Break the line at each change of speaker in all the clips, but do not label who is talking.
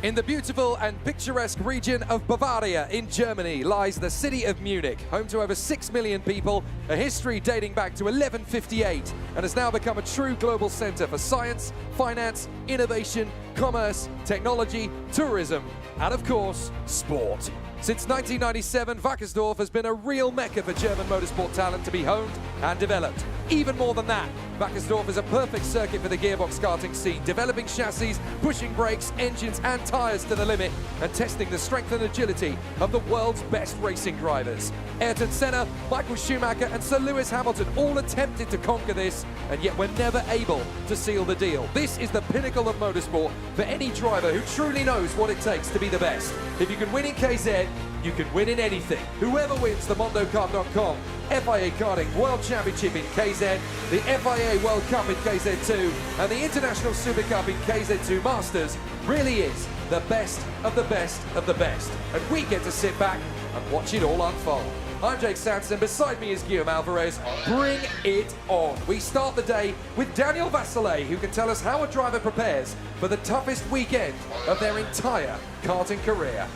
In the beautiful and picturesque region of Bavaria in Germany lies the city of Munich, home to over 6 million people, a history dating back to 1158, and has now become a true global center for science, finance, innovation, commerce, technology, tourism, and of course, sport. Since 1997, Wackersdorf has been a real mecca for German motorsport talent to be honed and developed. Even more than that, Wackersdorf is a perfect circuit for the gearbox karting scene, developing chassis, pushing brakes, engines and tyres to the limit, and testing the strength and agility of the world's best racing drivers. Ayrton Senna, Michael Schumacher and Sir Lewis Hamilton all attempted to conquer this, and yet were never able to seal the deal. This is the pinnacle of motorsport for any driver who truly knows what it takes to be the best. If you can win in KZ, you can win in anything. Whoever wins the mondokart.com FIA Karting World Championship in KZ, the FIA World Cup in KZ2, and the International Super Cup in KZ2 Masters really is the best of the best of the best. And we get to sit back and watch it all unfold. I'm Jake Sanson, beside me is Guillaume Alvarez. Bring it on. We start the day with Daniel Vasile, who can tell us how a driver prepares for the toughest weekend of their entire karting career.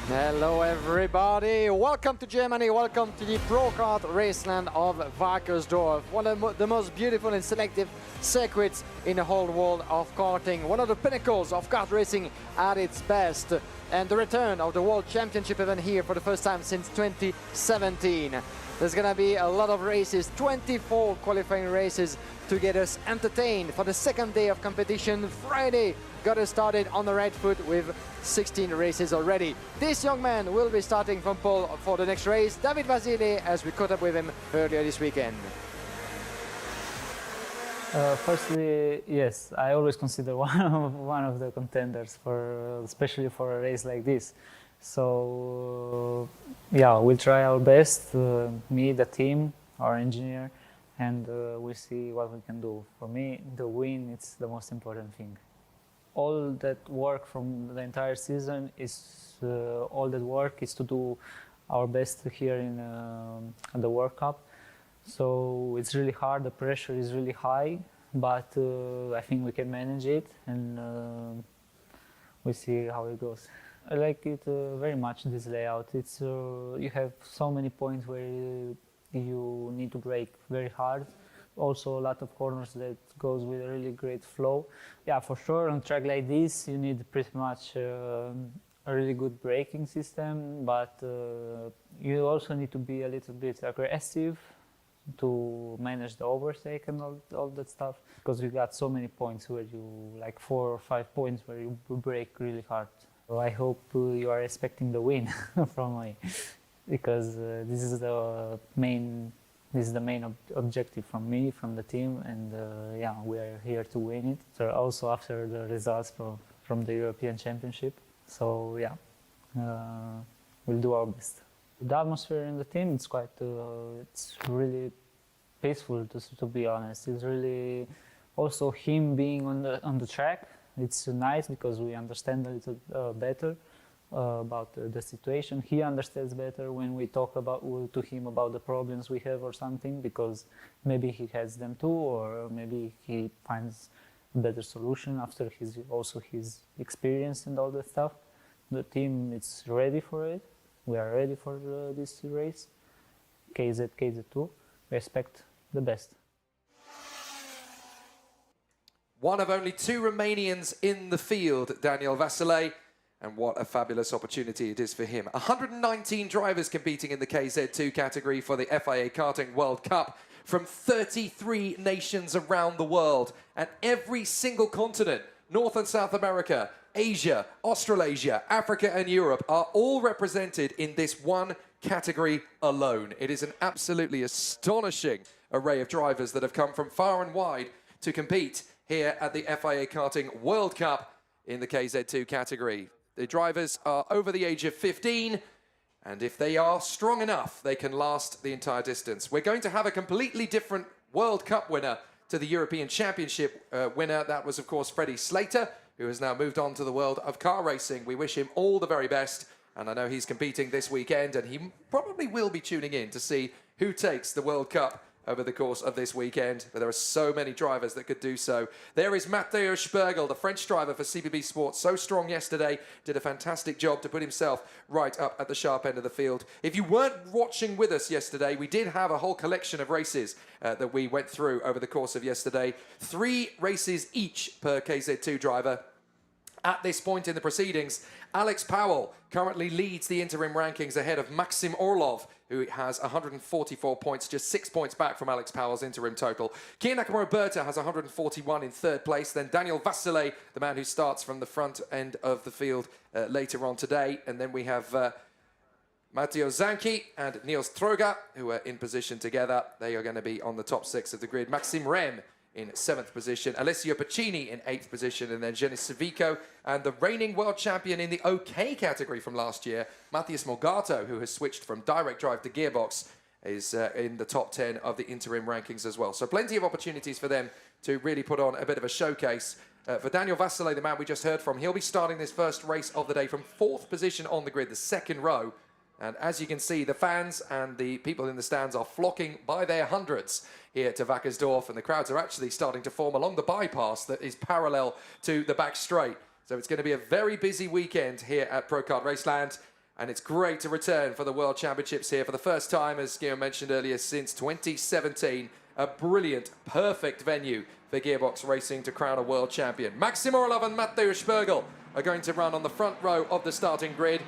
Hello everybody, welcome to Germany, welcome to the Pro Kart Raceland of Wackersdorf, one of the most beautiful and selective circuits in the whole world of karting, one of the pinnacles of kart racing at its best, and the return of the World Championship event here for the first time since 2017. There's gonna be a lot of races, 24 qualifying races to get us entertained for the second day of competition. Friday got us started on the right foot with 16 races already. This young man will be starting from pole for the next race, David Vasile, as we caught up with him earlier this weekend.
Firstly, yes, I always consider one of the contenders for, especially for a race like this. So yeah, we'll try our best, me, the team, our engineer, and we'll see what we can do. For me, the win, it's the most important thing. All that work from the entire season is to do our best here in the World Cup. So it's really hard, the pressure is really high, but I think we can manage it, and we'll see how it goes. I like it very much, this layout. It's you have so many points where you need to brake very hard. Also a lot of corners that goes with a really great flow. Yeah, for sure, on a track like this, you need pretty much a really good braking system, but you also need to be a little bit aggressive to manage the overtake and all that stuff, because you got so many points where you, like 4 or 5 points where you brake really hard. So I hope you are expecting the win from me, because this is the main objective from me, from the team, and yeah, we are here to win it. So also after the results from the European Championship. So yeah, we'll do our best. The atmosphere in the team, it's quite, it's really peaceful, to be honest. It's really also him being on the track. It's nice because we understand a little better about the situation. He understands better when we talk to him about the problems we have or something, because maybe he has them too, or maybe he finds a better solution after his experience and all that stuff. The team is ready for it. We are ready for this race. KZ2. We expect the best.
One of only 2 Romanians in the field, Daniel Vasile, and what a fabulous opportunity it is for him. 119 drivers competing in the KZ2 category for the FIA Karting World Cup from 33 nations around the world, and every single continent, North and South America, Asia, Australasia, Africa and Europe, are all represented in this one category alone. It is an absolutely astonishing array of drivers that have come from far and wide to compete here at the FIA Karting World Cup in the KZ2 category. The drivers are over the age of 15, and if they are strong enough, they can last the entire distance. We're going to have a completely different World Cup winner to the European Championship winner. That was, of course, Freddie Slater, who has now moved on to the world of car racing. We wish him all the very best, and I know he's competing this weekend, and he probably will be tuning in to see who takes the World Cup over the course of this weekend, but there are so many drivers that could do so. There is Matteo Spergel, the French driver for CBB Sports, so strong yesterday, did a fantastic job to put himself right up at the sharp end of the field. If you weren't watching with us yesterday, we did have a whole collection of races that we went through over the course of yesterday. 3 races each per KZ2 driver. At this point in the proceedings, Alex Powell currently leads the interim rankings ahead of Maxim Orlov, who has 144 points, just 6 points back from Alex Powell's interim total. Kia Nakamura Berta has 141 in 3rd place. Then Daniel Vasile, the man who starts from the front end of the field later on today. And then we have Matteo Zanchi and Niels Troga, who are in position together. They are going to be on the top 6 of the grid. Maxime Rem in 7th position, Alessio Pacini in 8th position, and then Jenis Savico and the reigning world champion in the OK category from last year, Matthias Morgato, who has switched from direct drive to gearbox, is in the top 10 of the interim rankings as well. So plenty of opportunities for them to really put on a bit of a showcase. For Daniel Vasile, the man we just heard from, he'll be starting this first race of the day from 4th position on the grid, the 2nd row. And as you can see, the fans and the people in the stands are flocking by their hundreds here to Wackersdorf, and the crowds are actually starting to form along the bypass that is parallel to the back straight. So it's going to be a very busy weekend here at Pro Kart Raceland, and it's great to return for the World Championships here for the first time, as Guillaume mentioned earlier, since 2017. A brilliant, perfect venue for gearbox racing to crown a world champion. Maxim Orlov and Matteo Spergel are going to run on the front row of the starting grid.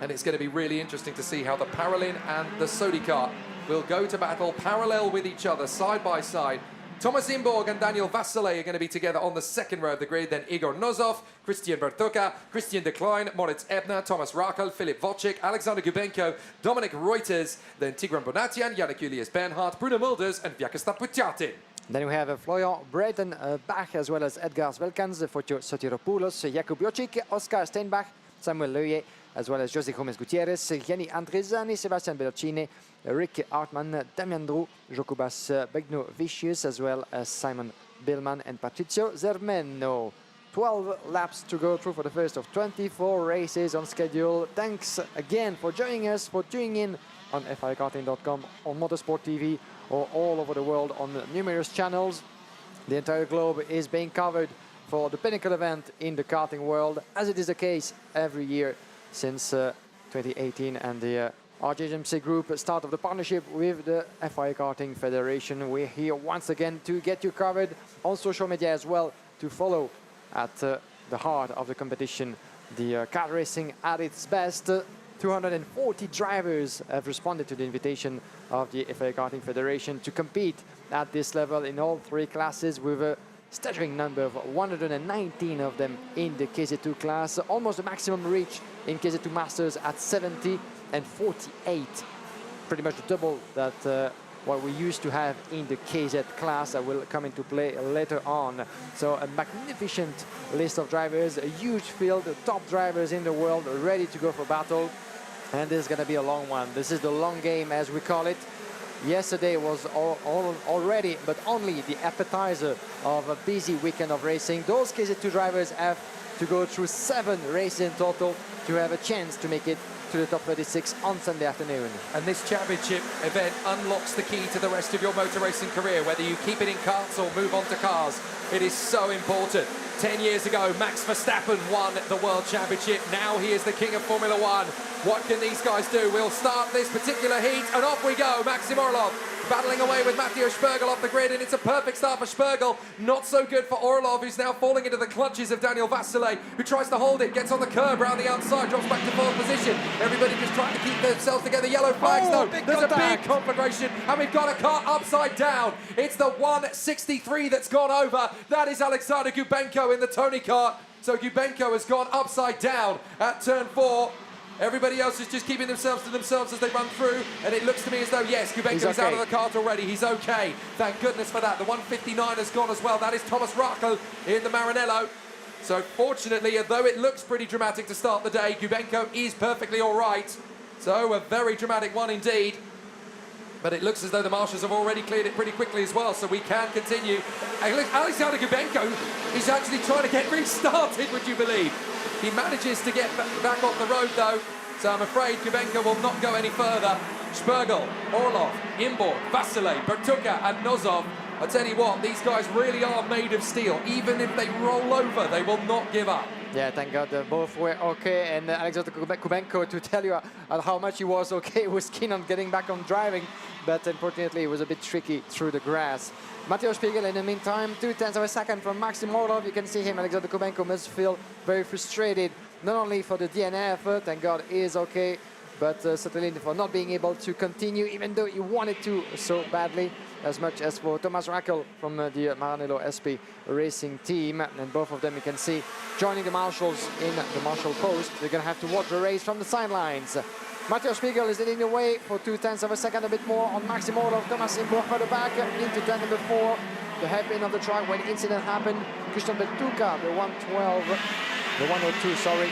And it's going to be really interesting to see how the Paralin and the Sodi kart will go to battle parallel with each other, side by side. Thomas Imborg and Daniel Vasile are going to be together on the 2nd row of the grid. Then Igor Nozov, Christian Bertuka, Christian de Klein, Moritz Ebner, Thomas Rakel, Philip Wojcik, Alexander Gubenko, Dominic Reuters, then Tigran Bonatian, Yannick Julius Bernhardt, Bruno Mulders, and Vyacheslav Putyatyn.
Then we have Florian Brayton Bach, as well as Edgar Svelkans, Fotio Sotiropoulos, Jakub Jocic, Oscar Steinbach, Samuel Leuje, as well as Jose Gomez Gutierrez, Gianni Andrezani, Sebastian Bellocini, Rick Hartmann, Damian Drou, Jokubas Begno Vicious, as well as Simon Billman and Patrizio Zermeno. 12 laps to go through for the first of 24 races on schedule. Thanks again for joining us, for tuning in on FIAKarting.com, on Motorsport TV, or all over the world on numerous channels. The entire globe is being covered for the pinnacle event in the karting world, as it is the case every year since 2018 and the RJMC Group start of the partnership with the FIA Karting Federation. We're here once again to get you covered on social media as well, to follow at the heart of the competition, the kart racing at its best. 240 drivers have responded to the invitation of the FIA Karting Federation to compete at this level in all 3 classes, with a staggering number of 119 of them in the KZ2 class, almost the maximum reach in KZ2 Masters at 70 and 48, pretty much double that what we used to have in the KZ class that will come into play later on. So a magnificent list of drivers, a huge field, the top drivers in the world ready to go for battle, and this is going to be a long one. This is the long game, as we call it. Yesterday was already, but only the appetizer of a busy weekend of racing. Those KZ2 drivers have to go through 7 races in total to have a chance to make it to the top 36 on Sunday afternoon.
And this championship event unlocks the key to the rest of your motor racing career, whether you keep it in karts or move on to cars. It is so important. 10 years ago, Max Verstappen won the World Championship. Now he is the king of Formula One. What can these guys do? We'll start this particular heat, and off we go. Maxim Orlov battling away with Matteo Spergel off the grid, and it's a perfect start for Spergel. Not so good for Orlov, who's now falling into the clutches of Daniel Vasile, who tries to hold it, gets on the curb around the outside, drops back to 4th position. Everybody just trying to keep themselves together. Yellow flags, though. There's a big conflagration, and we've got a car upside down. It's the 163 that's gone over. That is Alexander Gubenko in the Tony kart. So Gubenko has gone upside down at turn 4. Everybody else is just keeping themselves to themselves as they run through, and it looks to me as though, yes, Gubenko is out of the kart already. He's okay. Thank goodness for that. The 159 has gone as well. That is Thomas Rakel in the Maranello. So fortunately, although it looks pretty dramatic to start the day, Gubenko is perfectly all right. So a very dramatic one indeed. But it looks as though the marshals have already cleared it pretty quickly as well, so we can continue. Alexander Gubenko is actually trying to get restarted, would you believe? He manages to get back off the road, though. So I'm afraid Gubenko will not go any further. Spergel, Orlov, Imborg, Vasile, Bertuka and Nozov. I tell you what, these guys really are made of steel. Even if they roll over, they will not give up.
Yeah, thank God both were okay. And Alexander Kubenko, to tell you how much he was okay, was keen on getting back on driving. But unfortunately, it was a bit tricky through the grass. Matteo Spiegel, in the meantime, 0.2 of a second from Maxim Orlov. You can see him, Alexander Kubenko must feel very frustrated, not only for the DNF, thank God he is okay, but certainly for not being able to continue, even though he wanted to so badly, as much as for Thomas Rackel from the Maranello SP racing team. And both of them, you can see, joining the marshals in the marshal post. They're going to have to watch the race from the sidelines. Matteo Spiegel is leading the way for 0.2 of a second, a bit more on Maxim Orlov. Thomas Imborg further back into turn number 4. The hairpin of the track when the incident happened. Christian Bertuka, the 102, sorry,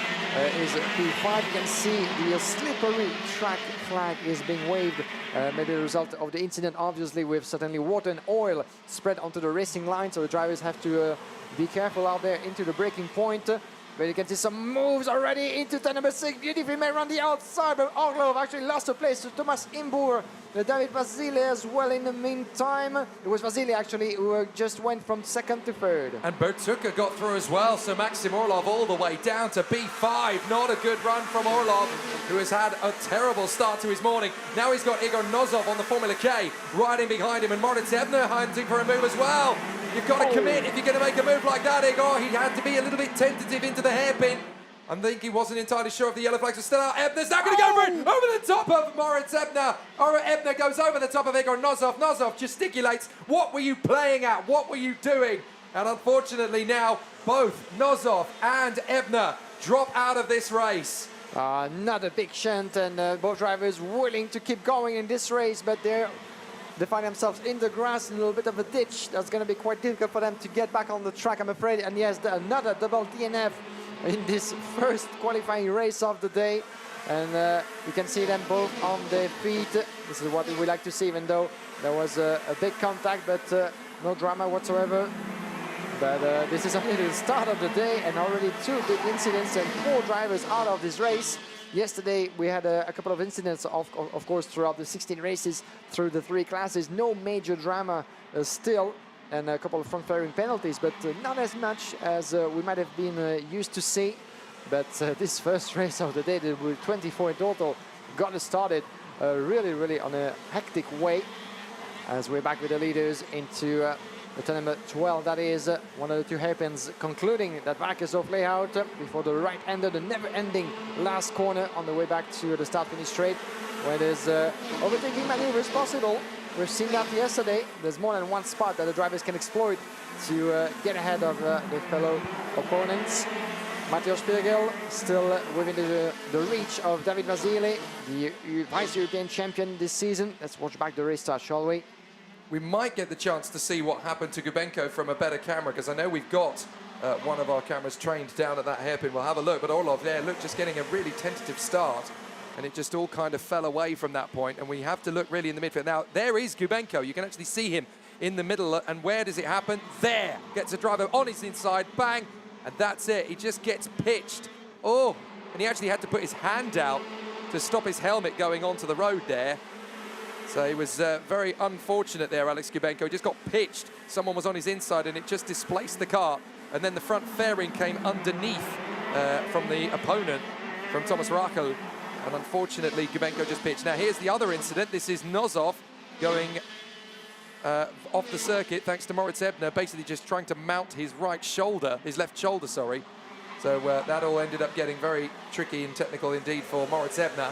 is P5. You can see the slippery track flag is being waved. Maybe a result of the incident, obviously, with certainly water and oil spread onto the racing line. So the drivers have to be careful out there into the braking point. But you can see some moves already into turn number 6. Beautifully made around the outside, but Orlov actually lost a place to Thomas Imborg. David Vasile as well in the meantime. It was Vasile actually who just went from 2nd to 3rd.
And Bertuka got through as well, so Maxim Orlov all the way down to B5. Not a good run from Orlov, who has had a terrible start to his morning. Now he's got Igor Nozov on the Formula K, riding behind him, and Moritz Ebner hunting for a move as well. You've got to commit if you're going to make a move like that, Igor. He had to be a little bit tentative into the hairpin. I think he wasn't entirely sure if the yellow flags were still out. Ebner's now going to go for it over the top of Moritz Ebner. Ebner goes over the top of Igor Nozov. Nozov gesticulates. What were you playing at? What were you doing? And unfortunately now, both Nozov and Ebner drop out of this race.
Another big shunt, and both drivers willing to keep going in this race, but they find themselves in the grass in a little bit of a ditch. That's going to be quite difficult for them to get back on the track, I'm afraid. And yes, another double DNF in this first qualifying race of the day. And you can see them both on their feet. This is what we like to see, even though there was a big contact, but no drama whatsoever. But this is only the start of the day, and already 2 big incidents and 4 drivers out of this race. Yesterday we had a couple of incidents, of course, throughout the 16 races through the 3 classes. No major drama still, and a couple of front-fairing penalties, but not as much as we might have been used to see. But this first race of the day, there were 24 in total, got us started really on a hectic way, as we're back with the leaders into the turn number 12. That is one of the 2 hairpins concluding that Wackersdorf layout before the right-hander, the never-ending last corner on the way back to the start-finish straight, where there's overtaking maneuvers possible. We've seen that yesterday. There's more than one spot that the drivers can exploit to get ahead of their fellow opponents. Matteo Spiegel still within the reach of David Vasile, the Vice-European champion this season. Let's watch back the race start, shall we?
We might get the chance to see what happened to Gubenko from a better camera, because I know we've got one of our cameras trained down at that hairpin. We'll have a look, but Orlov there, look, just getting a really tentative start, and it just all kind of fell away from that point, and we have to look really in the midfield. Now, there is Gubenko. You can actually see him in the middle, and where does it happen? There! Gets a driver on his inside, bang, and that's it. He just gets pitched. Oh, and he actually had to put his hand out to stop his helmet going onto the road there. So he was very unfortunate there, Alex Gubenko. He just got pitched. Someone was on his inside and it just displaced the car. And then the front fairing came underneath from the opponent, from Thomas Rackel. And unfortunately, Gubenko just pitched. Now here's the other incident. This is Nozov going off the circuit thanks to Moritz Ebner, basically just trying to mount his left shoulder, sorry. So that all ended up getting very tricky and technical indeed for Moritz Ebner.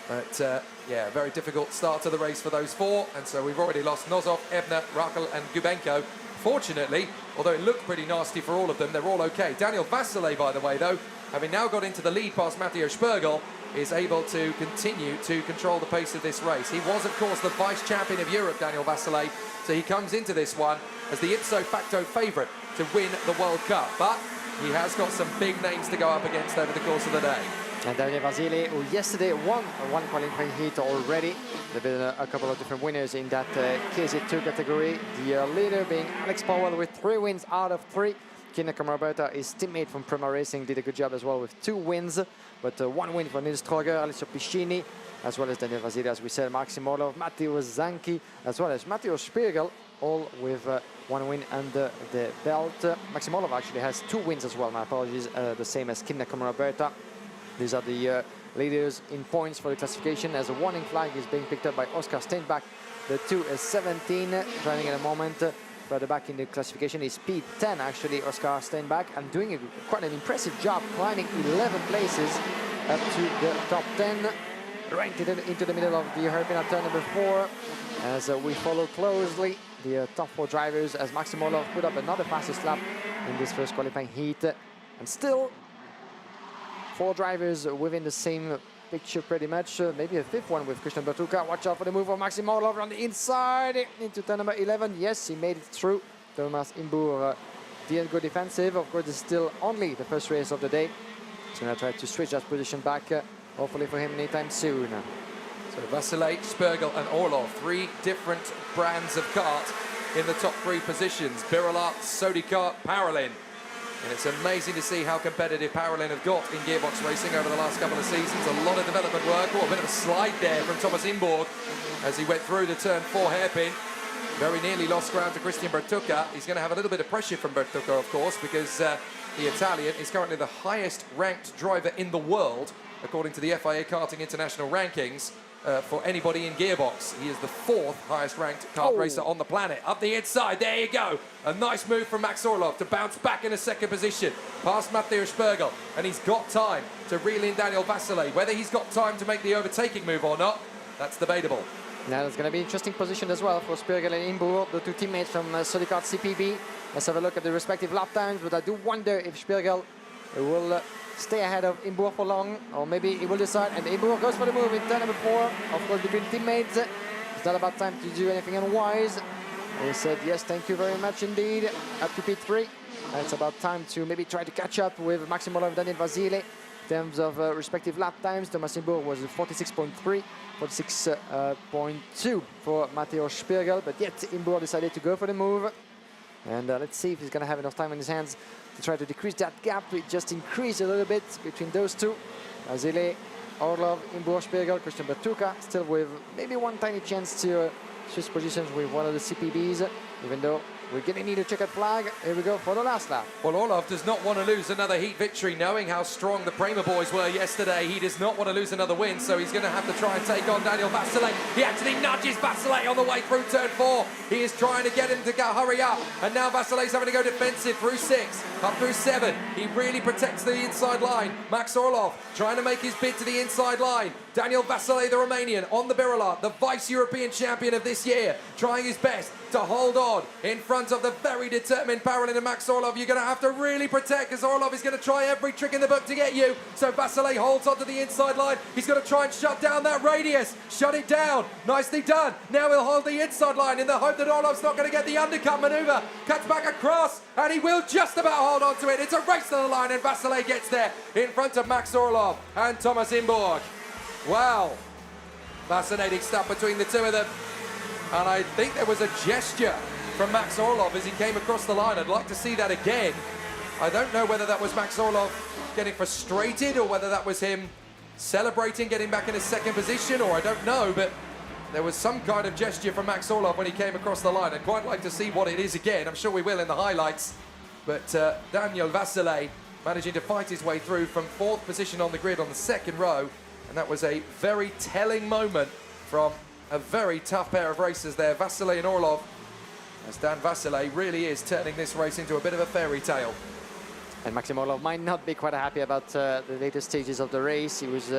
But yeah, very difficult start to the race for those 4, and so we've already lost Nozov, Ebner, Rackel and Gubenko. Fortunately, although it looked pretty nasty for all of them, they're all okay. Daniel Vasile, by the way, though, having now got into the lead past Matteo Spergel, is able to continue to control the pace of this race. He was, of course, the vice-champion of Europe, Daniel Vasile, so he comes into this one as the ipso facto favourite to win the World Cup. But he has got some big names to go up against over the course of the day.
And Daniel Vasile, who yesterday won one qualifying heat already. There have been a couple of different winners in that KZ2 category. The leader being Alex Powell with 3 wins out of 3. Kinecom Roberta, his teammate from Prima Racing, did a good job as well with 2 wins, but 1 win for Nils Troger, Alessio Piscini, as well as Daniel Vasili, as we said, Maxim Orlov, Matteo Zanchi, as well as Matteo Spiegel, all with 1 win under the belt. Maxim Orlov actually has 2 wins as well, my apologies, the same as Kinecom Roberta. These are the leaders in points for the classification, as a warning flag is being picked up by Oscar Steinbach. The 2 is 17, driving at the moment. Further back in the classification is P10, actually, Oscar Steinbach, and doing quite an impressive job, climbing 11 places up to the top 10. Ranked into the middle of the hairpin at turn number 4, as we follow closely the top 4 drivers, as Maxim Orlov put up another fastest lap in this first qualifying heat. And still 4 drivers within the same picture pretty much, maybe a 5th one with Christian Bertucca. Watch out for the move of Maxim Orlov on the inside into turn number 11. Yes, he made it through. Thomas Imbour didn't go defensive. Of course, it's still only the first race of the day. He's going to try to switch that position back, hopefully for him anytime soon.
So Vasile, Spergel and Orlov, 3 different brands of kart in the top 3 positions. Birolart, Sodikart, Parolin. And it's amazing to see how competitive Parolin have got in gearbox racing over the last couple of seasons. A lot of development work. Oh, a bit of a slide there from Thomas Imborg as he went through the turn 4 hairpin. Very nearly lost ground to Christian Bertucca. He's going to have a little bit of pressure from Bertucca, of course, because the Italian is currently the highest ranked driver in the world, according to the FIA Karting International rankings. For anybody in gearbox, he is the 4th highest ranked kart racer on the planet. Up the inside, there you go. A nice move from Max Orlov to bounce back in a 2nd position, past Matteo Spergel, and he's got time to reel in Daniel Vasile. Whether he's got time to make the overtaking move or not, that's debatable.
Now it's going to be an interesting position as well for Spergel and Imbour, the 2 teammates from Sodikart CPB. Let's have a look at the respective lap times, but I do wonder if Spergel will stay ahead of Imbour for long, or maybe he will decide, and Imbour goes for the move in turn number 4, of course between teammates. It's not about time to do anything unwise. He said yes, thank you very much indeed, up to P3. It's about time to maybe try to catch up with Maxim Orlov and Daniel Vasile in terms of respective lap times. Thomas Imbour was 46.3, 46.2 for Matteo Spergel, but yet Imbour decided to go for the move. And let's see if he's going to have enough time in his hands to try to decrease that gap. It just increased a little bit between those 2. Vasile, Orlov, Imbour, Spergel, Christian Bertucca, still with maybe 1 tiny chance to switch positions with one of the CPBs, even though we're going to need a checkered flag. Here we go for the last lap.
Well, Orlov does not want to lose another heat victory, knowing how strong the Prema boys were yesterday. He does not want to lose another win, so he's going to have to try and take on Daniel Vasile. He actually nudges Vasile on the way through turn 4. He is trying to get him to go hurry up, and now Vasile's having to go defensive through 6, up through 7. He really protects the inside line. Max Orlov trying to make his bid to the inside line. Daniel Vasile, the Romanian, on the Birolart, the vice-European champion of this year, trying his best to hold on in front of the very determined Parolin and Max Orlov. You're going to have to really protect, because Orlov is going to try every trick in the book to get you. So Vasile holds onto the inside line. He's going to try and shut down that radius. Shut it down. Nicely done. Now he'll hold the inside line in the hope that Orlov's not going to get the undercut maneuver. Cuts back across, and he will just about hold on to it. It's a race to the line, and Vasile gets there in front of Max Orlov and Thomas Imborg. Wow. Fascinating stuff between the 2 of them. And I think there was a gesture from Max Orlov as he came across the line. I'd like to see that again. I don't know whether that was Max Orlov getting frustrated or whether that was him celebrating getting back in his 2nd position, or I don't know, but there was some kind of gesture from Max Orlov when he came across the line. I'd quite like to see what it is again. I'm sure we will in the highlights. But Daniel Vasile managing to fight his way through from 4th position on the grid on the 2nd row. And that was a very telling moment from a very tough pair of racers there, Vasile and Orlov, as Dan Vasile really is turning this race into a bit of a fairy tale.
And Maxim Orlov might not be quite happy about the later stages of the race. He was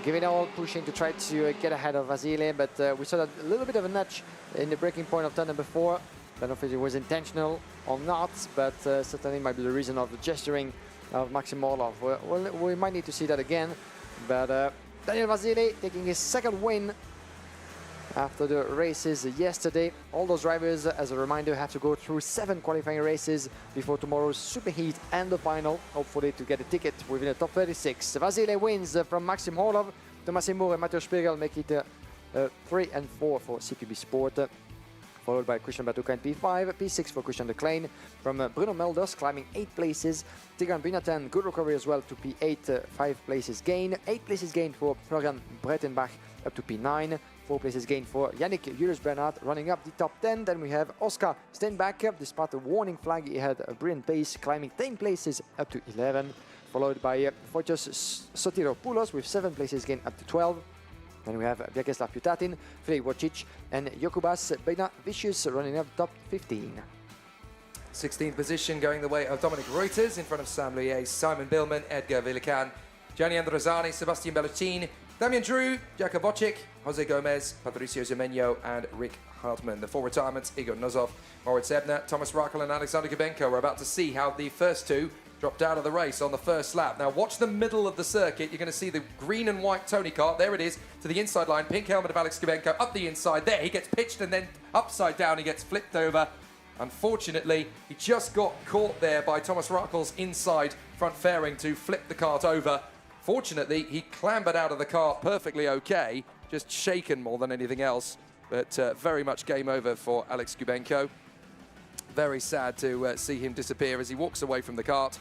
giving it all, pushing to try to get ahead of Vasile, but we saw that a little bit of a nudge in the breaking point of turn number 4. I don't know if it was intentional or not, but certainly might be the reason of the gesturing of Maxim Orlov. Well, we might need to see that again, but Daniel Vasile taking his 2nd win after the races yesterday. All those drivers, as a reminder, have to go through 7 qualifying races before tomorrow's superheat and the final, hopefully to get a ticket within the top 36. Vasile wins from Maxim Orlov. Thomas Imbour and Matteo Spergel make it 3 and 4 for CPB Sport. followed by Christian Batuka in P5, P6 for Christian de Klein, from Bruno Melders climbing 8 places, Tigran Binatan, good recovery as well to P8, 5 places gain, 8 places gain for Florian Breitenbach up to P9, 4 places gain for Yannick Julius-Bernard running up the top 10. Then we have Oscar Steinbach, despite a warning flag, he had a brilliant pace, climbing 10 places up to 11, followed by Fotios Sotiropoulos with 7 places gain up to 12. Then we have Vyacheslav Putatin, Filip Wojcic and Jokubas Beina-Vicious running up top 15.
16th position going the way of Dominic Reuters in front of Sam Lier, Simon Billman, Edgar Villecan, Gianni Androzani, Sebastian Belluccini, Damian Drew, Jakub Bocic, Jose Gomez, Patricio Zemeno and Rick Hartmann. The 4 retirements, Igor Nozov, Moritz Ebner, Thomas Rakel and Alexander Kubenko. We're about to see how the first 2 dropped out of the race on the first lap. Now watch the middle of the circuit. You're going to see the green and white Tony kart. There it is, to the inside line. Pink helmet of Alex Kubenko up the inside. There, he gets pitched and then upside down. He gets flipped over. Unfortunately, he just got caught there by Thomas Rakel's inside front fairing to flip the kart over. Fortunately, he clambered out of the kart perfectly okay, just shaken more than anything else. But very much game over for Alex Kubenko. Very sad to see him disappear as he walks away from the kart.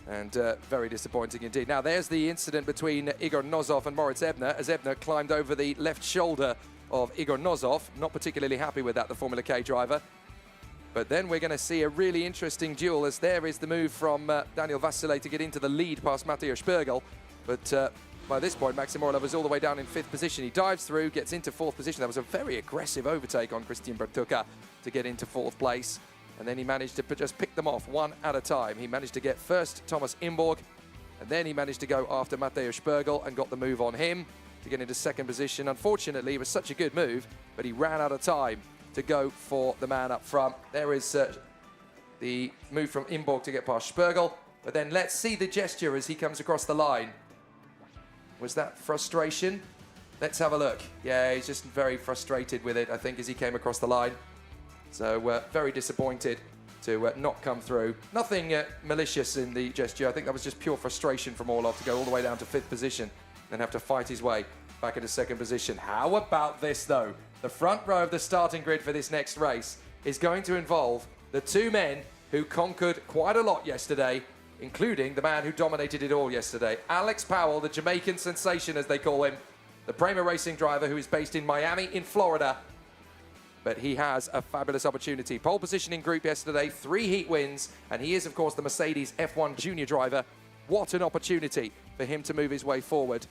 And very disappointing indeed. Now, there's the incident between Igor Nozov and Moritz Ebner, as Ebner climbed over the left shoulder of Igor Nozov. Not particularly happy with that, the Formula K driver. But then we're going to see a really interesting duel, as there is the move from Daniel Vasile to get into the lead past Matteo Spergel. But by this point, Maxim Orlov was all the way down in 5th position. He dives through, gets into 4th position. That was a very aggressive overtake on Christian Bertuka to get into 4th place. And then he managed to just pick them off one at a time. He managed to get first Thomas Imborg, and then he managed to go after Matteo Spergel and got the move on him to get into 2nd position. Unfortunately, it was such a good move, but he ran out of time to go for the man up front. There is the move from Imborg to get past Spergel. But then let's see the gesture as he comes across the line. Was that frustration? Let's have a look. Yeah, he's just very frustrated with it, I think, as he came across the line. So very disappointed to not come through. Nothing malicious in the gesture. I think that was just pure frustration from Orlov to go all the way down to 5th position and have to fight his way back into 2nd position. How about this, though? The front row of the starting grid for this next race is going to involve the 2 men who conquered quite a lot yesterday, including the man who dominated it all yesterday. Alex Powell, the Jamaican sensation, as they call him, the Prema Racing driver who is based in Miami in Florida. But he has a fabulous opportunity. Pole position in group yesterday, 3 heat wins, and he is, of course, the Mercedes F1 junior driver. What an opportunity for him to move his way forward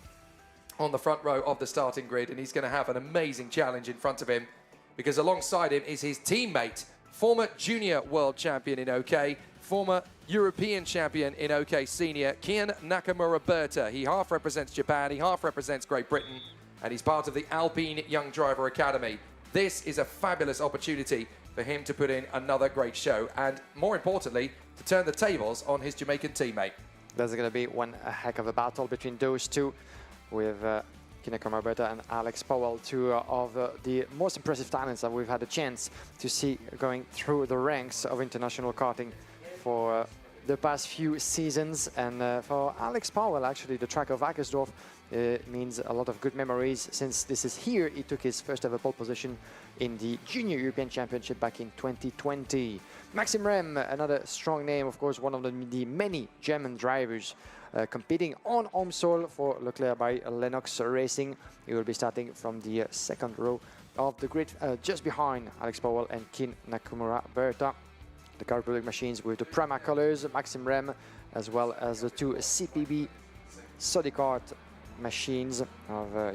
on the front row of the starting grid, and he's going to have an amazing challenge in front of him, because alongside him is his teammate, former junior world champion in OK, former European champion in OK Senior, Kian Nakamura Berta. He half represents Japan, he half represents Great Britain, and he's part of the Alpine Young Driver Academy. This is a fabulous opportunity for him to put in another great show, and more importantly, to turn the tables on his Jamaican teammate.
There's going to be one heck of a battle between those two, with Kineko Berta and Alex Powell, 2 of the most impressive talents that we've had a chance to see going through the ranks of international karting for the past few seasons. And for Alex Powell, actually, the track of Wackersdorf means a lot of good memories, since this is here he took his first ever pole position in the Junior European Championship back in 2020. Maxim Rem, another strong name, of course, one of the many German drivers competing on Omsol for Leclerc by Lennox Racing. He will be starting from the 2nd row of the grid, just behind Alex Powell and Kin Nakamura Berta. The Car Republic machines with the Prema colors, Maxim Rem, as well as the 2 CPB Sodicart machines of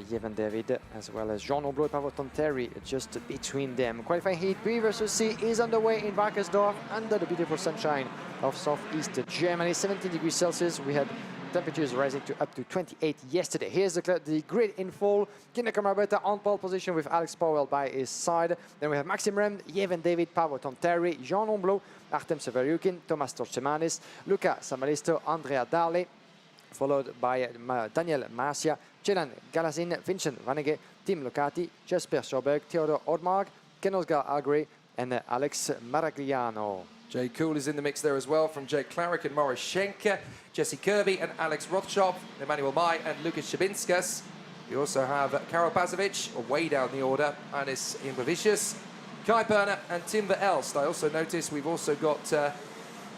Yevon David, as well as Jean Omblot and Pavoton Terry just between them. Qualifying heat B versus C is underway in Wackersdorf under the beautiful sunshine of southeast Germany. 17 degrees Celsius. We had temperatures rising to up to 28 yesterday. Here's the grid in full. Kineko Marbetta on pole position with Alex Powell by his side. Then we have Maxim Rem, Yevon David, Pavoton Terry, Jean Omblot, Artem Severyukin, Thomas Torchemanis, Luca Samalisto, Andrea Dale, followed by Daniel Marcia, Jelan Galazin, Vincent Vanege, Tim Locati, Jesper Sjoberg, Theodor Odmark, Ken Osgar Agri, and Alex Maragliano.
Jay Cool is in the mix there as well, from Jake Clarick and Morris Schenker, Jesse Kirby and Alex Rothschild, Emmanuel Mai and Lucas Shabinskas. You also have Karol Pazovic, way down the order, Anis Imbovicius, Kai Berner and Tim Verelst. I also noticed we've also got the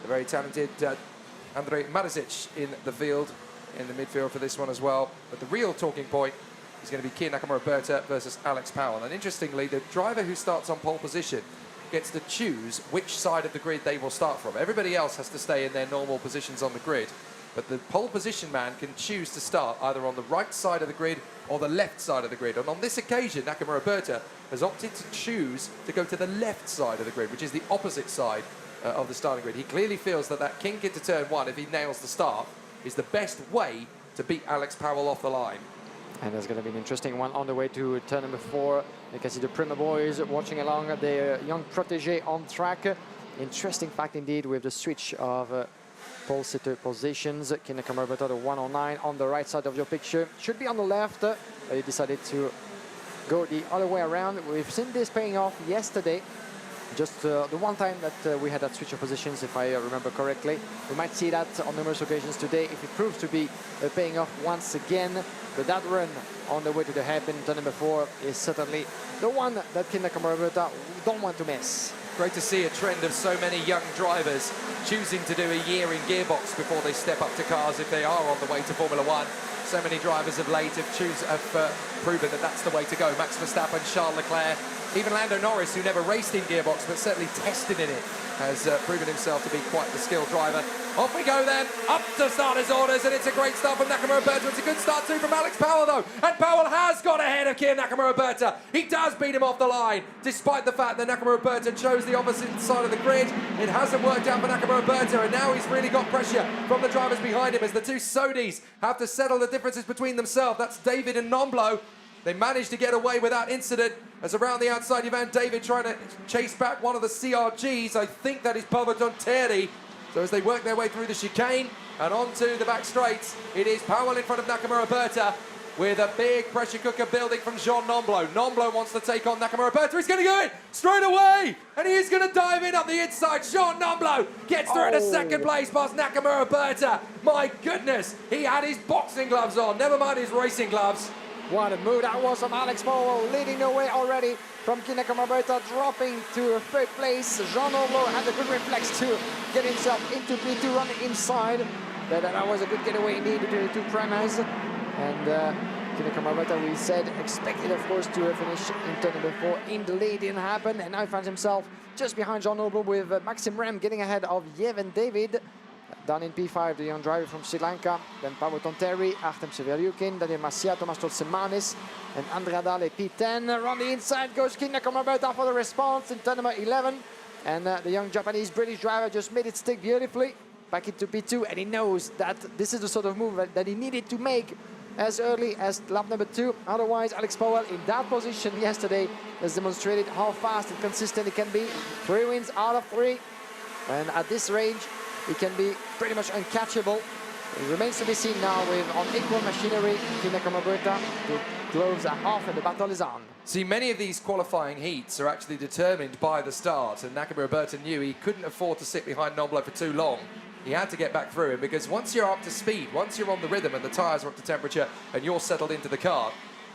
very talented Andrej Marisic in the field, in the midfield for this one as well. But the real talking point is going to be Kia Nakamura versus Alex Powell. And interestingly, the driver who starts on pole position gets to choose which side of the grid they will start from. Everybody else has to stay in their normal positions on the grid. But the pole position man can choose to start either on the right side of the grid or the left side of the grid. And on this occasion, Nakamura has opted to choose to go to the left side of the grid, which is the opposite side of the starting grid. He clearly feels that that kink into turn one, if he nails the start, is the best way to beat Alex Powell off the line.
And there's going to be an interesting one on the way to turn number 4. You can see the Prima boys watching along their young protege on track. Interesting fact indeed with the switch of pole sitter positions. Kia Nakamura, the 109 on the right side of your picture. Should be on the left. He decided to go the other way around. We've seen this paying off yesterday. Just the one time that we had that switch of positions, if I remember correctly. We might see that on numerous occasions today if it proves to be paying off once again. But that run on the way to the hairpin, turn number 4, is certainly the one that Kia Nakamura don't want to miss.
Great to see a trend of so many young drivers choosing to do a year in gearbox before they step up to cars if they are on the way to Formula 1. So many drivers of late have proven that that's the way to go. Max Verstappen, Charles Leclerc, even Lando Norris, who never raced in gearbox but certainly tested in it, has proven himself to be quite the skilled driver. Off we go then, up to starters orders, and it's a great start from Nakamura. It's a good start too from Alex Powell though, and Powell has got ahead of Kia Nakamura. He does beat him off the line, despite the fact that Nakamura chose the opposite side of the grid. It hasn't worked out for Nakamura, and now he's really got pressure from the drivers behind him as the two Sodis have to settle the differences between themselves. That's David and Nomblo. They managed to get away without incident as around the outside, Ivan David trying to chase back one of the CRGs. I think that is Bavarian. So as they work their way through the chicane and onto the back straights, it is Powell in front of Nakamura with a big pressure cooker building from Jean Nomblo. Nomblo wants to take on Nakamura. He's going to go in straight away, and he is going to dive in up the inside. Jean Nomblo gets through into second place past Nakamura. My goodness, he had his boxing gloves on, never mind his racing gloves.
What a move that was from Alex Powell, leading the way already from Kia Nakamura, dropping to third place. Jean Nomblo had a good reflex to get himself into P2, running inside. But that was a good getaway indeed to the two primers. And Kia Nakamura, we said, expected of course to finish in turn number 4 in the lead. Didn't happen, and now he finds himself just behind Jean Nomblo with Maxim Rem getting ahead of Yeven David. Down in P5, the young driver from Sri Lanka, then Paavo Tonteri, Artem Severyukin, Daniel Masia, Tomas Tolsemanis, and Andrea Dale P10. Around the inside goes Kia Nakamura for the response in turn number 11. And the young Japanese-British driver just made it stick beautifully back into P2, and he knows that this is the sort of move that he needed to make as early as lap number 2. Otherwise, Alex Powell in that position yesterday has demonstrated how fast and consistent he can be. 3 wins out of 3, and at this range, he can be pretty much uncatchable. It remains to be seen now with on equal machinery, Kia Nakamura. The gloves are off and the battle is on.
See, many of these qualifying heats are actually determined by the start, and Nakamura knew he couldn't afford to sit behind Nomblo for too long. He had to get back through him, because once you're up to speed, once you're on the rhythm and the tyres are up to temperature and you're settled into the car,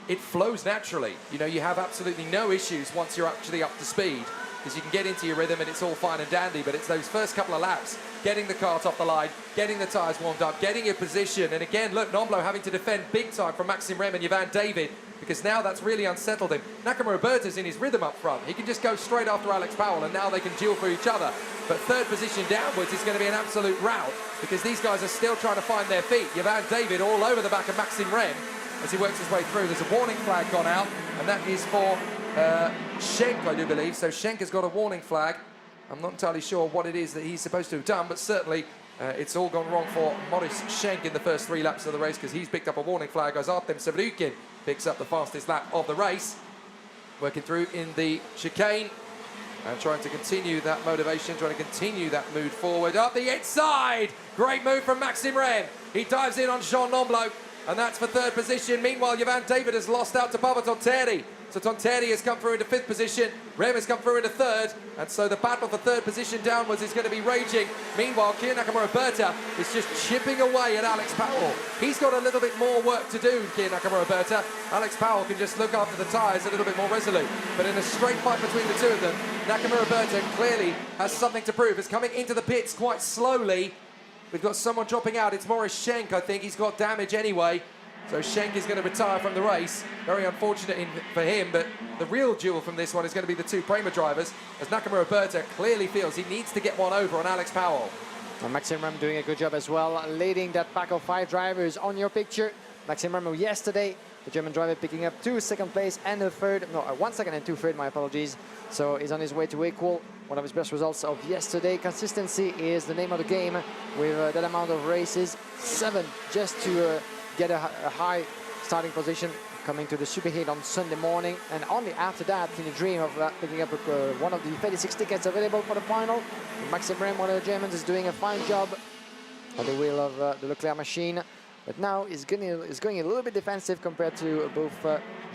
it flows naturally. You know, you have absolutely no issues once you're actually up to speed, because you can get into your rhythm and it's all fine and dandy, but it's those first couple of laps, getting the kart off the line, getting the tyres warmed up, getting your position. And again, look, Nomblo having to defend big time from Maxim Rem and Ivan David, because now that's really unsettled him. Nakamura in his rhythm up front. He can just go straight after Alex Powell, and now they can duel for each other. But third position downwards is going to be an absolute rout, because these guys are still trying to find their feet. Ivan David all over the back of Maxim Rem as he works his way through. There's a warning flag gone out, and that is for Schenk, I do believe. So Schenk has got a warning flag. I'm not entirely sure what it is that he's supposed to have done, but certainly it's all gone wrong for Maurice Schenk in the first 3 laps of the race, because he's picked up a warning flag as Artem Severyukin picks up the fastest lap of the race. Working through in the chicane and trying to continue that motivation, trying to continue that mood forward. Up the inside! Great move from Maxim Rem. He dives in on Jean Nomblo, and that's for third position. Meanwhile, Ivan David has lost out to Paavo Tonteri. So Tonteri has come through into 5th position, Rem has come through into 3rd, and so the battle for 3rd position downwards is going to be raging. Meanwhile, Kier Nakamura-Berta is just chipping away at Alex Powell. He's got a little bit more work to do, Kier Nakamura-Berta. Alex Powell can just look after the tyres a little bit more resolute. But in a straight fight between the two of them, Nakamura-Berta clearly has something to prove. Is coming into the pits quite slowly. We've got someone dropping out. It's Maurice Schenk, I think. He's got damage anyway. So Schenk is going to retire from the race. Very unfortunate for him, but the real jewel from this one is going to be the two Prema drivers, as Nakamura-Berta clearly feels he needs to get one over on Alex Powell.
And Maxime Rem doing a good job as well, leading that pack of 5 drivers on your picture. Maxime Rem yesterday, the German driver picking up 2 second place and a third, no, 1 second and 2 third, my apologies. So he's on his way to equal one of his best results of yesterday. Consistency is the name of the game with that amount of races, 7 just to get a high starting position coming to the superheat on Sunday morning, and only after that can you dream of picking up one of the 36 tickets available for the final. Maxime Rem, one of the Germans, is doing a fine job at the wheel of the Leclerc machine, but now he's going a little bit defensive compared to both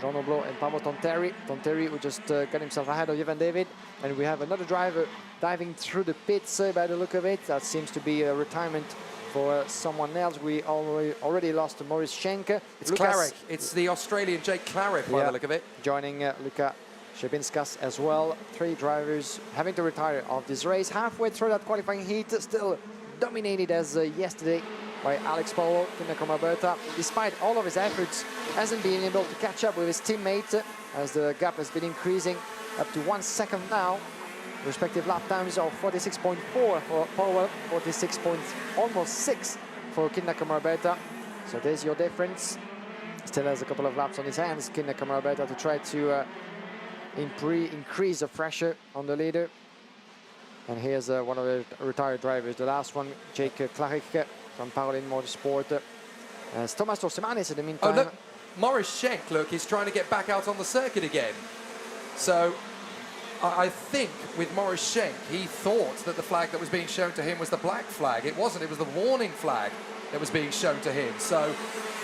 Jean Oblot and Pablo Tonteri. Tonteri, who just got himself ahead of Jevan David, and we have another driver diving through the pits by the look of it. That seems to be a retirement for someone else. We already lost Maurice Schenk.
It's Clarick. It's the Australian Jake Clarick by the look of it.
Joining Luka Schebinskas as well. 3 drivers having to retire of this race. Halfway through that qualifying heat, still dominated as yesterday by Alex Powell. Nakamura-Berta, despite all of his efforts, hasn't been able to catch up with his teammate as the gap has been increasing up to 1 second now. Respective lap times of 46.4 for Powell, 46.6 for Nakamura-Berta. So there's your difference. Still has a couple of laps on his hands, Nakamura-Berta, to try to increase the pressure on the leader. And here's one of the retired drivers, the last one, Jake Clarick from Parolin Motorsport. As Thomas Torsemanis in the meantime.
Oh look, Maurice Schenk, look, he's trying to get back out on the circuit again. So I think with Maurice Schenk, he thought that the flag that was being shown to him was the black flag. It wasn't, it was the warning flag that was being shown to him. So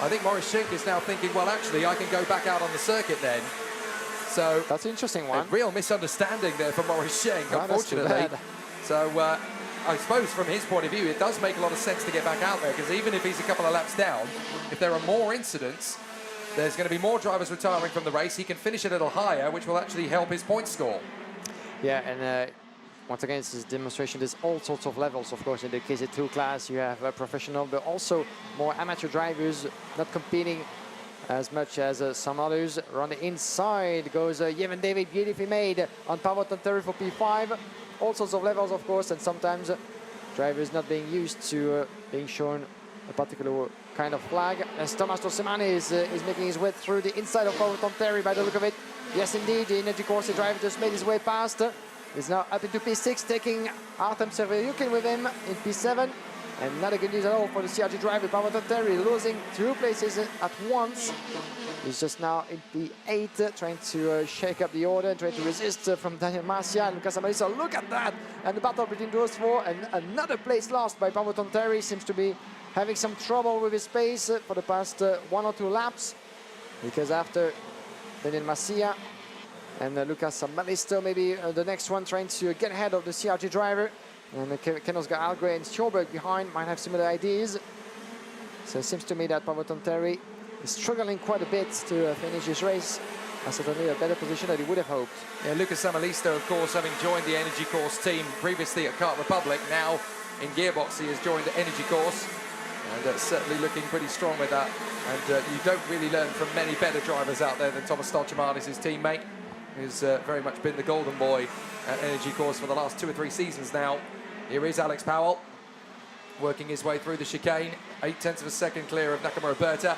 I think Maurice Schenk is now thinking, well, actually, I can go back out on the circuit then. So
that's an interesting one.
A real misunderstanding there for Maurice Schenk, unfortunately. So I suppose from his point of view, it does make a lot of sense to get back out there, because even if he's a couple of laps down, if there are more incidents, there's going to be more drivers retiring from the race. He can finish a little higher, which will actually help his point score.
Yeah, and once again, this is a demonstration. There's all sorts of levels, of course, in the KZ2 class. You have professional, but also more amateur drivers, not competing as much as some others. Around the inside goes Jevan David, beautifully made on Pablo Tonteri for P5. All sorts of levels, of course, and sometimes drivers not being used to being shown a particular kind of flag. As Thomas Tosemani is making his way through the inside of Pablo Tonteri by the look of it. Yes, indeed, the Energy Corsi driver just made his way past. He's now up into P6, taking Artem Serveriukin with him in P7. And not a good news at all for the CRG driver, Pablo Tonteri, losing 2 places at once. He's just now in P8, trying to shake up the order, trying to resist from Daniel Marcia and Lucas Amarissa. Look at that! And the battle between those 4, and another place lost by Pablo Tonteri. Seems to be having some trouble with his pace for the past 1 or 2 laps, because after Daniel Marcia and Lucas Amarissa, maybe the next one trying to get ahead of the CRG driver. And Kenosga Algre and Stjorberg behind might have similar ideas. So it seems to me that Pablo Tonteri is struggling quite a bit to finish his race. Certainly a better position than he would have hoped.
Yeah, Lucas Samalisto, of course, having joined the Energy Course team previously at Kart Republic, now in Gearbox he has joined the Energy Course, and certainly looking pretty strong with that. And you don't really learn from many better drivers out there than Thomas Stolchemanis, his teammate, who's very much been the golden boy at Energy Course for the last 2 or 3 seasons now. Here is Alex Powell, working his way through the chicane, 0.8 of a second clear of Nakamura-Berta.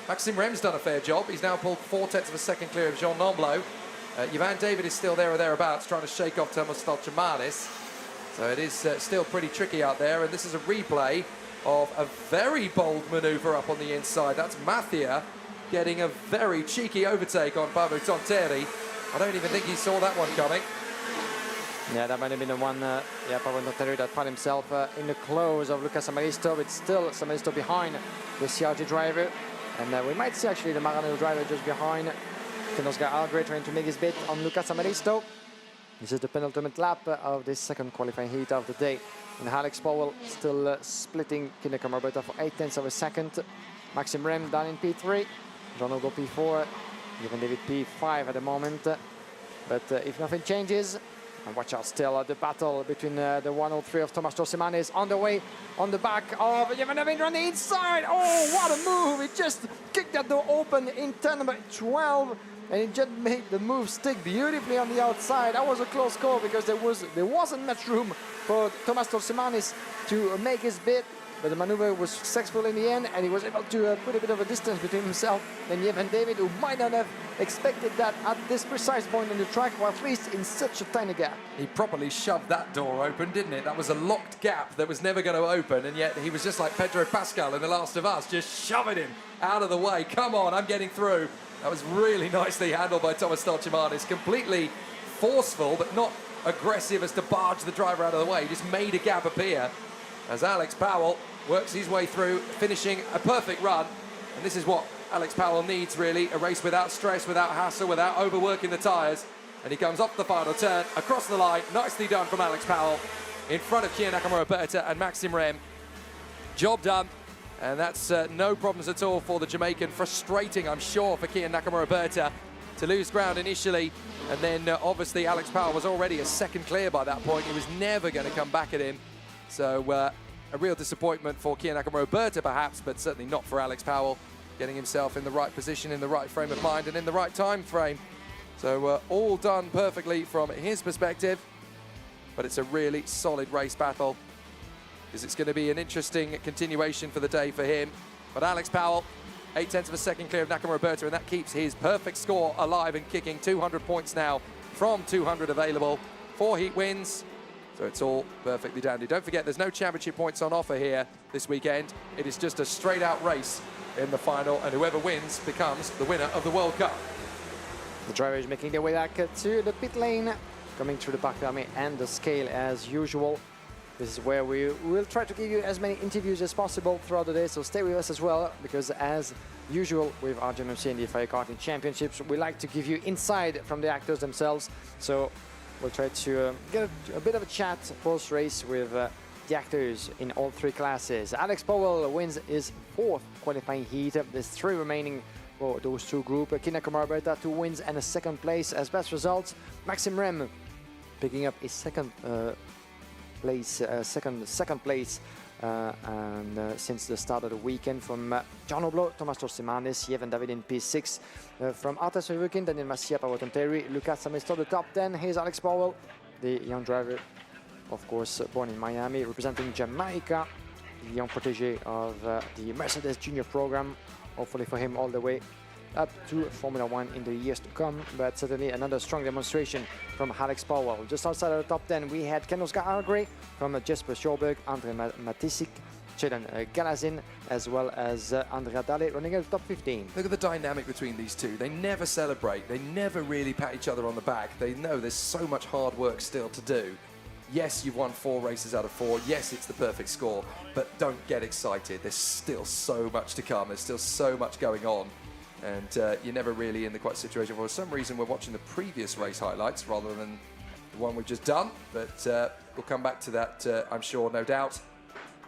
Maxime Rem's done a fair job. He's now pulled 0.4 of a second clear of Jean Nomblot. Jevan David is still there or thereabouts, trying to shake off Thomas Stolchemanis. So it is still pretty tricky out there, and this is a replay of a very bold manoeuvre up on the inside. That's Mathia getting a very cheeky overtake on Pablo Tonteri. I don't even think he saw that one coming.
Yeah, that might have been the one, Pablo Tonteri that found himself in the close of Lucas Amaristo, but still Amaristo behind the CRG driver. And we might see actually the Maranello driver just behind Oscar Algre trying to make his bid on Lucas Amaristo. This is the penultimate lap of this second qualifying heat of the day. And Alex Powell still splitting Kian Nakamura for 8/10 of a second. Maxim Rem down in P3. John Ogle P4. Even David P5 at the moment. But if nothing changes, and watch out still the battle between the 103 of Tomas Torsimanis on the way on the back of Jevan David on the inside. Oh, what a move! He just kicked that door open in turn number 12. And he just made the move stick beautifully on the outside. That was a close call because there wasn't much room for Tomas Torsimanis to make his bid. But the maneuver was successful in the end, and he was able to put a bit of a distance between himself and Jevan David, who might not have expected that at this precise point on the track, or at least in such a tiny gap.
He properly shoved that door open, didn't it? That was a locked gap that was never going to open, and yet he was just like Pedro Pascal in The Last of Us, just shoving him out of the way. Come on, I'm getting through. That was really nicely handled by Tomas Torsimanis. Completely forceful, but not aggressive as to barge the driver out of the way. He just made a gap appear as Alex Powell works his way through, finishing a perfect run. And this is what Alex Powell needs, really. A race without stress, without hassle, without overworking the tyres. And he comes off the final turn, across the line. Nicely done from Alex Powell in front of Kian Nakamura Berta and Maxim Rem. Job done. And that's no problems at all for the Jamaican. Frustrating, I'm sure, for Kian Nakamura Berta to lose ground initially. And then obviously Alex Powell was already a second clear by that point. He was never going to come back at him. So a real disappointment for Kian Nakamura Berta perhaps, but certainly not for Alex Powell, getting himself in the right position, in the right frame of mind and in the right time frame. So all done perfectly from his perspective, but it's a really solid race battle because it's going to be an interesting continuation for the day for him. But Alex Powell, 8/10 of a second clear of Nakamura Berta, and that keeps his perfect score alive and kicking. 200 points now from 200 available. 4 heat wins. So it's all perfectly dandy. Don't forget, there's no championship points on offer here this weekend. It is just a straight-out race in the final, and whoever wins becomes the winner of the World Cup.
The drivers making their way back to the pit lane, coming through the back army and the scale as usual. This is where we will try to give you as many interviews as possible throughout the day, so stay with us as well, because as usual with our DMSB and the FIA Karting Championships, we like to give you insight from the actors themselves. So we'll try to get a bit of a chat post-race with the actors in all 3 classes. Alex Powell wins his 4th qualifying heat. There's 3 remaining for those 2 groups. Kian Nakamura Berta, 2 wins and a 2nd place as best results. Maxim Rem picking up his second place since the start of the weekend from John Oblo, Tomas Torsimanis, Jevan David in P6. From Artes Verwuken, Daniel Masia, Powerton Terry, Lucas Amaristo, the top 10. Here's Alex Powell, the young driver, of course, born in Miami, representing Jamaica, the young protege of the Mercedes Junior program. Hopefully for him all the way up to Formula 1 in the years to come, but certainly another strong demonstration from Alex Powell. Just outside of the top 10, we had Kian Oscar Algre from Jesper Sjoberg, Andre Matisik, Chedan Galazin, as well as Andrea Dale running at the top 15.
Look at the dynamic between these two. They never celebrate. They never really pat each other on the back. They know there's so much hard work still to do. Yes, you've won 4 races out of 4. Yes, it's the perfect score, but don't get excited. There's still so much to come. There's still so much going on. And you're never really in the quite situation. For some reason, we're watching the previous race highlights rather than the one we've just done. But we'll come back to that, I'm sure, no doubt.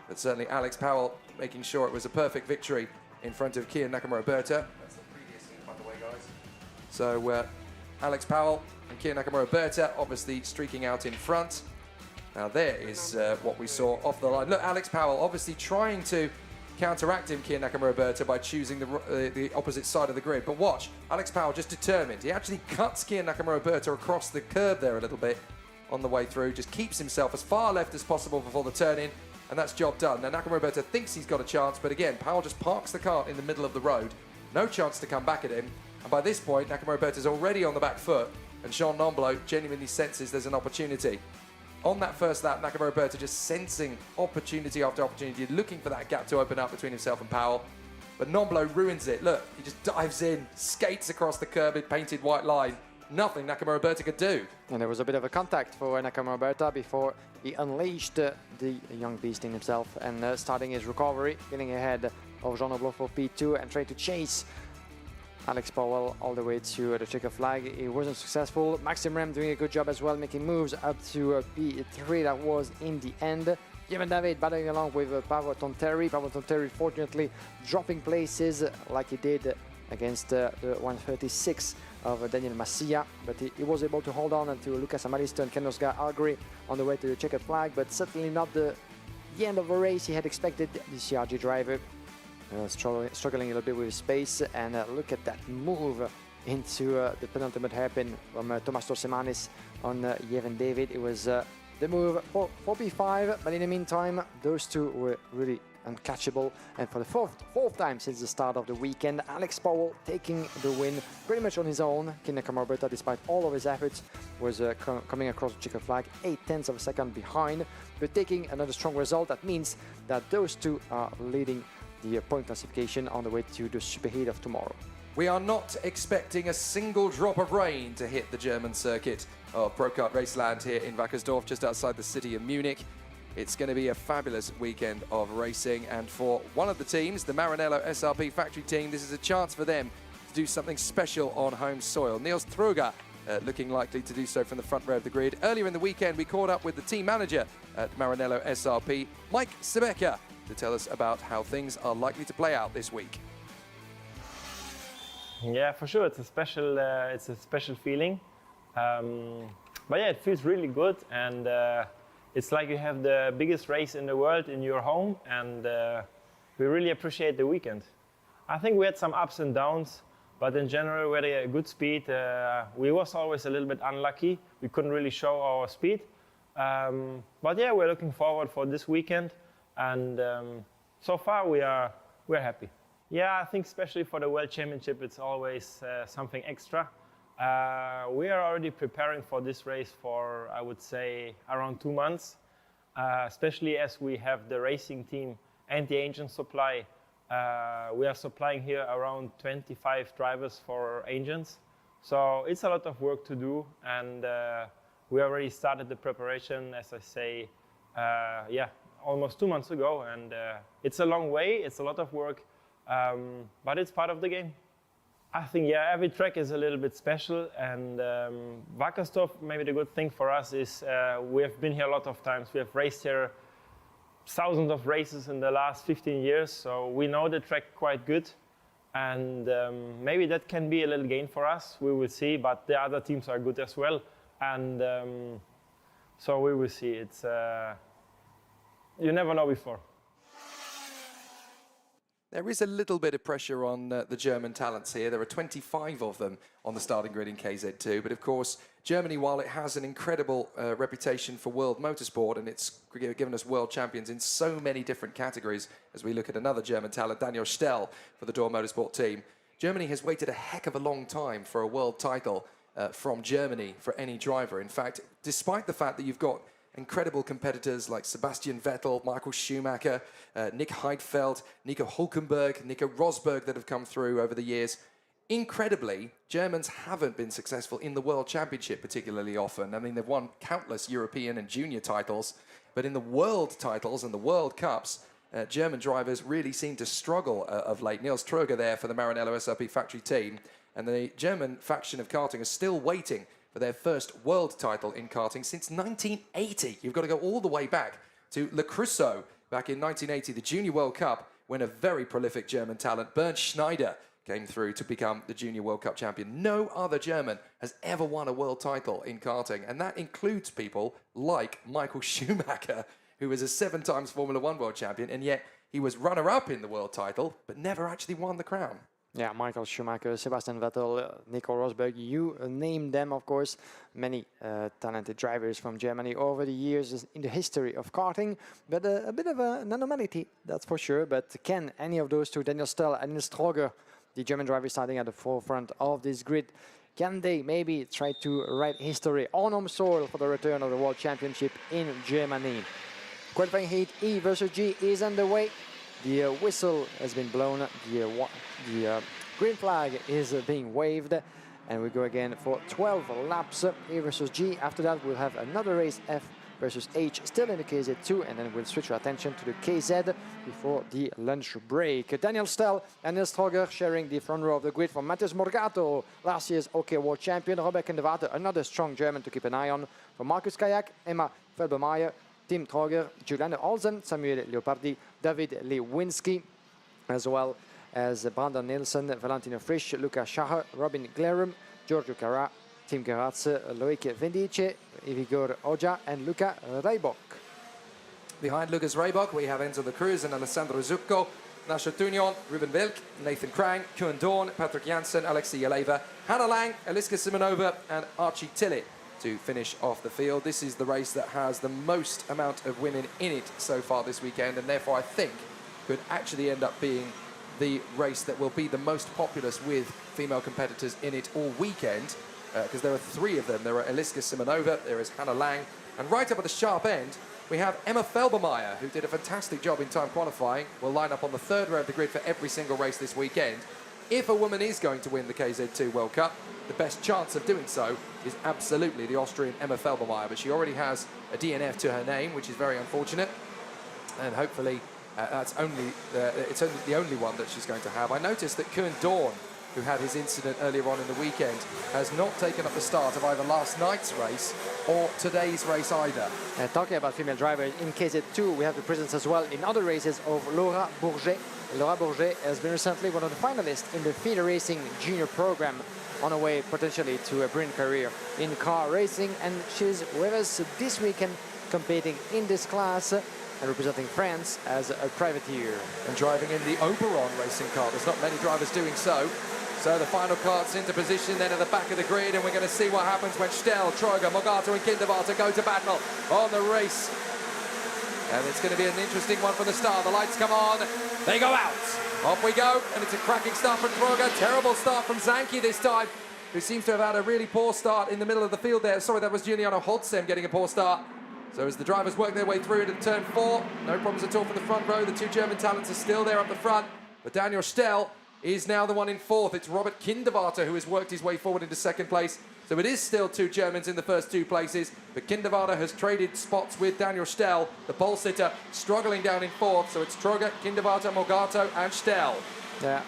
But certainly Alex Powell making sure it was a perfect victory in front of Kian Nakamura Berta. That's the previous thing, by the way, guys. So Alex Powell and Kian Nakamura Berta obviously streaking out in front. Now there is what we saw off the line. Look, Alex Powell obviously trying to counteract him, Kian Nakamura Berta, by choosing the opposite side of the grid. But watch, Alex Powell just determined. He actually cuts Kian Nakamura Berta across the curb there a little bit on the way through, just keeps himself as far left as possible before the turn-in, and that's job done. Now Nakamura Berta thinks he's got a chance, but again, Powell just parks the kart in the middle of the road. No chance to come back at him. And by this point, Nakamura Berta's already on the back foot, and Jean Nomblo genuinely senses there's an opportunity. On that first lap, Nakamura Berta just sensing opportunity after opportunity, looking for that gap to open up between himself and Powell. But Nomblo ruins it. Look, he just dives in, skates across the curb in painted white line. Nothing Nakamura Berta could do.
And there was a bit of a contact for Nakamura Berta before he unleashed the young beast in himself and starting his recovery, getting ahead of Jean Oblo for P2 and trying to chase Alex Powell all the way to the checkered flag. It wasn't successful. Maxim Rem doing a good job as well, making moves up to P3 that was in the end. Kevin David battling along with Paavo Tonteri. Paavo Tonteri fortunately dropping places like he did against the 136 of Daniel Massia, but he was able to hold on to Lucas Amaristo and Ken Algri on the way to the checkered flag, but certainly not the end of the race he had expected. The CRG driver struggling a little bit with his space, and look at that move into the penultimate hairpin from Thomas Torsemanis on Kevin David. It was the move for P5, but in the meantime, those two were really uncatchable. And for the fourth time since the start of the weekend, Alex Powell taking the win pretty much on his own. Ken Nakamura, despite all of his efforts, was coming across the checkered flag 0.8 of a second behind, but taking another strong result. That means that those two are leading the point classification on the way to the superheat of tomorrow.
We are not expecting a single drop of rain to hit the German circuit of Pro Kart Raceland here in Wackersdorf, just outside the city of Munich. It's going to be a fabulous weekend of racing, and for one of the teams, the Maranello SRP factory team, this is a chance for them to do something special on home soil. Niels Truger looking likely to do so from the front row of the grid. Earlier in the weekend, we caught up with the team manager at Maranello SRP, Mike Sebeka, to tell us about how things are likely to play out this week.
Yeah, for sure, it's a special feeling. But yeah, it feels really good, and it's like you have the biggest race in the world in your home, and we really appreciate the weekend. I think we had some ups and downs, but in general we had a good speed. We was always a little bit unlucky. We couldn't really show our speed. But yeah, we're looking forward for this weekend, and so far we're happy. Yeah, I think especially for the World Championship, it's always something extra. We are already preparing for this race for, I would say, around 2 months, especially as we have the racing team and the engine supply. We are supplying here around 25 drivers for engines. So it's a lot of work to do, and we already started the preparation, as I say, yeah, almost 2 months ago. And it's a long way, it's a lot of work, but it's part of the game. I think, yeah, every track is a little bit special, and Wackersdorf, maybe the good thing for us is we have been here a lot of times. We have raced here thousands of races in the last 15 years, so we know the track quite good, and maybe that can be a little gain for us. We will see, but the other teams are good as well, and so we will see. It's you never know before.
There is a little bit of pressure on the German talents here. There are 25 of them on the starting grid in KZ2. But of course, Germany, while it has an incredible reputation for world motorsport, and it's given us world champions in so many different categories, as we look at another German talent, Daniel Stell, for the Door Motorsport team, Germany has waited a heck of a long time for a world title from Germany for any driver. In fact, despite the fact that you've got incredible competitors like Sebastian Vettel, Michael Schumacher, Nick Heidfeld, Nico Hulkenberg, Nico Rosberg that have come through over the years. Incredibly, Germans haven't been successful in the World Championship particularly often. I mean, they've won countless European and junior titles, but in the World titles and the World Cups, German drivers really seem to struggle of late. Niels Truger there for the Maranello SRP factory team, and the German faction of karting is still waiting for their first world title in karting since 1980. You've got to go all the way back to Le Creusot back in 1980, the Junior World Cup, when a very prolific German talent, Bernd Schneider, came through to become the Junior World Cup champion. No other German has ever won a world title in karting, and that includes people like Michael Schumacher, who was a 7 times Formula One world champion, and yet he was runner-up in the world title, but never actually won the crown.
Yeah, Michael Schumacher, Sebastian Vettel, Nico Rosberg, you named them, of course. Many talented drivers from Germany over the years in the history of karting, but a bit of an anomaly, that's for sure. But can any of those two, Daniel Stell and Niels Truger, the German drivers starting at the forefront of this grid, can they maybe try to write history on home soil for the return of the World Championship in Germany? Qualifying heat E versus G is underway. The whistle has been blown, the green flag is being waved, and we go again for 12 laps, A versus G. After that, we'll have another race, F versus H still in the KZ2, and then we'll switch our attention to the KZ before the lunch break. Daniel Stell and Niels Troger sharing the front row of the grid from Matthias Morgato, last year's OK World Champion, Robert Kinderwater, another strong German to keep an eye on, from Markus Kayak, Emma Felbermeier, Tim Troger, Juliane Olsen, Samuel Leopardi, David Lewinsky, as well as Brandon Nielsen, Valentino Frisch, Luca Schacher, Robin Glerum, Giorgio Carra, Tim Geratze, Loic Vendice, Igor Oja, and Luca Reibok.
Behind Lucas Reibok, we have Enzo de Cruz and Alessandro Zucco, Nasha Tunion, Ruben Wilk, Nathan Krang, Kuhn Dorn, Patrick Janssen, Alexei Yeleva, Hannah Lang, Eliska Simonova, and Archie Tillett to finish off the field. This is the race that has the most amount of women in it so far this weekend, and therefore I think could actually end up being the race that will be the most populous with female competitors in it all weekend, because there are three of them. There are Eliska Simonova, there is Hannah Lang, and right up at the sharp end, we have Emma Felbermeier, who did a fantastic job in time qualifying, will line up on the third row of the grid for every single race this weekend. If a woman is going to win the KZ2 World Cup, the best chance of doing so is absolutely the Austrian Emma Felbermeier, but she already has a DNF to her name, which is very unfortunate, and hopefully it's only the only one that she's going to have. I noticed that Kuhn Dorn, who had his incident earlier on in the weekend, has not taken up the start of either last night's race or today's race either.
Talking about female drivers, in KZ2 we have the presence as well in other races of Laura Bourget. Laura Bourget has been recently one of the finalists in the FIA Racing Junior program, on her way potentially to a brilliant career in car racing, and she's with us this weekend competing in this class and representing France as a privateer.
And driving in the Oberon racing car. There's not many drivers doing so. So the final kart's into position then at the back of the grid, and we're going to see what happens when Stell, Troger, Morgato and Kinderwater go to battle on the race. And it's going to be an interesting one from the start. The lights come on, they go out. Off we go, and it's a cracking start from Troger. Terrible start from Zanki this time, who seems to have had a really poor start in the middle of the field there. Sorry, that was Giuliano Holtzem getting a poor start. So as the drivers work their way through into turn 4, no problems at all for the front row. The two German talents are still there up the front, but Daniel Stell is now the one in 4th. It's Robert Kinderwater who has worked his way forward into 2nd place. So it is still two Germans in the first 2 places, but Kinderwater has traded spots with Daniel Stell, the pole sitter, struggling down in 4th. So it's Troger, Kinderwater, Morgato and Stell.
Yeah,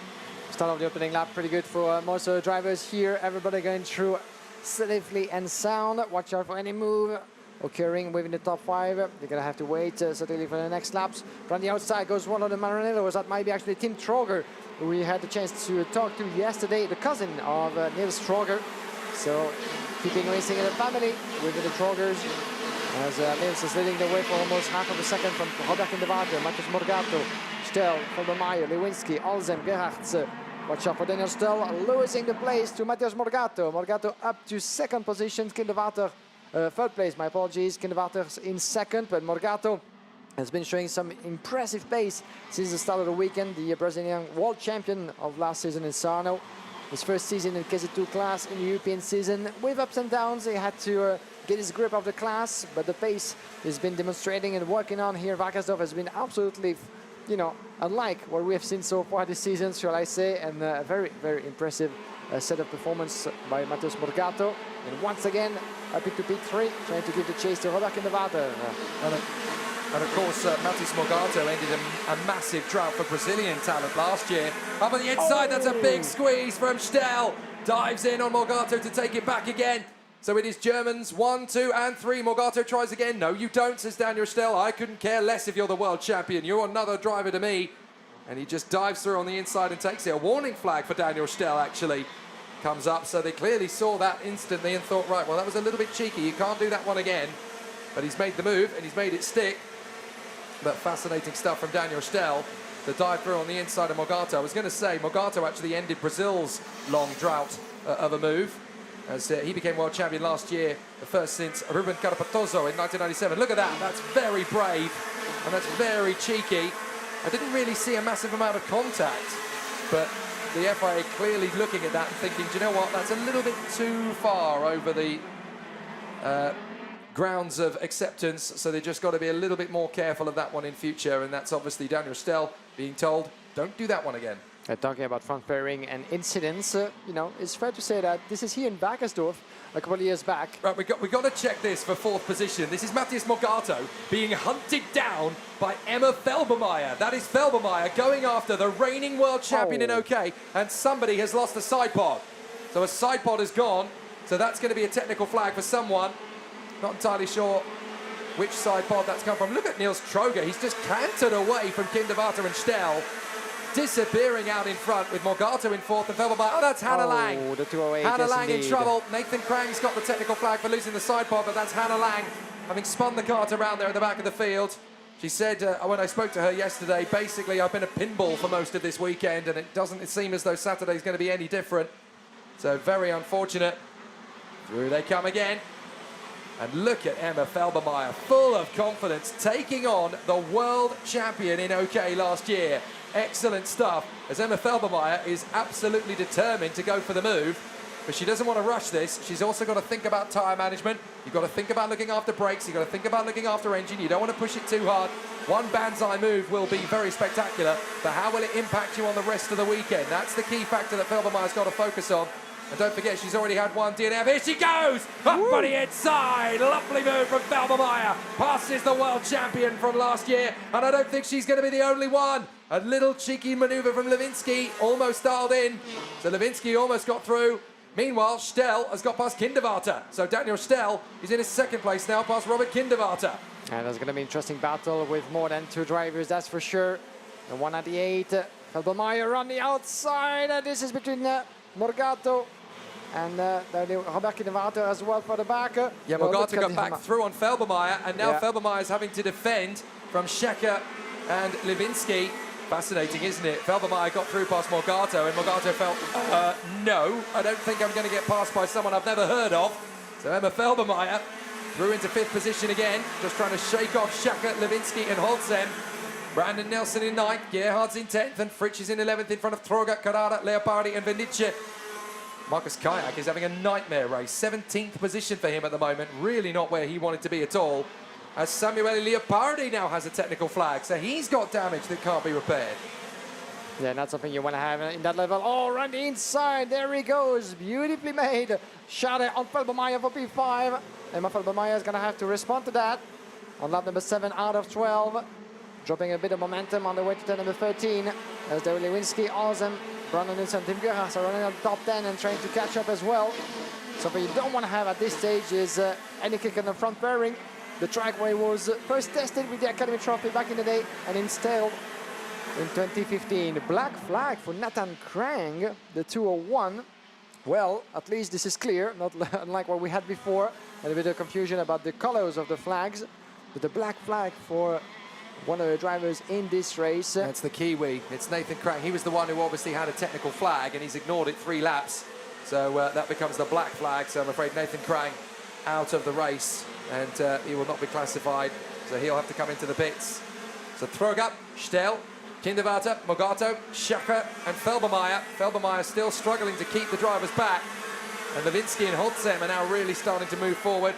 start of the opening lap pretty good for most of the drivers here. Everybody going through safely and sound. Watch out for any move occurring within the top 5. They're going to have to wait certainly for the next laps. From the outside goes one of the Maranellos. That might be actually Tim Troger, who we had the chance to talk to yesterday, the cousin of Niels Troger. So keeping racing in the family with the Trogers, as Niels is leading the way for almost half of a second from Robert Kinderwater, Matthias Morgato, Stell, Felbermeier, Lewinsky, Olsen, Gerhardt. Watch out for Daniel Stell, losing the place to Matthias Morgato. Morgato up to 2nd position, Kinderwater 3rd place, my apologies. Kinderwater's in 2nd, but Morgato has been showing some impressive pace since the start of the weekend. The Brazilian world champion of last season in Sarno. His first season in KZ2 class in the European season. With ups and downs, he had to get his grip of the class, but the pace he's been demonstrating and working on here in Wackersdorf has been absolutely, you know, unlike what we have seen so far this season, shall I say, and a very, very impressive set of performance by Matthias Morgato. And once again, up into P3, trying to give the chase to Robert Kinderwater.
And of course, Matthias Morgato ended a massive drought for Brazilian talent last year. Up on the inside, that's a big squeeze from Stell. Dives in on Morgato to take it back again. So it is Germans 1, 2 and 3. Morgato tries again. No, you don't, says Daniel Stell. I couldn't care less if you're the world champion. You're another driver to me. And he just dives through on the inside and takes it. A warning flag for Daniel Stell, actually, comes up. So they clearly saw that instantly and thought, right, well, that was a little bit cheeky. You can't do that one again. But he's made the move and he's made it stick. But fascinating stuff from Daniel Stell. The dive through on the inside of Morgato. I was going to say, Morgato actually ended Brazil's long drought of a move, as he became world champion last year, the first since Ruben Carapatoso in 1997. Look at that, that's very brave, and that's very cheeky. I didn't really see a massive amount of contact, but the FIA clearly looking at that and thinking, do you know what, that's a little bit too far over the grounds of acceptance, so they just got to be a little bit more careful of that one in future, and that's obviously Daniel Stell being told, don't do that one again.
Talking about front fairing and incidents, you know, it's fair to say that this is here in Wackersdorf a couple of years back.
Right, we got to check this for 4th position. This is Matthias Morgato being hunted down by Emma Felbermeier. That is Felbermeier going after the reigning world champion in OK, and somebody has lost a side pod. So a side pod is gone, so that's going to be a technical flag for someone. Not entirely sure which side pod that's come from. Look at Niels Troger. He's just cantered away from Kinderwarter and Stell, disappearing out in front with Morgato in 4th and Felbermeier. Oh, that's Hannah Lang.
The 208,
Hannah
yes,
Lang
indeed.
in trouble. Nathan Krang's got the technical flag for losing the side pod, but that's Hannah Lang having spun the kart around there at the back of the field. She said, when I spoke to her yesterday, basically I've been a pinball for most of this weekend, and it doesn't seem as though Saturday's going to be any different. So very unfortunate. Through they come again. And look at Emma Felbermeier, full of confidence, taking on the world champion in OK last year. Excellent stuff, as Emma Felbermeier is absolutely determined to go for the move, but she doesn't want to rush this. She's also got to think about tyre management. You've got to think about looking after brakes. You've got to think about looking after engine. You don't want to push it too hard. One banzai move will be very spectacular, but how will it impact you on the rest of the weekend? That's the key factor that Felbermeier's got to focus on. And don't forget, she's already had one DNF. Here she goes! Up on the inside! Lovely move from Felbermeier. Passes the world champion from last year, and I don't think she's going to be the only one. A little cheeky manoeuvre from Lewinsky, almost dialed in. So Lewinsky almost got through. Meanwhile, Stell has got past Kinderwarter. So Daniel Stell is in his 2nd place now, past Robert Kinderwarter.
And there's going to be an interesting battle with more than 2 drivers, that's for sure. And 198, Felbermeier on the outside. This is between Morgato and Robert Kinderwarter as well for the back.
Yeah, Morgato got back through on Felbermeier, and now Felbermeier is having to defend from Schecker and Lewinsky. Fascinating, isn't it? Felbermeier got through past Morgato, and Morgato felt, no, I don't think I'm going to get passed by someone I've never heard of. So Emma Felbermeier through into 5th position again, just trying to shake off Schecker, Lewinsky and Holzem. Brandon Nelson in 9th, Gerhard's in 10th, and Fritsch is in 11th in front of Troger, Carrara, Leopardi and Vinice. Marcus Kayak is having a nightmare race. 17th position for him at the moment. Really not where he wanted to be at all. As Samuele Leopardi now has a technical flag, so he's got damage that can't be repaired.
Yeah, not something you want to have in that level. Oh, around the inside, there he goes. Beautifully made. Shot on Felbermeier for P5. Emma Felbermeier is going to have to respond to that. On lap number 7 out of 12. Dropping a bit of momentum on the way to turn number 13. As David Lewinsky, Olsen, Brandon Nilsson, Tim Gerhardt are running on the top 10 and trying to catch up as well. Something you don't want to have at this stage is any kick on the front fairing. The trackway was first tested with the Academy Trophy back in the day and installed in 2015. Black flag for Nathan Krang, the 201. Well, at least this is clear, not unlike what we had before. A little bit of confusion about the colors of the flags, but the black flag for one of the drivers in this race.
That's the Kiwi. It's Nathan Krang. He was the one who obviously had a technical flag, and he's ignored it 3 laps. So that becomes the black flag. So I'm afraid Nathan Krang out of the race, and he will not be classified. So he'll have to come into the pits. So Troger, Stell, Kinderwarter, Morgato, Schacher and Felbermeier. Felbermeier still struggling to keep the drivers back. And Lewinsky and Holzem are now really starting to move forward.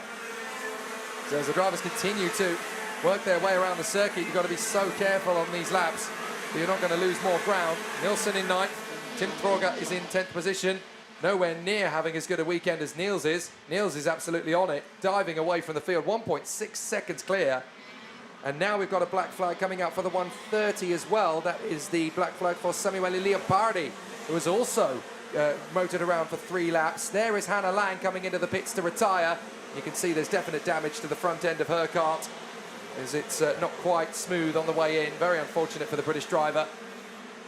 So as the drivers continue to work their way around the circuit, you've got to be so careful on these laps that you're not going to lose more ground. Nilsson in 9th. Tim Troger is in 10th position. Nowhere near having as good a weekend as Niels is. Niels is absolutely on it, diving away from the field, 1.6 seconds clear. And now we've got a black flag coming out for the 130 as well. That is the black flag for Samuele Leopardi, who was also motored around for 3 laps. There is Hannah Lang coming into the pits to retire. You can see there's definite damage to the front end of her kart, as it's not quite smooth on the way in. Very unfortunate for the British driver.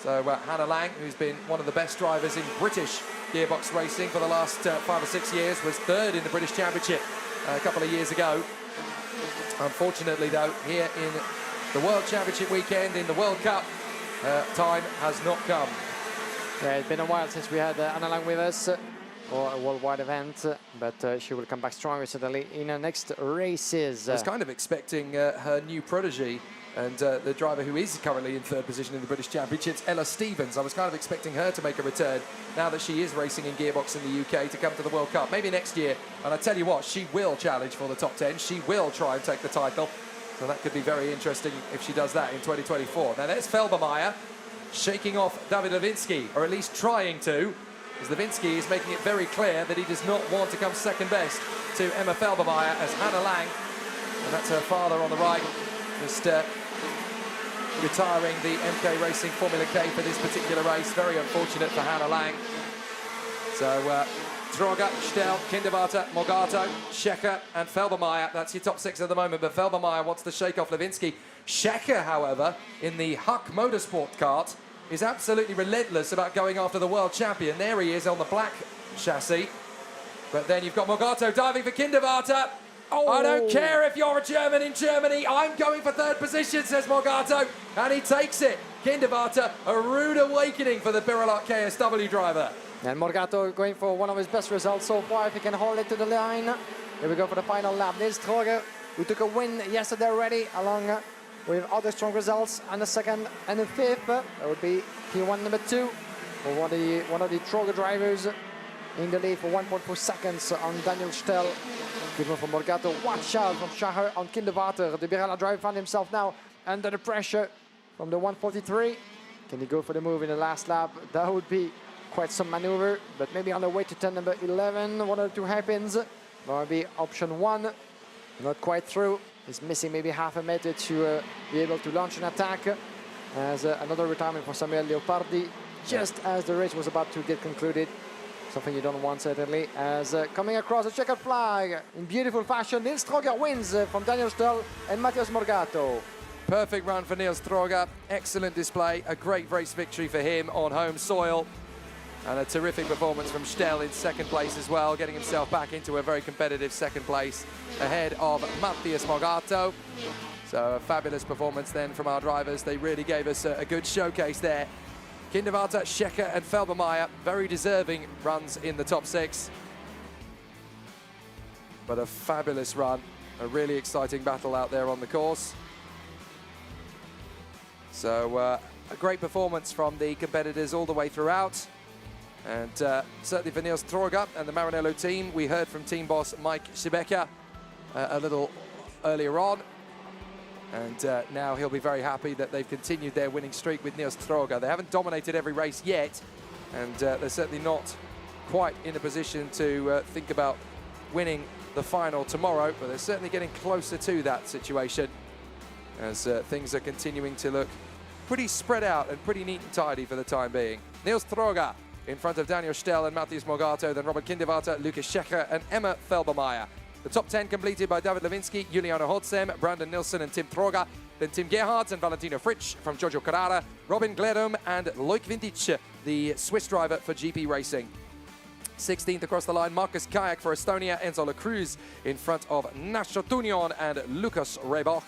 So Hannah Lang, who's been one of the best drivers in British gearbox racing for the last 5 or 6 years, was 3rd in the British Championship a couple of years ago. Unfortunately, though, here in the World Championship weekend in the World Cup, time has not come.
Yeah, it's been a while since we had Hannah Lang with us, or a worldwide event, but she will come back stronger certainly in her next races.
I was kind of expecting her new protege and the driver who is currently in 3rd position in the British Championships, Ella Stevens. I was kind of expecting her to make a return now that she is racing in gearbox in the UK to come to the World Cup, maybe next year. And I tell you what, she will challenge for the top 10. She will try and take the title. So that could be very interesting if she does that in 2024. Now there's Felbermeier shaking off David Lewinsky, or at least trying to, as Lewinsky is making it very clear that he does not want to come second best to Emma Felbermeier as Hannah Lang, and that's her father on the right, just retiring the MK Racing Formula K for this particular race. Very unfortunate for Hannah Lang. So Droga, Stel, Kinderwarter, Morgato, Schecker and Felbermeier. That's your top 6 at the moment, but Felbermeier wants to shake off Lewinsky. Schecker, however, in the Huck Motorsport kart, is absolutely relentless about going after the world champion. There he is on the black chassis. But then you've got Morgato diving for Kinderwarter. Oh. I don't care if you're a German in Germany. I'm going for 3rd position, says Morgato. And he takes it. Kinderwarter, a rude awakening for the Birolot KSW driver.
And Morgato going for one of his best results so far, if he can hold it to the line. Here we go for the final lap. Nils Troge, who took a win yesterday already, along with other strong results, and the 2nd and the 5th. That would be P1 number 2 for one of the Troge drivers in the lead for 1.4 seconds on Daniel Stel. Good one from Morgato. Watch out from Schacher on Kinderwarter. The Birella driver found himself now under the pressure from the 143. Can he go for the move in the last lap? That would be quite some maneuver, but maybe on the way to turn number 11, one or two hairpins. That would be option 1. Not quite through. He's missing maybe half a meter to be able to launch an attack. As another retirement for Samuel Leopardi, just as the race was about to get concluded. Something you don't want, certainly. As coming across a checkered flag in beautiful fashion, Nils Troger wins from Daniel Stel and Matthias Morgato.
Perfect run for Nils Troger. Excellent display. A great race victory for him on home soil. And a terrific performance from Stel in 2nd place as well, getting himself back into a very competitive 2nd place ahead of Matthias Morgato. So a fabulous performance then from our drivers. They really gave us a good showcase there. Kinderwarter, Schecker and Felbermeier, very deserving runs in the top 6. But a fabulous run, a really exciting battle out there on the course. So a great performance from the competitors all the way throughout. And certainly for Nils Troger and the Maranello team, we heard from team boss Mike Schibeka a little earlier on. And now he'll be very happy that they've continued their winning streak with Nils Troger. They haven't dominated every race yet, and they're certainly not quite in a position to think about winning the final tomorrow, but they're certainly getting closer to that situation as things are continuing to look pretty spread out and pretty neat and tidy for the time being. Nils Troger in front of Daniel Stel and Matthias Morgato, then Robert Kinderwarter, Lucas Schecher and Emma Felbermeier. The top 10 completed by David Lewinsky, Juliano Hodsem, Brandon Nilsson and Tim Troger, then Tim Gerhards and Valentino Fritsch from Giorgio Carrara, Robin Glerum and Loic Vintage, the Swiss driver for GP Racing. 16th across the line, Marcus Kayak for Estonia, Enzo La Cruz in front of Nacho Tunion and Lucas Reboch.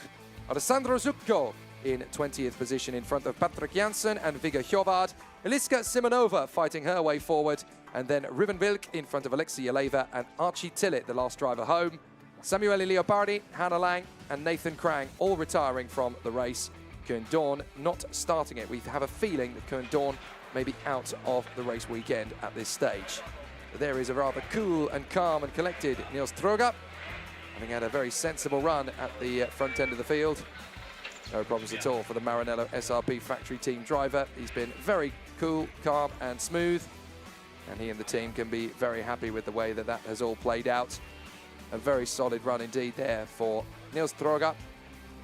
Alessandro Zucco in 20th position in front of Patrick Janssen and Vigga Hjovard. Eliska Simonova fighting her way forward, and then Ruben Wilk in front of Alexei Yeleva and Archie Tillett, the last driver home. Samuele Leopardi, Hannah Lang and Nathan Krang all retiring from the race. Koen Dawn not starting it. We have a feeling that Koen Dawn may be out of the race weekend at this stage. But there is a rather cool and calm and collected Nils Troger, having had a very sensible run at the front end of the field. No problems at all for the Maranello SRP factory team driver. He's been very cool, calm and smooth. And he and the team can be very happy with the way that that has all played out. A very solid run indeed there for Nils Troger.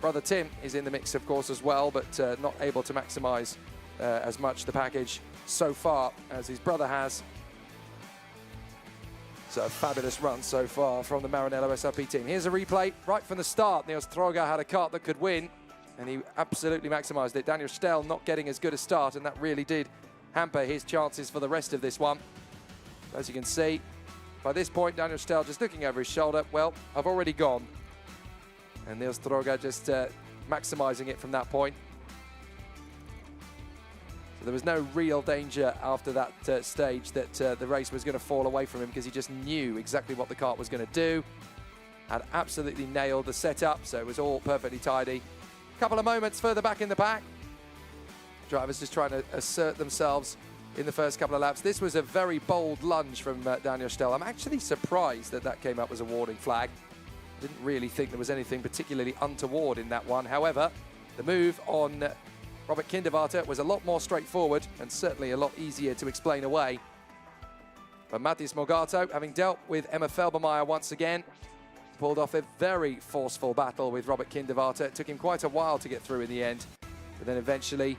Brother Tim is in the mix, of course, as well, but not able to maximise as much the package so far as his brother has. So a fabulous run so far from the Maranello SRP team. Here's a replay right from the start. Nils Troger had a kart that could win, and he absolutely maximised it. Daniel Stel not getting as good a start, and that really did hamper his chances for the rest of this one. As you can see, by this point, Daniel Stel just looking over his shoulder. Well, I've already gone. And Nils Troger just maximising it from that point. So there was no real danger after that stage that the race was going to fall away from him, because he just knew exactly what the kart was going to do. Had absolutely nailed the setup, so it was all perfectly tidy. A couple of moments further back in the pack. Drivers just trying to assert themselves in the first couple of laps. This was a very bold lunge from Daniel Stel. I'm actually surprised that that came up as a warning flag. Didn't really think there was anything particularly untoward in that one. However, the move on Robert Kinderwarter was a lot more straightforward and certainly a lot easier to explain away. But Matthias Morgato, having dealt with Emma Felbermayr once again, pulled off a very forceful battle with Robert Kinderwarter. It took him quite a while to get through in the end, but then eventually,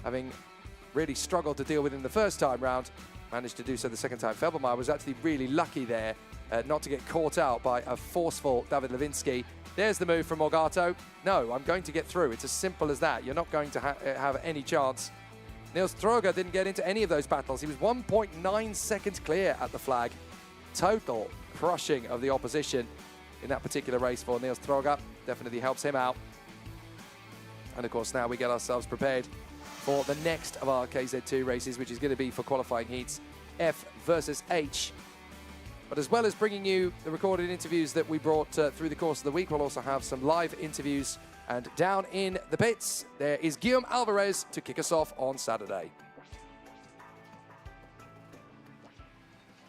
having really struggled to deal with him the first time round, managed to do so the second time. Felbermayr was actually really lucky there not to get caught out by a forceful David Lewinsky. There's the move from Morgato. No, I'm going to get through. It's as simple as that. You're not going to have any chance. Niels Troger didn't get into any of those battles. He was 1.9 seconds clear at the flag. Total crushing of the opposition in that particular race for Niels Troger. Definitely helps him out. And of course, now we get ourselves prepared for the next of our KZ2 races, which is going to be for qualifying heats F versus H. But as well as bringing you the recorded interviews that we brought through the course of the week, we'll also have some live interviews. And down in the pits, there is Guillaume Alvarez to kick us off on Saturday.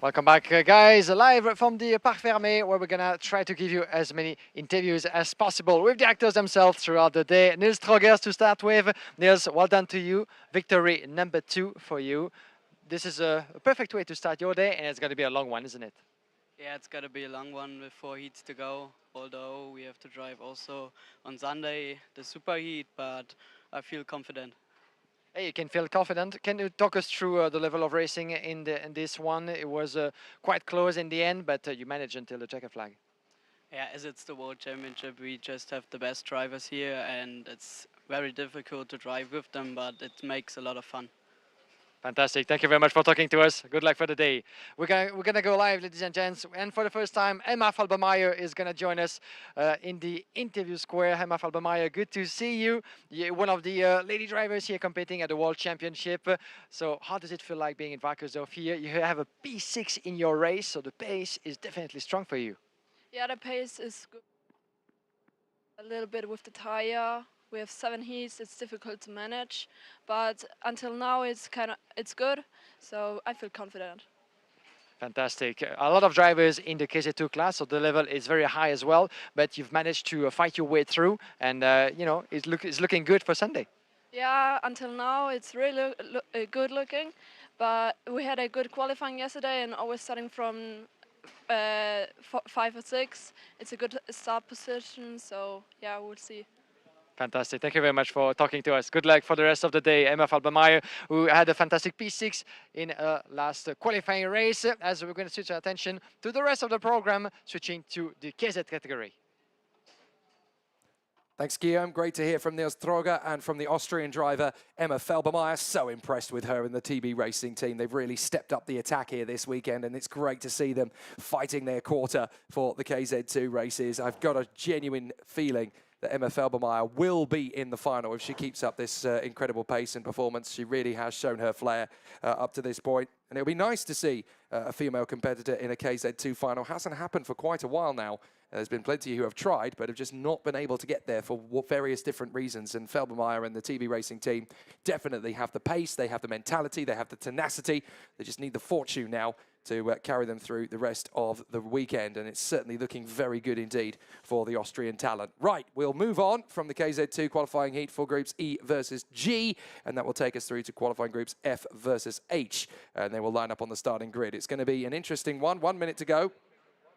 Welcome back, guys, live from the Parc Fermé, where we're going to try to give you as many interviews as possible with the actors themselves throughout the day. Niels Troger to start with. Niels, well done to you. Victory number 2 for you. This is a perfect way to start your day, and it's going to be a long one, isn't it?
Yeah, it's got to be a long one with 4 heats to go, although we have to drive also on Sunday the super heat, but I feel confident.
Hey, you can feel confident. Can you talk us through the level of racing in this one? It was quite close in the end, but you managed until the checker flag.
Yeah, as it's the World Championship, we just have the best drivers here, and it's very difficult to drive with them, but it makes a lot of fun.
Fantastic. Thank you very much for talking to us. Good luck for the day. We're gonna go live, ladies and gents. And for the first time, Emma Felbermayr is going to join us in the interview square. Emma Felbermayr, good to see you. You're one of the lady drivers here competing at the World Championship. So how does it feel like being in Wackersdorf here? You have a P6 in your race, so the pace is definitely strong for you.
Yeah, the pace is good. A little bit with the tire. We have 7 heats, it's difficult to manage, but until now it's good, so I feel confident.
Fantastic. A lot of drivers in the KZ2 class, so the level is very high as well, but you've managed to fight your way through, and you know, it's looking good for Sunday.
Yeah, until now it's really good looking, but we had a good qualifying yesterday, and always starting from 5 or 6. It's a good start position, so yeah, we'll see.
Fantastic. Thank you very much for talking to us. Good luck for the rest of the day. Emma Felbermayr, who had a fantastic P6 in last qualifying race, as we're going to switch our attention to the rest of the program, switching to the KZ category.
Thanks, Guillaume. Great to hear from Niels Troger and from the Austrian driver, Emma Felbermayr. So impressed with her and the TB Racing team. They've really stepped up the attack here this weekend, and it's great to see them fighting their quarter for the KZ2 races. I've got a genuine feeling that Emma Felbermayr will be in the final if she keeps up this incredible pace and performance. She really has shown her flair up to this point. And it'll be nice to see a female competitor in a KZ2 final. Hasn't happened for quite a while now. There's been plenty who have tried, but have just not been able to get there for various different reasons. And Felbermayr and the TB Racing team definitely have the pace, they have the mentality, they have the tenacity. They just need the fortune now to carry them through the rest of the weekend. And it's certainly looking very good indeed for the Austrian talent. Right, we'll move on from the KZ2 qualifying heat for groups E versus G, and that will take us through to qualifying groups F versus H. And they will line up on the starting grid. It's going to be an interesting one. 1 minute to go,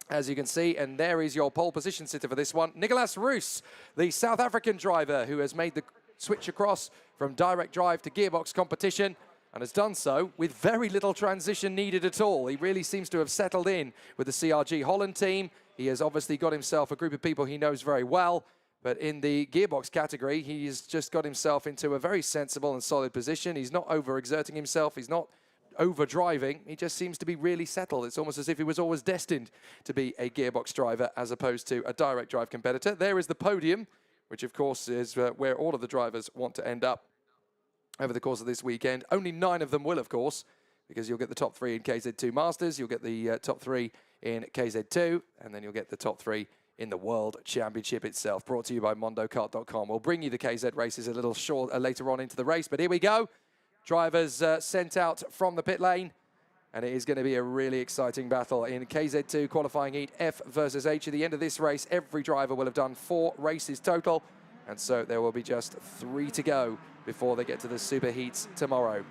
as you can see, and there is your pole position sitter for this one, Nicolas Roos, the South African driver who has made the switch across from direct drive to gearbox competition, and has done so with very little transition needed at all. He really seems to have settled in with the CRG Holland team. He has obviously got himself a group of people he knows very well, but in the gearbox category, he's just got himself into a very sensible and solid position. He's not overexerting himself. He's not over-driving. He just seems to be really settled. It's almost as if he was always destined to be a gearbox driver as opposed to a direct drive competitor. There is the podium, which of course is where all of the drivers want to end up over the course of this weekend. Only 9 of them will, of course, because you'll get the top 3 in KZ2 Masters, you'll get the top 3 in KZ2, and then you'll get the top 3 in the World Championship itself, brought to you by mondokart.com. We'll bring you the KZ races a little short later on into the race, but here we go. Drivers sent out from the pit lane, and it is going to be a really exciting battle in KZ2 qualifying heat F versus H. At the end of this race, every driver will have done 4 races total, and so there will be just 3 to go before they get to the super heats tomorrow.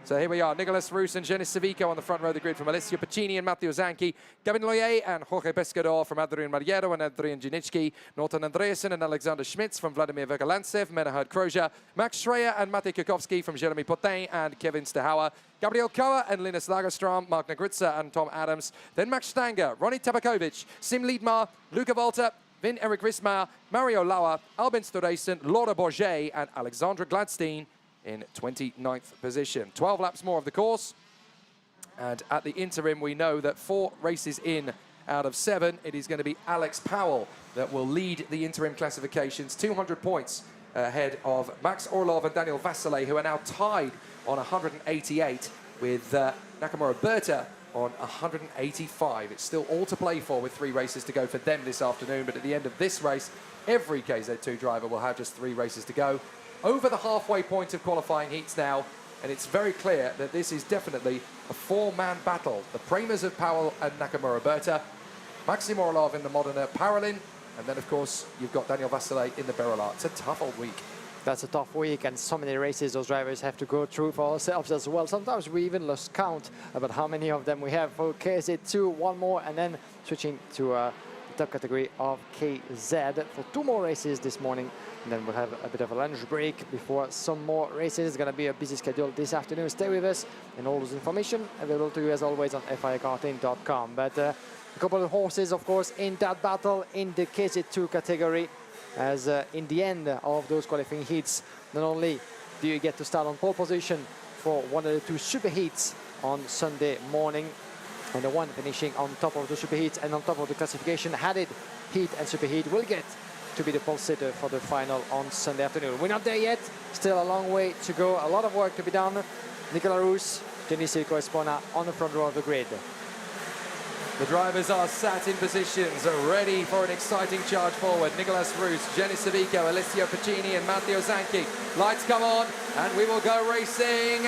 So here we are, Nicolas Roos and Jenis Savico on the front row of the grid from Alessio Piccini and Matteo Zanchi, Gavin Loyer and Jorge Pescador from Adrian Mariero and Adrian Janicki, Norton Andreasen and Alexander Schmitz from Vladimir Vergalantsev, Menahard Kroja, Max Schreyer and Matej Kukovski from Jeremy Potin and Kevin Stehauer, Gabriel Koa and Linus Lagerstrom, Mark Nagritza and Tom Adams, then Max Stanger, Ronnie Tabakovic, Sim Liedmar, Luca Volta, Vin-Erik Rismaier, Mario Lauer, Albin Storeysen, Laura Bourget and Alexandra Gladstein in 29th position. 12 laps more of the course. And at the interim, we know that 4 races in out of 7, it is going to be Alex Powell that will lead the interim classifications, 200 points ahead of Max Orlov and Daniel Vasile, who are now tied on 188 with Nakamura Berta on 185. It's still all to play for with 3 races to go for them this afternoon, but at the end of this race, every KZ2 driver will have just 3 races to go. Over the halfway point of qualifying heats now, and it's very clear that this is definitely a 4-man battle. The Premers of Powell and Nakamura Berta, Maxim Orlov in the Modena Parolin, and then of course you've got Daniel Vasile in the Berolard. It's a tough old week.
That's a tough week, and so many races those drivers have to go through for ourselves as well. Sometimes we even lost count about how many of them we have for KZ2. One more, and then switching to the top category of KZ for 2 more races this morning. And then we'll have a bit of a lunch break before some more races. It's going to be a busy schedule this afternoon. Stay with us, and all this information available to you as always on FIAKarting.com. But a couple of horses, of course, in that battle in the KZ2 category. As in the end of those qualifying heats, not only do you get to start on pole position for one of the 2 super heats on Sunday morning, and the one finishing on top of the super heats and on top of the classification added heat and super heat will get to be the pole sitter for the final on Sunday afternoon. We're not there yet, still a long way to go, a lot of work to be done. Nicolas Roos, Jenis Savico on the front row of the grid.
The drivers are sat in positions, ready for an exciting charge forward. Nicolas Roos, Jenis Savico, Alessio Piccini and Matteo Zanchi. Lights come on and we will go racing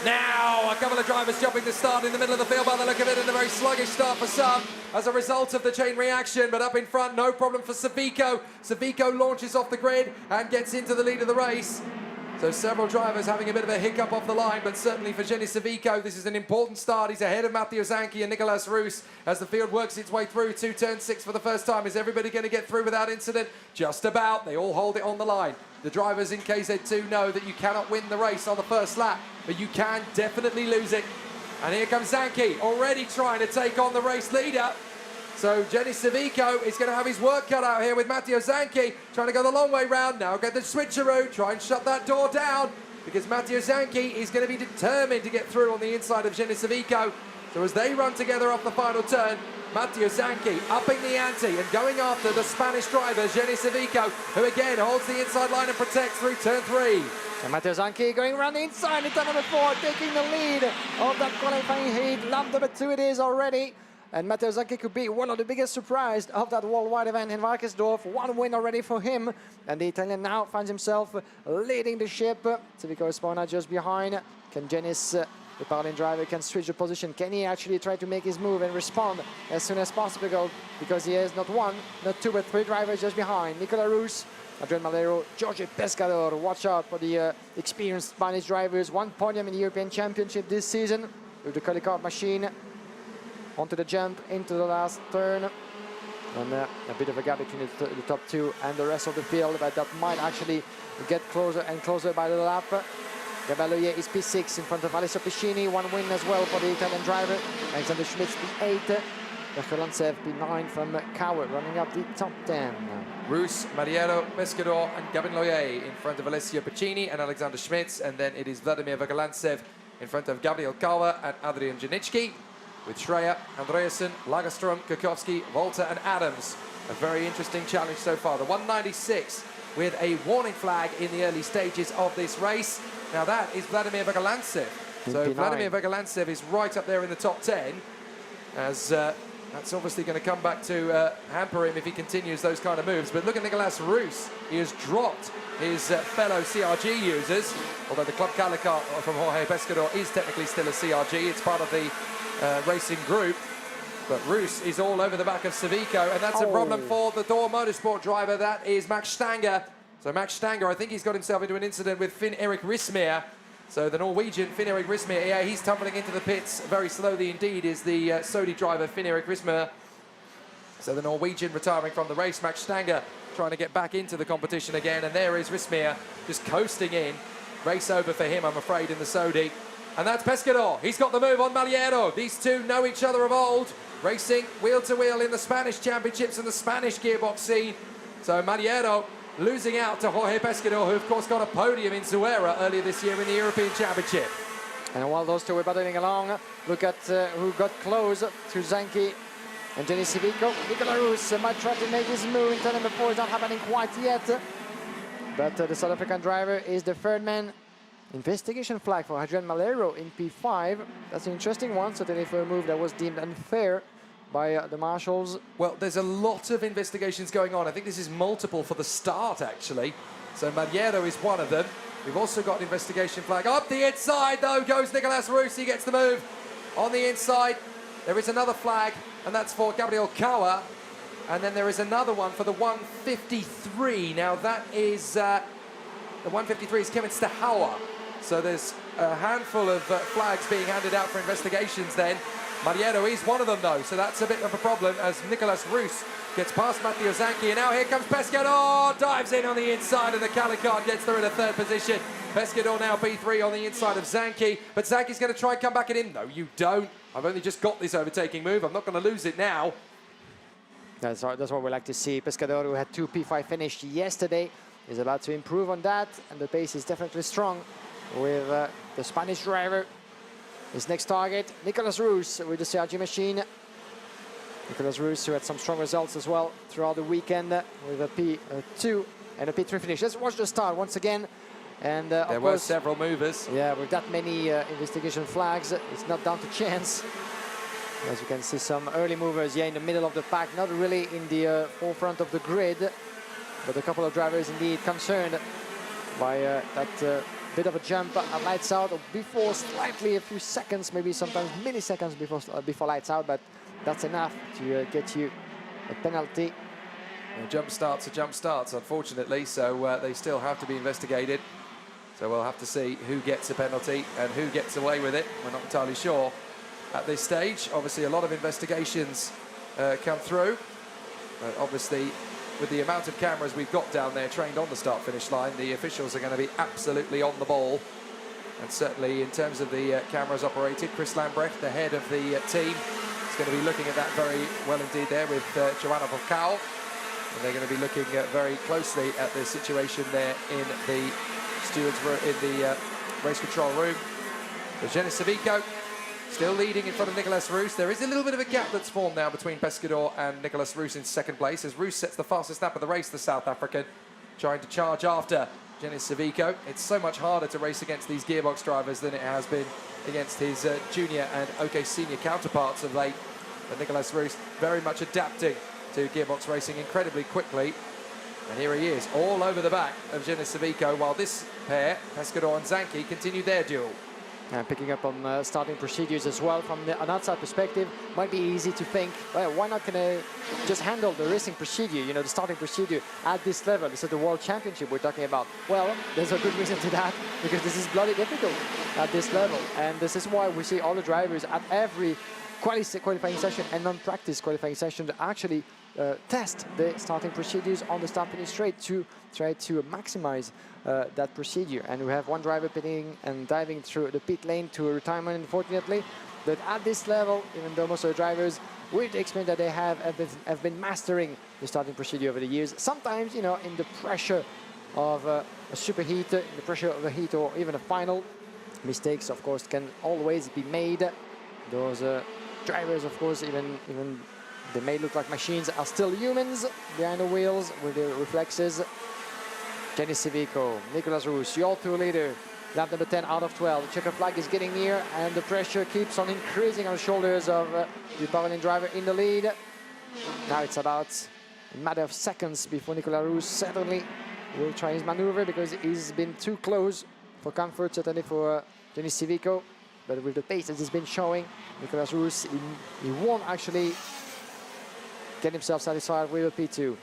now. A couple of drivers jumping to start in the middle of the field by the look of it, and a very sluggish start for some as a result of the chain reaction, but up in front, no problem for Savico. Savico launches off the grid and gets into the lead of the race. So several drivers having a bit of a hiccup off the line, but certainly for Jenis Savico, this is an important start. He's ahead of Matteo Zanchi and Nicolas Roos as the field works its way through to turn 6 for the first time. Is everybody going to get through without incident? Just about. They all hold it on the line. The drivers in KZ2 know that you cannot win the race on the first lap, but you can definitely lose it. And here comes Zanchi, already trying to take on the race leader. So Jenis Savico is going to have his work cut out here with Matteo Zanchi, trying to go the long way round. Now get the switcheroo, try and shut that door down, because Matteo Zanchi is going to be determined to get through on the inside of Jenis Savico. So as they run together off the final turn, Matteo Zanchi upping the ante and going after the Spanish driver, Jenis Savico, who again holds the inside line and protects through turn 3.
And Matteo Zanchi going around the inside in turn number 4, taking the lead of that qualifying heat. Lap number 2 it is already. And Matteo Zanchi could be one of the biggest surprises of that worldwide event in Wackersdorf. 1 win already for him. And the Italian now finds himself leading the ship. Savico Espona just behind. Can Jenis, the Parolin driver, can switch the position? Can he actually try to make his move and respond as soon as possible? Because he has not 1, not 2, but 3 drivers just behind. Nicolas Roos, Adrian Malero, Jorge Pescador. Watch out for the experienced Spanish drivers. 1 podium in the European Championship this season with the Kart machine. Onto the jump, into the last turn. And a bit of a gap between the top 2 and the rest of the field, but that might actually get closer and closer by the lap. Gabriel is P6 in front of Alessio Piccini. 1 win as well for the Italian driver. Alexander Schmitz P8. Vergalantsev P9 from Coward, running up the top 10.
Roos, Mariero, Pescador and Gavin Loyer in front of Alessio Piccini and Alexander Schmitz, and then it is Vladimir Vergalantsev in front of Gabriel Kawa and Adrian Janicki, with Schreyer, Andreasen, Lagerstrom, Kukovski, Volta and Adams. A very interesting challenge so far. The 196 with a warning flag in the early stages of this race. Now that is Vladimir Vergalantsev. So Vladimir Vergalantsev is right up there in the top 10, as that's obviously going to come back to hamper him if he continues those kind of moves. But look at Nicolas Roos. He has dropped his fellow CRG users, although the Club Calicar from Jorge Pescador is technically still a CRG. It's part of the racing group, but Roos is all over the back of Savico, and that's a problem for the Thor Motorsport driver. That is Max Stanger, So Max Stanger, I think he's got himself into an incident with Finn-Erik Rismir. So the Norwegian Finn-Erik Rismir, yeah, he's tumbling into the pits very slowly indeed, is the Sodi driver Finn-Erik Rismir. So the Norwegian retiring from the race. Max Stanger trying to get back into the competition again, and there is Rismir just coasting in. Race over for him, I'm afraid, in the Sodi. And that's Pescador. He's got the move on Maliero. These two know each other of old, racing wheel to wheel in the Spanish championships and the Spanish gearbox scene. So Maliero losing out to Jorge Pescador, who of course got a podium in Zuera earlier this year in the European Championship.
And while those two were battling along, look at who got close to Zanchi and Jenny Civico. Nicola Roos might try to make his move in turn number 4. It's not happening quite yet. But the South African driver is the third man. Investigation flag for Adrian Malero in P5. That's an interesting one, certainly for a move that was deemed unfair by the marshals.
Well, there's a lot of investigations going on. I think this is multiple for the start, actually. So Maliero is one of them. We've also got an investigation flag. Up the inside, though, goes Nicolas Roos. He gets the move. On the inside, there is another flag, and that's for Gabriel Kawa. And then there is another one for the 153. Now, that is... the 153 is Kevin Stahauer. So there's a handful of flags being handed out for investigations then. Maliero is one of them, though, so that's a bit of a problem as Nicolas Roos gets past Matteo Zanchi, and now here comes Pescador, dives in on the inside, and the Calicard gets through in a third position. Pescador now P3 on the inside of Zanchi, but Zanchi's going to try and come back at him. No, you don't. I've only just got this overtaking move. I'm not going to lose it now.
That's what we like to see. Pescador, who had 2 P5 finished yesterday, is about to improve on that, and the pace is definitely strong with the Spanish driver. His next target, Nicolas Roos with the CRG machine. Nicolas Roos, who had some strong results as well throughout the weekend with a P2 and a P3 finish. Let's watch the start once again. And
there were several movers.
Yeah, with that many investigation flags, it's not down to chance. As you can see, some early movers, yeah, in the middle of the pack, not really in the forefront of the grid, but a couple of drivers indeed concerned by that bit of a jump at lights out before slightly a few seconds, maybe sometimes milliseconds before lights out, but that's enough to get you a penalty.
Well, jump starts are jump starts, unfortunately, so they still have to be investigated. So we'll have to see who gets a penalty and who gets away with it. We're not entirely sure at this stage. Obviously, a lot of investigations come through. Obviously, with the amount of cameras we've got down there trained on the start-finish line, the officials are going to be absolutely on the ball. And certainly in terms of the cameras operated, Chris Lambrecht, the head of the team, is going to be looking at that very well indeed there with Joanna Volcao. And they're going to be looking very closely at the situation there in the stewards' room, in the race control room. But Jenny Savico still leading in front of Nicolas Roos. There is a little bit of a gap that's formed now between Pescador and Nicolas Roos in second place, as Roos sets the fastest lap of the race, the South African, trying to charge after Jenny Savico. It's so much harder to race against these gearbox drivers than it has been against his junior and OK senior counterparts of late. But Nicolas Roos very much adapting to gearbox racing incredibly quickly. And here he is, all over the back of Jenny Savico, while this pair, Pescador and Zanchi, continue their duel.
And picking up on starting procedures as well from an outside perspective, might be easy to think, well, why not can I just handle the racing procedure, you know, the starting procedure at this level? This is the World Championship we're talking about. Well, there's a good reason to that, because this is bloody difficult at this level. And this is why we see all the drivers at every qualifying session and non-practice qualifying session to actually test the starting procedures on the start-finish straight to try to maximize that procedure. And we have one driver pitting and diving through the pit lane to a retirement, unfortunately. But at this level, even though most of the drivers, with the experience that they have been mastering the starting procedure over the years, sometimes, you know, in the pressure of a superheat, in the pressure of a heat or even a final, mistakes, of course, can always be made. Those drivers, of course, even they may look like machines, are still humans behind the wheels with their reflexes. Jenny Savico, Nicolas Roos, your tour leader, lap number 10 out of 12. The checker flag is getting near, and the pressure keeps on increasing on the shoulders of the Bavarian driver in the lead. Now it's about a matter of seconds before Nicolas Roos certainly will try his maneuver, because he's been too close for comfort, certainly for Jenny Savico. But with the pace that he's been showing, Nicolas Roos, he won't actually get himself satisfied with a P2.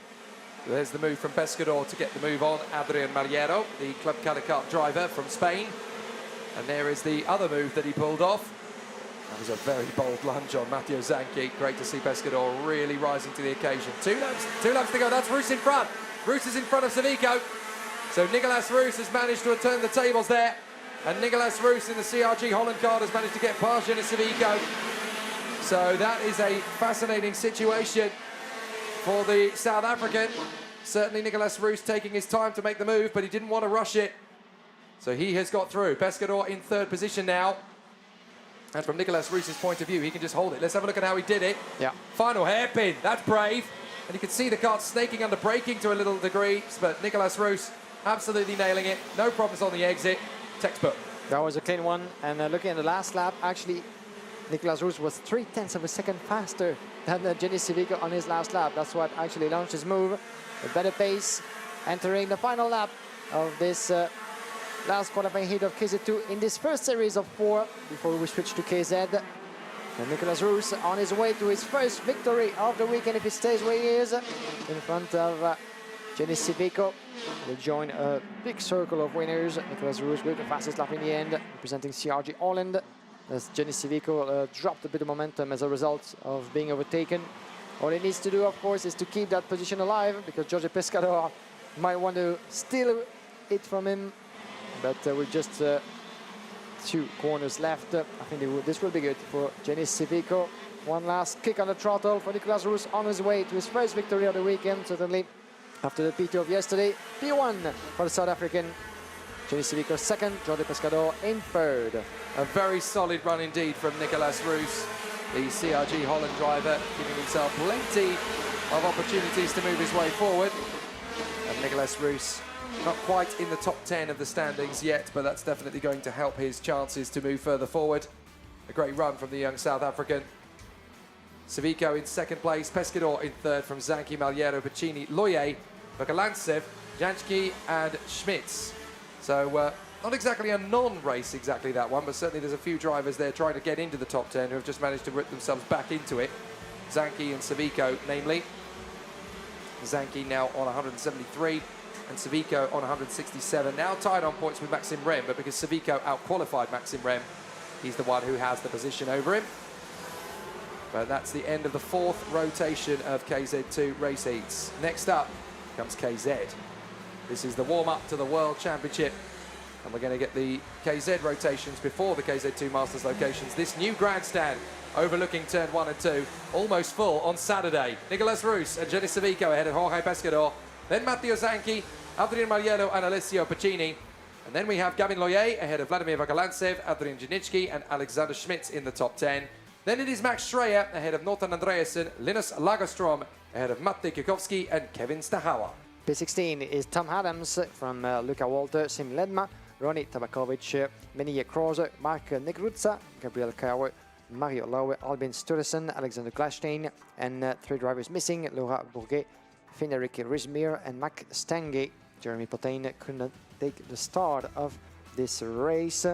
There's the move from Pescador to get the move on Adrian Mariero, the Club Kart driver from Spain. And there is the other move that he pulled off. That was a very bold lunge on Matteo Zanchi. Great to see Pescador really rising to the occasion. Two laps to go. That's Roos in front. Roos is in front of Savico. So Nicolas Roos has managed to turn the tables there. And Nicolas Roos in the CRG Holland car has managed to get past Jenny Savico. So that is a fascinating situation for the South African. Certainly Nicolas Roos taking his time to make the move, but he didn't want to rush it. So he has got through. Pescador in third position now. And from Nicolas Roos's point of view, he can just hold it. Let's have a look at how he did it.
Yeah.
Final hairpin. That's brave. And you can see the kart snaking under braking to a little degree, but Nicolas Roos absolutely nailing it. No problems on the exit. Textbook.
That was a clean one. And looking at the last lap, actually, Nicolas Roos was 0.3 of a second faster than Jenny Savico on his last lap. That's what actually launched his move. A better pace, entering the final lap of this last qualifying heat of KZ2 in this first series of 4 before we switch to KZ. And Nicolas Roos on his way to his first victory of the weekend if he stays where he is, in front of Jenny Savico. Will join a big circle of winners. Nicolas Roos with the fastest lap in the end, representing CRG Holland, as Jenny Savico dropped a bit of momentum as a result of being overtaken. All he needs to do, of course, is to keep that position alive, because Jorge Pescador might want to steal it from him. But with just 2 corners left, I think this will be good for Jenny Savico. One last kick on the throttle for Nicolas Roos on his way to his first victory of the weekend, certainly after the P2 of yesterday. P1 for the South African. Jenny Savico second, Jorge Pescador in third.
A very solid run indeed from Nicolas Roos, the CRG Holland driver, giving himself plenty of opportunities to move his way forward. And Nicolas Roos not quite in the top 10 of the standings yet, but that's definitely going to help his chances to move further forward. A great run from the young South African. Savico in second place, Pescador in third from Zanchi, Maliero, Pacini, Loye, Vakalantsev, Janski and Schmitz. So not exactly a non-race exactly that one, but certainly there's a few drivers there trying to get into the top 10 who have just managed to rip themselves back into it. Zanchi and Savico, namely. Zanchi now on 173 and Savico on 167. Now tied on points with Maxime Rem, but because Savico out-qualified Maxime Rem, he's the one who has the position over him. But that's the end of the 4th rotation of KZ2 race heats. Next up comes KZ. This is the warm-up to the World Championship. And we're going to get the KZ rotations before the KZ2 Masters locations. This new grandstand overlooking turn 1 and 2, almost full on Saturday. Nicolas Roos and Jenny Savico ahead of Jorge Pescador. Then Matteo Zanchi, Adrian Mariello and Alessio Pacini. And then we have Gavin Loye ahead of Vladimir Vakalantsev, Adrian Janitsky and Alexander Schmitz in the top 10. Then it is Max Schreyer ahead of Norton Andreasen, Linus Lagerstrom ahead of Matti Kikowski and Kevin Stahawa.
P16 is Tom Adams from Luca Walter, Sim Ledma, Ronny Tabakovic, Menia Krause, Mark Negruzza, Gabriel Kauer, Mario Lowe, Albin Sturesen, Alexander Glashstein, and 3 drivers missing, Laura Bourget, Finn-Erik Rismir and Mac Stange. Jeremy Potain could not take the start of this race.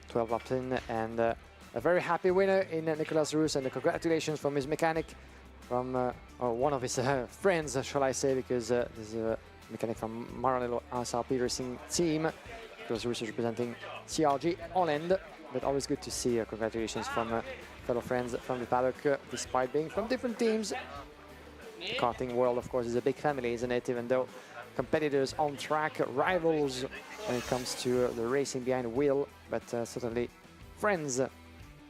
12 laps in, and a very happy winner in Nicolas Roos, and congratulations from his mechanic, from or one of his friends, shall I say, because there's a mechanic from Maranello SRP Racing Team. Nicolas Roos is representing CRG Holland, but always good to see congratulations from fellow friends from the paddock, despite being from different teams. The karting world, of course, is a big family, isn't it? Even though competitors on track, rivals when it comes to the racing behind the wheel, but certainly friends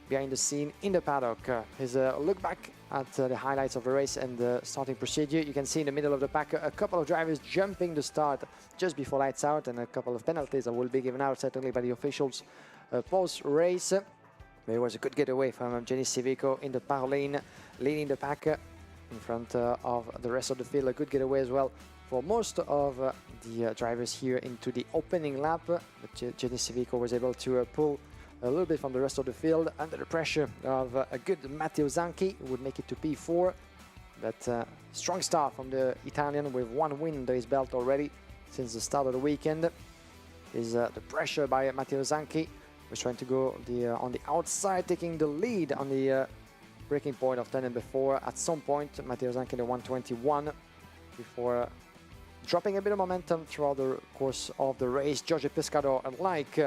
behind the scene in the paddock. Here's a look back at the highlights of the race and the starting procedure. You can see in the middle of the pack a couple of drivers jumping the start just before lights out, and a couple of penalties that will be given out certainly by the officials post-race. There was a good getaway from Jenny Savico in the power lane, leading the pack in front of the rest of the field. A good getaway as well for most of the drivers here into the opening lap, but Jenny Savico was able to pull a little bit from the rest of the field under the pressure of a good Matteo Zanchi, who would make it to P4. But strong start from the Italian with 1 win under his belt already since the start of the weekend. Is the pressure by Matteo Zanchi, was trying to go on the outside, taking the lead on the breaking point of turn number 4. At some point, Matteo Zanchi the 121 before dropping a bit of momentum throughout the course of the race. Giorgio Pescador, unlike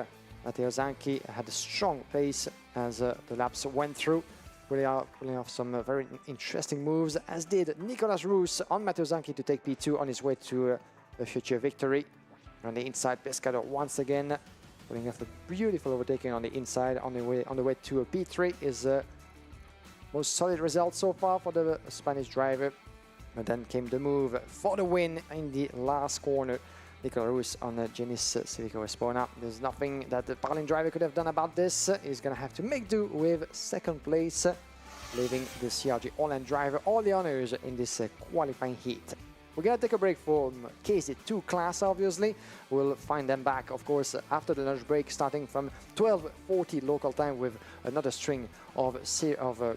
Matteo Zanchi, had a strong pace as the laps went through, pulling off some very interesting moves, as did Nicolas Roos on Matteo Zanchi to take P2 on his way to a future victory. On the inside, Pescador once again pulling off a beautiful overtaking on the inside on the way to a P3 is most solid result so far for the Spanish driver. But then came the move for the win in the last corner. Nicolas Roos on the Genis Civico Espona. There's nothing that the Bavarian driver could have done about this. He's going to have to make do with second place, leaving the CRG Holland driver all the honors in this qualifying heat. We're going to take a break from KZ2 class, obviously. We'll find them back, of course, after the lunch break, starting from 12:40 local time with another string of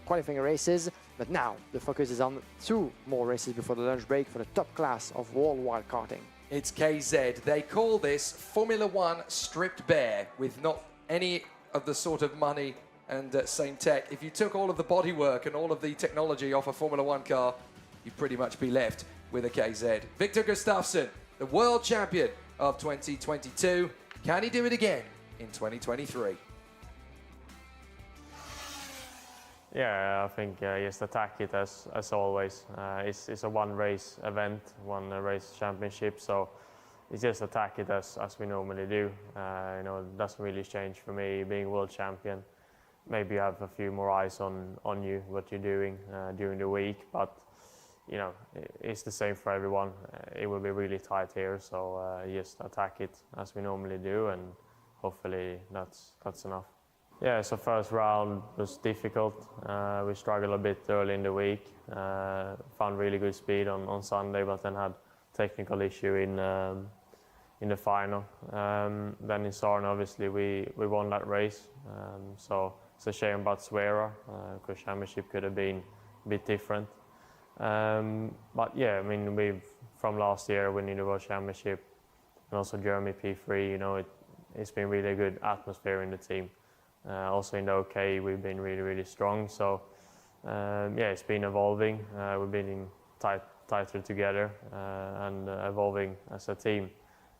qualifying races. But now the focus is on 2 more races before the lunch break for the top class of worldwide karting.
It's KZ. They call this Formula One stripped bare, with not any of the sort of money and same tech. If you took all of the bodywork and all of the technology off a Formula One car, you'd pretty much be left with a KZ. Victor Gustafsson, the world champion of 2022. Can he do it again in 2023?
Yeah, I think just attack it as always. It's a one race event, one race championship, so it's just attack it as we normally do. You know, it doesn't really change for me being world champion. Maybe you have a few more eyes on you, what you're doing during the week, but you know, it's the same for everyone. It will be really tight here, so just attack it as we normally do, and hopefully that's enough. Yeah, so first round was difficult. We struggled a bit early in the week. Found really good speed on Sunday, but then had technical issue in the final. Then in Sarn, obviously, we won that race. So it's a shame about Svera, because championship could have been a bit different. But yeah, I mean, from last year winning the World Championship and also Germany P3, you know, it's been really good atmosphere in the team. Also in the OK, we've been really strong. So yeah, it's been evolving. We've been tighter together and evolving as a team.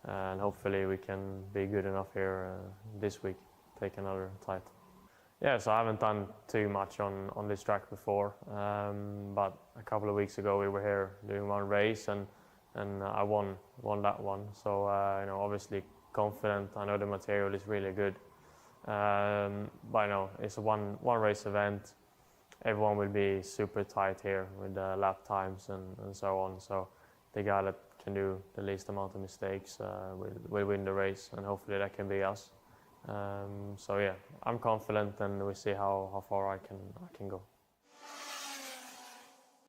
And hopefully we can be good enough here this week, take another title. Yeah, so I haven't done too much on this track before, but a couple of weeks ago we were here doing one race and I won that one. So you know, obviously confident. I know the material is really good, but I know it's a one race event. Everyone will be super tight here with the lap times and so on. So the guy that can do the least amount of mistakes will win the race, and hopefully that can be us. So yeah, I'm confident, and we'll see how far I can go.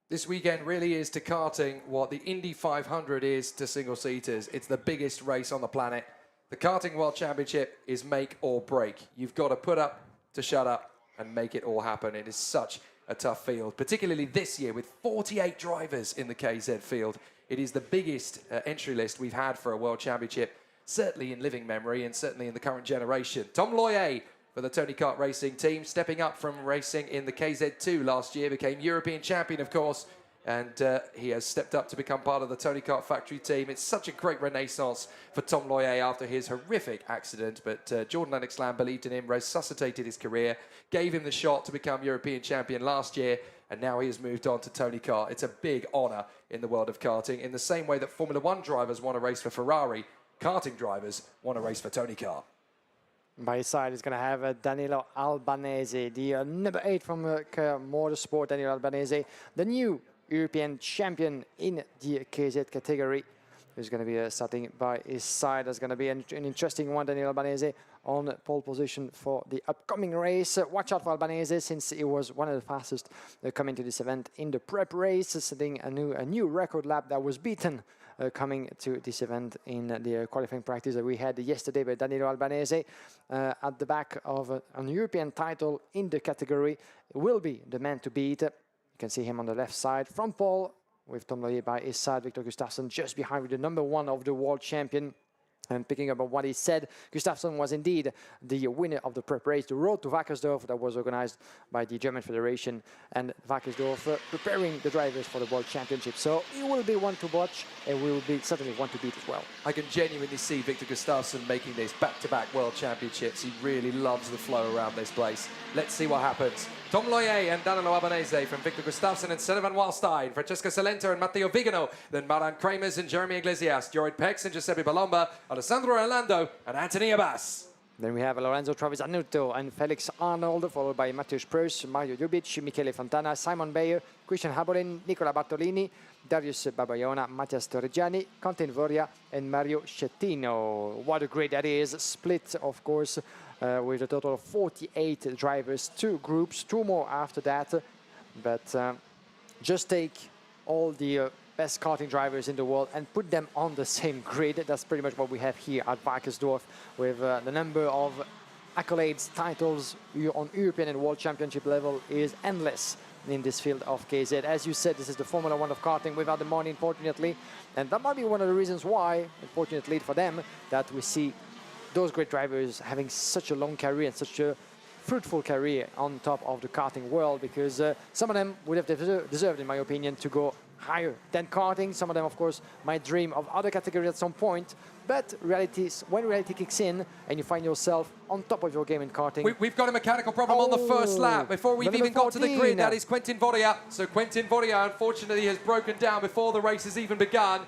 This weekend really is to karting what the Indy 500 is to single-seaters. It's the biggest race on the planet. The Karting World Championship is make or break. You've got to put up to shut up and make it all happen. It is such a tough field, particularly this year with 48 drivers in the KZ field. It is the biggest entry list we've had for a World Championship, certainly in living memory and certainly in the current generation. Tom Loyer for the Tony Kart Racing team, stepping up from racing in the KZ2 last year, became European champion, of course, and he has stepped up to become part of the Tony Kart factory team. It's such a great renaissance for Tom Loyer after his horrific accident, but Jordan Lennox Lamb believed in him, resuscitated his career, gave him the shot to become European champion last year, and now he has moved on to Tony Kart. It's a big honour in the world of karting, in the same way that Formula One drivers want to race for Ferrari, karting drivers want to race for Tony Kart.
By his side is going to have Danilo Albanese, the number 8 from Motorsport. Danilo Albanese, the new European champion in the KZ category, who's going to be starting by his side. That's going to be an interesting one. Danilo Albanese on pole position for the upcoming race. Watch out for Albanese, since he was one of the fastest coming to this event in the prep race, setting a new record lap that was beaten coming to this event in the qualifying practice that we had yesterday by Danilo Albanese. At the back of an European title in the category, will be the man to beat. You can see him on the left side from pole, with Tom Loyer by his side, Victor Gustafsson just behind with the number 1 of the world champion. And picking up on what he said, Gustafsson was indeed the winner of the prep race, the road to Wackersdorf, that was organized by the German Federation, and Wackersdorf preparing the drivers for the World Championship. So he will be one to watch, and we will be certainly one to beat as well.
I can genuinely see Victor Gustafsson making this back-to-back World Championships. He really loves the flow around this place. Let's see what happens. Tom Loyer and Danilo Albanese from Victor Gustafsson and Stefan Wallstein, Francesco Salento and Matteo Vigano, then Maran Kramers and Jeremy Iglesias, Jorid Pex and Giuseppe Palomba, Alessandro Orlando and Anthony Abbas.
Then we have Lorenzo Travisanuto and Felix Arnold, followed by Mateusz Preuss, Mario Ljubic, Michele Fontana, Simon Bayer, Christian Habolin, Nicola Bartolini, Darius Babayona, Mattias Torreggiani, Quentin Voria, and Mario Schettino. What a grade that is. Split, of course, with a total of 48 drivers, 2 groups, 2 more after that. But just take all the best karting drivers in the world and put them on the same grid. That's pretty much what we have here at Wackersdorf, with the number of accolades, titles on European and World Championship level is endless in this field of KZ. As you said, this is the Formula 1 of karting without the money, unfortunately. And that might be one of the reasons why, unfortunately for them, that we see those great drivers having such a long career and such a fruitful career on top of the karting world, because some of them would have deserved, in my opinion, to go higher than karting. Some of them, of course, might dream of other categories at some point, but when reality kicks in and you find yourself on top of your game in karting...
We've got a mechanical problem on the first lap before we've even got to the grid. That is Quentin Voria. So Quentin Voria, unfortunately, has broken down before the race has even begun.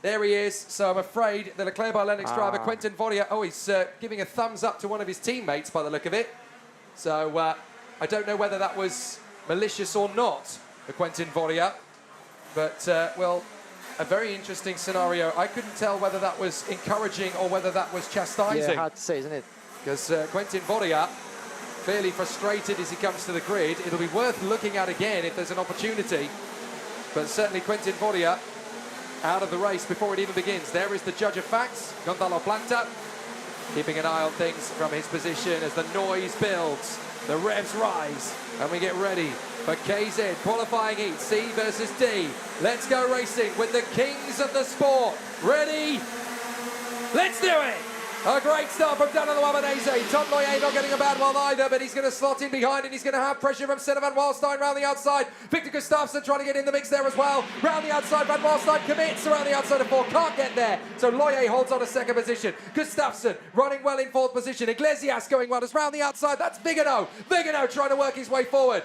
There he is. So I'm afraid the Leclerc by Lennox driver, Quentin Voria, he's giving a thumbs up to one of his teammates by the look of it. So I don't know whether that was malicious or not, for Quentin Voria. But, well, a very interesting scenario. I couldn't tell whether that was encouraging or whether that was chastising.
Yeah, hard to say, isn't it?
Because Quentin Voria, clearly frustrated as he comes to the grid. It'll be worth looking at again if there's an opportunity. But certainly Quentin Voria out of the race before it even begins. There is the judge of facts, Gonzalo Planta, keeping an eye on things from his position as the noise builds, the revs rise, and we get ready for KZ qualifying heat, C versus D. Let's go racing with the kings of the sport. Ready? Let's do it! A great start from Danilo Albanese. Tom Loyer not getting a bad one either, but he's going to slot in behind and he's going to have pressure from Stefan Wallstein round the outside. Victor Gustafsson trying to get in the mix there as well. Round the outside, Van Wallstein commits around the outside of 4. Can't get there. So Loyer holds on a second position. Gustafsson running well in 4th position. Iglesias going well as round the outside. That's Vigano. Vigano trying to work his way forward.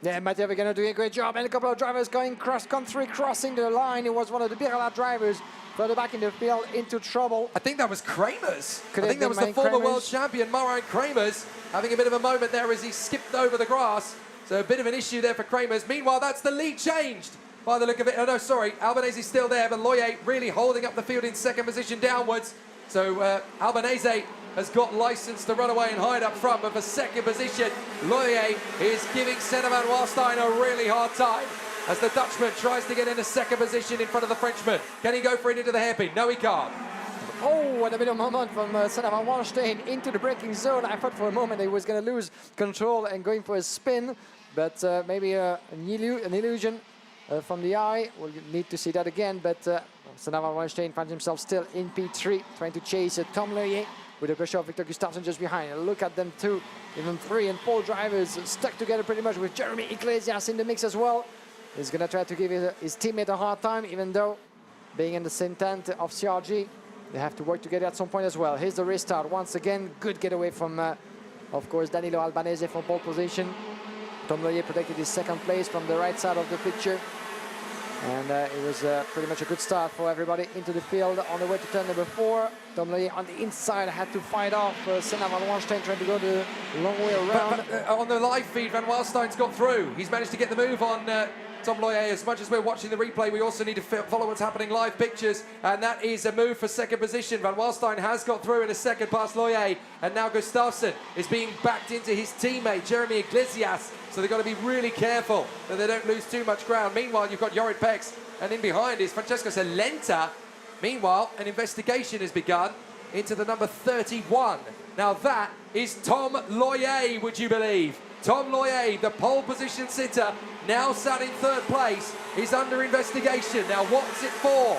Yeah, Matteo Vigano doing a great job, and a couple of drivers going cross-country, crossing the line. It was one of the Birla drivers further back in the field into trouble.
I think that was Kramers.
Could
I think that was the former world champion, Maran Kramers, having a bit of a moment there as he skipped over the grass. So a bit of an issue there for Kramers. Meanwhile, that's the lead changed by the look of it. Oh, no, sorry. Albanese's still there, but Loyer really holding up the field in 2nd position downwards. So Albanese has got license to run away and hide up front, but for 2nd position, Loyer is giving Stefan Wallstein a really hard time as the Dutchman tries to get into 2nd position in front of the Frenchman. Can he go for it into the hairpin? No, he can't.
Oh, and a bit of moment from Stefan Wallstein into the braking zone. I thought for a moment he was going to lose control and going for a spin, but maybe an illusion from the eye. We'll need to see that again, but Stefan Wallstein finds himself still in P3, trying to chase Tom Loyer with the pressure of Victor Gustafsson just behind. Look at them two, even 3 and 4 drivers stuck together pretty much, with Jeremy Iglesias in the mix as well. He's going to try to give his teammate a hard time, even though being in the same tent of CRG, they have to work together at some point as well. Here's the restart once again. Good getaway from, of course, Danilo Albanese from pole position. Tom Loyer protected his 2nd place from the right side of the picture. And it was pretty much a good start for everybody into the field on the way to turn number 4. Tom Loyer on the inside had to fight off Senna Van Wallstein, trying to go the long way around.
But on the live feed, Van Wallstein's got through. He's managed to get the move on Tom Loyer. As much as we're watching the replay, we also need to follow what's happening live pictures, and that is a move for 2nd position. Van Wallstein has got through in a 2nd past Loyer, and now Gustafsson is being backed into his teammate, Jeremy Iglesias. So they've got to be really careful that they don't lose too much ground. Meanwhile, you've got Jorid Pex, and in behind is Francesco Salento. Meanwhile, an investigation has begun into the number 31. Now that is Tom Loyer, would you believe? Tom Loyer, the pole position sitter, now sat in 3rd place, is under investigation. Now what's it for?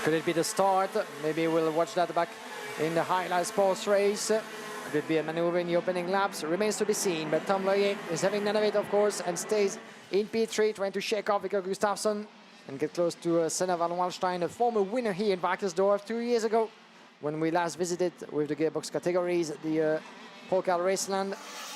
Could it be the start? Maybe we'll watch that back in the highlight sports race. Could it be a maneuver in the opening laps? Remains to be seen, but Tom Loyer is having none of it, of course, and stays in P3, trying to shake off Victor Gustafsson and get close to Senna van Wallstein, a former winner here in Wackersdorf 2 years ago when we last visited with the gearbox categories, the Pro Kart Raceland.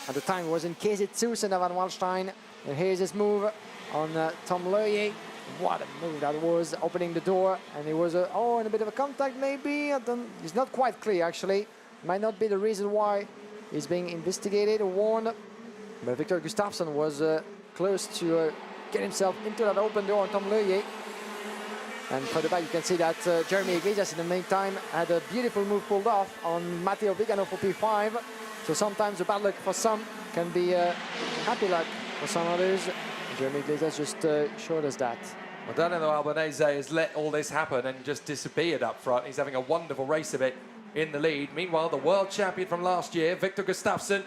At the time it was in KZ2, Senna van Wallstein. And here's his move on Tom Loyer. What a move that was, opening the door, and it was in a bit of a contact maybe. It's not quite clear actually. Might not be the reason why he's being investigated or warned. But Victor Gustafsson was close to get himself into that open door on Tom Loyer. And further back you can see that German Iglesias in the meantime had a beautiful move pulled off on Matteo Vigano for P5. So sometimes the bad luck for some can be happy luck for some others. German Iglesias just showed us that.
Well, Danilo Albanese has let all this happen and just disappeared up front. He's having a wonderful race of it in the lead. Meanwhile, the world champion from last year, Victor Gustafsson,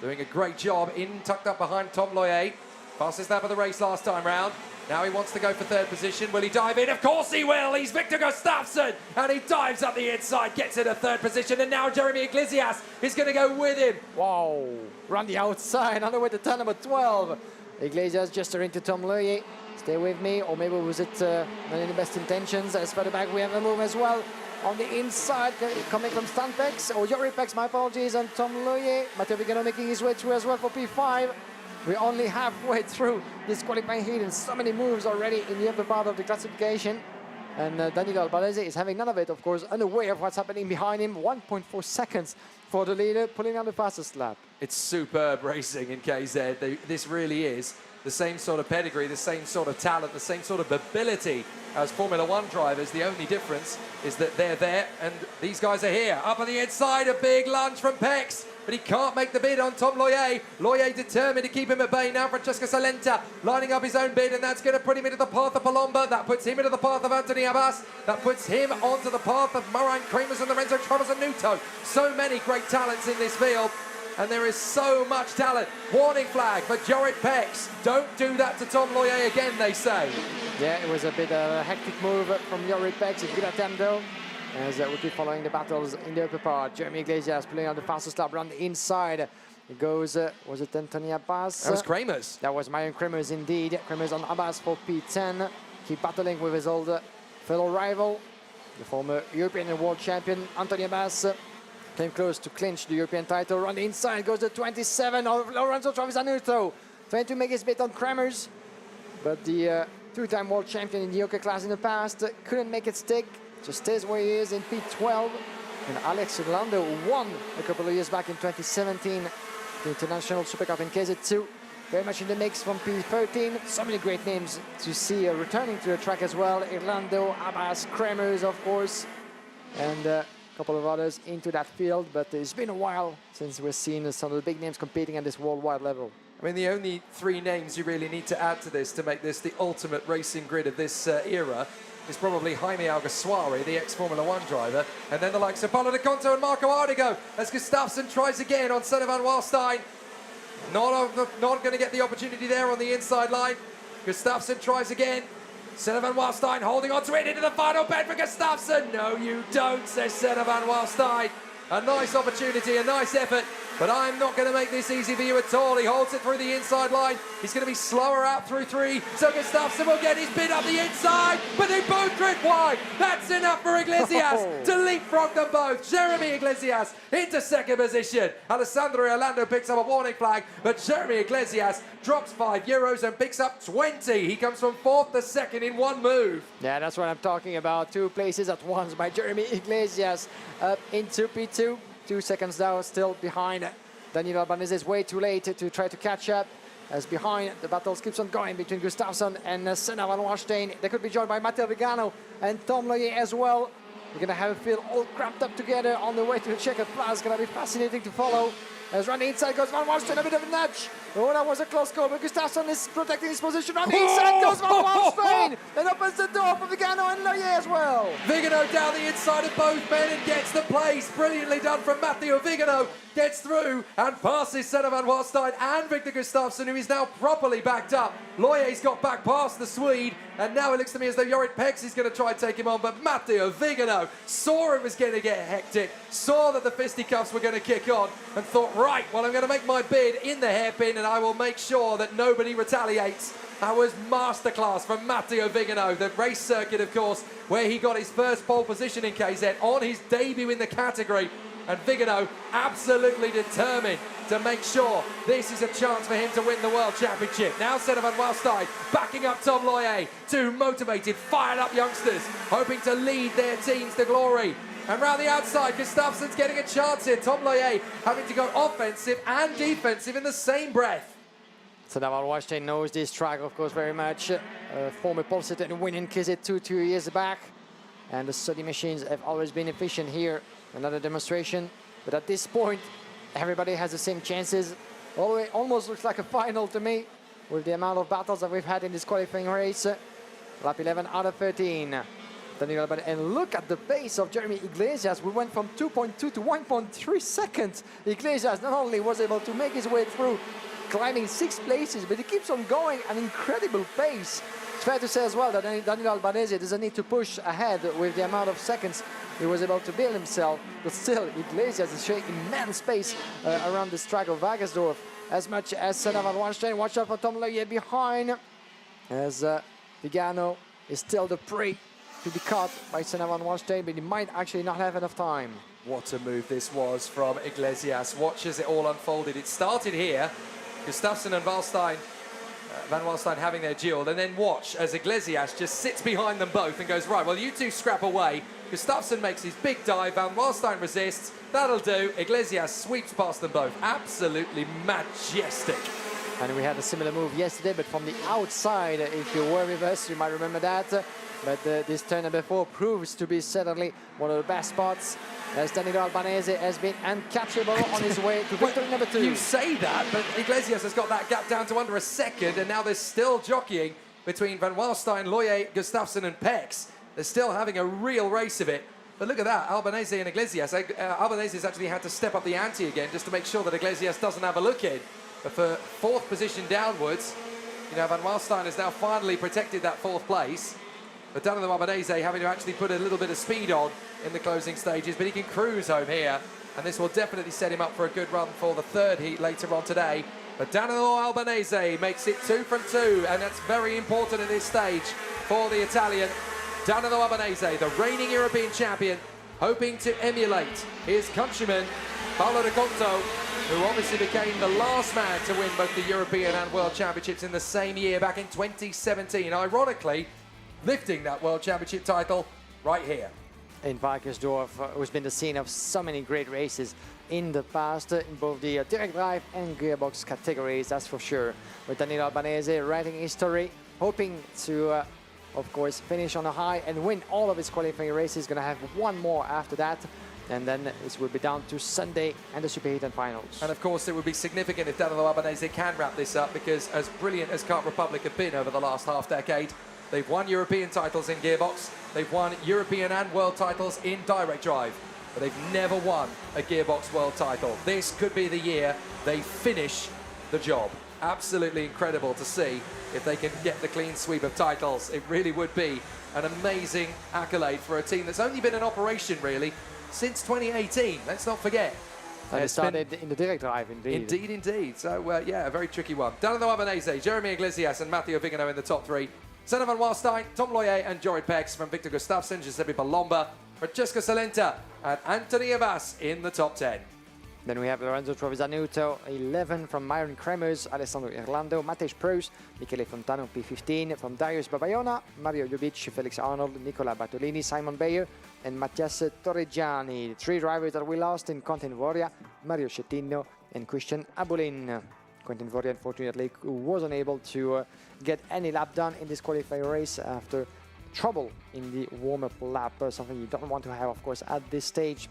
doing a great job tucked up behind Tom Loyer. Fastest lap of the race last time round. Now he wants to go for third position. Will he dive in? Of course he will. He's Victor Gustafsson. And he dives up the inside, gets into third position. And now Jeremy Iglesias is going to go with him.
Wow. Run the outside on the way to turn number 12. Iglesias gesturing to Tom Loyer. Stay with me. Or maybe was it not in the best intentions? As further back we have a move as well. On the inside, coming from Stanpex, or Yoripex, my apologies, and Tom Loyer. Matteo Vigano making his way through as well for P5. We're only halfway through this qualifying heat and so many moves already in the upper part of the classification. And Danilo Albanese is having none of it, of course, unaware of what's happening behind him. 1.4 seconds for the leader, pulling out the fastest lap.
It's superb racing in KZ. This really is the same sort of pedigree, the same sort of talent, the same sort of ability as Formula One drivers. The only difference is that they're there and these guys are here. Up on the inside, a big lunge from Pex, but he can't make the bid on Tom Loyer. Loyer determined to keep him at bay. Now Francesco Salenta lining up his own bid, and that's going to put him into the path of Palomba. That puts him into the path of Anthony Abbas. That puts him onto the path of Moran Kramers and Lorenzo Travers and Nuto. So many great talents in this field. And there is so much talent. Warning flag for Jorit Pex. Don't do that to Tom Loyer again, they say.
Yeah, it was a bit of a hectic move from Jorit Pex. A good attempt though, as we keep following the battles in the upper part. Jeremy Iglesias pulling on the fastest lap around the inside. It goes, was it Anthony Abbas?
That was Kramers.
That was Marion Kramers indeed. Kramers on Abbas for P10. Keep battling with his old fellow rival, the former European and world champion, Anthony Abbas. Came close to clinch the European title. On the inside goes the 27 of Lorenzo Travisanuto, trying to make his bid on Kramers. But the two-time world champion in the Yoke class in the past couldn't make it stick. Just stays where he is in P12. And Alex Orlando won a couple of years back in 2017, the International Super Cup in KZ2. Very much in the mix from P13. So many great names to see returning to the track as well. Orlando, Abbas, Kramers, of course. And couple of others into that field, but it's been a while since we've seen some of the big names competing at this worldwide level.
I mean, the only three names you really need to add to this to make this the ultimate racing grid of this era is probably Jaime Alguersuari, the ex-Formula One driver, and then the likes of Paulo De Conto and Marco Ardigo, as Gustafsson tries again on Senna van Wallstein. Not going to get the opportunity there on the inside line. Gustafsson tries again. Senna van Wallstein holding on to it into the final bend for Gustafsson. No, you don't, says Senna van Wallstein. A nice opportunity, a nice effort, but I'm not going to make this easy for you at all. He holds it through the inside line. He's going to be slower out through three, so Gustafsson will get his bid up the inside, but they both drift wide. That's enough for Iglesias to leapfrog them both. Jeremy Iglesias into second position. Alessandro Orlando picks up a warning flag, but Jeremy Iglesias drops €5 and picks up 20. He comes from fourth to second in one move.
Yeah, that's what I'm talking about. 2 places at once by Jeremy Iglesias up into P2. 2 seconds now, still behind. Danilo Albanese is way too late to try to catch up. As behind, the battle keeps on going between Gustafsson and Senna van Wallstein. They could be joined by Matteo Vigano and Tom Loyer as well. We're going to have a field all cramped up together on the way to the checkered flag. It's going to be fascinating to follow. As round the inside goes Van Wallstein, a bit of a nudge. Oh, that was a close call, but Gustafsson is protecting his position. Round the inside goes Van Wallstein, and opens the door for Vigano and Loyer as well.
Vigano down the inside of both men and gets the place. Brilliantly done from Matteo Vigano. gets through and passes Senna van Walstein and Victor Gustafsson, who is now properly backed up. Loye's got back past the Swede, and now it looks to me as though Jorrit Pex is going to try and take him on, but Matteo Vigano saw it was going to get hectic, saw that the fisticuffs were going to kick on, and thought, right, well, I'm going to make my bid in the hairpin, and I will make sure that nobody retaliates. That was masterclass from Matteo Vigano, the race circuit, of course, where he got his first pole position in KZ on his debut in the category. And Vigano absolutely determined to make sure this is a chance for him to win the World Championship. Now Senna van Walstein backing up Tom Loye, two motivated, fired up youngsters, hoping to lead their teams to glory. And round the outside, Gustafsson's getting a chance here. Tom Loye having to go offensive and defensive in the same breath.
Senna van Walstein knows this track, of course, very much. Former pole sitter and winning KZ2 2 years back. And the study machines have always been efficient here. Another demonstration, but at this point, everybody has the same chances. Although it almost looks like a final to me, with the amount of battles that we've had in this qualifying race. Lap 11 out of 13. And look at the pace of Jeremy Iglesias. We went from 2.2 to 1.3 seconds. Iglesias not only was able to make his way through, climbing 6 places, but he keeps on going at an incredible pace. It's fair to say as well that Daniel Albanese doesn't need to push ahead with the amount of seconds he was able to build himself, but still Iglesias is showing immense pace around this track of Wackersdorf, as much as Senna van Walstein. Watch out for Tom Loye behind, as Vigano is still the prey to be caught by Senna van Walstein, but he might actually not have enough time.
What a move this was from Iglesias. Watch as it all unfolded. It started here, Gustafsson and Van Walstein having their duel, and then watch as Iglesias just sits behind them both and goes, right, well, you two scrap away. Gustafsson makes his big dive, Van Walstein resists, that'll do. Iglesias sweeps past them both. Absolutely majestic.
And we had a similar move yesterday, but from the outside. If you were with us, you might remember that. But this turn number 4 proves to be certainly one of the best spots, as Danilo Albanese has been uncatchable on his way to victory number 2.
You say that, but Iglesias has got that gap down to under a second, and now they're still jockeying between Van Walstein, Loye, Gustafsson and Pex. They're still having a real race of it. But look at that, Albanese and Iglesias. Albanese has actually had to step up the ante again just to make sure that Iglesias doesn't have a look in. But for 4th position downwards, you know, Van Walstein has now finally protected that 4th place. But Danilo Albanese having to actually put a little bit of speed on in the closing stages, but he can cruise home here, and this will definitely set him up for a good run for the 3rd heat later on today. But Danilo Albanese makes it 2 from 2, and that's very important at this stage for the Italian. Danilo Albanese, the reigning European champion, hoping to emulate his countryman, Paolo De Conto, who obviously became the last man to win both the European and World Championships in the same year back in 2017. Ironically, lifting that World Championship title right here.
In Wackersdorf, who's been the scene of so many great races in the past, in both the direct drive and gearbox categories, that's for sure. With Danilo Albanese writing history, hoping to, of course, finish on a high and win all of his qualifying races. Going to have one more after that, and then this will be down to Sunday and the Super Heat and Finals.
And of course, it would be significant if Danilo Albanese can wrap this up, because as brilliant as Kart Republic have been over the last half-decade, they've won European titles in gearbox, they've won European and world titles in direct drive, but they've never won a gearbox world title. This could be the year they finish the job. Absolutely incredible to see if they can get the clean sweep of titles. It really would be an amazing accolade for a team that's only been in operation, really, since 2018. Let's not forget.
And it started in the direct drive, indeed.
Indeed. So, yeah, a very tricky one. Danilo Albanese, Jeremy Iglesias and Matteo Vigano in the top 3. Senna van Walstein, Tom Loye and Jorrit Pex from Victor Gustafsson, Giuseppe Palomba, Francesco Salenta and Anthony Abbas in the top 10.
Then we have Lorenzo Trovisanuto, 11 from Myron Kremers, Alessandro Irlando, Matej Proust, Michele Fontano, P15 from Darius Babayona, Mario Jovic, Felix Arnold, Nicola Bartolini, Simon Bayer, and Mattias Torreggiani. 3 drivers that we lost in Quentin Voria, Mario Schettino, and Christian Abulin. Quentin Voria, unfortunately, wasn't able to get any lap done in this qualifying race after trouble in the warm-up lap, something you don't want to have, of course, at this stage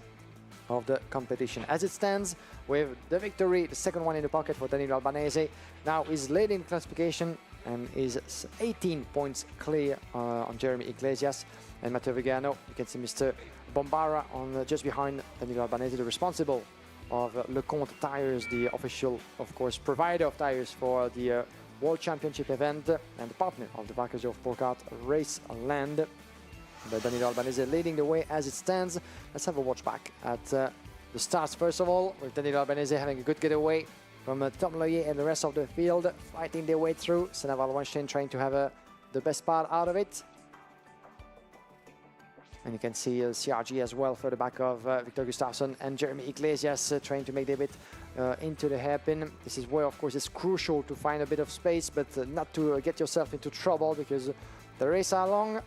of the competition. As it stands, with the victory, the second one in the pocket for Danilo Albanese, now is leading the classification and is 18 points clear on Jeremy Iglesias and Matteo Vigano. You can see Mr. Bombara on just behind Danilo Albanese, the responsible of LeConte Tires, the official, of course, provider of tires for the World Championship event and the partner of the Wackersdorf Pro Kart Raceland. But Danilo Albanese leading the way as it stands. Let's have a watch back at the starts first of all, with Danilo Albanese having a good getaway from Tom Loyer and the rest of the field, fighting their way through. Seneval Weinstein trying to have the best part out of it. And you can see CRG as well for the back of Victor Gustafsson and Jeremy Iglesias trying to make their bit into the hairpin. This is where, of course, it's crucial to find a bit of space, but not to get yourself into trouble, because the races are long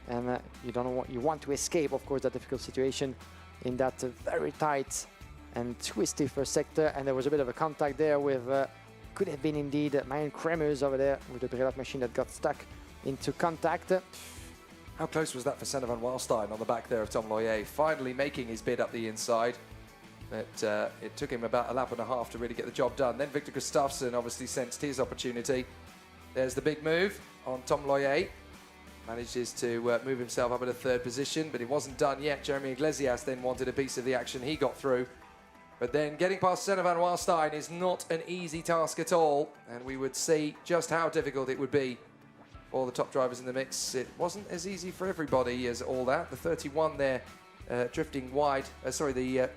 and you want to escape, of course, that difficult situation in that very tight and twisty first sector. And there was a bit of a contact there with, could have been indeed Marian Kremers over there with the Brelot machine that got stuck into contact.
How close was that for Senna van Waalstein on the back there of Tom Loyer, finally making his bid up the inside. But it took him about a lap and a half to really get the job done. Then Victor Gustafsson obviously sensed his opportunity. There's the big move on Tom Loyer. Manages to move himself up at a third position, but it wasn't done yet. Jeremy Iglesias then wanted a piece of the action. He got through. But then getting past Senna van Waalstein is not an easy task at all. And we would see just how difficult it would be for the top drivers in the mix. It wasn't as easy for everybody as all that. The 31 there drifting wide, the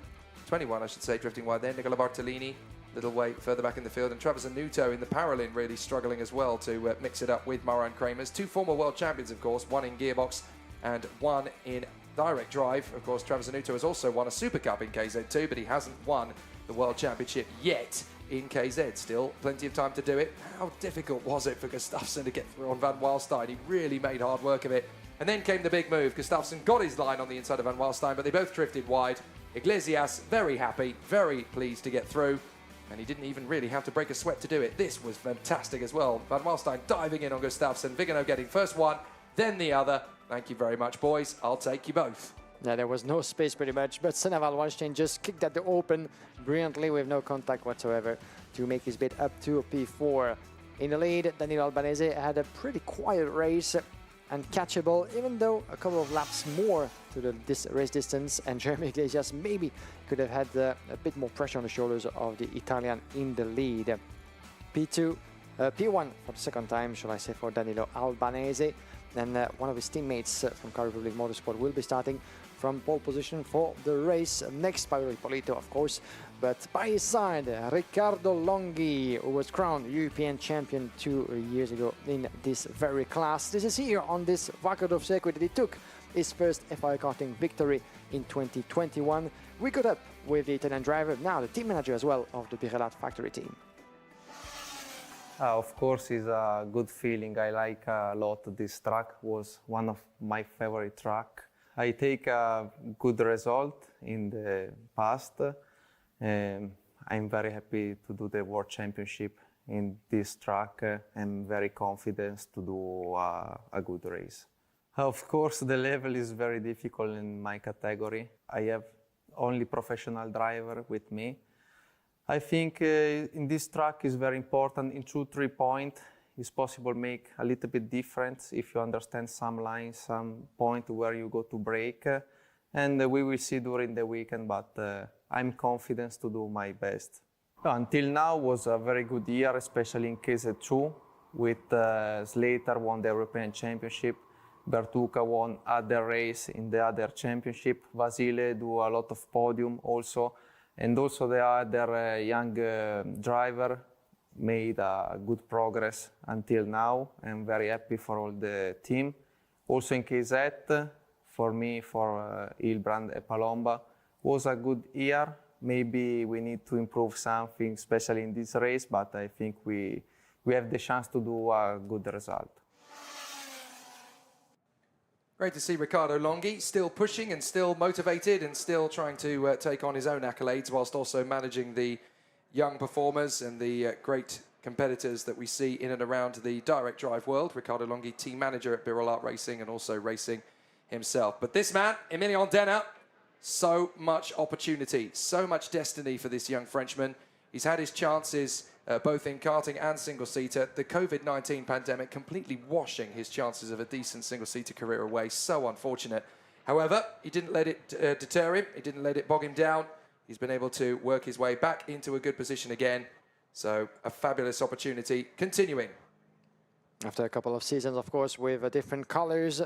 21 I should say, drifting wide there. Nicola Bartolini, little way further back in the field, and Travis Anuto in the Paralin really struggling as well to mix it up with Marian Kremers. Two former world champions, of course, one in gearbox and one in direct drive. Of course, Travis Anuto has also won a Super Cup in KZ2, but he hasn't won the World Championship yet in KZ. Still plenty of time to do it. How difficult was it for Gustafsson to get through on Van Waalstein? He really made hard work of it. And then came the big move. Gustafsson got his line on the inside of Van Waalstein, but they both drifted wide. Iglesias very happy, very pleased to get through, and he didn't even really have to break a sweat to do it. This was fantastic as well. Van Waalstein diving in on Gustafsson, Vigano getting first one, then the other. Thank you very much, boys. I'll take you both.
Yeah, there was no space pretty much, but Seneval Weinstein just kicked at the open brilliantly with no contact whatsoever to make his bid up to a P4. In the lead, Danilo Albanese had a pretty quiet race and catchable, even though a couple of laps more to this race distance, and Jeremy Iglesias maybe could have had a bit more pressure on the shoulders of the Italian in the lead. P1 for the second time, shall I say, for Danilo Albanese. Then one of his teammates from Car Republic Motorsport will be starting from pole position for the race. Next, Paolo Ippolito, of course, but by his side, Riccardo Longhi, who was crowned European champion 2 years ago in this very class. This is here on this Wackersdorf circuit that he took his first FIA Karting victory in 2021. We caught up with the Italian driver, now the team manager as well of the Birrelat factory team.
Of course, it's a good feeling. I like a lot this track. Was one of my favorite track. I take a good result in the past. I'm very happy to do the World Championship in this track. I'm very confident to do a good race. Of course, the level is very difficult in my category. I have only professional driver with me. I think in this track is very important. In 2-3 points, it's possible make a little bit difference if you understand some lines, some point where you go to break. And we will see during the weekend, but I'm confident to do my best. Until now was a very good year, especially in KZ2, with Slater won the European Championship, Bertuca won other race in the other championship, Vasile do a lot of podium also, and also the other young driver made a good progress until now. I'm very happy for all the team. Also in KZ, for me, for Hilbrand and Palomba, was a good year. Maybe we need to improve something, especially in this race, but I think we have the chance to do a good result.
Great to see Riccardo Longhi still pushing and still motivated and still trying to take on his own accolades whilst also managing the young performers and the great competitors that we see in and around the direct drive world. Riccardo Longhi, team manager at Birrelat Racing and also racing himself. But this man, Emilion Denner, so much opportunity, so much destiny for this young Frenchman. He's had his chances both in karting and single-seater. The COVID-19 pandemic completely washing his chances of a decent single-seater career away. So unfortunate. However, he didn't let it deter him. He didn't let it bog him down. He's been able to work his way back into a good position again. So a fabulous opportunity continuing.
After a couple of seasons, of course, with different colors,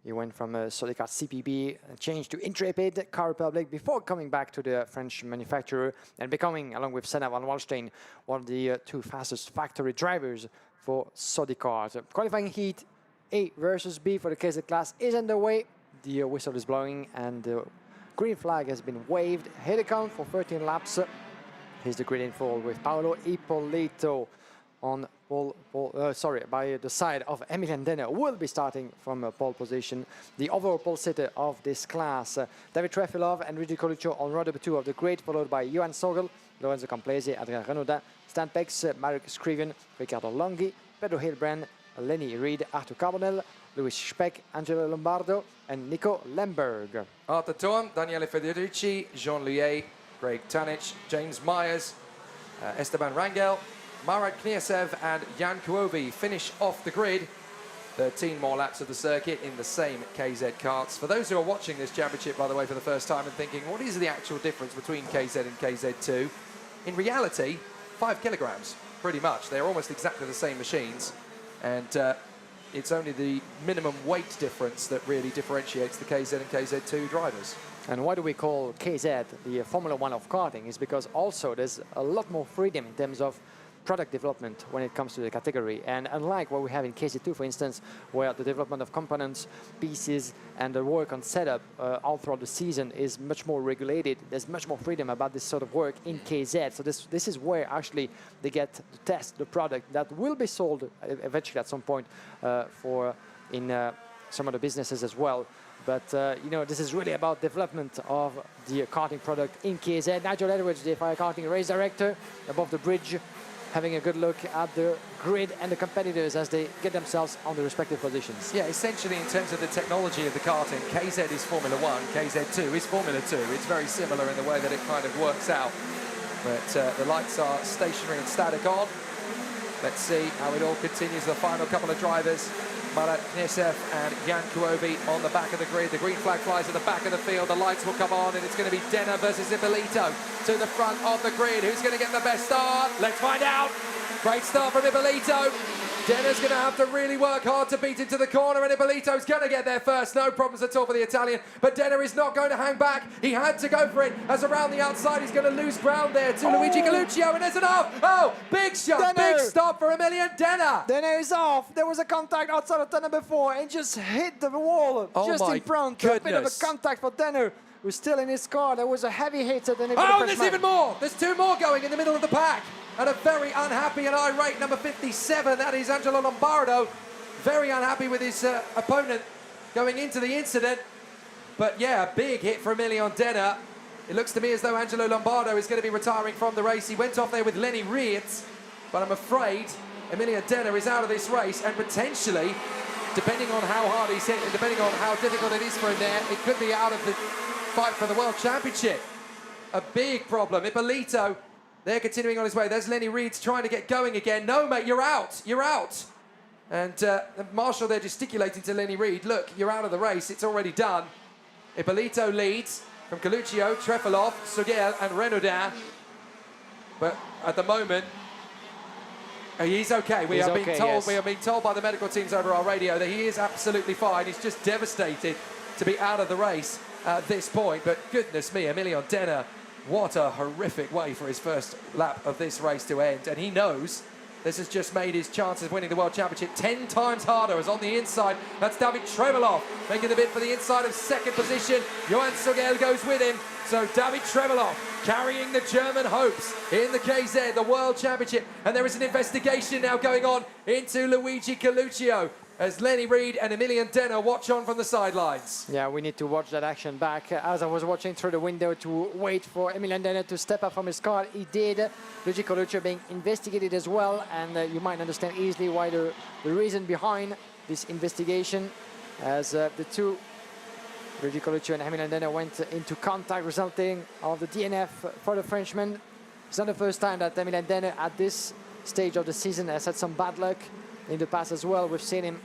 he went from Sodica CPB, changed to Intrepid Car Republic before coming back to the French manufacturer and becoming, along with Senna van Wallstein, one of the two fastest factory drivers for Sodica. Qualifying heat A versus B for the KZ class is underway. The whistle is blowing and the green flag has been waved. Head count for 13 laps. Here's the grid in full with Paolo Ippolito on by the side of Emilian Denner, who will be starting from pole position. The overall pole sitter of this class, David Trefilov and Luigi Coluccio on row number 2 of the grid, followed by Johan Sogel, Lorenzo Camplesi, Adrien Renaudin, Stan Pex, Marek Scriven, Riccardo Longhi, Pedro Hilbrand, Lenny Reed, Arthur Carbonell, Luis Speck, Angelo Lombardo, and Nico Lemberg.
Arthur Thorn, Daniele Federici, Jean Liet, Greg Tanich, James Myers, Esteban Rangel, Marat Kniasev and Jan Kuovi finish off the grid. 13 more laps of the circuit in the same KZ karts. For those who are watching this championship, by the way, for the first time and thinking, what is the actual difference between KZ and KZ2? In reality, 5 kilograms, pretty much. They're almost exactly the same machines. And it's only the minimum weight difference that really differentiates the KZ and KZ2 drivers.
And why do we call KZ the Formula One of karting? Is because also there's a lot more freedom in terms of product development when it comes to the category. And unlike what we have in KZ2, for instance, where the development of components, pieces, and the work on setup all throughout the season is much more regulated, there's much more freedom about this sort of work in KZ. So this is where actually they get to test the product that will be sold eventually at some point in some of the businesses as well. But, you know, this is really about development of the karting product in KZ. Nigel Edwards, the FIA Karting Race Director, above the bridge, having a good look at the grid and the competitors as they get themselves on the respective positions.
Yeah, essentially in terms of the technology of the karting, KZ is Formula 1, KZ2 is Formula 2. It's very similar in the way that it kind of works out. But the lights are stationary and static on. Let's see how it all continues. The final couple of drivers, Marat Kniasev and Jan Kuovi on the back of the grid. The green flag flies at the back of the field. The lights will come on, and it's going to be Denner versus Ippolito to the front of the grid. Who's going to get the best start? Let's find out. Great start from Ippolito. Denner's going to have to really work hard to beat into the corner, and Ippolito's going to get there first. No problems at all for the Italian, but Denner is not going to hang back. He had to go for it, as around the outside he's going to lose ground there to Luigi Coluccio, and there's an off. Oh, big shot,
Denner.
big stop for Emilian Denner.
Denner is off. There was a contact outside of turn number 4 and just hit the wall just in front.
Goodness.
A bit of a contact for Denner, who's still in his car. There was a heavy hit at the end of
Oh,
the
there's
Frenchman.
even more. There's 2 more going in the middle of the pack. And a very unhappy and irate number 57, that is Angelo Lombardo. Very unhappy with his opponent going into the incident. But yeah, a big hit for Emilian Denner. It looks to me as though Angelo Lombardo is going to be retiring from the race. He went off there with Lenny Reed, but I'm afraid Emilian Denner is out of this race, and potentially, depending on how hard he's hit and depending on how difficult it is for him there, it could be out of the fight for the World Championship. A big problem. Ippolito, they're continuing on his way. There's Lenny Reed trying to get going again. No, mate, you're out. You're out. And Marshall, they're gesticulating to Lenny Reed. Look, you're out of the race. It's already done. Ippolito leads from Coluccio, Trefilov, Sugel, and Renaudin. But at the moment, he's okay. We are being told by the medical teams over our radio that he is absolutely fine. He's just devastated to be out of the race at this point. But goodness me, Emilian Denner, what a horrific way for his first lap of this race to end. And he knows this has just made his chances of winning the World Championship 10 times harder. As on the inside, that's David Trevelov making the bid for the inside of second position. Johan Sogel goes with him. So David Trevelov carrying the German hopes in the KZ, the World Championship. And there is an investigation now going on into Luigi Coluccio as Lenny Reed and Emilian Denner watch on from the sidelines.
Yeah, we need to watch that action back. As I was watching through the window to wait for Emilian Denner to step up from his car, he did. Luigi Coluccio being investigated as well, and you might understand easily why the reason behind this investigation, as the two, Luigi Coluccio and Emilian Denner, went into contact, resulting of the DNF for the Frenchman. It's not the first time that Emilian Denner at this stage of the season has had some bad luck in the past as well. We've seen him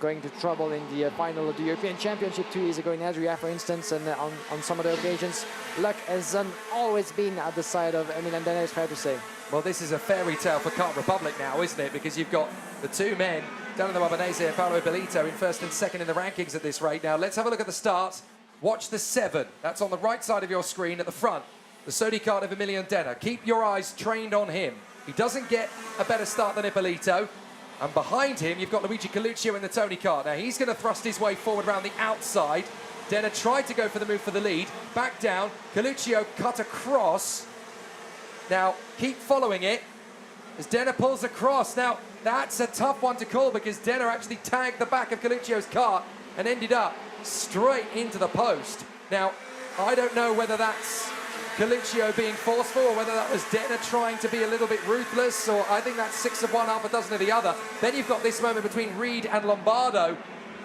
going to trouble in the final of the European Championship 2 years ago in Adria, for instance, and on some other occasions. Luck has always been at the side of Emilian Denner, it's fair to say.
Well, this is a fairy tale for Kart Republic now, isn't it? Because you've got the two men, Danilo Albanese and Paolo Ippolito, in first and second in the rankings at this rate. Now, let's have a look at the start. Watch the 7. That's on the right side of your screen at the front. The Sodi kart of Emilian Denner. Keep your eyes trained on him. He doesn't get a better start than Ippolito. And behind him, you've got Luigi Coluccio in the Tony kart. Now, he's going to thrust his way forward around the outside. Denner tried to go for the move for the lead. Back down. Coluccio cut across. Now, keep following it as Denner pulls across. Now, that's a tough one to call because Denner actually tagged the back of Coluccio's kart and ended up straight into the post. Now, I don't know whether that's Coluccio being forceful or whether that was Denner trying to be a little bit ruthless, or I think that's 6 of one, half a dozen of the other. Then you've got this moment between Reed and Lombardo.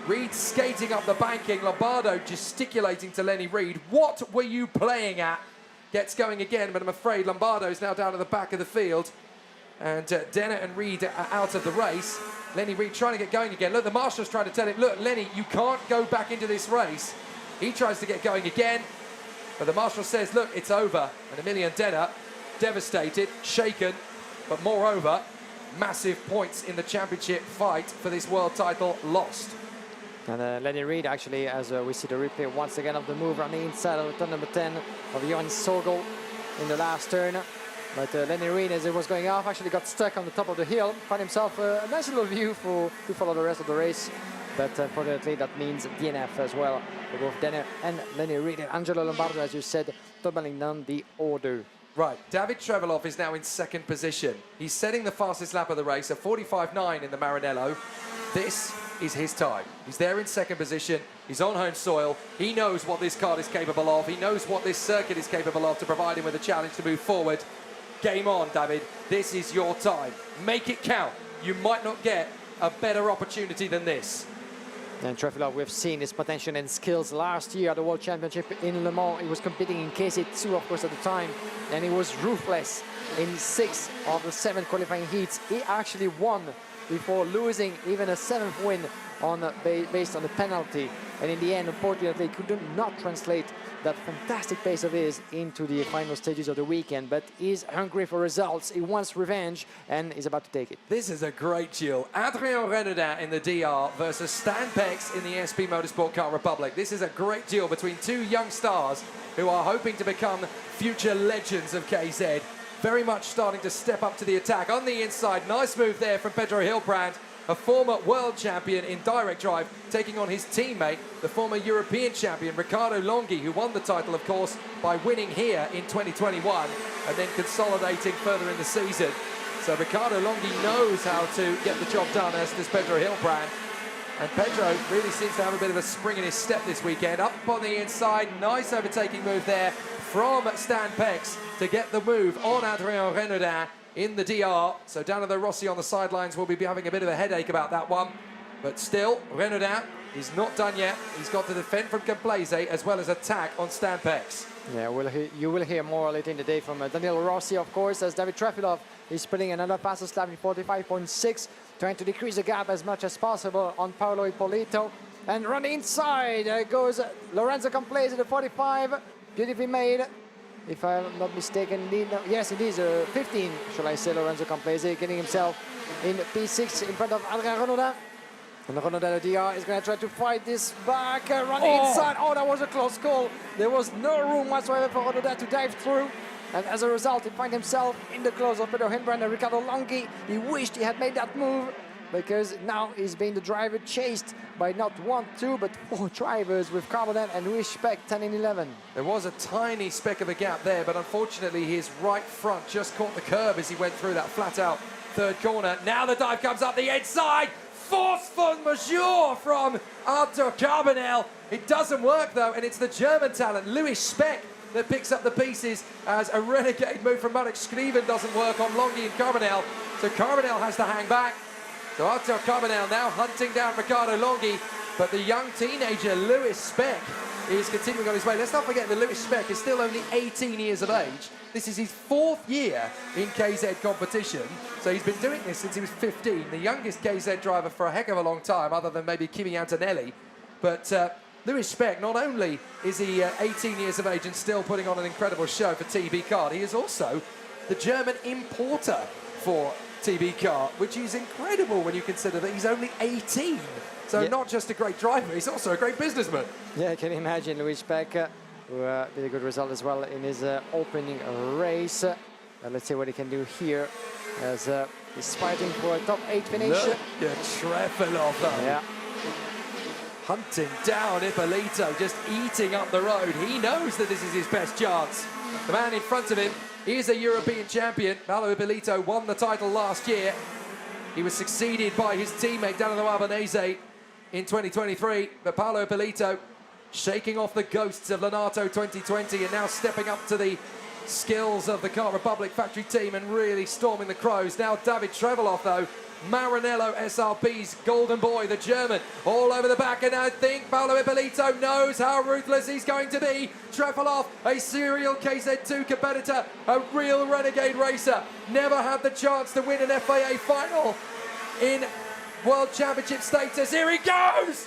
Reed skating up the banking, Lombardo gesticulating to Lenny Reed. What were you playing at? Gets going again, but I'm afraid Lombardo's now down at the back of the field. And Denner and Reed are out of the race. Lenny Reed trying to get going again. Look, the marshal's trying to tell him, look, Lenny, you can't go back into this race. He tries to get going again. But the marshal says, look, it's over. And Emilian Denner, devastated, shaken, but moreover, massive points in the championship fight for this world title lost.
And Lenny Reed, actually, as we see the replay once again of the move on the inside of turn number 10 of Johan Sogel in the last turn. But Lenny Reed, as it was going off, actually got stuck on the top of the hill, found himself a nice little view to follow the rest of the race. But unfortunately, that means DNF as well for both Denner and Lenny Reed. And Angelo Lombardo, as you said, doubling down the order.
Right, David Trevelov is now in second position. He's setting the fastest lap of the race, a 45.9 in the Maranello. This is his time. He's there in second position. He's on home soil. He knows what this kart is capable of. He knows what this circuit is capable of to provide him with a challenge to move forward. Game on, David. This is your time. Make it count. You might not get a better opportunity than this.
And Trevelov, we've seen his potential and skills last year at the World Championship in Le Mans. He was competing in KZ2, of course, at the time, and he was ruthless in 6 of the 7 qualifying heats. He actually won before losing even a 7th win based on the penalty. And in the end, unfortunately, could not translate that fantastic pace of his into the final stages of the weekend. But he's hungry for results. He wants revenge, and he's about to take it.
This is a great duel. Adrien Renaudin in the DR versus Stan Pex in the SP Motorsport Kart Republic. This is a great duel between two young stars who are hoping to become future legends of KZ. Very much starting to step up to the attack. On the inside, nice move there from Pedro Hilbrand, a former world champion in direct drive, taking on his teammate, the former European champion, Riccardo Longhi, who won the title, of course, by winning here in 2021 and then consolidating further in the season. So Riccardo Longhi knows how to get the job done, as does Pedro Hilbrand. And Pedro really seems to have a bit of a spring in his step this weekend. Up on the inside, nice overtaking move there from Stan Pex to get the move on Adrien Renaudin in the DR. So Danilo Rossi on the sidelines will be having a bit of a headache about that one. But still, Renaudin is not done yet. He's got to defend from Complaise as well as attack on Stan Pex.
Yeah, you will hear more later in the day from Danilo Rossi, of course, as David Trevelov is putting another fastest lap in 45.6, trying to decrease the gap as much as possible on Paolo Ippolito. And run inside goes Lorenzo Complaise at the 45, beautifully made. If I'm not mistaken, indeed, no, yes, it is 15, shall I say, Lorenzo Complaise, getting himself in P6 in front of Adrien Renaudin. And Renaudin, the DR, is going to try to fight this back, run inside. Oh, that was a close call. There was no room whatsoever for Renaudin to dive through. And as a result, he finds himself in the close of Pedro Hilbrand and Riccardo Longhi. He wished he had made that move, because now he's being the driver chased by not 1, 2, but 4 drivers with Carbonet and Louis Speck 10 and 11.
There was a tiny speck of a gap there, but unfortunately his right front just caught the curb as he went through that flat-out third corner. Now the dive comes up the inside. Forceful majeure from Arthur Carbonell. It doesn't work though, and it's the German talent, Louis Speck, that picks up the pieces as a renegade move from Marek Skriven doesn't work on Longhi and Carbonell. So Carbonell has to hang back. So Arthur Carbonell now hunting down Riccardo Longhi, but the young teenager Louis Speck is continuing on his way. Let's not forget that Louis Speck is still only 18 years of age. This is his 4th year in KZ competition. So he's been doing this since he was 15, the youngest KZ driver for a heck of a long time, other than maybe Kimi Antonelli. But Louis Speck, not only is he 18 years of age and still putting on an incredible show for TB Kart, he is also the German importer for TB Kart, which is incredible when you consider that he's only 18. So not just a great driver, he's also a great businessman.
Yeah, I can imagine Louis Speck, who did a good result as well in his opening race. Let's see what he can do here as he's fighting for a top 8 finish.
Look at Trefilov though.
Yeah.
Hunting down Ippolito, just eating up the road. He knows that this is his best chance. The man in front of him is a European champion. Paolo Ippolito won the title last year. He was succeeded by his teammate Danilo Albanese in 2023, but Paolo Ippolito shaking off the ghosts of Lonato 2020 and now stepping up to the skills of the Kart Republic factory team and really storming the crows. Now David Trefilov though, Maranello SRP's golden boy, the German, all over the back, and I think Paolo Ippolito knows how ruthless he's going to be. Trefilov, a serial KZ2 competitor, a real renegade racer, never had the chance to win an FIA final in World Championship status. Here he goes!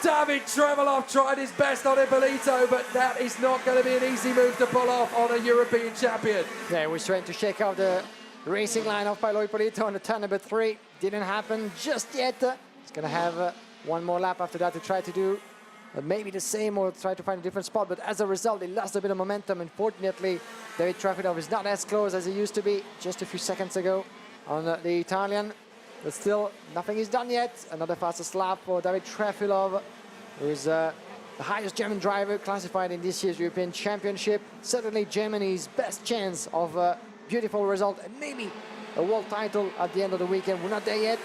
David Trefilov tried his best on Ippolito, but that is not going to be an easy move to pull off on a European champion.
Yeah, he was trying to shake out the racing line of Paolo Ippolito on the turn number 3. Didn't happen just yet. He's going to have one more lap after that to try to do maybe the same or try to find a different spot. But as a result, he lost a bit of momentum. Unfortunately, David Trefilov is not as close as he used to be just a few seconds ago on the Italian. But still, nothing is done yet. Another fastest lap for David Trefilov, who is the highest German driver classified in this year's European Championship. Certainly Germany's best chance of a beautiful result and maybe a world title at the end of the weekend. We're not there yet,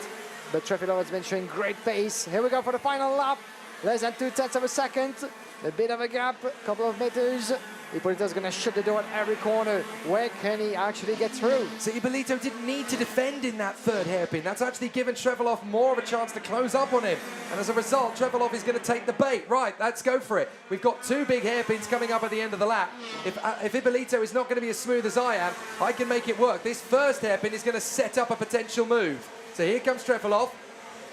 but Trefilov has been showing great pace. Here we go for the final lap. Less than 0.2 of a second. A bit of a gap, a couple of meters. Ippolito's going to shut the door at every corner. Where can he actually get through?
So Ippolito didn't need to defend in that 3rd hairpin. That's actually given Trefilov more of a chance to close up on him. And as a result, Trefilov is going to take the bait. Right, let's go for it. We've got 2 big hairpins coming up at the end of the lap. If Ippolito is not going to be as smooth as I am, I can make it work. This first hairpin is going to set up a potential move. So here comes Trefilov.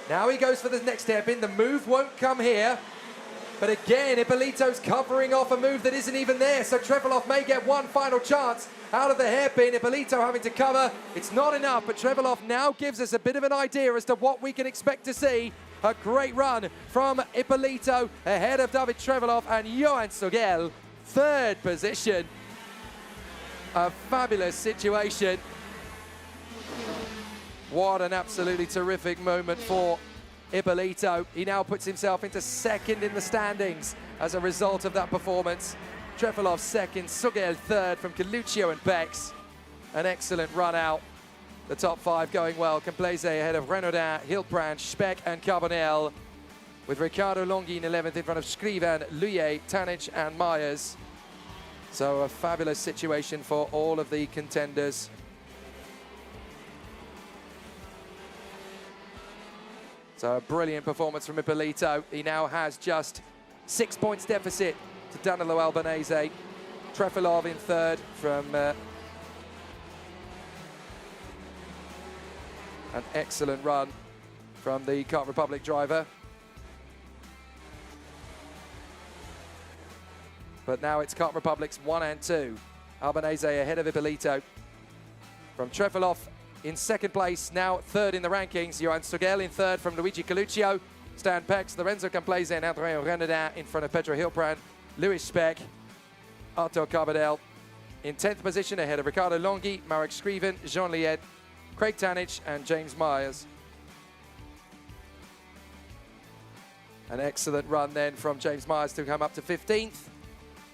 Now he goes for the next hairpin. The move won't come here. But again, Ippolito's covering off a move that isn't even there, so Trefilov may get one final chance out of the hairpin. Ippolito having to cover. It's not enough, but Trefilov now gives us a bit of an idea as to what we can expect to see. A great run from Ippolito ahead of David Trefilov and Johan Sogel. 3rd position. A fabulous situation. What an absolutely terrific moment for Ippolito. He now puts himself into 2nd in the standings as a result of that performance. Trefilov 2nd, Sogel 3rd from Coluccio and Bex. An excellent run out. The top 5 going well. Complese ahead of Renaudin, Hilbrand, Speck and Carbonell, with Riccardo Longhi in 11th in front of Scriven, Luye, Tanic and Myers. So a fabulous situation for all of the contenders. So a brilliant performance from Ippolito. He now has just 6 points deficit to Danilo Albanese. Trefilov in 3rd from an excellent run from the Kart Republic driver. But now it's Kart Republic's 1 and 2. Albanese ahead of Ippolito. From Trefilov in 2nd place, now 3rd in the rankings. Johan Sogel in 3rd from Luigi Coluccio. Stan Pex, Lorenzo Complese and Andrea Renaudin in front of Pedro Hilbrand. Louis Speck, Arto Carbonell in 10th position ahead of Riccardo Longhi, Marek Scriven, Jean Liet, Craig Tanic and James Myers. An excellent run then from James Myers to come up to 15th.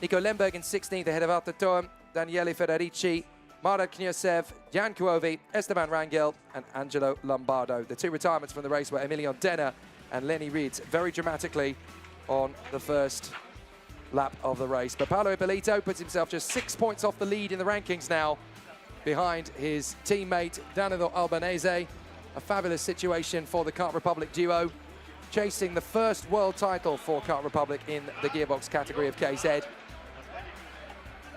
Nico Lemberg in 16th ahead of Arto Thom, Daniele Federici, Marek Knyosev, Jan Kuovi, Esteban Rangel and Angelo Lombardo. The 2 retirements from the race were Emilion Denner and Lenny Rieds, very dramatically on the first lap of the race. But Paolo Ippolito puts himself just 6 points off the lead in the rankings now, behind his teammate Danilo Albanese. A fabulous situation for the Kart Republic duo. chasing the first world title for Kart Republic in the gearbox category of KZ.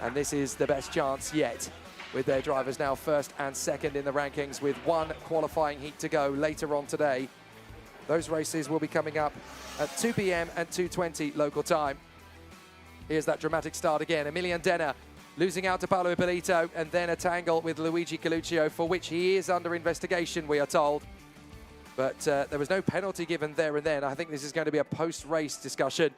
And this is the best chance yet, with their drivers now first and second in the rankings, with one qualifying heat to go later on today. Those races will be coming up at 2 p.m. and 2:20 local time. Here's that dramatic start again. Emilian Denner losing out to Paolo Ippolito, and then a tangle with Luigi Coluccio, for which he is under investigation, we are told. But there was no penalty given there and then. I think this is going to be a post-race discussion.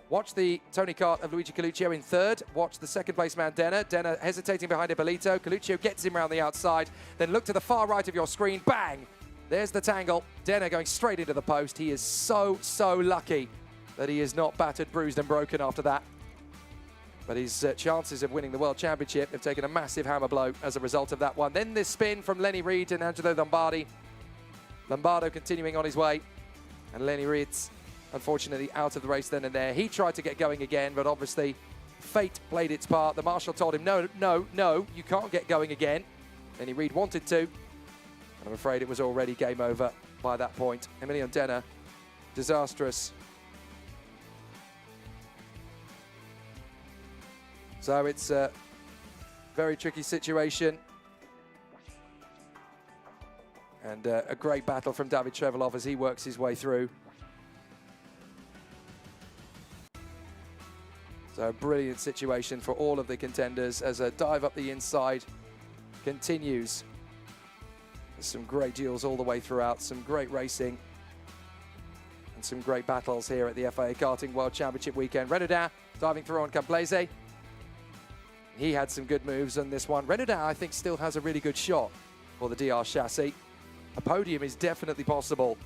Watch the Tony Kart of Luigi Coluccio in third. Watch the second place man, Denner. Denner hesitating behind Ippolito. Coluccio gets him around the outside. Then look to the far right of your screen. Bang! There's the tangle. Denner going straight into the post. He is so lucky that he is not battered, bruised and broken after that. But his chances of winning the World Championship have taken a massive hammer blow as a result of that one. Then this spin from Lenny Reed and Angelo Lombardi. Lombardo continuing on his way, and Lenny Reed's unfortunately out of the race then and there. He tried to get going again, but obviously fate played its part. The marshal told him, no, you can't get going again. Lenny Reed wanted to, and I'm afraid it was already game over by that point. Emilian Denner, disastrous. So it's a very tricky situation. And a great battle from David Trevelov as he works his way through. So a brilliant situation for all of the contenders as a dive up the inside continues. There's some great duels all the way throughout, some great racing, and some great battles here at the FIA Karting World Championship weekend. Renaudin diving through on Camplaise. He had some good moves on this one. Renaudin, I think, still has a really good shot for the DR chassis. A podium is definitely possible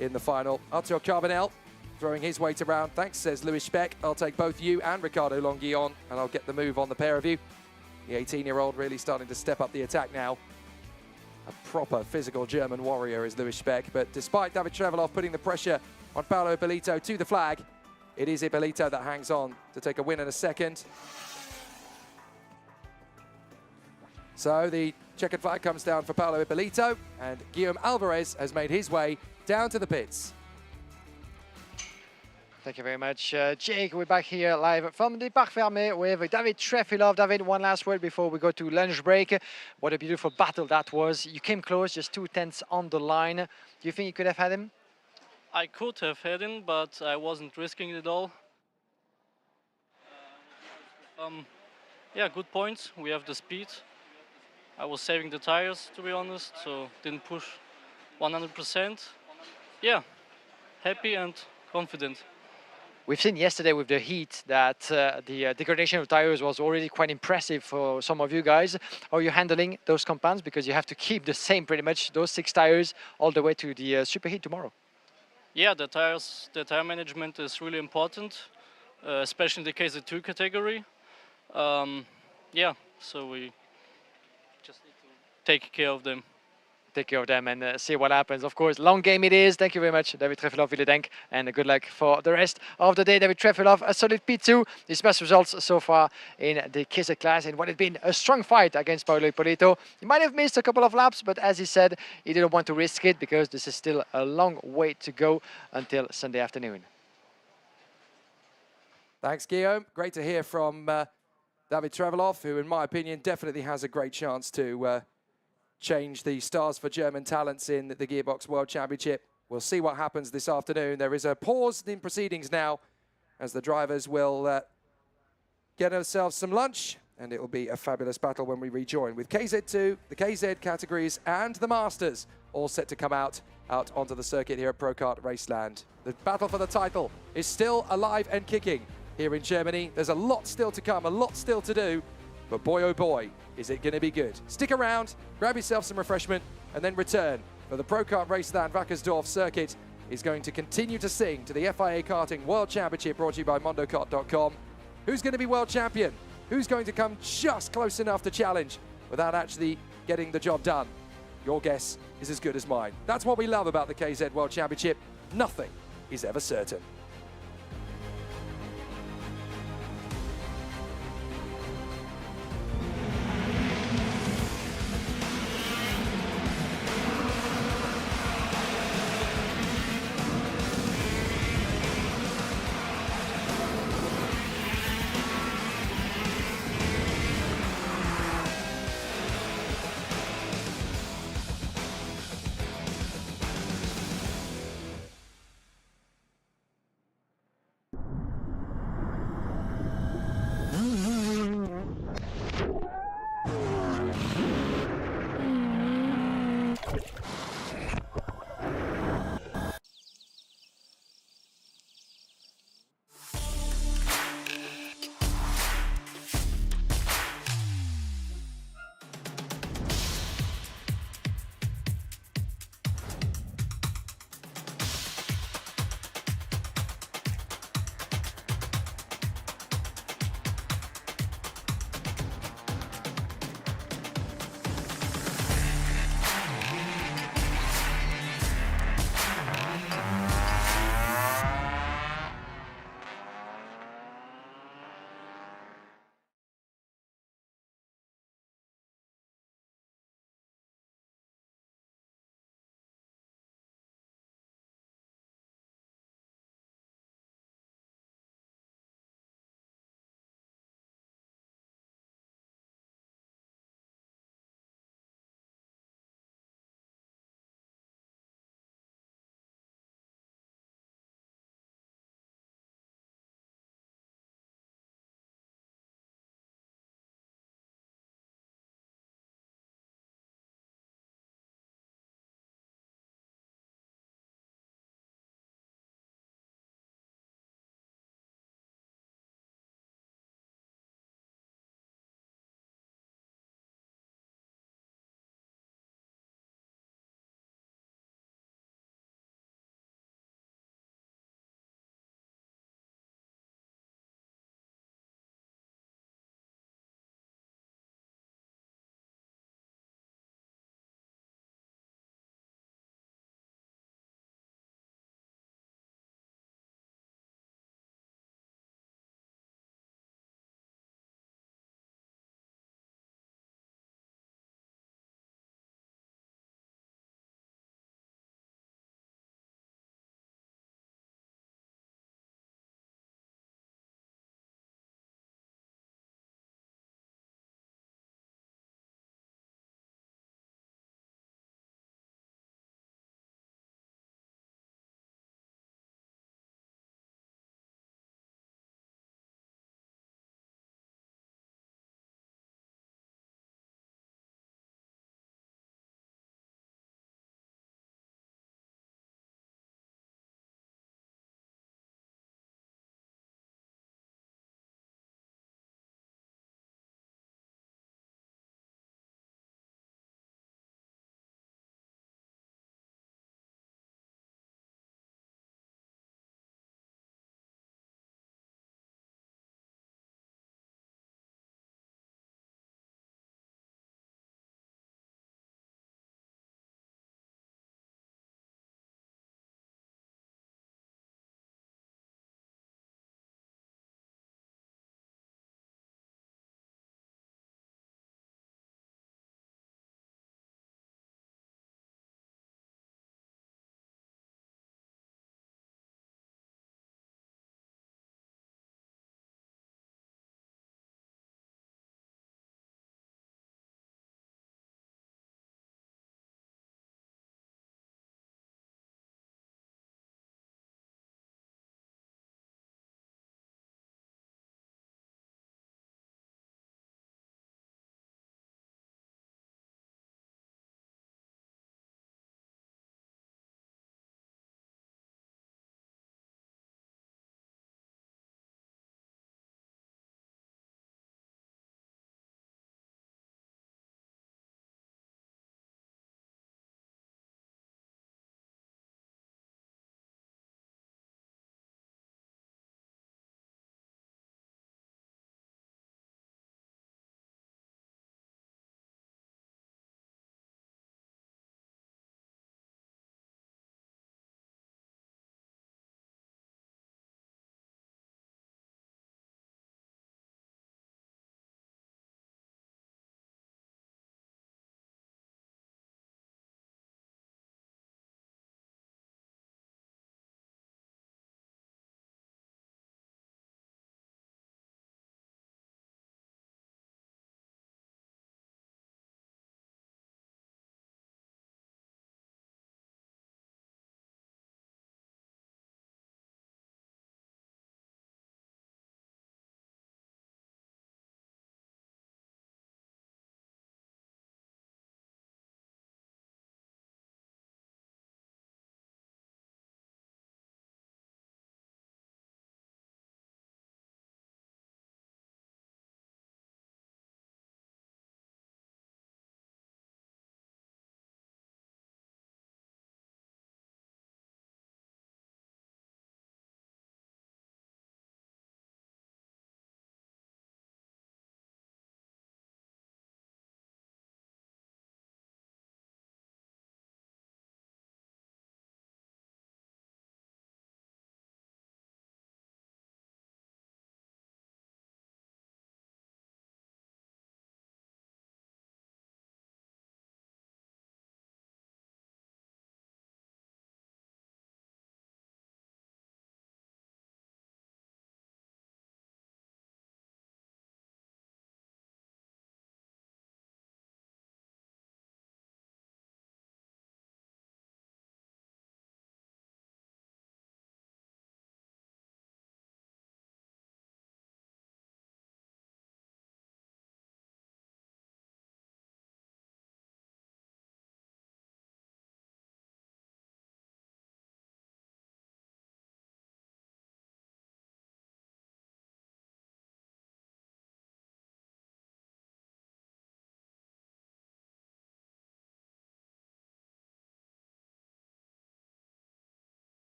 in the final. Arthur Carbonell throwing his weight around. Thanks, says Louis Speck. I'll take both you and Ricardo Longuillon, and I'll get the move on the pair of you. The 18-year-old really starting to step up the attack now. A proper physical German warrior is Louis Speck. But despite David Trevelov putting the pressure on Paolo Ippolito to the flag, it is Ippolito that hangs on to take a win in a second. So the checkered flag comes down for Paolo Ippolito, and Guillaume Alvarez has made his way down to the pits.
Thank you very much, Jake. We're back here live from the Parc Fermé with David Trefilov. David, one last word before we go to lunch break. What a beautiful battle that was. You came close, just 2/10 on the line. Do you think you could have had him?
I could have had him, but I wasn't risking it all. Yeah, good points. We have the speed. I was saving the tires, to be honest, so didn't push 100%. Yeah, happy and confident.
We've seen yesterday with the heat that the degradation of tires was already quite impressive for some of you guys. How are you handling those compounds? Because you have to keep the same, pretty much, those 6 tires all the way to the superheat tomorrow.
Yeah, the tire management is really important, especially in the KZ2 category. Yeah, so we just need to take care of them.
Take care of them and see what happens. Of course, long game it is. Thank you very much, David Trefilov, Ville Denk, and good luck for the rest of the day. David Trefilov, a solid P2. His best results so far in the KZ class in what had been a strong fight against Paolo Ippolito. He might have missed a couple of laps, but as he said, he didn't want to risk it because this is still a long way to go until Sunday afternoon.
Thanks, Guillaume. Great to hear from David Trevelov, who, in my opinion, definitely has a great chance to change the stars for German talents in the Gearbox World Championship. We'll see what happens this afternoon. There is a pause in proceedings now as the drivers will get themselves some lunch, and it will be a fabulous battle when we rejoin with KZ2, the KZ categories, and the Masters all set to come out onto the circuit here at Pro Kart Raceland. The battle for the title is still alive and kicking here in Germany. There's a lot still to come, a lot still to do, but boy, oh boy, is it going to be good. Stick around, grab yourself some refreshment, and then return, for the Pro Kart Raceland Wackersdorf circuit is going to continue to sing to the FIA Karting World Championship, brought to you by MondoKart.com. Who's going to be world champion? Who's going to come just close enough to challenge without actually getting the job done? Your guess is as good as mine. That's what we love about the KZ World Championship. Nothing is ever certain.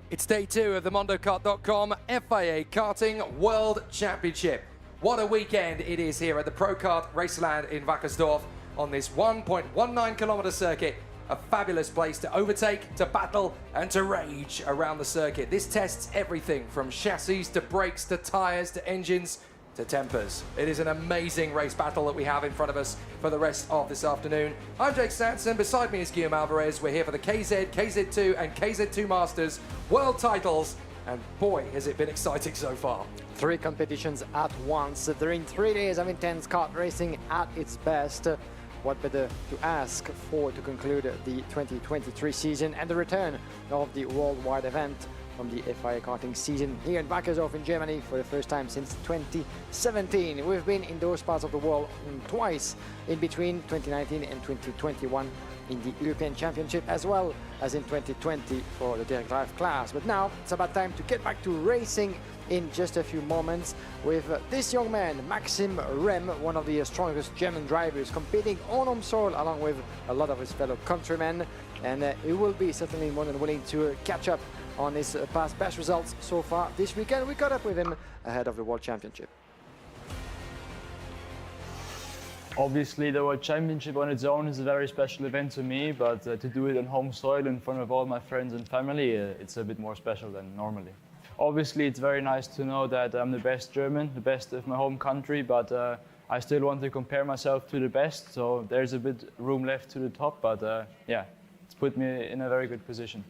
It's day 2 of the MondoKart.com FIA Karting World Championship. What a weekend it is here at the Pro Kart Raceland in Wackersdorf on this 1.19 kilometer circuit. A fabulous place to overtake, to battle, and to rage around the circuit. This tests everything from chassis to brakes to tires to engines to tempers. It is an amazing race battle that we have in front of us for the rest of this afternoon. I'm Jake Sanson, beside me is Guillaume Alvarez. We're here for the KZ, KZ2 and KZ2 Masters world titles, and boy has it been exciting so far.
3 competitions at once during 3 days of intense kart racing at its best. What better to ask for to conclude the 2023 season and the return of the worldwide event from the FIA Karting season here in Wackersdorf in Germany for the first time since 2017. We've been in those parts of the world twice in between 2019 and 2021 in the European Championship, as well as in 2020 for the direct drive class. But now it's about time to get back to racing in just a few moments with this young man, Maxim Rem, one of the strongest German drivers, competing on home soil along with a lot of his fellow countrymen, and he will be certainly more than willing to catch up on his past best results so far this weekend. We caught up with him ahead of the World Championship.
Obviously, the World Championship on its own is a very special event to me, but to do it on home soil in front of all my friends and family, it's a bit more special than normally. Obviously, it's very nice to know that I'm the best German, the best of my home country, but I still want to compare myself to the best, so there's a bit room left to the top, but yeah, it's put me in a very good position.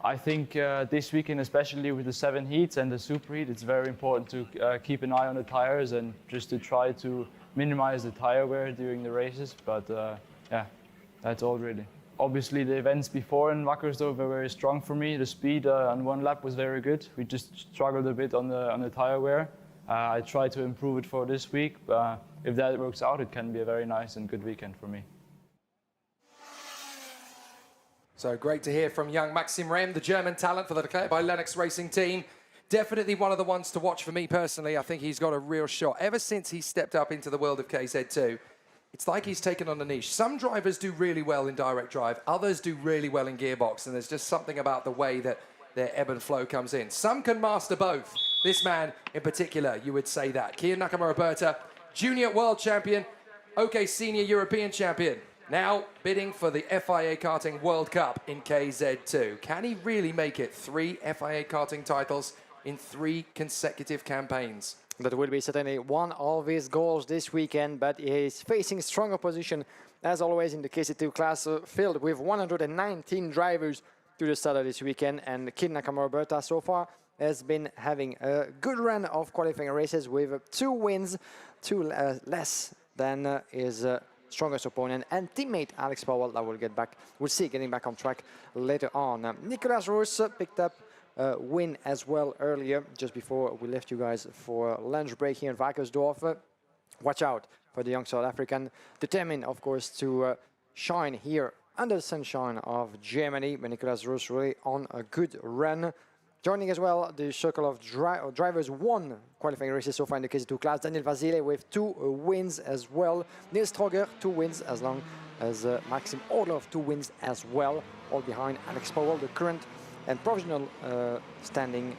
I think this weekend, especially with the 7 heats and the superheat, it's very important to keep an eye on the tires and just to try to minimize the tire wear during the races, but yeah, that's all really. Obviously, the events before in Wackersdorf were very strong for me. The speed on one lap was very good. We just struggled a bit on the tire wear. I tried to improve it for this week, but if that works out, it can be a very nice and good weekend for me.
So great to hear from young Maxim Rem, the German talent for the declared by Lennox Racing Team. Definitely one of the ones to watch for me personally. I think he's got a real shot. Ever since he stepped up into the world of KZ2, it's like he's taken on a niche. Some drivers do really well in direct drive, others do really well in gearbox, and there's just something about the way that their ebb and flow comes in. Some can master both. This man in particular, you would say that. Kian Nakamura-Berta, junior world champion, OK senior European champion. Now bidding for the FIA Karting World Cup in KZ2. Can he really make it 3 FIA Karting titles in 3 consecutive campaigns?
That will be certainly one of his goals this weekend, but he is facing strong opposition, as always, in the KZ2 class, filled with 119 drivers to the start of this weekend, and Kian Nakamura-Berta so far has been having a good run of qualifying races with 2 wins, 2 less than his strongest opponent and teammate Alex Powell. That we'll see getting back on track later on. Nicolas Roos picked up a win as well earlier, just before we left you guys for lunch break here in Wackersdorf. Watch out for the young South African, determined of course to shine here under the sunshine of Germany. But Nicolas Roos really on a good run. Joining as well the circle of drivers, 1 qualifying races so far in the KZ2 class. Daniel Vasile with 2 wins as well. Nils Stroger, 2 wins, as long as Maxim Orlov, 2 wins as well. All behind Alex Powell, the current and provisional standing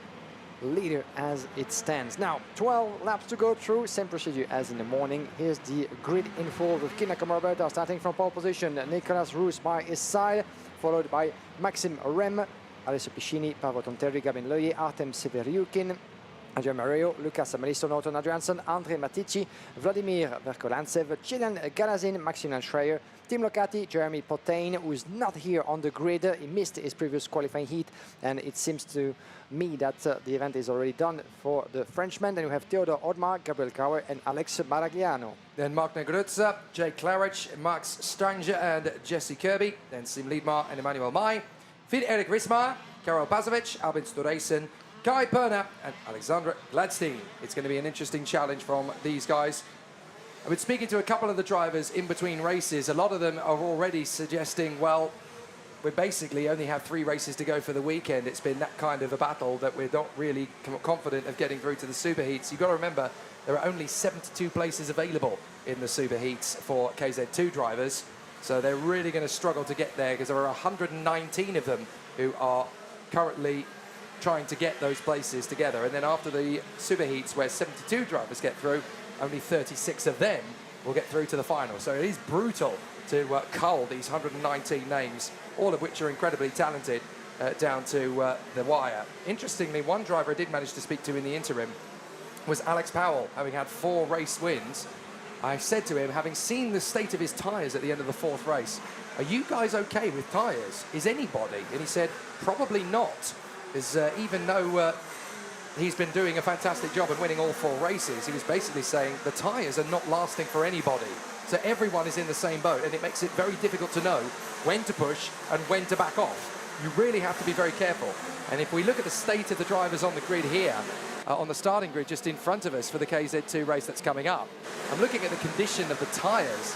leader as it stands. Now, 12 laps to go through, same procedure as in the morning. Here's the grid info with Kian Nakamura-Berta starting from pole position. Nicolas Roos by his side, followed by Maxim Rem, Alessio Piscini, Paavo Tonterri, Gabin Loye, Artem Severiukin, Adrian Mario, Lucas Amelisto, Norton Adrianson, Andre Matici, Vladimir Verkolantsev, Chilean Galazin, Maximilian Schreier, Tim Locati, Jeremy Potain, who is not here on the grid. He missed his previous qualifying heat, and it seems to me that the event is already done for the Frenchman. Then we have Theodor Odmar, Gabriel Kauer, and Alex Baragliano.
Then Mark Negruzza, Jake Klarich, Max Stranger, and Jesse Kirby. Then Sim Liedmar and Emmanuel Mai. Fid Erik Rismar, Karol Bazovic, Albin Stureysen, Kai Perna, and Alexandra Gladstein. It's going to be an interesting challenge from these guys. I've been speaking to a couple of the drivers in between races. A lot of them are already suggesting, well, we basically only have 3 races to go for the weekend. It's been that kind of a battle that we're not really confident of getting through to the superheats. You've got to remember, there are only 72 places available in the superheats for KZ2 drivers. So they're really going to struggle to get there because there are 119 of them who are currently trying to get those places together. And then after the superheats, where 72 drivers get through, only 36 of them will get through to the final. So it is brutal to cull these 119 names, all of which are incredibly talented, down to the wire. Interestingly, one driver I did manage to speak to in the interim was Alex Powell, having had 4 race wins. I said to him, having seen the state of his tyres at the end of the 4th race, are you guys okay with tyres? Is anybody? And he said, probably not. Because even though he's been doing a fantastic job and winning all 4 races, he was basically saying the tyres are not lasting for anybody. So everyone is in the same boat, and it makes it very difficult to know when to push and when to back off. You really have to be very careful. And if we look at the state of the drivers on the grid here, on the starting grid just in front of us for the KZ2 race that's coming up, I'm looking at the condition of the tyres,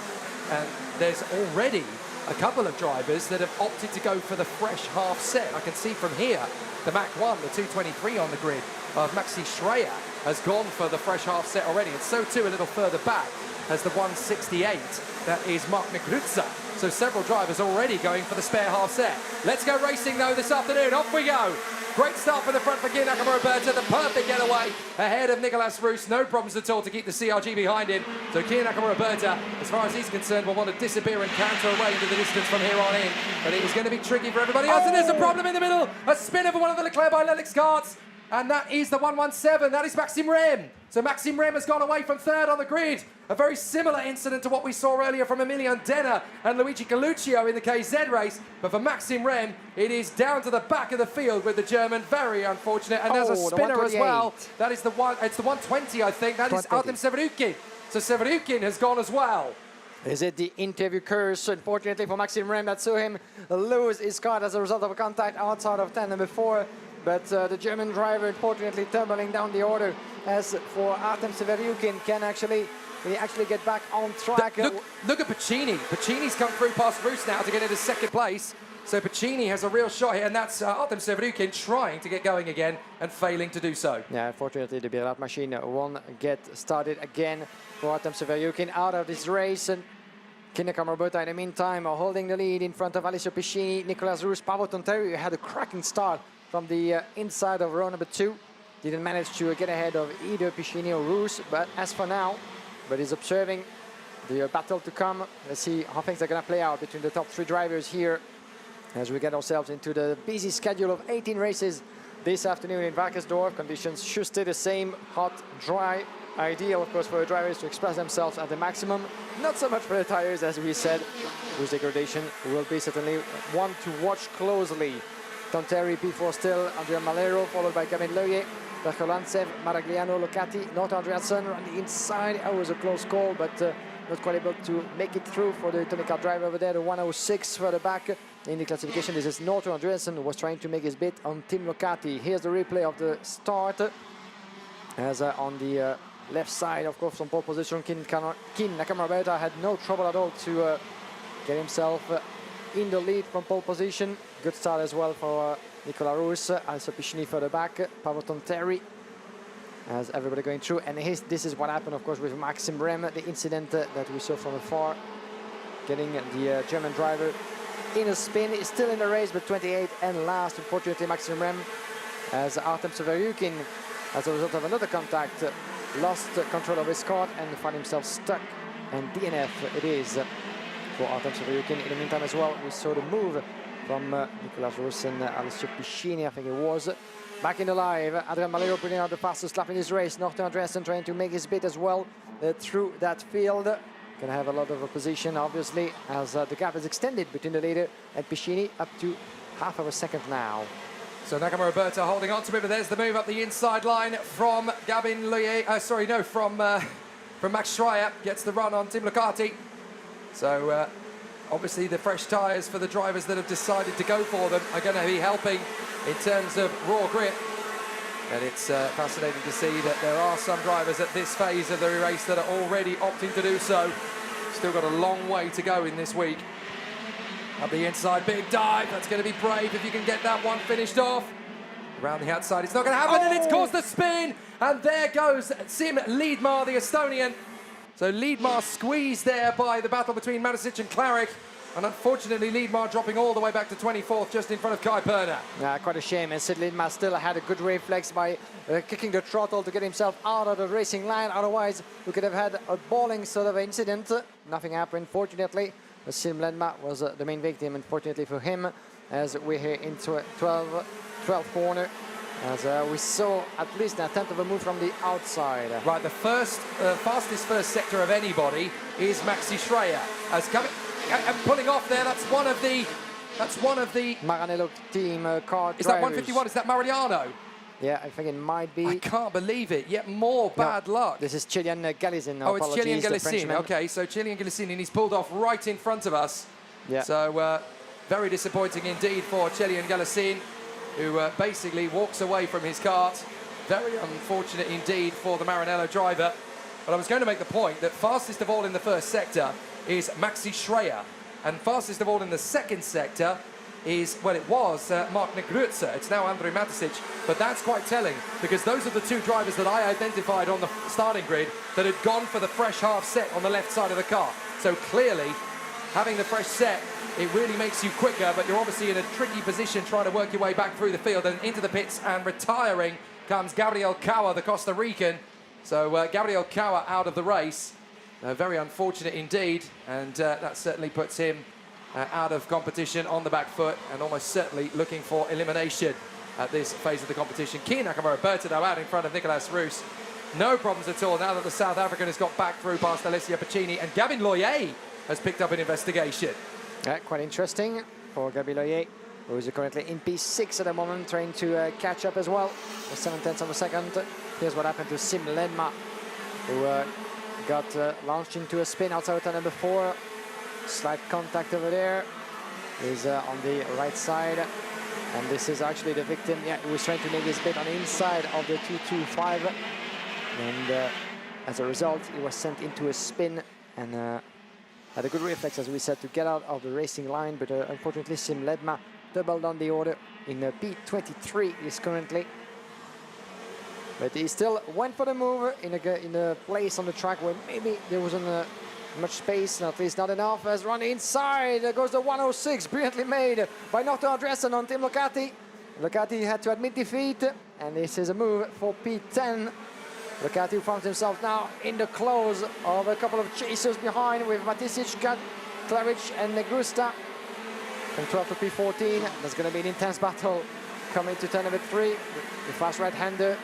and there's already a couple of drivers that have opted to go for the fresh half set. I can see from here, the Mach 1, the 223 on the grid of Maxi Schreier has gone for the fresh half set already, and so too a little further back as the 168, that is Mark Miklutza. So several drivers already going for the spare half set. Let's go racing though this afternoon, off we go. Great start from the front for Kier Nakamura-Roberta, the perfect getaway ahead of Nicolas Roos. No problems at all to keep the CRG behind him. So Kier Nakamura-Roberta, as far as he's concerned, will want to disappear and canter away into the distance from here on in. But it is going to be tricky for everybody else, and there's a problem in the middle. A spinner for one of the Leclerc by Lennox karts. And that is the 117, that is Maxime Rem. So Maxime Rem has gone away from 3rd on the grid. A very similar incident to what we saw earlier from Emilian Denner and Luigi Galluccio in the KZ race. But for Maxime Rem, it is down to the back of the field with the German. Very unfortunate. And there's a spinner as well. That is the one, it's the 120, I think. That is Artem Severukin. So Severukin has gone as well.
Is it the interview curse, unfortunately, for Maxime Rem, that saw him lose his card as a result of a contact outside of 10 number 4. But the German driver, unfortunately, tumbling down the order. As for Artem Severukin, can actually get back on track.
Look at Pacini. Pacini's come through past Roos now to get into 2nd place. So Pacini has a real shot here, and that's Artem Severukin trying to get going again and failing to do so.
Yeah, unfortunately, the Birlat machine won't get started again for Artem Severukin out of this race. And Kier Nakamura-Roberta, in the meantime, are holding the lead in front of Alessio Piscini, Nicolas Roos, Paavo Tonterri had a cracking start from the inside of row number 2. Didn't manage to get ahead of either Piscini or Roos, but as for now, but is observing the battle to come. Let's see how things are going to play out between the top 3 drivers here as we get ourselves into the busy schedule of 18 races this afternoon in Wackersdorf. Conditions should stay the same, hot, dry, ideal of course for the drivers to express themselves at the maximum. Not so much for the tires, as we said, whose degradation will be certainly one to watch closely. Tonterri P4 still, Andrea Malero, followed by Gavin Loye, Bercholantsev, Maragliano, Locati, North Andreasen on the inside. It was a close call, but not quite able to make it through for the Tony Kart driver over there. The 106 further back in the classification. This is North Andreasen, who was trying to make his bid on Tim Locati. Here's the replay of the start. As on the left side, of course, on pole position, Kier Nakamura-Roberta had no trouble at all to get himself in the lead from pole position. Good start as well for Nicolas Roos, also Piscini further back, Paavo Tonterri, as everybody going through. And this is what happened, of course, with Maxime Rem, the incident that we saw from afar, getting the German driver in a spin. Is still in the race, but 28 and last, unfortunately, Maxime Rem, as Artem Severukin, as a result of another contact, lost control of his kart and found himself stuck. And DNF it is for Artem Severukin. In the meantime as well, we saw the move from Nicolas Roos and Alessio Piscini, I think it was. Back in the live, Adrian Malero putting out the fastest lap in his race. Norton Andreasen trying to make his bid as well through that field. Gonna have a lot of opposition, obviously, as the gap is extended between the leader and Piscini up to half of a second now.
So Nakamura-Roberta holding on to it, but there's the move up the inside line from Gavin Loye, from Max Schreier. Gets the run on Tim Locati. So obviously the fresh tyres for the drivers that have decided to go for them are going to be helping in terms of raw grip. And it's fascinating to see that there are some drivers at this phase of the race that are already opting to do so. Still got a long way to go in this week. Up the inside, big dive. That's going to be brave if you can get that one finished off. Around the outside, it's not going to happen, and it's caused the spin. And there goes Sim Liedmar, the Estonian. So Liedmar squeezed there by the battle between Manasic and Clarick. And unfortunately, Liedmar dropping all the way back to 24th, just in front of Kai Perner.
Yeah, quite a shame. And Sid Liedmar still had a good reflex by kicking the throttle to get himself out of the racing line. Otherwise, we could have had a balling sort of incident. Nothing happened, fortunately. But Sid Liedmar was the main victim, unfortunately for him, as we're here into 12th corner. As we saw at least an attempt of a move from the outside.
Right, the fastest first sector of anybody is Maxi Schreier. As coming and pulling off there, that's one of the
Maranello team car
Is that 151? Is that Mariano?
Yeah, I think it might be.
I can't believe it. Yet more bad luck.
This is Chilean Galizin.
Oh, it's Chilean Galizin. Okay, so Chilean Galizin, and he's pulled off right in front of us.
Yeah.
So very disappointing indeed for Chilean Galizin, who basically walks away from his kart. Very unfortunate indeed for the Maranello driver. But I was going to make the point that fastest of all in the first sector is Maxi Schreier. And fastest of all in the second sector is, well, it was Mark Negrutzer. It's now Andrej Matisic. But that's quite telling, because those are the two drivers that I identified on the starting grid that had gone for the fresh half set on the left side of the car. So clearly, having the fresh set, it really makes you quicker, but you're obviously in a tricky position trying to work your way back through the field and into the pits, and retiring comes Gabriel Cauer, the Costa Rican. So Gabriel Cauer out of the race. Very unfortunate indeed, and that certainly puts him out of competition on the back foot, and almost certainly looking for elimination at this phase of the competition. Kian Nakamura Bertado out in front of Nicolas Roos. No problems at all now that the South African has got back through past Alessia Pacini, and Gavin Loyer has picked up an investigation.
Yeah, quite interesting for Gabby Loyer, who is currently in P6 at the moment, trying to catch up as well with 7/10 of a second. Here's what happened to Sim Lenma, who got launched into a spin outside turn number 4. Slight contact over there. He's on the right side, and this is actually the victim. Yeah, he was trying to make his bit on the inside of the 225, and as a result, he was sent into a spin and had a good reflex, as we said, to get out of the racing line. But unfortunately, Sim Ledma doubled on the order in P23 is currently. But he still went for the move in a place on the track where maybe there wasn't much space, at least not enough. As run inside, there goes the 106, brilliantly made by Norton Andressen on Tim Locati. Locati had to admit defeat, and this is a move for P10. Locati finds himself now in the close of a couple of chasers behind, with Matisic, Claridge and Negrusta. From 12 to P14, there's going to be an intense battle coming to turn number 3. The fast right-hander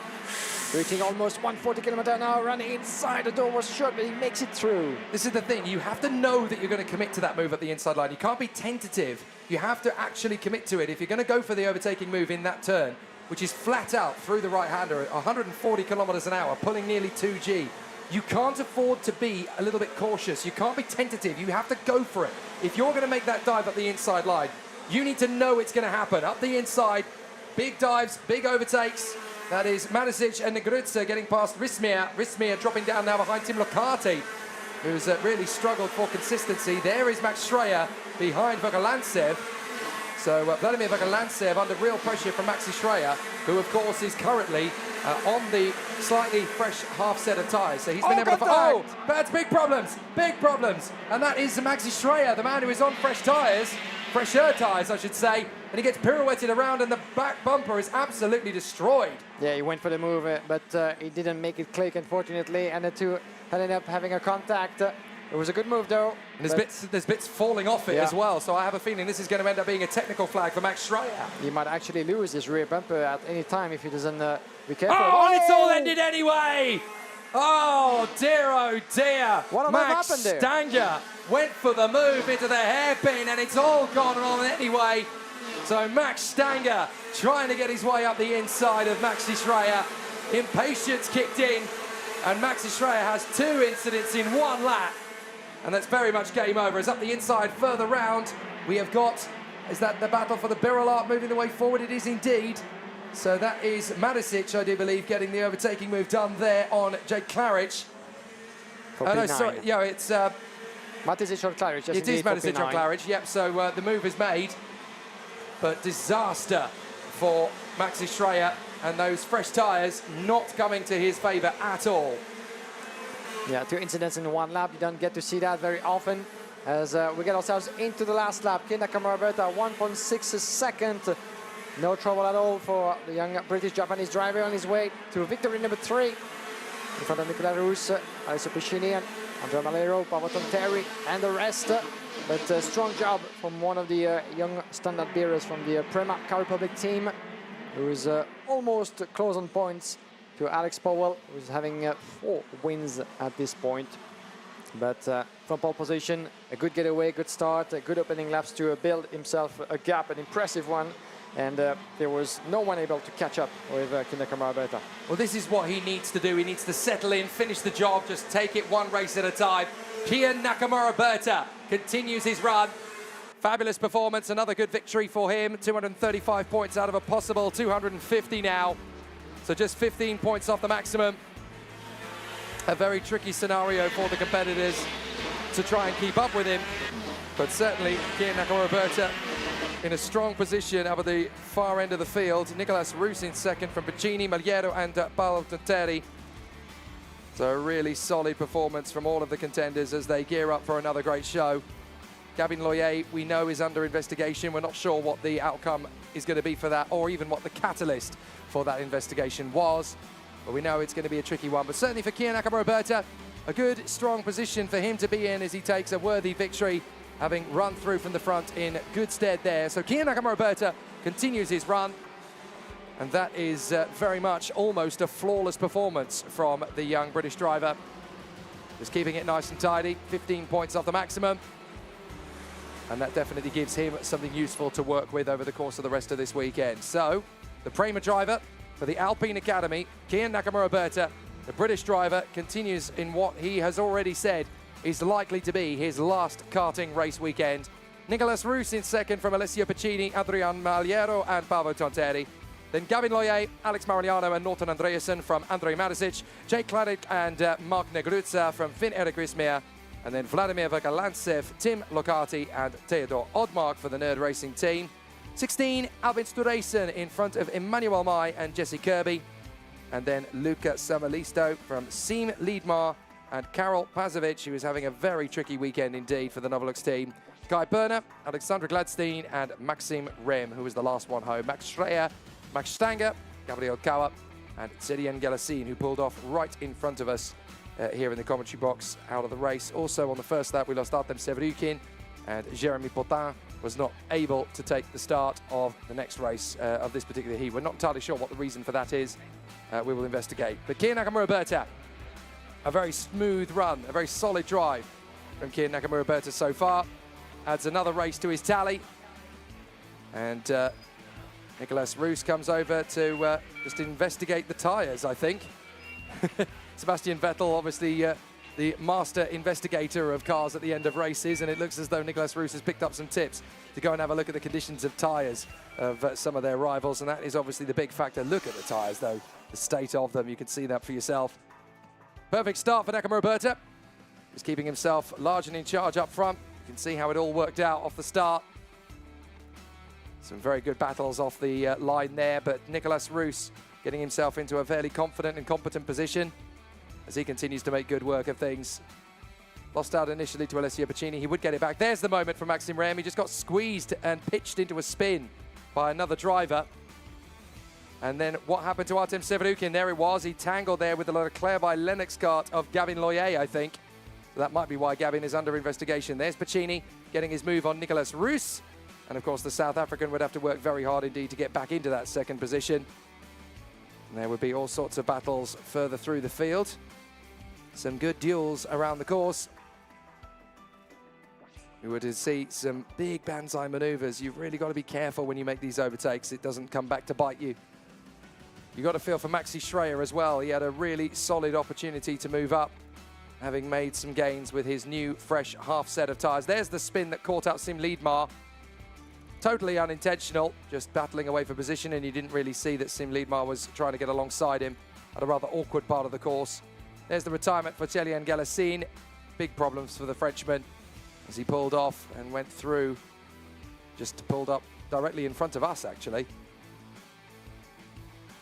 reaching almost 140 km/h, running inside. The door was shut, but he makes it through.
This is the thing, you have to know that you're going to commit to that move at the inside line. You can't be tentative. You have to actually commit to it. If you're going to go for the overtaking move in that turn, which is flat out through the right-hander at 140 km/h, pulling nearly 2G, you can't afford to be a little bit cautious. You can't be tentative. You have to go for it. If you're going to make that dive up the inside line, you need to know it's going to happen. Up the inside, big dives, big overtakes. That is Matisic and Negrutzer getting past Rismir. Rismir dropping down now behind Tim Locati, who's really struggled for consistency. There is Max Schreier behind Vogelantsev. So Vladimir Vogelantsev under real pressure from Maxi Schreier, who of course is currently on the slightly fresh half set of tyres. So he's been able to... Oh, that's big problems, And that is Maxi Schreier, the man who is on fresh tyres, fresher tyres I should say, and he gets pirouetted around and the back bumper is absolutely destroyed.
Yeah, he went for the move, but he didn't make it click, unfortunately, and the two ended up having a contact. It was a good move, though.
And there's bits falling off it as well, so I have a feeling this is going to end up being a technical flag for Max Schreier.
He might actually lose his rear bumper at any time if he doesn't be careful.
Oh, and it's all ended anyway! Oh dear!
What
Max
happened there?
Stanger went for the move into the hairpin, and it's all gone on anyway. So Max Stanger trying to get his way up the inside of Maxi Schreier. Impatience kicked in, and Maxi Schreier has 2 incidents in 1 lap. And that's very much game over. As up the inside, further round, we have got, is that the battle for the Birrell Art moving the way forward? It is indeed. So that is Matisic, I do believe, getting the overtaking move done there on Jake Claridge.
For P9.
No, sorry, yeah, it's...
Matisic on Claridge, yes,
it is Matisic on Claridge, yep, so the move is made. But disaster for Maxi Schreier, and those fresh tyres not coming to his favour at all.
Yeah, 2 incidents in 1 lap. You don't get to see that very often. as we get ourselves into the last lap. Kei Nakamura Berta, 1.6 second. No trouble at all for the young British-Japanese driver on his way to victory number 3. In front of Nicola Rus, Alessio Piscini, Andrea Malero, Paavo Tonteri, and the rest. But a strong job from one of the young standard bearers from the Prema Car Republic team, who is almost close on points to Alex Powell, who's having 4 wins at this point. But from pole position, a good getaway, good start, a good opening laps to build himself a gap, an impressive one. And there was no one able to catch up with Kei Nakamura Berta.
Well, this is what he needs to do. He needs to settle in, finish the job, just take it one race at a time. Kei Nakamura Berta continues his run. Fabulous performance, another good victory for him. 235 points out of a possible 250 now. So just 15 points off the maximum. A very tricky scenario for the competitors to try and keep up with him. But certainly, Kei Nakamura Berta in a strong position up at the far end of the field. Nicolas Rus in second from Piccini, Maliero and Paolo Tonteri. So a really solid performance from all of the contenders as they gear up for another great show. Gavin Loyer, we know, is under investigation. We're not sure what the outcome is going to be for that, or even what the catalyst for that investigation was. But we know it's going to be a tricky one. But certainly for Kei Nakamura Berta, a good, strong position for him to be in as he takes a worthy victory, having run through from the front in good stead there. So Kei Nakamura Berta continues his run. And that is very much almost a flawless performance from the young British driver. Just keeping it nice and tidy, 15 points off the maximum. And that definitely gives him something useful to work with over the course of the rest of this weekend. So, the Prema driver for the Alpine Academy, Kei Nakamura Berta, the British driver, continues in what he has already said is likely to be his last karting race weekend. Nicolas Rus in second from Alessio Piccini, Adrian Maliero and Paavo Tonteri. Then Gavin Loyer, Alex Marigliano and Norton Andreasen from Andrej Marisic, Jake Kladik and Mark Negruzza from Finn Erik Rismea, and then Vladimir Vakalantsev, Tim Locati and Theodor Odmark for the Nerd Racing team. 16, Albin Stureysen in front of Emmanuel Mai and Jesse Kirby. And then Luca Samalisto from Siim Liedmar and Karol Pazovic, who is having a very tricky weekend indeed for the Novolux team. Guy Berner, Alexandra Gladstein and Maxim Rem, who was the last one home. Max Schreier, Max Stanger, Gabriel Kauer and Zedien Galassin, who pulled off right in front of us here in the commentary box out of the race. Also on the first lap, we lost Artem Sevrukin, and Jeremy Potin was not able to take the start of the next race of this particular heat. We're not entirely sure what the reason for that is. We will investigate. But Kei Nakamura Berta, a very smooth run, a very solid drive from Kei Nakamura Berta so far. Adds another race to his tally. And Nicolas Rus comes over to just investigate the tyres, I think. Sebastian Vettel, obviously the master investigator of cars at the end of races, and it looks as though Nicolas Rus has picked up some tips to go and have a look at the conditions of tyres of some of their rivals, and that is obviously the big factor. Look at the tyres, though, the state of them. You can see that for yourself. Perfect start for Nakamura Berta. He's keeping himself large and in charge up front. You can see how it all worked out off the start. Some very good battles off the line there, but Nicolas Rus getting himself into a fairly confident and competent position as he continues to make good work of things. Lost out initially to Alessio Piccini. He would get it back. There's the moment for Maxim Rem. He just got squeezed and pitched into a spin by another driver. And then what happened to Artem Sevrukin? There it was. He tangled there with the Leclerc by Lennox kart of Gavin Loyer, I think. So that might be why Gavin is under investigation. There's Piccini getting his move on Nicolas Rus. And of course, the South African would have to work very hard indeed to get back into that second position. And there would be all sorts of battles further through the field. Some good duels around the course. We would see some big banzai maneuvers. You've really got to be careful when you make these overtakes. It doesn't come back to bite you. You've got to feel for Maxi Schreier as well. He had a really solid opportunity to move up, having made some gains with his new, fresh half set of tyres. There's the spin that caught out Siim Liedmar. Totally unintentional, just battling away for position, and you didn't really see that Siim Liedmar was trying to get alongside him at a rather awkward part of the course. There's the retirement for Zedien Galassin. Big problems for the Frenchman as he pulled off and went through, just pulled up directly in front of us, actually.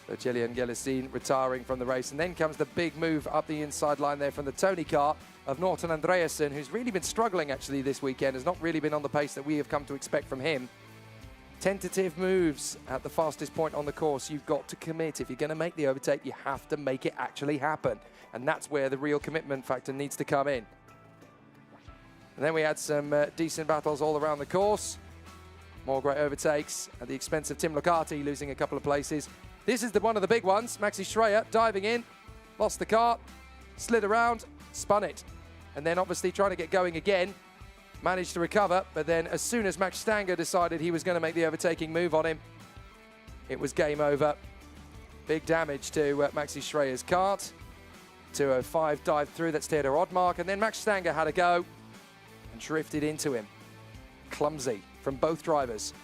So Julian Gelisin retiring from the race. And then comes the big move up the inside line there from the Tony car of Norton Andreasen, who's really been struggling actually this weekend, has not really been on the pace that we have come to expect from him. Tentative moves at the fastest point on the course. You've got to commit. If you're going to make the overtake, you have to make it actually happen. And that's where the real commitment factor needs to come in. And then we had some decent battles all around the course. More great overtakes at the expense of Tim Locati, losing a couple of places. This is one of the big ones. Maxi Schreier diving in, lost the car, slid around, spun it. And then obviously trying to get going again. Managed to recover, but then as soon as Max Stanger decided he was going to make the overtaking move on him, it was game over. Big damage to Maxi Schreier's kart. 205 dived through, that's Theodor Oddmark, and then Max Stanger had a go and drifted into him. Clumsy from both drivers.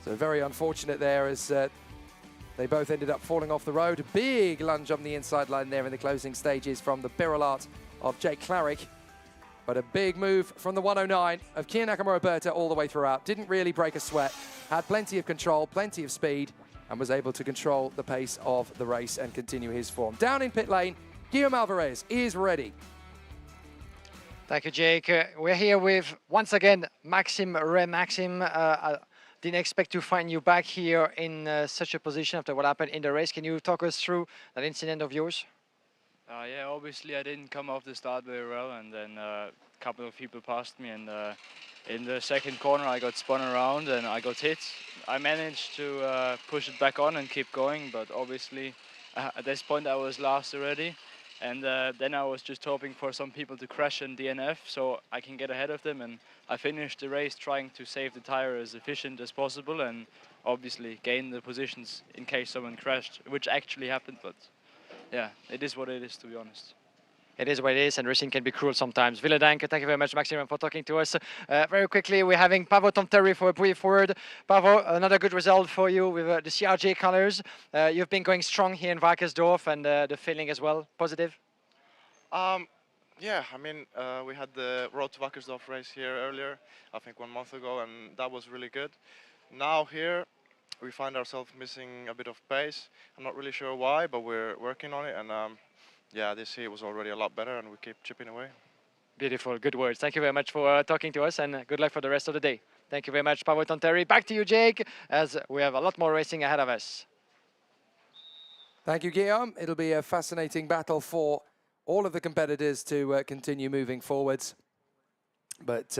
So very unfortunate there as they both ended up falling off the road. A big lunge on the inside line there in the closing stages from the barrel art of Jake Clarick. But a big move from the 109 of Kiya Nakamura Berta all the way throughout. Didn't really break a sweat. Had plenty of control, plenty of speed, and was able to control the pace of the race and continue his form. Down in pit lane, Guillaume Alvarez is ready.
Thank you, Jake. We're here with, once again, Maxime Ray. Maxime, didn't expect to find you back here in such a position after what happened in the race. Can you talk us through that incident of yours?
Yeah, obviously I didn't come off the start very well, and then a couple of people passed me, and in the second corner I got spun around and I got hit. I managed to push it back on and keep going, but obviously at this point I was last already, and then I was just hoping for some people to crash and DNF so I can get ahead of them, and I finished the race trying to save the tire as efficient as possible and obviously gain the positions in case someone crashed, which actually happened, but yeah, it is what it is, to be honest.
It is what it is, and racing can be cruel sometimes. Ville Dank, thank you very much, Maxime, for talking to us. Very quickly, we're having Paavo Tonteri for a brief word. Paavo, another good result for you with the CRJ colors. You've been going strong here in Wackersdorf, and the feeling as well, positive?
Yeah, I mean, we had the Road to Wackersdorf race here earlier, I think 1 month ago, and that was really good. Now here, we find ourselves missing a bit of pace. I'm not really sure why, but we're working on it, and yeah, this heat was already a lot better, and we keep chipping away.
Beautiful, good words. Thank you very much for talking to us, and good luck for the rest of the day. Thank you very much, Paavo Tonteri. Back to you, Jake, as we have a lot more racing ahead of us.
Thank you, Guillaume. It'll be a fascinating battle for all of the competitors to continue moving forwards. But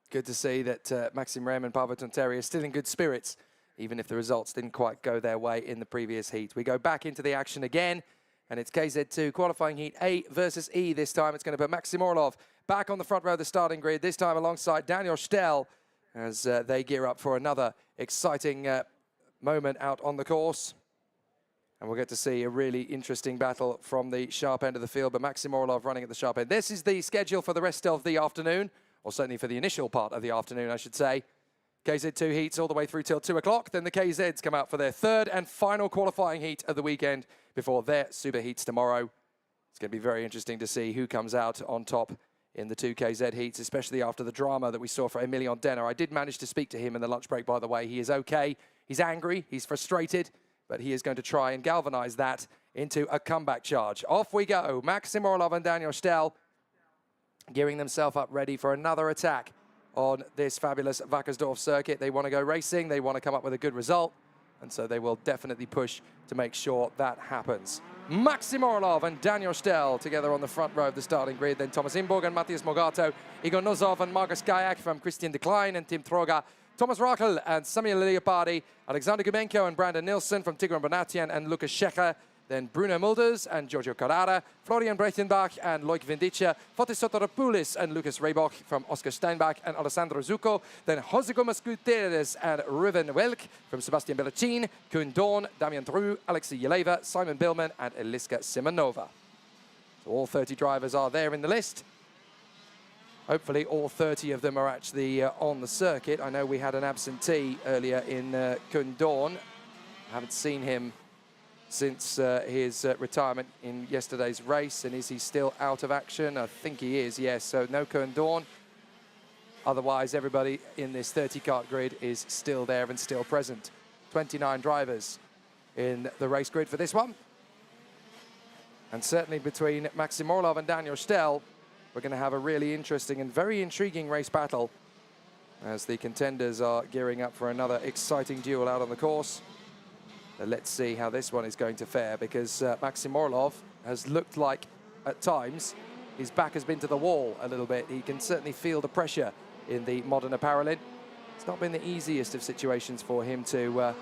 good to see that Maxime Rehm and Paavo Tonteri are still in good spirits, even if the results didn't quite go their way in the previous heat. We go back into the action again, and it's KZ2 qualifying heat A versus E this time. It's going to put Maxim Orlov back on the front row of the starting grid, this time alongside Daniel Stell, as they gear up for another exciting moment out on the course. And we'll get to see a really interesting battle from the sharp end of the field, but Maxim Orlov running at the sharp end. This is the schedule for the rest of the afternoon, or certainly for the initial part of the afternoon, I should say. KZ2 heats all the way through till 2 o'clock. Then the KZs come out for their third and final qualifying heat of the weekend before their super heats tomorrow. It's going to be very interesting to see who comes out on top in the 2 KZ heats, especially after the drama that we saw for Emilion Denner. I did manage to speak to him in the lunch break, by the way. He is okay. He's angry. He's frustrated, but he is going to try and galvanize that into a comeback charge. Off we go. Maxim Orlov and Daniel Stell gearing themselves up ready for another attack on this fabulous Wackersdorf circuit. They want to go racing, they want to come up with a good result, and so they will definitely push to make sure that happens. Maxim Orlov and Daniel Stell together on the front row of the starting grid, then Thomas Imburg and Matthias Mogato, Igor Nozov and Markus Gajak from Christian de Klein and Tim Troga, Thomas Rakel and Samuel Leopardi, Alexander Gumenko and Brandon Nilsson from Tigran Bonatian and Lucas Schecher, then Bruno Mulders and Giorgio Carrara, Florian Breitenbach and Loic Vindice, Fotis Soteropoulos and Lucas Rehbock from Oscar Steinbach and Alessandro Zucco, then Jose Gomes Gutierrez and Ruben Welk from Sebastian Bellacin, Koen Dawn, Damian Dru, Alexei Yeleva, Simon Billman and Eliska Simonova. So all 30 drivers are there in the list. Hopefully all 30 of them are actually on the circuit. I know we had an absentee earlier in Koen Dawn. I haven't seen him since his retirement in yesterday's race. And is he still out of action? I think he is, yes. So no Koen Dawn. Otherwise, everybody in this 30 kart grid is still there and still present. 29 drivers in the race grid for this one. And certainly between Maxim Orlov and Daniel Stell, we're going to have a really interesting and very intriguing race battle as the contenders are gearing up for another exciting duel out on the course. Let's see how this one is going to fare, because Maxim Orlov has looked like, at times, his back has been to the wall a little bit. He can certainly feel the pressure in the modern apparelin. It's not been the easiest of situations for him to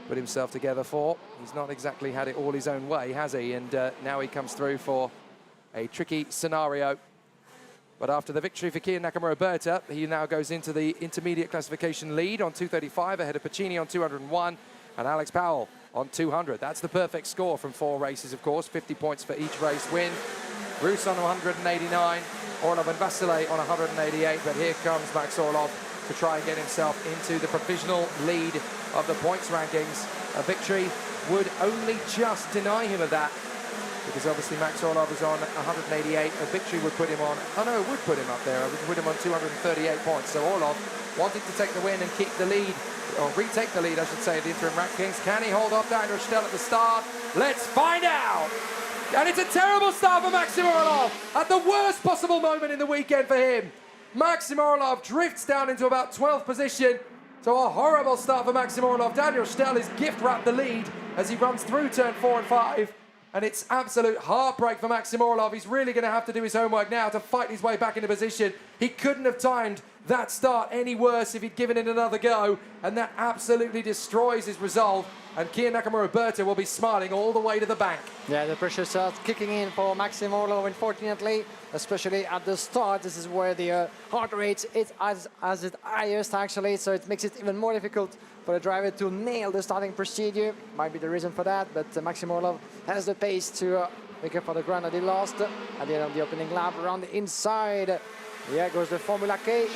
put himself together for. He's not exactly had it all his own way, has he? And now he comes through for a tricky scenario. But after the victory for Kian Nakamura Berta, he now goes into the intermediate classification lead on 235, ahead of Pacini on 201, and Alex Powell on 200. That's the perfect score from 4 races, of course, 50 points for each race win. Roos on 189, Orlov and Vasile on 188, but here comes Max Orlov to try and get himself into the provisional lead of the points rankings. A victory would only just deny him of that, because obviously Max Orlov is on 188. A victory would put him on, oh no, it would put him up there. It would put him on 238 points. So Orlov wanting to take the win and keep the lead, or retake the lead, I should say, of the interim rankings. Can he hold off Daniel Stell at the start? Let's find out! And it's a terrible start for Maxim Orlov at the worst possible moment in the weekend for him. Maxim Orlov drifts down into about 12th position. So a horrible start for Maxim Orlov. Daniel Stell is gift-wrapped the lead as he runs through turn 4 and 5. And it's absolute heartbreak for Maxim Orlov. He's really going to have to do his homework now to fight his way back into position. He couldn't have timed that start any worse if he'd given it another go. And that absolutely destroys his resolve. And Kian Nakamura Berta will be smiling all the way to the bank.
Yeah, the pressure starts kicking in for Maxim Orlov, unfortunately, especially at the start. This is where the heart rate is as its highest, actually, so it makes it even more difficult for the driver to nail the starting procedure. Might be the reason for that, but Maxim Orlov has the pace to make up for the ground that he lost at the end of the opening lap. Around the inside, yeah, goes the Formula K,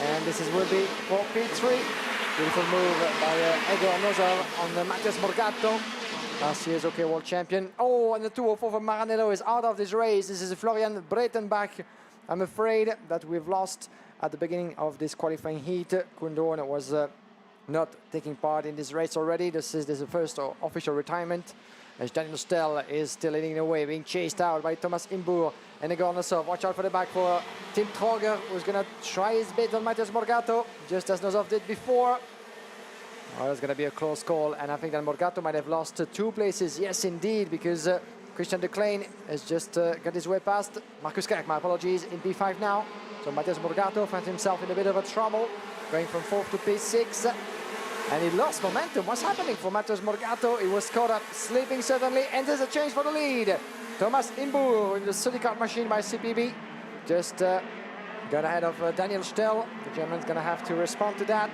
and this will be for P3. Beautiful move by Egor Nozov on the Matthias Morgato, last year's OK World Champion. Oh, and the 204 for Maranello is out of this race. This is Florian Breitenbach. I'm afraid that we've lost at the beginning of this qualifying heat. Kundorn was not taking part in this race already. This is the first official retirement, as Daniel Stell is still leading the way, being chased out by Thomas Imbur and Egor Nozov. Watch out for the back for Tim Troger, who's going to try his bit on Matthias Morgato, just as Nozov did before. Oh, it's going to be a close call, and I think that Morgato might have lost 2 places. Yes, indeed, because Christian De Klein has just got his way past. Marcus Kayak, my apologies, in P5 now. So Matthias Morgato finds himself in a bit of a trouble, going from 4th to P6. And he lost momentum. What's happening for Matthias Morgato? He was caught up, sleeping certainly, and there's a change for the lead. Thomas Imbur in the Sudi Kart machine by CPB. Just got ahead of Daniel Stell. The German's going to have to respond to that.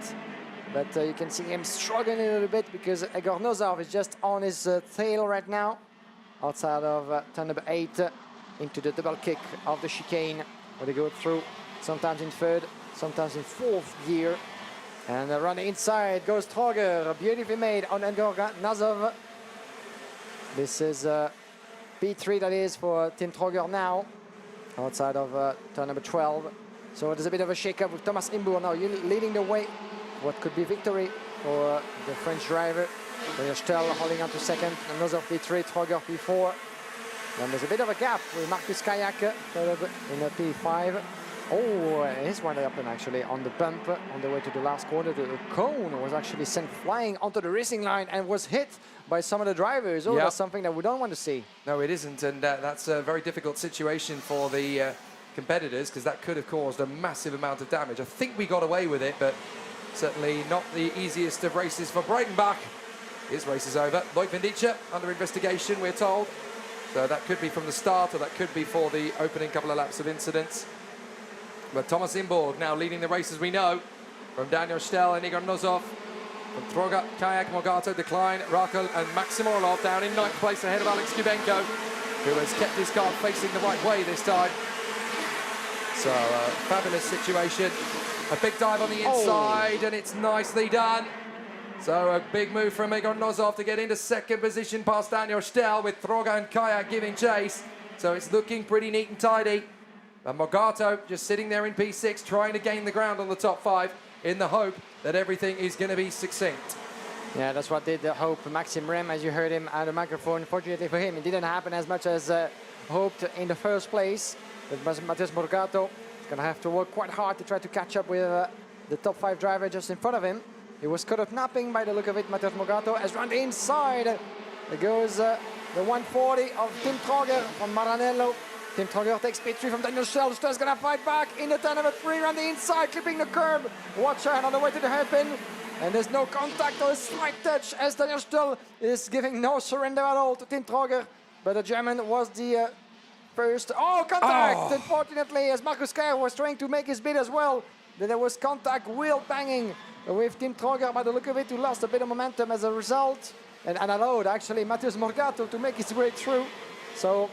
But you can see him struggling a little bit because Egor Nozov is just on his tail right now, outside of turn number 8, into the double kick of the chicane, where they go through, sometimes in 3rd, sometimes in 4th gear. And around the inside goes Troger, beautifully made on Egor Nozov. This is P3, that is, for Tim Troger now, outside of turn number 12. So there's a bit of a shake-up with Thomas Imbur now leading the way. What could be victory for the French driver. Daniel Stell holding on to 2nd, and Nozov P3, Troger P4. Then there's a bit of a gap with Marcus Kayak in a P5. Oh, here's what happened actually on the bump on the way to the last corner. The cone was actually sent flying onto the racing line and was hit by some of the drivers. Oh, that's something that we don't want to see.
No, it isn't, and that's a very difficult situation for the competitors, because that could have caused a massive amount of damage. I think we got away with it, but certainly not the easiest of races for Breitenbach. His race is over. Loic Vindice under investigation, we're told. So that could be from the start, or that could be for the opening couple of laps of incidents. But Thomas Imborg now leading the race, as we know, from Daniel Stell and Egor Nozov. From Troger, Kayak, Morgato, De Klein, Rakel and Maxim Orlov down in 9th place ahead of Alex Kubenko, who has kept his car facing the right way this time. So fabulous situation. A big dive on the inside, and it's nicely done. So a big move from Egor Nozov to get into 2nd position past Daniel Stell, with Troger and Kayak giving chase. So it's looking pretty neat and tidy. And Morgato just sitting there in P6, trying to gain the ground on the top 5 in the hope that everything is going to be succinct.
Yeah, that's what did hope Maxime Rem, as you heard him at the microphone. Fortunately for him, it didn't happen as much as hoped in the first place. But Matheus Morgado is going to have to work quite hard to try to catch up with the top 5 driver just in front of him. He was caught up napping by the look of it. Matheus Morgado has run the inside. There goes the 140 of Tim Troger from Maranello. Tim Troger takes P3 from Daniel Stell. Stell's going to fight back in the turn number 3, run the inside, clipping the curb. Watch out on the way to the hairpin. And there's no contact or a slight touch as Daniel Stell is giving no surrender at all to Tim Troger. But the German was the first. Oh, contact! Unfortunately, as Marcus Keijer was trying to make his bid as well. Then there was contact, wheel banging with Tim Troger by the look of it, who lost a bit of momentum as a result. And allowed actually Matheus Morgado to make his way through. So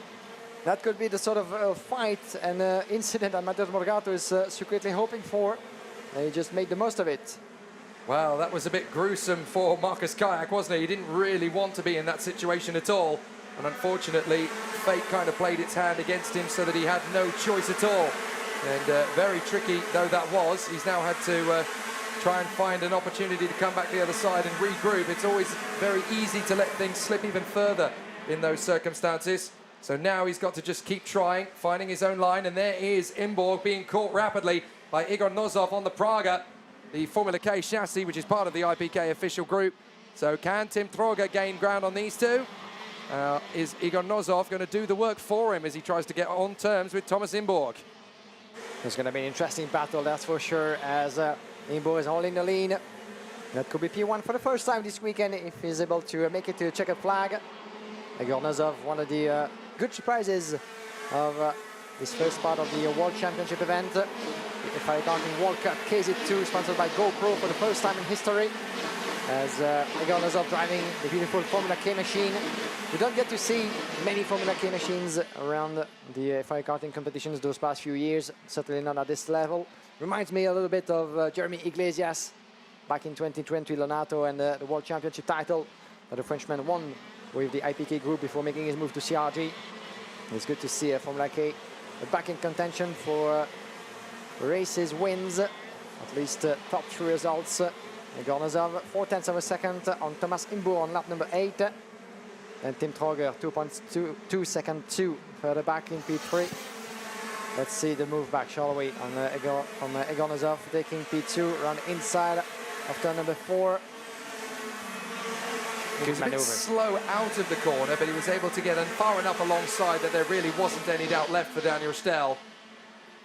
that could be the sort of fight and incident that Matheus Morgado is secretly hoping for. And he just made the most of it.
Well, that was a bit gruesome for Marcus Keijer, wasn't it? He didn't really want to be in that situation at all. And unfortunately, fate kind of played its hand against him so that he had no choice at all. And very tricky though that was, he's now had to try and find an opportunity to come back the other side and regroup. It's always very easy to let things slip even further in those circumstances. So now he's got to just keep trying, finding his own line. And there is Imborg being caught rapidly by Igor Nozov on the Praga, the Formula K chassis, which is part of the IPK official group. So can Tim Troger gain ground on these two? Is Igor Nozov going to do the work for him as he tries to get on terms with Thomas Imborg?
It's going to be an interesting battle, that's for sure, as Imborg is holding the lead. That could be P1 for the first time this weekend if he's able to make it to the checkered flag. Igor Nozov, one of the good surprises of this first part of the World Championship event. The FIA Karting World Cup KZ2, sponsored by GoPro for the first time in history. As Igor Nozov driving the beautiful Formula K machine. We don't get to see many Formula K machines around the FIA Karting competitions those past few years, certainly not at this level. Reminds me a little bit of Jeremy Iglesias back in 2020, Lonato, and the World Championship title that the Frenchman won with the IPK group before making his move to CRG. It's good to see Formula K back in contention for races, wins, at least top 3 results. Igor Nozov, 0.4 of a second on Thomas Imborg on lap number 8. And Tim Troger, 2.2 seconds, 2 further back in P3. Let's see the move back, shall we, on Igor Nozov taking P2, run inside of turn number 4.
He was a bit slow out of the corner, but he was able to get far enough alongside that there really wasn't any doubt left for Daniel Stell.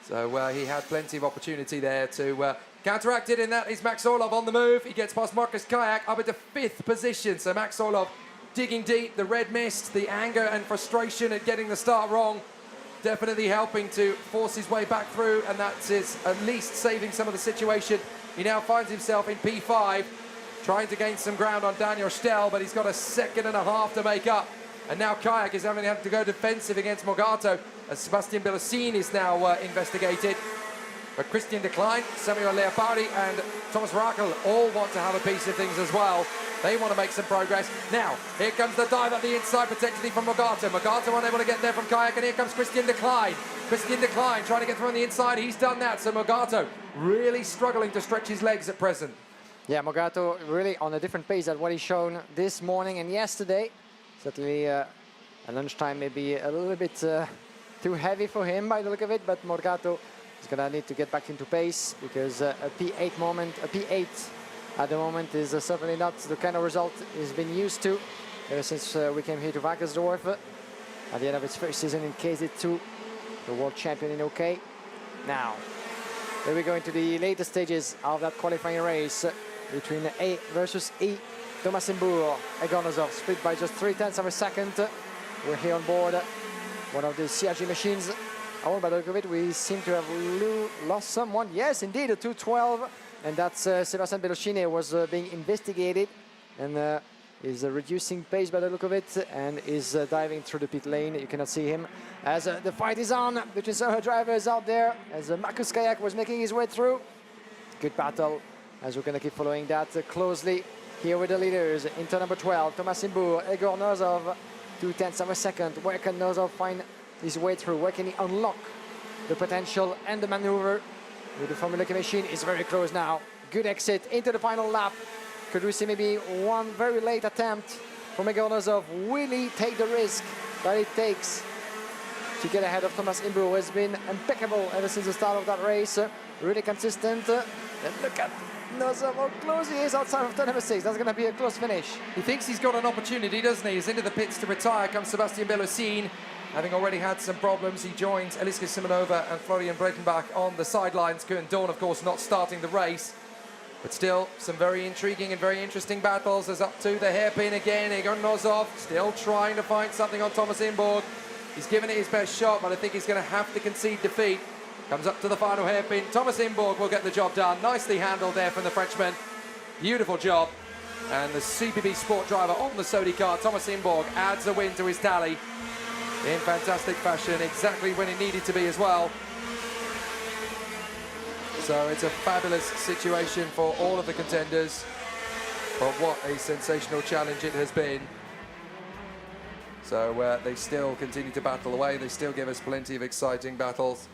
So he had plenty of opportunity there to counteract it, and that is Max Orlov on the move. He gets past Marcus Keijer up into 5th position. So Max Orlov digging deep, the red mist, the anger and frustration at getting the start wrong, definitely helping to force his way back through, and that is at least saving some of the situation. He now finds himself in P5, trying to gain some ground on Daniel Stell, but he's got 1.5 seconds to make up. And now Kayak is having to go defensive against Morgado, as Sebastian Bellosine is now investigated. But Christian Decline, Samuel Leopardi and Thomas Rakel all want to have a piece of things as well. They want to make some progress. Now, here comes the dive at the inside, potentially from Morgado. Morgado unable to get there from Kayak, and here comes Christian Decline. Christian Decline trying to get through on the inside. He's done that, so Morgado really struggling to stretch his legs at present.
Yeah, Morgado really on a different pace than what he's shown this morning and yesterday. Certainly at lunchtime maybe a little bit too heavy for him by the look of it, but Morgado is going to need to get back into pace, because a P8 at the moment is certainly not the kind of result he's been used to ever since we came here to Wackersdorf at the end of his first season in KZ2, the world champion in OK. Now, here we go into the later stages of that qualifying race between A versus E. Thomas Imborg, Igor Nozov, split by just 0.3 of a second. We're here on board one of the CRG machines. Oh, by the look of it, we seem to have lost someone. Yes, indeed, a 212. And that's Sebastian Bellosine was being investigated, and is reducing pace by the look of it, and is diving through the pit lane. You cannot see him as the fight is on between some drivers out there, as Marcus Keijer was making his way through. Good battle, as we're going to keep following that closely here with the leaders. In turn number 12, Thomas Imborg, Igor Nozov, 0.2 of a second. Where can Nozov find his way through? Where can he unlock the potential and the maneuver with the Formula K machine? Is very close now. Good exit into the final lap. Could we see maybe one very late attempt from Egor Nosov? Will he take the risk that it takes to get ahead of Thomas Imbu, who has been impeccable ever since the start of that race? Really consistent. And look at Nosov, how close he is outside of turn number 6. That's going to be a close finish.
He thinks he's got an opportunity, doesn't he? He's into the pits to retire. Comes Sebastian Belosin, having already had some problems. He joins Eliska Simonova and Florian Breitenbach on the sidelines. Koen Dawn, of course, not starting the race. But still, some very intriguing and very interesting battles. As up to the hairpin again, Egor Nosov still trying to find something on Thomas Imburg. He's given it his best shot, but I think he's going to have to concede defeat. Comes up to the final hairpin. Thomas Imburg will get the job done. Nicely handled there from the Frenchman. Beautiful job. And the CPB Sport driver on the Sodi car, Thomas Imburg, adds a win to his tally in fantastic fashion, exactly when it needed to be as well. So it's a fabulous situation for all of the contenders. But what a sensational challenge it has been. So they still continue to battle away. They still give us plenty of exciting battles.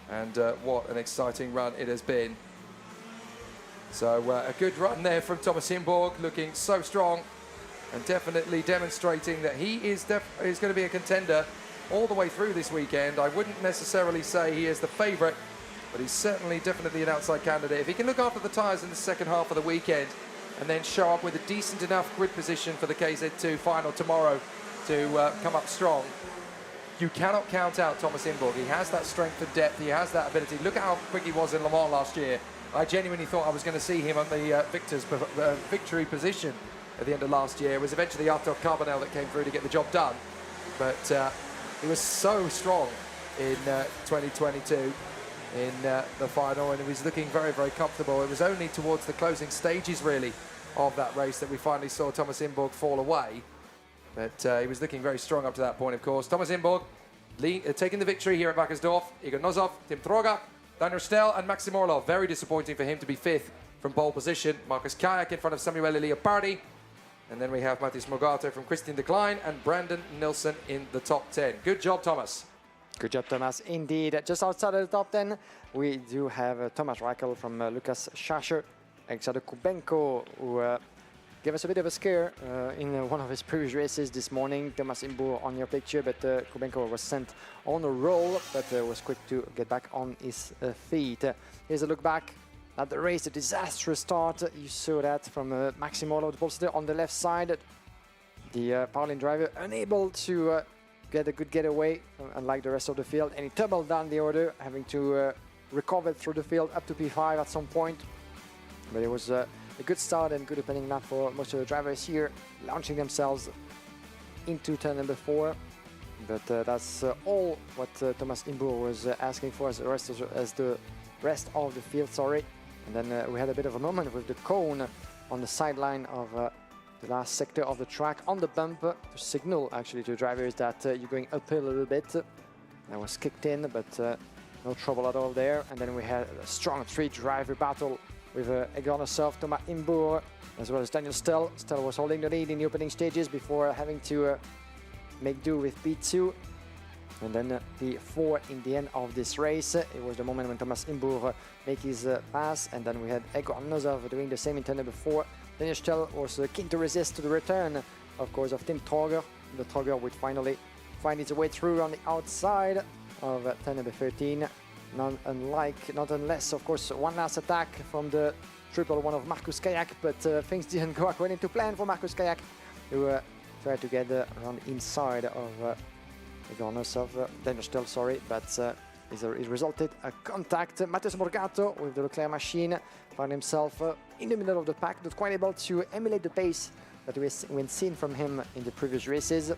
And what an exciting run it has been. So a good run there from Thomas Imburg, looking so strong and definitely demonstrating that he is going to be a contender all the way through this weekend. I wouldn't necessarily say he is the favourite, but he's certainly definitely an outside candidate. If he can look after the tyres in the second half of the weekend and then show up with a decent enough grid position for the KZ2 final tomorrow to come up strong, you cannot count out Thomas Imburg. He has that strength and depth. He has that ability. Look at how quick he was in Le Mans last year. I genuinely thought I was going to see him on the victory position at the end of last year. It was eventually Arthur Carbonell that came through to get the job done. But he was so strong in 2022 in the final, and he was looking very, very comfortable. It was only towards the closing stages, really, of that race that we finally saw Thomas Imburg fall away. But he was looking very strong up to that point, of course. Thomas Imburg taking the victory here at Wackersdorf. Egor Nosov, Tim Troga, Daniel Stell and Maxim Orlov. Very disappointing for him to be 5th from pole position. Marcus Kayak in front of Samuele Leopardi. And then we have Mathis Mogato from Christian Decline and Brandon Nilsson in the top 10. Good job, Thomas.
Good job, Thomas. Indeed. Just outside of the top 10, we do have Thomas Reichel from Lukas Schascher, Alexander Kubenko, who gave us a bit of a scare in one of his previous races this morning. Thomas Imburg on your picture, but Kubenko was sent on a roll, but was quick to get back on his feet. Here's a look back at the race, a disastrous start. You saw that from Maxim Orlov, the pole sitter on the left side. The Parlin driver unable to get a good getaway, unlike the rest of the field, and he tumbled down the order, having to recover through the field up to P5 at some point. But it was a good start and good opening lap for most of the drivers here, launching themselves into turn number 4. But that's all what Thomas Imburg was asking for as the rest of the field. Sorry. And then we had a bit of a moment with the cone on the sideline of the last sector of the track on the bump to signal actually to drivers that you're going uphill a little bit. That was kicked in, but no trouble at all there. And then we had a strong 3-driver battle with Egor Nosov, Thomas Imburg, as well as Daniel Stell. Stell was holding the lead in the opening stages before having to make do with P2. And then P4 in the end of this race. It was the moment when Thomas Imburg made his pass, and then we had Egor Nosov doing the same in turn number 4. Daniel Stell was keen to resist the return, of course, of Tim Troger. The Troger would finally find its way through on the outside of turn number 13. Not unless, of course, one last attack from the 111 of Marcus Kayak, but things didn't go according to plan for Marcus Kayak, who tried to get around the inside of Egor Nosov, Daniel Stell, sorry, but it resulted a contact. Matheus Morgato with the Leclerc machine found himself in the middle of the pack, not quite able to emulate the pace that we've seen from him in the previous races.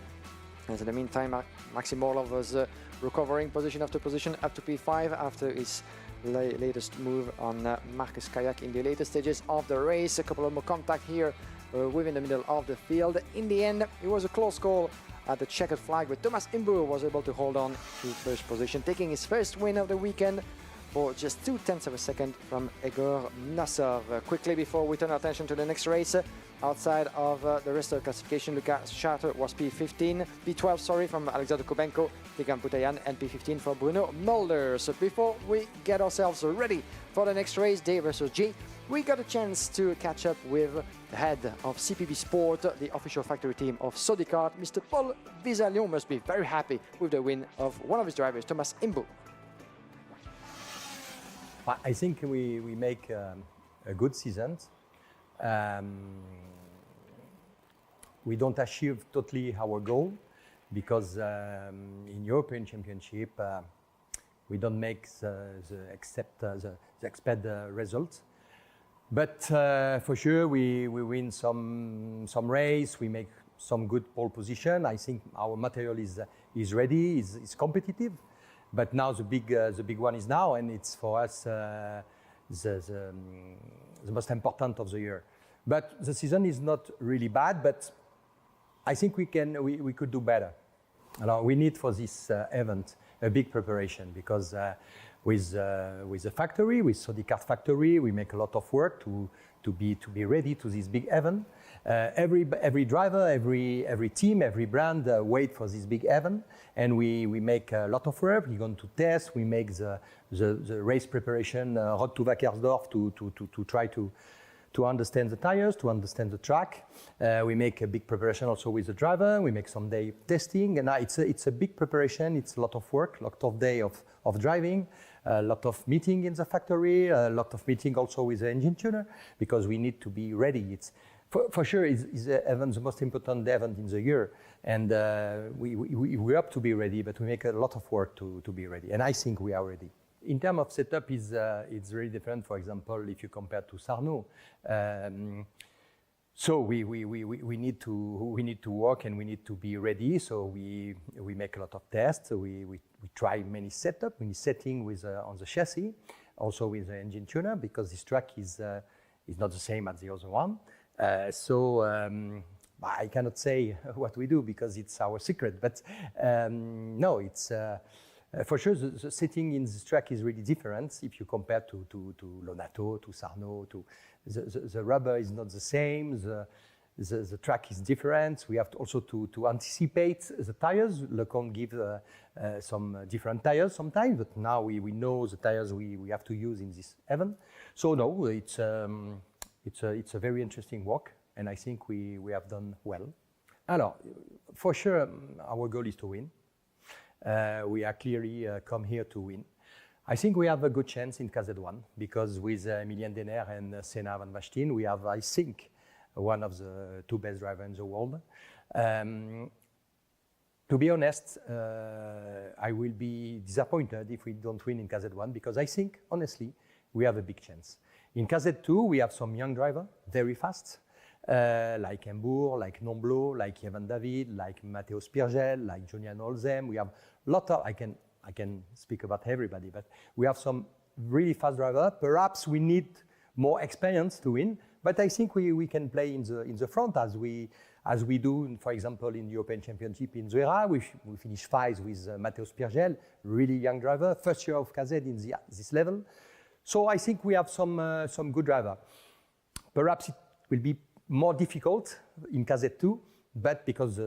As in the meantime, Maxim Orlov was recovering position after position up to P5 after his latest move on Marcus Kayak in the later stages of the race. A couple of more contact here within the middle of the field. In the end, it was a close call at the checkered flag, but Thomas Imburg was able to hold on to first position, taking his first win of the weekend for just 0.2 of a second from Egor Nosov. Quickly before we turn our attention to the next race, outside of the rest of the classification, Lukas Schascher was P12, sorry, from Alexander Kubenko, Tigran Putayan, and P15 for Bruno Mulder. So before we get ourselves ready for the next race, D versus G, we got a chance to catch up with the head of CPB Sport, the official factory team of Sodikart. Mr. Paul Visalion must be very happy with the win of one of his drivers, Thomas Imbu.
I think we make a good season. We don't achieve totally our goal because in European Championship we don't make the expected results. But for sure we win some race, we make some good pole position. I think our material is ready, is competitive. But now the big one is now, and it's for us the most important of the year. But the season is not really bad, but I think we could do better. We need for this event a big preparation because with the factory, with Sodikart factory, we make a lot of work to be ready to this big event. Every driver, every team, every brand wait for this big event, and we make a lot of work. We're going to test. We make the race preparation road to Wackersdorf to try to understand the tires, to understand the track. We make a big preparation also with the driver. We make some day testing, and it's a big preparation. It's a lot of work, a lot of day of driving, a lot of meeting in the factory, a lot of meeting also with the engine tuner, because we need to be ready. It's for sure is the most important event in the year, and we have to be ready, but we make a lot of work to be ready, and I think we are ready. In terms of setup, it's really different. For example, if you compare to Sarno, so we need to work and we need to be ready. So we make a lot of tests. We try many setup, many setting with on the chassis, also with the engine tuner, because this track is not the same as the other one. So I cannot say what we do because it's our secret. But no, it's. For sure, the setting in this track is really different if you compare to Lonato, to Sarno. The rubber is not the same. The track is different. We have also to anticipate the tires. Lecomte gives some different tires sometimes, but now we know the tires we have to use in this event. So no, it's a very interesting walk, and I think we have done well. Alors, for sure, our goal is to win. We are clearly come here to win. I think we have a good chance in KZ1 because with Emilien Denner and Senna Van Vastin, we have, I think, one of the two best drivers in the world. To be honest, I will be disappointed if we don't win in KZ1 because I think, honestly, we have a big chance. In KZ2, we have some young drivers, very fast, like Embourg, like Nomblot, like Evan David, like Matteo Spirgel, like Julian Olzem. We have a lot of, I can speak about everybody, but we have some really fast drivers. Perhaps we need more experience to win, but I think we can play in the front as we do, for example, in the European Championship in Zuera. We finished 5th with Matteo Spirgel, really young driver, first year of KZ in this level. So I think we have some good driver. Perhaps it will be more difficult in KZ2, but because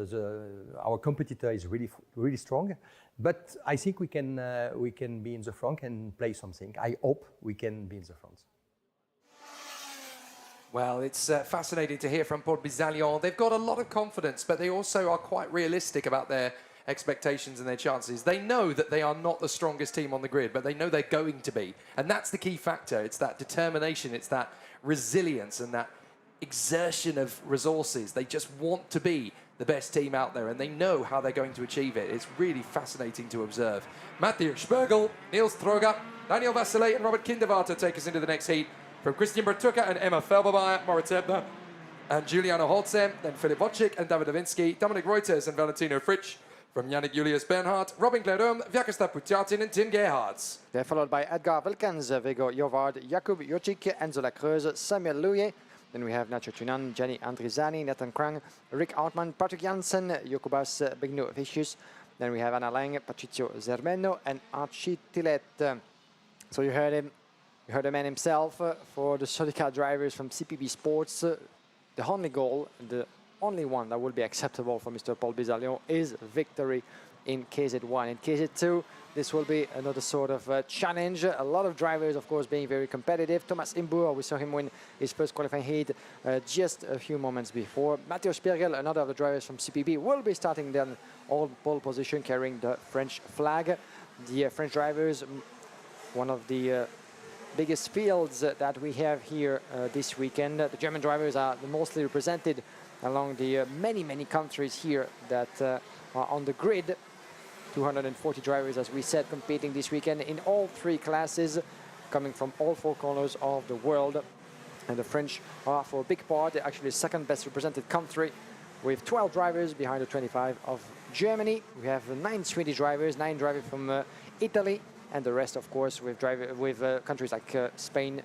our competitor is really strong. But I think we can be in the front and play something. I hope we can be in the front.
Well, it's fascinating to hear from Paul Bizalion. They've got a lot of confidence, but they also are quite realistic about their expectations and their chances. They know that they are not the strongest team on the grid, but they know they're going to be. And that's the key factor. It's that determination, it's that resilience and that exertion of resources. They just want to be the best team out there, and they know how they're going to achieve it. It's really fascinating to observe. Matthew Spergel, Niels Troga, Daniel Vasile and Robert Kinderwarter take us into the next heat. From Christian Bertucka and Emma Felbermeyer, Moritz Ebner and Giuliano Holzem, then Philip Wojcik and David Davinsky, Dominic Reuters and Valentino Fritsch, from Yannick Julius Bernhardt, Robin Claireaume, Wackersdorf Putiatin and Tim Gerhardt.
They're followed by Edgar Wilkens, Viggo Jovard, Jakub Jocic, Enzo Lacreuse, Samuel Louye. Then we have Nacho Tunan, Jenny Andrizani, Nathan Krang, Rick Altman, Patrick Janssen, Jokubas Bigno Vicius. Then we have Anna Lang, Patricio Zermeno and Archie Tillet. So you heard him. You heard the man himself. For the Sodikart drivers from CPB Sports, the only goal, the only one that will be acceptable for Mr. Paul Bizalion is victory in KZ1. In KZ2, this will be another sort of challenge. A lot of drivers, of course, being very competitive. Thomas Imbur, we saw him win his first qualifying heat just a few moments before. Matteo Spiergel, another of the drivers from CPB, will be starting then on pole position carrying the French flag. The French drivers, one of the biggest fields that we have here this weekend. The German drivers are mostly represented along the many countries here that are on the grid. 240 drivers, as we said, competing this weekend in all three classes, coming from all four corners of the world. And the French are, for a big part, actually the second best represented country, with 12 drivers behind the 25 of Germany. We have 9 Swedish drivers, 9 drivers from Italy, and the rest, of course, with countries like Spain,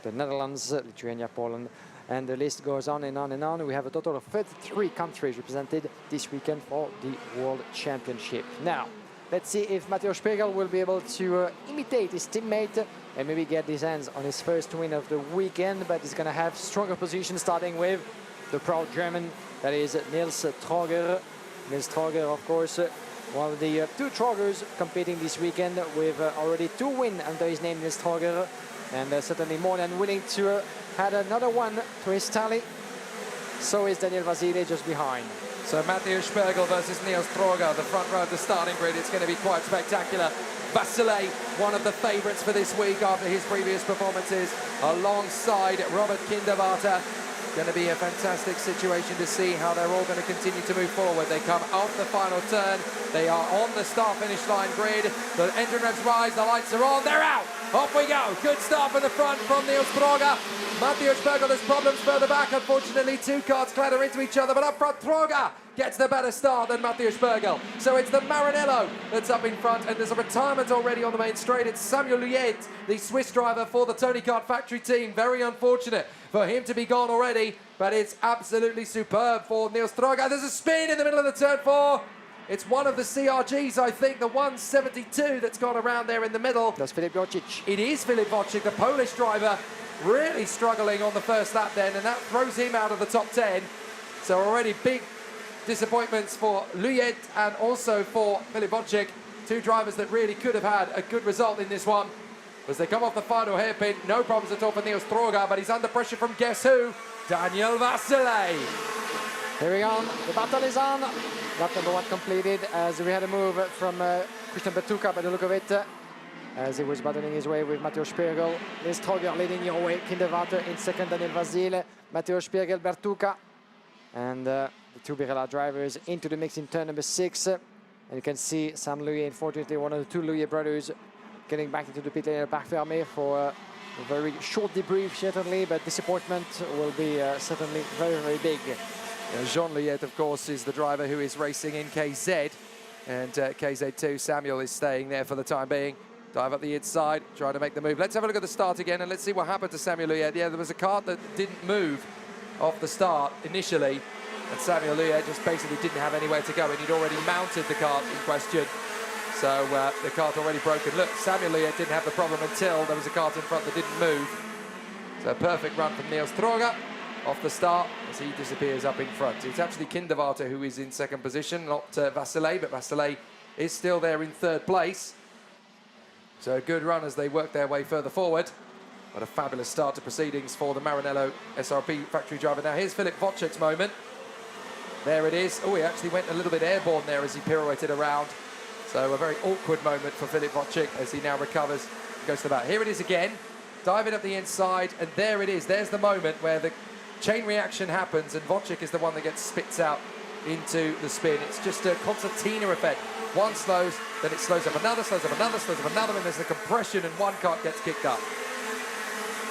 the Netherlands, Lithuania, Poland, and the list goes on and on and on. We have a total of 33 countries represented this weekend for the World Championship. Now, let's see if Matteo Spiergel will be able to imitate his teammate and maybe get his hands on his first win of the weekend, but he's going to have stronger position, starting with the proud German, that is Nils Traeger. Nils Traeger, of course, one of the 2 Traegers competing this weekend with already 2 wins under his name, Nils Traeger, and certainly more than willing to add another one to his tally. So is Daniel Vasile just behind.
So Matteo Spiergel versus Nils Traeger, the front row of the starting grid. It's going to be quite spectacular. Vasile, one of the favourites for this week after his previous performances, alongside Robert Kinderwarter. Going to be a fantastic situation to see how they're all going to continue to move forward. They come off the final turn. They are on the start-finish line grid. The engine revs rise, the lights are on, they're out. Off we go. Good start from the front from Nils Traeger. Matteo Spiergel has problems further back. Unfortunately, 2 karts clatter into each other, but up front, Traeger gets the better start than Matteo Spiergel. So it's the Maranello that's up in front, and there's a retirement already on the main straight. It's Samuel Luyet, the Swiss driver for the Tony Kart factory team. Very unfortunate for him to be gone already, but it's absolutely superb for Nils Traeger. There's a spin in the middle of the turn 4. It's one of the CRGs, I think, the 172 that's gone around there in the middle.
That's Filip Wojcik.
It is Filip Wojcik, the Polish driver, really struggling on the first lap then, and that throws him out of the top 10. So already big disappointments for Luyet and also for Filip Wojcik. 2 drivers that really could have had a good result in this one. As they come off the final hairpin, no problems at all for Nils Traeger, but he's under pressure from guess who? Daniel Vasile.
Here we go, the battle is on. Lap number 1 completed, as we had a move from Christian Bertucca by the look of it, as he was battling his way with Matteo Spiergel. Nils Traeger leading your way, Kinderwarter in second, Daniel Vasile, Matteo Spiergel, Bertucca, and the 2 Birella drivers into the mix in turn number 6. And you can see Sam Louis, unfortunately one of the 2 Louis brothers, getting back into the pit lane at Parc Fermé for a very short debrief, certainly, but disappointment will be certainly very big.
Jean Luyet, of course, is the driver who is racing in KZ, and KZ2 Samuel is staying there for the time being. Dive up the inside, trying to make the move. Let's have a look at the start again, and let's see what happened to Samuel Luyet. Yeah, there was a kart that didn't move off the start initially, and Samuel Luyet just basically didn't have anywhere to go, and he'd already mounted the kart in question. So the kart already broken. Look, Samuel Luyet didn't have the problem until there was a kart in front that didn't move. So a perfect run from Nils Traeger off the start as he disappears up in front. It's actually Kinderwarter who is in second position, not Vasile, but Vasile is still there in 3rd place. So a good run as they work their way further forward. What a fabulous start to proceedings for the Maranello SRP factory driver. Now here's Filip Wojcik's moment. There it is. Oh, he actually went a little bit airborne there as he pirouetted around. So a very awkward moment for Filip Wojcik as he now recovers and goes to the back. Here it is again, diving up the inside, and there it is. There's the moment where the chain reaction happens and Wojcik is the one that gets spits out into the spin. It's just a concertina effect. One slows, then it slows up another, slows up another, slows up another, and there's a compression and one kart gets kicked up.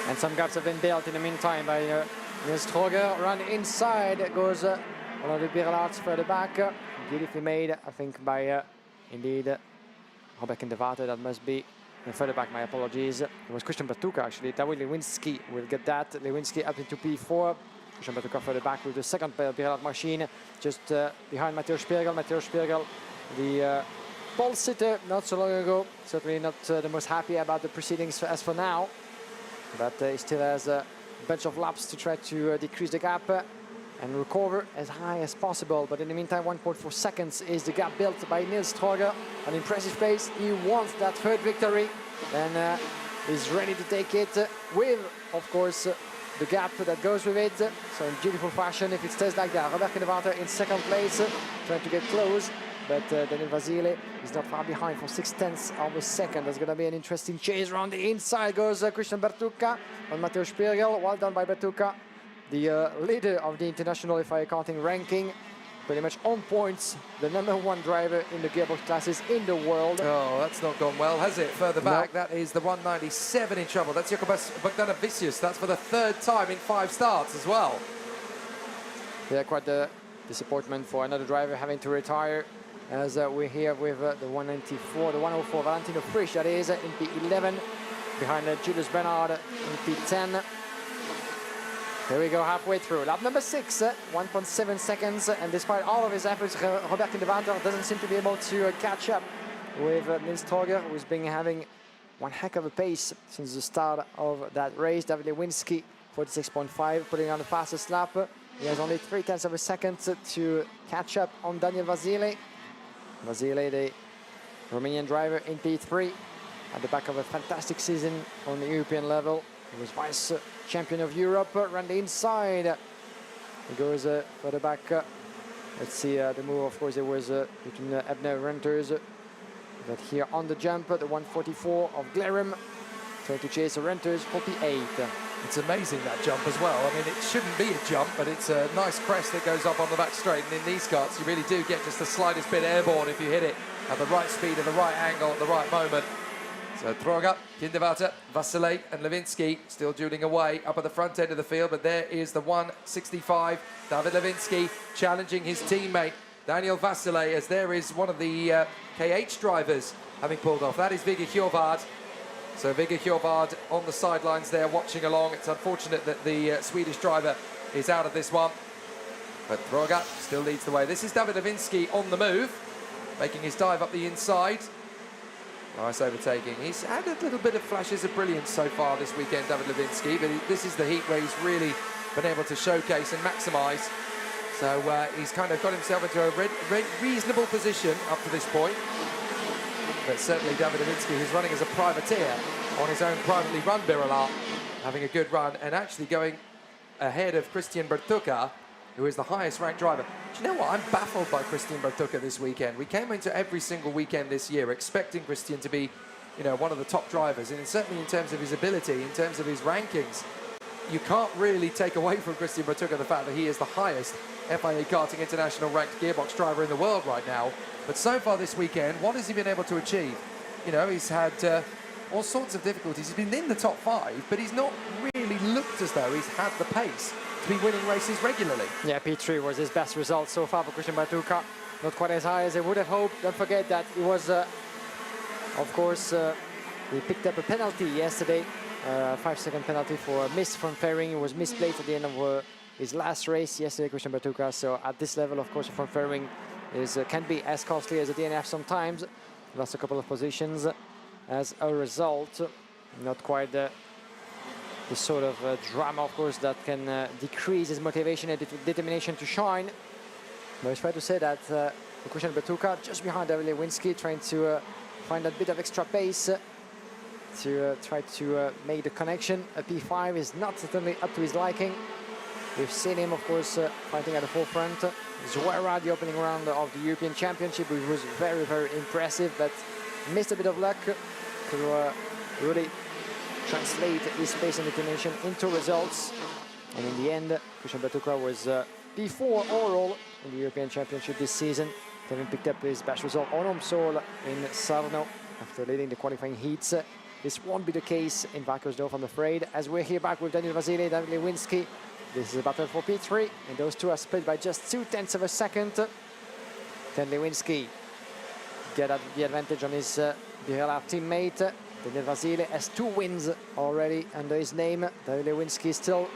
And some gaps have been built in the meantime by Nils Traeger. Run inside goes one of the Birellards further back. Beautifully made, I think, by indeed Robert Kinderwarter. That must be further back, my apologies. It was Christian Bertucca actually. Dawid Lewinski will get that. Lewinski up into P4. Christian Bertucca further back with the second Birellard machine, just behind Matteo Spiergel. Matteo Spiergel, the pole sitter not so long ago. Certainly not the most happy about the proceedings as for now. But he still has a bunch of laps to try to decrease the gap. and recover as high as possible. But in the meantime, 1.4 seconds is the gap built by Nils Stroger. An impressive pace. He wants that third victory, and he's ready to take it with, of course, the gap that goes with it. So in beautiful fashion, if it stays like that. Robert Kindevater in second place, trying to get close. But Daniel Vasile is not far behind for 0.6 of a second. There's going to be an interesting chase around the inside. Goes Christian Bertucca on Matteo Spiegel. Well done by Bertucca, the leader of the international FIA Karting ranking. Pretty much on points, the #1 driver in the gearbox classes in the world.
Oh, that's not gone well, has it? Further back, that is the 197 in trouble. That's Jokubas Bogdanovicius. That's for the 3rd time in 5 starts as well.
Yeah, quite the disappointment for another driver having to retire, as we're here with the 194, the 104, Valentino Frisch, that is, in P11, behind Julius Bernard in P10. Here we go, halfway through. Lap number 6, 1.7 seconds, and despite all of his efforts, Robert Kindevater doesn't seem to be able to catch up with Nils Stroger, who's been having one heck of a pace since the start of that race. David Lewinsky, 46.5, putting on the fastest lap. He has only 0.3 of a second to catch up on Daniel Vasile. Vasile, the Romanian driver in P3, at the back of a fantastic season on the European level. He was vice champion of Europe, ran the inside. He goes further back. Let's see the move, of course, it was between Ebner Renters. But here on the jump, the 144 of Glerum, trying to chase Renters, 48.
It's amazing, that jump as well. I mean, it shouldn't be a jump, but it's a nice crest that goes up on the back straight. And in these karts, you really do get just the slightest bit airborne if you hit it at the right speed, at the right angle, at the right moment. So Stroger, Kindevater, Vasile and Lewinsky still dueling away up at the front end of the field, but there is the 165, David Lewinsky, challenging his teammate Daniel Vasile, as there is one of the KH drivers having pulled off. That is Viggo Hjorvard. So Viggo Hjorvard on the sidelines there watching along. It's unfortunate that the Swedish driver is out of this one, but Stroger still leads the way. This is David Lewinsky on the move, making his dive up the inside. Nice overtaking. He's had a little bit of flashes of brilliance so far this weekend, David Lewinsky, but this is the heat where he's really been able to showcase and maximise. So he's kind of got himself into a reasonable position up to this point. But certainly David Lewinsky, who's running as a privateer on his own privately run Birala, having a good run and actually going ahead of Christian Bertucca, who is the highest ranked driver. Do you know what? I'm baffled by Christian Bertucca this weekend. We came into every single weekend this year expecting Christian to be, you know, one of the top drivers, and certainly in terms of his ability, in terms of his rankings, you can't really take away from Christian Bertucca the fact that he is the highest FIA Karting International ranked gearbox driver in the world right now. But so far this weekend, what has he been able to achieve? You know, he's had all sorts of difficulties. He's been in the top 5, but he's not really looked as though he's had the pace to be winning races regularly.
Yeah, P3 was his best result so far for Christian Bertucca. Not quite as high as I would have hoped. Don't forget that he was, of course, he picked up a penalty yesterday, 5-second penalty for a miss from fairing. He was misplaced at the end of his last race yesterday, Christian Bertucca. So at this level, of course, front fairing can be as costly as a DNF sometimes. Lost a couple of positions as a result. Not quite the sort of drama, of course, that can decrease his motivation and determination to shine. But it's fair to say that Christian Bertucca, just behind David Lewinsky, trying to find a bit of extra pace to try to make the connection. A P5 is not certainly up to his liking. We've seen him, of course, fighting at the forefront. Zuera, the opening round of the European Championship, which was very, very impressive, but missed a bit of luck to really translate his pace and determination into results. And in the end, Christian Bertucca was P4 overall in the European Championship this season, having picked up his best result on Omsol in Sarno after leading the qualifying heats. This won't be the case in Wackersdorf, I'm afraid, as we're here back with Daniel Vasile, David Lewinsky. This is a battle for P3, and those two are split by just 0.2 of a second. Then Lewinsky get the advantage on his Birala teammate. Daniel Vasile has 2 wins already under his name. David Lewinsky still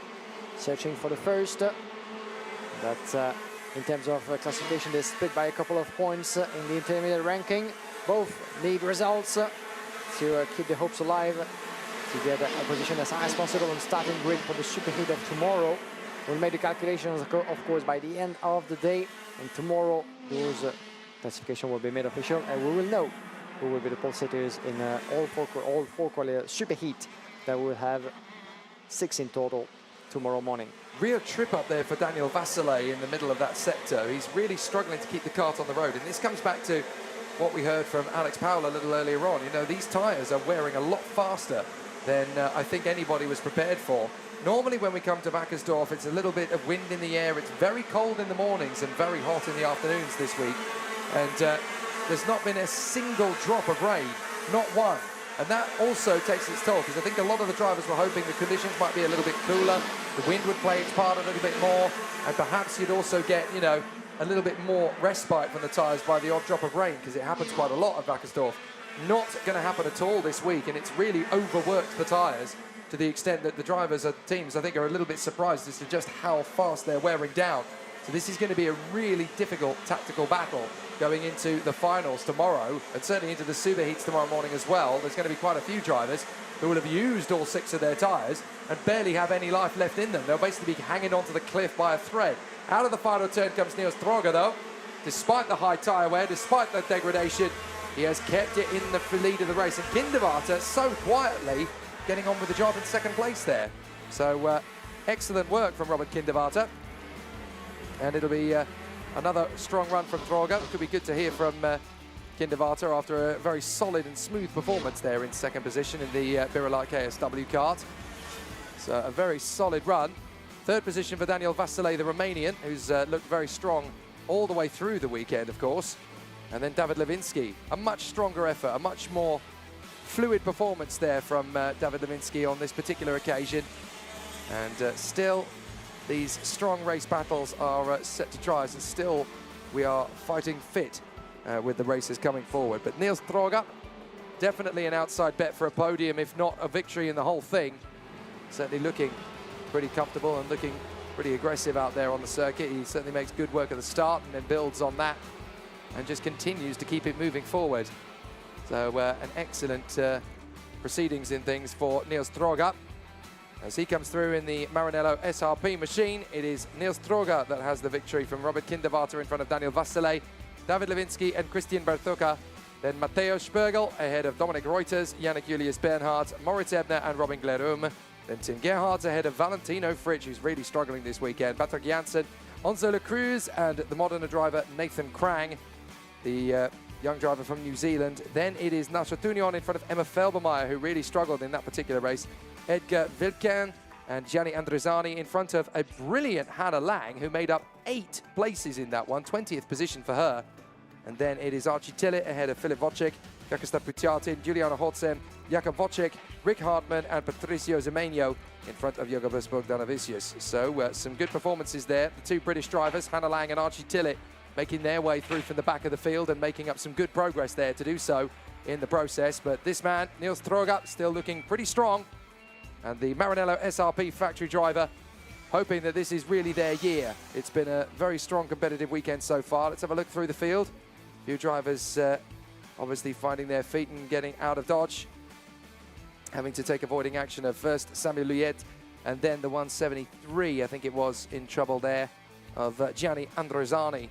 searching for the first. But in terms of classification, they're split by a couple of points in the intermediate ranking. Both need results to keep the hopes alive, to get a position as high as possible on starting grid for the super heat of tomorrow. We'll make the calculations, of course, by the end of the day. And tomorrow, those classification will be made official, and we will know who will be the pole sitters in all four superheat that we will have 6 in total tomorrow morning.
Real trip up there for Daniel Vasile in the middle of that sector. He's really struggling to keep the kart on the road. And this comes back to what we heard from Alex Powell a little earlier on. You know, these tyres are wearing a lot faster than I think anybody was prepared for. Normally when we come to Wackersdorf, it's a little bit of wind in the air. It's very cold in the mornings and very hot in the afternoons this week. And there's not been a single drop of rain, not one. And that also takes its toll, because I think a lot of the drivers were hoping the conditions might be a little bit cooler, the wind would play its part a little bit more, and perhaps you'd also get, you know, a little bit more respite from the tyres by the odd drop of rain, because it happens quite a lot at Wackersdorf. Not going to happen at all this week, and it's really overworked the tyres to the extent that the drivers and teams, I think, are a little bit surprised as to just how fast they're wearing down. So this is going to be a really difficult tactical battle going into the finals tomorrow, and certainly into the superheats tomorrow morning as well. There's going to be quite a few drivers who will have used all 6 of their tyres and barely have any life left in them. They'll basically be hanging onto the cliff by a thread. Out of the final turn comes Niels Droga, though. Despite the high tyre wear, despite the degradation, he has kept it in the lead of the race. And Kindervaarter so quietly getting on with the job in 2nd place there. So excellent work from Robert Kindervaarter. And it'll be another strong run from Droga. It could be good to hear from Kindervaarter after a very solid and smooth performance there in 2nd position in the Birolite KSW kart. So a very solid run. 3rd position for Daniel Vasile, the Romanian, who's looked very strong all the way through the weekend, of course. And then David Lewinsky, a much stronger effort, a much more fluid performance there from David Lewinsky on this particular occasion. And still, these strong race battles are set to try us, and still we are fighting fit with the races coming forward. But Niels Droga, definitely an outside bet for a podium, if not a victory in the whole thing. Certainly looking pretty comfortable and looking pretty aggressive out there on the circuit. He certainly makes good work at the start and then builds on that and just continues to keep it moving forward. So an excellent proceedings in things for Niels Droga. As he comes through in the Maranello SRP machine, it is Niels Droga that has the victory from Robert Kindervaarter in front of Daniel Vasile, David Lewinsky and Christian Berthuka. Then Matteo Spergel ahead of Dominic Reuters, Yannick Julius Bernhardt, Moritz Ebner and Robin Glerum. Then Tim Gerhardt ahead of Valentino Fritsch, who's really struggling this weekend. Patrick Janssen, Onzola Cruz and the Modena driver Nathan Krang, the young driver from New Zealand. Then it is Nacho Tunion in front of Emma Felbermeyer, who really struggled in that particular race. Edgar Wilken and Gianni Andresani in front of a brilliant Hannah Lang, who made up 8 places in that one, 20th position for her. And then it is Archie Tillett ahead of Filip Wojcik, Jakista Putiatin, Juliana Hodsen, Jakub Wojcik, Rick Hartman and Patricio Zemeno in front of Jogobus Bogdanovicius. So some good performances there. The 2 British drivers, Hannah Lang and Archie Tillett, making their way through from the back of the field and making up some good progress there to do so in the process. But this man, Niels Droga, still looking pretty strong. And the Maranello SRP factory driver, hoping that this is really their year. It's been a very strong competitive weekend so far. Let's have a look through the field. A few drivers obviously finding their feet and getting out of dodge. Having to take avoiding action of first Samuel Luyet and then the 173, I think it was, in trouble there, of Gianni Andresani.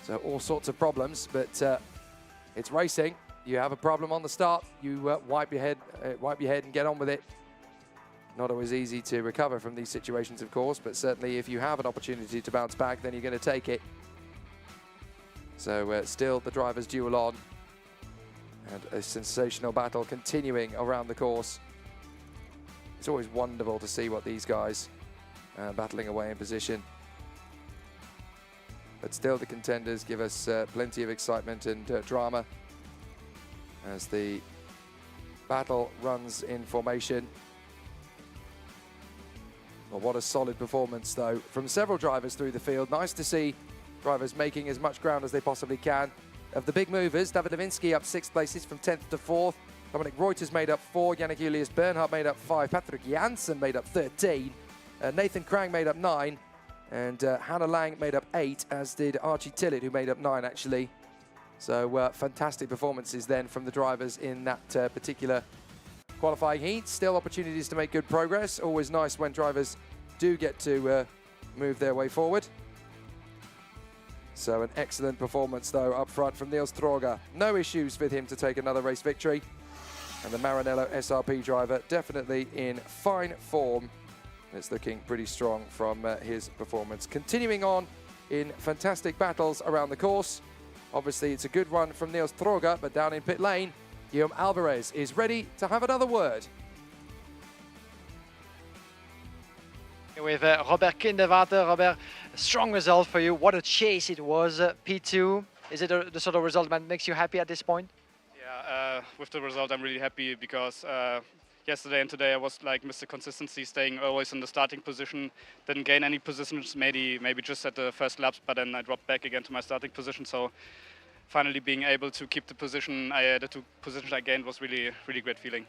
So all sorts of problems, but it's racing. You have a problem on the start, you wipe your head and get on with it. Not always easy to recover from these situations, of course, but certainly if you have an opportunity to bounce back, then you're going to take it. So still the drivers duel on, and a sensational battle continuing around the course. It's always wonderful to see what these guys battling away in position. But still the contenders give us plenty of excitement and drama as the battle runs in formation. Well, what a solid performance, though, from several drivers through the field. Nice to see drivers making as much ground as they possibly can. Of the big movers, David Lewinsky up 6 places from 10th to 4th. Dominic Reuters made up 4. Yannick Julius Bernhardt made up 5. Patrick Janssen made up 13. Nathan Krang made up 9. And Hannah Lang made up 8, as did Archie Tillett, who made up 9, actually. So fantastic performances then from the drivers in that particular qualifying heat. Still opportunities to make good progress. Always nice when drivers do get to move their way forward. So an excellent performance, though, up front from Niels Troger. No issues with him to take another race victory. And the Maranello SRP driver definitely in fine form. It's looking pretty strong from his performance. Continuing on in fantastic battles around the course. Obviously, it's a good run from Niels Troger, but down in pit lane, Guillaume Alvarez is ready to have another word.
With Robert Kinderwater. Robert, strong result for you. What a chase it was. P2. Is it the sort of result that makes you happy at this point?
Yeah, with the result I'm really happy because yesterday and today I was like Mr. Consistency, staying always in the starting position. Didn't gain any positions, maybe just at the first laps, but then I dropped back again to my starting position. So finally being able to keep the position, the 2 positions I gained was really great feeling.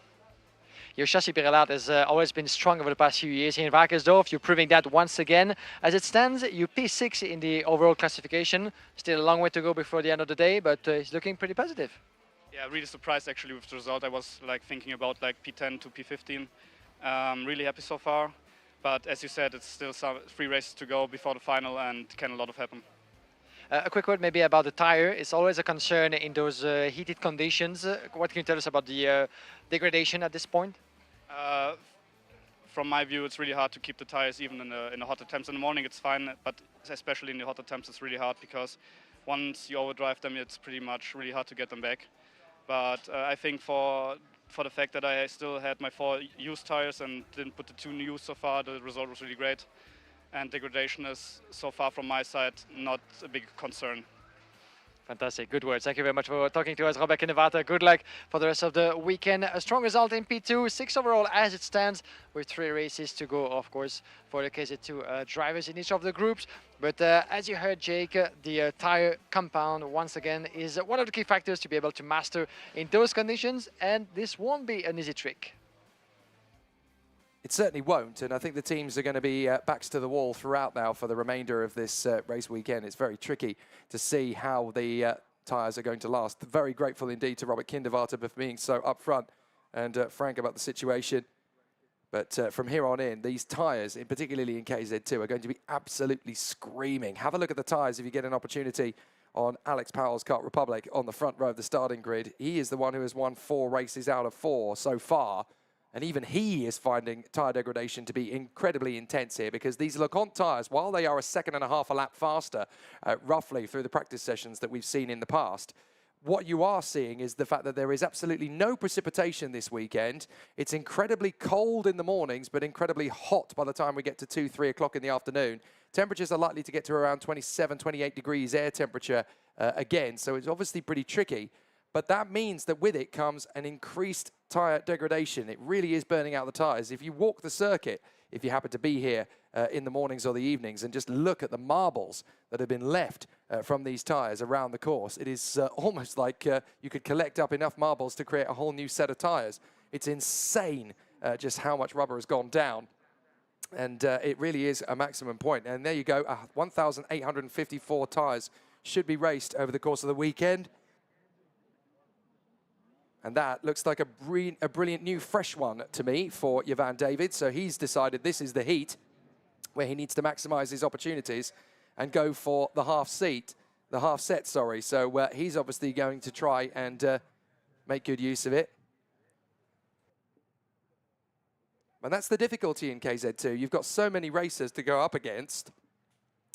Your chassis Pirelli has always been strong over the past few years here in Wackersdorf. You're proving that once again. As it stands, you P6 in the overall classification. Still a long way to go before the end of the day, but it's looking pretty positive.
Yeah, really surprised actually with the result. I was like thinking about like P10 to P15. Really happy so far. But as you said, it's still 3 races to go before the final, and can a lot of happen.
A quick word maybe about the tire. It's always a concern in those heated conditions. What can you tell us about the degradation at this point?
From my view, it's really hard to keep the tires even in the hotter temps. In the morning it's fine, but especially in the hotter temps it's really hard, because once you overdrive them, it's pretty much really hard to get them back. But I think for the fact that I still had my 4 used tires and didn't put the 2 new so far, the result was really great. And degradation is, so far from my side, not a big concern.
Fantastic, good words. Thank you very much for talking to us, Robert Kinderwater. Good luck for the rest of the weekend. A strong result in P2, 6 overall as it stands, with 3 races to go, of course, for the KZ2 drivers in each of the groups. But as you heard, Jake, the tire compound, once again, is one of the key factors to be able to master in those conditions, and this won't be an easy trick.
It certainly won't, and I think the teams are going to be backs to the wall throughout now for the remainder of this race weekend. It's very tricky to see how the tyres are going to last. Very grateful indeed to Robert Kinderwater for being so upfront and frank about the situation. But from here on in, these tyres, particularly in KZ2, are going to be absolutely screaming. Have a look at the tyres if you get an opportunity on Alex Powell's Kart Republic on the front row of the starting grid. He is the one who has won 4 races out of 4 so far. And even he is finding tyre degradation to be incredibly intense here, because these LeConte tyres, while they are a 2.5 seconds a lap faster, roughly through the practice sessions that we've seen in the past, what you are seeing is the fact that there is absolutely no precipitation this weekend. It's incredibly cold in the mornings, but incredibly hot by the time we get to 2, 3 o'clock in the afternoon. Temperatures are likely to get to around 27, 28 degrees air temperature again, so it's obviously pretty tricky. But that means that with it comes an increased tyre degradation. It really is burning out the tyres. If you walk the circuit, if you happen to be here in the mornings or the evenings, and just look at the marbles that have been left from these tyres around the course, it is almost like you could collect up enough marbles to create a whole new set of tyres. It's insane just how much rubber has gone down. And it really is a maximum point. And there you go, 1,854 tyres should be raced over the course of the weekend. And that looks like a brilliant new fresh one to me for Jovan David. So he's decided this is the heat where he needs to maximize his opportunities and go for the half set, sorry. So he's obviously going to try and make good use of it. And that's the difficulty in KZ2. You've got so many racers to go up against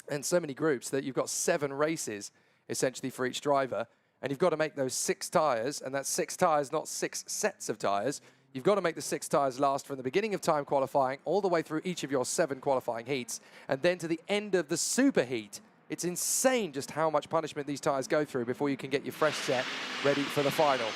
and so many groups that you've got 7 races essentially for each driver. And you've got to make those 6 tyres, and that's 6 tyres, not 6 sets of tyres. You've got to make the 6 tyres last from the beginning of time qualifying all the way through each of your 7 qualifying heats, and then to the end of the super heat. It's insane just how much punishment these tyres go through before you can get your fresh set ready for the final.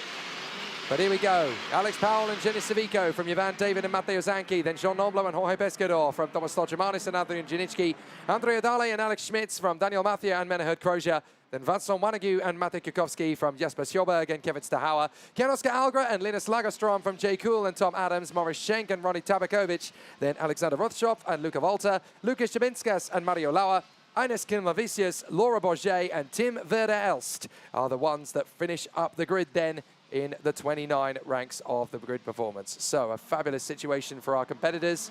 But here we go. Alex Powell and Jenny Savico from Jovan David and Matteo Zanchi. Then Jean Noblo and Jorge Pescador from Tomas Stolchemanis and Adrian Janicki. Andrea Dale and Alex Schmitz from Daniel Mathia and Menaherd Crozier. Then Vincent Wanegu and Matej Kukowski from Jesper Sjoberg and Kevin Stahauer. Jan-Oskar Algra and Linus Lagerstrom from Jay Cool and Tom Adams. Morris Schenk and Ronnie Tabakovic. Then Alexander Rothschopf and Luca Volta. Lucas Chabinskas and Mario Lauer. Ines Kilmavicius, Laura Bourget and Tim Werder-Elst are the ones that finish up the grid then in the 29 ranks of the grid performance. So a fabulous situation for our competitors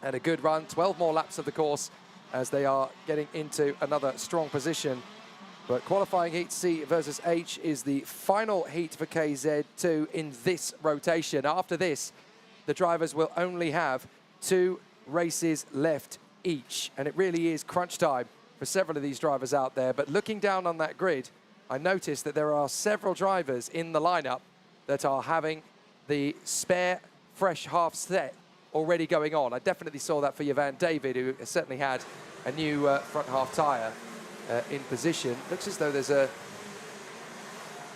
and a good run. 12 more laps of the course as they are getting into another strong position. But qualifying heat C versus H is the final heat for KZ2 in this rotation. After this, the drivers will only have 2 races left each. And it really is crunch time for several of these drivers out there. But looking down on that grid, I noticed that there are several drivers in the lineup that are having the spare fresh half set already going on. I definitely saw that for Van David, who certainly had a new front half tyre in position. Looks as though there's a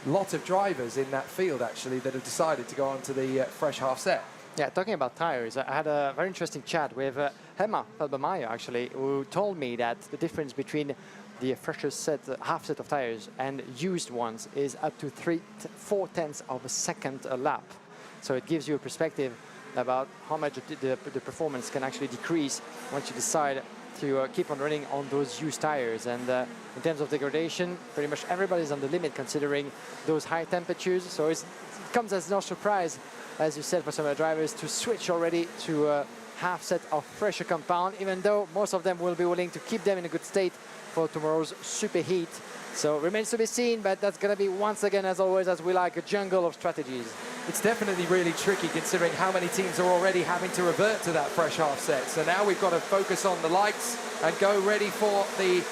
lot of drivers in that field actually that have decided to go on to the fresh half set.
Yeah, talking about tires, I had a very interesting chat with Hema Felbermeyer actually, who told me that the difference between the freshest set, half set of tires and used ones is up to 4/10 of a second a lap. So it gives you a perspective about how much the performance can actually decrease once you decide to keep on running on those used tires. And in terms of degradation, pretty much everybody's on the limit considering those high temperatures. So it comes as no surprise, as you said, for some of the drivers to switch already to a half set of fresher compound, even though most of them will be willing to keep them in a good state for tomorrow's superheat. So remains to be seen, but that's going to be, once again, as always, as we like, a jungle of strategies.
It's definitely really tricky considering how many teams are already having to revert to that fresh half set. So now we've got to focus on the lights and go ready for the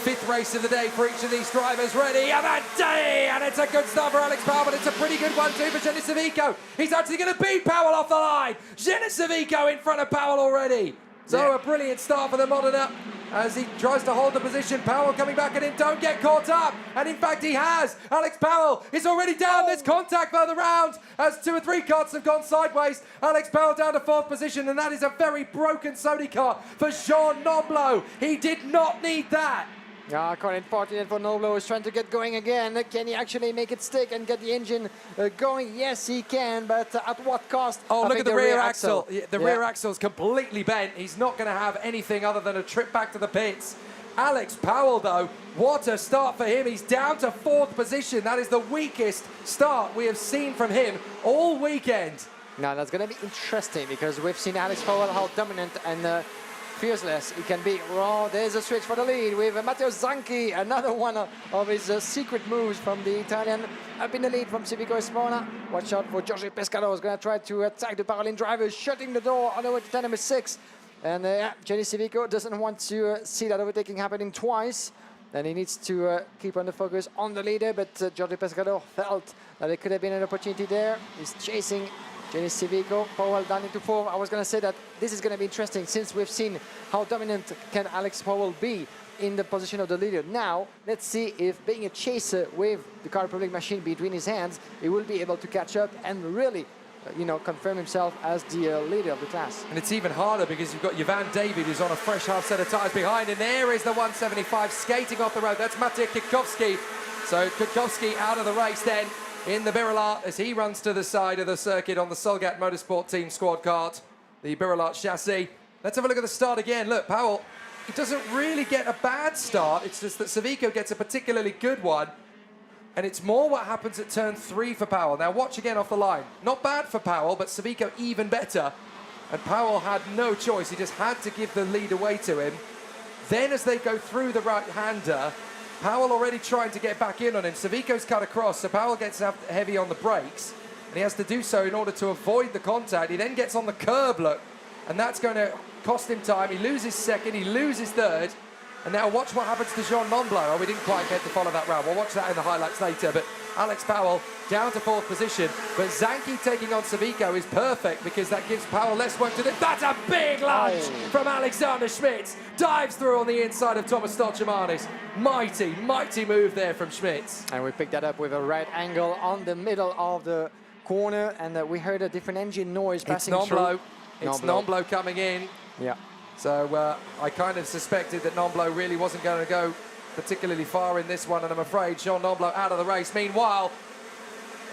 5th race of the day for each of these drivers. Ready, Avante! And it's a good start for Alex Powell, but it's a pretty good one too for Jenny Savico. He's actually going to beat Powell off the line. Jenny Savico in front of Powell already. So a brilliant start for the Modena as he tries to hold the position. Powell coming back at him, don't get caught up. And in fact he has. Alex Powell is already down. There's contact further round as 2 or 3 karts have gone sideways. Alex Powell down to 4th position, and that is a very broken Sony car for Jean Noblo. He did not need that.
Quite important for Noblo is trying to get going again. Can he actually make it stick and get the engine going? Yes, he can, but at what cost?
Oh, look at the rear axle. The rear axle's completely bent. He's not going to have anything other than a trip back to the pits. Alex Powell, though, what a start for him. He's down to 4th position. That is the weakest start we have seen from him all weekend.
Now, that's going to be interesting because we've seen Alex Powell, how dominant and fearless he can be. Oh, there's a switch for the lead with Matteo Zanchi, another one of his secret moves from the Italian up in the lead from Civico Espona. Watch out for Giorgio Pescado, who's going to try to attack the Paralin drivers, shutting the door on the way to turn number 6. And Jenny Civico doesn't want to see that overtaking happening twice. And he needs to keep on the focus on the leader, but Giorgio Pescado felt that there could have been an opportunity there. He's chasing Jenny Civico. Powell down into 4th. I was going to say that this is going to be interesting since we've seen how dominant can Alex Powell be in the position of the leader. Now, let's see if being a chaser with the Car Republic machine between his hands, he will be able to catch up and really, confirm himself as the leader of the class.
And it's even harder because you've got Van David, who's on a fresh half set of tyres behind, and there is the 175 skating off the road. That's Matej Kwiatkowski. So Kwiatkowski out of the race then in the Birolart as he runs to the side of the circuit on the Solgat Motorsport Team squad kart, the Birolart chassis. Let's have a look at the start again. Look, Powell, he doesn't really get a bad start. It's just that Civico gets a particularly good one. And it's more what happens at turn 3 for Powell. Now watch again off the line. Not bad for Powell, but Civico even better. And Powell had no choice. He just had to give the lead away to him. Then as they go through the right-hander, Powell already trying to get back in on him. Civico's cut across, so Powell gets heavy on the brakes. And he has to do so in order to avoid the contact. He then gets on the curb, look. And that's going to cost him time. He loses 2nd, he loses 3rd. And now watch what happens to Jean Noblo. Oh, we didn't quite get to follow that round. We'll watch that in the highlights later. But Alex Powell down to 4th position. But Zanchi taking on Civico is perfect because that gives Powell less work to do. That's a big lunge from Alexander Schmitz. Dives through on the inside of Thomas Stolchemanis. Mighty, mighty move there from Schmitz.
And we picked that up with a right angle on the middle of the corner. And we heard a different engine noise passing through.
It's Noblo coming in.
Yeah.
So I kind of suspected that Noblo really wasn't going to go particularly far in this one, and I'm afraid Jean Noblo out of the race. Meanwhile,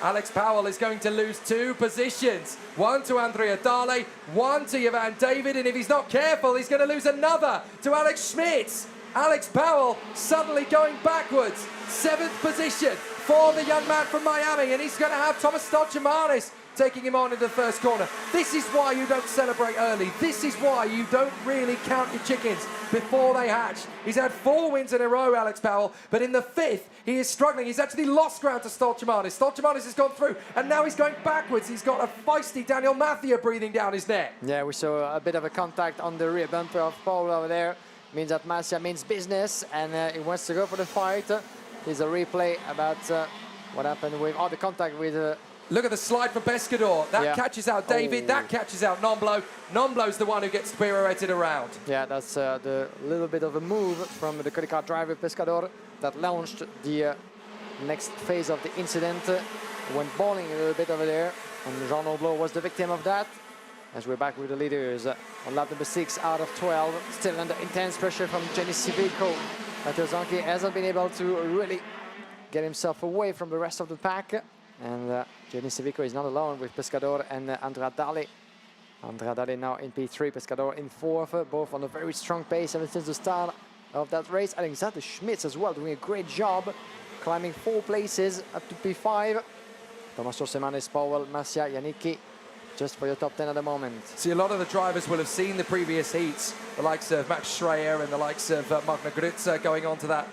Alex Powell is going to lose 2 positions. One to Andrea Dale, one to Van David, and if he's not careful, he's going to lose another to Alex Schmitz. Alex Powell suddenly going backwards. 7th position for the young man from Miami, and he's going to have Thomas Stolchemanis taking him on in the first corner. This is why you don't celebrate early. This is why you don't really count your chickens, before they hatch. He's had 4 wins in a row, Alex Powell, but in the 5th, he is struggling. He's actually lost ground to Stoltemanis. Stoltemanis has gone through, and now he's going backwards. He's got a feisty Daniel Mathieu breathing down his neck.
Yeah, we saw a bit of a contact on the rear bumper of Powell over there. Means that Mathieu means business, and he wants to go for the fight. Here's a replay about what happened with the contact with...
Look at the slide from Pescador. That catches out David, that catches out Nomblo. Nomblo's the one who gets pirouetted around.
Yeah, that's the little bit of a move from the credit card driver Pescador that launched the next phase of the incident. Went bowling a little bit over there, and Jean Nomblo was the victim of that. As we're back with the leaders on lap number 6 out of 12, still under intense pressure from Jenny Civico. Matteo Zanchi hasn't been able to really get himself away from the rest of the pack. And Jenny Civico is not alone with Pescador and Andrea Dali. Andrea Dali now in P3, Pescador in 4th, both on a very strong pace ever since the start of that race. Alexander Schmitz as well doing a great job, climbing 4 places up to P5. Thomas Semanes, Powell, Massia, Janicki, just for your top 10 at the moment.
See, a lot of the drivers will have seen the previous heats, the likes of Max Schreier and the likes of Magna Grütze going on to that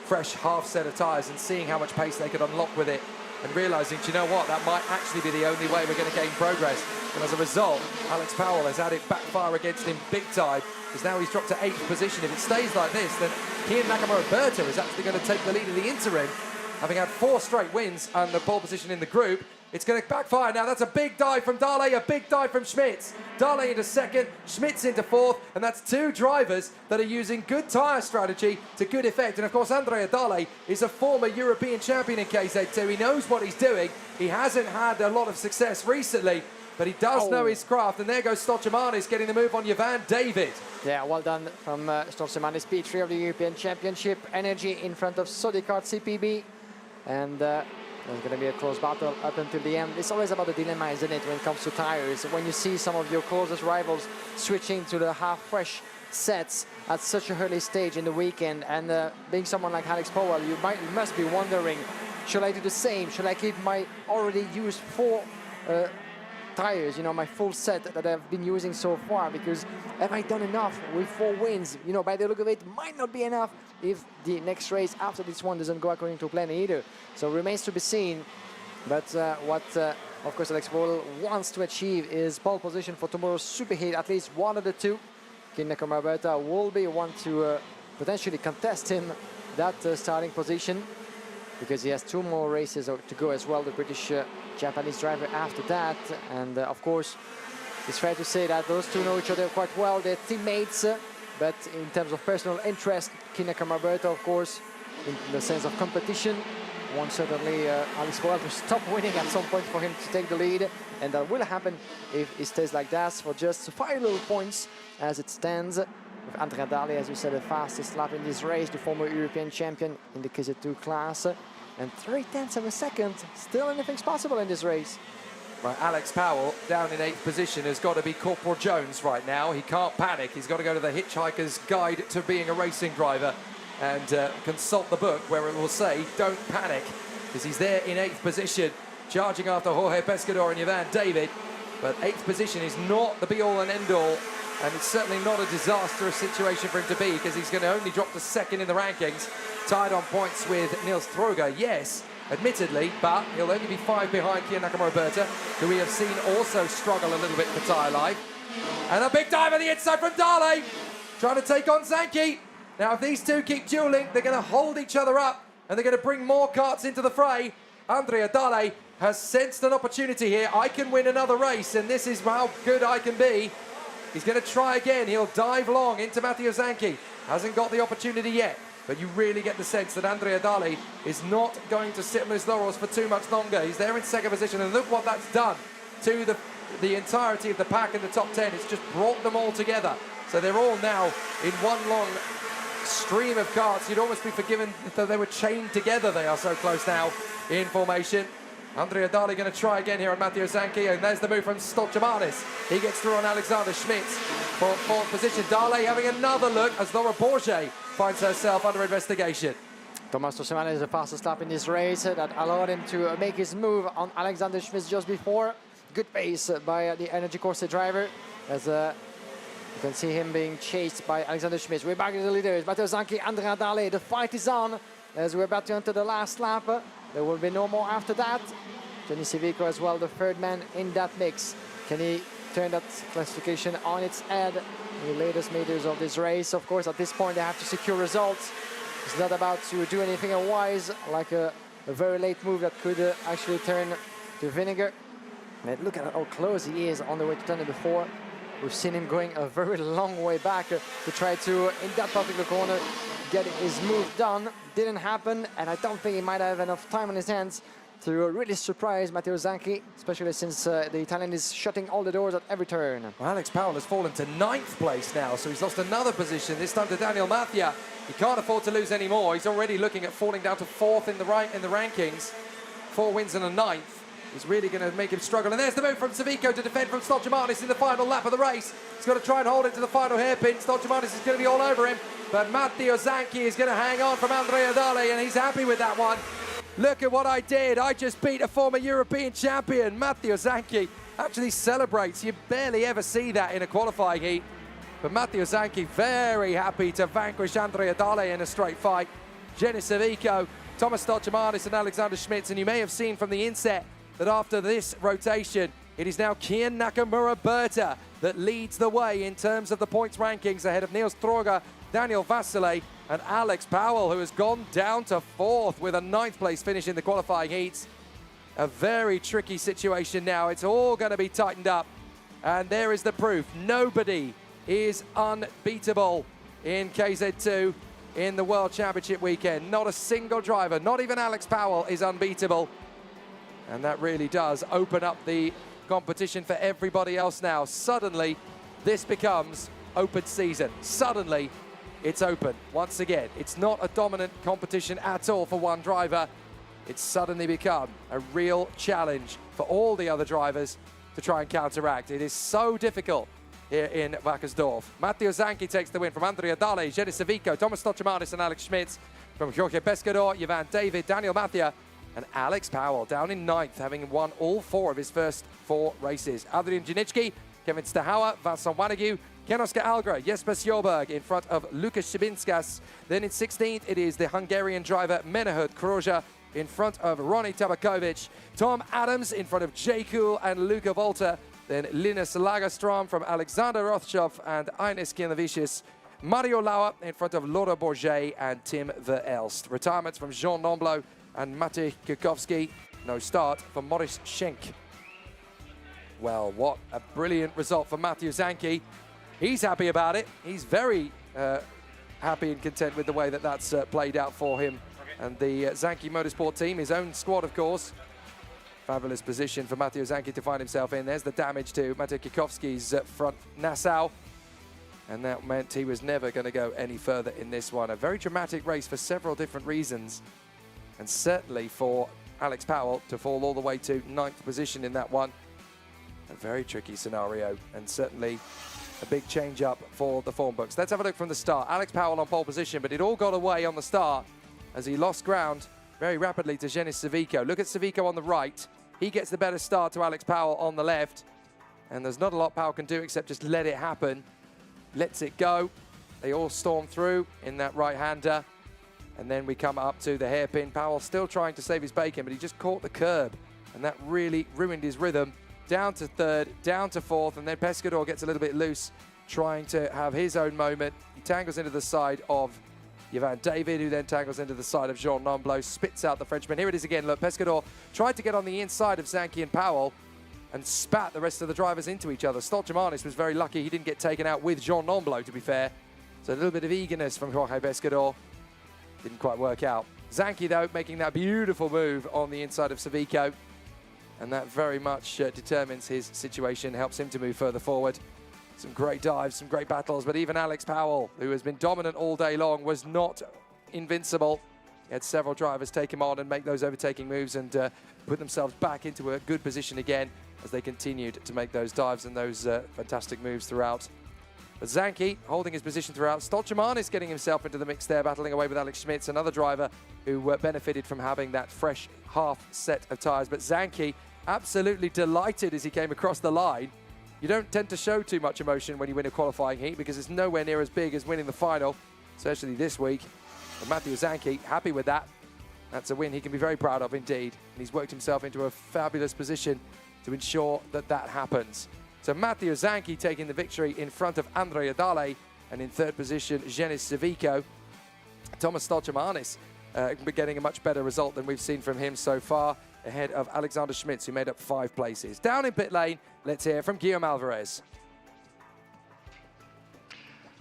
fresh half set of tyres and seeing how much pace they could unlock with it and realising, do you know what, that might actually be the only way we're going to gain progress. And as a result, Alex Powell has had it backfire against him big time, because now he's dropped to 8th position. If it stays like this, then Kian Nakamura-Berta is actually going to take the lead in the interim, having had 4 straight wins and the pole position in the group. It's going to backfire now. That's a big dive from Dale, a big dive from Schmitz. Dale into 2nd, Schmitz into 4th, and that's 2 drivers that are using good tyre strategy to good effect. And of course, Andrea Dale is a former European champion in KZ2. He knows what he's doing. He hasn't had a lot of success recently, but he does know his craft. And there goes Stoltemanis getting the move on Jovan David.
Yeah, well done from Stoltemanis, P3 of the European Championship. Energy in front of Sodikart CPB. And there's going to be a close battle up until the end. It's always about the dilemma, isn't it, when it comes to tires. When you see some of your closest rivals switching to the half-fresh sets at such an early stage in the weekend, and being someone like Alex Powell, you must be wondering, should I do the same? Should I keep my already used 4 tires, you know, my full set that I've been using so far? Because have I done enough with 4 wins? You know, by the look of it, might not be enough if the next race after this one doesn't go according to plan either. So remains to be seen. But what, of course, Alex Powell wants to achieve is pole position for tomorrow's superheat. At least one of the 2. Kian Nakamura-Berta will be one to potentially contest him that starting position, because he has 2 more races to go as well, the British Japanese driver after that. And of course, it's fair to say that those 2 know each other quite well. They're teammates, but in terms of personal interest, Kian Nakamura-Berta, of course, in the sense of competition, wants certainly Alex Powell to stop winning at some point for him to take the lead, and that will happen if he stays like that for just 5 little points as it stands. With Andrea Dale, as you said, the fastest lap in this race, the former European champion in the KZ2 class, and 0.3 of a second. Still anything's possible in this race.
Right, Alex Powell down in 8th position has got to be Corporal Jones right now. He can't panic. He's got to go to the Hitchhiker's Guide to Being a Racing Driver and consult the book where it will say, don't panic, because he's there in 8th position, charging after Jorge Pescador and Jovan David. But 8th position is not the be-all and end-all, and it's certainly not a disastrous situation for him to be, because he's going to only drop to 2nd in the rankings, tied on points with Niels Troger, yes, admittedly, but he'll only be 5 behind Kian Nakamura-Berta, who we have seen also struggle a little bit for tyre life. And a big dive on the inside from Dale, trying to take on Zanchi. Now, if these 2 keep dueling, they're going to hold each other up, and they're going to bring more karts into the fray. Andrea Dale has sensed an opportunity here. I can win another race, and this is how good I can be. He's going to try again. He'll dive long into Matteo Zanchi. Hasn't got the opportunity yet, but you really get the sense that Andrea Dale is not going to sit on his laurels for too much longer. He's there in 2nd position, and look what that's done to the entirety of the pack in the top 10. It's just brought them all together. So they're all now in one long stream of karts. You'd almost be forgiven if they were chained together. They are so close now in formation. Andrea Dale going to try again here on Matteo Zanchi, and there's the move from Stoltemanis. He gets through on Alexander Schmitz for 4th position. Dale having another look as Laura Bourget finds herself under investigation.
Thomas Stoltemanis is the fastest lap in this race that allowed him to make his move on Alexander Schmitz just before. Good pace by the Energy Corset driver as can see him being chased by Alexander Schmitz. We're back to the leaders. Matteo Zanchi, Andrea Dale. The fight is on as we're about to enter the last lap. There will be no more after that. Jenny Civico as well, the third man in that mix. Can he turn that classification on its head in the latest meters of this race? Of course, at this point, they have to secure results. It's not about to do anything unwise, like a very late move that could actually turn to vinegar. And look at how close he is on the way to turn number 4. We've seen him going a very long way back to try to, in that particular corner, get his move done. Didn't happen, and I don't think he might have enough time on his hands to really surprise Matteo Zanchi, especially since the Italian is shutting all the doors at every turn.
Well, Alex Powell has fallen to 9th place now, so he's lost another position, this time to Daniel Mathia. He can't afford to lose any more. He's already looking at falling down to 4th in the rankings. 4 wins and a 9th. Is really going to make him struggle. And there's the move from Civico to defend from Stolchamanis in the final lap of the race. He's got to try and hold it to the final hairpin. Stolchamanis is going to be all over him. But Matteo Zanchi is going to hang on from Andrea Dale, and he's happy with that one. Look at what I did. I just beat a former European champion. Matteo Zanchi actually celebrates. You barely ever see that in a qualifying heat. But Matteo Zanchi very happy to vanquish Andrea Dale in a straight fight. Jenny Civico, Thomas Stolchamanis and Alexander Schmitz. And you may have seen from the inset that after this rotation, it is now Kian Nakamura Berta that leads the way in terms of the points rankings ahead of Niels Stroger, Daniel Vasile and Alex Powell, who has gone down to 4th with a 9th place finish in the qualifying heats. A very tricky situation now. It's all going to be tightened up. And there is the proof. Nobody is unbeatable in KZ2 in the World Championship weekend. Not a single driver, not even Alex Powell, is unbeatable. And that really does open up the competition for everybody else now. Suddenly, this becomes open season. Suddenly, it's open once again. It's not a dominant competition at all for one driver. It's suddenly become a real challenge for all the other drivers to try and counteract. It is so difficult here in Wackersdorf. Matteo Zanchi takes the win from Andrea Dale, Jenny Civico, Thomas Stolchamanis and Alex Schmitz. From Jorge Pescador, Ivan David, Daniel Mathia, and Alex Powell down in 9th, having won all 4 of his first 4 races. Adrian Janicki, Kevin Stahauer, Vincent Wanagu, Ken Oscar Algra, Jesper Sjoberg in front of Lukas Shibinskas. Then in 16th, it is the Hungarian driver Menahut Kroja in front of Ronnie Tabakovic. Tom Adams in front of Jay Kuhl and Luca Volta. Then Linus Lagerstrom from Alexander Rothschoff and Ines Kienavicius. Mario Lauer in front of Laura Bourget and Tim Verelst. Retirements from Jean Nomblo and Matej Kukovski. No start for Maurice Schenk. Well, what a brilliant result for Matteo Zanchi. He's happy about it. He's very happy and content with the way that that's played out for him. And the Zanchi Motorsport team, his own squad, of course. Fabulous position for Matteo Zanchi to find himself in. There's the damage to Matej Kukovski's front Nassau. And that meant he was never going to go any further in this one. A very dramatic race for several different reasons. And certainly for Alex Powell to fall all the way to 9th position in that one. A very tricky scenario, and certainly a big change up for the form books. Let's have a look from the start. Alex Powell on pole position, but it all got away on the start as he lost ground very rapidly to Jenis Civico. Look at Civico on the right. He gets the better start to Alex Powell on the left. And there's not a lot Powell can do except just let it happen. Lets it go. They all storm through in that right-hander. And then we come up to the hairpin. Powell still trying to save his bacon, but he just caught the curb. And that really ruined his rhythm. Down to 3rd, down to 4th, and then Pescador gets a little bit loose, trying to have his own moment. He tangles into the side of Ivan David, who then tangles into the side of Jean Nomblo, spits out the Frenchman. Here it is again. Look, Pescador tried to get on the inside of Zanchi and Powell and spat the rest of the drivers into each other. Stolchamanis was very lucky he didn't get taken out with Jean Nomblo, to be fair. So a little bit of eagerness from Jorge Pescador. Didn't quite work out. Zanchi, though, making that beautiful move on the inside of Civico. And that very much determines his situation, helps him to move further forward. Some great dives, some great battles, but even Alex Powell, who has been dominant all day long, was not invincible. He had several drivers take him on and make those overtaking moves and put themselves back into a good position again as they continued to make those dives and those fantastic moves throughout. But Zanchi holding his position throughout. Stolchamanis getting himself into the mix there, battling away with Alex Schmitz, another driver who benefited from having that fresh half set of tyres. But Zanchi absolutely delighted as he came across the line. you don't tend to show too much emotion when you win a qualifying heat because it's nowhere near as big as winning the final, especially this week. But Matthew Zanchi, happy with that. That's a win he can be very proud of indeed. And he's worked himself into a fabulous position to ensure that that happens. So Matthew Zanchi taking the victory in front of Andrea Dale, and in third position, Jenis Civico. Thomas Stolchemanis getting a much better result than we've seen from him so far, ahead of Alexander Schmitz, who made up 5 places. Down in pit lane, let's hear from Guillaume Alvarez.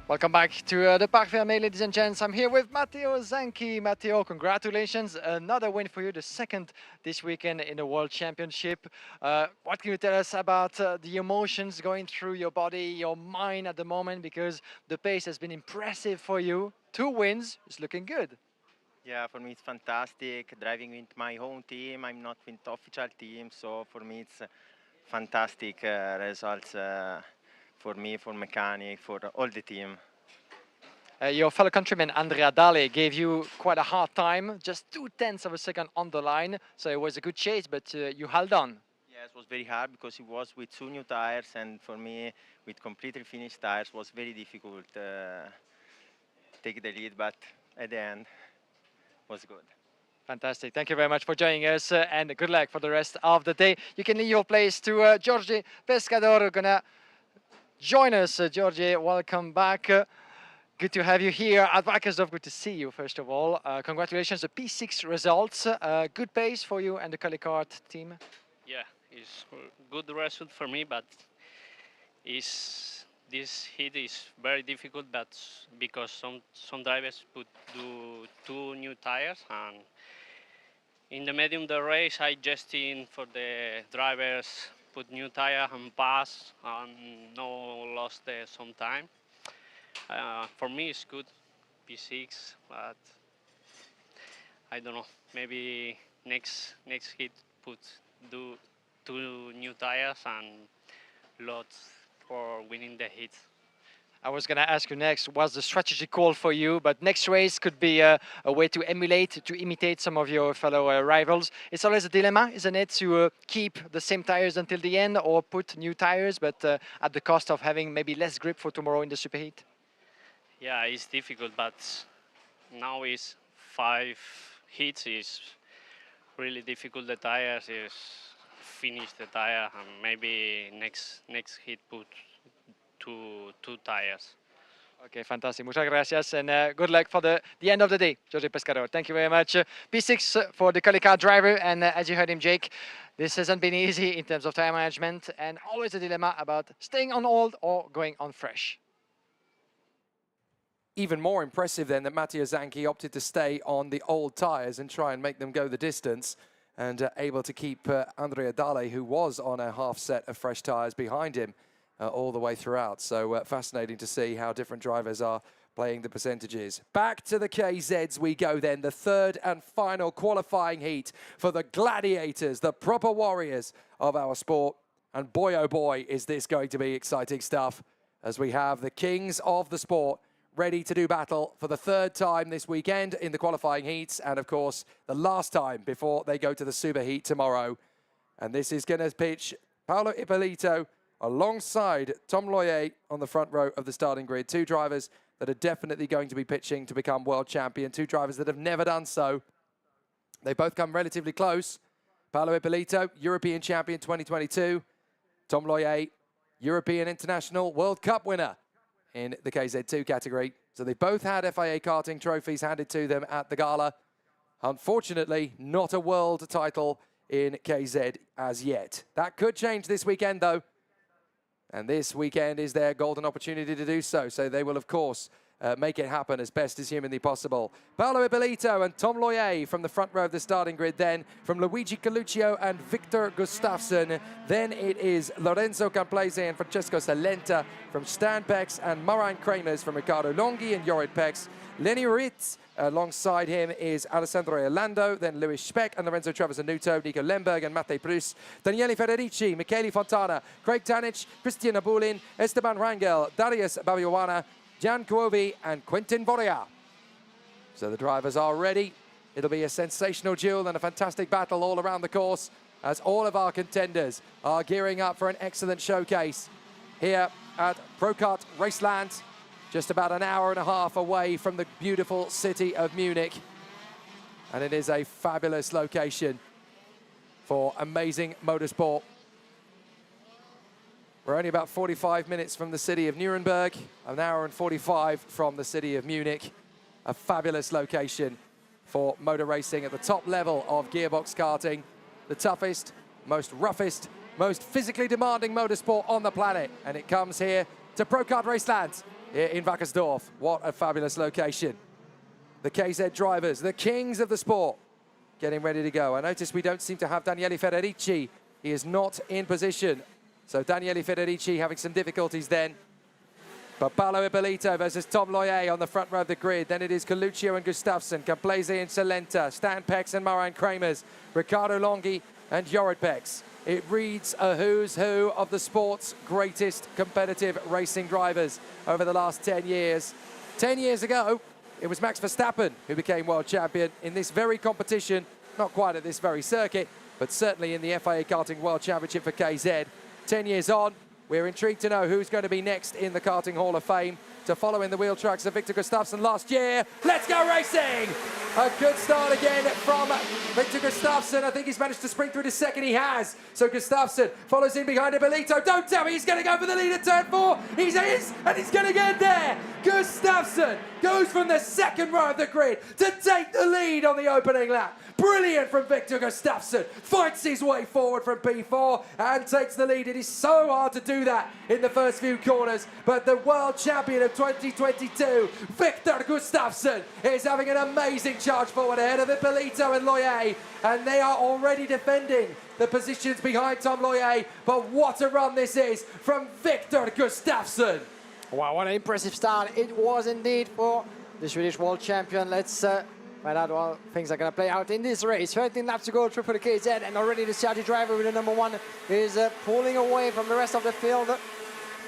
Welcome back to the Parc Fermé, ladies and gents. I'm here with Matteo Zanchi. Matteo, congratulations. Another win for you, the second this weekend in the World Championship. What can you tell us about the emotions going through your body, your mind at the moment? Because the pace has been impressive for you. 2 wins, it's looking good.
Yeah, for me it's fantastic. Driving with my own team, I'm not with the official team. So for me it's fantastic results. For me, for mechanic, for all the team.
Your fellow countryman Andrea Dale gave you quite a hard time, just 0.2 of a second on the line. So it was a good chase, but you held on.
Yes, it was very hard because it was with 2 new tires, and for me, with completely finished tires, was very difficult take the lead. But at the end, was good.
Fantastic. Thank you very much for joining us, and good luck for the rest of the day. You can leave your place to Jorge Pescador, gonna join us. Jorge, welcome back. Good to have you here at Wackersdorf. Good to see you, first of all. Congratulations, the P6 results. Good pace for you and the Kart team.
Yeah, it's good result for me, but this heat is very difficult. But because some drivers do 2 new tires, and in the medium the race, I just in for the drivers. Put new tire and pass and no lost some time. For me it's good, P6, but I don't know. Maybe next hit do 2 new tires and lots for winning the hit.
I was going to ask you next, what's the strategy call for you? But next race could be a way to emulate, to imitate some of your fellow rivals. It's always a dilemma, isn't it, to keep the same tires until the end or put new tires, but at the cost of having maybe less grip for tomorrow in the superheat?
Yeah, it's difficult, but now is 5 hits. Is really difficult. The tires is finish the tire, and maybe next hit put two tires.
Okay, fantastic. Muchas gracias, and good luck for the end of the day, Jorge Pescador. Thank you very much. P6 for the Kart driver, and as you heard him, Jake, this hasn't been easy in terms of tire management, and always a dilemma about staying on old or going on fresh.
Even more impressive then that Matteo Zanchi opted to stay on the old tyres and try and make them go the distance, and able to keep Andrea Dale, who was on a half set of fresh tyres behind him, all the way throughout. So fascinating to see how different drivers are playing the percentages. Back to the KZs we go then, the third and final qualifying heat for the gladiators, the proper warriors of our sport. And boy, oh boy, is this going to be exciting stuff, as we have the kings of the sport ready to do battle for the 3rd time this weekend in the qualifying heats, and of course the last time before they go to the super heat tomorrow. And this is going to pitch Paolo Ippolito alongside Tom Loyer on the front row of the starting grid. 2 drivers that are definitely going to be pitching to become world champion. 2 drivers that have never done so. They both come relatively close. Paolo Ippolito, European champion 2022. Tom Loyer, European International World Cup winner in the KZ2 category. So they both had FIA Karting trophies handed to them at the gala. Unfortunately, not a world title in KZ as yet. That could change this weekend though. And this weekend is their golden opportunity to do so. So they will, of course, make it happen as best as humanly possible. Paolo Ippolito and Tom Loyer from the front row of the starting grid. Then from Luigi Coluccio and Victor Gustafsson. Then it is Lorenzo Camplese and Francesco Salenta from Stan Pex, and Marijn Kramers from Riccardo Longhi and Jorrit Pex. Lenny Ritz alongside him is Alessandro Orlando, then Lewis Speck and Lorenzo Traversanuto, Nico Lemberg and Mattei Prus, Daniele Federici, Michele Fontana, Craig Tanich, Christian Abulin, Esteban Rangel, Darius Babiwana, Jan Kuovi and Quentin Boria. So the drivers are ready. It'll be a sensational duel and a fantastic battle all around the course, as all of our contenders are gearing up for an excellent showcase. here at Pro Kart Raceland, just about an hour and a half away from the beautiful city of Munich. And it is a fabulous location for amazing motorsport. We're only about 45 minutes from the city of Nuremberg, an hour and 45 from the city of Munich. A fabulous location for motor racing at the top level of gearbox karting, the toughest, most roughest, most physically demanding motorsport on the planet. And it comes here to Pro Kart Raceland here in Wackersdorf. What a fabulous location. The KZ drivers, the kings of the sport, getting ready to go. I notice we don't seem to have Daniele Federici. He is not in position. So Daniele Federici having some difficulties then. But Paolo Ippolito versus Tom Loyer on the front row of the grid. Then it is Coluccio and Gustafsson, Camplese and Salenta, Stan Pex and Moran Kramers, Riccardo Longhi and Jorrit Pex. It reads a who's who of the sport's greatest competitive racing drivers over the last 10 years. 10 years ago, it was Max Verstappen who became world champion in this very competition, not quite at this very circuit, but certainly in the FIA Karting World Championship for KZ. 10 years on, we're intrigued to know who's going to be next in the Karting Hall of Fame to follow in the wheel tracks of Victor Gustafsson last year. Let's go racing! A good start again from Victor Gustafsson. I think he's managed to spring through to second. He has. So Gustafsson follows in behind Ippolito. Don't tell me he's going to go for the lead at turn 4. He is, and he's going to get there. Gustafsson goes from the second row of the grid to take the lead on the opening lap. Brilliant from Victor Gustafsson. Fights his way forward from P4 and takes the lead. It is so hard to do that in the first few corners, but the world champion of 2022, Victor Gustafsson, is having an amazing charge forward ahead of Ippolito and Loyer, and they are already defending the positions behind Tom Loyer. But what a run this is from Victor Gustafsson.
Wow, what an impressive start it was indeed for the Swedish world champion. Let's find out how things are going to play out in this race. 13 laps to go through for the KZ, and already the Saudi driver with the number 1 is pulling away from the rest of the field.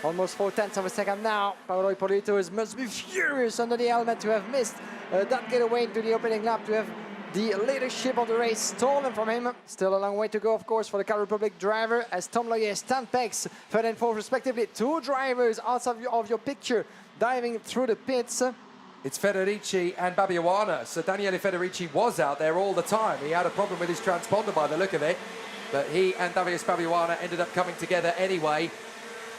Almost 4/10 of a second now. Paolo Ippolito must be furious under the helmet to have missed that getaway into the opening lap, to have the leadership of the race stolen from him. Still a long way to go, of course, for the Czech Republic driver, as Tom Loyer, Stan Pex, 3rd and 4th respectively. 2 drivers out of your picture diving through the pits.
It's Federici and Babiawana. So Daniele Federici was out there all the time. He had a problem with his transponder by the look of it, but he and Davies Babiawana ended up coming together anyway.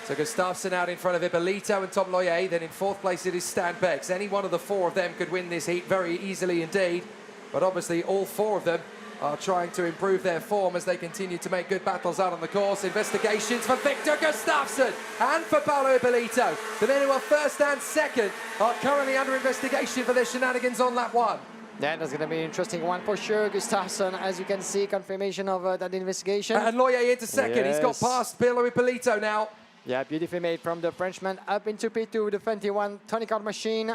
So Gustafsson out in front of Ippolito and Tom Loyer. Then in 4th place it is Stan Pex. Any one of the 4 of them could win this heat very easily indeed. But obviously all 4 of them are trying to improve their form as they continue to make good battles out on the course. Investigations for Victor Gustafsson and for Paolo Ippolito. The men who are 1st and 2nd are currently under investigation for their shenanigans on lap 1.
Yeah, that's going to be an interesting one for sure. Gustafsson, as you can see, confirmation of that investigation.
And Loyer into 2nd.
Yes.
He's got past Paolo Ippolito now.
Yeah, beautifully made from the Frenchman up into P2 with the 21 Tony Kart machine.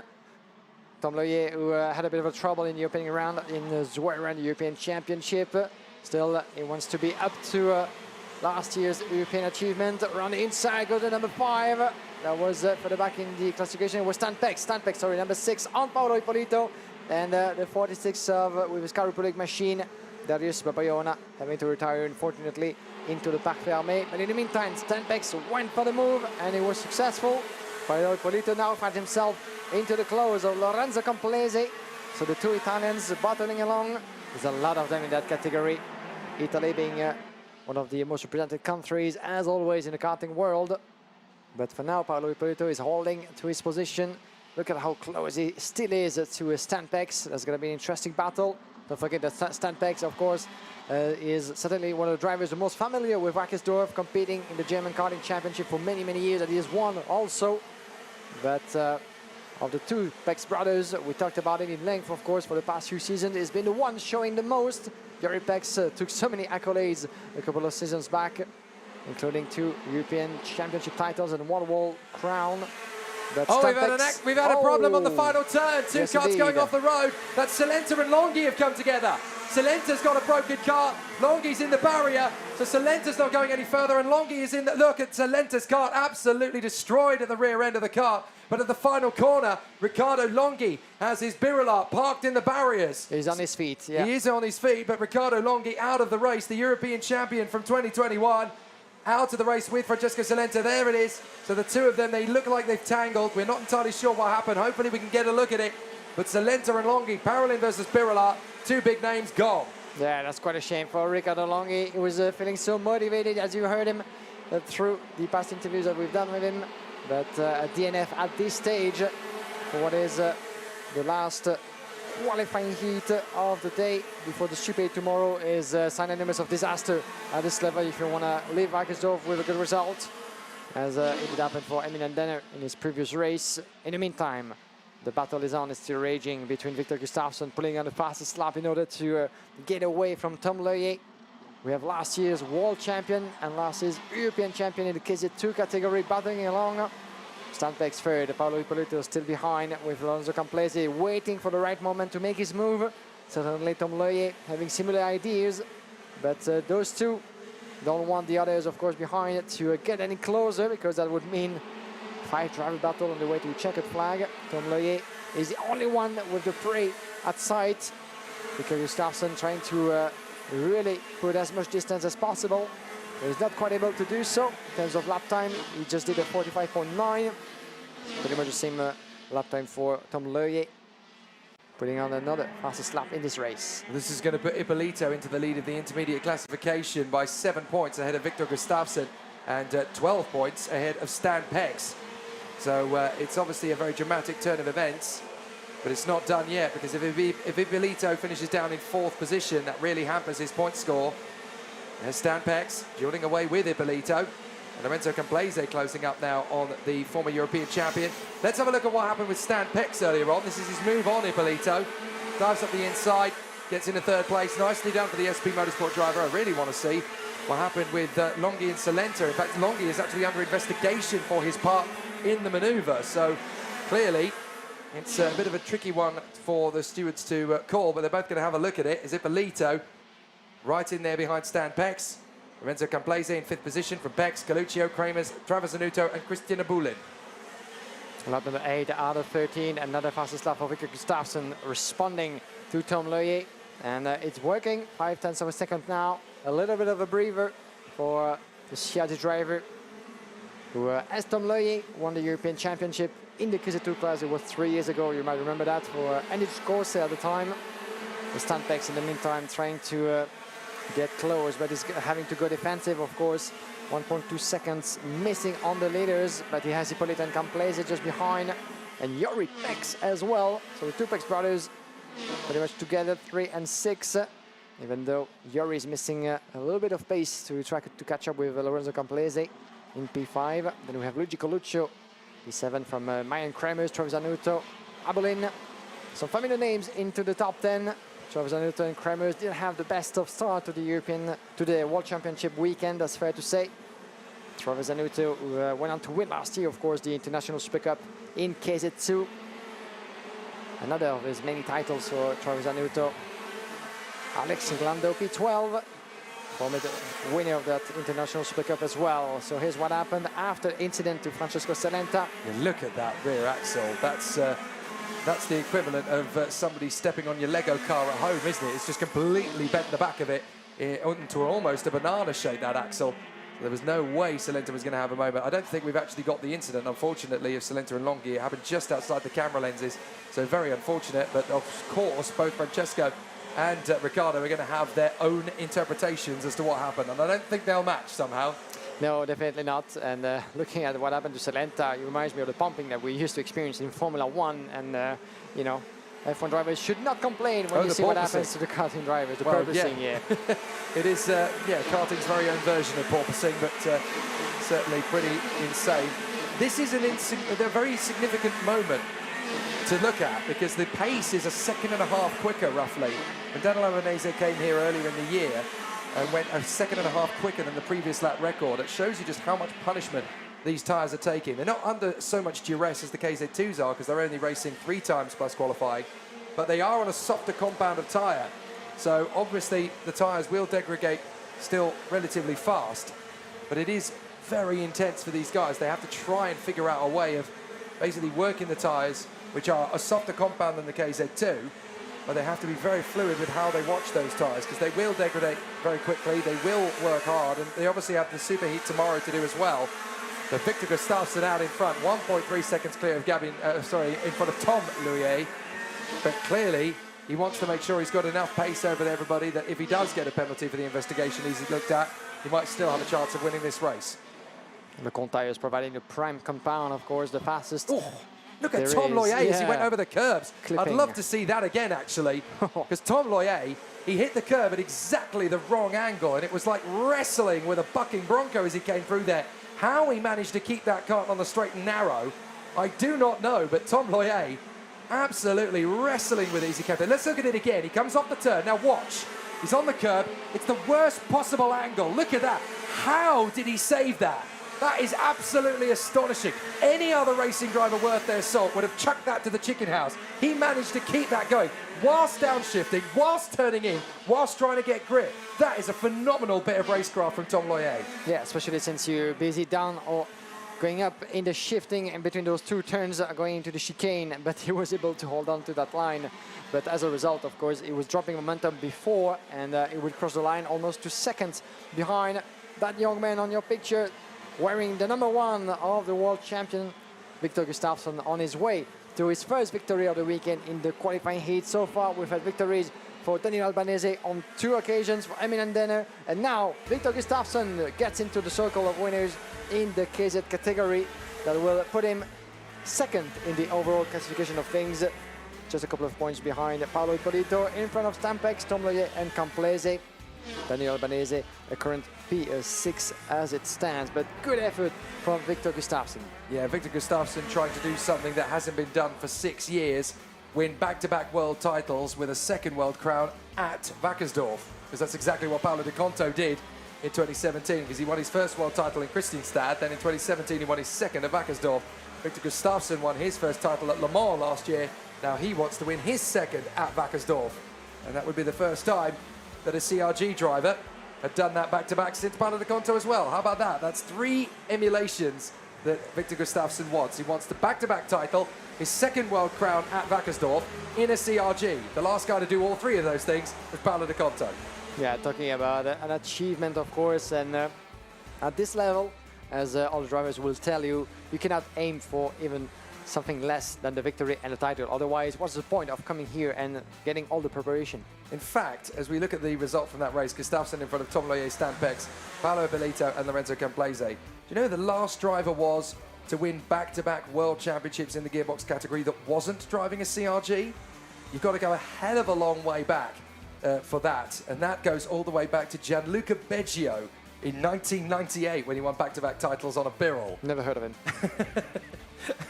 Tom Loyer, who had a bit of a trouble in the opening round in Zweira, the European Championship. Still, he wants to be up to last year's European achievement. Around the inside goes the number 5. That was for the back in the classification. It was Stan Pex, sorry, number 6 on Paolo Ippolito. And the 46 with his Czech Republic machine, Darius Babayona, having to retire, unfortunately, into the Parc Fermé. But in the meantime, Stan Pex went for the move, and he was successful. Paolo Ippolito now finds himself into the close of Lorenzo Camplese. So the 2 Italians battling along. There's a lot of them in that category. Italy being one of the most represented countries, as always, in the karting world. But for now, Paolo Ippolito is holding to his position. Look at how close he still is to Stan Pex. That's going to be an interesting battle. Don't forget that Stan Pex, of course, is certainly one of the drivers the most familiar with Wackersdorf, competing in the German Karting Championship for many, many years, and he has won also. But of the 2 Pex brothers, we talked about it in length, of course, for the past few seasons. He's been the one showing the most. Jorrit Pex took so many accolades a couple of seasons back, including 2 European Championship titles and 1 World Crown. But
we've had a problem on the final turn. 2 karts going off the road. That's Salenta and Longhi have come together. Salenta's got a broken kart. Longhi's in the barrier. So Salenta's not going any further, and Longhi is in the... Look at Salenta's kart, absolutely destroyed at the rear end of the kart. But at the final corner, Riccardo Longhi has his Birilla parked in the barriers.
He's on his feet, yeah.
He is on his feet, but Riccardo Longhi out of the race, the European champion from 2021. out of the race with Francesco Salenta. There it is. So the two of them, they look like they've tangled. We're not entirely sure what happened. Hopefully we can get a look at it. But Salenta and Longhi, Parolin versus Birala, two big names gone.
Yeah, that's quite a shame for Riccardo Longhi. He was feeling so motivated, as you heard him through the past interviews that we've done with him. But a DNF at this stage for what is the last qualifying heat of the day before the Super 8 tomorrow is synonymous of disaster at this level if you want to leave Wackersdorf with a good result, as it did happen for Emilian Denner in his previous race. In the meantime, the battle is on, it's still raging between Victor Gustafsson pulling on the fastest lap in order to get away from Tom Loyer. We have last year's world champion and last year's European champion in the KZ2 category battling along. Stanpek's third, Paolo Ippolito still behind with Lorenzo Camplese waiting for the right moment to make his move. Certainly Tom Loyer having similar ideas, but those two don't want the others, of course, behind to get any closer, because that would mean 5-driver battle on the way to a checkered flag. Tom Loyer is the only one with the prey at sight. Victor Gustafsson trying to really put as much distance as possible. He's not quite able to do so in terms of lap time. He just did a 45.9. Pretty much the same lap time for Tom Loyer, putting on another fastest lap in this race.
This is going to put Ippolito into the lead of the intermediate classification by 7 points ahead of Victor Gustafsson and 12 points ahead of Stan Pex. So it's obviously a very dramatic turn of events, but it's not done yet, because if Ippolito finishes down in 4th position, that really hampers his point score. There's Stan Pex dueling away with Ippolito. And Lorenzo Camplese closing up now on the former European champion. Let's have a look at what happened with Stan Pex earlier on. This is his move on Ippolito. Dives up the inside, gets into 3rd place. Nicely done for the SP Motorsport driver. I really want to see what happened with Longhi and Salenta. In fact, Longhi is actually under investigation for his part in the manoeuvre. So clearly, it's a bit of a tricky one for the stewards to call, but they're both going to have a look at it. As Ippolito right in there behind Stan Pex. Lorenzo Camplese in 5th position from Pex, Galuccio, Kramers, Travis Zanuto and Christian Abulin.
Lap number 8 out of 13, another fastest lap for Victor Gustafsson responding to Tom Loyer. And it's working, 0.5 of a second now. A little bit of a breather for the Sciati driver, who, as Tom Loyer, won the European Championship in the KZ2 class. It was 3 years ago, you might remember that, for Andy Corse at the time. The Stan Pex in the meantime trying to get close, but he's having to go defensive, of course. 1.2 seconds missing on the leaders, but he has Ippolito and Camplese just behind, and Jori Pex as well. So the two Pex brothers pretty much together, 3 and 6, even though Jori is missing a little bit of pace to try to catch up with Lorenzo Camplese in P5. Then we have Luigi Coluccio, P7 from Mayan Kramers, Travis Zanuto, Abulin. Some familiar names into the top 10. Travis Zanuto and Kramers didn't have the best of start to the World Championship weekend, that's fair to say. Travis Zanuto went on to win last year, of course, the International Super Cup in KZ2. Another of his many titles for Travis Zanuto. Alex Inglando, P12, former winner of that International Super Cup as well. So here's what happened after incident to Francesco Salenta.
Yeah, look at that rear axle. That's the equivalent of somebody stepping on your Lego car at home, isn't it? It's just completely bent the back of it into almost a banana shape, that axle. There was no way Salenta was going to have a moment. I don't think we've actually got the incident, unfortunately, of Salenta and Longhi. It happened just outside the camera lenses, so very unfortunate. But of course, both Francesco and Riccardo are going to have their own interpretations as to what happened, and I don't think they'll match somehow.
No, definitely not. And looking at what happened to Salenta, it reminds me of the pumping that we used to experience in Formula 1. And, you know, F1 drivers should not complain when you see what happens to the karting drivers, the purposing, yeah.
It is, karting's very own version of porpoising, but certainly pretty insane. This is a very significant moment to look at, because the pace is 1.5 seconds quicker, roughly. And Danilo Venese came here earlier in the year and went 1.5 seconds quicker than the previous lap record. It shows you just how much punishment these tyres are taking. They're not under so much duress as the KZ2s are, because they're only racing 3 times plus qualifying, but they are on a softer compound of tyre. So obviously the tyres will degrade still relatively fast, but it is very intense for these guys. They have to try and figure out a way of basically working the tyres, which are a softer compound than the KZ2, but they have to be very fluid with how they watch those tyres, because they will degrade very quickly, they will work hard, and they obviously have the superheat tomorrow to do as well. But Victor Gustafsson out in front, 1.3 seconds clear of in front of Tom Louier. But clearly, he wants to make sure he's got enough pace over everybody that if he does get a penalty for the investigation he's looked at, he might still have a chance of winning this race.
LeConte tires providing the prime compound, of course, the fastest.
Oh, look at Tom Louier as he went over the curbs.
Clipping.
I'd love to see that again, actually, because Tom Louier, he hit the curb at exactly the wrong angle, and it was like wrestling with a bucking bronco as he came through there. How he managed to keep that kart on the straight and narrow, I do not know, but Tom Louier absolutely wrestling with it as he came there. Let's look at it again. He comes off the turn. Now watch. He's on the curb. It's the worst possible angle. Look at that. How did he save that? That is absolutely astonishing. Any other racing driver worth their salt would have chucked that to the chicken house. He managed to keep that going whilst downshifting, whilst turning in, whilst trying to get grip. That is a phenomenal bit of racecraft from Tom Louier.
Yeah, especially since you're busy down or going up in the shifting in between those two turns, going into the chicane, but he was able to hold on to that line. But as a result, of course, he was dropping momentum before, and he would cross the line almost 2 seconds behind that young man on your picture, wearing the #1 of the world champion, Victor Gustafsson, on his way to his first victory of the weekend in the qualifying heat. So far, we've had victories for Daniel Albanese on 2 occasions, for Emin Denner, and now Victor Gustafsson gets into the circle of winners in the KZ category. That will put him second in the overall classification of things, just a couple of points behind Paolo Ippolito, in front of Stampex, Tom Louier and Camplese. Daniel Albanese, a current P6 as it stands, but good effort from Victor Gustafsson.
Yeah, Victor Gustafsson trying to do something that hasn't been done for 6 years, win back-to-back world titles with a second world crown at Wackersdorf, because that's exactly what Paolo Di Conto did in 2017, because he won his first world title in Kristianstad, then in 2017 he won his second at Wackersdorf. Victor Gustafsson won his first title at Le Mans last year. Now he wants to win his second at Wackersdorf, and that would be the first time that a CRG driver had done that back-to-back since Paolo Di Conto as well. How about that? That's 3 emulations that Victor Gustafsson wants. He wants the back-to-back title, his second world crown at Wackersdorf in a CRG. The last guy to do all 3 of those things was Paolo Di Conto.
Yeah, talking about an achievement, of course, and at this level, as all the drivers will tell you, you cannot aim for even something less than the victory and the title. Otherwise, what's the point of coming here and getting all the preparation?
In fact, as we look at the result from that race, Gustafsson in front of Tom Louier, Stampex, Paolo Ippolito and Lorenzo Camplese. Do you know who the last driver was to win back-to-back world championships in the gearbox category that wasn't driving a CRG? You've got to go a hell of a long way back for that, and that goes all the way back to Gianluca Beggio in 1998 when he won back-to-back titles on a Birrell.
Never heard of him.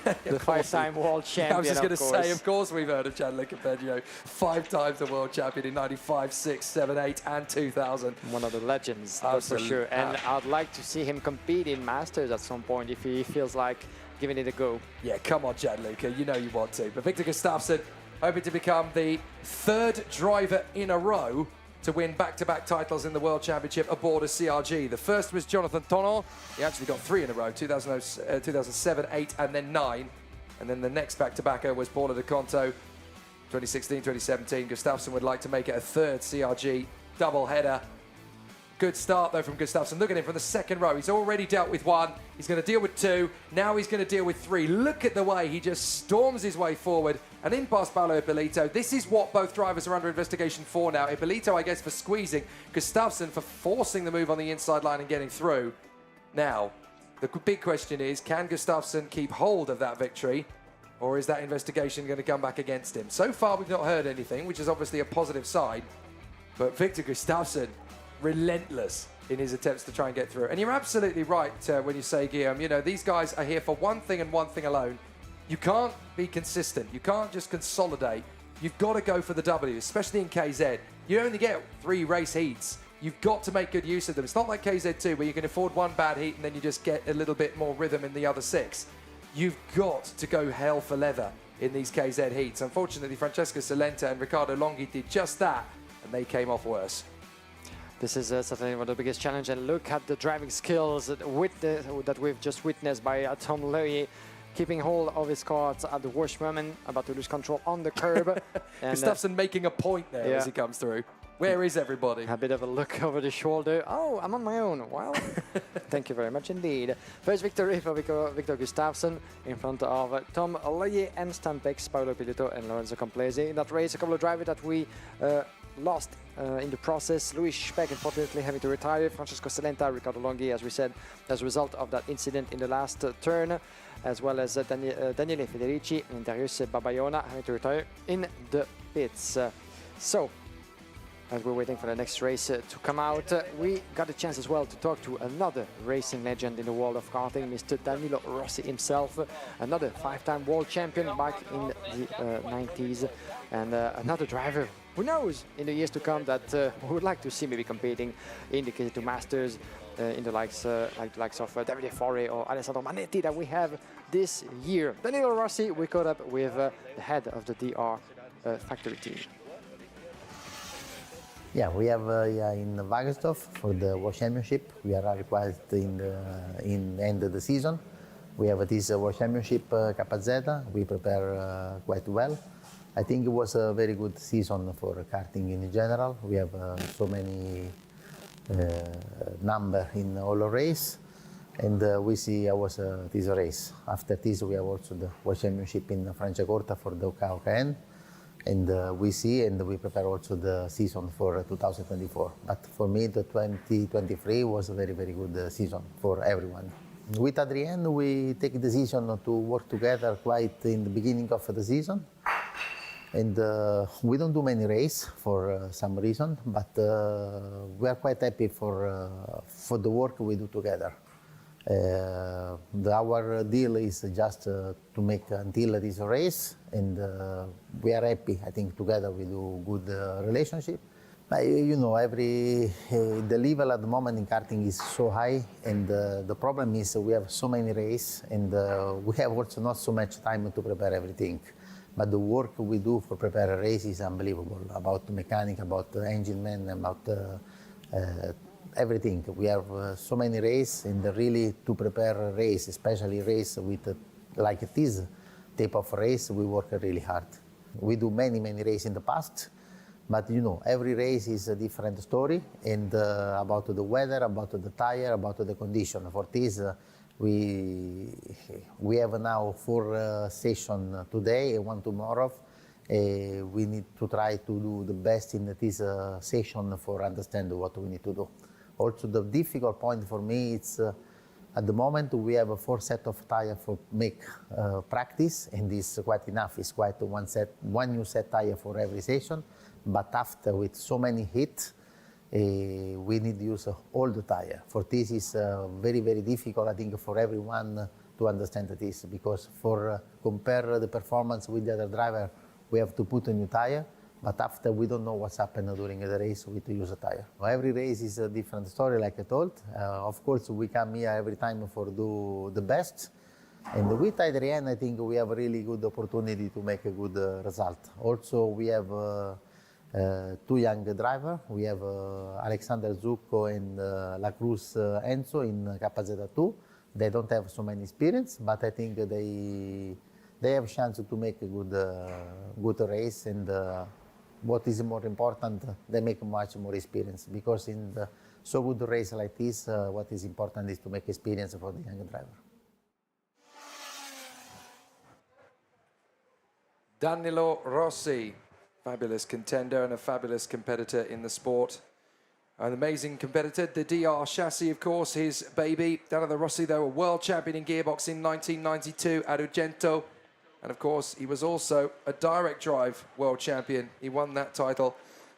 The 5-time world champion.
I was just going to say, of course we've heard of Gianluca Beggio. 5 times the world champion in 95, 6, 7, 8 and 2000.
One of the legends, that's for sure. And I'd like to see him compete in Masters at some point if he feels like giving it a go.
Yeah, come on, Gianluca, you know you want to. But Victor Gustafsson hoping to become the 3rd driver in a row to win back-to-back titles in the World Championship aboard a CRG. The first was Jonathan Tonon. He actually got 3 in a row, 2007, 8, and then 9. And then the next back-to-backer was Paolo Di Conto, 2016, 2017. Gustafsson would like to make it a 3rd CRG double-header. Good start, though, from Gustafsson. Look at him from the 2nd row. He's already dealt with 1. He's going to deal with 2. Now he's going to deal with 3. Look at the way he just storms his way forward and in past Paolo Ippolito. This is what both drivers are under investigation for now. Ippolito, I guess, for squeezing. Gustafsson for forcing the move on the inside line and getting through. Now, the big question is, can Gustafsson keep hold of that victory? Or is that investigation going to come back against him? So far, we've not heard anything, which is obviously a positive sign. But Victor Gustafsson, relentless in his attempts to try and get through. And you're absolutely right when you say, Guillaume, you know, these guys are here for one thing and one thing alone. You can't be consistent. You can't just consolidate. You've got to go for the W, especially in KZ. You only get 3 race heats. You've got to make good use of them. It's not like KZ2 where you can afford 1 bad heat and then you just get a little bit more rhythm in the other 6. You've got to go hell for leather in these KZ heats. Unfortunately, Francesco Salenta and Riccardo Longhi did just that, and they came off worse.
This is certainly one of the biggest challenges, and look at the driving skills that we've just witnessed by Tom Louier. keeping hold of his karts at the worst moment, about to lose control on the curb. And
Gustafsson making a point there as he comes through. Where is everybody?
A bit of a look over the shoulder. Oh, I'm on my own. Well, thank you very much indeed. First victory for Victor Gustafsson in front of Tom Leyer and Stampex, Paolo Pilito and Lorenzo Complesi. In that race, a couple of drivers that we lost in the process. Luis Speck, unfortunately, having to retire. Francesco Celenta, Riccardo Longhi, as we said, as a result of that incident in the last turn, as well as Daniele Federici and Darius Babayona having to retire in the pits. So, as we're waiting for the next race to come out, we got a chance as well to talk to another racing legend in the world of karting, Mr. Danilo Rossi himself, another 5-time world champion back in the 90s, and another driver, who knows, in the years to come that we would like to see maybe competing in the KZ2 Masters, in the likes like the likes of Davide Fore or Alessandro Manetti that we have this year. Danilo Rossi, we caught up with the head of the DR factory team.
Yeah, we have in Wackersdorf for the World Championship. We are required in the end of the season. We have this World Championship KZ. We prepare quite well. I think it was a very good season for karting in general. We have so many number in all race, and we see how was this race. After this, we have also the World Championship in Franciacorta for the OKN. And we see and we prepare also the season for 2024. But for me, the 2023 was a very, very good season for everyone. With Adrien, we take the decision to work together quite in the beginning of the season. And we don't do many races for some reason, but we are quite happy for the work we do together. Our deal is just to make until this race, and we are happy. I think together we do good relationship. But, you know, the level at the moment in karting is so high, and the problem is we have so many races, and we have also not so much time to prepare everything. But the work we do for prepare a race is unbelievable. About the mechanic, about the engine man, about everything. We have so many races, and really to prepare a race, especially race with like this type of race, we work really hard. We do many races in the past, but you know, every race is a different story, and about the weather, about the tire, about the condition. For this, we have now 4 sessions today and 1 tomorrow. We need to try to do the best in this session for understand what we need to do. Also, the difficult point for me is at the moment we have 4 sets of tire for make practice, and this is quite enough. It's quite one new set tire for every session. But after with so many hits, we need to use all the tire. For this is very difficult, I think, for everyone to understand this, because for compare the performance with the other driver, we have to put a new tire. But after, we don't know what's happened during the race with the use of tire. Every race is a different story, like I told. Of course, we come here every time for do the best. And with Adrien, I think we have a really good opportunity to make a good result. Also, we have 2 young drivers. We have Alexander Zucco and La Cruz Enzo in KZ2. They don't have so many experience, but I think they have a chance to make a good race, and what is more important, they make much more experience, because in the so good race like this, what is important is to make experience for the young driver.
Danilo Rossi, fabulous contender and a fabulous competitor in the sport. An amazing competitor, the DR chassis, of course, his baby. Danilo Rossi, though, a world champion in gearbox in 1992 at Ugento. And of course, he was also a direct drive world champion. He won that title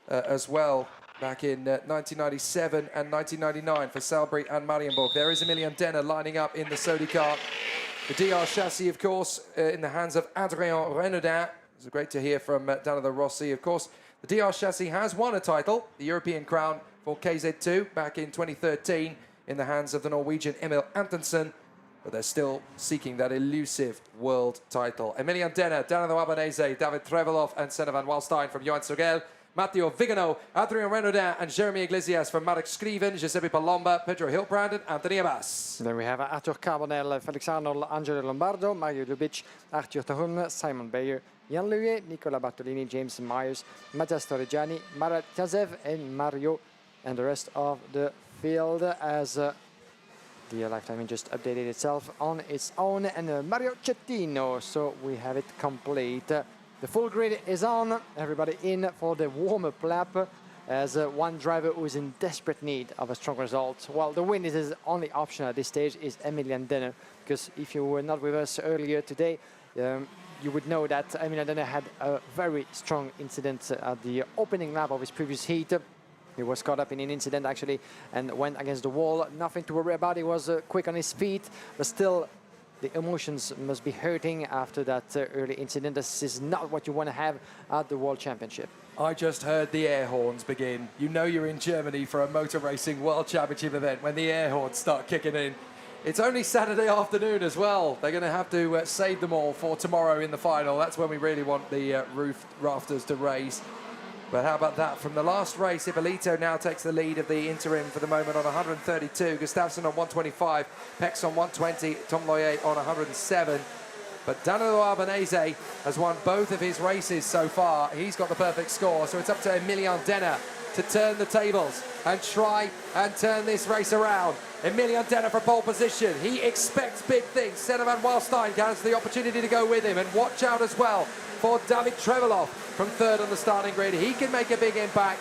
as well back in 1997 and 1999 for Salbury and Marienburg. There is Emilian Denner lining up in the Sodi car. The DR chassis, of course, in the hands of Adrien Renaudin. It's great to hear from Danilo Rossi. Of course, the DR chassis has won a title, the European crown for KZ2 back in 2013 in the hands of the Norwegian Emil Antonsen. But they're still seeking that elusive world title. Emilian Denner, Danilo Albanese, David Trevelov and Senna van Walstein from Johan Sogel. Matteo Vigano, Adrien Renaudin and Jeremy Iglesias from Marek Skriven, Giuseppe Palomba, Pedro Hilbrand and Anthony Abbas.
Then we have Arthur Carbonell, Felix Arnold, Angelo Lombardo, Mario Lubic, Arthur Tahun, Simon Bayer, Jan Louis, Nicola Bartolini, James Myers, Matthias Torregiani, Marat Yazev and Mario and the rest of the field as the live timing just updated itself on its own, and Mario Cettino, so we have it complete. The full grid is on, everybody in for the warm-up lap as one driver who is in desperate need of a strong result. Well, the win is his only option at this stage is Emilian Denner, because if you were not with us earlier today, you would know that Emilian Denner had a very strong incident at the opening lap of his previous heat. He was caught up in an incident actually and went against the wall. Nothing to worry about. He was quick on his feet, but still the emotions must be hurting after that early incident. This is not what you want to have at the World Championship.
I just heard the air horns begin. You know you're in Germany for a motor racing World Championship event when the air horns start kicking in. It's only Saturday afternoon as well. They're going to have to save them all for tomorrow in the final. That's when we really want the rafters to raise. But how about that? From the last race, Ippolito now takes the lead of the interim for the moment on 132. Gustafsson on 125, Pex on 120, Tom Loyer on 107. But Danilo Albanese has won both of his races so far. He's got the perfect score, so it's up to Emilian Denner to turn the tables and try and turn this race around. Emilian Denner for pole position. He expects big things. Senna van Waalstein has the opportunity to go with him, and watch out as well for David Trevelov from third on the starting grid. He can make a big impact,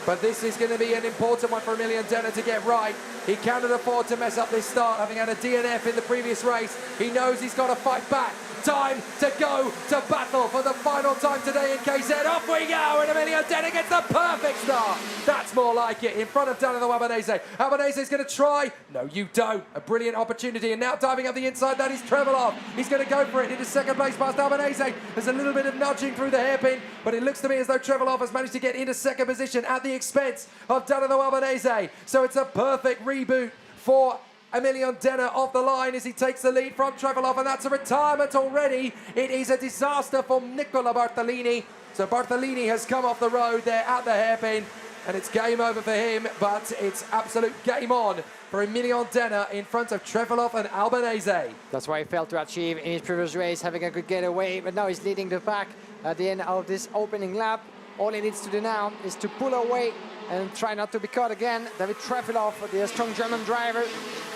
but this is going to be an important one for Emilian Denner to get right. He cannot afford to mess up this start, having had a DNF in the previous race. He knows he's got to fight back. Time to go to battle for the final time today in KZ. Off we go, and Emilian Denner gets the perfect start. That's more like it, in front of Danilo Albanese. Albanese's going to try. No, you don't. A brilliant opportunity, and now diving up the inside, that is Trevelov. He's going to go for it into second place past Albanese. There's a little bit of nudging through the hairpin, but it looks to me as though Trevelov has managed to get into second position at the expense of Danilo Albanese. So it's a perfect reboot for Emilian Denner off the line as he takes the lead from Trevelov, and that's a retirement already. It is a disaster for Nicola Bartolini. So Bartolini has come off the road there at the hairpin, and it's game over for him, but it's absolute game on for Emilian Denner in front of Trevelov and Albanese.
That's what he failed to achieve in his previous race, having a good getaway, but now he's leading the pack at the end of this opening lap. All he needs to do now is to pull away and try not to be caught again. David Trevelov, the strong German driver,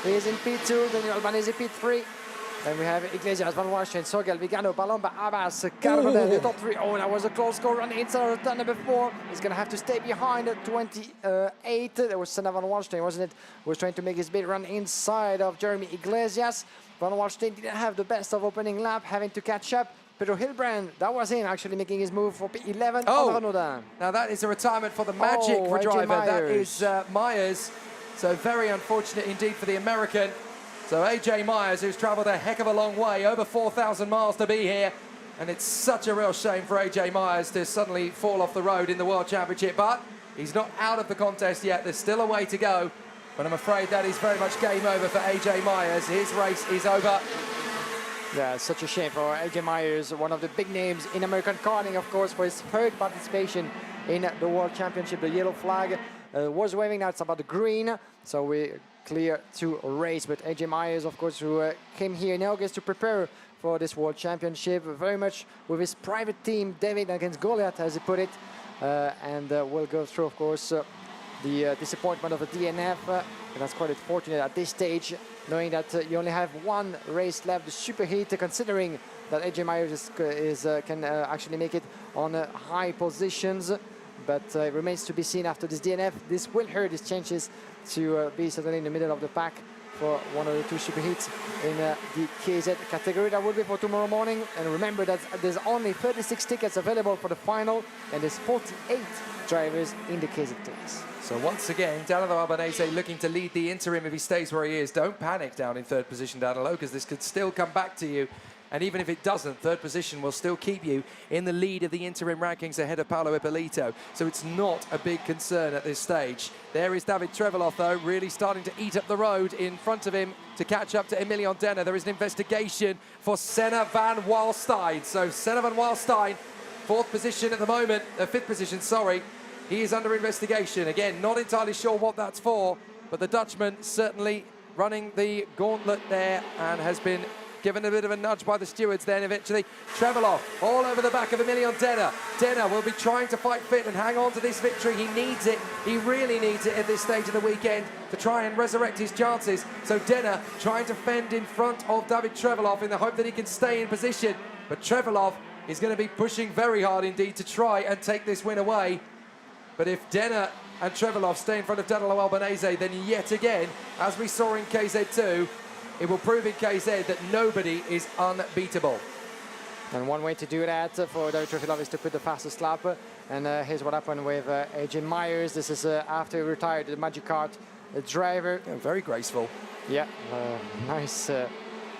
he is in P2, then Albanese P3. Then we have Iglesias, Van Waalstein, Sogel, Vigano, Palomba, Abbas, Carbonell, the top three. Oh, that was a close score on the inside of the turn number 4. He's going to have to stay behind at 28. There was Senna Van Waalstein, wasn't it? Who was trying to make his big run inside of Jeremy Iglesias. Van Waalstein didn't have the best of opening lap, having to catch up. Pedro Hilbrand, that was him actually making his move for P11.
Oh, now that is a retirement for the Magic driver. That is Myers. So very unfortunate indeed for the American. So AJ Myers, who's travelled a heck of a long way, over 4,000 miles to be here. And it's such a real shame for AJ Myers to suddenly fall off the road in the World Championship. But he's not out of the contest yet. There's still a way to go. But I'm afraid that is very much game over for AJ Myers. His race is over.
Yeah, such a shame for AJ Myers, one of the big names in American karting, of course, for his third participation in the World Championship. The yellow flag was waving, now it's about the green, so we're clear to race. But AJ Myers, of course, who came here in August to prepare for this World Championship, very much with his private team, David against Goliath, as he put it, and we'll go through, of course, the disappointment of the DNF, and that's quite unfortunate at this stage, knowing that you only have one race left, the superheat, considering that AJ Myers can actually make it on high positions. But it remains to be seen after this DNF. This will hurt his chances to be certainly in the middle of the pack for one of the 2 superheats in the KZ category. That will be for tomorrow morning. And remember that there's only 36 tickets available for the final, and there's 48 drivers in the KZ class.
So once again, Danilo Albanese looking to lead the interim if he stays where he is. Don't panic down in third position, Danilo, because this could still come back to you. And even if it doesn't, third position will still keep you in the lead of the interim rankings ahead of Paolo Ippolito. So it's not a big concern at this stage. There is David Trevelov, though, really starting to eat up the road in front of him to catch up to Emilian Denner. There is an investigation for Senna van Waalstein. So Senna van Waalstein Fourth position at the moment, fifth position, sorry. He is under investigation. Again, not entirely sure what that's for, but the Dutchman certainly running the gauntlet there and has been given a bit of a nudge by the stewards then eventually. Trevelov all over the back of Emilian Denner. Denner will be trying to fight fit and hang on to this victory. He needs it. He really needs it at this stage of the weekend to try and resurrect his chances. So Denner trying to fend in front of David Trevelov in the hope that he can stay in position. But Trevelov is going to be pushing very hard indeed to try and take this win away. But if Denner and Trevelov stay in front of Danilo Albanese, then yet again, as we saw in KZ2, it will prove in KZ that nobody is unbeatable.
And one way to do that for David Trevelov is to put the fastest lap. And here's what happened with AJ Myers. This is after he retired, the Magic Kart driver.
Yeah, very graceful.
Yeah, nice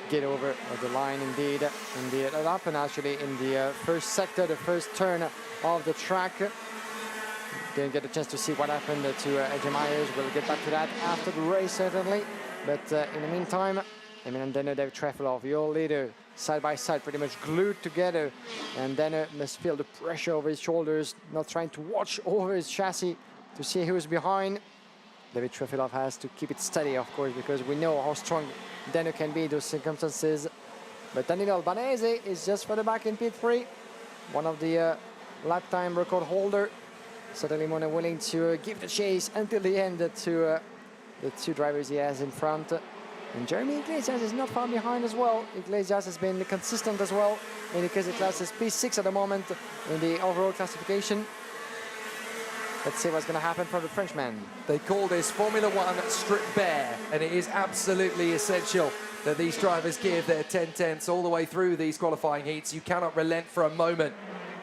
get over the line indeed. In the lap and actually in the first sector, the first turn of the track. Didn't get a chance to see what happened to AJ Myers. We'll get back to that after the race certainly. But in the meantime, Emilian Denner, David Trevelov, your leader, side by side, pretty much glued together. And Denner must feel the pressure over his shoulders, not trying to watch over his chassis to see who's behind. David Trevelov has to keep it steady, of course, because we know how strong Denner can be in those circumstances. But Danilo Albanese is just further back in P3, one of the lap time record holder. Certainly more than willing to give the chase until the end to the two drivers he has in front. And Jeremy Iglesias is not far behind as well. Iglesias has been consistent as well. In the case of classes P6 at the moment in the overall classification. Let's see what's going to happen for the Frenchman.
They call this Formula One strip bare, and it is absolutely essential that these drivers give their 10/10ths all the way through these qualifying heats. You cannot relent for a moment.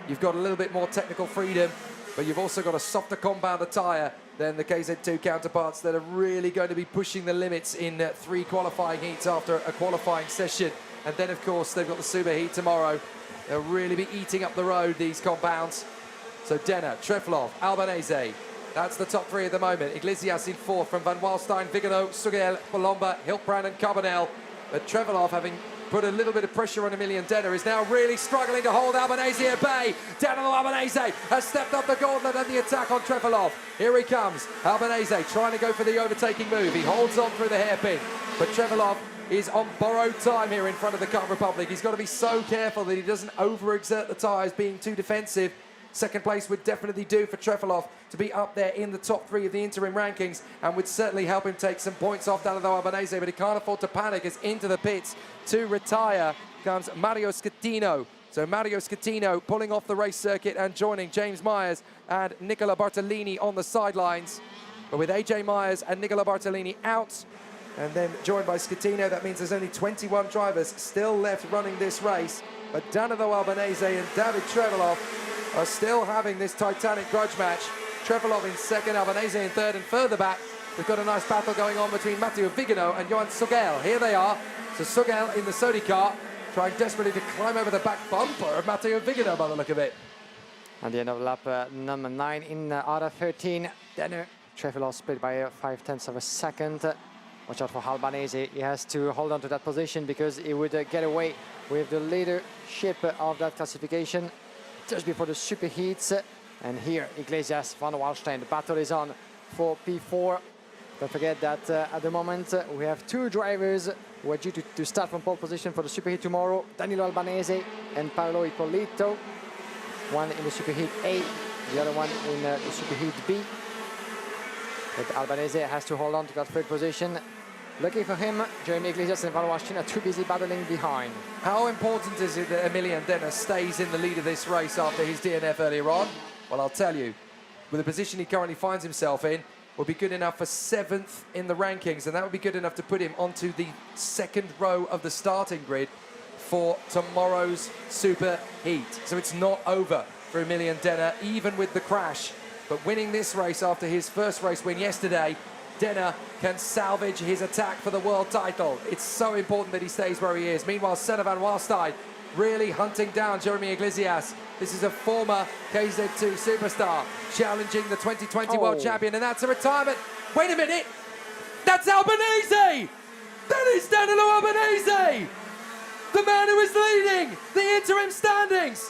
You've got a little bit more technical freedom, but you've also got a softer compounder tyre than the KZ2 counterparts that are really going to be pushing the limits in 3 qualifying heats after a qualifying session. And then, of course, they've got the super heat tomorrow. They'll really be eating up the road, these compounds. So Denner, Trevelov, Albanese, that's the top 3 at the moment. Iglesias in 4th from Van Waalstein, Vigano, Sugel, Palomba, Hiltbrand and Carbonell. But Trevelov, having put a little bit of pressure on Emilian Denner, is now really struggling to hold Albanese at bay. Danilo Albanese has stepped up the gauntlet and the attack on Trevelov. Here he comes. Albanese trying to go for the overtaking move. He holds on through the hairpin. But Trevelov is on borrowed time here in front of the Kart Republic. He's got to be so careful that he doesn't overexert the tyres, being too defensive. Second place would definitely do for Trevelov to be up there in the top 3 of the interim rankings, and would certainly help him take some points off Danilo Albanese, but he can't afford to panic as into the pits to retire comes Mario Schettino. So Mario Schettino pulling off the race circuit and joining James Myers and Nicola Bartolini on the sidelines. But with AJ Myers and Nicola Bartolini out, and then joined by Schettino, that means there's only 21 drivers still left running this race. But Danilo Albanese and David Trevelov are still having this titanic grudge match. Trevelov in 2nd, Albanese in 3rd, and further back, we've got a nice battle going on between Matteo Vigano and Johan Sugel. Here they are. So Sugel in the Sodi car, trying desperately to climb over the back bumper of Matteo Vigano by the look of it.
At the end of lap number 9 in out of 13, Denner, Trevelov split by 5/10ths of a second. Watch out for Albanese. He has to hold on to that position because he would get away with the leadership of that classification just before the super heats. And here, Iglesias, Van Waalstein, the battle is on for P4. Don't forget that at the moment we have 2 drivers who are due to start from pole position for the super heat tomorrow. Danilo Albanese and Paolo Ippolito. One in the super heat A, the other one in the super heat B. But Albanese has to hold on to that 3rd position. Lucky for him, Jeremy Iglesias and Van Waalstein are too busy battling behind.
How important is it that Emilian Denner stays in the lead of this race after his DNF earlier on? Well, I'll tell you, with the position he currently finds himself in, will be good enough for 7th in the rankings, and that would be good enough to put him onto the 2nd row of the starting grid for tomorrow's super heat. So it's not over for Emilian Denner, even with the crash. But winning this race after his first race win yesterday, Denner can salvage his attack for the world title. It's so important that he stays where he is. Meanwhile, Senna Van Waalstein really hunting down Jeremy Iglesias. This is a former KZ2 superstar challenging the 2020 world champion, and that's a retirement. Wait a minute, that's Albanese! That is Danilo Albanese! The man who is leading the interim standings!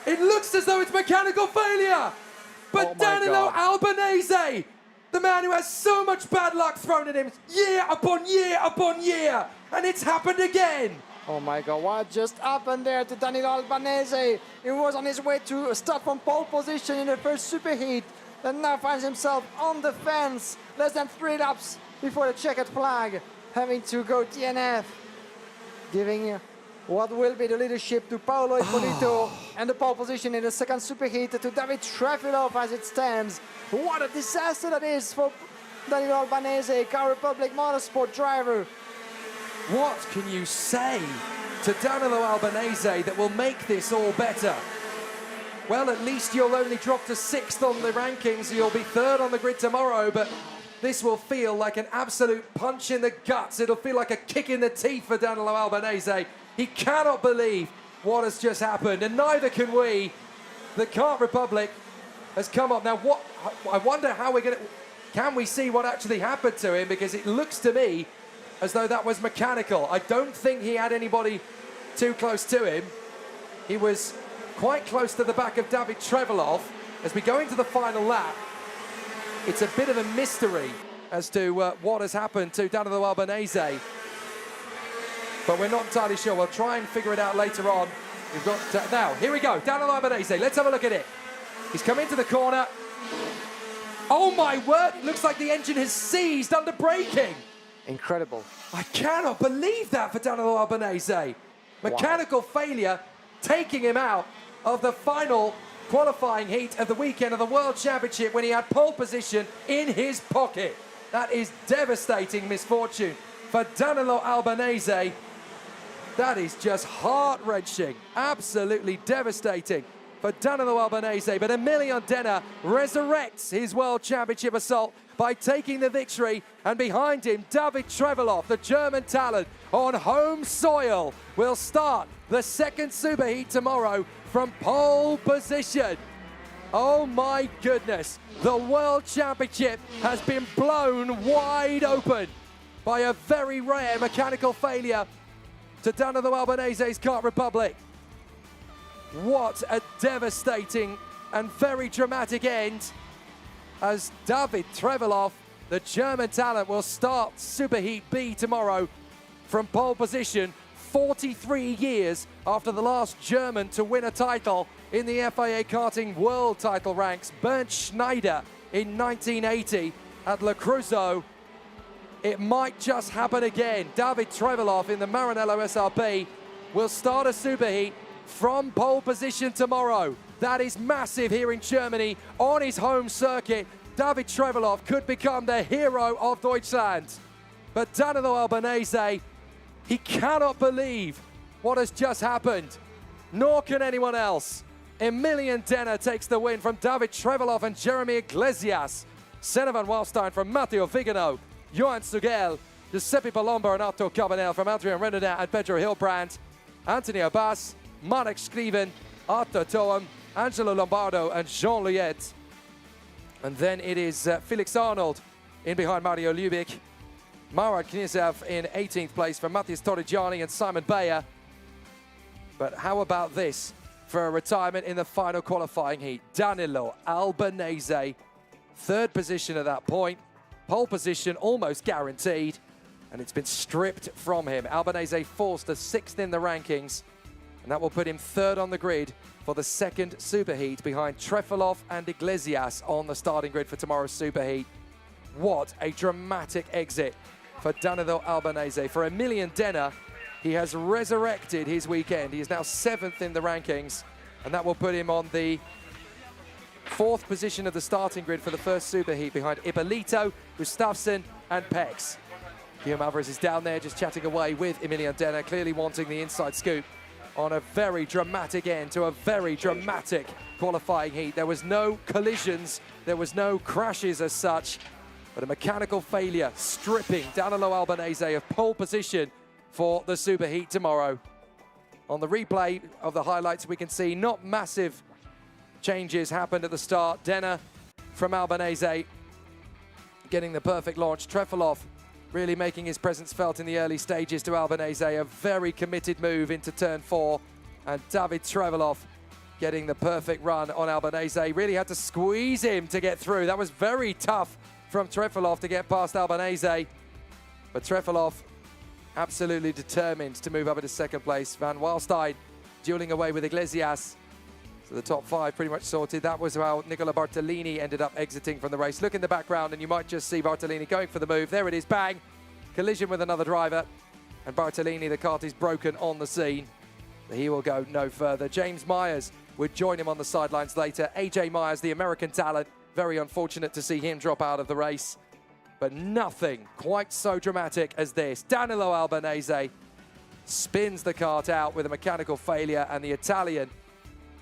It looks as though it's mechanical failure. But
Oh my
Danilo
God.
Albanese, the man who has so much bad luck thrown at him year upon year upon year, and it's happened again.
Oh my God, what just happened there to Danilo Albanese? He was on his way to start from pole position in the first superheat, and now finds himself on the fence, less than 3 laps before the checkered flag, having to go DNF, giving what will be the leadership to Paolo Ippolito and the pole position in the second superheat to David Trefilov as it stands. What a disaster that is for Danilo Albanese, Car Republic Motorsport driver.
What can you say to Danilo Albanese that will make this all better? Well, at least you'll only drop to 6th on the rankings. You'll be 3rd on the grid tomorrow, but this will feel like an absolute punch in the guts. It'll feel like a kick in the teeth for Danilo Albanese. He cannot believe what has just happened, and neither can we. The Kart Republic has come up. Now, what I wonder how we're going to... Can we see what actually happened to him? Because it looks to me as though that was mechanical. I don't think he had anybody too close to him. He was quite close to the back of David Trefilov. As we go into the final lap, it's a bit of a mystery as to what has happened to Danilo Albanese. But we're not entirely sure. We'll try and figure it out later on. We've got, now, here we go. Danilo Albanese, let's have a look at it. He's come into the corner. Oh my word, it looks like the engine has seized under braking.
Incredible.
I cannot believe that for Danilo Albanese. Mechanical failure taking him out of the final qualifying heat of the weekend of the World Championship when he had pole position in his pocket. That is devastating misfortune for Danilo Albanese. That is just heart-wrenching, absolutely devastating for Danilo Albanese. But Emilian Denner resurrects his World Championship assault by taking the victory, and behind him, David Trefilov, the German talent, on home soil, will start the second superheat tomorrow from pole position. Oh my goodness, the World Championship has been blown wide open by a very rare mechanical failure to Danilo Albanese's Kart Republic. What a devastating and very dramatic end, as David Trefilov, the German talent, will start Superheat B tomorrow from pole position, 43 years after the last German to win a title in the FIA Karting World title ranks, Bernd Schneider in 1980 at Le Creusot. It might just happen again. David Trefilov in the Maranello SRB will start a superheat from pole position tomorrow. That is massive here in Germany on his home circuit. David Trefilov could become the hero of Deutschland. But Danilo Albanese, he cannot believe what has just happened. Nor can anyone else. Emilian Denner takes the win from David Trefilov and Jeremy Iglesias. Senna van Walstein from Matteo Vigano. Johan Sugel, Giuseppe Palombo and Otto Cabanel from Adrian Renaudet and Pedro Hilbrand. Anthony Abbas, Marek Skriven, Arthur Toam, Angelo Lombardo and Jean Luyet. And then it is Felix Arnold in behind Mario Lubick. Marat Knizev in 18th place for Matthias Torrigiani and Simon Bayer. But how about this for a retirement in the final qualifying heat? Danilo Albanese, 3rd position at that point. Pole position almost guaranteed, and it's been stripped from him. Albanese forced to 6th in the rankings, and that will put him 3rd on the grid for the second superheat behind Trefilov and Iglesias on the starting grid for tomorrow's superheat. What a dramatic exit for Danilo Albanese. For Emilian Denner, he has resurrected his weekend. He is now 7th in the rankings, and that will put him on the 4th position of the starting grid for the first superheat behind Ippolito, Gustafsson and Pex. Guillaume Alvarez is down there just chatting away with Emilian Denner, clearly wanting the inside scoop on a very dramatic end to a very dramatic qualifying heat. There was no collisions, there was no crashes as such, but a mechanical failure stripping Danilo Albanese of pole position for the superheat tomorrow. On the replay of the highlights, we can see not massive changes happened at the start. Denner from Albanese getting the perfect launch. Trefilov really making his presence felt in the early stages to Albanese. A very committed move into turn 4. And David Trefilov getting the perfect run on Albanese. Really had to squeeze him to get through. That was very tough from Trefilov to get past Albanese. But Trefilov absolutely determined to move up into second place. Van Waalstein dueling away with Iglesias. So the top 5 pretty much sorted. That was how Nicola Bartolini ended up exiting from the race. Look in the background and you might just see Bartolini going for the move. There it is, bang. Collision with another driver. And Bartolini, the kart is broken on the scene. He will go no further. James Myers would join him on the sidelines later. AJ Myers, the American talent. Very unfortunate to see him drop out of the race. But nothing quite so dramatic as this. Danilo Albanese spins the kart out with a mechanical failure, and the Italian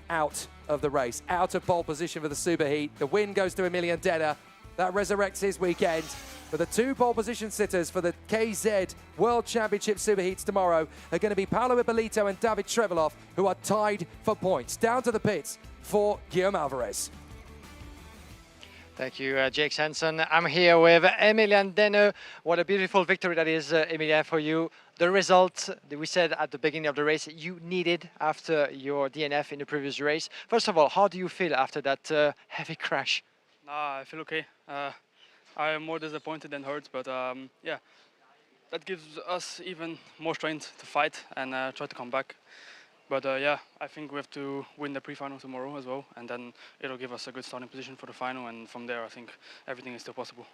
out of the race, out of pole position for the superheat. The win goes to Emilian Denner. That resurrects his weekend. But the 2 pole position sitters for the KZ World Championship Superheats tomorrow are going to be Paolo Ippolito and David Trefilov, who are tied for points. Down to the pits for Guillaume Alvarez.
Thank you, Jake Hansen. I'm here with Emilian Denner. What a beautiful victory that is, Emilian, for you. The result that we said at the beginning of the race you needed after your DNF in the previous race. First of all, how do you feel after that heavy crash?
I feel okay. I am more disappointed than hurt, but yeah, that gives us even more strength to fight and try to come back. But yeah, I think we have to win the pre-final tomorrow as well, and then it'll give us a good starting position for the final, and from there I think everything is still possible.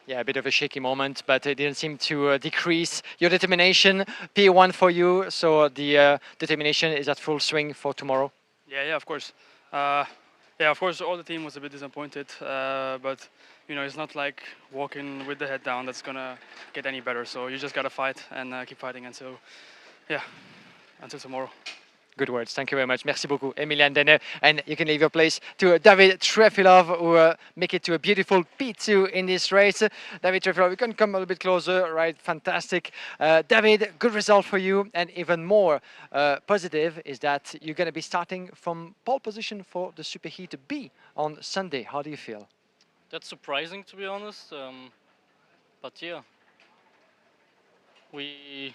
Yeah, a bit of a shaky moment, but it didn't seem to decrease your determination. P1 for you, so the determination is at full swing for tomorrow.
Yeah, of course. Yeah, of course, all the team was a bit disappointed, but you know, it's not like walking with the head down that's gonna get any better. So you just gotta fight and keep fighting until, yeah, until tomorrow.
Good words. Thank you very much. Merci beaucoup, Emilian Denner. And you can leave your place to David Trefilov, who make it to a beautiful P2 in this race. David Trefilov, you can come a little bit closer, right? Fantastic. David, good result for you. And even more positive is that you're going to be starting from pole position for the Superheat B on Sunday. How do you feel?
That's surprising, to be honest. But yeah, we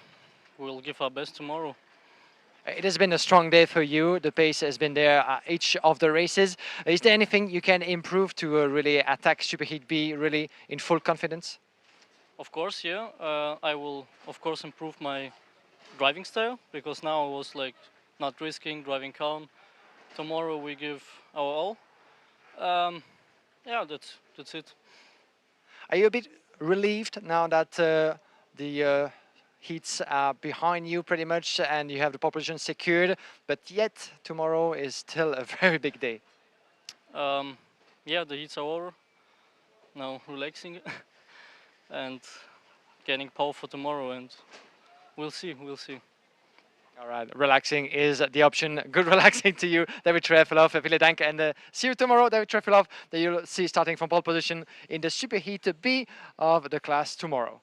will give our best tomorrow.
It has been a strong day for you. The pace has been there each of the races. Is there anything you can improve to really attack Superheat B really in full confidence?
Of course, yeah. I will, of course, improve my driving style, because now I was like not risking, driving calm. Tomorrow we give our all. Yeah, that's it.
Are you a bit relieved now that the heats are behind you pretty much and you have the pole position secured, but yet tomorrow is still a very big day?
Yeah, the heats are over. Now relaxing and getting power for tomorrow, and we'll see.
All right, relaxing is the option. Good relaxing to you, David Trefilov. Vielen Dank, and see you tomorrow, David Trefilov, that you'll see starting from pole position in the Superheat B of the class tomorrow.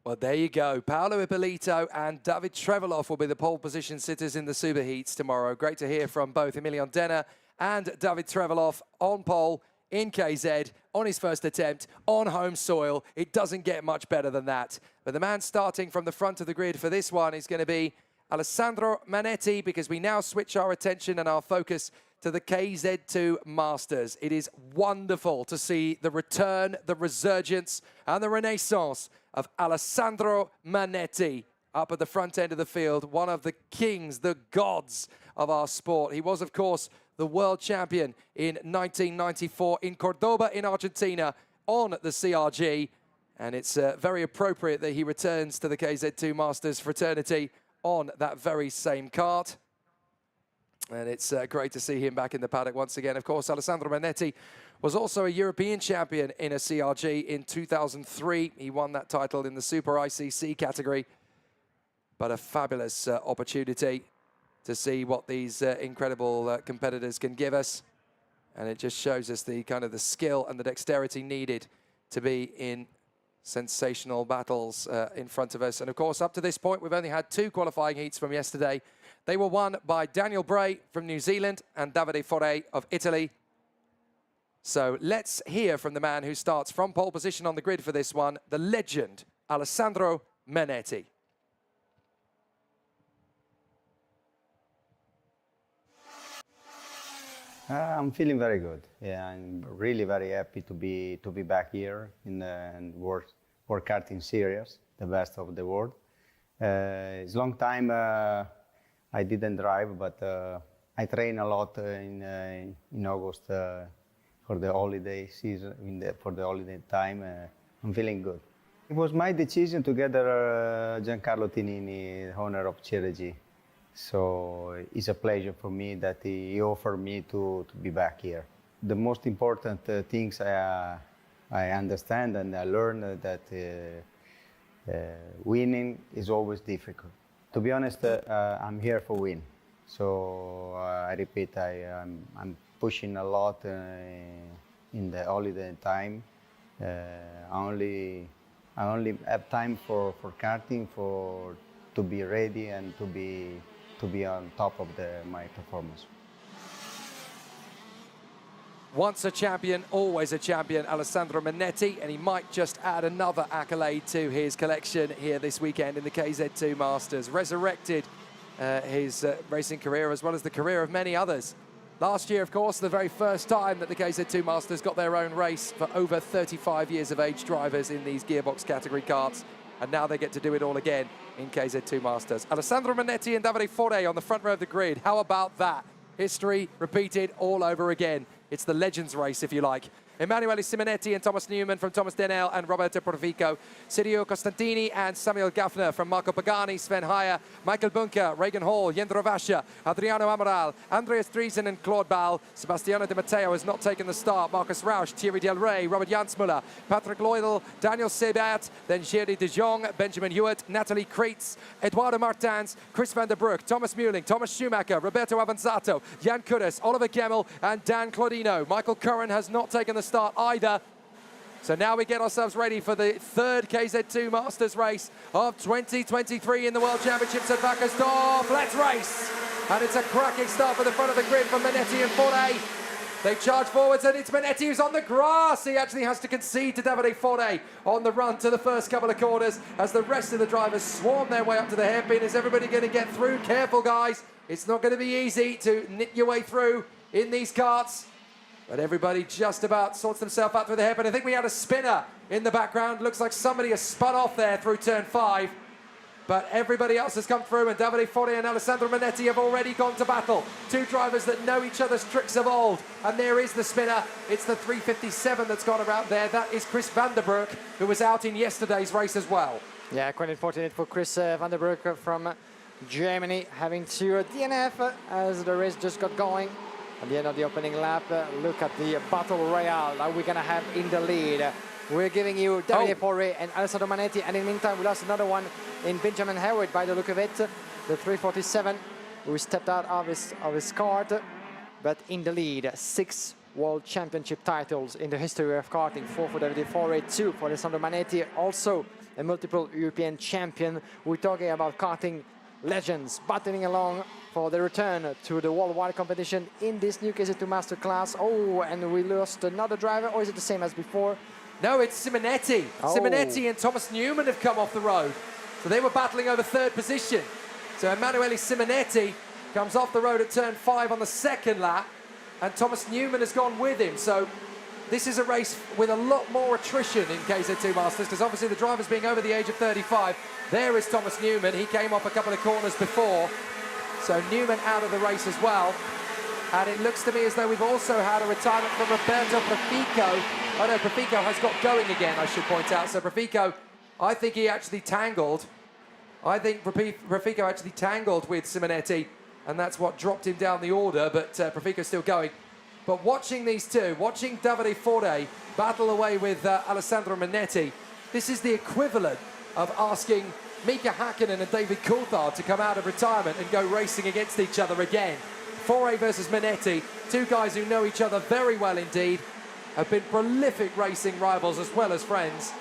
Well, there you go. Paolo Ippolito and David Trefilov will be the pole position sitters in the Superheats tomorrow. Great to hear from both Emilian Denner and David Trefilov on pole in KZ on his first attempt on home soil. It doesn't get much better than that. But the man starting from the front of the grid for this one is going to be Alessandro Manetti, because we now switch our attention and our focus to the KZ2 Masters. It is wonderful to see the return, the resurgence, and the renaissance of Alessandro Manetti up at the front end of the field, one of the kings, the gods of our sport. He was, of course, the world champion in 1994 in Cordoba in Argentina on the CRG. And it's very appropriate that he returns to the KZ2 Masters fraternity on that very same kart. And it's great to see him back in the paddock once again. Of course, Alessandro Manetti was also a European champion in a CRG in 2003. He won that title in the Super ICC category. But a fabulous opportunity to see what these incredible competitors can give us. And it just shows us the kind of the skill and the dexterity needed to be in sensational battles in front of us. And of course, up to this point, we've only had 2 qualifying heats from yesterday. They were won by Daniel Bray from New Zealand and Davide Foré of Italy. So let's hear from the man who starts from pole position on the grid for this one, the legend, Alessandro Manetti.
I'm feeling very good. Yeah, I'm really very happy to be back here in the World Karting Series, the best of the world. It's a long time I didn't drive, but I train a lot in August for the holiday season, for the holiday time. I'm feeling good. It was my decision together Giancarlo Tinini, owner of CRG. So it's a pleasure for me that he offered me to be back here. The most important things I understand and I learned that winning is always difficult. To be honest, I'm here for win. So I repeat, I'm pushing a lot in the holiday time. I only have time for karting, to be ready and to be on top of my performance.
Once a champion, always a champion, Alessandro Manetti, and he might just add another accolade to his collection here this weekend in the KZ2 Masters. Resurrected his racing career as well as the career of many others. Last year, of course, the very first time that the KZ2 Masters got their own race for over 35 years of age drivers in these gearbox category karts. And now they get to do it all again in KZ2 Masters. Alessandro Manetti and Davide Fore on the front row of the grid. How about that? History repeated all over again. It's the Legends race, if you like. Emanuele Simonetti and Thomas Newman from Thomas Denel and Roberto Porfico. Sirio Costantini and Samuel Gaffner from Marco Pagani, Sven Heyer, Michael Bunker, Regan Hall, Jendro Vascia, Adriano Amaral, Andreas Driesen and Claude Ball. Sebastiano De Matteo has not taken the start. Marcus Rausch, Thierry Del Rey, Robert Jansmuller, Patrick Leudel, Daniel Sebert, then Thierry de Jong, Benjamin Hewitt, Natalie Kreitz, Eduardo Martins, Chris van der Broek, Thomas Muelling, Thomas Schumacher, Roberto Avanzato, Jan Kudus, Oliver Gemmel and Dan Claudino. Michael Curran has not taken the start either. So now we get ourselves ready for the third KZ2 Masters race of 2023 in the World Championships at Wackersdorf. Let's race! And it's a cracking start for the front of the grid from Manetti and Fore. They charge forwards and it's Manetti who's on the grass. He actually has to concede to Davide Fore on the run to the first couple of corners as the rest of the drivers swarm their way up to the hairpin. Is everybody going to get through? Careful, guys. It's not going to be easy to knit your way through in these karts. But everybody just about sorts themselves out through the hairpin. I think we had a spinner in the background. Looks like somebody has spun off there through turn 5. But everybody else has come through, and Davide Fore and Alessandro Manetti have already gone to battle. Two drivers that know each other's tricks of old. And there is the spinner. It's the 357 that's gone around there. That is Chris van der Broek, who was out in yesterday's race as well.
Yeah, quite unfortunate for Chris van der Broek from Germany, having to DNF as the race just got going. At the end of the opening lap, look at the battle royale that we're going to have in the lead. We're giving you Davide Fore and Alessandro Manetti, and in the meantime, we lost another one in Benjamin Hewitt by the look of it, the 347, who stepped out of his kart, but in the lead. 6 World Championship titles in the history of karting, 4 for Davide Fore, 2 for Alessandro Manetti, also a multiple European champion. We're talking about karting legends battling along for the return to the worldwide competition in this new KZ2 Master class. Oh, and we lost another driver, or is it the same as before?
No, it's Simonetti.
Oh.
Simonetti and Thomas Newman have come off the road. So they were battling over third position. So Emanuele Simonetti comes off the road at turn 5 on the second lap, and Thomas Newman has gone with him. So this is a race with a lot more attrition in KZ2 Masters, because obviously the drivers being over the age of 35. There is Thomas Newman. He came off a couple of corners before. So Newman out of the race as well. And it looks to me as though we've also had a retirement from Roberto Porfico. Oh no, Porfico has got going again, I should point out. So Porfico, I think he actually tangled. I think Porfico actually tangled with Simonetti, and that's what dropped him down the order, but Porfico's still going. But watching these two, watching Davide Fore battle away with Alessandro Manetti, this is the equivalent of asking Mika Hakkinen and David Coulthard to come out of retirement and go racing against each other again. Fore versus Manetti, two guys who know each other very well indeed, have been prolific racing rivals as well as friends,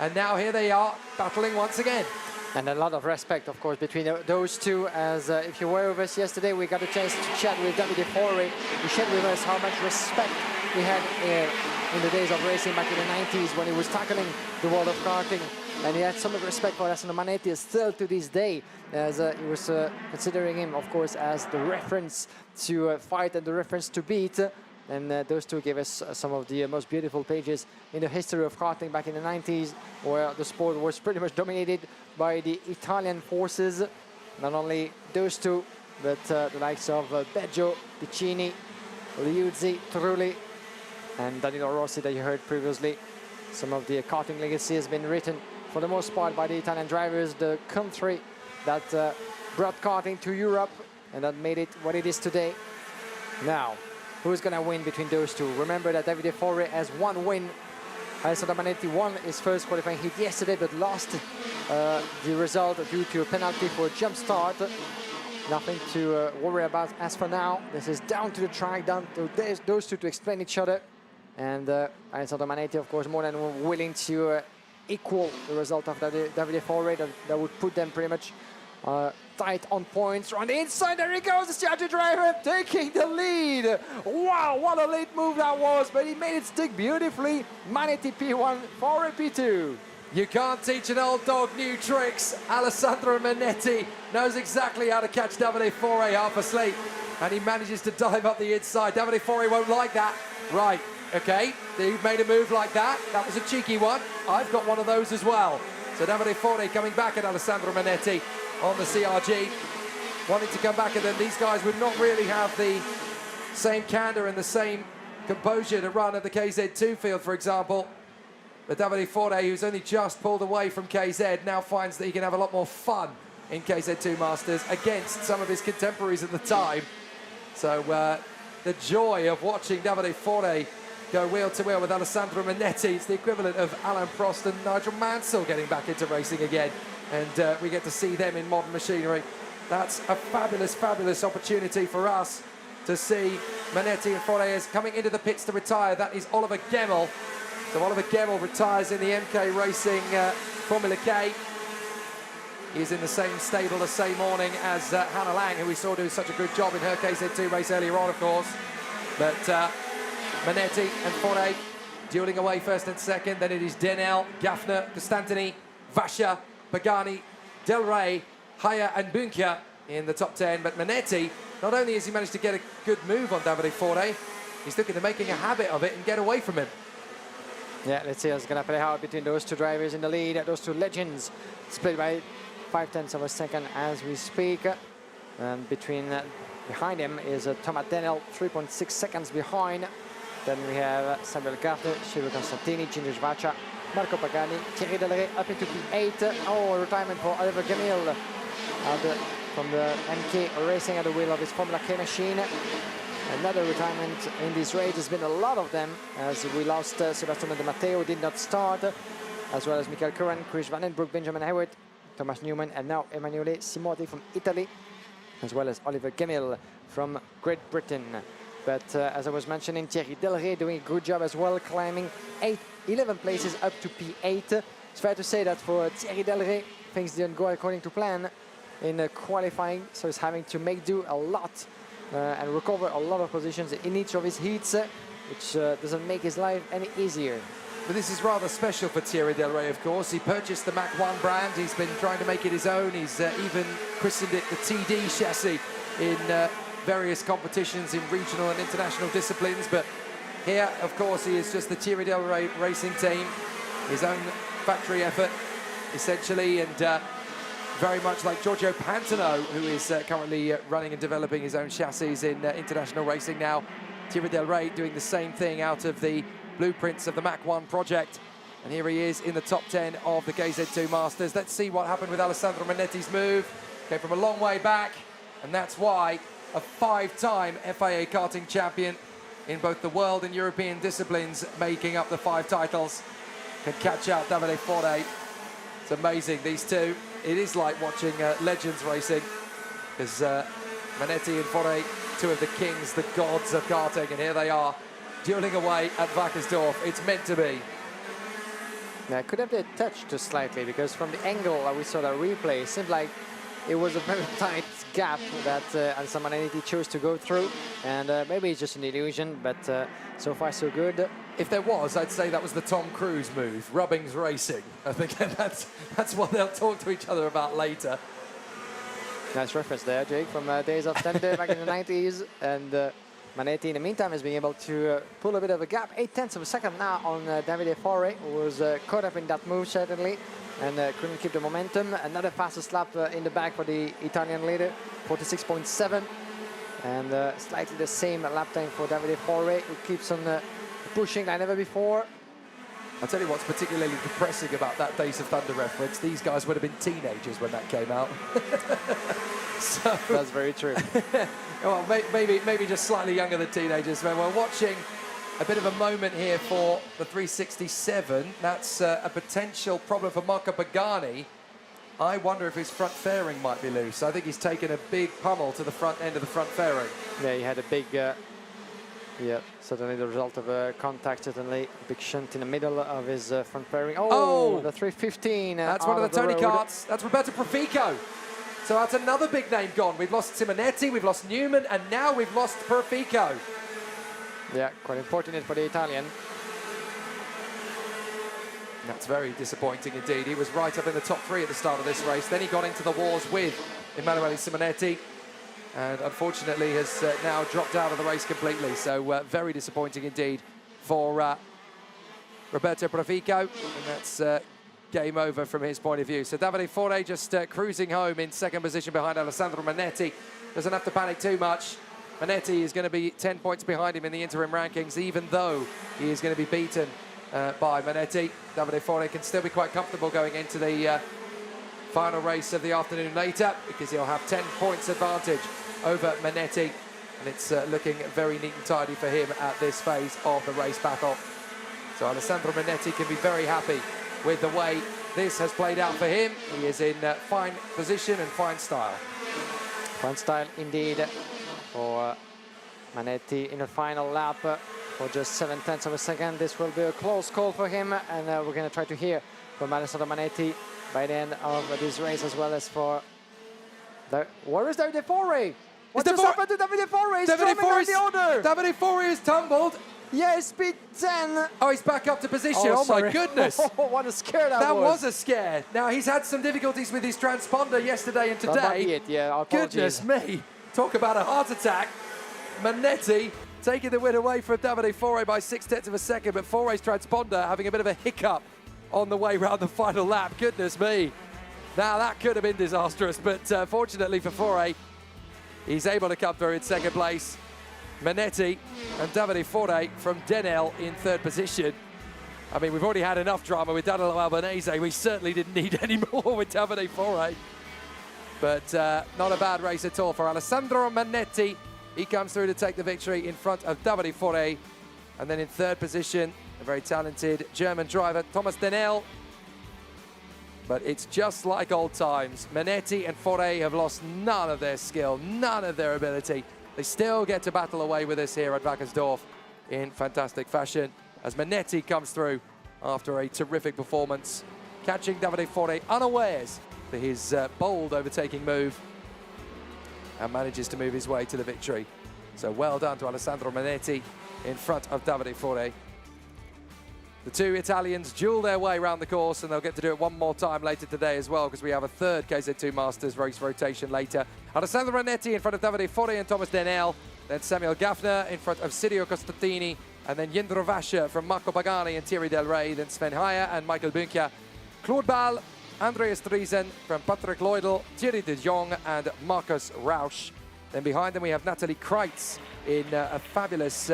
and now here they are battling once again.
And a lot of respect, of course, between those two, as if you were with us yesterday, we got a chance to chat with Davide Fore. He shared with us how much respect he had in the days of racing back in the 90s when he was tackling the world of karting and he had some respect for Alessandro Manetti still to this day, as he was considering him, of course, as the reference to fight and the reference to beat. And those two gave us some of the most beautiful pages in the history of karting back in the 90s, where the sport was pretty much dominated by the Italian forces. Not only those two, but the likes of Beggio, Piccini, Liuzzi, Trulli, and Danilo Rossi that you heard previously. Some of the karting legacy has been written for the most part by the Italian drivers, the country that brought karting to Europe and that made it what it is today. Now, who's going to win between those two? Remember that Davide Forre has one win. Alessandro Manetti won his first qualifying heat yesterday, but lost the result due to a penalty for a jump start. Nothing to worry about as for now. This is down to the track, down to those two to explain each other. And Alessandro Manetti, of course, more than willing to equal the result of Davide Forre. That would put them pretty much tight on points. On the inside, there he goes, the CR2 driver taking the lead. Wow, what a late move that was, but he made it stick beautifully. Manetti P1, Forre P2.
You can't teach an old dog new tricks. Alessandro Manetti knows exactly how to catch Davide Forre half asleep, and he manages to dive up the inside. Davide Forre won't like that. Right, okay, he made a move like that. That was a cheeky one. I've got one of those as well. So Davide Forre coming back at Alessandro Manetti on the CRG, wanting to come back, and then these guys would not really have the same candour and the same composure to run at the KZ2 field, for example. But Davide Forre, who's only just pulled away from KZ, now finds that he can have a lot more fun in KZ2 Masters against some of his contemporaries at the time. So the joy of watching Davide Forre go wheel to wheel with Alessandro Manetti, it's the equivalent of Alain Prost and Nigel Mansell getting back into racing again. And we get to see them in modern machinery. That's a fabulous, fabulous opportunity for us to see Manetti and Forre coming into the pits to retire. That is Oliver Gemmel. So Oliver Gemmel retires in the MK Racing Formula K. He's in the same stable the same morning as Hannah Lang, who we saw do such a good job in her KZ2 race earlier on, of course. But Manetti and Forre dueling away first and second. Then it is Denel, Gaffner, Costantini, Vasha, Pagani, Del Rey, Haya and Bunkia in the top 10. But Manetti, not only has he managed to get a good move on Davide Forre, he's looking at making a habit of it and get away from him.
Yeah, let's see what's going to play out between those two drivers in the lead. Those two legends split by 0.5 of a second as we speak. And behind him is Thomas Denel, 3.6 seconds behind. Then we have Samuel Gartner, Ciro Constantini, Ginger Vacha, Marco Pagani, Thierry Delray up into P8. Oh, retirement for Oliver Gemil from the MK Racing at the wheel of his Formula K machine. Another retirement in this race. There's been a lot of them, as we lost Sebastiano De Matteo, did not start, as well as Michael Curran, Chris Vandenbroek, Benjamin Hewitt, Thomas Newman, and now Emanuele Simoti from Italy, as well as Oliver Gemil from Great Britain. But as I was mentioning, Thierry Delray doing a good job as well, climbing 11 places up to P8. It's fair to say that for Thierry Delray, things didn't go according to plan in qualifying, so he's having to make do a lot and recover a lot of positions in each of his heats, which doesn't make his life any easier.
But this is rather special for Thierry Delray, of course. He purchased the Mach 1 brand. He's been trying to make it his own. He's even christened it the TD chassis in various competitions in regional and international disciplines. But here, of course, he is just the Thierry Delray racing team, his own factory effort, essentially, and very much like Giorgio Pantano, who is currently running and developing his own chassis in international racing now. Thierry Delray doing the same thing out of the blueprints of the Mach 1 project. And here he is in the top 10 of the KZ2 Masters. Let's see what happened with Alessandro Manetti's move. Came from a long way back, and that's why a 5-time FIA Karting champion in both the world and European disciplines, making up the 5 titles, can catch out Davide Forre. It's amazing, these two. It is like watching legends racing, because Manetti and Forre, two of the kings, the gods of karting, and here they are, dueling away at Wackersdorf. It's meant to be.
Yeah, could have been touched just slightly, because from the angle that we saw that replay, it seemed like it was a very tight gap that Alessandro Manetti chose to go through, and maybe it's just an illusion, but so far so good.
If there was, I'd say that was the Tom Cruise move, Rubbings Racing. I think that's what they'll talk to each other about later.
Nice reference there, Jake, from days of Thunder back in the 90s. And Manetti, in the meantime, has been able to pull a bit of a gap. 0.8 of a second now on Davide Forre, who was caught up in that move, certainly, and couldn't keep the momentum. Another fastest lap in the back for the Italian leader, 46.7. And slightly the same lap time for Davide Forre, who keeps on pushing like never before.
I'll tell you what's particularly depressing about that Days of Thunder reference. These guys would have been teenagers when that came out. So,
that's very true.
Well, maybe just slightly younger than teenagers. But we're watching a bit of a moment here for the 367. That's a potential problem for Marco Pagani. I wonder if his front fairing might be loose. I think he's taken a big pummel to the front end of the front fairing.
Yeah, he had a big... yeah, certainly the result of a contact, certainly a big shunt in the middle of his front fairing. Oh, the 315.
That's one of the Tony karts. That's Roberto Profico. So that's another big name gone. We've lost Simonetti, we've lost Newman, and now we've lost Profico.
Yeah, quite unfortunate for the Italian.
That's very disappointing indeed. He was right up in the top 3 at the start of this race. Then he got into the wars with Emanuele Simonetti, and unfortunately has now dropped out of the race completely. So very disappointing indeed for Roberto Profico, and that's game over from his point of view. So Davide Forre just cruising home in second position behind Alessandro Manetti. Doesn't have to panic too much. Manetti is going to be 10 points behind him in the interim rankings, even though he is going to be beaten by Manetti. Davide Forre can still be quite comfortable going into the final race of the afternoon later, because he'll have 10 points advantage over Manetti, and it's looking very neat and tidy for him at this phase of the race battle. So Alessandro Manetti can be very happy with the way this has played out for him. He is in fine position and fine style.
Fine style indeed for Manetti in the final lap for just 0.7 of a second. This will be a close call for him, and we're going to try to hear from Alessandro Manetti by the end of this race, as well as for the... Where is Davide Forre? What just happened to Davide Forre? He's
Davide Forre,
the order.
Davide Forre is tumbled.
Yeah, speed 10.
Oh, he's back up to position. Oh my goodness.
What a scare that was.
That was a scare. Now, he's had some difficulties with his transponder yesterday and today.
That might be it, yeah.
Goodness me. Talk about a heart attack. Manetti taking the win away from Davide Forre by 0.6 of a second, but Forre's transponder having a bit of a hiccup on the way round the final lap. Goodness me. Now, that could have been disastrous, but fortunately for Forre, he's able to come through in second place. Manetti and Davide Forre from Denel in third position. I mean, we've already had enough drama with Danilo Albanese. We certainly didn't need any more with Davide Forre. But not a bad race at all for Alessandro Manetti. He comes through to take the victory in front of Davide Forre. And then in third position, a very talented German driver, Thomas Denel. But it's just like old times. Manetti and Forre have lost none of their skill, none of their ability. They still get to battle away with us here at Wackersdorf in fantastic fashion, as Manetti comes through after a terrific performance, catching Davide Forre unawares for his bold overtaking move, and manages to move his way to the victory. So well done to Alessandro Manetti in front of Davide Forre. The two Italians duel their way around the course, and they'll get to do it one more time later today as well, because we have a third KZ2 Masters race rotation later. Alessandro Manetti in front of Davide Forre and Thomas Denel, then Samuel Gaffner in front of Sirio Costantini, and then Jendro Vascher from Marco Pagani and Thierry Del Rey, then Sven Heyer and Michael Bunkia, Claude Ball, Andreas Driesen from Patrick Leudel, Thierry de Jong and Marcus Rausch. Then behind them we have Natalie Kreitz in a fabulous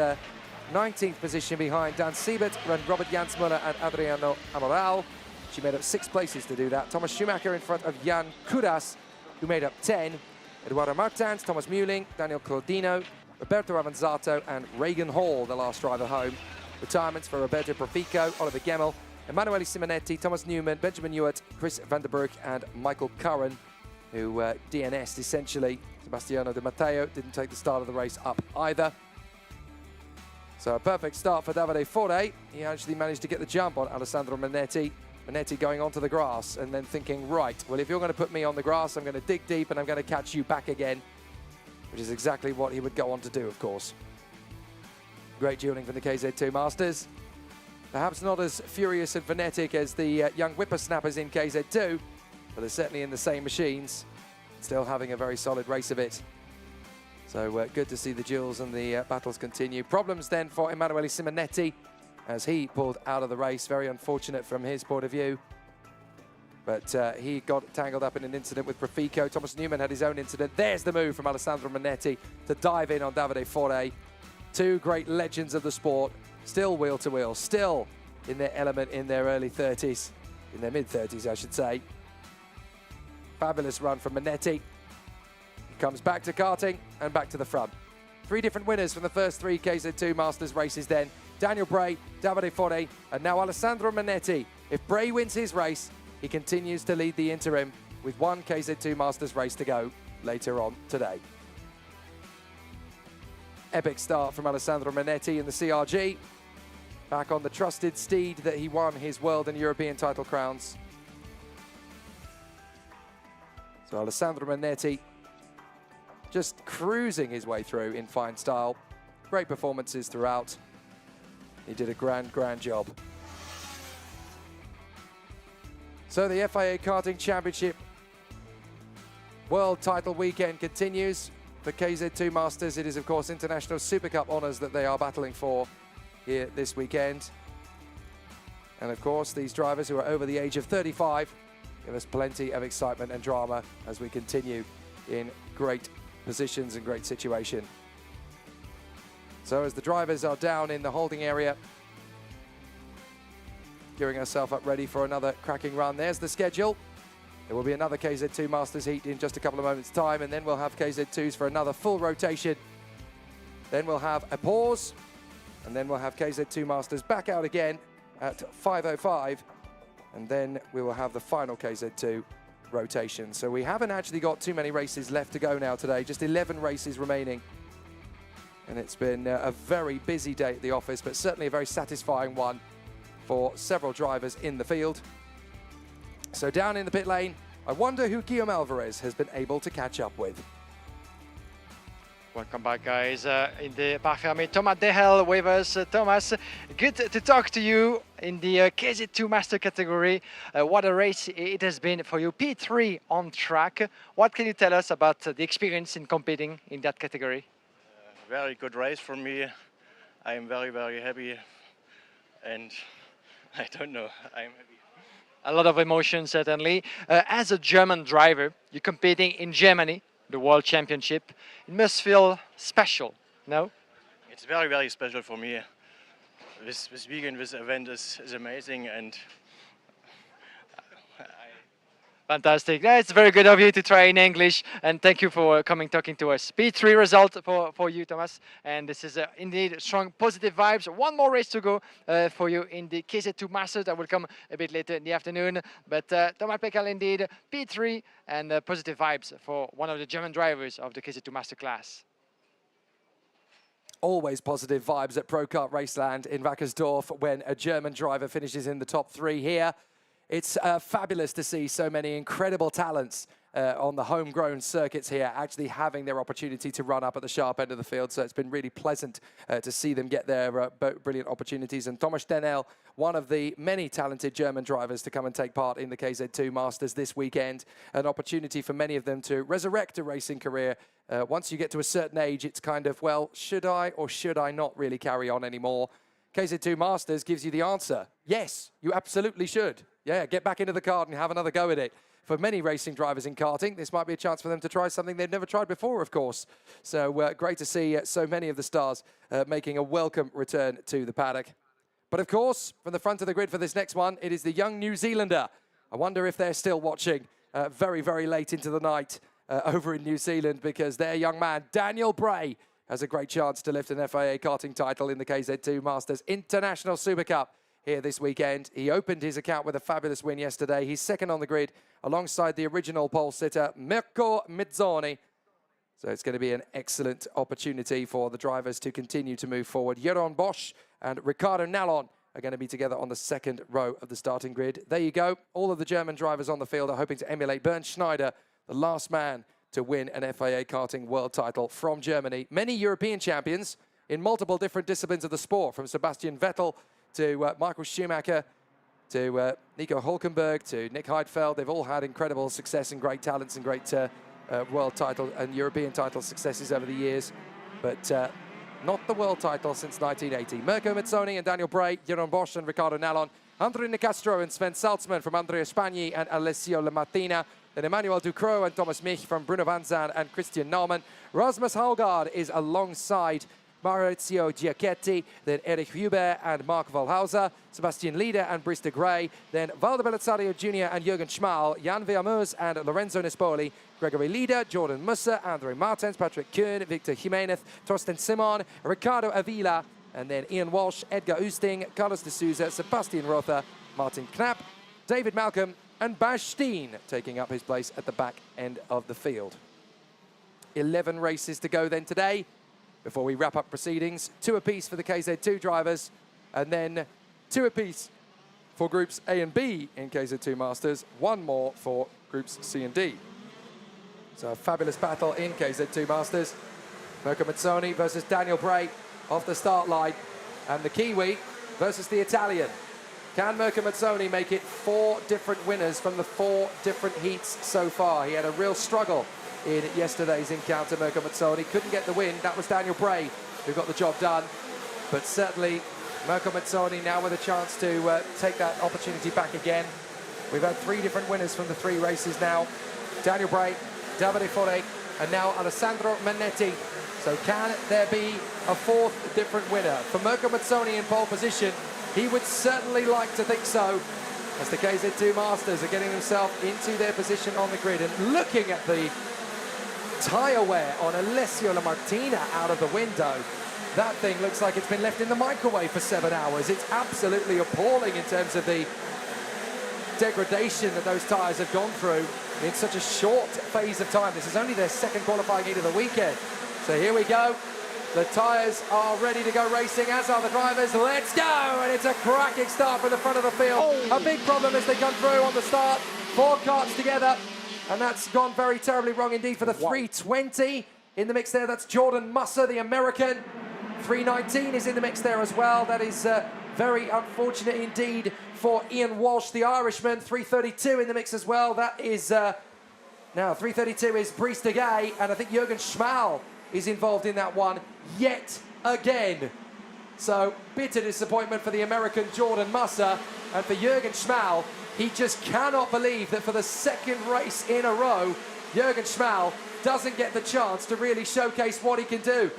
19th position behind Dan Siebert, Robert Jansmuller and Adriano Amoral. She made up 6 places to do that. Thomas Schumacher in front of Jan Kudas, who made up 10. Eduardo Martins, Thomas Muehling, Daniel Claudino, Roberto Avanzato and Reagan Hall, the last driver home. Retirements for Roberto Profico, Oliver Gemmel, Emanuele Simonetti, Thomas Newman, Benjamin Ewart, Chris Vandenberg and Michael Curran, who DNS'd essentially. Sebastiano Di Matteo didn't take the start of the race up either. So a perfect start for Davide Forre. He actually managed to get the jump on Alessandro Manetti. Manetti going onto the grass and then thinking, right, well, if you're going to put me on the grass, I'm going to dig deep and I'm going to catch you back again, which is exactly what he would go on to do, of course. Great dueling from the KZ2 Masters. Perhaps not as furious and frenetic as the young whippersnappers in KZ2, but they're certainly in the same machines, still having a very solid race of it. So good to see the duels and the battles continue. Problems then for Emanuele Simonetti as he pulled out of the race. Very unfortunate from his point of view. But he got tangled up in an incident with Profico. Thomas Newman had his own incident. There's the move from Alessandro Manetti to dive in on Davide Fore. Two great legends of the sport, still wheel to wheel, still in their element in their early 30s, in their mid-30s, I should say. Fabulous run from Manetti. He comes back to karting and back to the front. Three different winners from the first three KZ2 Masters races then. Daniel Bray, Davide Fore, and now Alessandro Manetti. If Bray wins his race, he continues to lead the interim with one KZ2 Masters race to go later on today. Epic start from Alessandro Manetti in the CRG. Back on the trusted steed that he won his world and European title crowns. So Alessandro Manetti just cruising his way through in fine style. Great performances throughout. He did a grand job. So the FIA Karting Championship World Title Weekend continues. For KZ2 Masters, it is of course International Super Cup honours that they are battling for here this weekend. And of course, these drivers who are over the age of 35 give us plenty of excitement and drama as we continue in great positions and great situation. So as the drivers are down in the holding area, gearing herself up ready for another cracking run. There's the schedule. There will be another KZ2 Masters heat in just a couple of moments' time, and then we'll have KZ2s for another full rotation. Then we'll have a pause, and then we'll have KZ2 Masters back out again at 5:05, and then we will have the final KZ2 rotation. So we haven't actually got too many races left to go now today, just 11 races remaining. And it's been a very busy day at the office, but certainly a very satisfying one for several drivers in the field. So down in the pit lane, I wonder who Guillaume Alvarez has been able to catch up with.
Welcome back, guys. In the Bavarian, Thomas Dehel with us. Thomas, good to talk to you in the KZ2 Master category. What a race it has been for you. P3 on track. What can you tell us about the experience in competing in that category?
Very good race for me. I am very happy, and I don't know, I'm happy.
A lot of emotion, certainly. As a German driver, you're competing in Germany, the World Championship. It must feel special, no?
It's very special for me. This weekend, this event is amazing, and
Fantastic. It's very good of you to try in English, and thank you for talking to us. P3 result for you, Thomas, and this is indeed strong positive vibes. One more race to go for you in the KZ2 Masters. That will come a bit later in the afternoon, but Thomas Pekal indeed P3 and positive vibes for one of the German drivers of the KZ2 Master class.
Always positive vibes at Pro Kart Raceland in Wackersdorf when a German driver finishes in the top 3 here. It's fabulous to see so many incredible talents on the homegrown circuits here actually having their opportunity to run up at the sharp end of the field. So it's been really pleasant to see them get their brilliant opportunities. And Thomas Dehel, one of the many talented German drivers to come and take part in the KZ2 Masters this weekend. An opportunity for many of them to resurrect a racing career. Once you get to a certain age, it's kind of, well, should I or should I not really carry on anymore? KZ2 Masters gives you the answer. Yes, you absolutely should. Yeah, get back into the kart and have another go at it. For many racing drivers in karting, this might be a chance for them to try something they've never tried before, of course. So great to see so many of the stars making a welcome return to the paddock. But of course, from the front of the grid for this next one, it is the young New Zealander. I wonder if they're still watching very late into the night over in New Zealand, because their young man, Daniel Bray, has a great chance to lift an FIA karting title in the KZ2 Masters International Super Cup here this weekend. He opened his account with a fabulous win yesterday. He's second on the grid alongside the original pole sitter, Mirko Mizzoni. So it's going to be an excellent opportunity for the drivers to continue to move forward. Jeroen Bosch and Ricardo Nallon are going to be together on the second row of the starting grid. There you go. All of the German drivers on the field are hoping to emulate Bernd Schneider, the last man to win an FIA Karting World title from Germany. Many European champions in multiple different disciplines of the sport, from Sebastian Vettel to Michael Schumacher to Nico Hülkenberg to Nick Heidfeld. They've all had incredible success and great talents and great world title and European title successes over the years. But not the world title since 1980. Mirko Mazzoni and Daniel Bray, Jeroen Bosch and Ricardo Nallon, Andre Nicastro and Sven Salzman from Andrea Spagni and Alessio Lamattina, then Emmanuel Ducrot and Thomas Mich from Bruno Van Zan and Christian Naumann. Rasmus Haugaard is alongside Maurizio Giacchetti, then Erich Hubert and Mark Valhauser, Sebastian Lieder and Brice de Grey, then Valdo Bellazzario Jr. and Jürgen Schmal, Jan Villamuz and Lorenzo Nespoli, Gregory Lieder, Jordan Musser, Andre Martens, Patrick Kuhn, Victor Jimenez, Torsten Simon, Ricardo Avila, and then Ian Walsh, Edgar Oosting, Carlos de Souza, Sebastian Rother, Martin Knapp, David Malcolm, and Bas Steen taking up his place at the back end of the field. 11 races to go then today. Before we wrap up proceedings, 2 apiece for the KZ2 drivers, and then 2 apiece for groups A and B in KZ2 Masters, 1 more for groups C and D. So a fabulous battle in KZ2 Masters. Mirko Mazzoni versus Daniel Bray off the start line, and the Kiwi versus the Italian. Can Mirko Mazzoni make it 4 different winners from the 4 different heats so far? He had a real struggle in yesterday's encounter. Mirko Mazzoni couldn't get the win. That was Daniel Bray who got the job done. But certainly Mirko Mazzoni now with a chance to take that opportunity back again. We've had 3 different winners from the 3 races now. Daniel Bray, Davide Fore, and now Alessandro Manetti. So can there be a 4th different winner? For Mirko Mazzoni in pole position, he would certainly like to think so, as the KZ2 Masters are getting themselves into their position on the grid. And looking at the tyre wear on Alessio Lamartina out of the window, that thing looks like it's been left in the microwave for 7 hours. It's absolutely appalling in terms of the degradation that those tyres have gone through in such a short phase of time. This is only their 2nd qualifying heat of the weekend. So here we go. The tyres are ready to go racing, as are the drivers. Let's go! And it's a cracking start from the front of the field. Oh. A big problem as they come through on the start. 4 karts together. And that's gone very terribly wrong indeed for the 320 in the mix there. That's Jordan Musser, the American. 319 is in the mix there as well. That is very unfortunate indeed for Ian Walsh, the Irishman. 332 in the mix as well. That is, now 332 is Brice de Grey, and I think Jürgen Schmal is involved in that one yet again. So bitter disappointment for the American Jordan Musser, and for Jürgen Schmal, he just cannot believe that for the 2nd race in a row, Jürgen Schmal doesn't get the chance to really showcase what he can do.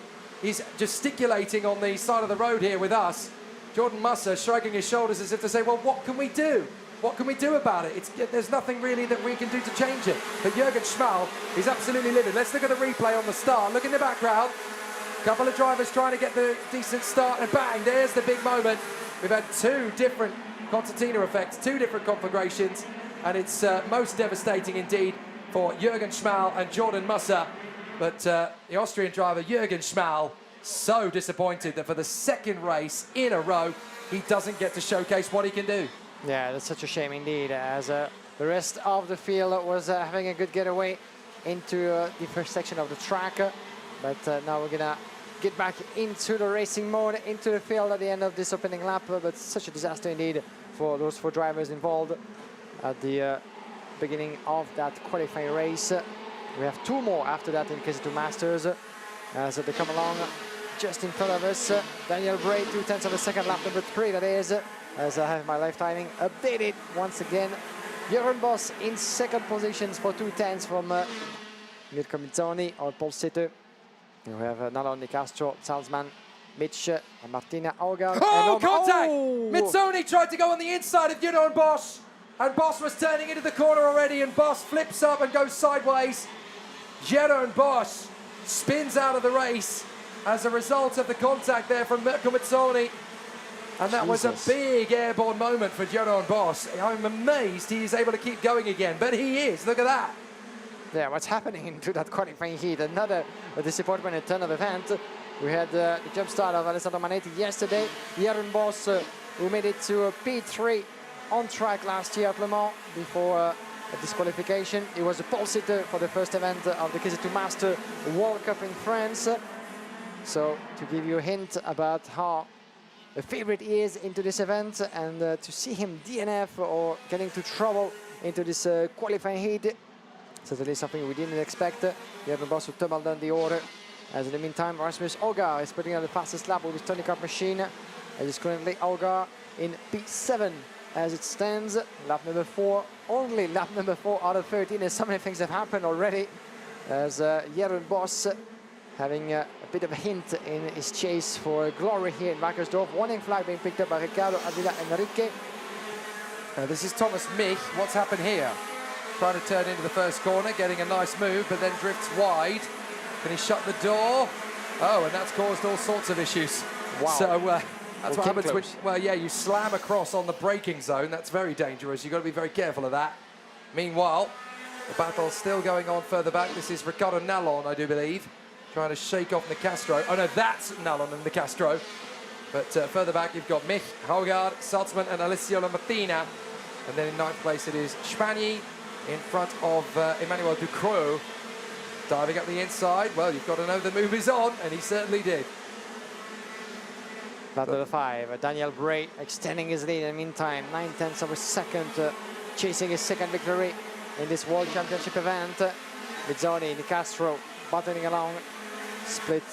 He's gesticulating on the side of the road here with us. Jordan Musser shrugging his shoulders as if to say, well, what can we do? What can we do about it? There's nothing really that we can do to change it. But Jürgen Schmal is absolutely livid. Let's look at the replay on the start. Look in the background. A couple of drivers trying to get the decent start, and bang, there's the big moment. We've had 2 different concertina effects, 2 different conflagrations, and it's most devastating indeed for Jürgen Schmal and Jordan Musser. But the Austrian driver, Jürgen Schmal, so disappointed that for the 2nd race in a row, he doesn't get to showcase what he can do.
Yeah, that's such a shame indeed, as the rest of the field was having a good getaway into the first section of the track. But now we're gonna get back into the racing mode, into the field at the end of this opening lap. But such a disaster indeed for those 4 drivers involved at the beginning of that qualifying race. We have 2 more after that in KZ2 Masters as they come along just in front of us. Daniel Bray, 2/10 of a second, lap number 3 that is, as I have my live timing updated once again. Jeroen Bosch in 2nd positions for 2/10 from Mirko Mazzoni or pole sitter. We have Nallon, Nicastro, Salzman, Mitch, Martina Haugaard.
Oh, contact! Mazzoni tried to go on the inside of Jeroen Bosch, and Bosch was turning into the corner already, and Bosch flips up and goes sideways. Jeroen Bosch spins out of the race as a result of the contact there from Mirko Mazzoni. And that was a big airborne moment for Jeroen Bosch. I'm amazed he is able to keep going again, but he is. Look at that.
Yeah, what's happening to that qualifying heat? Another disappointment in turn of event. We had the jump start of Alessandro Manetti yesterday. Jeroen Bosch who made it to P3 on track last year at Le Mans before a disqualification. He was a pole sitter for the first event of the KZ2 Masters World Cup in France. So to give you a hint about how a favorite he is into this event, and to see him DNF or getting into trouble into this qualifying heat, certainly something we didn't expect. Jürgen Boss who tumbled down the order. As in the meantime, Rasmus Olgar is putting on the fastest lap with his Tony Kart machine. As is currently Olgar in P7 as it stands. Lap number 4, only lap number 4 out of 13, and so many things have happened already. As Jürgen Boss having a bit of a hint in his chase for glory here in Wackersdorf. Warning flag being picked up by Ricardo Avila Enrique.
This is Thomas Mich. What's happened here? Trying to turn into the first corner, getting a nice move, but then drifts wide. Can he shut the door? Oh, and that's caused all sorts of issues.
Wow.
So that's what happens when,
close.
well, yeah, you slam across on the braking zone. That's very dangerous. You've got to be very careful of that. Meanwhile, the battle's still going on further back. This is Ricardo Nallon, I do believe, trying to shake off Nicastro. Oh, no, that's Nallon and Nicastro. But further back, you've got Mich, Haugard, Salzman, and Alessio Lamartina. And then in ninth place, it is Spagni in front of Emmanuel Ducreux. Diving up the inside. Well, you've got to know the move is on, and he certainly did.
Lap number 5, Daniel Bray extending his lead in the meantime, 9/10 of a second, chasing his second victory in this World Championship event. Mizzoni, Nicastro battling along, split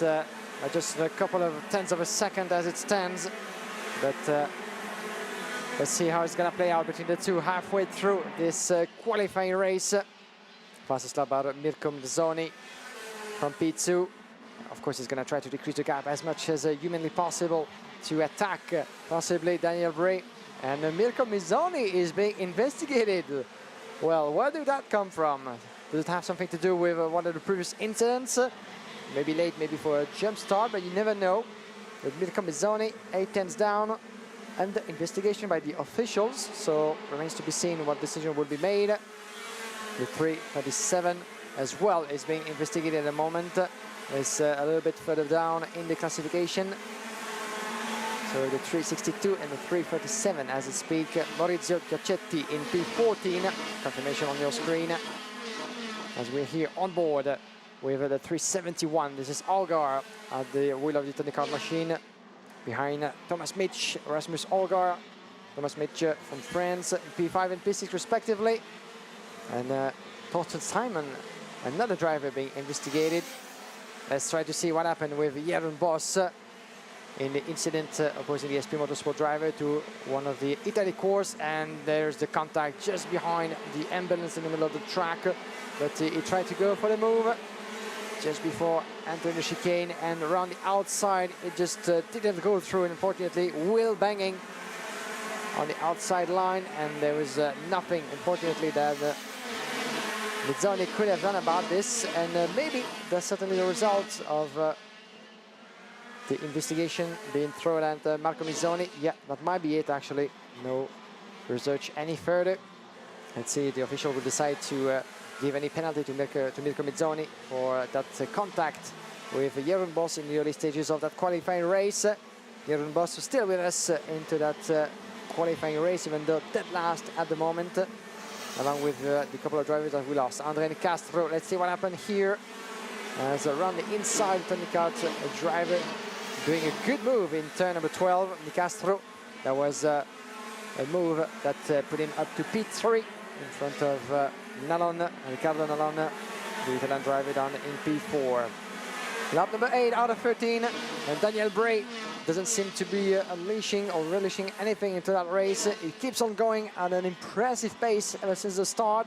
just a couple of tenths of a second as it stands. But let's see how it's going to play out between the two halfway through this qualifying race. Fastest lap out of Mirko Mizzoni from P2. Of course, he's going to try to decrease the gap as much as humanly possible to attack possibly Daniel Bray. And Mirko Mizzoni is being investigated. Well, where did that come from? Does it have something to do with one of the previous incidents? Maybe late, maybe for a jump start, but you never know. With Mirko Mizzoni, 8/10 down, under investigation by the officials. So remains to be seen what decision will be made. The 3:37 as well is being investigated at the moment. It's a little bit further down in the classification. So the 3:62 and the 3:37 as it speak. Maurizio Giacetti in P14. Confirmation on your screen. As we're here on board with the 3:71. This is Olgar at the wheel of the Tony Kart machine. Behind Thomas Mich, Rasmus Olgar. Thomas Mich from France, P5 and P6 respectively. And Thorsten Simon, another driver being investigated. Let's try to see what happened with Jürgen Boss in the incident opposing the SP Motorsport driver to one of the Italy cores. And there's the contact just behind the ambulance in the middle of the track. But he tried to go for the move just before entering the chicane, and around the outside it just didn't go through. And unfortunately, wheel banging on the outside line, and there was nothing, unfortunately, that Mizzoni could have done about this. And maybe that's certainly the result of the investigation being thrown at Marco Mizzoni. Yeah, that might be it, actually. No research any further. Let's see, the official will decide to give any penalty to Mirko Mizzoni for that contact with Jürgen Boss in the early stages of that qualifying race. Jürgen Boss is still with us into that qualifying race, even though dead last at the moment, along with the couple of drivers that we lost. Andre Nicastro, let's see what happened here. As around the inside, Tony Kart driver doing a good move in turn number 12. Nicastro, that was a move that put him up to P3 in front of Nallon, Ricardo Nallon, the Italian driver down in P4. Lap number 8 out of 13, and Daniel Bray doesn't seem to be unleashing or relishing anything into that race. He keeps on going at an impressive pace ever since the start,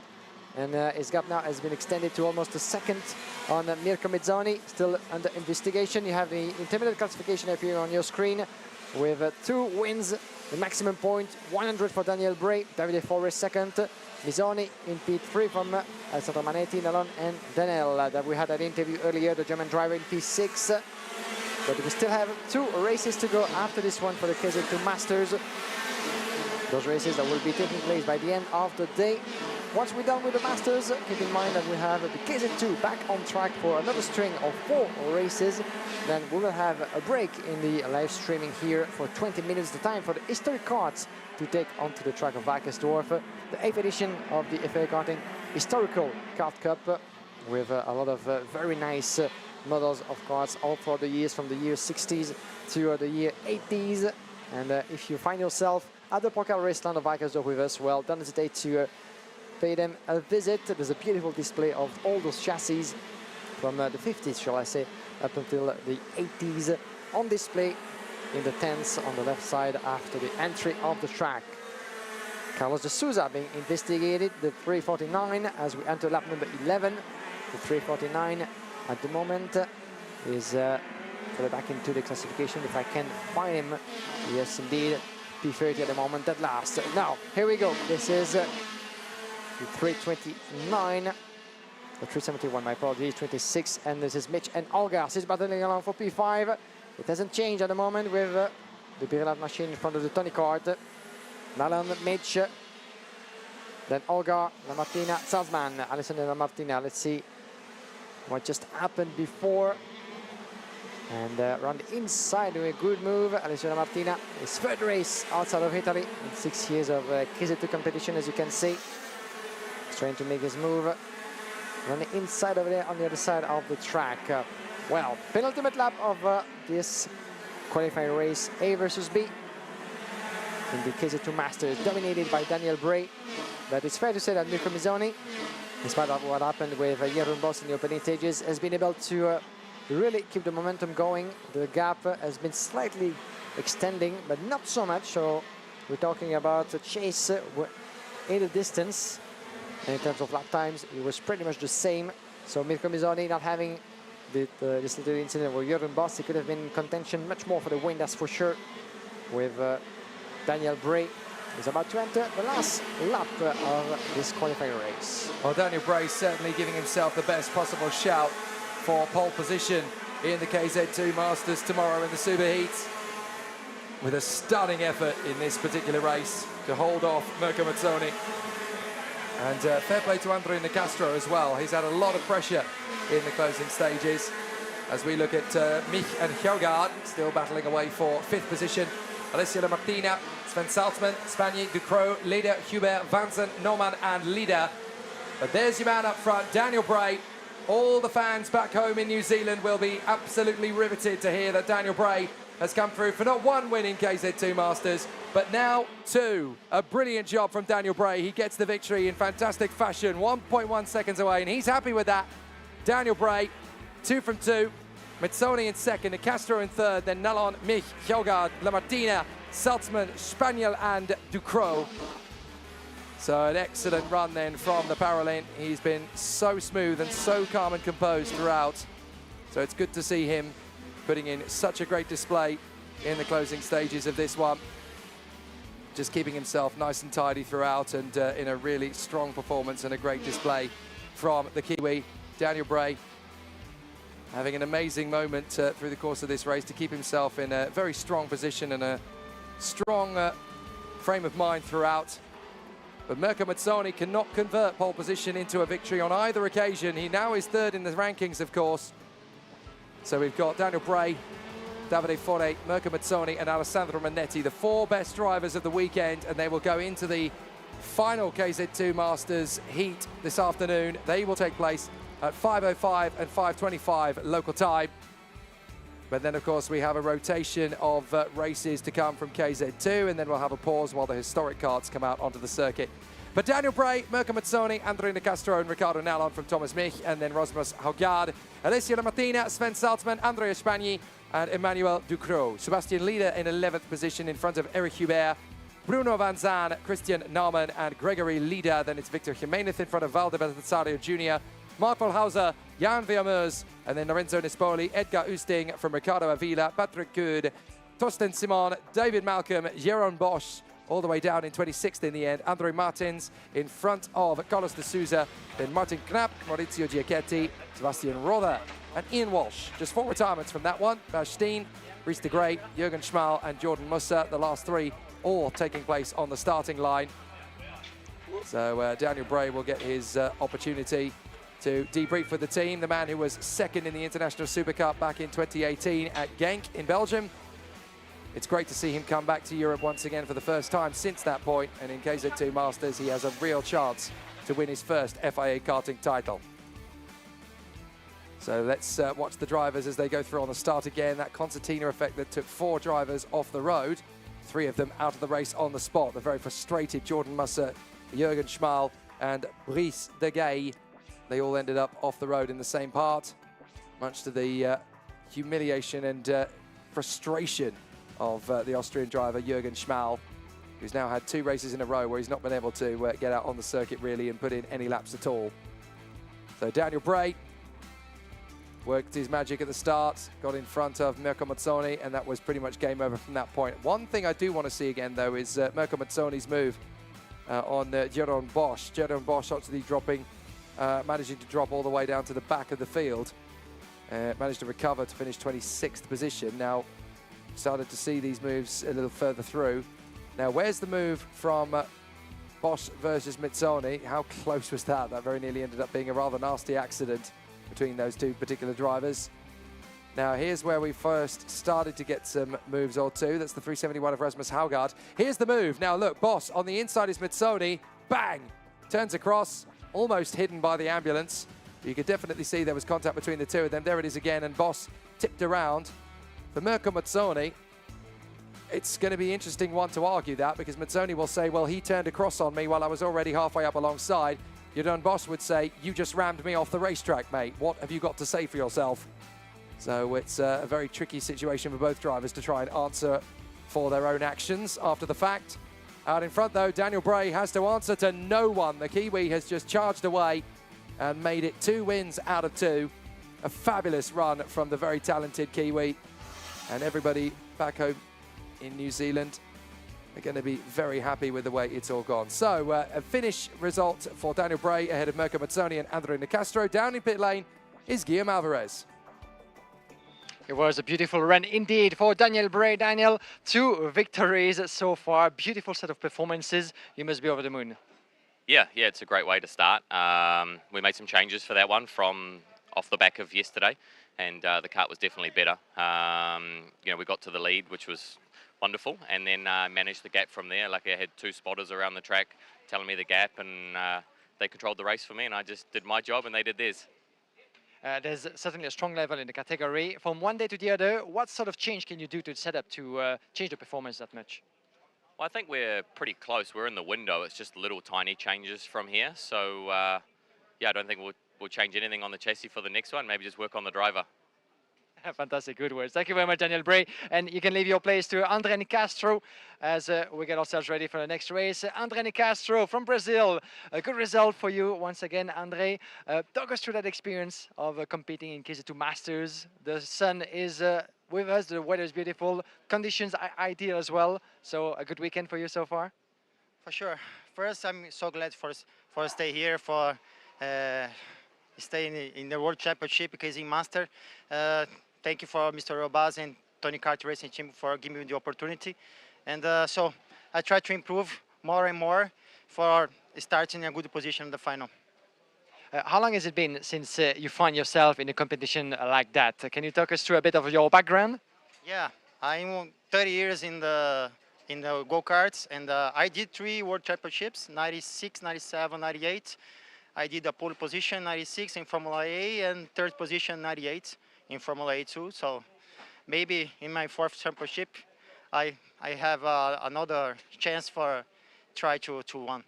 and his gap now has been extended to almost a second on Mirko Mizzoni, still under investigation. You have the intermediate classification appearing on your screen with 2 wins, the maximum point, 100 for Daniel Bray, Davide Forest second, Mizzoni in P3 from Alessandro Manetti, Nallon and Danel that we had that interview earlier, the German driver in P6. But we still have 2 races to go after this one for the KZ2 Masters. Those races that will be taking place by the end of the day. Once we're done with the Masters, keep in mind that we have the KZ2 back on track for another string of 4 races. Then we will have a break in the live streaming here for 20 minutes, the time for the historic karts to take onto the track of Wackersdorf, the 8th edition of the FIA Karting Historical Kart Cup, with a lot of very nice models of karts all throughout the years, from the year 60s to the year 80s. And if you find yourself at the Pro Kart Raceland of Wackersdorf with us, well, don't hesitate to pay them a visit. There's a beautiful display of all those chassis from the 50s, shall I say, up until the 80s on display in the tents on the left side after the entry of the track. Carlos de Souza being investigated, the 349, as we enter lap number 11. The 349 at the moment is further back into the classification, if I can find him. Yes, indeed, P30 at the moment at last. Now, here we go. This is the 329, the 371, my apologies, 26, and this is Mitch and Olga. He's battling along for P5. It hasn't changed at the moment with the Birelab machine in front of the Tony kart. Nalan, Mitch, then Olga, Lamartina, Salzman, Alison and Lamartina. Let's see what just happened before. And around the inside, doing a good move. Alessio Martina, his third race outside of Italy in 6 years of KZ2 competition, as you can see. He's trying to make his move. On the inside over there, on the other side of the track. Well, penultimate lap of this qualifying race, A versus B. In the KZ2 Masters, dominated by Daniel Bray. But it's fair to say that Mirko Mizoni, despite of what happened with Jeroen Bosch in the opening stages, has been able to really keep the momentum going. The gap has been slightly extending, but not so much. So we're talking about a chase in the distance. And in terms of lap times, it was pretty much the same. So Mirko Mizoni not having this little incident with Jeroen Bosch, he could have been in contention much more for the win, that's for sure. With Daniel Bray is about to enter the last lap of this qualifying race.
Well, Daniel Bray certainly giving himself the best possible shout for pole position in the KZ2 Masters tomorrow in the Superheats, with a stunning effort in this particular race to hold off Mirko Mazzoni. And fair play to Andre Nicastro as well. He's had a lot of pressure in the closing stages. As we look at Mich and Hjogard still battling away for 5th position. Alessio Martina, Sven Salzman, Spagni, Ducrot, Leder, Hubert, Vansen, Norman and Leder. But there's your man up front, Daniel Bray. All the fans back home in New Zealand will be absolutely riveted to hear that Daniel Bray has come through for not 1 win in KZ2 Masters, but now 2. A brilliant job from Daniel Bray. He gets the victory in fantastic fashion, 1.1 seconds away, and he's happy with that. Daniel Bray, 2 from 2. Mazzoni in 2nd, Nicastro in 3rd, then Nallon, Mich, Hjogard, Lamartina, Salzman, Spaniel and Ducrot. So an excellent run then from the Paralympian. He's been so smooth and so calm and composed throughout. So it's good to see him putting in such a great display in the closing stages of this one. Just keeping himself nice and tidy throughout, and in a really strong performance and a great display from the Kiwi, Daniel Bray. Having an amazing moment through the course of this race to keep himself in a very strong position and a strong frame of mind throughout. But Mirko Mazzoni cannot convert pole position into a victory on either occasion. He now is 3rd in the rankings, of course. So we've got Daniel Bray, Davide Fore, Mirko Mazzoni and Alessandro Manetti, the 4 best drivers of the weekend, and they will go into the final KZ2 Masters heat this afternoon. They will take place at 5:05 and 5:25 local time. But then, of course, we have a rotation of races to come from KZ2, and then we'll have a pause while the historic karts come out onto the circuit. But Daniel Bray, Mirko Mazzoni, Andre Nicastro and Ricardo Nallon from Thomas Mich, and then Rasmus Hjogard, Alessio Lamartina, Sven Salzman, Andrea Spagni, and Emmanuel Ducrot. Sebastian Leder in 11th position in front of Eric Hubert, Bruno Van Zaan, Christian Naumann, and Gregory Leder. Then it's Victor Jimenez in front of Valde Baldassarre Jr., Mark Volhauser, Jan Vermeers, and then Lorenzo Nespoli, Edgar Oosting from Ricardo Avila, Patrick Good, Torsten Simon, David Malcolm, Jeroen Bosch, all the way down in 26th in the end. Andre Martins in front of Carlos de Souza, then Martin Knapp, Maurizio Giacchetti, Sebastian Rother, and Ian Walsh. Just 4 retirements from that one. Bas Steen, Rhys de Grey, Jürgen Schmal, and Jordan Musser, the last 3 all taking place on the starting line. So Daniel Bray will get his opportunity to debrief with the team. The man who was second in the International Super Cup back in 2018 at Genk in Belgium. It's great to see him come back to Europe once again for the first time since that point. And in KZ2 Masters, he has a real chance to win his first FIA Karting title. So let's watch the drivers as they go through on the start again. That concertina effect that took 4 drivers off the road, 3 of them out of the race on the spot. The very frustrated Jordan Musser, Jürgen Schmal and Brice de Gay. They all ended up off the road in the same part, much to the humiliation and frustration of the Austrian driver Jürgen Schmal, who's now had 2 races in a row where he's not been able to get out on the circuit really and put in any laps at all. So Daniel Bray worked his magic at the start, got in front of Mirko Mazzoni, and that was pretty much game over from that point. One thing I do want to see again, though, is Mirko Mazzoni's move on Jeroen Bosch. Jeroen Bosch actually dropping, managing to drop all the way down to the back of the field. Managed to recover to finish 26th position. Now, started to see these moves a little further through. Now, where's the move from Bosch versus Mazzoni? How close was that? That very nearly ended up being a rather nasty accident between those 2 particular drivers. Now, here's where we first started to get some moves or 2. That's the 371 of Rasmus Haugaard. Here's the move. Now, look, Bosch on the inside is Mazzoni. Bang! Turns across, almost hidden by the ambulance. You could definitely see there was contact between the 2 of them. There it is again, and Bosch tipped around. For Mirko Mazzoni, it's going to be an interesting one to argue that, because Mazzoni will say, well, he turned across on me while I was already halfway up alongside. Jeroen Bosch would say, you just rammed me off the racetrack, mate. What have you got to say for yourself? So it's a very tricky situation for both drivers to try and answer for their own actions after the fact. Out in front, though, Daniel Bray has to answer to no one. The Kiwi has just charged away and made it 2 wins out of 2. A fabulous run from the very talented Kiwi. And everybody back home in New Zealand are going to be very happy with the way it's all gone. So a finish result for Daniel Bray ahead of Mirko Mazzoni and Andre Nicastro. Down in pit lane is Guillaume Alvarez.
It was a beautiful run indeed for Daniel Bray. Daniel, 2 victories so far. Beautiful set of performances. You must be over the moon.
Yeah, it's a great way to start. We made some changes for that one from off the back of yesterday, and the kart was definitely better. We got to the lead, which was wonderful, and then managed the gap from there. Like, I had 2 spotters around the track telling me the gap, and they controlled the race for me, and I just did my job and they did theirs.
There's certainly a strong level in the category. From one day to the other, what sort of change can you do to set up to change the performance that much?
Well, I think we're pretty close. We're in the window. It's just little tiny changes from here. So, yeah, I don't think we'll change anything on the chassis for the next one. Maybe just work on the driver.
Fantastic, good words. Thank you very much, Daniel Bray. And you can leave your place to Andre Nicastro as we get ourselves ready for the next race. Andre Nicastro from Brazil. A good result for you once again, Andre. Talk us through that experience of competing in KZ2 Masters. The sun is with us, the weather is beautiful, conditions are ideal as well. So a good weekend for you so far?
For sure. First, I'm so glad for stay here, for stay in the World Championship KZ Master. Thank you for Mr. Robaz and Tony Kart Racing Team for giving me the opportunity. And so I try to improve more and more for starting in a good position in the final.
How long has it been since you find yourself in a competition like that? Can you talk us through a bit of your background?
Yeah, I'm 30 years in the go-karts, and I did 3 World Championships, 96, 97, 98. I did a pole position, 96 in Formula A, and 3rd position, 98 in Formula A too. So maybe in my 4th championship, I have another chance for try to win.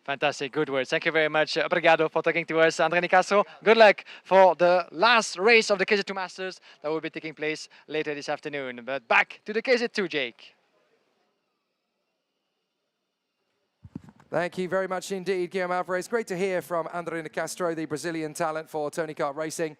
Fantastic, good words. Thank you very much. Obrigado for talking to us, Andre Nicastro. Good luck for the last race of the KZ2 Masters that will be taking place later this afternoon. But back to the KZ2, Jake.
Thank you very much indeed, Guillaume Alvarez. Great to hear from Andre Nicastro, the Brazilian talent for Tony Kart Racing.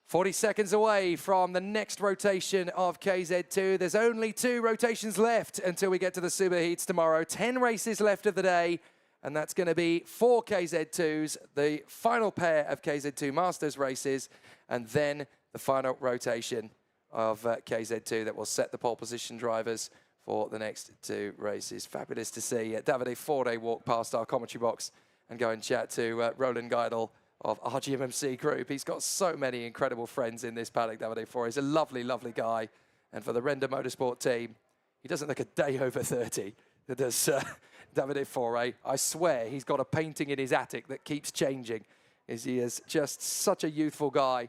40 seconds away from the next rotation of KZ2. There's only 2 rotations left until we get to the Super Heats tomorrow. 10 races left of the day, and that's going to be 4 KZ2s, the final pair of KZ2 Masters races, and then the final rotation of KZ2 that will set the pole position drivers for the next 2 races. Fabulous to see Davide Forde walk past our commentary box and go and chat to Roland Geidel of our GMMC group. He's got so many incredible friends in this paddock, Davide Forde. He's a lovely, lovely guy. And for the Render Motorsport team, he doesn't look a day over 30. Does Davide Forde. I swear he's got a painting in his attic that keeps changing. He is just such a youthful guy.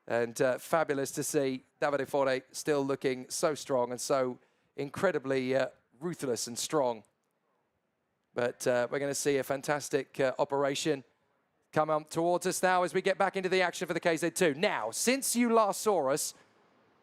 And fabulous to see Davide Forde still looking so strong and so incredibly ruthless and strong. But we're going to see a fantastic operation come up towards us now as we get back into the action for the KZ2. Now, since you last saw us,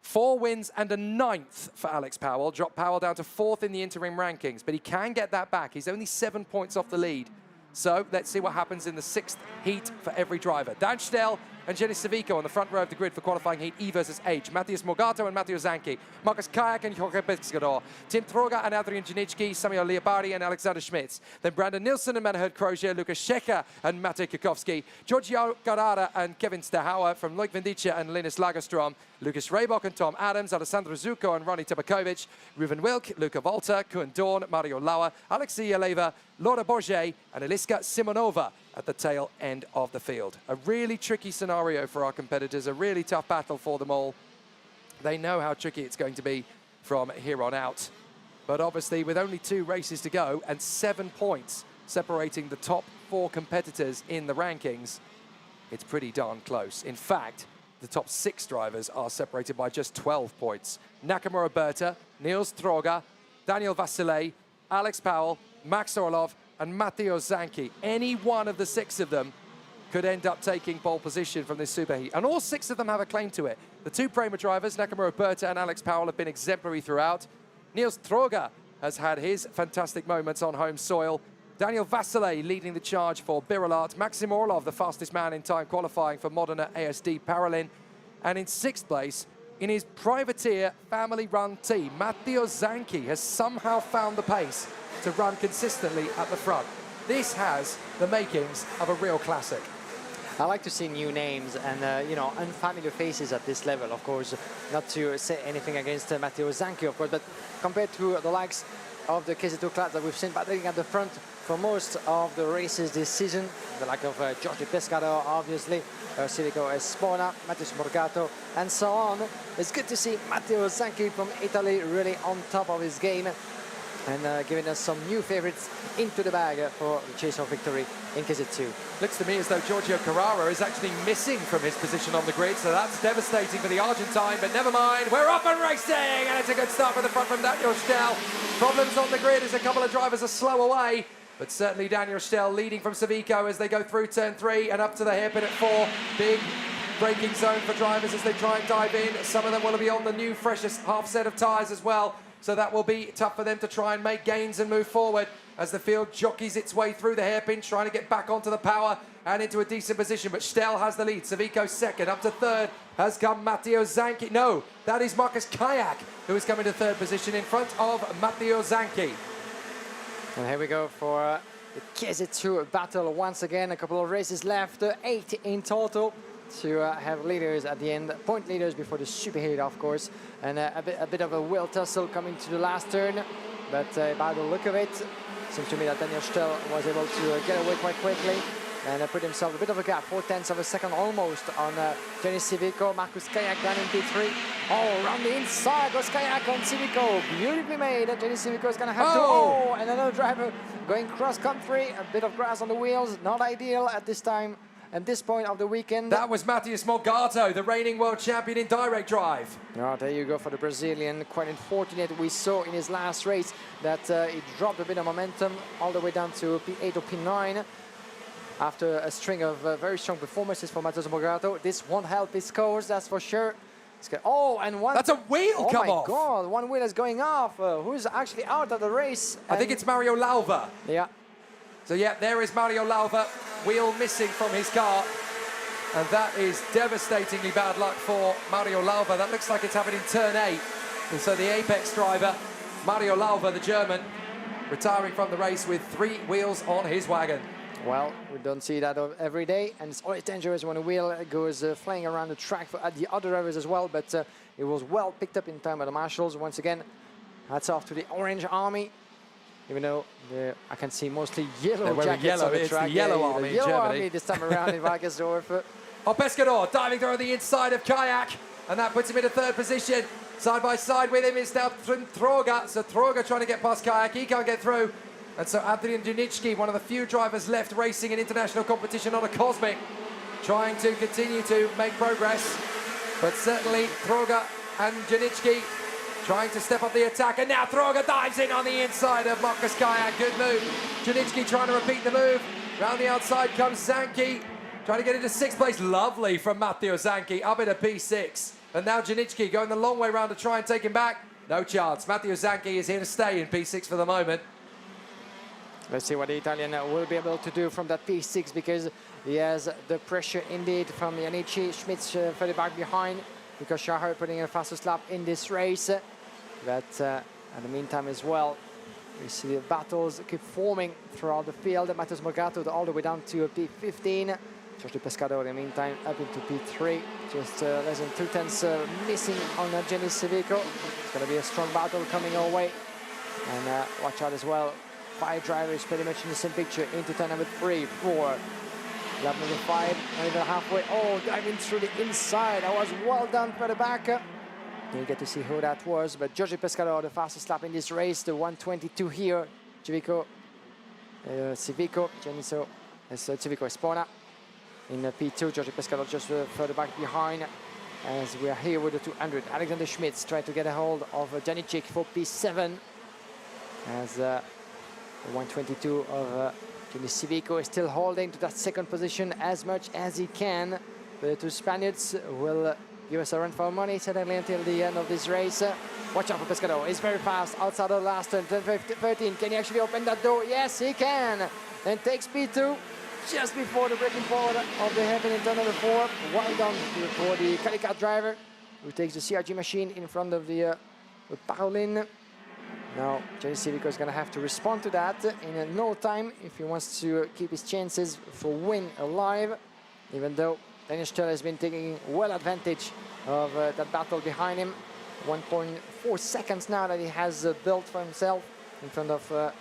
4 wins and a 9th for Alex Powell. Dropped Powell down to 4th in the interim rankings, but he can get that back. He's only 7 points off the lead. So let's see what happens in the 6th heat for every driver. Dan Stell and Jenny Savico on the front row of the grid for qualifying heat E versus H. Matthias Morgato and Matteo Zanchi. Marcus Kayak and Jorge Pescador. Tim Troga and Adrian Janicki. Samuel Liabari and Alexander Schmitz. Then Brandon Nilsson and Manaherd Crozier. Lucas Schecker and Matej Kukowski. Giorgio Carrara and Kevin Stahauer from Loic Vendicia and Linus Lagerstrom. Lucas Raybock and Tom Adams. Alessandro Zucco and Ronnie Tabakovic. Ruben Wilk, Luca Volta, Kuhn Dorn, Mario Lauer, Alexei Yeleva, Laura Borget and Eliska Simonova at the tail end of the field. A really tricky scenario for our competitors, a really tough battle for them all. They know how tricky it's going to be from here on out. But obviously with only 2 races to go and 7 points separating the top 4 competitors in the rankings, it's pretty darn close. In fact, the top 6 drivers are separated by just 12 points. Nakamura Berta, Niels Troga, Daniel Vasile, Alex Powell, Max Orlov, and Matteo Zanchi. Any one of the 6 of them could end up taking pole position from this superheat. And all 6 of them have a claim to it. The 2 Prema drivers, Nakamura Berta and Alex Powell, have been exemplary throughout. Niels Troga has had his fantastic moments on home soil. Daniel Vasile leading the charge for Birolart. Maxim Orlov, the fastest man in time qualifying for Modena ASD Paralin. And in 6th place, in his privateer family-run team, Matteo Zanchi has somehow found the pace to run consistently at the front. This has the makings of a real classic.
I like to see new names and, you know, unfamiliar faces at this level, of course. Not to say anything against Matteo Zanchi, of course, but compared to the likes of the KZ2 class that we've seen battling at the front for most of the races this season, the like of Jorge Pescador, obviously, Civico Espona, Matthias Morgato, and so on. It's good to see Matteo Zanchi from Italy really on top of his game and giving us some new favorites into the bag for the chase of victory in KZ2.
Looks to me as though Giorgio Carrara is actually missing from his position on the grid, so that's devastating for the Argentine, but never mind, we're off and racing, and it's a good start for the front from Daniel Stell. Problems on the grid as a couple of drivers are slow away, but certainly Daniel Stell leading from Savico as they go through turn 3 and up to the hairpin at 4. Big braking zone for drivers as they try and dive in. Some of them will be on the new freshest half set of tyres as well. So that will be tough for them to try and make gains and move forward as the field jockeys its way through the hairpin, trying to get back onto the power and into a decent position. But Stell has the lead. Savico 2nd. Up to 3rd has come Matteo Zanchi. No, that is Marcus Kayak, who is coming to 3rd position in front of Matteo Zanchi.
And here we go for the KZ2 battle once again. A couple of races left, 8 in total, to have leaders at the end, point leaders before the superheat, of course, and a bit of a will tussle coming to the last turn, but by the look of it, seems to me that Daniel Stell was able to get away quite quickly and put himself a bit of a gap, 4/10 of a second almost on Jenny Civico. Marcus Kayak down in P3. Oh, around the inside goes Kayak on Civico, beautifully made. Jenny Civico is going to have to, and another driver going cross country, a bit of grass on the wheels, not ideal at this time. At this point of the weekend.
That was Matthias Morgato, the reigning world champion in direct drive.
Oh, there you go for the Brazilian. Quite unfortunate. We saw in his last race that he dropped a bit of momentum all the way down to P8 or P9 after a string of very strong performances for Matthias Morgato. This won't help his scores, that's for sure. Oh, and one...
That's a wheel come off!
Oh my God, one wheel is going off. Who's actually out of the race?
I think it's Mario Lauva.
Yeah.
So yeah, there is Mario Lauva, wheel missing from his car. And that is devastatingly bad luck for Mario Lauva. That looks like it's happened in turn 8. And so the apex driver, Mario Lauva, the German, retiring from the race with 3 wheels on his wagon.
Well, we don't see that every day, and it's always dangerous when a wheel goes flying around the track for the other drivers as well, but it was well picked up in time by the marshals. Once again, Hats off to the Orange Army, even though I can see mostly yellow
They're wearing
jackets
yellow.
on the
It's
track.
the yellow
Yeah,
army
the
in
yellow
Germany.
army this time around in Wackersdorf.
Oh, Pescador diving through the inside of Kayak, and that puts him into third position. Side by side with him is now Troga. So Troga trying to get past Kayak. He can't get through. And so Adrian Janicki, one of the few drivers left racing in international competition on a Cosmic, trying to continue to make progress. But certainly Troga and Janicki trying to step up the attack. And now Troga dives in on the inside of Marcus Kayak. Good move. Janicki trying to repeat the move. Round the outside comes Zanki, trying to get into sixth place. Lovely from Matteo Zanki, up into P6. And now Janicki going the long way round to try and take him back. No chance. Matteo Zanki is here to stay in P6 for the moment.
Let's see what the Italian will be able to do from that P6, because he has the pressure indeed from Janicki. Schmitz further back behind, because Shahar putting in a fastest lap in this race. But in the meantime as well, we see the battles keep forming throughout the field. Matheus Morgato all the way down to P15. Giorgio Pescador in the meantime up into P3. Just less than 2 tenths missing on Jenny Civico. It's going to be a strong battle coming our way. And watch out as well. 5 drivers pretty much in the same picture into turn number 3, 4. Lap number 5, not even halfway. Oh, diving through the inside. That was well done for the back. You get to see who that was, but Giorgio Pescador, the fastest lap in this race, the 1:22 here. Civico, Civico Espona in P2. Giorgio Pescador just further back behind, as we are here with the 200. Alexander Schmitz trying to get a hold of Janicki for P7, as the 1:22 of Jenny Civico is still holding to that second position as much as he can. The 2 Spaniards will give us a run for money, certainly until the end of this race. Watch out for Pescador. He's very fast outside of the last turn, turn 13. Can he actually open that door? Yes, he can. And takes P2 just before the braking forward of the hairpin in turn number 4. Well done for the Calicat driver, who takes the CRG machine in front of the Parolin. Now, Jenny Civico is going to have to respond to that in no time if he wants to keep his chances for win alive, even though Daniel Stöll has been taking well advantage of that battle behind him. 1.4 seconds now that he has built for himself in front of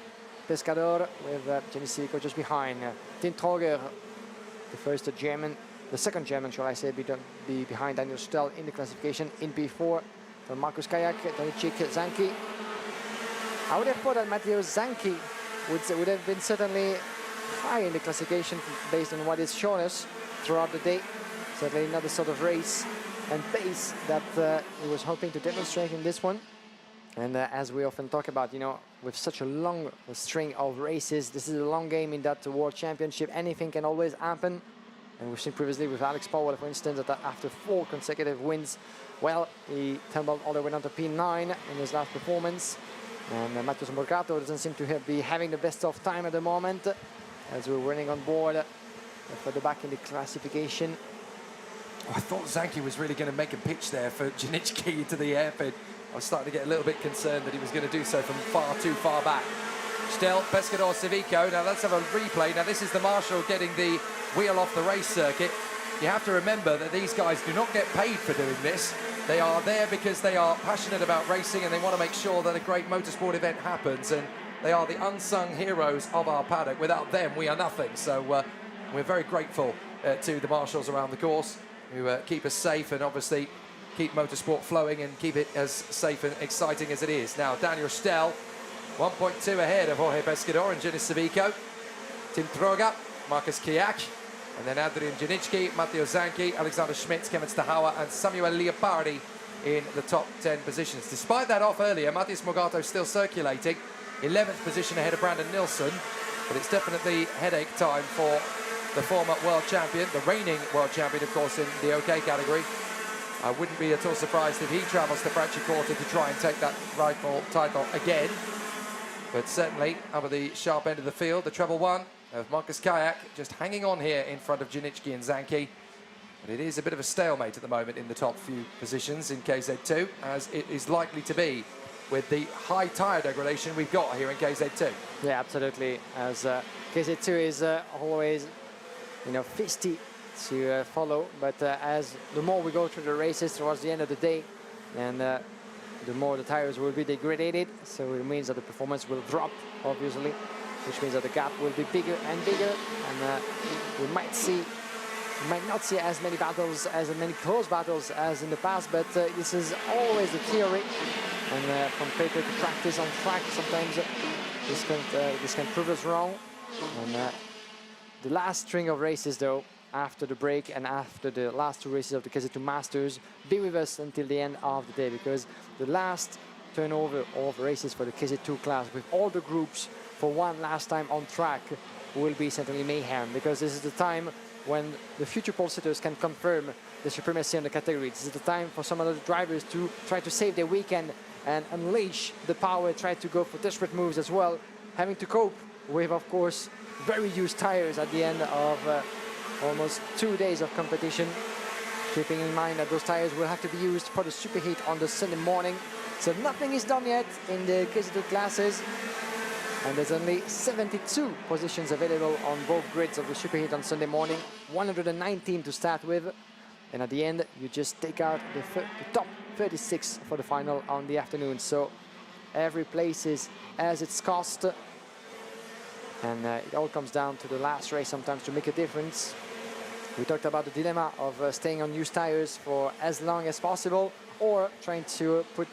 Pescador, with Jenny Civico just behind. Tim Troger, the second German, shall I say, be behind Daniel Stöll in the classification in P4. For Marcus Kayak, Janicki, Zanki. I would have thought that Matteo Zanki would have been certainly high in the classification based on what it's shown us throughout the day. Certainly not the sort of race and pace that he was hoping to demonstrate in this one. And as we often talk about, you know, with such a long string of races, this is a long game in that World Championship. Anything can always happen. And we've seen previously with Alex Powell, for instance, that after 4 consecutive wins, well, he tumbled all the way down to P9 in his last performance. And Matheus Morgato doesn't seem to be having the best of time at the moment, as we're running on board further back in the classification.
Oh, I thought Zanki was really going to make a pitch there for Janicki into the hairpin. I was starting to get a little bit concerned that he was going to do so from too far back. Still, Pescador Civico. Now let's have a replay. Now this is the marshal getting the wheel off the race circuit. You have to remember that these guys do not get paid for doing this. They are there because they are passionate about racing and they want to make sure that a great motorsport event happens. And they are the unsung heroes of our paddock. Without them, we are nothing. So we're very grateful to the marshals around the course, who keep us safe and obviously keep motorsport flowing and keep it as safe and exciting as it is. Now, Daniel Stöll, 1.2 ahead of Jorge Pescador and Jenny Civico. Tim Troga, Marcus Kayak, and then Adrian Janicki, Matteo Zanki, Alexander Schmitz, Kevin Stahawa, and Samuel Leopardi in the top 10 positions. Despite that off earlier, Matheus Morgato still circulating, 11th position ahead of Brandon Nilsson, but it's definitely headache time for the former world champion, the reigning world champion, of course, in the OK category. I wouldn't be at all surprised if he travels to Franciacorta to try and take that rival title again. But certainly, over the sharp end of the field, the treble one of Marcus Kayak just hanging on here in front of Janicki and Zanki. But it is a bit of a stalemate at the moment in the top few positions in KZ2, as it is likely to be with the high tyre degradation we've got here in KZ2.
Yeah, absolutely. As KZ2 is always, you know, feisty to follow, but as the more we go through the races towards the end of the day, and the more the tires will be degraded. So it means that the performance will drop, obviously, which means that the gap will be bigger and bigger, and we might not see as many battles, as many close battles as in the past, but this is always the theory, and from paper to practice on track, sometimes this can prove us wrong. And the last string of races, though, after the break and after the last 2 races of the KZ2 Masters, be with us until the end of the day, because the last turnover of races for the KZ2 class with all the groups for one last time on track will be certainly mayhem, because this is the time when the future pole sitters can confirm the supremacy on the category. This is the time for some of the drivers to try to save their weekend and unleash the power, try to go for desperate moves as well, having to cope with, of course, very used tires at the end of almost 2 days of competition, keeping in mind that those tires will have to be used for the superheat on the Sunday morning. So nothing is done yet in the KZ2 classes, and there's only 72 positions available on both grids of the superheat on Sunday morning, 119 to start with, and at the end you just take out the top 36 for the final on the afternoon. So every place is as its cost, and it all comes down to the last race sometimes to make a difference. We talked about the dilemma of staying on used tires for as long as possible, or trying to put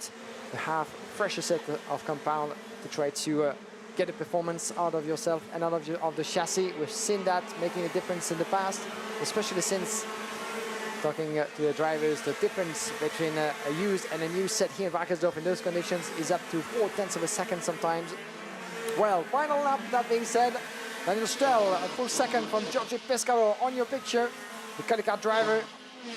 a half fresher set of compound to try to get a performance out of yourself and out of the chassis. We've seen that making a difference in the past, especially since talking to the drivers, the difference between a used and a new set here in Wackersdorf in those conditions is up to 0.4 of a second sometimes. Well, final lap, that being said, Daniel Stell, a full second from Giorgio Pescaro on your picture, the Calicat driver,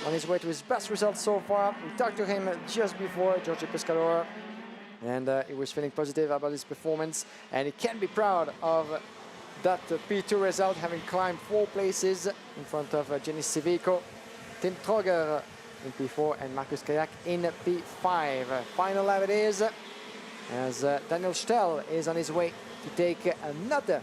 on his way to his best results so far. We talked to him just before, Giorgio Pescaro, and he was feeling positive about his performance, and he can be proud of that P2 result, having climbed 4 places in front of Jenny Civico, Tim Troger in P4 and Markus Kayak in P5. Final lap it is, as Daniel Stell is on his way to take another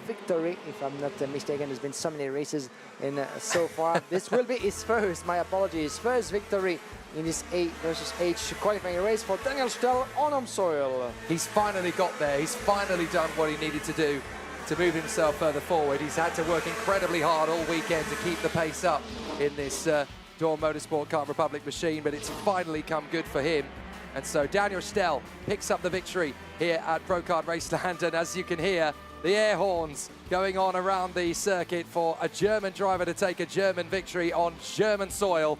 victory, if I'm not mistaken. There's been so many races in so far. This will be his first, my apologies, first victory in this A versus H qualifying race for Daniel Stell on home soil.
He's finally got there. He's finally done what he needed to do to move himself further forward. He's had to work incredibly hard all weekend to keep the pace up in this Dawn Motorsport Kart Republic machine, but it's finally come good for him. And so Daniel Stell picks up the victory here at Pro Kart Raceland, and as you can hear, the air horns going on around the circuit for a German driver to take a German victory on German soil.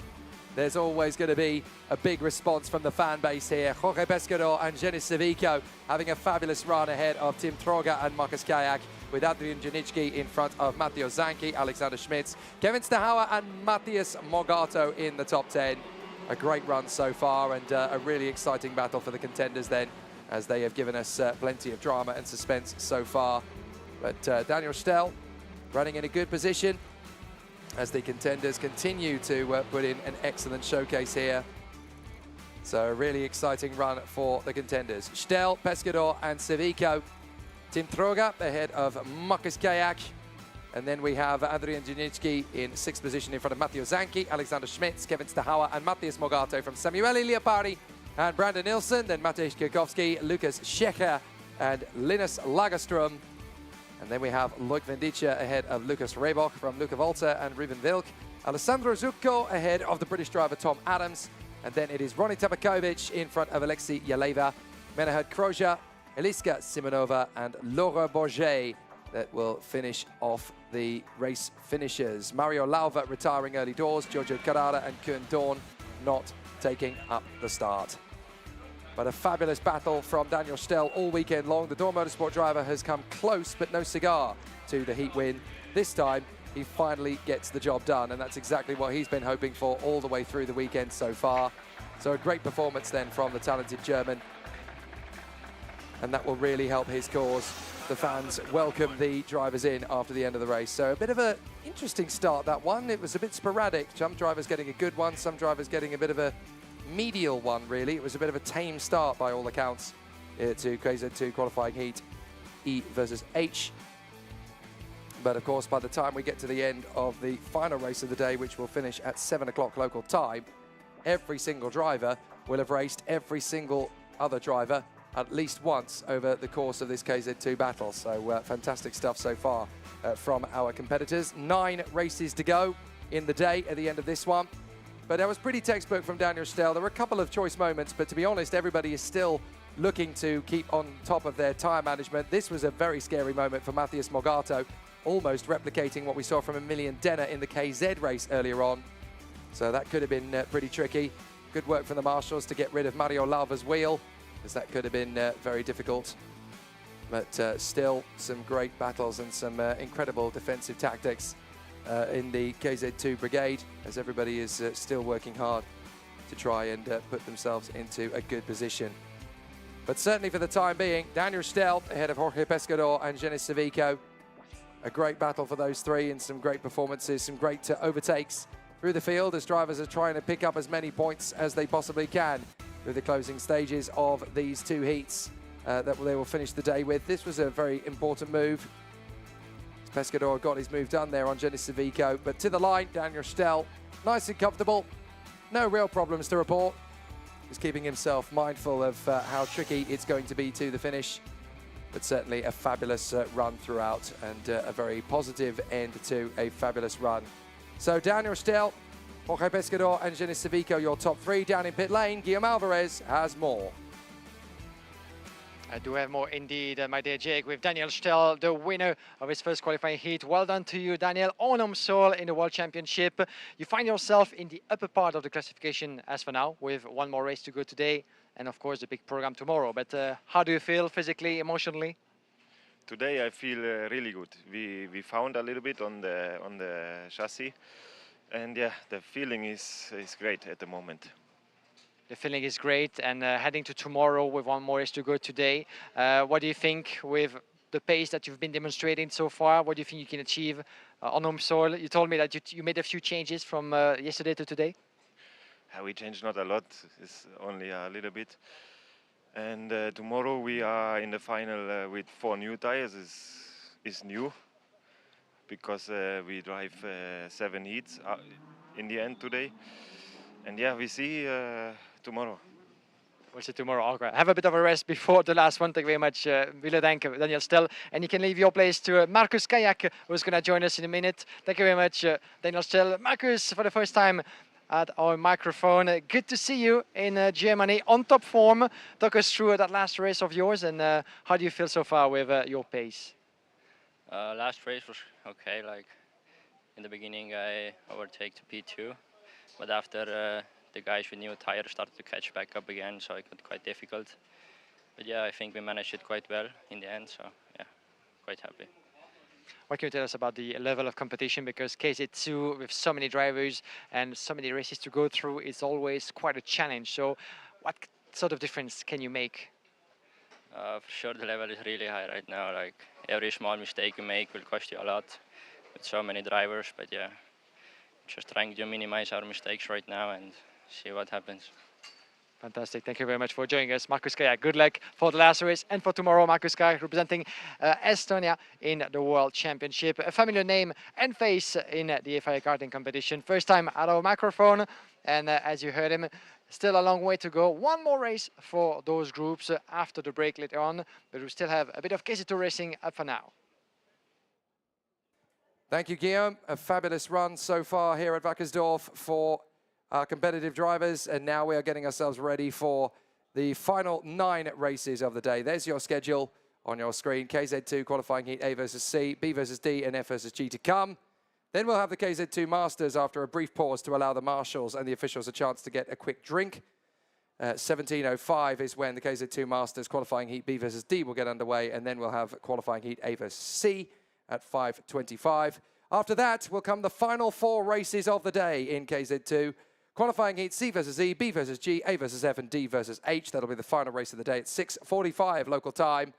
There's always going to be a big response from the fan base here. Jorge Pescador and Jenny Civico having a fabulous run ahead of Tim Troger and Markus Kayak, with Adrian Janicki in front of Matteo Zanchi, Alexander Schmitz, Kevin Stahauer and Matthias Morgato in the top 10. A great run so far, and a really exciting battle for the contenders then, as they have given us plenty of drama and suspense so far. But Daniel Stell running in a good position as the contenders continue to put in an excellent showcase here. So a really exciting run for the contenders. Stell, Pescador and Civico. Tim Troger ahead of Markus Kayak. And then we have Adrian Janicki in 6th position in front of Matteo Zanchi, Alexander Schmitz, Kevin Stahauer and Matthias Morgato from Samuele Leopardi and Brandon Nilsson. Then Matej Kirkowski, Lukas Schecher and Linus Lagerström. And then we have Loic Vendicia ahead of Lucas Rehbock from Luca Volta and Ruben Wilk. Alessandro Zucco ahead of the British driver Tom Adams. And then it is Ronnie Tabakovic in front of Alexei Yaleva, Menahad Kroja, Eliska Simonova and Laura Bourget that will finish off the race finishers. Mario Lauva retiring early doors, Giorgio Carrara and Kuhn Dorn not taking up the start. But a fabulous battle from Daniel Stell all weekend long. The Dawn Motorsport driver has come close, but no cigar to the heat win. This time, he finally gets the job done, and that's exactly what he's been hoping for all the way through the weekend so far. So a great performance then from the talented German, and that will really help his cause. The fans welcome the drivers in after the end of the race. So a bit of an interesting start, that one. It was a bit sporadic. Some drivers getting a good one, some drivers getting a bit of a medial one, really. It was a bit of a tame start by all accounts to KZ2 qualifying heat E versus H. But of course, by the time we get to the end of the final race of the day, which will finish at 7 o'clock local time, every single driver will have raced every single other driver at least once over the course of this KZ2 battle. So fantastic stuff so far from our competitors. 9 races to go in the day at the end of this one. But that was pretty textbook from Daniel Stell. There were a couple of choice moments, but to be honest, everybody is still looking to keep on top of their tyre management. This was a very scary moment for Matthias Morgato, almost replicating what we saw from Emilian Denner in the KZ race earlier on. So that could have been pretty tricky. Good work from the marshals to get rid of Mario Larva's wheel, as that could have been very difficult. But still some great battles and some incredible defensive tactics in the KZ2 brigade, as everybody is still working hard to try and put themselves into a good position. But certainly for the time being, Daniel Stell ahead of Jorge Pescador and Genis Savico. A great battle for those three and some great performances, some great overtakes through the field as drivers are trying to pick up as many points as they possibly can through the closing stages of these 2 heats that they will finish the day with. This was a very important move. Pescador got his move done there on Genis Savico, but to the line, Daniel Stell, nice and comfortable. No real problems to report. Just keeping himself mindful of how tricky it's going to be to the finish. But certainly a fabulous run throughout and a very positive end to a fabulous run. So Daniel Stell, Jorge Pescador and Genis Savico, your top 3. Down in pit lane, Guillaume Alvarez has more.
I do have more indeed, my dear Jake, with Daniel Stell, the winner of his first qualifying heat. Well done to you, Daniel. En homme seul in the World Championship. You find yourself in the upper part of the classification as for now, with 1 more race to go today, and of course the big program tomorrow. But how do you feel physically, emotionally?
Today I feel really good. We found a little bit on the chassis, and yeah, the feeling is great at the moment.
The feeling is great, and heading to tomorrow with 1 more race to go today. What do you think with the pace that you've been demonstrating so far? What do you think you can achieve on home soil? You told me that you made a few changes from yesterday to today.
We changed not a lot, it's only a little bit. And tomorrow we are in the final with 4 new tires. Is new because we drive 7 heats in the end today. And yeah, we see tomorrow.
We'll see tomorrow. Okay. Have a bit of a rest before the last one. Thank you very much, Wille Dank, Daniel Stell. And you can leave your place to Marcus Kayak, who's going to join us in a minute. Thank you very much, Daniel Stell. Marcus, for the first time at our microphone. Good to see you in Germany, on top form. Talk us through that last race of yours, and how do you feel so far with your pace?
Last race was okay. Like in the beginning, I overtake to P2. But after the guys with new tires started to catch back up again, so it got quite difficult. But yeah, I think we managed it quite well in the end, so yeah, quite happy.
What can you tell us about the level of competition? Because KZ2, with so many drivers and so many races to go through, is always quite a challenge. So what sort of difference can you make?
For sure, the level is really high right now. Like every small mistake you make will cost you a lot with so many drivers, but yeah. Just trying to minimize our mistakes right now and see what happens.
Fantastic. Thank you very much for joining us, Marcus Kayak. Good luck for the last race and for tomorrow. Marcus Kayak representing Estonia in the World Championship. A familiar name and face in the FIA Karting competition. First time at our microphone. And as you heard him, still a long way to go. 1 more race for those groups after the break later on. But we still have a bit of KZ2 racing up for now.
Thank you, Guillaume. A fabulous run so far here at Wackersdorf for our competitive drivers. And now we are getting ourselves ready for the final 9 races of the day. There's your schedule on your screen. KZ2 qualifying heat A versus C, B versus D, and F versus G to come. Then we'll have the KZ2 Masters after a brief pause to allow the marshals and the officials a chance to get a quick drink. 17:05 is when the KZ2 Masters qualifying heat B versus D will get underway. And then we'll have qualifying heat A versus C at 5:25. After that will come the final 4 races of the day in KZ2. Qualifying heat C versus E, B versus G, A versus F, and D versus H. That'll be the final race of the day at 6:45 local time.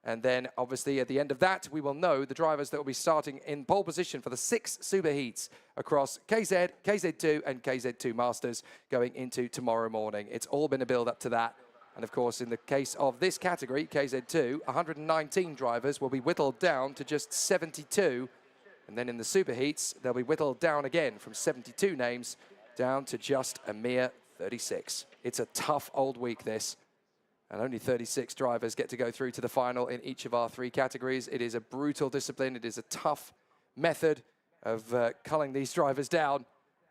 And then, obviously, at the end of that, we will know the drivers that will be starting in pole position for the 6 super heats across KZ, KZ2, and KZ2 Masters going into tomorrow morning. It's all been a build-up to that. And of course, in the case of this category, KZ2, 119 drivers will be whittled down to just 72. And then in the super heats, they'll be whittled down again from 72 names down to just a mere 36. It's a tough old week, this. And only 36 drivers get to go through to the final in each of our 3 categories. It is a brutal discipline. It is a tough method of culling these drivers down.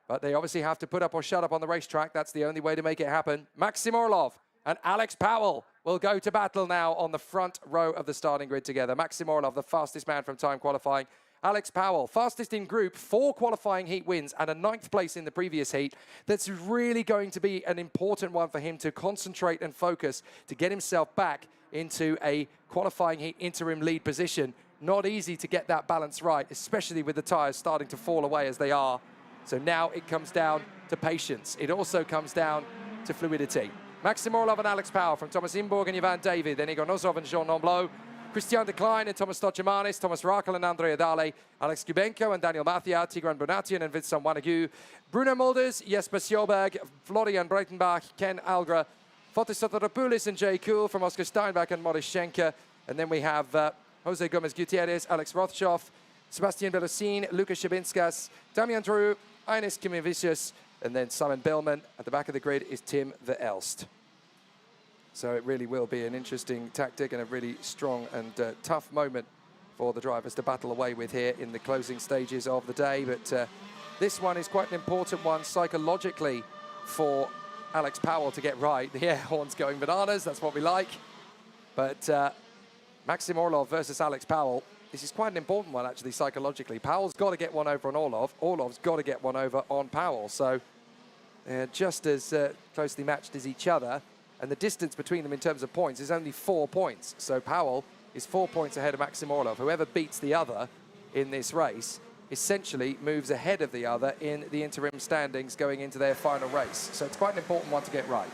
But they obviously have to put up or shut up on the racetrack. That's the only way to make it happen. Maxim Orlov and Alex Powell will go to battle now on the front row of the starting grid together. Maxim Orlov, the fastest man from time qualifying. Alex Powell, fastest in group, 4 qualifying heat wins and a 9th place in the previous heat. That's really going to be an important one for him to concentrate and focus to get himself back into a qualifying heat interim lead position. Not easy to get that balance right, especially with the tyres starting to fall away as they are. So now it comes down to patience. It also comes down to fluidity. Maxim Orlov and Alex Powell from Thomas Imburg and Ivan David, then Igor Nosov and Jean Nomblot. Christian de Klein and Thomas Stochemanis, Thomas Rakel and Andrea Dale, Alex Kubenko and Daniel Mathia, Tigran Bonatian and Vincent Wanagu, Bruno Mulders, Jesper Sjoberg, Florian Breitenbach, Ken Algra, Fotis Soteropoulos and Jay Kuhl from Oscar Steinbach and Maurice Schenker. And then we have Jose Gomez Gutierrez, Alex Rothschoff, Sebastian Belosin, Lucas Shabinskas, Damian Drew, Ines Kimivicius, and then Simon Billman. At the back of the grid is Tim Verelst. So it really will be an interesting tactic and a really strong and tough moment for the drivers to battle away with here in the closing stages of the day. But this one is quite an important one psychologically for Alex Powell to get right. The air horn's going bananas, that's what we like. But Maxim Orlov versus Alex Powell, this is quite an important one actually psychologically. Powell's got to get one over on Orlov. Orlov's got to get one over on Powell. So they're just as closely matched as each other. And the distance between them in terms of points is only 4 points. So Powell is 4 points ahead of Maxim Orlov. Whoever beats the other in this race essentially moves ahead of the other in the interim standings going into their final race. So it's quite an important one to get right.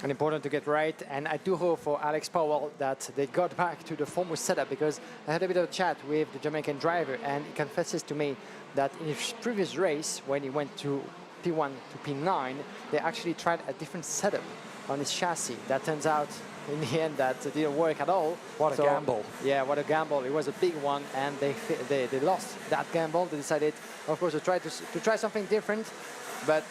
And important to get right, and I do hope for Alex Powell that they got back to the former setup, because I had a bit of a chat with the Jamaican driver and he confesses to me that in his previous race, when he went to P1 to P9, they actually tried a different setup on his chassis. That turns out in the end that it didn't work at all.
What a gamble.
Yeah, what a gamble. It was a big one, and they lost that gamble. They decided, of course, to try something different, but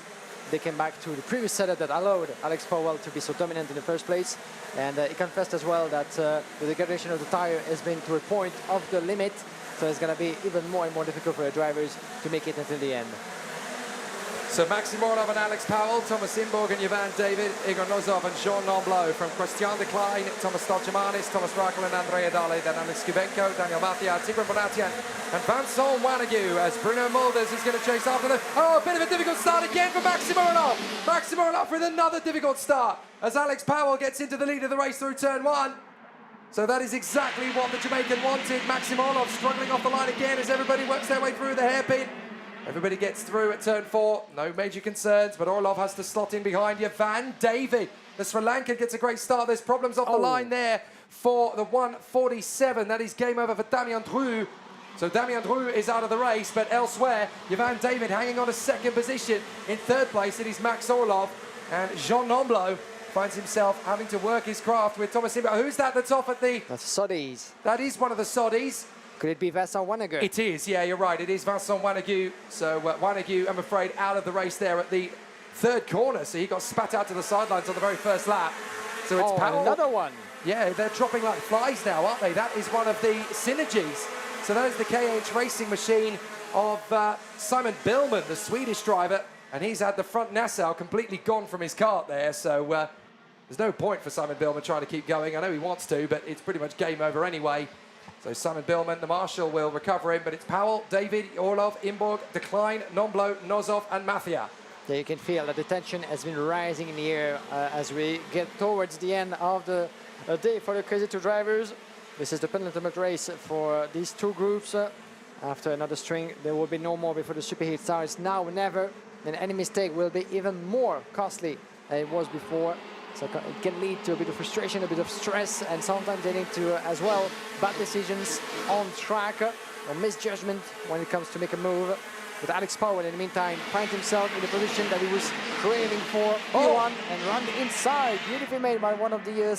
they came back to the previous setup that allowed Alex Powell to be so dominant in the first place. And he confessed as well that the degradation of the tire has been to a point of the limit, so it's going to be even more and more difficult for the drivers to make it until the end.
So Maxim Orlov and Alex Powell, Thomas Imburg and Ivan David, Igor Nosov and Jean Nomblot. From Christian de Klein, Thomas Stochemanis, Thomas Rakel and Andrea Dale, then Alex Kubenko, Daniel Mathia, Tigran Bonatian and Vincent Wanagu, as Bruno Mulders is going to chase after them. Oh, a bit of a difficult start again for Maxim Orlov. Maxim Orlov with another difficult start as Alex Powell gets into the lead of the race through turn 1. So that is exactly what the Jamaican wanted. Maxim Orlov struggling off the line again as everybody works their way through the hairpin. Everybody gets through at turn 4, no major concerns, but Orlov has to slot in behind you. Van David, the Sri Lankan, gets a great start. There's problems off the line there for the 147. That is game over for Damien Drew. So Damien Drew is out of the race, but elsewhere, Van David hanging on a 2nd position. In 3rd place, it is Max Orlov, and Jean Nomblot finds himself having to work his craft with Thomas Imburg. Who's that that's off at the...
That's Soddies.
That is one of the Soddies.
Could it be Vincent Wanagu?
It is, yeah, you're right. It is Vincent Wanagu. So Wanagu, I'm afraid, out of the race there at the 3rd corner. So he got spat out to the sidelines on the very first lap. So it's Powell.
Another one.
Yeah, they're dropping like flies now, aren't they? That is one of the synergies. So that is the KH racing machine of Simon Billman, the Swedish driver. And he's had the front Nassau completely gone from his kart there. So there's no point for Simon Billman trying to keep going. I know he wants to, but it's pretty much game over anyway. So Simon Billman, the marshal, will recover him, but it's Powell, David, Orlov, Imburg, de Klein, Nomblot, Nosov and Mathia.
Yeah, you can feel that the tension has been rising in the air as we get towards the end of the day for the KZ2 drivers. This is the penultimate race for these 2 groups. After another string, there will be no more before the superheat starts. Now or never, and any mistake will be even more costly than it was before. So it can lead to a bit of frustration, a bit of stress, and sometimes they need to, as well, bad decisions on track or misjudgment when it comes to make a move. But Alex Powell, in the meantime, finds himself in the position that he was craving for. P1 and run the inside. Beautifully made by one of the karts.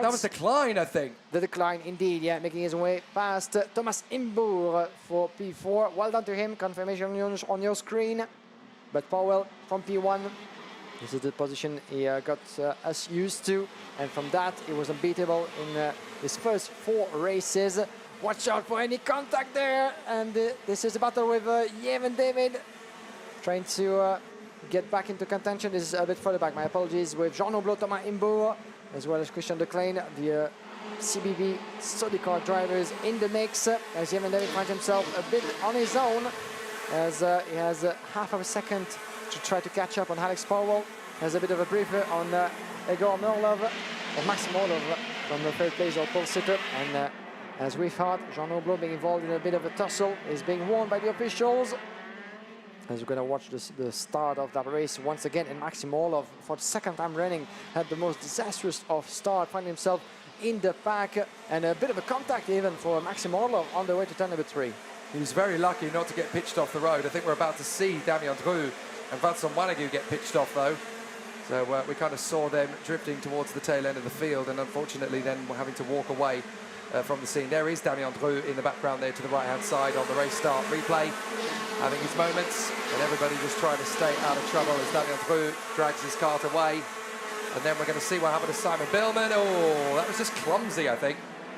That was the Klein, I think.
The decline, indeed, yeah, making his way past Thomas Imburg for P4. Well done to him. Confirmation on your screen. But Powell from P1 This is the position he got us used to, and from that he was unbeatable in his first 4 races. Watch out for any contact there, and this is the battle with Yevon David, trying to get back into contention. This is a bit further back, my apologies, with Jean Oblot, Thomas Imbourg, as well as Christian Declain, the CBB Study Car drivers in the mix, as Yevon David finds himself a bit on his own, as he has half of a second to try to catch up on Alex Powell. Has a bit of a briefer on Egor Orlov, or Maxim Orlov from the third place or pole sitter, and as we've heard, Jean Oblot being involved in a bit of a tussle is being warned by the officials. As we're going to watch the start of that race once again, and Maxim Orlov, for the second time running, had the most disastrous of start, finding himself in the pack, and a bit of a contact even for Maxim Orlov on the way to turn number 3.
He was very lucky not to get pitched off the road. I think we're about to see Damien Dreux and Vincent Wanagou get pitched off though. So we kind of saw them drifting towards the tail end of the field, and unfortunately then we're having to walk away from the scene. There is Damien Dreux in the background there to the right-hand side on the race start replay, having his moments, and everybody just trying to stay out of trouble as Damien Dreux drags his kart away. And then we're going to see what happened to Simon Billman. Oh, that was just clumsy, I think.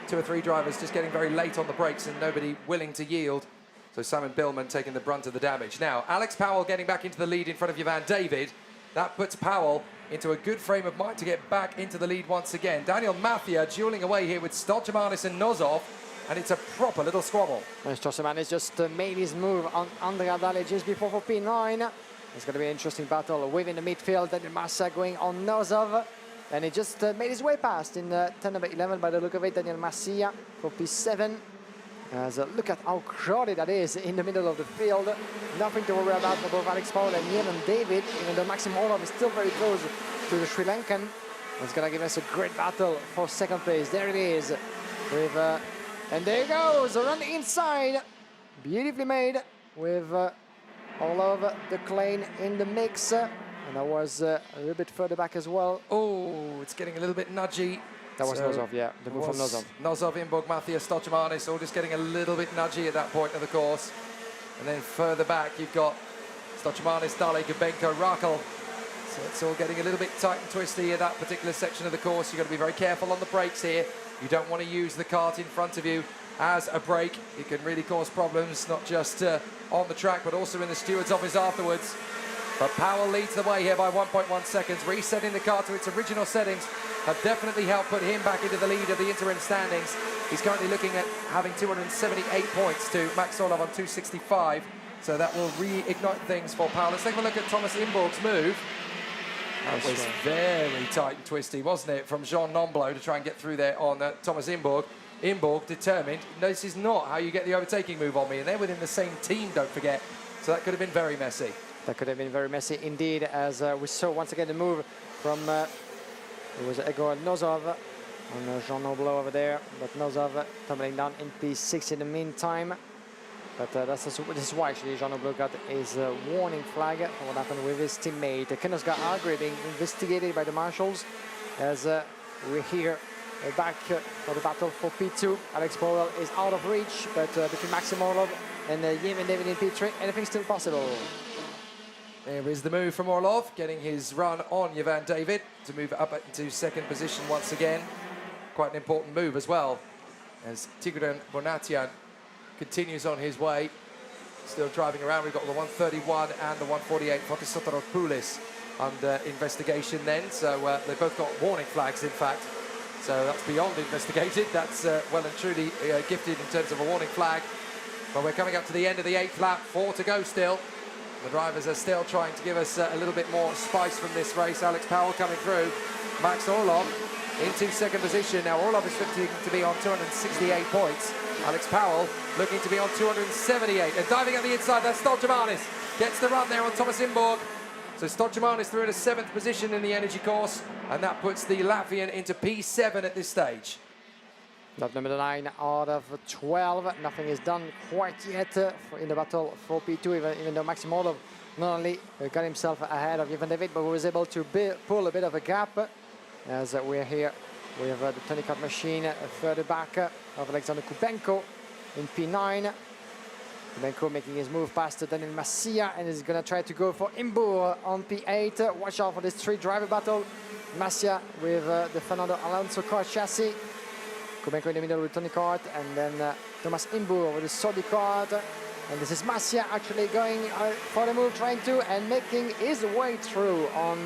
2 or 3 drivers just getting very late on the brakes and nobody willing to yield. So Simon Billman taking the brunt of the damage. Now, Alex Powell getting back into the lead in front of Yvan David. That puts Powell into a good frame of mind to get back into the lead once again. Daniel Mathia dueling away here with Stolchemanis and Nozov, and it's a proper little squabble.
Stolchemanis just made his move on Andrea Dalle just before for P9. It's going to be an interesting battle within the midfield. Daniel Massa going on Nozov, and he just made his way past in turn number 11 by the look of it. Daniel Massia for P7. As look at how crowded that is in the middle of the field. Nothing to worry about for both Alex Powell and Yevon David, even though Maxim Orlov is still very close to the Sri Lankan. It's going to give us a great battle for second place. There it is. With, and there it goes, a run inside. Beautifully made with Orlov, Declain in the mix. And that was a little bit further back as well.
Oh, it's getting a little bit nudgy.
That was Nozov, yeah, the move from Nozov.
Nozov, Imbourg, Matthias, Stolchemanis, all just getting a little bit nudgy at that point of the course. And then further back, you've got Stolchemanis, Dahle, Gubenko, Rakel. So it's all getting a little bit tight and twisty at that particular section of the course. You've got to be very careful on the brakes here. You don't want to use the kart in front of you as a brake. It can really cause problems, not just on the track, but also in the steward's office afterwards. But Powell leads the way here by 1.1 seconds. Resetting the car to its original settings have definitely helped put him back into the lead of the interim standings. He's currently looking at having 278 points to Max Orlov on 265. So that will reignite things for Powell. Let's take a look at Thomas Imbourg's move. That was very tight and twisty, wasn't it, from Jean Nomblot to try and get through there on Thomas Imbourg. Imbourg determined, this is not how you get the overtaking move on me. And they're within the same team, don't forget. So that could have been very messy.
That could have been very messy indeed, as we saw once again the move from it was Egor Nozov on Jean Nomblot over there, but Nozov tumbling down in P6 in the meantime. But this is why actually Jean Nomblot got his warning flag for what happened with his teammate. Kenosga Agri being investigated by the marshals, as we're here back for the battle for P2. Alex Powell is out of reach, but between Maxim Orlov and Yevon David in P3, anything's still possible.
There is the move from Orlov, getting his run on Yvan David to move up into second position once again. Quite an important move as well, as Tigran Bonatian continues on his way. Still driving around, we've got the 131 and the 148 Fotis Soteropoulos under investigation then. So they both got warning flags, in fact. So that's beyond investigated. That's well and truly gifted in terms of a warning flag. But we're coming up to the end of the 8th lap, 4 to go still. The drivers are still trying to give us a little bit more spice from this race. Alex Powell coming through. Max Orlov into second position. Now Orlov is looking to be on 268 points. Alex Powell looking to be on 278. And diving at the inside, that's Stolchemanis. Gets the run there on Thomas Imbourg. So Stolchemanis through in a 7th position in the energy course. And that puts the Latvian into P7 at this stage.
Lap number 9 out of 12. Nothing is done quite yet in the battle for P2, even though Maxim Orlov not only got himself ahead of Yevon David, but was able to pull a bit of a gap, as we're here with the Tony Kart machine further back of Alexander Kubenko in P9. Kubenko making his move past Daniel Massia and is going to try to go for Imbur on P8. Watch out for this three-driver battle. Massia with the Fernando Alonso kart chassis. Kubenko in the middle with Tony Kart, and then Thomas Imbur with the Sodi kart. And this is Massia actually going for the move, trying to and making his way through on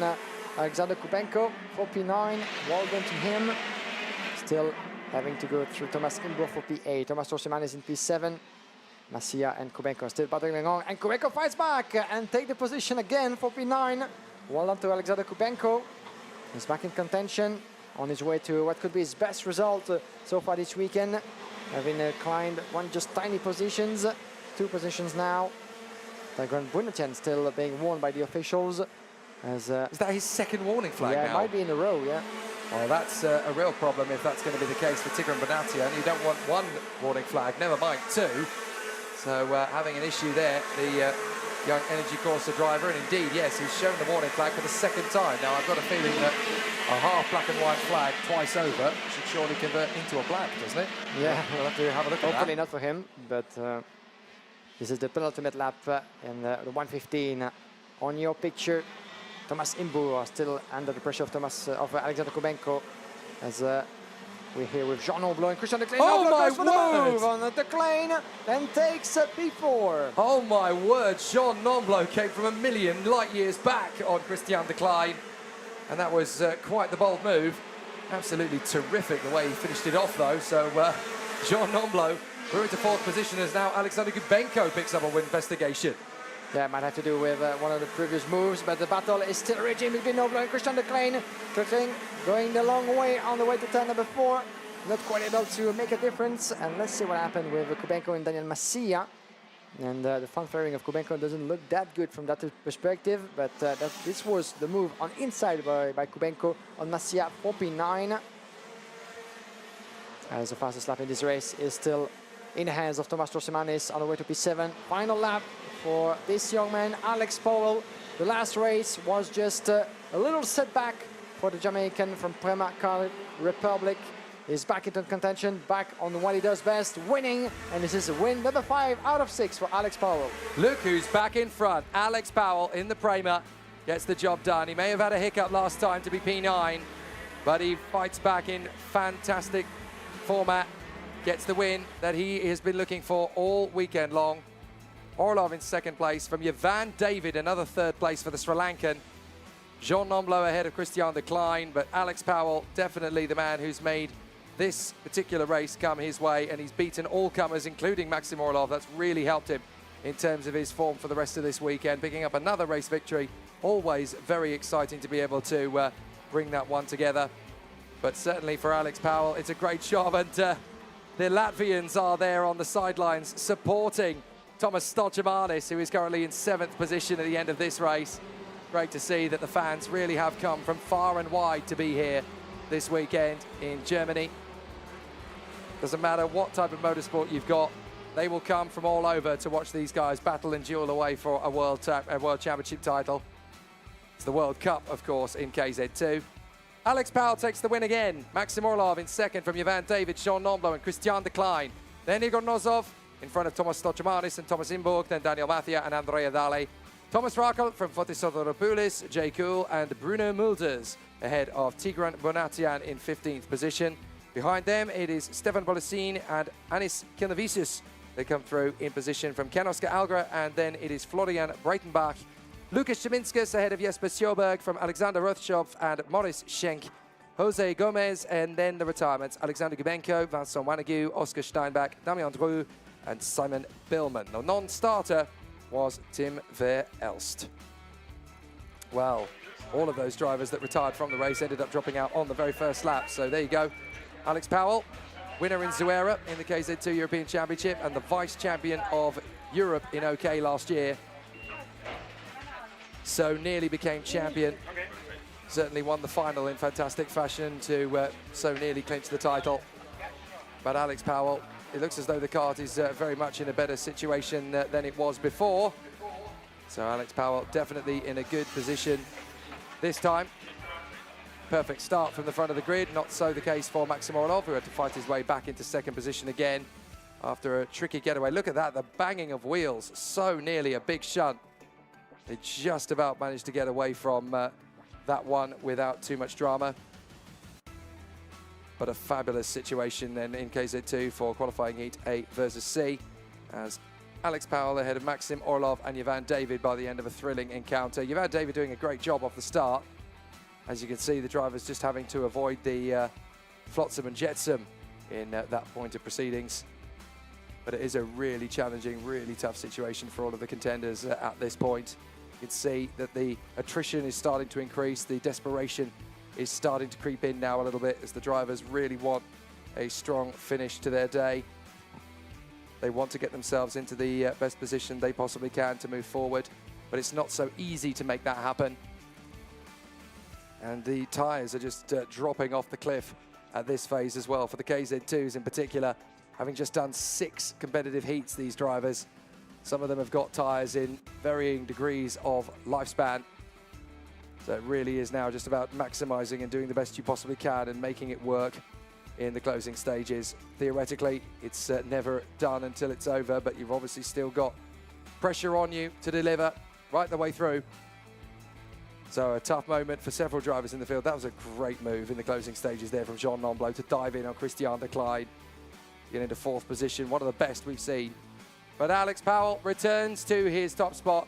Alexander Kubenko for P9. Well done to him. Still having to go through Thomas Imbur for P8. Thomas Torseman is in P7. Massia and Kubenko still battling on, and Kubenko fights back and take the position again for P9. Well done to Alexander Kubenko. He's back in contention on his way to what could be his best result so far this weekend, having climbed just tiny positions, 2 positions now. Tigran Bunatian still being warned by the officials. As,
is that his second warning flag now?
Yeah, it might be in a row, yeah.
Well, that's a real problem if that's going to be the case for Tigran Bunatian. You don't want 1 warning flag, never mind 2. So having an issue there, the young Energy Corsa driver, and indeed, yes, he's shown the warning flag for the 2nd time. Now, I've got a feeling that a half black and white flag twice over should surely convert into a black, doesn't it?
Yeah,
we'll have to have a look at that.
Hopefully not for him, but this is the penultimate lap in the 1:15 on your picture. Thomas Imbur still under the pressure of Alexander Kubenko, as we're here with Jean Noblo and Christian Declain.
Oh
Noblo
my
goes for the move on Declain and takes P4.
Oh my word, Jean Noblo came from a million light years back on Christian Declain, and that was quite the bold move. Absolutely terrific the way he finished it off though. So Jean Noblo through into 4th position as now Alexander Kubenko picks up a win investigation.
Yeah, it might have to do with one of the previous moves, but the battle is still raging between Noblo and Christian Declain. Declain going the long way on the way to turn number 4. Not quite able to make a difference. And let's see what happened with Kubenko and Daniel Massia. And the front fairing of Kubenko doesn't look that good from that perspective, but this was the move on inside by Kubenko on Massia for P9. As the fastest lap in this race is still in the hands of Thomas Trosemanis on the way to P7. Final lap for this young man, Alex Powell. The last race was just a little setback for the Jamaican from Prema Kart Republic. He's back into contention, back on what he does best, winning, and this is a win number 5 out of 6 for Alex Powell.
Look who's back in front. Alex Powell in the Prema gets the job done. He may have had a hiccup last time to be P9, but he fights back in fantastic format, gets the win that he has been looking for all weekend long. Orlov in 2nd place. From Yvan David, another 3rd place for the Sri Lankan. Jean Noblo ahead of Christian Declain, but Alex Powell definitely the man who's made this particular race come his way, and he's beaten all comers, including Maxim Orlov. That's really helped him in terms of his form for the rest of this weekend, picking up another race victory. Always very exciting to be able to bring that one together. But certainly for Alex Powell, it's a great job, and the Latvians are there on the sidelines supporting Thomas Stolchemanis, who is currently in 7th position at the end of this race. Great to see that the fans really have come from far and wide to be here this weekend in Germany. Doesn't matter what type of motorsport you've got, they will come from all over to watch these guys battle and duel away for a World Championship title. It's the World Cup, of course, in KZ2. Alex Powell takes the win again. Maxim Orlov in 2nd from Yvan David, Jean Noblo and Christian Declain. Then Igor Nozov in front of Thomas Stolchemanis and Thomas Imburg, then Daniel Mathia and Andrea Dale. Thomas Rakel from Fotis Sotoropoulos, Jay Cool and Bruno Mulders ahead of Tigran Bunatian in 15th position. Behind them, it is Stefan Bolosin and Anis Kilnavicius. They come through in position from Ken Oscar Algra, and then it is Florian Breitenbach. Lukas Cheminskas ahead of Jesper Sjoberg from Alexander Rothschopf and Morris Schenk. Jose Gomez, and then the retirements, Alexander Gubenko, Vincent Wanagu, Oscar Steinbach, Damian Dreux, and Simon Billman. The non-starter was Tim Verelst. Well, all of those drivers that retired from the race ended up dropping out on the very first lap. So there you go. Alex Powell, winner in Zuera in the KZ2 European Championship and the vice champion of Europe in OK last year. So nearly became champion. Certainly won the final in fantastic fashion to so nearly clinch the title. But Alex Powell, it looks as though the kart is very much in a better situation than it was before. So Alex Powell definitely in a good position this time. Perfect start from the front of the grid. Not so the case for Maxim Orlov, who had to fight his way back into 2nd position again. after a tricky getaway. Look at that, the banging of wheels, so nearly a big shunt. They just about managed to get away from that one without too much drama. But a fabulous situation then in KZ2 for qualifying heat A versus C, as Alex Powell ahead of Maxim Orlov and Ivan David by the end of a thrilling encounter. Ivan David doing a great job off the start. As you can see, the drivers just having to avoid the flotsam and jetsam in that point of proceedings. But it is a really challenging, really tough situation for all of the contenders at this point. You can see that the attrition is starting to increase. The desperation is starting to creep in now a little bit as the drivers really want a strong finish to their day. They want to get themselves into the best position they possibly can to move forward, but it's not so easy to make that happen. And the tyres are just dropping off the cliff at this phase as well. For the KZ2s in particular, having just done 6 competitive heats, these drivers, some of them have got tyres in varying degrees of lifespan. So it really is now just about maximising and doing the best you possibly can and making it work in the closing stages. Theoretically, it's never done until it's over, but you've obviously still got pressure on you to deliver right the way through. So a tough moment for several drivers in the field. That was a great move in the closing stages there from Jean Nomblot to dive in on Christian de Klein, get into 4th position, one of the best we've seen. But Alex Powell returns to his top spot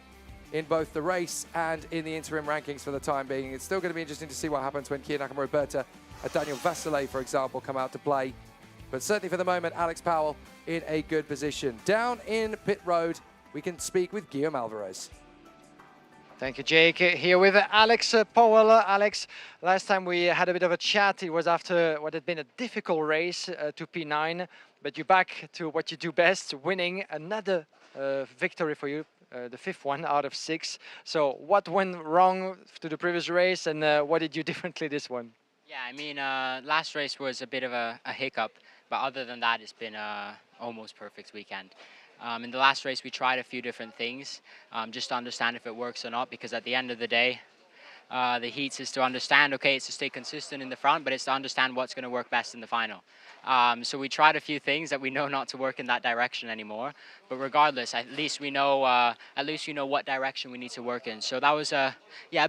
in both the race and in the interim rankings for the time being. It's still going to be interesting to see what happens when Kia Nakamura Berta and Daniel Vasile, for example, come out to play. But certainly for the moment, Alex Powell in a good position. Down in pit road, we can speak with Guillaume Alvarez.
Thank you, Jake. Here with Alex Powell. Alex, last time we had a bit of a chat, it was after what had been a difficult race to P9, but you're back to what you do best, winning another victory for you. The 5th one out of 6. So what went wrong to the previous race and what did you differently this one?
Yeah, I mean, last race was a bit of a hiccup, but other than that, it's been a almost perfect weekend. In the last race, we tried a few different things just to understand if it works or not, because at the end of the day, the heats is to understand, okay, it's to stay consistent in the front, but it's to understand what's going to work best in the final. So we tried a few things that we know not to work in that direction anymore, but regardless, at least we know what direction we need to work in. So that was a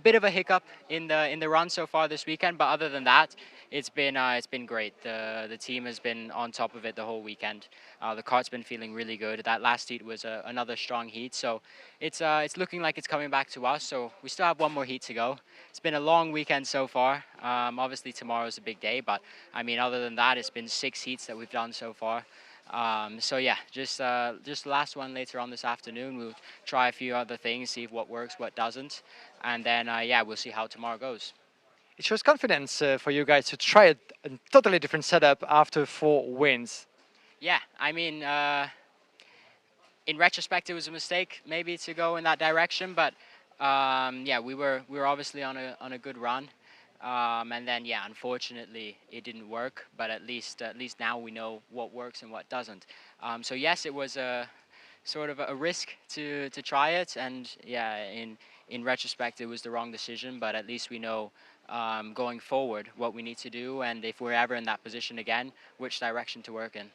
bit of a hiccup in the run so far this weekend, but other than that, it's been great. The team has been on top of it the whole weekend. The kart's been feeling really good. That last heat was another strong heat, so it's looking like it's coming back to us. So we still have one more heat to go. It's been a long weekend so far. Obviously tomorrow's a big day, but I mean, other than that, it's been 6 heats that we've done so far. So yeah, just last one later on this afternoon. We'll try a few other things, see what works, what doesn't, and then we'll see how tomorrow goes.
It shows confidence for you guys to try a totally different setup after 4 wins.
Yeah, I mean, in retrospect, it was a mistake maybe to go in that direction, but we were obviously on a good run, and then unfortunately it didn't work. But at least now we know what works and what doesn't. So yes, it was a sort of a risk to try it, and in retrospect it was the wrong decision. But at least we know going forward what we need to do, and if we're ever in that position again, which direction to work in.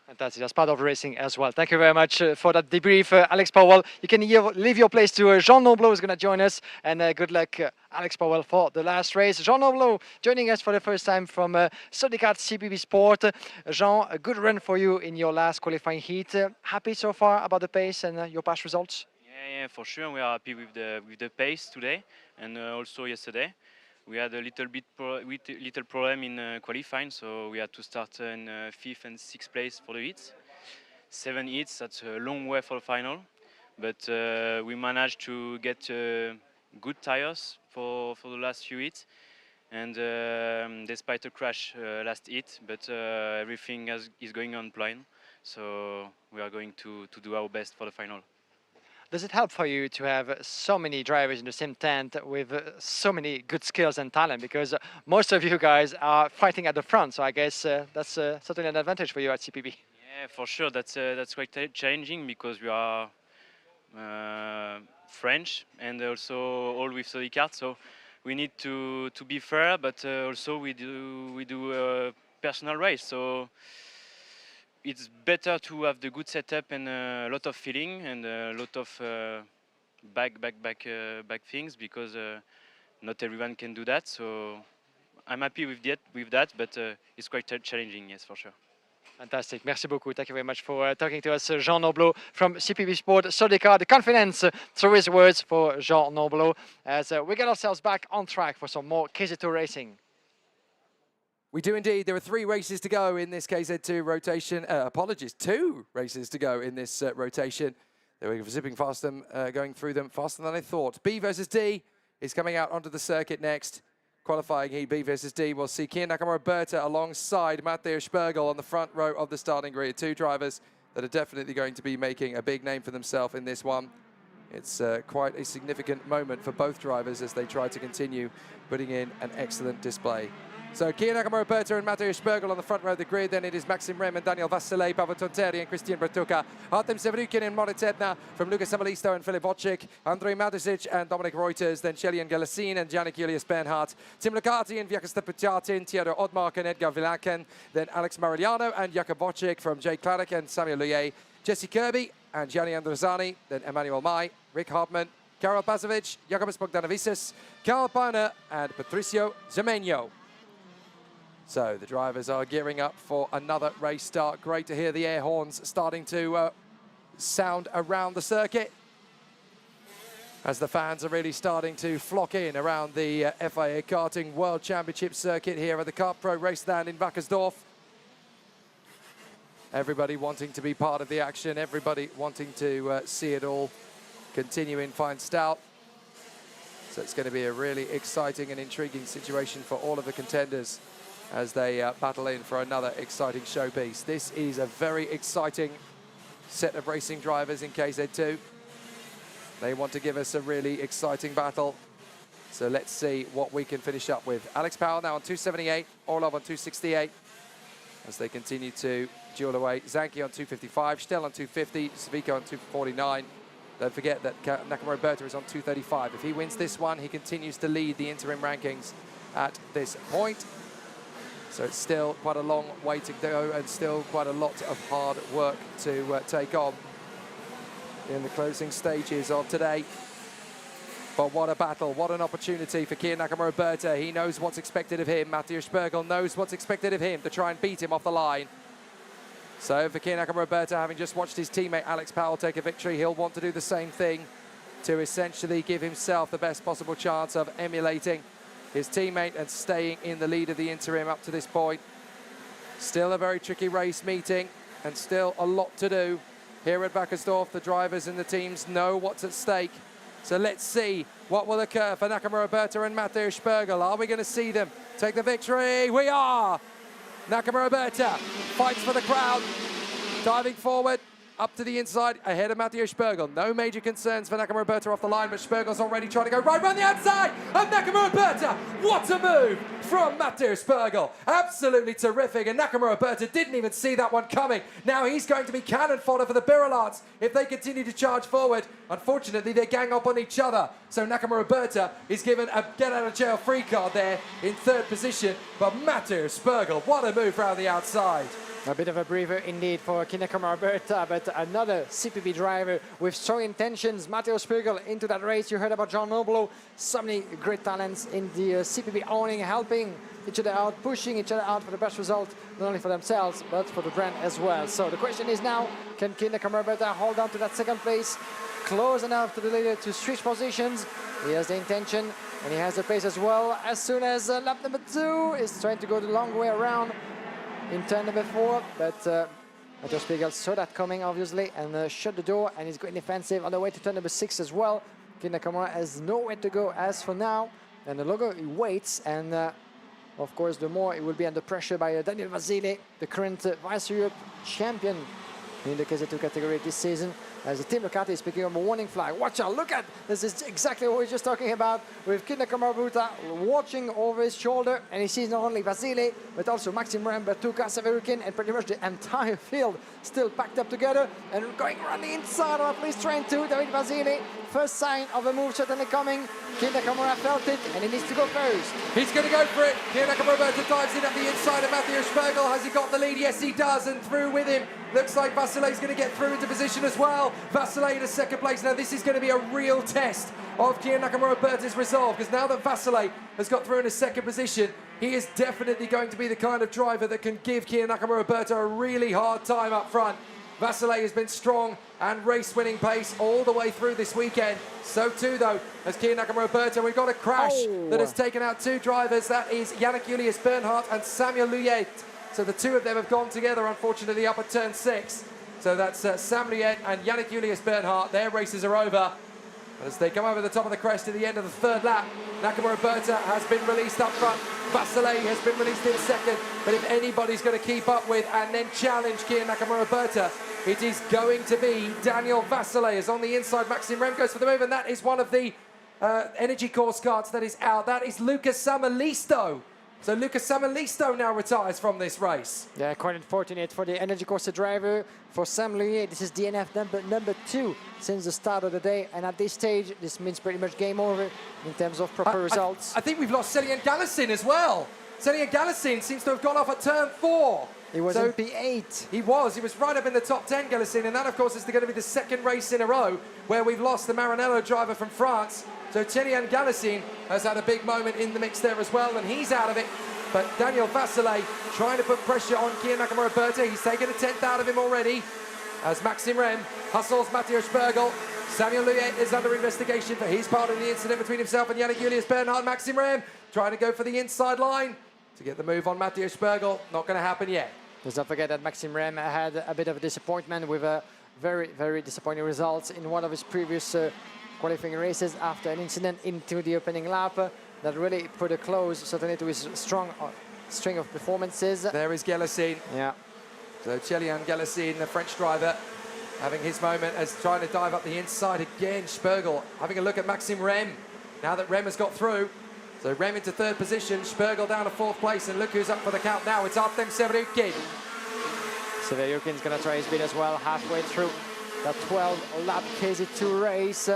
Fantastic, that's part of racing as well. Thank you very much for that debrief, Alex Powell. You can leave your place to Jean Nomblot, who's going to join us, and good luck, Alex Powell, for the last race. Jean Nomblot joining us for the first time from Sodicat CPB Sport. Jean, a good run for you in your last qualifying heat. Happy so far about the pace and your past results?
Yeah, for sure. We are happy with the pace today and also yesterday. We had a little problem in qualifying, so we had to start in 5th and 6th place for the heats. 7 heats, that's a long way for the final, but we managed to get good tires for the last few heats, and despite a crash last heat, but everything is going on plan, so we are going to do our best for the final.
Does it help for you to have so many drivers in the same tent with so many good skills and talent? Because most of you guys are fighting at the front, so I guess that's certainly an advantage for you at CPB.
Yeah, for sure. That's quite challenging because we are French and also all with Sodicat, so we need to be fair, but also we do a personal race. So it's better to have the good setup and a lot of feeling and a lot of back things, because not everyone can do that. So I'm happy with that, but it's quite challenging, yes, for sure.
Fantastic. Merci beaucoup. Thank you very much for talking to us, Jean Noblo from CPB Sport Sodica. The confidence through his words for Jean Noblo, as we get ourselves back on track for some more KZ2 racing.
We do indeed. There are 3 races to go in this KZ2 rotation. Apologies, 2 races to go in this rotation. They were zipping fast, going through them faster than I thought. B versus D is coming out onto the circuit next. Qualifying heat B versus D, we'll see Kiya Nakamura-Berta alongside Matteo Spergel on the front row of the starting grid. 2 drivers that are definitely going to be making a big name for themselves in this one. It's quite a significant moment for both drivers as they try to continue putting in an excellent display. So Kiya Nakamura-Berta and Matteo Spergel on the front row of the grid. Then it is Maxime Rem and Daniel Vasile, Pavel Tonteri and Christian Bertucca. Artem Severukin and Moritz Edna from Lucas Amalisto and Filip Wojcik. Andrei Matisic and Dominic Reuters. Then Shelian Galasin and Yannick Julius Bernhardt. Tim Lucati and Wackersdorf Putyatin, Theodor Odmark and Edgar Villaken. Then Alex Marigliano and Jakub Wojcik from Jake Clarick and Samuel Luye. Jesse Kirby and Gianni Androzani. Then Emmanuel Mai, Rick Hartmann, Karol Pazovic, Jakobas Bogdanovicis, Karl Painer and Patricio Zemeno. So the drivers are gearing up for another race start. Great to hear the air horns starting to sound around the circuit, as the fans are really starting to flock in around the FIA Karting World Championship circuit here at the Kart Pro Raceland in Wackersdorf. Everybody wanting to be part of the action, everybody wanting to see it all continue in fine style. So it's going to be a really exciting and intriguing situation for all of the contenders as they battle in for another exciting showpiece. This is a very exciting set of racing drivers in KZ2. They want to give us a really exciting battle. So let's see what we can finish up with. Alex Powell now on 278, Orlov on 268, as they continue to duel away. Zanki on 255, Stel on 250, Saviko on 249. Don't forget that Nakamura-Berta is on 235. If he wins this one, he continues to lead the interim rankings at this point. So it's still quite a long way to go and still quite a lot of hard work to take on in the closing stages of today. But what a battle, what an opportunity for Kiya Nakamura-Berta. He knows what's expected of him. Matteo Spergel knows what's expected of him to try and beat him off the line. So for Kiya Nakamura-Berta, having just watched his teammate Alex Powell take a victory, he'll want to do the same thing to essentially give himself the best possible chance of emulating his teammate and staying in the lead of the interim up to this point. Still a very tricky race meeting and still a lot to do here at Wackersdorf. The drivers and the teams know what's at stake. So let's see what will occur for Nakamura-Berta and Matteo Spergel. Are we going to see them take the victory? We are! Nakamura-Berta fights for the crowd, diving forward, up to the inside, ahead of Matteo Spergel. No major concerns for Nakamura-Berta off the line, but Spergel's already trying to go right around the outside of Nakamura-Berta. What a move from Matteo Spergel. Absolutely terrific, and Nakamura-Berta didn't even see that one coming. Now he's going to be cannon fodder for the Birolats if they continue to charge forward. Unfortunately, they gang up on each other, so Nakamura-Berta is given a get-out-of-jail-free card there in 3rd position, but Matteo Spergel, what a move around the outside.
A bit of a breather indeed for Kiya Nakamura-Berta, but another CPB driver with strong intentions. Matteo Spergel into that race. You heard about Jean Noblo. So many great talents in the CPB owning, helping each other out, pushing each other out for the best result, not only for themselves, but for the brand as well. So the question is now, can Kiya Nakamura-Berta hold on to that 2nd place? Close enough to the leader to switch positions. He has the intention, and he has the pace as well. As soon as lap number 2 is trying to go the long way around in turn number 4, but Matteo Spergel saw that coming, obviously, and shut the door, and he's going defensive on the way to turn number 6 as well. Kiya Nakamura has nowhere to go as for now, and the logo he waits, and of course, the more it will be under pressure by Daniel Vasile, the current Vice Europe champion in the KZ2 category this season, as the Team Ducati is picking up a warning flag. Watch out, look at, this is exactly what we were just talking about, with Kiya Nakamura-Berta watching over his shoulder, and he sees not only Vasile, but also Maxime Rem, Bertucca, Severukin, and pretty much the entire field still packed up together, and going around the inside of at least train 2, David Vasile. First sign of a move certainly coming Kei Nakamura felt it, and he needs to go first.
He's going to go for it. Kei Nakamura dives in at the inside of Matthew Spergel. Has he got the lead? Yes, he does, and through with him. Looks like Vasilei's going to get through into position as well. Vasilei in a second place. Now, this is going to be a real test of Kei Nakamura resolve, because now that Vasilei has got through in a second position, he is definitely going to be the kind of driver that can give Kei Nakamura a really hard time up front. Vasilei has been strong and race-winning pace all the way through this weekend. So too, though, as Kei Nakamura. We've got a crash that has taken out two drivers. That is Yannick Julius Bernhardt and Samuel Luyet. So the two of them have gone together, unfortunately, up at turn 6. So that's Sam Luyet and Yannick Julius Bernhardt. Their races are over. As they come over the top of the crest at the end of the third lap, Nakamura has been released up front. Vasilei has been released in second. But if anybody's going to keep up with and then challenge Kei Nakamura, it is going to be Daniel Vasilei. As on the inside, Maxime Rem goes for the move, and that is one of the energy course carts that is out. That is Lucas Samalisto. So Lucas Samalisto now retires from this race.
Yeah, quite unfortunate for the Energy Corsa driver. For Sam Luyet, this is DNF number 2 since the start of the day. And at this stage, this means pretty much game over in terms of proper results.
I think we've lost Celian Galassin as well. Celian Galassin seems to have gone off at turn 4.
He was in P8.
He was right up in the top 10, Galassin. And that, of course, is going to be the second race in a row where we've lost the Maranello driver from France. So Celian Galassin has had a big moment in the mix there as well, and he's out of it. But Daniel Vasilei trying to put pressure on Kei Nakamura. He's taken a 10th out of him already. As Maxime Rem hustles Mathieu Spergel. Samuel Luyet is under investigation for his part in the incident between himself and Yannick Julius Bernhardt. Maxime Rem trying to go for the inside line to get the move on Mathieu Spergel. Not going to happen yet.
Let's not forget that Maxime Rem had a bit of a disappointment with a very, very disappointing results in one of his previous qualifying races after an incident into the opening lap. That really put a close, certainly, to his strong string of performances.
There is Galassin.
Yeah.
So Celian Galassin, the French driver, having his moment as trying to dive up the inside again. Spergel having a look at Maxime Rem. Now that Rem has got through. So Rem into third position, Spergel down to 4th place, and look who's up for the count now. It's Artem Severyukin.
Severyukin's going to try his bit as well, halfway through the 12-lap KZ2 race.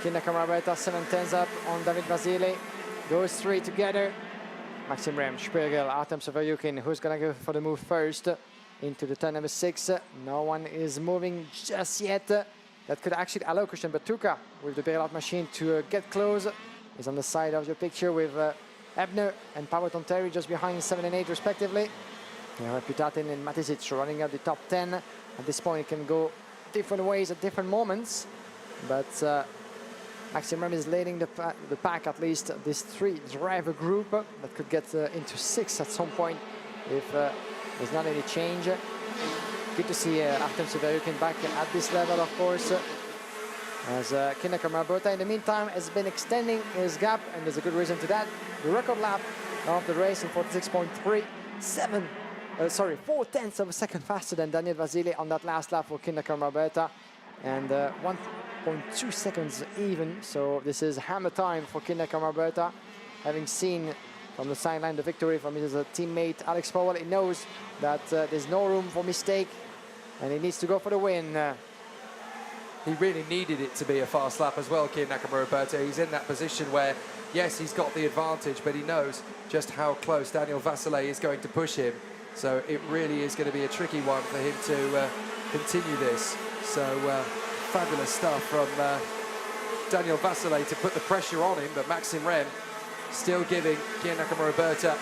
Kei Nakamura 7/10 up on David Vasily. Those three together. Maxime Rem, Spergel, Artem Severyukin. Who's going to go for the move first into the turn number 6? No one is moving just yet. That could actually allow Christian Batuka with the bailout machine to get close. He's on the side of your picture with Ebner and Paolo Tonteri just behind 7 and 8 respectively. Reputatin and Matisic running out the top 10. At this point, it can go different ways at different moments. But Maxime Rem is leading the pack, at least this 3-driver group that could get into 6 at some point if there's not any change. Good to see Artem Severyukin back at this level, of course. As Kei Nakamura, in the meantime, has been extending his gap, and there's a good reason to that. The record lap of the race in 46.37, 4/10 of a second faster than Daniel Vasily on that last lap for Kei Nakamura, and 1.2 seconds even. So this is hammer time for Kei Nakamura. Having seen from the sideline the victory from his teammate Alex Powell, he knows that there's no room for mistake, and he needs to go for the win.
He really needed it to be a fast lap as well, Kei Nakamura. He's in that position where, yes, he's got the advantage, but he knows just how close Daniel Vasily is going to push him. So it really is going to be a tricky one for him to continue this. So fabulous stuff from Daniel Vasily to put the pressure on him, but Maxime Rem still giving Kei Nakamura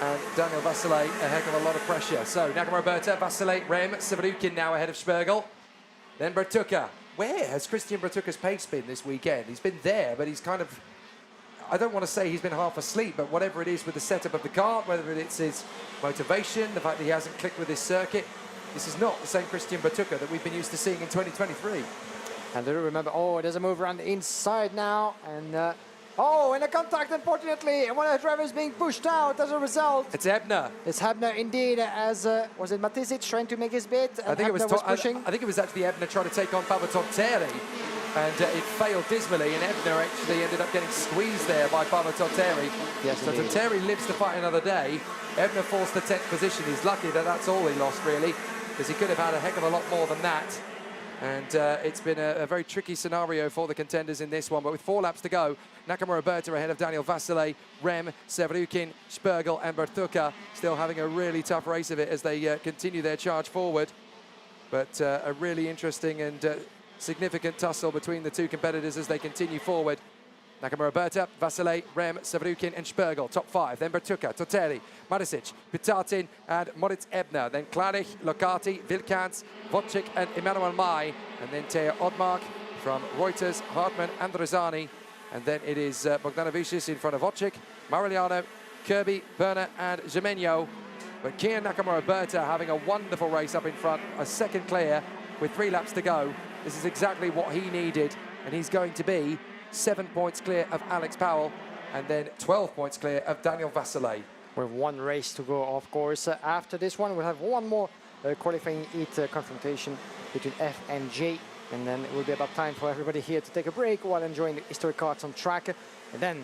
and Daniel Vasily a heck of a lot of pressure. So Nakamura, Vasily, Rem, Severyukin now ahead of Spergel. Then Bratuka. Where has Christian Bratuka's pace been this weekend? He's been there, but he's kind of, I don't want to say he's been half asleep, but whatever it is with the setup of the kart, whether it's his motivation, the fact that he hasn't clicked with his circuit, this is not the same Christian Bratuka that we've been used to seeing in 2023.
And do remember, there's a move around the inside now, and and a contact, unfortunately, and one of the drivers being pushed out as a result.
It's Ebner.
It's Ebner indeed, as was it Matisic trying to make his bid?
I think it was pushing. I think it was actually Ebner trying to take on Paolo Tonteri, and it failed dismally, and Ebner actually ended up getting squeezed there by Paolo Tonteri.
Yes,
so Tonteri lives to fight another day. Ebner falls to 10th position. He's lucky that that's all he lost, really, because he could have had a heck of a lot more than that. And it's been a very tricky scenario for the contenders in this one, but with 4 laps to go, Nakamura Berta ahead of Daniel Vasile, Rem, Severukin, Spergel and Bertuka still having a really tough race of it as they continue their charge forward. But a really interesting and significant tussle between the two competitors as they continue forward. Nakamura Berta, Vasile, Rem, Severukin and Spergel, top 5. Then Bertuka, Totelli, Marisic, Pitatin and Moritz Ebner. Then Klarich, Locati, Vilkans, Wojcik and Emmanuel Mai. And then Theo Odmark from Reuters, Hartmann and Rosani. And then it is Bogdanovicius in front of Wojcik, Marigliano, Kirby, Berner and Gemenio. But Kian Nakamura Berta having a wonderful race up in front, a second clear with 3 laps to go. This is exactly what he needed, and he's going to be 7 points clear of Alex Powell and then 12 points clear of Daniel Vasile.
With 1 race to go, of course. After this one, we'll have one more qualifying heat confrontation between F and J, and then it will be about time for everybody here to take a break while enjoying the historic karts on track. And then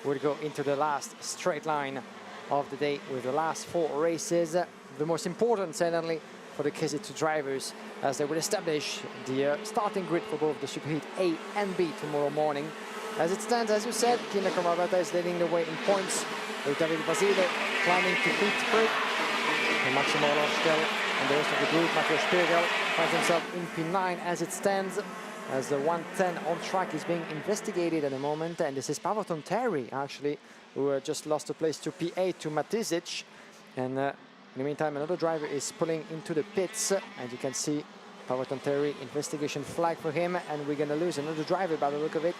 we'll go into the last straight line of the day with the last 4 races. The most important, certainly, for the KZ2 drivers, as they will establish the starting grid for both the Superheat A and B tomorrow morning. As it stands, as you said, Kian Nakamura Berta is leading the way in points, with David Basile climbing to fifth break. And Maximo Loschkel and the rest of the group, Matteo Spiegel, finds himself in P9 as it stands, as the 110 on track is being investigated at the moment. And this is Pavel Terry, actually, who just lost a place to P8 to Matisic. And in the meantime, another driver is pulling into the pits. As you can see, Pavel Terry, investigation flag for him, and we're going to lose another driver by the look of it.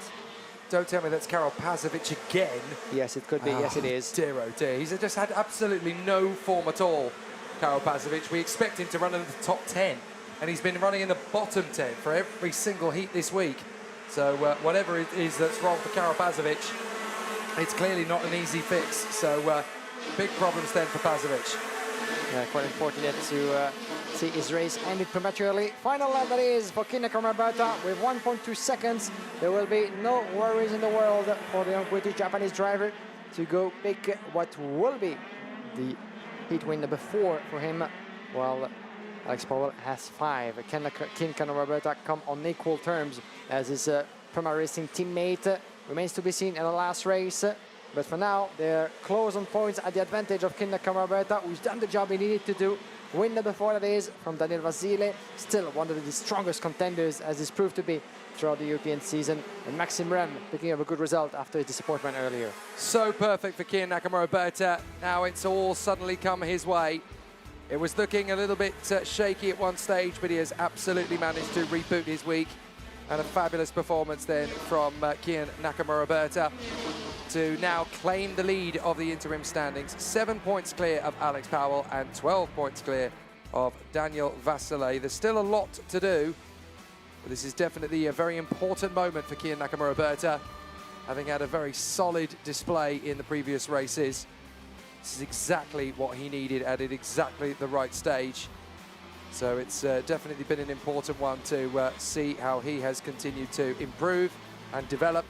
Don't tell me that's Karol Pazovic again.
Yes, it could be. Yes, it is.
Dear, oh dear. He's just had absolutely no form at all, Karol Pazovic. We expect him to run in the top 10, and he's been running in the bottom 10 for every single heat this week. So whatever it is that's wrong for Karol Pazovic, it's clearly not an easy fix. So big problems then for Pazovic.
Yeah, quite unfortunate to see his race ended prematurely. Final lap that is for Kian Nakamura Berta with 1.2 seconds. There will be no worries in the world for the young British-Japanese driver to go pick what will be the heat win number 4 for him, while Alex Powell has 5. Kian Nakamura Berta come on equal terms as his Prema Racing teammate. Remains to be seen in the last race. But for now, they're close on points at the advantage of Kian Nakamura Berta, who's done the job he needed to do. Win number 4, that is, from Daniel Vasile. Still one of the strongest contenders, as he's proved to be throughout the European season. And Maxim Rem picking up a good result after his disappointment earlier.
So perfect for Kian Nakamura Berta. Now it's all suddenly come his way. It was looking a little bit shaky at one stage, but he has absolutely managed to reboot his week. And a fabulous performance then from Kian Nakamura Berta to now claim the lead of the interim standings. 7 points clear of Alex Powell and 12 points clear of Daniel Vasile. There's still a lot to do, but this is definitely a very important moment for Kian Nakamura Berta, having had a very solid display in the previous races. This is exactly what he needed at exactly the right stage. So it's definitely been an important one to see how he has continued to improve and develop.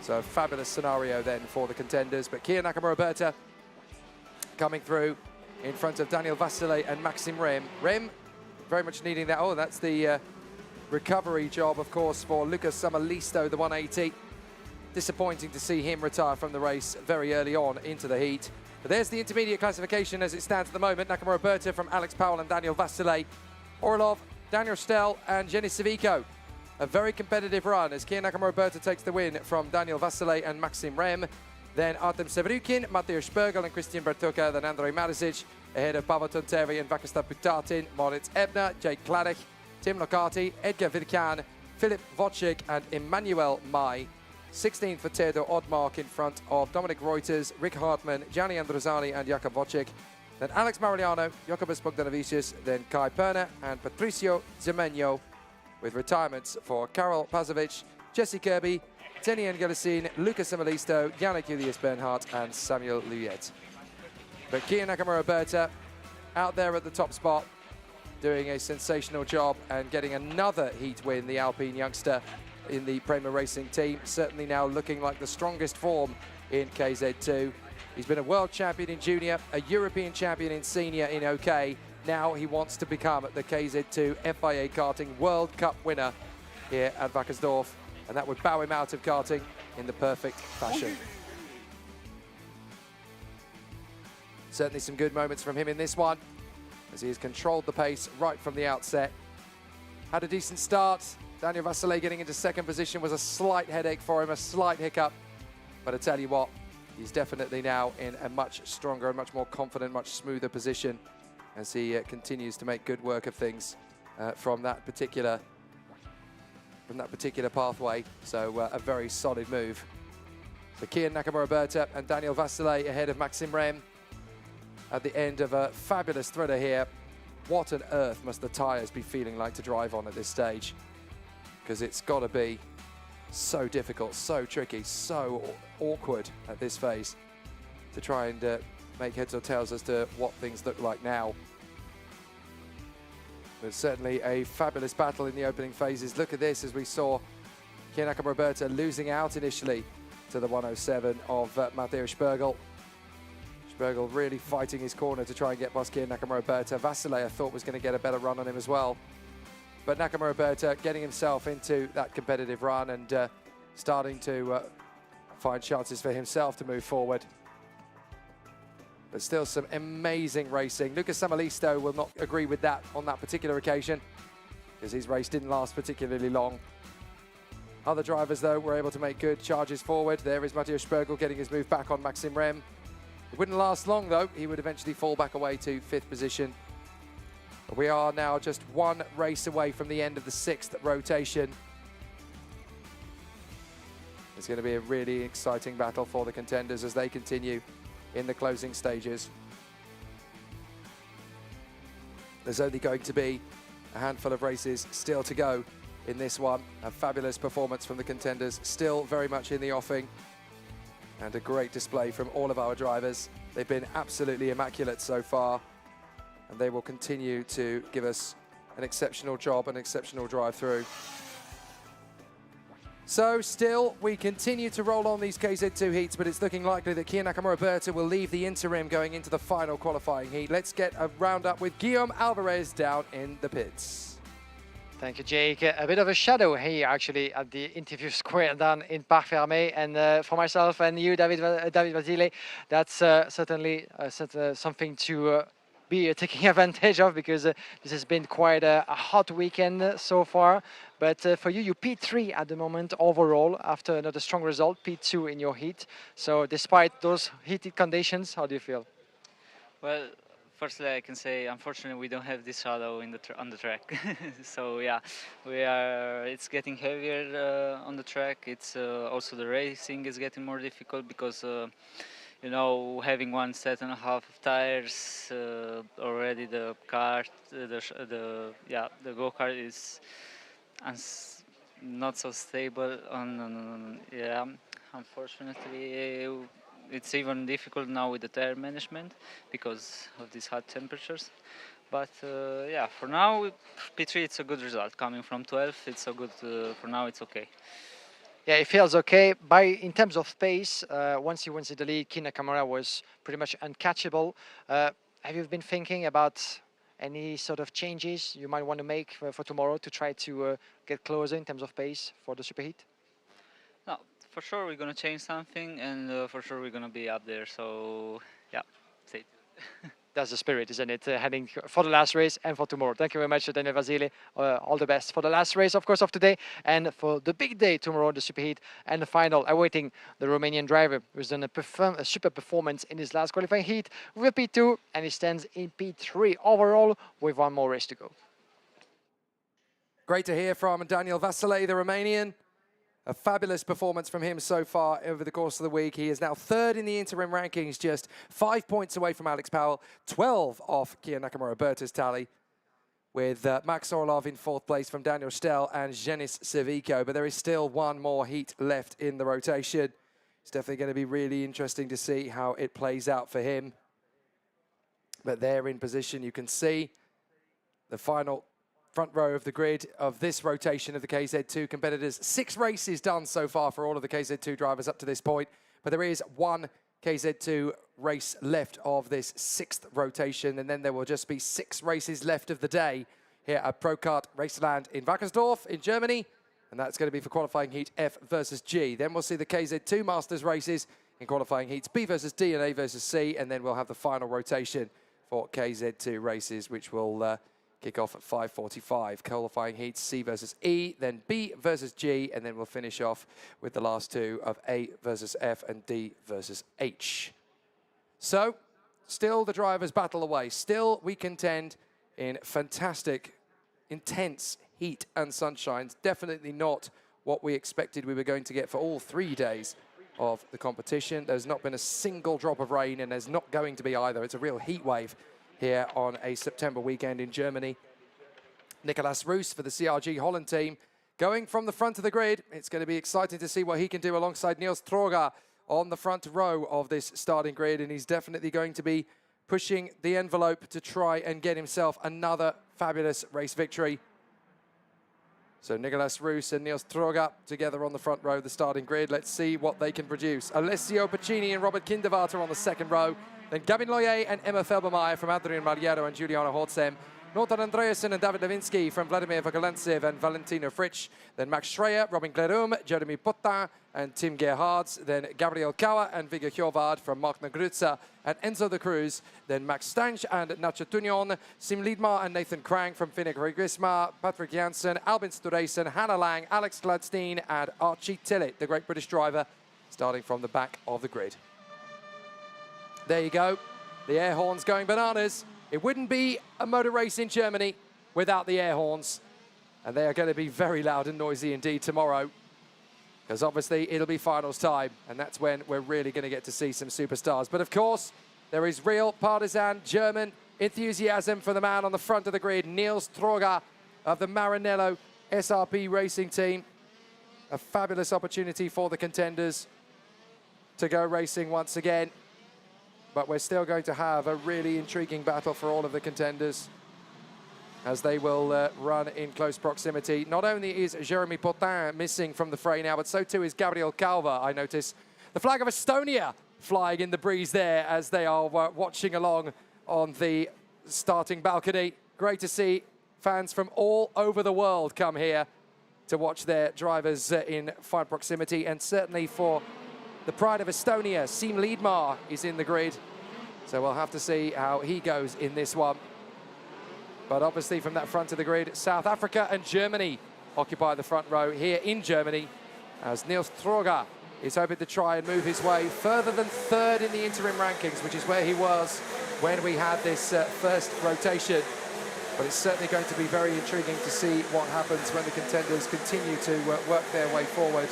So a fabulous scenario then for the contenders. But Kian Nakamura Berta coming through in front of Daniel Vasile and Maxim Rem. Rem very much needing that. Oh, that's the recovery job, of course, for Lucas Samalisto, the 180. Disappointing to see him retire from the race very early on into the heat. But there's the intermediate classification as it stands at the moment. Nakamura Berta from Alex Powell and Daniel Vasile. Orlov, Daniel Stel and Jenny Savico. A very competitive run as Kian Nakamura Berta takes the win from Daniel Vasile and Maxim Rem. Then Artem Severukin, Matteo Spergel and Christian Bertuka. Then Andrei Marisic ahead of Pavel Tontevi and Wackersdorf Putatin, Moritz Ebner, Jake Klarich, Tim Locati, Edgar Vidkan, Philip Wojcik and Emmanuel Mai. 16th for Theodor Odmark in front of Dominic Reuters, Rick Hartmann, Gianni Androzani and Jakub Wojcik. Then Alex Marigliano, Jokubas Bogdanovicius, then Kai Perner and Patricio Zemenyo, with retirements for Karol Pazovic, Jesse Kirby, Tenny Engelisin, Lucas Amalisto, Yannick Julius Bernhardt and Samuel Luyet. But Kian Nakamura Berta out there at the top spot, doing a sensational job and getting another heat win, the Alpine youngster in the Prema Racing team, certainly now looking like the strongest form in KZ2. He's been a world champion in junior, a European champion in senior in OK, now he wants to become the KZ2 FIA Karting World Cup winner here at Wackersdorf, and that would bow him out of karting in the perfect fashion. Certainly some good moments from him in this one, as he has controlled the pace right from the outset. Had a decent start. Daniel Vasile getting into second position was a slight headache for him, a slight hiccup. But I tell you what, he's definitely now in a much stronger and much more confident, much smoother position as he continues to make good work of things from that particular pathway. So a very solid move. So Kian Nakamura-Berta and Daniel Vasile ahead of Maxime Rem at the end of a fabulous thriller here. What on earth must the tyres be feeling like to drive on at this stage? Because it's got to be so difficult, so tricky, so awkward at this phase to try and make heads or tails as to what things look like now. But certainly a fabulous battle in the opening phases. Look at this, as we saw Kian Nakamura-Berta losing out initially to the 107 of Matteo Spergel. Spergel really fighting his corner to try and get past Kian Nakamura-Berta. Vasile, I thought, was going to get a better run on him as well. But Nakamura-Berta getting himself into that competitive run and starting to find chances for himself to move forward. But still some amazing racing. Lucas Samalisto will not agree with that on that particular occasion, because his race didn't last particularly long. Other drivers, though, were able to make good charges forward. There is Matteo Spergel getting his move back on Maxime Rem. It wouldn't last long, though. He would eventually fall back away to 5th position. But we are now just one race away from the end of the 6th rotation. It's going to be a really exciting battle for the contenders as they continue in the closing stages. There's only going to be a handful of races still to go in this one. A fabulous performance from the contenders, still very much in the offing. And a great display from all of our drivers. They've been absolutely immaculate so far, and they will continue to give us an exceptional job, an exceptional drive through. So still, we continue to roll on these KZ2 heats, but it's looking likely that Kian Nakamura-Berta will leave the interim going into the final qualifying heat. Let's get a roundup with Guillaume Alvarez down in the pits.
Thank you, Jake. A bit of a shadow here, actually, at the interview square down in Parc Fermé. And for myself and you, David Basile, that's certainly something to be taking advantage of, because this has been quite a hot weekend so far. But for you, you P3 at the moment overall after another strong result, P2 in your heat. So despite those heated conditions, how do you feel?
Well, firstly, I can say, unfortunately, we don't have this shadow on the track. So yeah, it's getting heavier on the track. It's also the racing is getting more difficult because you know, having 1.5 sets of tires already, the kart, the go-kart is not so stable. Yeah, unfortunately. It's even difficult now with the tire management because of these hot temperatures. But yeah, for now, P3, it's a good result. Coming from 12th, it's so good. For now, it's okay.
Yeah, it feels okay. In terms of pace, once you went to the lead, Kian Nakamura was pretty much uncatchable. Have you been thinking about any sort of changes you might want to make for tomorrow to try to get closer in terms of pace for the superheat?
No, for sure we're going to change something, and for sure we're going to be up there. So yeah, that's it.
That's the spirit, isn't it? Heading for the last race and for tomorrow. Thank you very much, Daniel Vasile. All the best for the last race, of course, of today, and for the big day tomorrow, the superheat and the final, awaiting the Romanian driver who's done a super performance in his last qualifying heat with P2, and he stands in P3 overall with one more race to go.
Great to hear from Daniel Vasile, the Romanian. A fabulous performance from him so far over the course of the week. He is now 3rd in the interim rankings, just 5 points away from Alex Powell, 12 off Kian Nakamura-Berta's tally, with Max Orlov in 4th place from Daniel Stell and Jenis Sevico. But there is still one more heat left in the rotation. It's definitely going to be really interesting to see how it plays out for him. But there in position, you can see the final front row of the grid of this rotation of the KZ2 competitors. 6 races done so far for all of the KZ2 drivers up to this point, but there is one KZ2 race left of this 6th rotation, and then there will just be 6 races left of the day here at Pro Kart Raceland in Wackersdorf in Germany, and that's going to be for qualifying heat F versus G. Then we'll see the KZ2 Masters races in qualifying heats B versus D and A versus C, and then we'll have the final rotation for KZ2 races, which will kick off at 5:45. Qualifying heats C versus E, then B versus G, and then we'll finish off with the last 2 of A versus F and D versus H. So, still the drivers battle away. Still we contend in fantastic, intense heat and sunshine. Definitely not what we expected we were going to get for all 3 days of the competition. There's not been a single drop of rain, and there's not going to be either. It's a real heat wave here on a September weekend in Germany. Nicolas Roos for the CRG Holland team going from the front of the grid. It's going to be exciting to see what he can do alongside Niels Troger on the front row of this starting grid, and he's definitely going to be pushing the envelope to try and get himself another fabulous race victory. So Nicolas Roos and Niels Troger together on the front row of the starting grid. Let's see what they can produce. Alessio Piccini and Robert Kinderwarter on the second row. Then Gavin Loyer and Emma Felbermeyer from Adrian Mariero and Juliana Hortsem. Norton Andreasen and David Lewinsky from Vladimir Vogelantsev and Valentino Fritsch. Then Max Schreier, Robin Glerum, Jeremy Potin and Tim Gerhards. Then Gabriel Kauer and Viggo Hjorvard from Mark Grutzer and Enzo de Cruz. Then Max Stange and Nacho Tunion. Sim Liedmar and Nathan Krang from Finnick Regisma. Patrick Janssen, Albin Sturesen, Hannah Lang, Alex Gladstein and Archie Tillett, the great British driver, starting from the back of the grid. There you go, the air horns going bananas. It wouldn't be a motor race in Germany without the air horns. And they are going to be very loud and noisy indeed tomorrow, because obviously it'll be finals time, and that's when we're really going to get to see some superstars. But of course, there is real partisan German enthusiasm for the man on the front of the grid, Niels Troger of the Maranello SRP racing team. A fabulous opportunity for the contenders to go racing once again. But we're still going to have a really intriguing battle for all of the contenders as they will run in close proximity. Not only is Jeremy Potin missing from the fray now, but so too is Gabriel Calva. I notice the flag of Estonia flying in the breeze there as they are watching along on the starting balcony. Great to see fans from all over the world come here to watch their drivers in fine proximity, and certainly for the pride of Estonia, Sim Liedmar is in the grid. So we'll have to see how he goes in this one. But obviously from that front of the grid, South Africa and Germany occupy the front row here in Germany, as Niels Troger is hoping to try and move his way further than 3rd in the interim rankings, which is where he was when we had this first rotation. But it's certainly going to be very intriguing to see what happens when the contenders continue to work their way forward.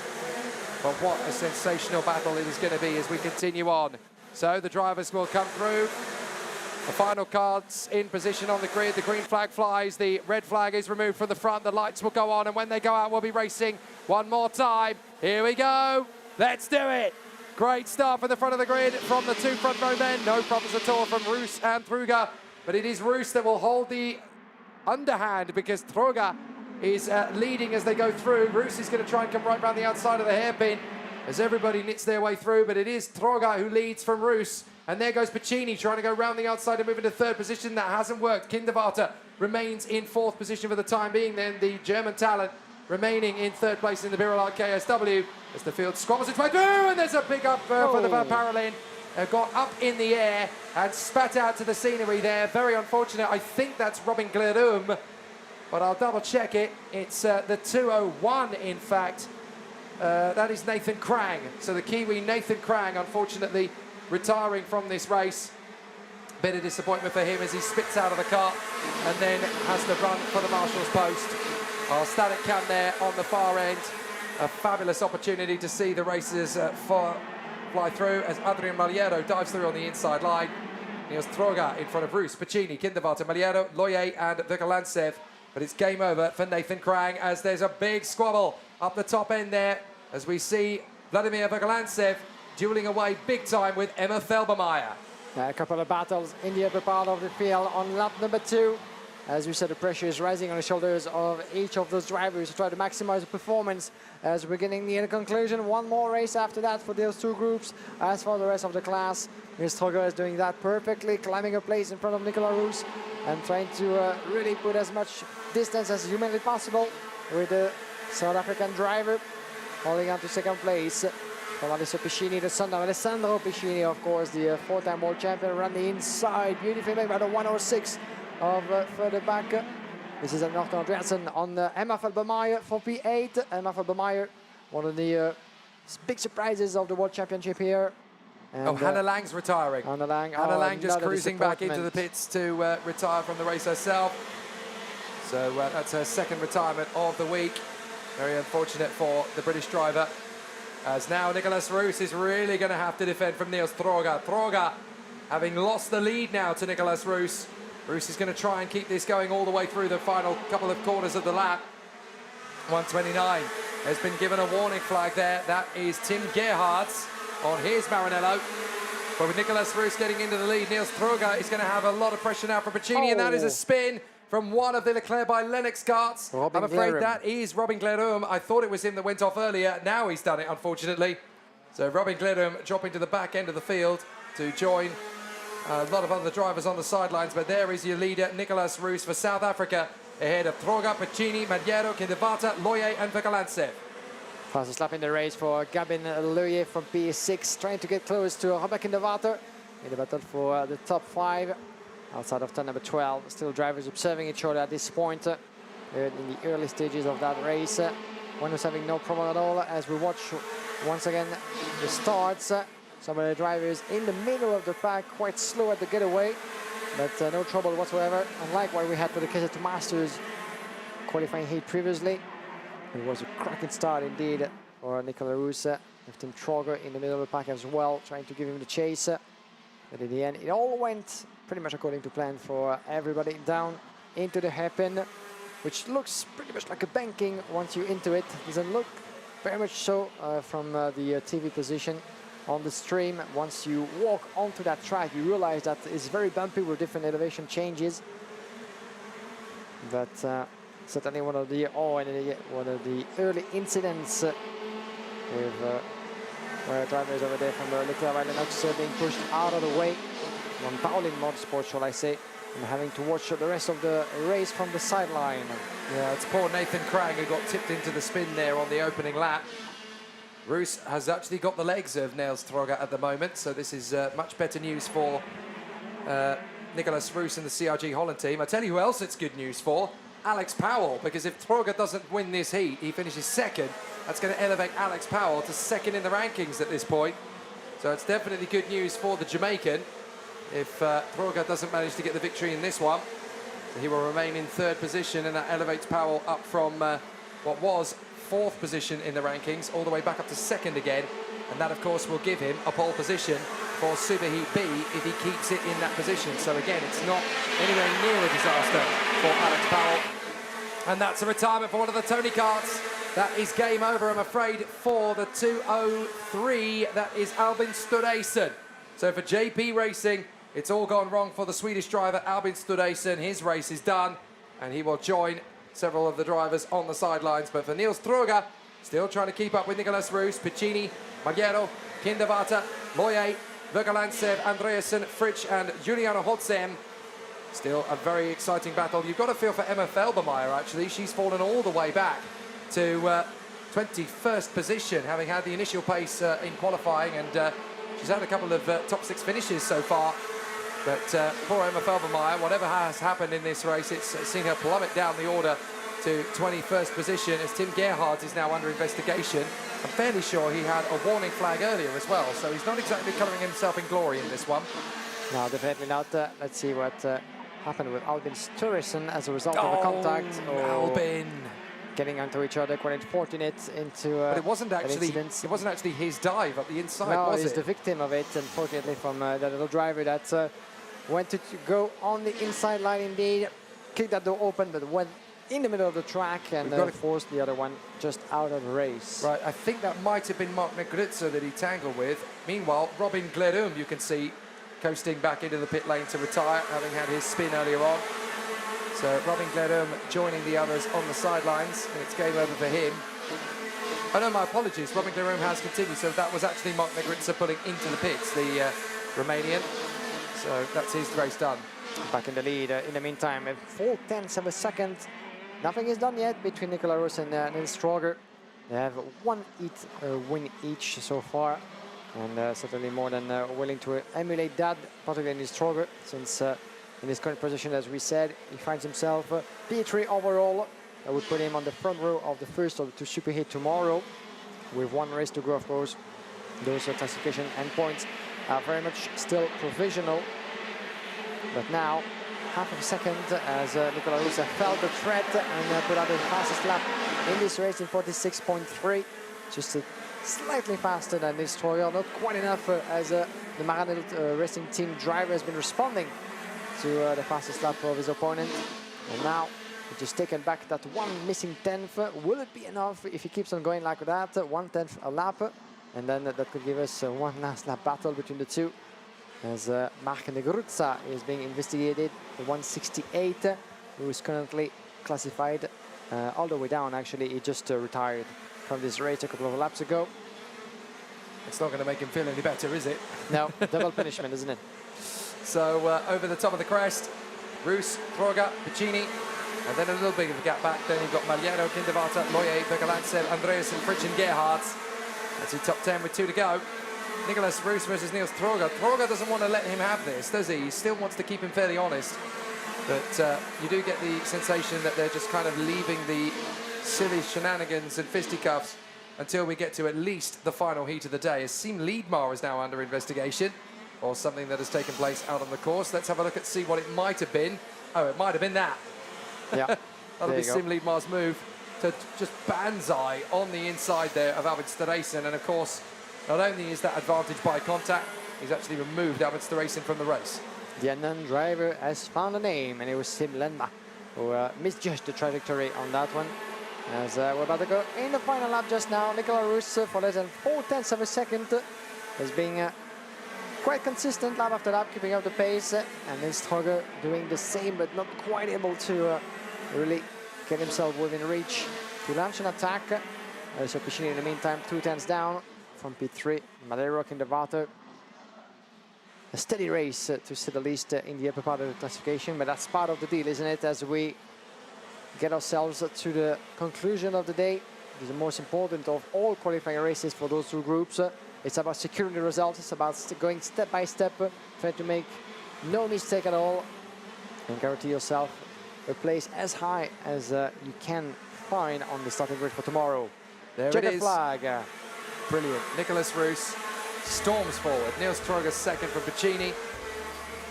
But what a sensational battle it is going to be as we continue on. So the drivers will come through. The final cards in position on the grid. The green flag flies. The red flag is removed from the front. The lights will go on, and when they go out, we'll be racing one more time. Here we go. Let's do it. Great start from the front of the grid from the 2 front row men. No problems at all from Roos and Truger. But it is Roos that will hold the underhand, because Troger is leading as they go through. Roos is going to try and come right around the outside of the hairpin as everybody knits their way through, but it is Troger who leads from Roos. And there goes Piccini trying to go round the outside and move into 3rd position. That hasn't worked. Kinderwarter remains in 4th position for the time being. Then the German talent remaining in 3rd place in the Birolite KSW as the field squabbles its way through, and there's a big up for the Van Parolin. Got up in the air and spat out to the scenery there. Very unfortunate. I think that's Robin Glerum, but I'll double check it. It's the 201, in fact. That is Nathan Krang. So the Kiwi Nathan Krang, unfortunately, retiring from this race. Bit of disappointment for him as he spits out of the car and then has to run for the marshal's post. Our static cam there on the far end. A fabulous opportunity to see the racers fly through as Adrian Mariero dives through on the inside line. Niels Troger in front of Roos, Piccini, Kinderwarter, Mariero, Loyer and Vogelantsev. But it's game over for Nathan Krang as there's a big squabble up the top end there as we see Vladimir Vogelantsev dueling away big time with Emma Felbermeyer.
A couple of battles in the upper part of the field on lap number 2. As we said, the pressure is rising on the shoulders of each of those drivers to try to maximize the performance as we're getting near the conclusion. One more race after that for those two groups. As for the rest of the class, Stroger is doing that perfectly, climbing a place in front of Nicolas Roos and trying to really put as much distance as humanly possible with the South African driver holding on to second place. From Alessio Piscini, the son of Alessandro Piscini, of course, the four-time world champion, run the inside, beautifully made by the 106 of further back. This is Norton Andreasen on Emma Felbermeyer for P8. Emma Felbermeyer, one of the big surprises of the World Championship here. And,
Hannah Lang's retiring.
Hannah Lang,
Hannah Lang just cruising back into the pits to retire from the race herself. So that's her second retirement of the week. Very unfortunate for the British driver. As now Nicolas Roos is really going to have to defend from Niels Stroger. Stroger having lost the lead now to Nicolas Roos. Roos is going to try and keep this going all the way through the final couple of corners of the lap. 129 has been given a warning flag there. That is Tim Gerhards on his Maranello. But with Nicolas Roos getting into the lead, Niels Stroger is going to have a lot of pressure now for Pacini, and that is a spin from one of the Leclerc by Lennox karts. I'm afraid that is Robin Glerum. I thought it was him that went off earlier. Now he's done it, unfortunately. So Robin Glerum dropping to the back end of the field to join a lot of other drivers on the sidelines. But there is your leader, Nicolas Roos for South Africa, ahead of Stroger, Pacini, Maggiero, Kindevata, Loye and Verkalantsev.
Fastest lap in the race for Gabin Loye from P6, trying to get close to Robert Kindevata in the battle for the top 5. Outside of turn number 12, still drivers observing each other at this point in the early stages of that race. One was having no problem at all as we watch once again the starts. Some of the drivers in the middle of the pack, quite slow at the getaway, but no trouble whatsoever. Unlike what we had for the KZ2 Masters qualifying heat previously. It was a cracking start indeed for Nicolas Roos, with Tim Stroger in the middle of the pack as well, trying to give him the chase. But in the end, it all went pretty much according to plan for everybody down into the hairpin, which looks pretty much like a banking once you're into it. Doesn't look very much so from the TV position on the stream. Once you walk onto that track, you realize that it's very bumpy with different elevation changes. But certainly one of the early incidents with where drivers over there from Leclerc by Lennox being pushed out of the way. Von Paulin Motorsport, shall I say, and having to watch the rest of the race from the sideline.
Yeah, it's poor Nathan Krang who got tipped into the spin there on the opening lap. Roos has actually got the legs of Niels Stroger at the moment, so this is much better news for Nicolas Roos and the CRG Holland team. I tell you who else it's good news for, Alex Powell, because if Stroger doesn't win this heat, he finishes second. That's going to elevate Alex Powell to second in the rankings at this point. So it's definitely good news for the Jamaican if Stroger doesn't manage to get the victory in this one. So he will remain in third position, and that elevates Powell up from what was fourth position in the rankings all the way back up to second again. And that, of course, will give him a pole position for Superheat B if he keeps it in that position. So again, it's not anywhere near a disaster for Alex Powell. And that's a retirement for one of the Tony karts. That is game over, I'm afraid, for the 203. That is Albin Studesen. So for JP Racing, it's all gone wrong for the Swedish driver Albin Studesen. His race is done, and he will join several of the drivers on the sidelines. But for Niels Stroger, still trying to keep up with Nicolas Roos, Pacini, Maggiero, Kindevata, Loye, Verkalantsev, Andreasen, Fritsch and Juliana Hotzem. Still a very exciting battle. You've got to feel for Emma Felbermeyer, actually. She's fallen all the way back to 21st position, having had the initial pace in qualifying, and she's had a couple of top 6 finishes so far. But poor Emma Felbermeyer, whatever has happened in this race, it's seen her plummet down the order to 21st position as Tim Gerhards is now under investigation. I'm fairly sure he had a warning flag earlier as well, so he's not exactly colouring himself in glory in this one.
No, definitely not. Let's see what happened with Albin Sturesen as a result of a contact.
Albin
getting onto each other, quite unfortunate into
but it wasn't actually his dive up the inside,
no,
was it?
he's the victim of it, unfortunately, from that little driver that went to go on the inside line indeed, kicked that door open, but went in the middle of the track and forced the other one just out of the race.
Right, I think that might have been Mark Negritzer that he tangled with. Meanwhile, Robin Glerum, you can see, coasting back into the pit lane to retire, having had his spin earlier on. So Robin Glerum joining the others on the sidelines, and it's game over for him. Oh no, my apologies, Robin Glerum has continued, so that was actually Mark Negritsa pulling into the pits, the Romanian. So that's his race done.
Back in the lead in the meantime, at 4/10 of a second. Nothing is done yet between Nicola Rus and Nils Stroger. They have one win each so far, and certainly more than willing to emulate that, particularly Nils Stroger, since in his current position, as we said, he finds himself P3 overall. That would put him on the front row of the first of the two super heat tomorrow, with one race to go, of course. Those classification endpoints are very much still provisional, but now half of a second as Nicola Rus felt the threat and put out the fastest lap in this race in 46.3, just slightly faster than Nils Stroger, not quite enough as the Maranello Racing Team driver has been responding to the fastest lap of his opponent. And now he's just taken back that one missing tenth. Will it be enough if he keeps on going like that? 1/10 a lap, and then that could give us one last lap battle between the two, as Mark Negritsa is being investigated, the 168, who is currently classified all the way down. Actually, he just retired from this race a couple of laps ago.
It's not going to make him feel any better, is it?
No, double punishment, isn't it?
So over the top of the crest, Rus, Stroger, Piccini, and then a little bit of a gap back. Then you've got Maliero, Kindervarta, Loyer, Bergalancev, Andreas and Fritz and Gerhardt. That's your top 10 with 2 to go. Nicolas Rus versus Nils Stroger. Stroger doesn't want to let him have this, does he? He still wants to keep him fairly honest. But you do get the sensation that they're just kind of leaving the silly shenanigans and fisticuffs until we get to at least the final heat of the day. As Siim Liedmar is now under investigation, or something that has taken place out on the course. Let's have a look at see what it might have been. Oh, it might have been that.
Yeah.
That'll be Siim Liedmar's move to just banzai on the inside there of Alvin Steresen. And of course, not only is that advantage by contact, he's actually removed Alvin Steresen from the race.
The unknown driver has found a name, and it was Siim Liedmar, who misjudged the trajectory on that one. As we're about to go in the final lap just now, Nicola Rus for less than 4/10 of a second is being quite consistent lap after lap, keeping up the pace, and Nils Stroger doing the same, but not quite able to really get himself within reach to launch an attack. So Piccini in the meantime 2/10 down from P3. Maliero, Kindervarta. A steady race, to say the least, in the upper part of the classification, but that's part of the deal, isn't it? As we get ourselves to the conclusion of the day, it is the most important of all qualifying races for those two groups. It's about securing the results. It's about going step by step, trying to make no mistake at all, and guarantee yourself a place as high as you can find on the starting grid for tomorrow.
There
Check
it
the
is.
flag.
Brilliant. Nicolas Rus storms forward. Nils Stroger second from Piccini,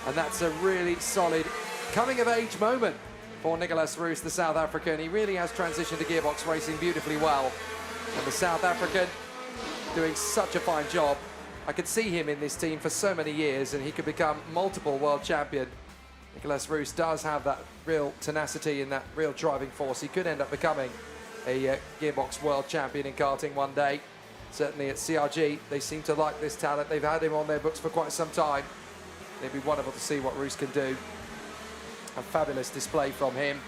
and that's a really solid coming-of-age moment for Nicolas Rus, the South African. He really has transitioned to gearbox racing beautifully well, and the South African doing such a fine job. I could see him in this team for so many years, and he could become multiple world champion. Nicolas Rus does have that real tenacity and that real driving force. He could end up becoming a gearbox world champion in karting one day. Certainly at CRG, they seem to like this talent. They've had him on their books for quite some time. It'd be wonderful to see what Rus can do. A fabulous display from him.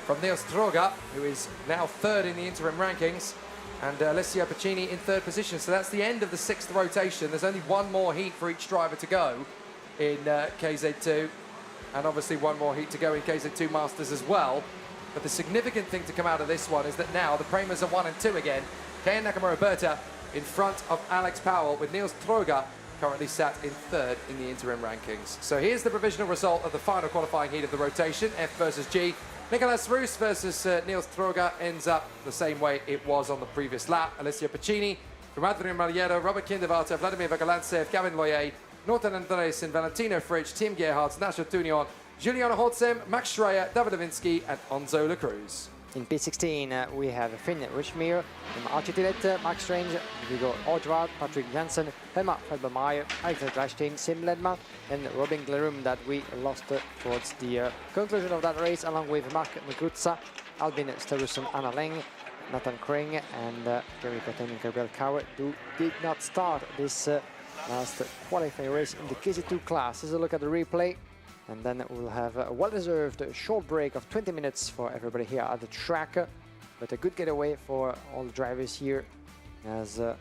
From Nils Stroger, who is now third in the interim rankings, and Alessio Piccini in third position. So that's the end of the 6th rotation. There's only one more heat for each driver to go in KZ2, and obviously one more heat to go in KZ2 Masters as well. But the significant thing to come out of this one is that now the Premers are 1 and 2 again. Ken Nakamura-Berta in front of Alex Powell, with Nils Stroger currently sat in third in the interim rankings. So here's the provisional result of the final qualifying heat of the rotation, F versus G. Nicolas Rus versus Nils Stroger ends up the same way it was on the previous lap. Alessio Piccini from Adrian Maliero, Robert Kindervarta, Vladimir Bergalancev, Gavin Loyer, Norton Andreessen, Valentino Fritsch, Tim Gerhardt, Nasha Tunion, Juliana Holtzem, Max Schreier, David Lewinsky, and Onzo La Cruz.
In P16, we have Finn Richmere, Architilet, Max Strange, Viggo Ordward, Patrick Janssen, Helma Felbermeyer, Alexander Glashstein, Siim Liedmar, and Robin Glerum that we lost towards the conclusion of that race, along with Mark Negritsa, Albin Sterusson, Anna Leng, Nathan Kring, and Gary Patten and Gabriel Kauer, who did not start this last qualifying race in the KZ2 class. Let's look at the replay. And then we'll have a well-deserved short break of 20 minutes for everybody here at the track. But a good getaway for all the drivers here, as the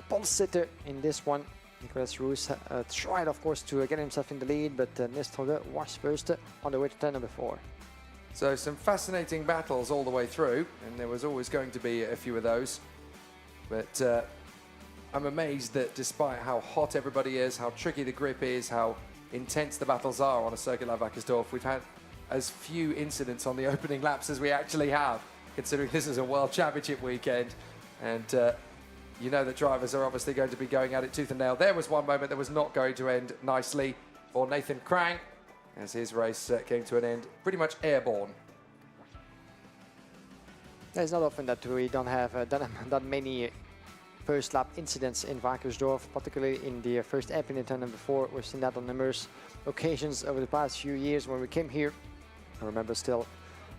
pole sitter in this one, Nicolas Roos, tried, of course, to get himself in the lead, but Nestroga was first on the way to turn number 4.
So some fascinating battles all the way through, and there was always going to be a few of those. But I'm amazed that despite how hot everybody is, how tricky the grip is, how intense the battles are on a circuit like Wackersdorf, we've had as few incidents on the opening laps as we actually have, considering this is a World Championship weekend. And you know that drivers are obviously going to be going at it tooth and nail. There was one moment that was not going to end nicely for Nathan Krang, as his race came to an end pretty much airborne.
It's not often that we don't have done many first lap incidents in Wackersdorf, particularly in the first hairpin in turn number 4. We've seen that on numerous occasions over the past few years when we came here. I remember still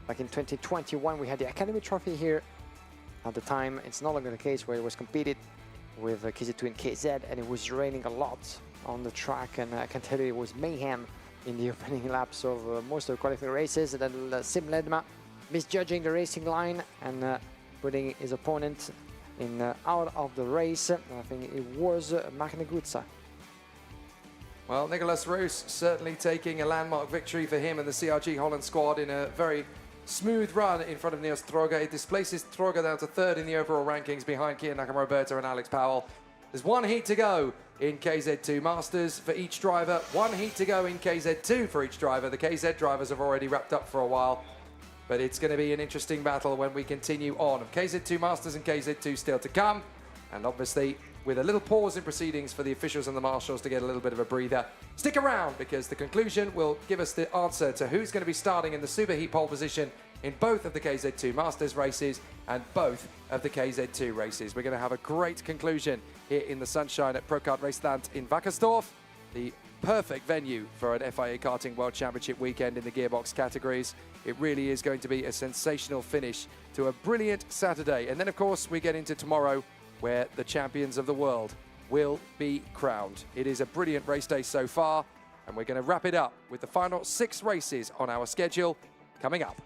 back in 2021 we had the Academy Trophy here. At the time, it's no longer the case, where it was competed with KZ2 and KZ, and it was raining a lot on the track, and I can tell you it was mayhem in the opening laps of most of the qualifying races. And then Sim Ledma misjudging the racing line and putting his opponent out of the race. I think it was Magne Guzza.
Well, Nicolas Roos certainly taking a landmark victory for him and the CRG Holland squad in a very smooth run in front of Niels Troga. It displaces Troga down to 3rd in the overall rankings behind Kian Nakamura and Alex Powell. There's one heat to go in KZ2 Masters for each driver, one heat to go in KZ2 for each driver. The KZ drivers have already wrapped up for a while, but it's going to be an interesting battle when we continue on. KZ2 Masters and KZ2 still to come, and obviously with a little pause in proceedings for the officials and the marshals to get a little bit of a breather. Stick around, because the conclusion will give us the answer to who's going to be starting in the superheat pole position in both of the KZ2 Masters races and both of the KZ2 races. We're going to have a great conclusion here in the sunshine at Pro Kart Raceland in Wackersdorf, the perfect venue for an FIA Karting World Championship weekend in the gearbox categories. It really is going to be a sensational finish to a brilliant Saturday. And then, of course, we get into tomorrow, where the champions of the world will be crowned. It is a brilliant race day so far, and we're going to wrap it up with the final 6 races on our schedule coming up.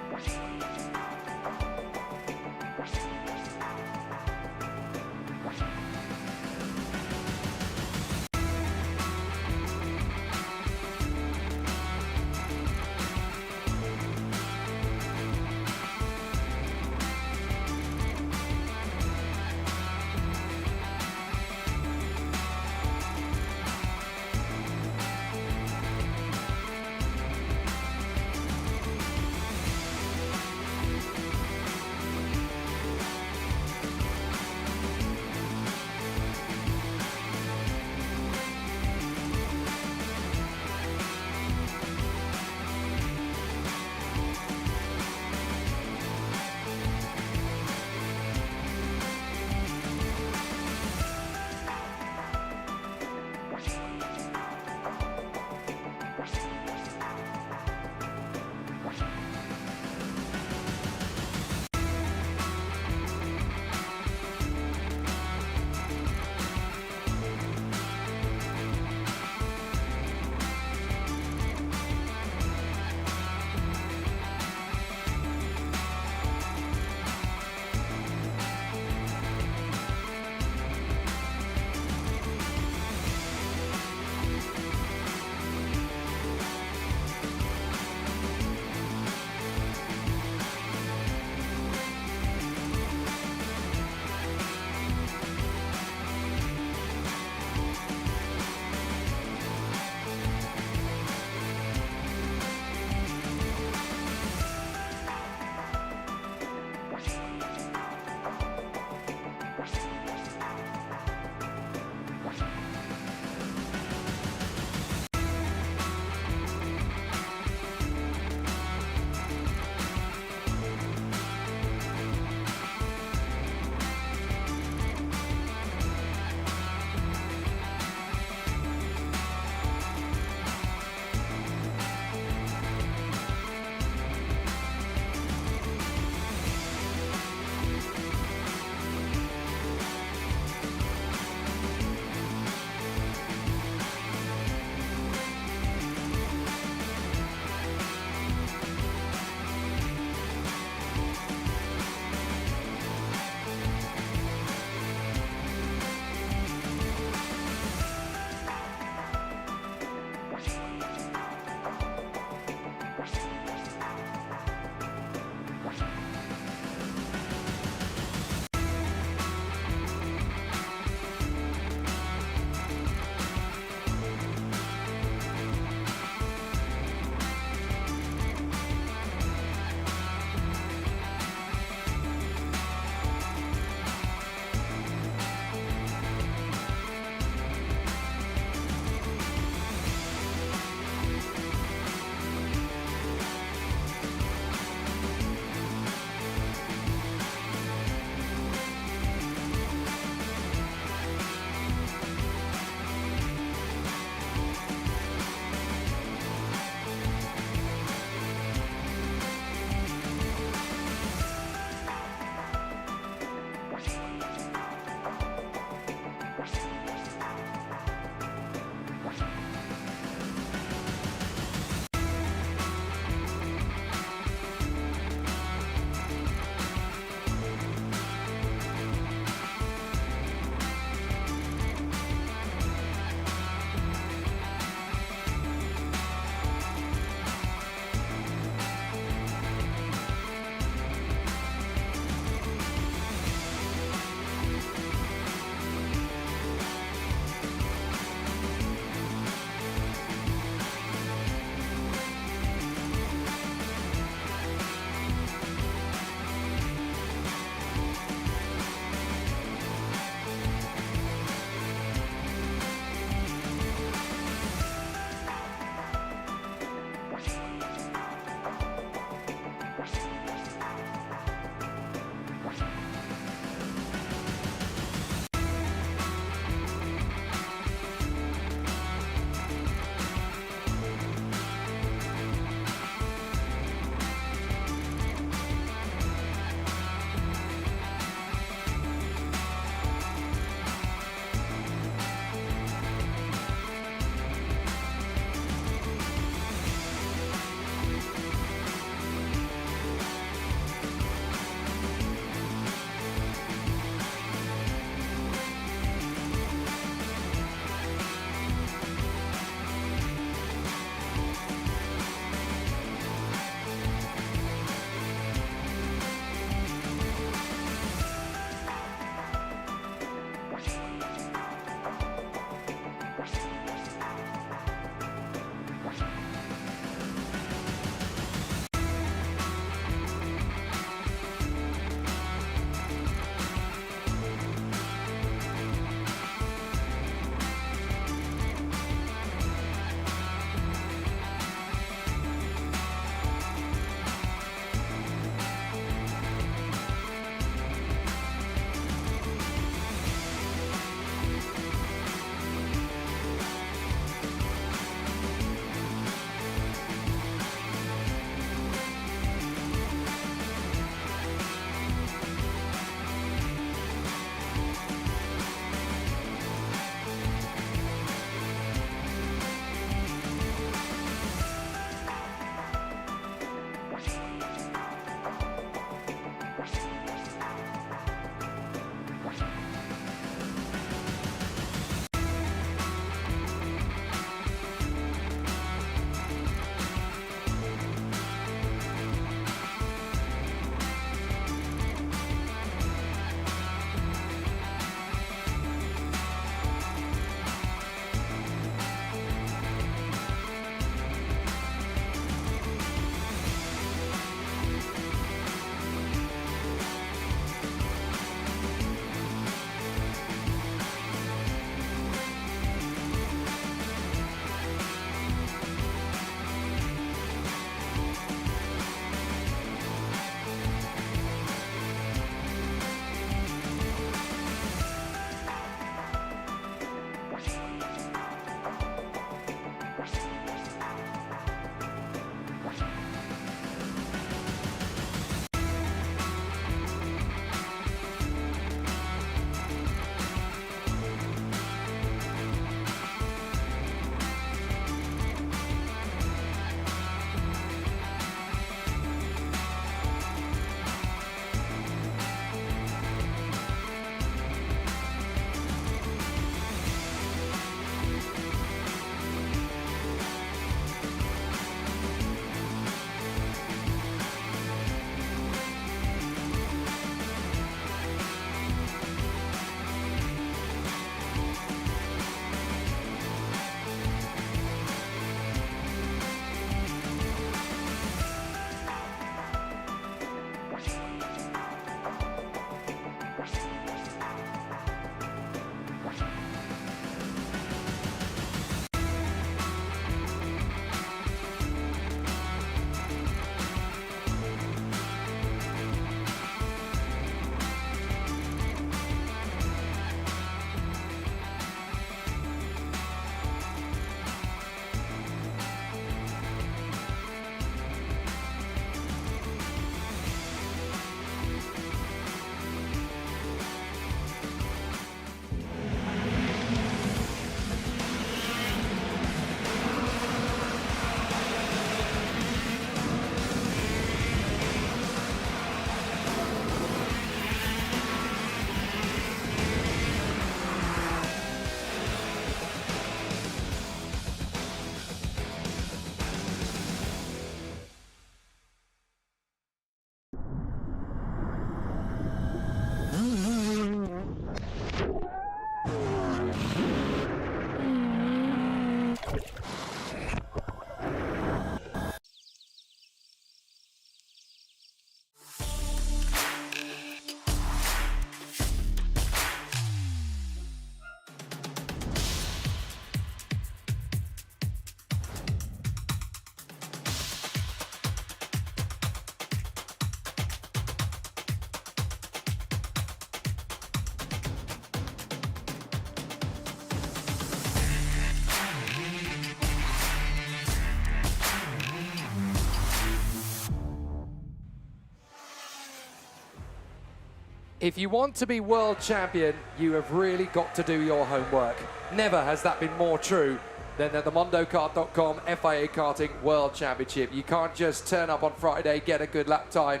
If you want to be world champion, you have really got to do your homework. Never has that been more true than at the mondokart.com FIA Karting World Championship. You can't just turn up on Friday, get a good lap time,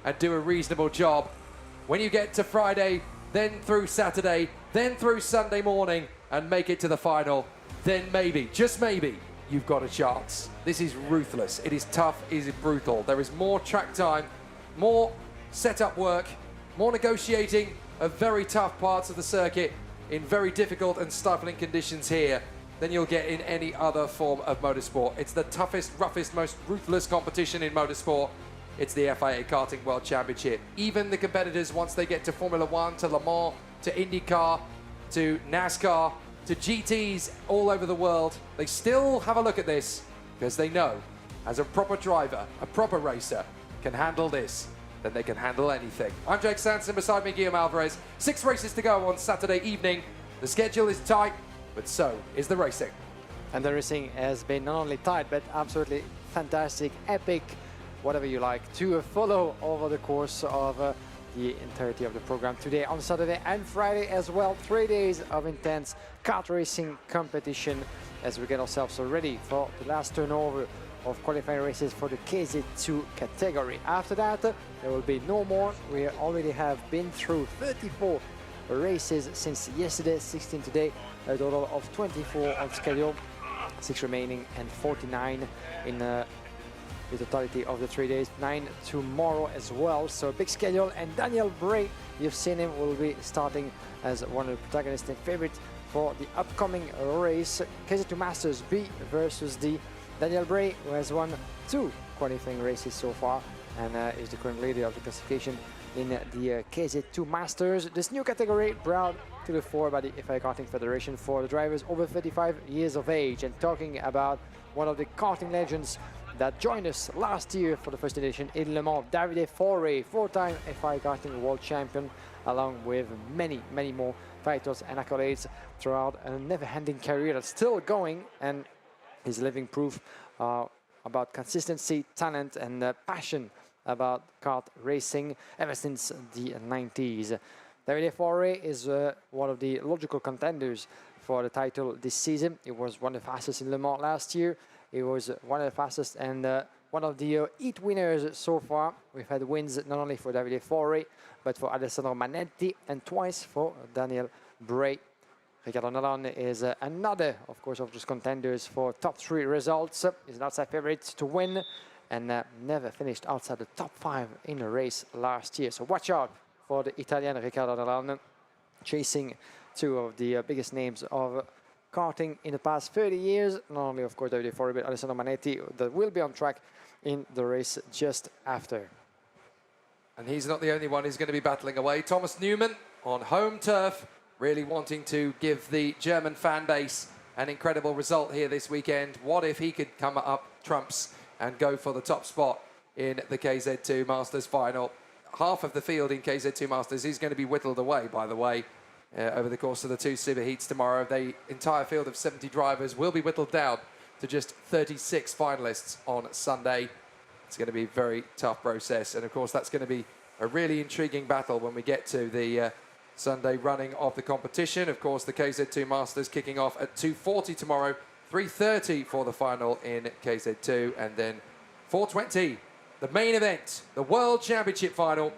and do a reasonable job. When you get to Friday, then through Saturday, then through Sunday morning, and make it to the final, then maybe, just maybe, you've got a chance. This is ruthless. It is tough, it is brutal. There is more track time, more setup work, more negotiating of very tough parts of the circuit in very difficult and stifling conditions here than you'll get in any other form of motorsport. It's the toughest, roughest, most ruthless competition in motorsport. It's the FIA Karting World Championship. Even the competitors, once they get to Formula One, to Le Mans, to IndyCar, to NASCAR, to GTs all over the world, they still have a look at this because they know as a proper driver, a proper racer can handle this, then they can handle anything. I'm Jake Sanson, beside me Guillaume Alvarez. 6 races to go on Saturday evening. The schedule is tight, but so is the racing.
And the racing has been not only tight, but absolutely fantastic, epic, whatever you like, to follow over the course of the entirety of the program today, on Saturday and Friday as well. 3 days of intense kart racing competition as we get ourselves ready for the last turnover of qualifying races for the KZ2 category. After that, there will be no more. We already have been through 34 races since yesterday, 16 today, a total of 24 on schedule, 6 remaining and 49 in the totality of the 3 days, 9 tomorrow as well. So a big schedule, and Daniel Bray, you've seen him, will be starting as one of the protagonists and favorites for the upcoming race, KZ2 Masters B versus D. Daniel Bray, who has won 2 qualifying races so far and is the current leader of the classification in the KZ2 Masters. This new category brought to the fore by the FIA Karting Federation for the drivers over 35 years of age. And talking about one of the karting legends that joined us last year for the first edition in Le Mans, Davide Foré, 4-time FIA Karting World Champion, along with many, many more titles and accolades throughout a never-ending career that's still going, and is living proof about consistency, talent, and passion about kart racing ever since the 90s. Davide Foré is one of the logical contenders for the title this season. He was one of the fastest in Le Mans last year. He was one of the fastest and one of the heat winners so far. We've had wins not only for Davide Foré, but for Alessandro Manetti and twice for Daniel Bray. Riccardo Nalon is another, of course, of those contenders for top 3 results. He's an outside favorite to win and never finished outside the top 5 in a race last year. So watch out for the Italian Riccardo Nalon, chasing 2 of the biggest names of karting in the past 30 years. Not only, of course, Davide Foré, but Alessandro Manetti, that will be on track in the race just after.
And he's not the only one who's going to be battling away. Thomas Newman on home turf, really wanting to give the German fan base an incredible result here this weekend. What if he could come up trumps and go for the top spot in the KZ2 Masters final? Half of the field in KZ2 Masters is going to be whittled away, by the way, over the course of the 2 super heats tomorrow. The entire field of 70 drivers will be whittled down to just 36 finalists on Sunday. It's going to be a very tough process, and of course that's going to be a really intriguing battle when we get to the Sunday running of the competition. Of course, the KZ2 Masters kicking off at 2:40 tomorrow, 3:30 for the final in KZ2, and then 4:20, the main event, the World Championship final.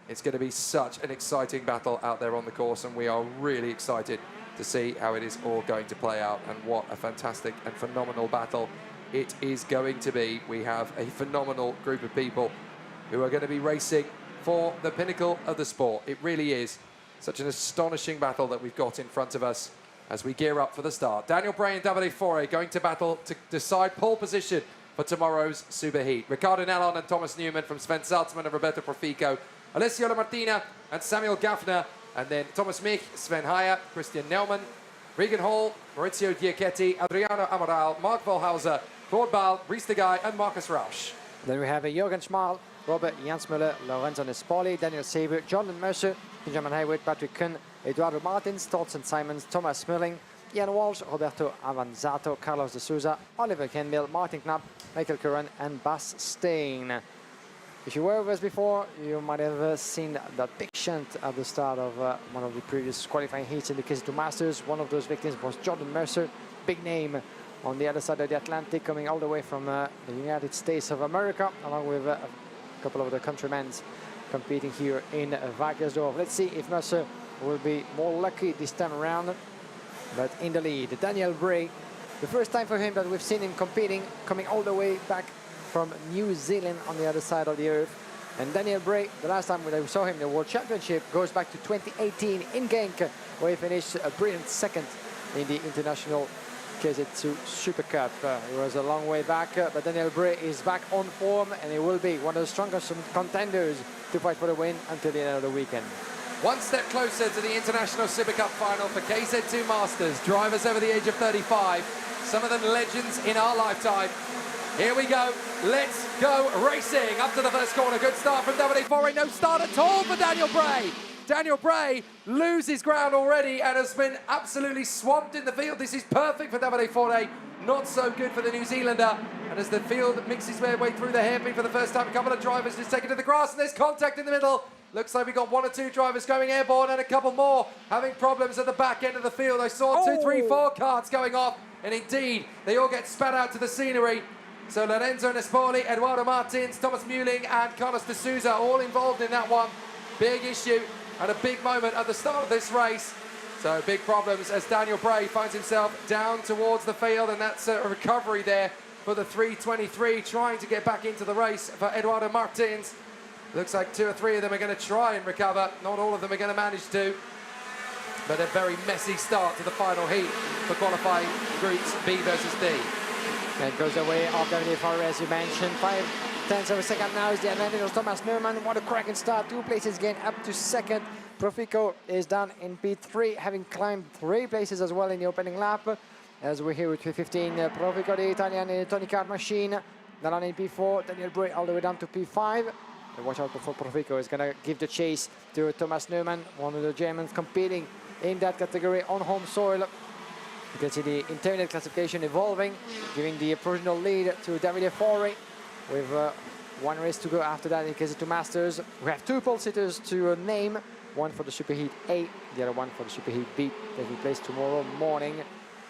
It's going to be such an exciting battle out there on the course, and we are really excited to see how it is all going to play out, and what a fantastic and phenomenal battle it is going to be. We have a phenomenal group of people who are going to be racing for the pinnacle of the sport. It really is such an astonishing battle that we've got in front of us as we gear up for the start. Daniel Bray and Davide Foré going to battle to decide pole position for tomorrow's super heat. Riccardo Nalon and Thomas Newman from Sven Salzman and Roberto Profico, Alessio Lamartina and Samuel Gaffner, and then Thomas Mich, Sven Heyer, Christian Neumann, Regan Hall, Maurizio Diachetti, Adriano Amaral, Mark Volhauser, Claude Ball, Brice de Guy and Marcus Rausch.
Then we have Jürgen Schmal, Robert Jansmüller, Lorenzo Nespoli, Daniel Saber, Jordan Mercer, Benjamin Haywood, Patrick Kuhn, Eduardo Martins, Thorsten Simons, Thomas Smirling, Ian Walsh, Roberto Avanzato, Carlos de Souza, Oliver Kenbill, Martin Knapp, Michael Curran and Bas Steen. If you were with us before, you might have seen that big shunt at the start of one of the previous qualifying heats in the KZ2 Masters. One of those victims was Jordan Mercer, big name on the other side of the Atlantic, coming all the way from the United States of America, along with a couple of the countrymen competing here in Wackersdorf. Let's see if Mercer will be more lucky this time around. But in the lead, Daniel Bray, the first time for him that we've seen him competing, coming all the way back from New Zealand on the other side of the earth. And Daniel Bray, the last time we saw him in the World Championship, goes back to 2018 in Genk, where he finished a brilliant second in the international KZ2 Super Cup. It was a long way back, but Daniel Bray is back on form, and he will be one of the strongest contenders to fight for the win until the end of the weekend.
One step closer to the International Super Cup final for KZ2 Masters. Drivers over the age of 35, some of them legends in our lifetime. Here we go, let's go racing. Up to the first corner, good start from WD4, no start at all for Daniel Bray. Daniel Bray loses ground already and has been absolutely swamped in the field. This is perfect for WD4, not so good for the New Zealander. And as the field mixes their way through the hairpin for the first time, a couple of drivers just taken to the grass, and there's contact in the middle. Looks like we've got one or two drivers going airborne and a couple more having problems at the back end of the field. I saw 2, 3, 4 karts going off, and indeed, they all get spat out to the scenery. So Lorenzo Nespoli, Eduardo Martins, Thomas Muehling and Carlos de Souza all involved in that one. Big issue and a big moment at the start of this race. So big problems as Daniel Bray finds himself down towards the field, and that's a recovery there for the 323, trying to get back into the race for Eduardo Martins. Looks like 2 or 3 of them are going to try and recover. Not all of them are going to manage to. But a very messy start to the final heat for qualifying groups B versus D.
And goes away of WD4, as you mentioned. 5/10 of a second now is the advantage of Thomas Neumann. What a cracking start. 2 places gain up to second. Profico is down in P3, having climbed 3 places as well in the opening lap. As we're here with P15, Profico, the Italian Tony Kart machine. Down in P4, Daniel Bray all the way down to P5. And watch out for Profico. Is going to give the chase to Thomas Neumann, one of the Germans competing in that category on home soil. You can see the intermediate classification evolving, giving the provisional lead to Davide Fori with 1 race to go after that in KZ2 Masters. We have 2 pole sitters to name, one for the Superheat A, the other one for the Superheat B, taking place tomorrow morning.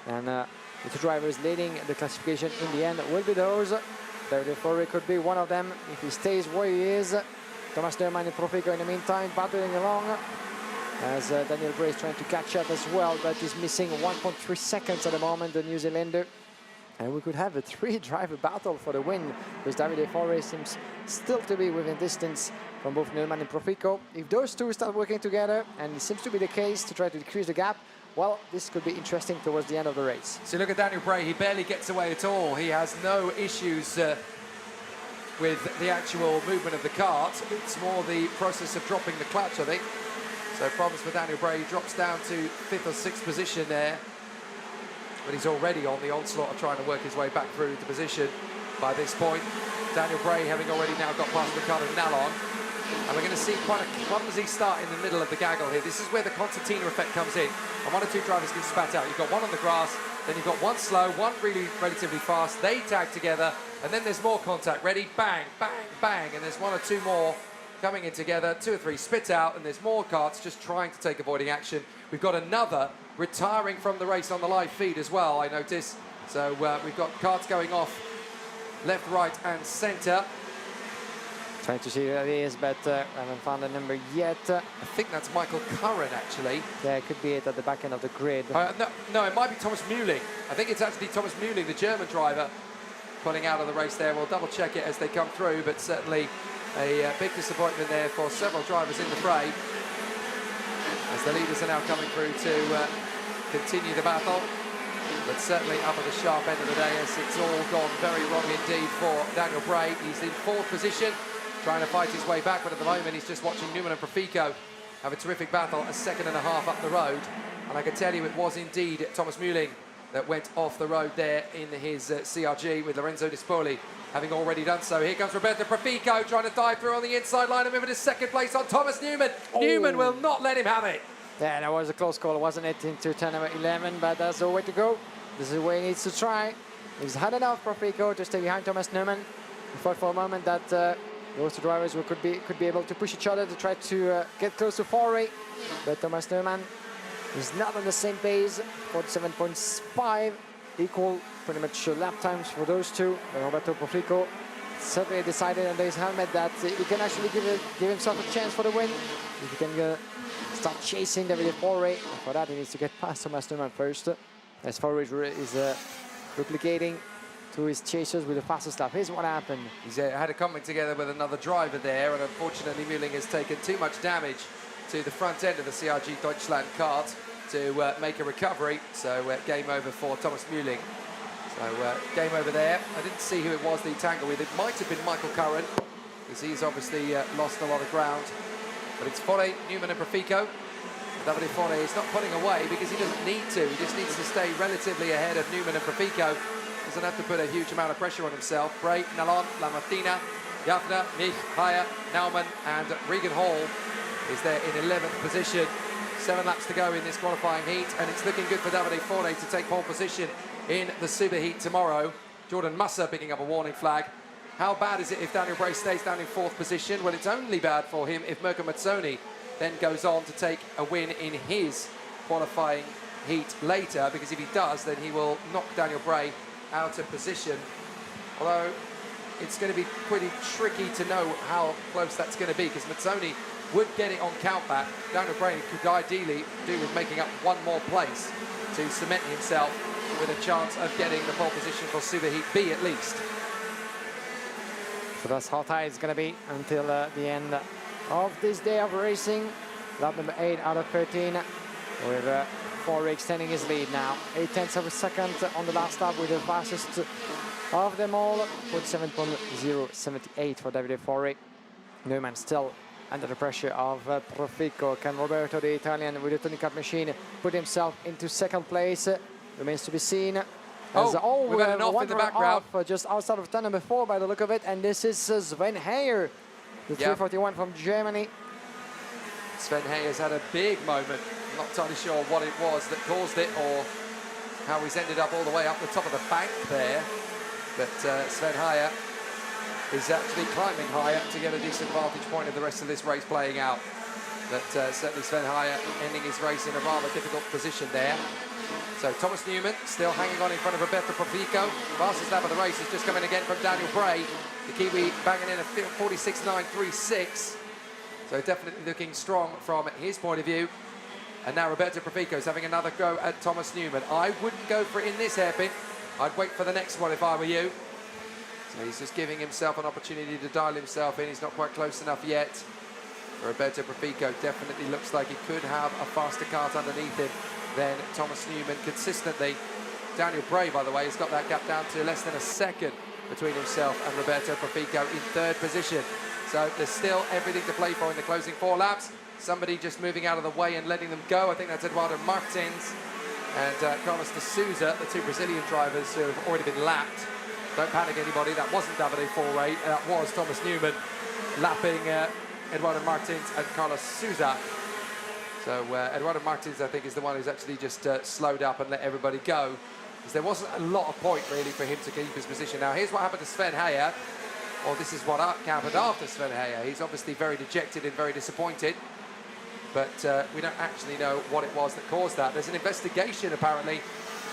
And the 2 drivers leading the classification in the end will be those. Davide Fori could be one of them if he stays where he is. Thomas Neumann and Profico in the meantime battling along, as Daniel Bray is trying to catch up as well, but he's missing 1.3 seconds at the moment, the New Zealander. And we could have a 3-driver battle for the win, because Davide Fori seems still to be within distance from both Neumann and Profico. If those 2 start working together, and it seems to be the case to try to decrease the gap, well, this could be interesting towards the end of the race.
So look at Daniel Bray, he barely gets away at all. He has no issues with the actual movement of the kart. It's more the process of dropping the clutch, I think. So problems for Daniel Bray. He drops down to 5th or 6th position there. But he's already on the onslaught of trying to work his way back through the position by this point. Daniel Bray having already now got past Ricardo Nallon. And we're going to see quite a clumsy start in the middle of the gaggle here. This is where the concertina effect comes in. And 1 or 2 drivers get spat out. You've got one on the grass, then you've got one slow, one really relatively fast. They tag together, and then there's more contact. Ready? Bang, bang, bang. And there's 1 or 2 more coming in together. 2 or 3 spit out, and there's more karts just trying to take avoiding action. We've got another retiring from the race on the live feed as well, I notice. So we've got karts going off left, right, and centre.
Trying to see who that is, but I haven't found the number yet.
I think that's Michael Curran, actually.
Yeah, it could be it at the back end of the grid.
No, it might be Thomas Muehling. I think it's actually Thomas Muehling, the German driver, pulling out of the race there. We'll double check it as they come through, but certainly a big disappointment there for several drivers in the fray, as the leaders are now coming through to continue the battle. But certainly up at the sharp end of the day, as it's all gone very wrong indeed for Daniel Bray. He's in 4th position, trying to fight his way back, but at the moment he's just watching Neumann and Profico have a terrific battle, a 2.5 seconds up the road. And I can tell you it was indeed Thomas Muehling that went off the road there in his CRG, with Lorenzo Nespoli having already done so. Here comes Roberto Profico trying to dive through on the inside line and moving to 2nd place on Thomas Neumann. Oh. Neumann will not let him have it.
Yeah, that was a close call, wasn't it, into turn number 11, but that's the way to go. This is where he needs to try. He's had enough, Profico, to stay behind Thomas Neumann. He thought for a moment that those two drivers who could be able to push each other to try to get close to Forey. But Thomas Neumann is not on the same pace. 47.5, equal pretty much lap times for those two. And Roberto Profico certainly decided under his helmet that he can actually give himself a chance for the win. If he can start chasing Davide Forey. For that, he needs to get past Thomas Neumann first, as Forey is replicating to his chasers with the fastest lap. Here's what happened.
He's had a comment together with another driver there, and unfortunately Mühling has taken too much damage to the front end of the CRG Deutschland kart to make a recovery. So game over for Thomas Mühling. So game over there. I didn't see who it was that he tangled with. It might have been Michael Curran, because he's obviously lost a lot of ground. But it's Forey, Neumann and Profico. Davide Forey is not putting away because he doesn't need to. He just needs to stay relatively ahead of Neumann and Profico. Doesn't have to put a huge amount of pressure on himself. Bray, Nalon, Lamartina, Jaffner, Mich, Haya, Naumann and Regan Hall is there in 11th position. 7 laps to go in this qualifying heat, and it's looking good for Davide Forey to take pole position in the superheat tomorrow. Jordan Musser picking up a warning flag. How bad is it if Daniel Bray stays down in 4th position? Well, it's only bad for him if Mirko Mazzoni then goes on to take a win in his qualifying heat later, because if he does, then he will knock Daniel Bray out of position. Although it's going to be pretty tricky to know how close that's going to be, because Mazzoni would get it on countback. Daniel Bray could ideally do with making up one more place to cement himself with a chance of getting the pole position for Superheat B at least.
So that's how tight it's going to be until the end of this day of racing. Lap number 8 out of 13, with Forey extending his lead now. 0.8 of a second on the last lap, with the fastest of them all. 47.078 for Davide Forey. Neumann still under the pressure of Profico. Can Roberto, the Italian with the Tony Cup machine, put himself into 2nd place? Remains to be seen.
We've had an off in the background.
Just outside of turn number 4 by the look of it, and this is Sven Heyer, the 341 from Germany.
Sven Heyer's had a big moment. I'm not entirely sure what it was that caused it, or how he's ended up all the way up the top of the bank there. But Sven Heyer is actually climbing higher to get a decent vantage point of the rest of this race playing out. But certainly Sven Heyer ending his race in a rather difficult position there. So Thomas Neumann still hanging on in front of Roberto Profico. Fastest lap of the race is just coming again from Daniel Bray. The Kiwi banging in a 46.936. So definitely looking strong from his point of view. And now Roberto Profico is having another go at Thomas Neumann. I wouldn't go for it in this hairpin. I'd wait for the next one if I were you. So he's just giving himself an opportunity to dial himself in. He's not quite close enough yet. Roberto Profico definitely looks like he could have a faster kart underneath him than Thomas Neumann consistently. Daniel Bray, by the way, has got that gap down to less than a second between himself and Roberto Profico in 3rd position. So there's still everything to play for in the closing 4 laps. Somebody just moving out of the way and letting them go. I think that's Eduardo Martins and Carlos de Souza, the 2 Brazilian drivers who have already been lapped. Don't panic, anybody. That wasn't Davide Forey. That was Thomas Neumann lapping Eduardo Martins and Carlos Souza. So Eduardo Martins, I think, is the one who's actually just slowed up and let everybody go, because there wasn't a lot of point really for him to keep his position. Now here's what happened to Sven Heyer, or this is what happened after Sven Heyer. He's obviously very dejected and very disappointed, but we don't actually know what it was that caused that. There's an investigation apparently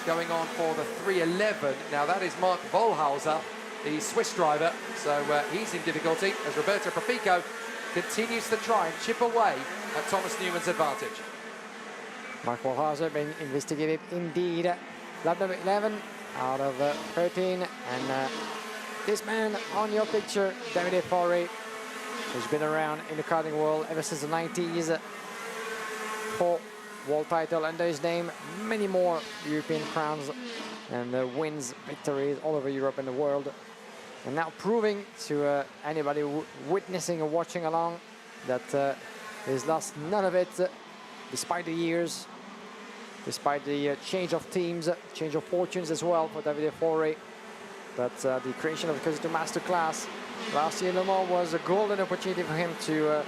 going on for the 311. Now that is Mark Vollhauser, the Swiss driver, so he's in difficulty as Roberto Profico continues to try and chip away at Thomas Neumann's advantage.
Mark Vollhauser being investigated indeed. Lap number 11 out of 13, and this man on your picture, Davide Forey, who's been around in the karting world ever since the 90s. 4 world title under his name, many more European crowns and wins, victories all over Europe and the world. And now proving to anybody witnessing or watching along that he's lost none of it, despite the years, despite the change of teams, change of fortunes as well for Davide Forey. But the creation of the KZ2 Master class last year in Le Mans was a golden opportunity for him to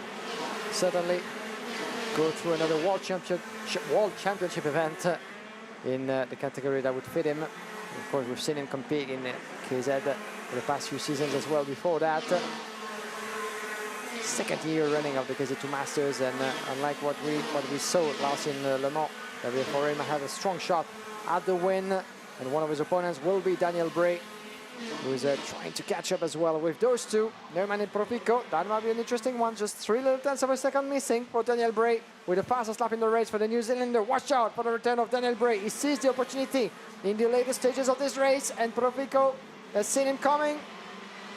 certainly go through another World Championship event in the category that would fit him. Of course, we've seen him compete in KZ for the past few seasons as well before that. second year running of the KZ2 Masters, and unlike what we saw last in Le Mans, David Forêt might have a strong shot at the win, and one of his opponents will be Daniel Bray, who is trying to catch up as well with those two, Neumann and Profico. That might be an interesting one, just 3 little tenths of a second missing for Daniel Bray, with the fastest lap in the race for the New Zealander. Watch out for the return of Daniel Bray. He sees the opportunity in the later stages of this race, and Profico has seen him coming.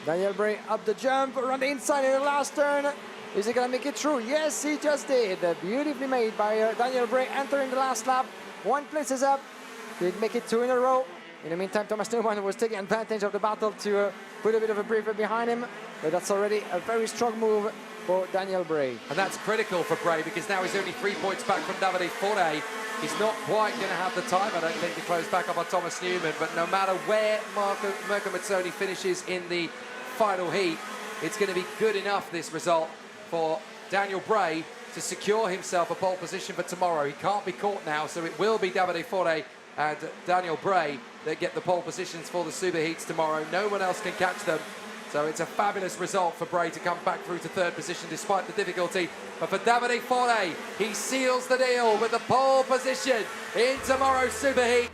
Daniel Bray up the jump, around the inside in the last turn. Is he going to make it through? Yes, he just did. Beautifully made by Daniel Bray, entering the last lap. 1 place is up. Did make it 2 in a row. In the meantime, Thomas Neumann was taking advantage of the battle to put a bit of a breather behind him. But that's already a very strong move for Daniel Bray.
And that's critical for Bray, because now he's only 3 points back from Davide Forêt. He's not quite going to have the time, I don't think, to close back up on Thomas Neumann. But no matter where Mirko Mazzoni finishes in the final heat, it's going to be good enough, this result, for Daniel Bray to secure himself a pole position for tomorrow. He can't be caught now, so it will be Davide Forêt and Daniel Bray that get the pole positions for the superheats tomorrow. No one else can catch them. So it's a fabulous result for Bray to come back through to 3rd position despite the difficulty. But for Davide Forêt, he seals the deal with the pole position in tomorrow's superheat.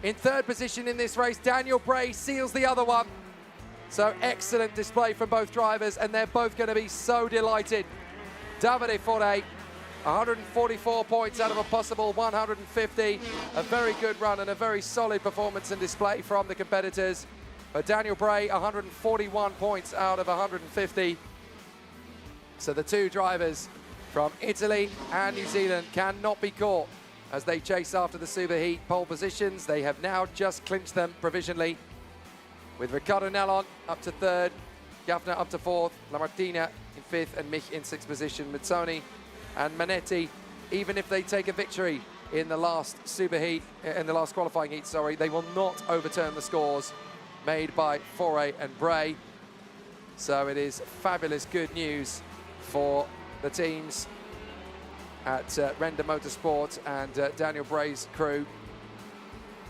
In 3rd position in this race, Daniel Bray seals the other one. So excellent display from both drivers, and they're both going to be so delighted. Davide Forêt, 144 points out of a possible 150. A very good run and a very solid performance and display from the competitors. But Daniel Bray, 141 points out of 150. So the two drivers from Italy and New Zealand cannot be caught as they chase after the superheat pole positions. They have now just clinched them provisionally, with Riccardo Nellon up to 3rd, Gaffner up to 4th, Lamartina in 5th, and Mich in 6th position. Mazzoni and Manetti, even if they take a victory in the last superheat, in the last qualifying heat, sorry, they will not overturn the scores made by Forêt and Bray. So it is fabulous good news for the teams at Render Motorsport and Daniel Bray's crew.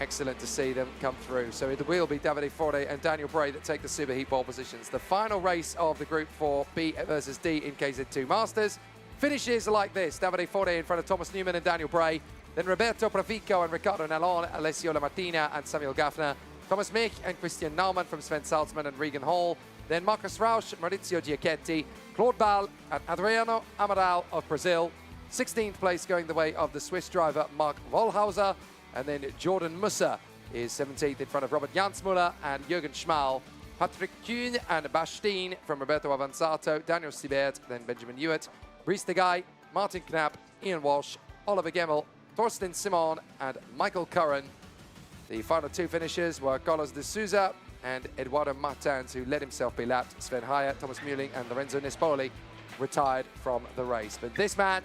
Excellent to see them come through. So it will be Davide Forêt and Daniel Bray that take the superheat pole positions. The final race of the Group 4 B versus D in KZ2 Masters finishes like this. Davide Forêt in front of Thomas Neumann and Daniel Bray. Then Roberto Profico and Riccardo Nellon, Alessio Lamartina and Samuel Gaffner. Thomas Mich and Christian Naumann from Sven Salzman and Regan Hall. Then Marcus Rausch, Maurizio Giacchetti, Claude Ball and Adriano Amaral of Brazil. 16th place going the way of the Swiss driver Mark Wollhauser. And then Jordan Musser is 17th in front of Robert Jansmuller and Jürgen Schmal. Patrick Kuhn and Bastien from Roberto Avanzato, Daniel Sibert, then Benjamin Hewitt, Brice de Guy, Martin Knapp, Ian Walsh, Oliver Gemmel, Thorsten Simon and Michael Curran. The final 2 finishers were Carlos de Souza and Eduardo Martins, who let himself be lapped. Sven Haya, Thomas Muehling and Lorenzo Nespoli retired from the race. But this man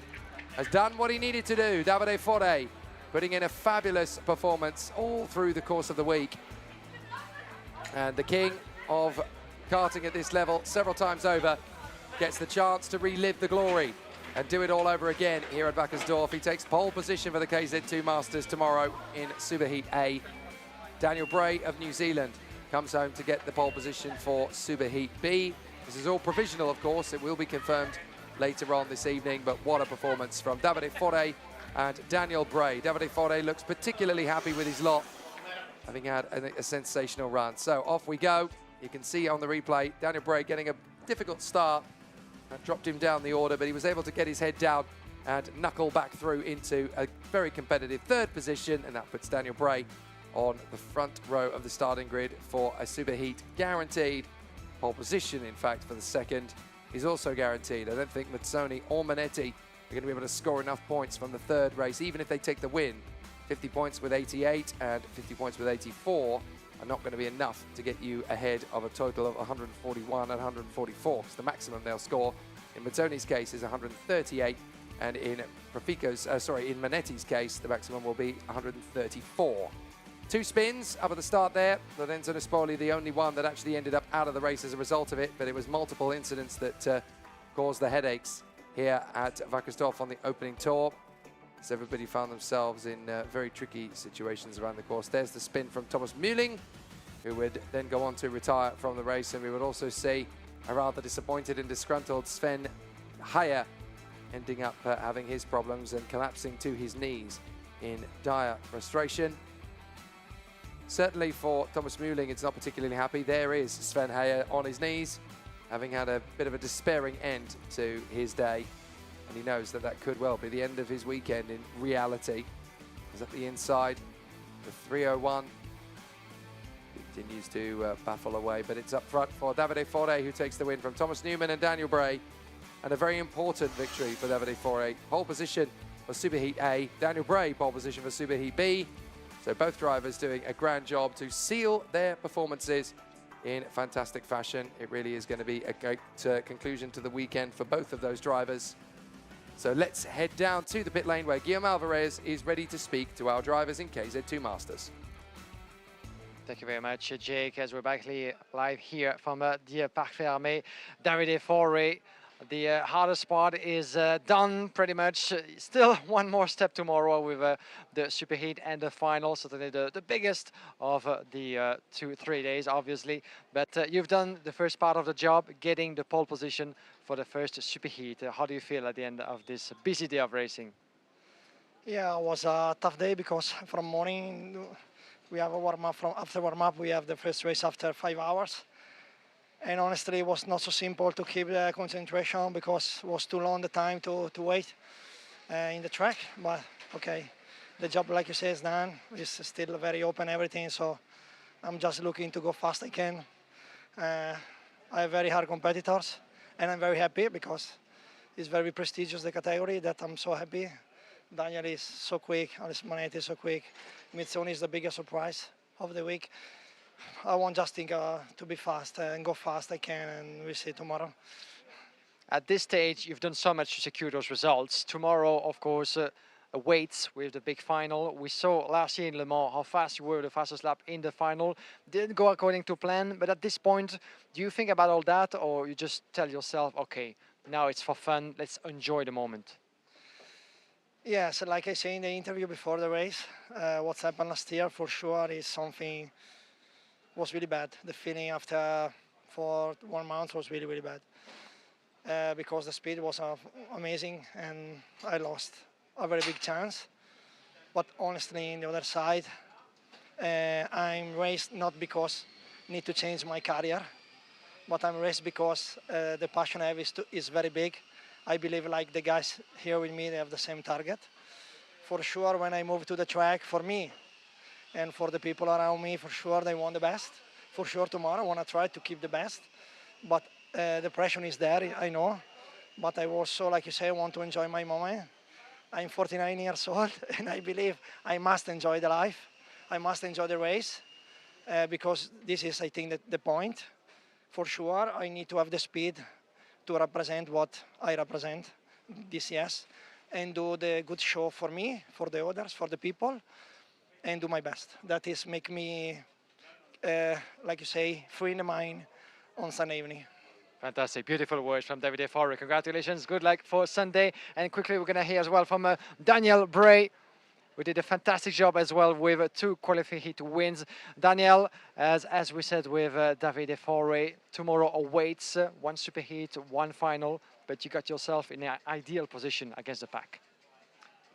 has done what he needed to do. Davide Forêt putting in a fabulous performance all through the course of the week. And the king of karting at this level several times over gets the chance to relive the glory and do it all over again here at Wackersdorf. He takes pole position for the KZ2 Masters tomorrow in Superheat A. Daniel Bray of New Zealand comes home to get the pole position for Superheat B. This is all provisional, of course. It will be confirmed later on this evening, but what a performance from Davide Forêt and Daniel Bray. Davide Forêt looks particularly happy with his lot, having had a sensational run. So off we go. You can see on the replay, Daniel Bray getting a difficult start. That dropped him down the order, but he was able to get his head down and knuckle back through into a very competitive 3rd position, and that puts Daniel Bray on the front row of the starting grid for a superheat guaranteed pole position. In fact, for the 2nd, he's also guaranteed. I don't think Mazzoni or Manetti are going to be able to score enough points from the 3rd race, even if they take the win. 50 points with 88 and 50 points with 84 are not going to be enough to get you ahead of a total of 141 and 144. So the maximum they'll score in Mazzoni's case is 138, and in in Manetti's case, the maximum will be 134. 2 spins up at the start there. Lorenzo Nespoli, the only one that actually ended up out of the race as a result of it, but it was multiple incidents that caused the headaches here at Wackersdorf on the opening tour. So everybody found themselves in very tricky situations around the course. There's the spin from Thomas Muehling, who would then go on to retire from the race. And we would also see a rather disappointed and disgruntled Sven Heyer, ending up having his problems and collapsing to his knees in dire frustration. Certainly for Thomas Muehling, it's not particularly happy. There is Sven Heyer on his knees, having had a bit of a despairing end to his day. And he knows that that could well be the end of his weekend in reality. He's at the inside, the 301 continues to baffle away, but it's up front for Davide Fore, who takes the win from Thomas Newman and Daniel Bray. And a very important victory for Davide Fore. Pole position for Superheat A, Daniel Bray pole position for Superheat B. So both drivers doing a grand job to seal their performances in fantastic fashion. It really is going to be a great conclusion to the weekend for both of those drivers. So let's head down to the pit lane where Guillaume Alvarez is ready to speak to our drivers in KZ2 Masters.
Thank you very much, Jake, as we're back live here from the Parc Fermé. Davide Fore, the hardest part is done pretty much. Still one more step tomorrow with the Superheat and the final, certainly the biggest of the 2-3 days, obviously. But you've done the first part of the job, getting the pole position for the first Superheat. How do you feel at the end of this busy day of racing?
Yeah, it was a tough day because from morning we have a warm-up. After warm-up we have the first race after 5 hours. And honestly, it was not so simple to keep the concentration because it was too long the time to wait in the track. But okay, the job, like you say, is done. It's still very open, everything. So I'm just looking to go fast I can. I have very hard competitors, and I'm very happy because it's very prestigious, the category, that I'm so happy. Daniel is so quick, Alice Manetti is so quick. Mitsoni is the biggest surprise of the week. I want just think to be fast and go fast I can, and we'll see tomorrow.
At this stage, you've done so much to secure those results. Tomorrow, of course, awaits with the big final. We saw last year in Le Mans how fast you were, the fastest lap in the final. Didn't go according to plan, but at this point, do you think about all that, or you just tell yourself, okay, now it's for fun, let's enjoy the moment?
Yes, like I say in the interview before the race, what's happened last year for sure is something was really bad. The feeling after for 1 month was really, really bad because the speed was amazing and I lost a very big chance. But honestly, on the other side, I'm raced not because I need to change my career, but I'm raced because the passion I have is very big. I believe like the guys here with me, they have the same target. For sure, when I move to the track, for me and for the people around me, for sure they want the best. For sure tomorrow I want to try to keep the best. But the pressure is there, I know. But I also, like you say, want to enjoy my moment. I'm 49 years old and I believe I must enjoy the life. I must enjoy the race because this is, I think, the point. For sure, I need to have the speed to represent what I represent, this yes, and do the good show for me, for the others, for the people, and do my best. That is make me, like you say, free in the mind on Sunday evening.
Fantastic, beautiful words from Davide Fore. Congratulations, good luck for Sunday. And quickly we're going to hear as well from Daniel Bray, who did a fantastic job as well with 2 qualifying heat wins. Daniel, as we said with Davide Fore, tomorrow awaits 1 super heat, 1 final, but you got yourself in an ideal position against the pack.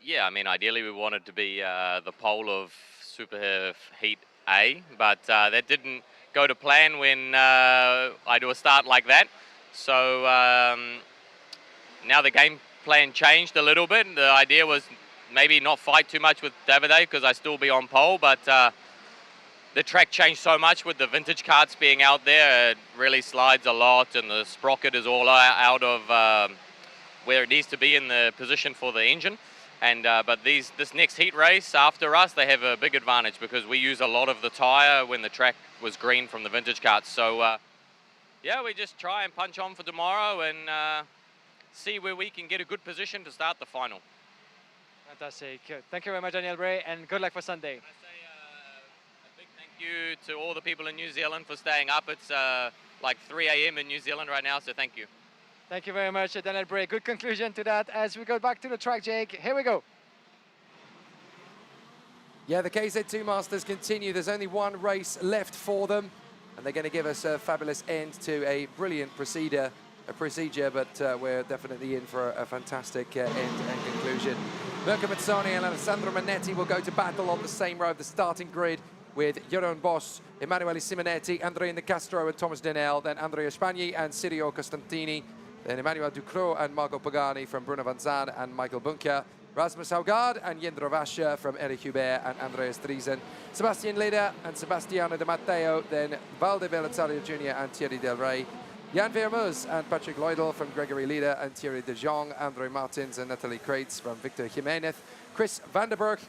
Yeah, I mean, ideally we wanted to be the pole of Super Heat A, but that didn't go to plan when I do a start like that. So now the game plan changed a little bit. The idea was maybe not fight too much with Davide because I still be on pole, but the track changed so much with the vintage karts being out there. It really slides a lot and the sprocket is all out of where it needs to be in the position for the engine. And but this next heat race after us, they have a big advantage because we use a lot of the tyre when the track was green from the vintage karts. So yeah, we just try and punch on for tomorrow and see where we can get a good position to start the final.
Fantastic. Thank you very much, Daniel Bray, and good luck for Sunday.
I say a big thank you to all the people in New Zealand for staying up. It's like 3 a.m. in New Zealand right now, so thank you.
Thank you very much, Daniel Bray. Good conclusion to that as we go back to the track, Jake. Here we go.
Yeah, the KZ2 Masters continue. There's only 1 race left for them. and they're going to give us a fabulous end to a brilliant procedure, but we're definitely in for a fantastic end and conclusion. Mirko Mazzoni and Alessandro Manetti will go to battle on the same row of the starting grid with Jeroen Bosch, Emanuele Simonetti, Andrea Nicastro and Thomas Denel, then Andrea Spagni and Sirio Costantini, then Emmanuel Ducrot and Marco Pagani from Bruno Van Zan and Michael Bunker, Rasmus Haugaard and Jendro Vascher from Eric Hubert and Andreas Driesen, Sebastian Leder and Sebastiano De Matteo, then Valde Velazzario Jr. and Thierry Del Rey, Jan Vermeers and Patrick Leudel from Gregory Leder and Thierry De Jong, Andre Martins and Natalie Kreitz from Victor Jimenez, Chris Vanderberg,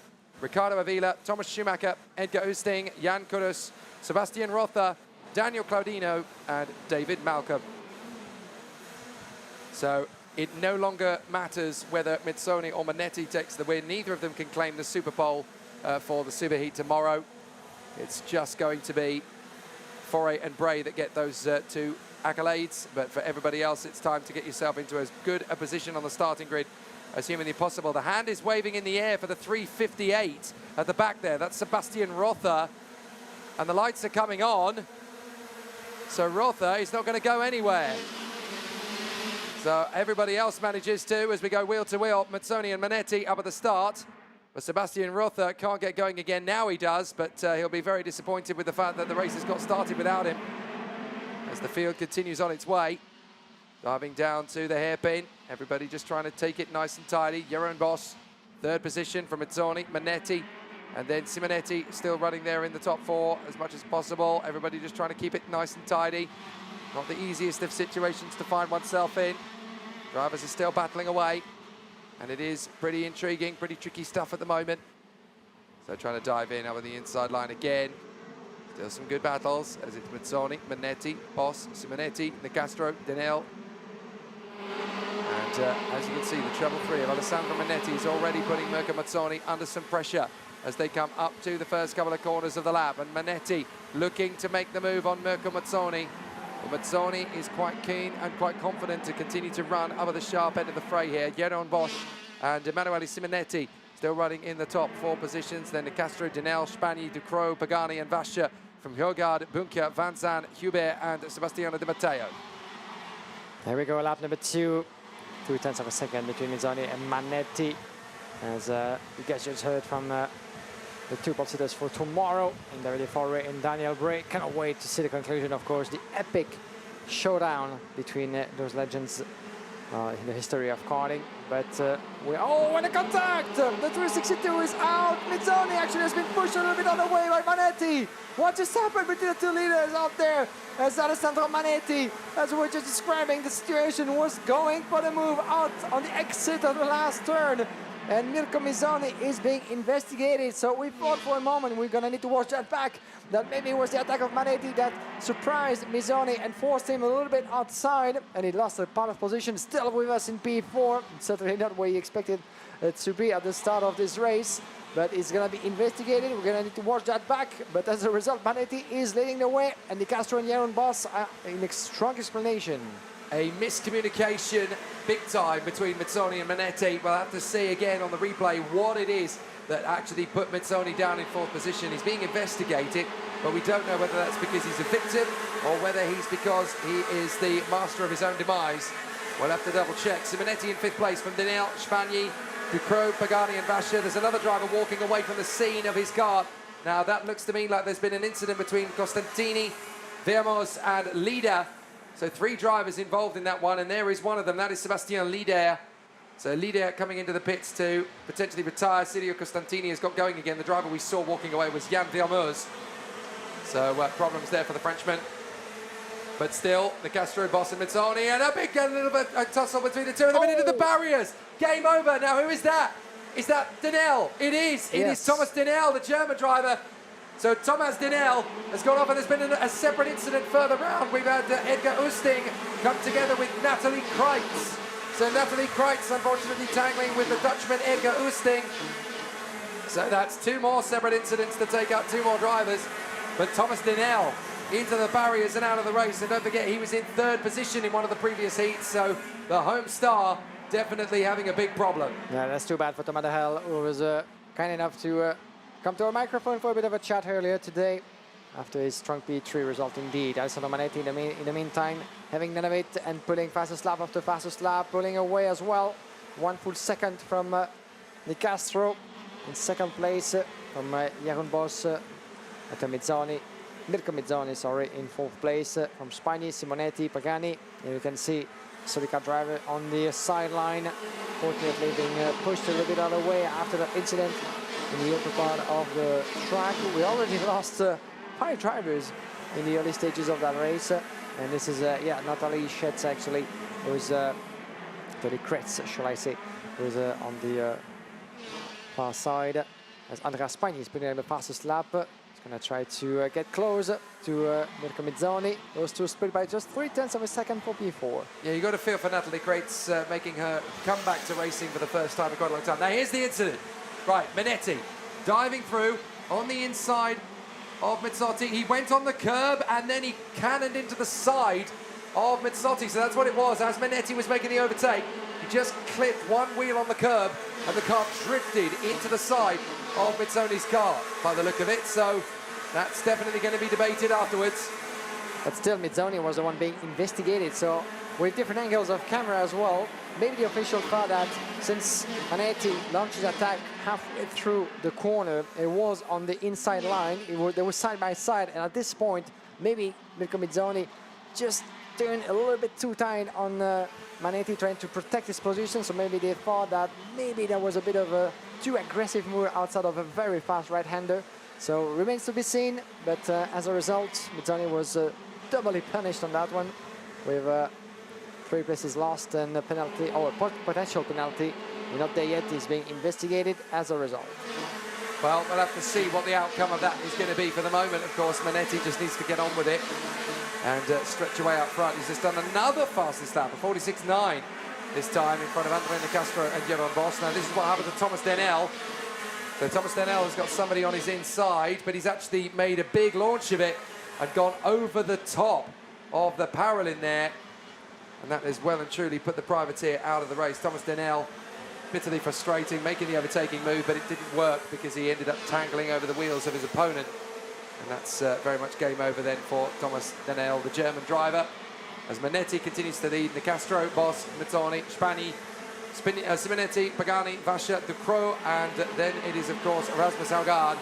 Ricardo Avila, Thomas Schumacher, Edgar Oosting, Jan Kurus, Sebastian Rother, Daniel Claudino and David Malcolm. So it no longer matters whether Mazzoni or Manetti takes the win. Neither of them can claim the Super Pole for the Superheat tomorrow. It's just going to be Foray and Bray that get those two accolades, but for everybody else it's time to get yourself into as good a position on the starting grid as humanly possible. The hand is waving in the air for the 358 at the back there. That's Sebastian Rother, and the lights are coming on, so Rother is not going to go anywhere. So everybody else manages to, as we go wheel to wheel, Mazzoni and Manetti up at the start. But Sebastian Rother can't get going again. Now he does, but he'll be very disappointed with the fact that the race has got started without him as the field continues on its way. Diving down to the hairpin. Everybody just trying to take it nice and tidy. Jeroen Bosch, third position from Mazzoni, Manetti, and then Simonetti still running there in the top four as much as possible. Everybody just trying to keep it nice and tidy. Not the easiest of situations to find oneself in. Drivers are still battling away, and it is pretty intriguing, pretty tricky stuff at the moment. So trying to dive in over the inside line again. Still some good battles as it's Mazzoni, Manetti, Bosch, Simonetti, Nicastro, Denel. And as you can see, the treble three of Alessandro Manetti is already putting Mirko Mazzoni under some pressure as they come up to the first couple of corners of the lap. And Manetti looking to make the move on Mirko Mazzoni. Well, Mazzoni is quite keen and quite confident to continue to run over the sharp end of the fray here. Jeroen Bosch and Emanuele Simonetti still running in the top four positions. Then Nicastro, Denel, Spagni, Ducrot, Pagani and Vascher from Hjogaard, Bunker, Van Zan, Hubert and Sebastiano De Matteo.
There we go, lap number 2. 2/10 of a second between Mazzoni and Manetti. As you guys just heard from the two pole sitters for tomorrow in Davide Foray and Daniel Bray. Cannot wait to see the conclusion, of course, the epic showdown between those legends in the history of karting. But and a contact! The 362 is out. Mazzoni actually has been pushed a little bit on the way by Manetti. What just happened between the two leaders out there? As Alessandro Manetti, as we were just describing the situation, was going for the move out on the exit of the last turn. And Mirko Mazzoni is being investigated. So we thought for a moment we're going to need to watch that back, that maybe it was the attack of Manetti that surprised Mazzoni and forced him a little bit outside, and he lost a part of position. Still with us in P4, certainly not where he expected it to be at the start of this race, but it's going to be investigated. We're going to need to watch that back, but as a result, Manetti is leading the way, and Nicastro and Jeroen Bosch are in a strong explanation.
A miscommunication big time between Mazzoni and Manetti. We'll have to see again on the replay what it is that actually put Mazzoni down in fourth position. He's being investigated, but we don't know whether that's because he's a victim or whether he's because he is the master of his own demise. We'll have to double check. Simonetti in fifth place from Denel, Spagni, Ducrot, Pagani and Vascher. There's another driver walking away from the scene of his car. Now that looks to me like there's been an incident between Costantini, Vermeers and Leder. So 3 drivers involved in that one, and there is one of them. That is Sebastian Leder. So Leder coming into the pits to potentially retire. Sirio Costantini has got going again. The driver we saw walking away was Jan Vermeers. So problems there for the Frenchman. But still, Nicastro, Bosch and Mazzoni, and a little bit a tussle between the two of them into the barriers. Game over. Now who is that? Is that Denel? It is. It is Thomas Denel, the German driver. So Thomas Denel has gone off, and there's been a separate incident further round. We've had Edgar Oosting come together with Natalie Kreitz. So Natalie Kreitz unfortunately tangling with the Dutchman Edgar Oosting. So that's 2 more separate incidents to take out 2 more drivers. But Thomas Denel into the barriers and out of the race. And don't forget, he was in 3rd position in one of the previous heats. So the home star definitely having a big problem.
Yeah, that's too bad for Thomas Denel, who was kind enough to come to our microphone for a bit of a chat earlier today. after his strong P3 result indeed. Alessandro Manetti in the meantime, having none of it and pulling fastest lap after fastest lap, pulling away as well. 1 full second from Di Castro in second place, from Jeroen Bos after Mirko Mizzoni, sorry, in fourth place, from Spagni, Simonetti, Pagani. And you can see Solica driver on the sideline, fortunately being pushed a little bit out of the way after that incident in the upper part of the track. We already lost 5 drivers in the early stages of that race, and this is Natalie Schetz actually, it was Tony Kretz, shall I say, was on the far side, as Andrea Spagni is putting in the fastest lap. He's going to try to get close to Mirko Mizzoni. Those two split by just 0.3 of a second for P4.
Yeah, you got to feel for Natalie Kretz, making her come back to racing for the first time in quite a long time. Now here's the incident. Right, Manetti diving through on the inside of Mizzotti. He went on the curb and then he cannoned into the side of Mizzotti. So that's what it was. As Manetti was making the overtake, he just clipped one wheel on the curb and the car drifted into the side of Mizzoni's car by the look of it. So that's definitely going to be debated afterwards.
But still, Mizzoni was the one being investigated. So with different angles of camera as well, maybe the official thought that since Manetti launched his attack halfway through the corner, it was on the inside line, they were side by side, and at this point, maybe Mirko Mizzoni just turned a little bit too tight on Manetti, trying to protect his position, so maybe they thought that maybe there was a bit of a too aggressive move outside of a very fast right-hander. So remains to be seen, but as a result, Mizzoni was doubly punished on that one, with 3 places lost and a penalty, or a potential penalty. We're not there yet, is being investigated as a result.
Well, we'll have to see what the outcome of that is going to be. For the moment, of course, Manetti just needs to get on with it and stretch away up front. He's just done another fastest lap, a 46.9 this time in front of Andrea Di Castro and Jeroen Bos. Now, this is what happened to Thomas Denel. So Thomas Denel has got somebody on his inside, but he's actually made a big launch of it and gone over the top of the parallel in there. And that has well and truly put the privateer out of the race. Thomas Denel, bitterly frustrating, making the overtaking move, but it didn't work because he ended up tangling over the wheels of his opponent. And that's very much game over then for Thomas Denel, the German driver. As Manetti continues to lead, Di Castro, Bos, Mizzoni, Spagni, Simonetti, Pagani, Vasha, Ducrot, and then it is, of course, Erasmus Algard.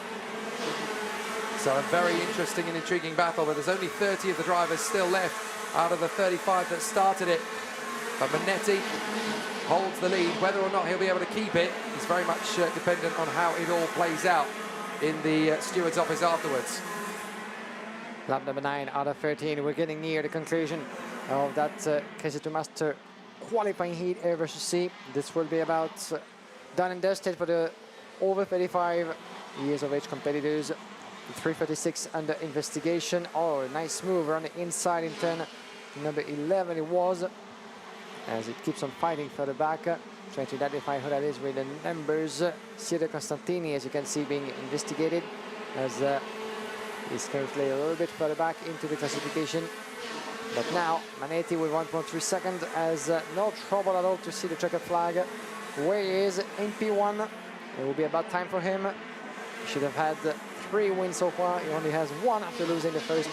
So a very interesting and intriguing battle, but there's only 30 of the drivers still left out of the 35 that started it. But Manetti holds the lead. Whether or not he'll be able to keep it is very much dependent on how it all plays out in the steward's office afterwards.
Lap number 9 out of 13. We're getting near the conclusion of that KZ2 Master qualifying heat A versus C. This will be about done and dusted for the over 35 years of age competitors. 336 under investigation. Oh, a nice move around the inside in turn number 11 it was, as it keeps on fighting further back, trying to identify who that is with the numbers. Ciro Constantini, as you can see, being investigated, as he's currently a little bit further back into the classification. But now Manetti with 1.3 seconds has no trouble at all to see the checkered flag where he is in P1. It will be about time for him. He should have had 3 wins so far. He only has 1 after losing the first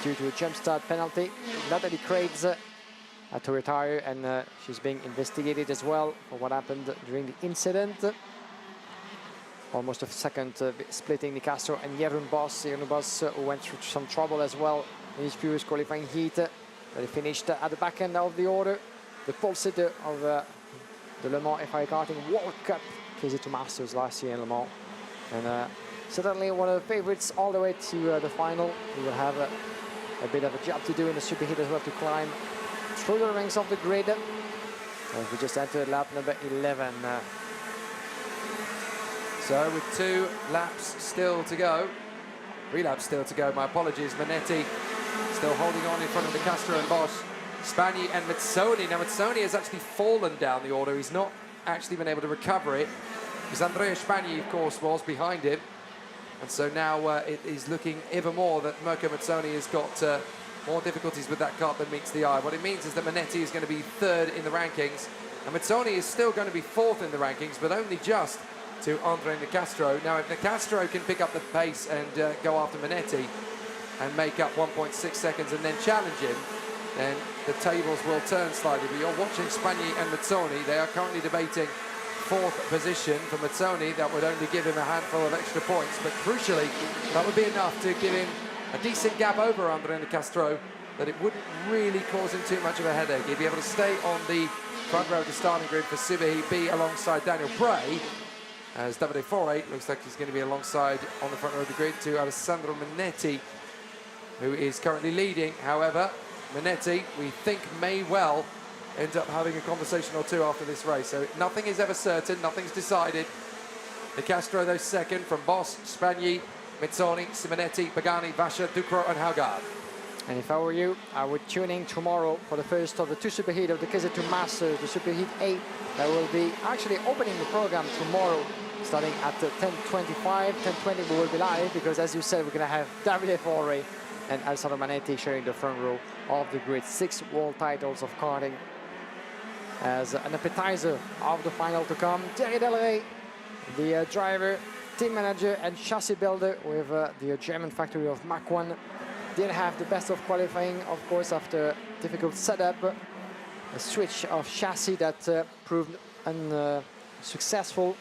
due to a jump start penalty. Natalie Kretz had to retire, and she's being investigated as well for what happened during the incident. Almost a second splitting Di Castro and Jeroen Bos. Jeroen Bos who went through some trouble as well in his previous qualifying heat, but he finished at the back end of the order, the pole sitter of the Le Mans FIA Karting World Cup KZ2 Masters last year in Le Mans. And certainly one of the favorites all the way to the final. He will have a bit of a job to do in the superheat as well, to climb through the ranks of the grid. As we just entered lap number 11.
So with 2 laps still to go, 3 laps still to go, my apologies, Manetti still holding on in front of Di Castro and Bos, Spagni and Mizzoni. Now Mizzoni has actually fallen down the order. He's not actually been able to recover it, because Andrea Spagni, of course, was behind him. And so now it is looking ever more that Mirko Mizzoni has got more difficulties with that kart than meets the eye. What it means is that Manetti is going to be 3rd in the rankings, and Mizzoni is still going to be 4th in the rankings, but only just to Andrea Di Castro. Now, if Di Castro can pick up the pace and go after Manetti, and make up 1.6 seconds and then challenge him, then the tables will turn slightly. But you're watching Spagni and Mazzoni. They are currently debating 4th position for Mazzoni. That would only give him a handful of extra points, but crucially, that would be enough to give him a decent gap over Andrea Nicastro, that it wouldn't really cause him too much of a headache. He'd be able to stay on the front row of the starting grid for Superheat B alongside Daniel Bray, as Davide Fore looks like he's going to be alongside on the front row of the grid to Alessandro Manetti, who is currently leading. However, Manetti, we think, may well end up having a conversation or two after this race. So nothing is ever certain, nothing's decided. Nicastro, though, second from Boss, Spagni, Mazzoni, Simonetti, Pagani, Vasha, Ducro and Haugard.
And if I were you, I would tune in tomorrow for the first of the 2 Superheat of the KZ2 Masters, the Superheat 8, that will be actually opening the program tomorrow, starting at 10:25. 10:20 we will be live, because as you said, we're going to have Davide Fore and Alessandro Manetti sharing the front row of the grid. 6 world titles of karting as an appetizer of the final to come. Thierry Delray, the driver, team manager and chassis builder with the German factory of Mach 1, did have the best of qualifying, of course, after a difficult setup, a switch of chassis that proved unsuccessful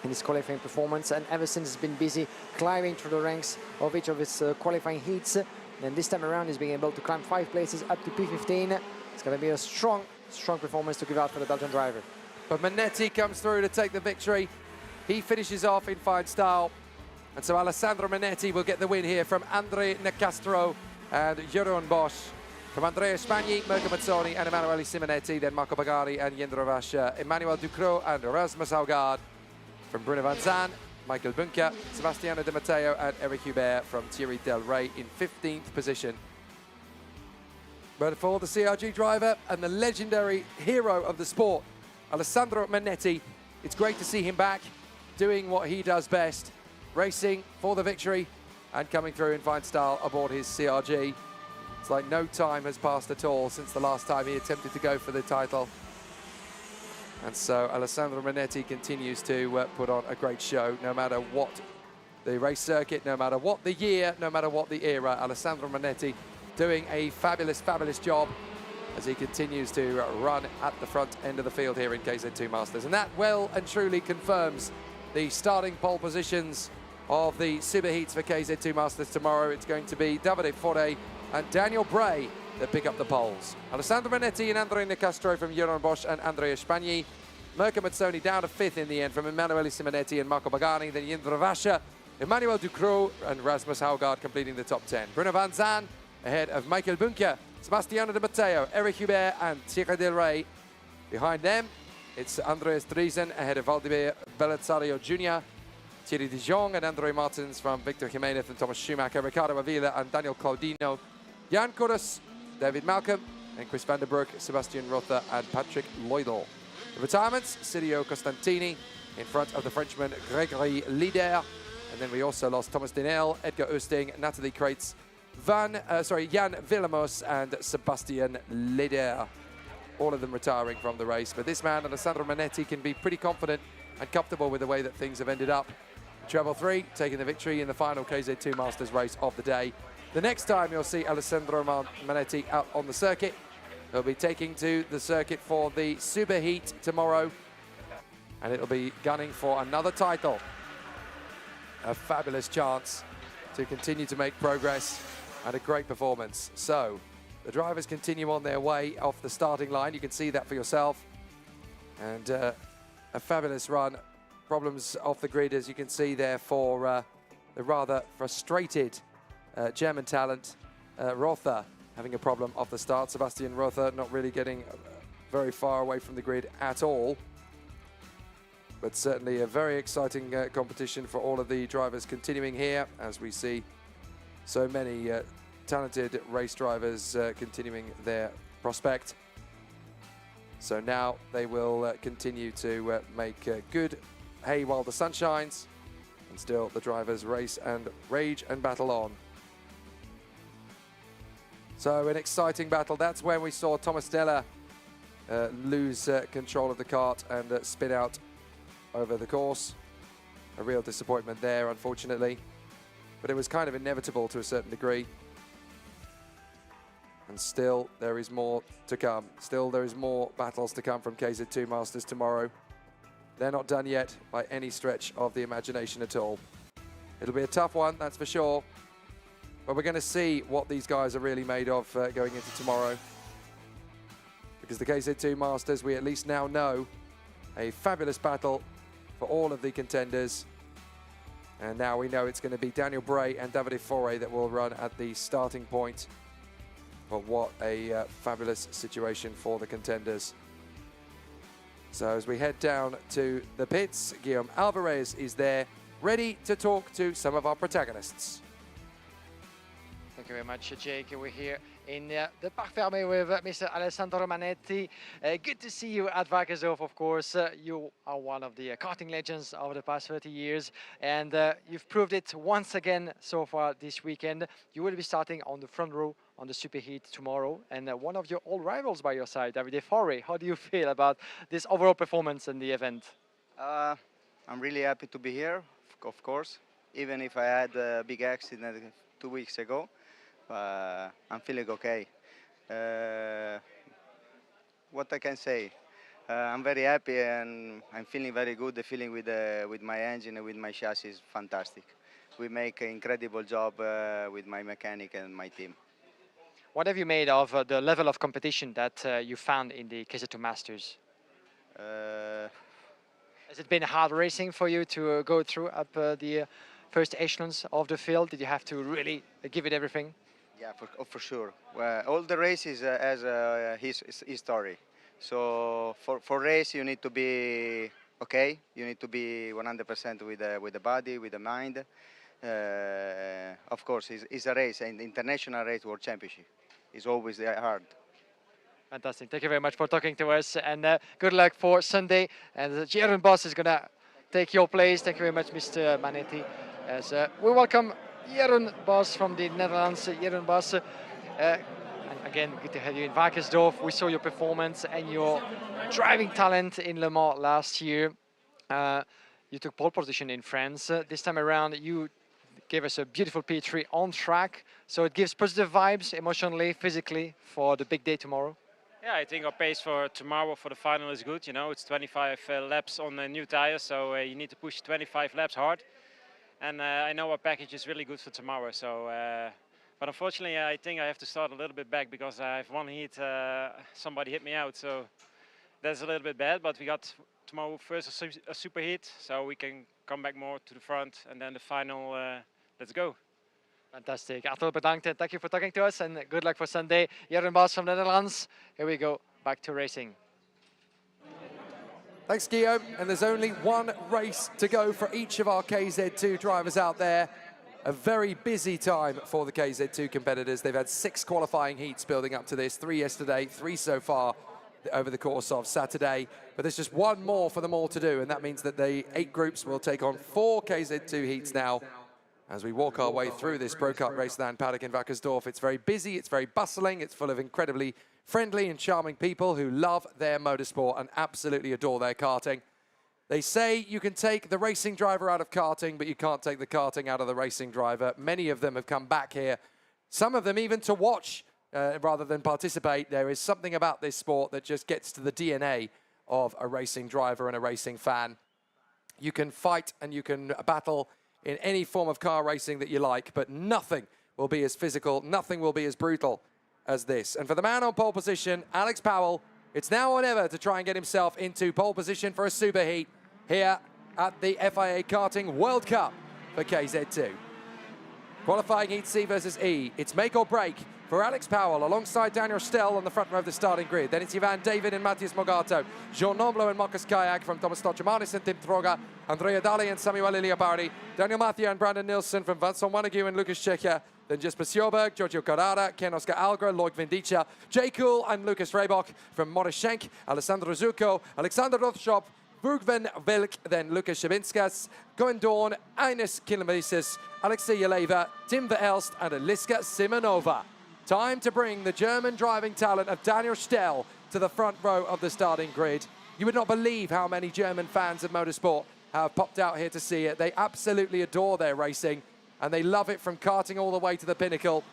in his qualifying performance, and ever since he's been busy climbing through the ranks of each of his qualifying heats. And this time around he's being able to climb 5 places up to P15. It's going to be a strong performance to give out for the Belgian driver.
But Manetti comes through to take the victory. He finishes off in fine style. And so Alessandro Manetti will get the win here from Andre Nicastro and Jeroen Bosch. From Andrea Spagni, Mirko Mazzoni and Emanuele Simonetti, then Marco Pagani and Jendro Vasha, Emmanuel Ducro and Rasmus Haugard. From Bruno Van Zan, Michael Bunker, Sebastiano De Matteo and Eric Hubert from Thierry Delray in 15th position. But for the CRG driver and the legendary hero of the sport, Alessandro Manetti, it's great to see him back doing what he does best, racing for the victory and coming through in fine style aboard his CRG. It's like no time has passed at all since the last time he attempted to go for the title. And so Alessandro Manetti continues to put on a great show, no matter what the race circuit, no matter what the year, no matter what the era. Alessandro Manetti doing a fabulous, fabulous job as he continues to run at the front end of the field here in KZ2 Masters. And that well and truly confirms the starting pole positions of the Superheats for KZ2 Masters tomorrow. It's going to be Davide Fore and Daniel Bray that pick up the poles. Alessandro Manetti and Andrea Nicastro from Jeroen Bosch and Andrea Spagni. Mirko Mazzoni down to 5th in the end from Emanuele Simonetti and Marco Pagani. Then Jendro Vasha, Emmanuel Ducro and Rasmus Haugard completing the top 10. Bruno Van Zan ahead of Michael Bunker, Sebastiano De Matteo, Eric Hubert and Thierry Delray. Behind them, it's Andreas Driesen ahead of Valdemir Belisario Jr., Thierry Dijon and Andre Martins from Victor Jimenez and Thomas Schumacher, Ricardo Avila and Daniel Claudino, Jan Corus, David Malcolm and Chris van der Broek, Sebastian Rother and Patrick Loydel. The retirements, Silvio Costantini in front of the Frenchman Gregory Lider. And then we also lost Thomas Denel, Edgar Oosting, Natalie Kreitz, Jan Villamos and Sebastian Lider. All of them retiring from the race. But this man, Alessandro Manetti, can be pretty confident and comfortable with the way that things have ended up. Treble 3 taking the victory in the final KZ2 Masters race of the day. The next time you'll see Alessandro Manetti out on the circuit, he'll be taking to the circuit for the Superheat tomorrow, and it'll be gunning for another title. A fabulous chance to continue to make progress and a great performance. So the drivers continue on their way off the starting line. You can see that for yourself. And a fabulous run. Problems off the grid, as you can see there, for the rather frustrated German talent, Rother, having a problem off the start. Sebastian Rother not really getting very far away from the grid at all. But certainly a very exciting competition for all of the drivers continuing here, as we see so many talented race drivers continuing their prospect. So now they will continue to make good hay while the sun shines, and still the drivers race and rage and battle on. So an exciting battle. That's when we saw Thomas Deller lose control of the kart and spin out over the course. A real disappointment there, unfortunately. But it was kind of inevitable to a certain degree. And still there is more to come. Still there is more battles to come from KZ2 Masters tomorrow. They're not done yet by any stretch of the imagination at all. It'll be a tough one, that's for sure. But we're going to see what these guys are really made of going into tomorrow. Because the KZ2 Masters, we at least now know, a fabulous battle for all of the contenders. And now we know it's going to be Daniel Bray and Davide Fore that will run at the starting point. But what a fabulous situation for the contenders. So as we head down to the pits, Guillaume Alvarez is there, ready to talk to some of our protagonists.
Thank you very much, Jake. We're here in the Parc Fermé with Mr. Alessandro Manetti. Good to see you at Wackersdorf, of course. You are one of the karting legends of the past 30 years, and you've proved it once again so far this weekend. You will be starting on the front row on the superheat tomorrow, and one of your old rivals by your side, Davide Fore. How do you feel about this overall performance in the event?
I'm really happy to be here, of course, even if I had a big accident 2 weeks ago. I'm feeling okay. What I can say, I'm very happy and I'm feeling very good. The feeling with my engine and with my chassis is fantastic. We make an incredible job with my mechanic and my team.
What have you made of the level of competition that you found in the KZ2 Masters? Has it been hard racing for you to go through up the first echelons of the field? Did you have to really give it everything?
Yeah, for sure. All the races has his story. So for race, you need to be okay. You need to be 100% with the body, with the mind. Of course, it's a race, an international race, World Championship. It's always hard.
Fantastic. Thank you very much for talking to us, and good luck for Sunday. And Jeroen Bos is going to take your place. Thank you very much, Mr. Manetti. As we welcome Jeroen Bos from the Netherlands. Jeroen Bos, and again, good to have you in Wackersdorf. We saw your performance and your driving talent in Le Mans last year. You took pole position in France. This time around, you gave us a beautiful P3 on track. So it gives positive vibes emotionally, physically for the big day tomorrow.
Yeah, I think our pace for tomorrow for the final is good. You know, it's 25 laps on new tires, so you need to push 25 laps hard. And I know our package is really good for tomorrow. So, but unfortunately, I think I have to start a little bit back because I have one heat. Somebody hit me out, so that's a little bit bad. But we got tomorrow first a super heat, so we can come back more to the front, and then the final. Let's go.
Fantastic. Hartelijk bedankt. Thank you for talking to us, and good luck for Sunday. Jeroen Bos from the Netherlands. Here we go, back to racing.
Thanks, Guillaume. And there's only one race to go for each of our KZ2 drivers out there. A very busy time for the KZ2 competitors. They've had 6 qualifying heats building up to this, 3 yesterday, 3 so far over the course of Saturday. But there's just one more for them all to do, and that means that the 8 groups will take on 4 KZ2 heats now. As we walk our way through this Pro Kart Raceland paddock in Wackersdorf, it's very busy, it's very bustling, it's full of incredibly friendly and charming people who love their motorsport and absolutely adore their karting. They say you can take the racing driver out of karting, but you can't take the karting out of the racing driver. Many of them have come back here, some of them even to watch rather than participate. There is something about this sport that just gets to the DNA of a racing driver and a racing fan. You can fight and you can battle in any form of car racing that you like, but nothing will be as physical, nothing will be as brutal as this. And for the man on pole position, Alex Powell, it's now or never to try and get himself into pole position for a superheat here at the FIA Karting World Cup for KZ2. Qualifying heat C versus E. It's make or break for Alex Powell alongside Daniel Stell on the front row of the starting grid. Then it's Ivan David and Matthias Mogato, Jean Nomblo and Marcus Kayak from Thomas Stochamanis and Tim Troga, Andrea Dali and Samuel Iliapardi, Daniel Mathieu and Brandon Nilsson from Vincent Wanagu and Lucas Czechia, then Jesper Sjoberg, Giorgio Carrara, Ken Oscar Algra, Loic Vindica, Jay Cool and Lucas Reybok from Morris Schenk, Alessandro Zucco, Alexander Rothschop, Burgven Velk, then Lucas Shabinskas, Cohen Dorn, Ines Kilmesis, Alexei Yeleva, Tim Verelst and Eliska Simonova. Time to bring the German driving talent of Daniel Stell to the front row of the starting grid. You would not believe how many German fans of motorsport have popped out here to see it. They absolutely adore their racing and they love it from karting all the way to the pinnacle.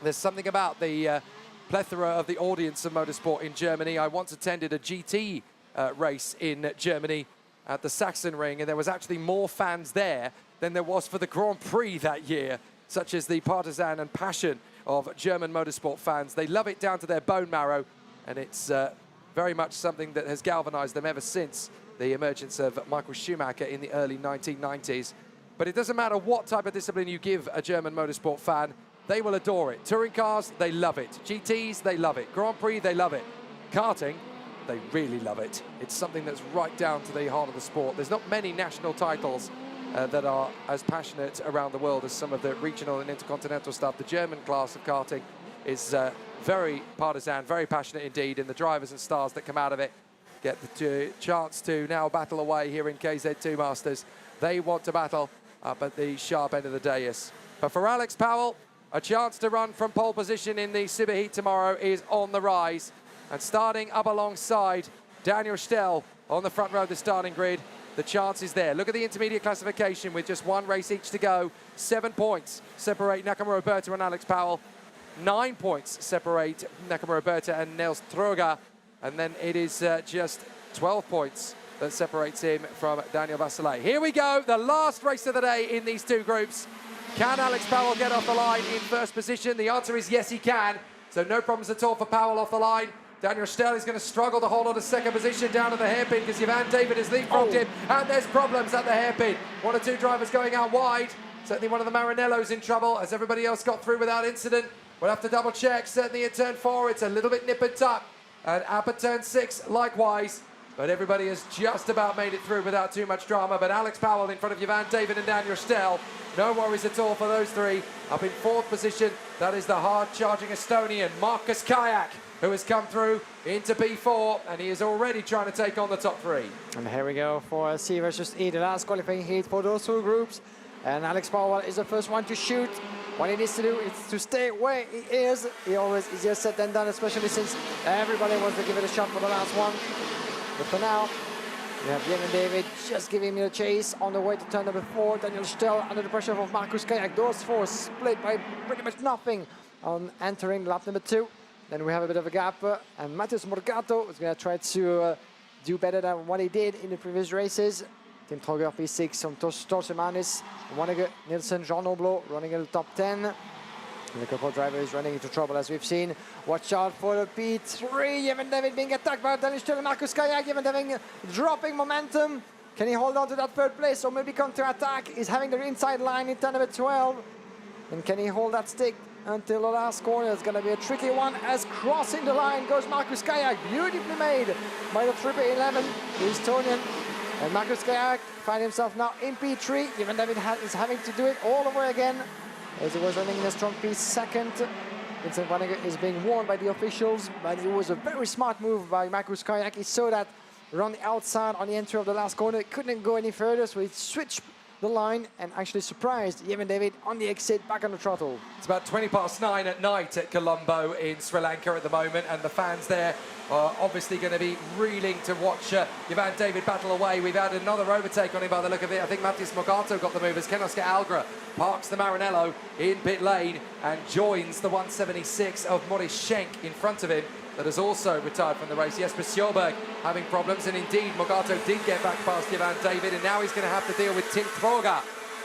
There's something about the plethora of the audience of motorsport in Germany. I once attended a GT race in Germany at the Sachsenring, and there was actually more fans there than there was for the Grand Prix that year, such as the partisan and passion of German motorsport fans. They love it down to their bone marrow, and it's very much something that has galvanized them ever since the emergence of Michael Schumacher in the early 1990s. But it doesn't matter what type of discipline you give a German motorsport fan, they will adore it. Touring cars, they love it. GTs, they love it. Grand Prix, they love it. Karting, they really love it. It's something that's right down to the heart of the sport. There's not many national titles that are as passionate around the world as some of the regional and intercontinental stuff. The German class of karting is very partisan, very passionate indeed, and the drivers and stars that come out of it get the chance to now battle away here in KZ2 Masters. They want to battle up at the sharp end of the dais. But for Alex Powell, a chance to run from pole position in the Superheat tomorrow is on the rise. And starting up alongside Daniel Stell on the front row of the starting grid, the chance is there. Look at the intermediate classification with just one race each to go. 7 points separate Nakamura Berta and Alex Powell. 9 points separate Nakamura Berta and Nils Troga. And then it is just 12 points that separates him from Daniel Vasselay. Here we go, the last race of the day in these two groups. Can Alex Powell get off the line in first position? The answer is yes, he can. So no problems at all for Powell off the line. Daniel Stell is going to struggle to hold on to second position down to the hairpin because Ivan David has leapfrogged him, and there's problems at the hairpin. One or two drivers going out wide. Certainly one of the Maranellos in trouble as everybody else got through without incident. We'll have to double check. Certainly in turn 4, it's a little bit nip and tuck. And up at turn 6, likewise. But everybody has just about made it through without too much drama. But Alex Powell in front of Ivan David and Daniel Stell. No worries at all for those three. Up in 4th position, that is the hard-charging Estonian, Markus Kayak, who has come through into P4, and he is already trying to take on the top 3.
And here we go for C versus E, the last qualifying heat for those two groups. And Alex Powell is the first one to shoot. What he needs to do is to stay where he is. He always easier said than done, especially since everybody wants to give it a shot for the last one. But for now, we have Ivan David just giving me a chase on the way to turn number 4. Daniel Stell under the pressure of Markus Kayak. Those four split by pretty much nothing on entering lap number 2. Then we have a bit of a gap, and Matheus Morgato is going to try to do better than what he did in the previous races. Tim Troger P6 from Torsemanis, Wanneger, Nielsen, Jean Noblo running in the top 10. And the couple driver is running into trouble, as we've seen. Watch out for the P3. Ivan David being attacked by Daniel Stell and Markus Kayak. Ivan David dropping momentum. Can he hold on to that 3rd place or maybe counter-attack? He's having the inside line in turn number 12. And can he hold that stick until the last corner? It's going to be a tricky one as crossing the line goes Markus Kayak. Beautifully made by the 11, the Estonian. And Markus Kayak finds himself now in P3. Ivan David is having to do it all over again as he was running in a strong P2. Vincent Wanneger is being warned by the officials, but it was a very smart move by Markus Kayak. He saw that around the outside on the entry of the last corner. It couldn't go any further, so he switched the line and actually surprised Ivan David on the exit back on the throttle.
It's about 9:20 at night at Colombo in Sri Lanka at the moment, and the fans there are obviously going to be reeling to watch Ivan David battle away. We've had another overtake on him by the look of it. I think Matheus Morgato got the move as Ken Oscar Algra parks the Maranello in pit lane and joins the 176 of Maurice Schenk in front of him, that has also retired from the race. Jesper Sjöberg having problems, and indeed Morgato did get back past Ivan David, and now he's going to have to deal with Tim Troga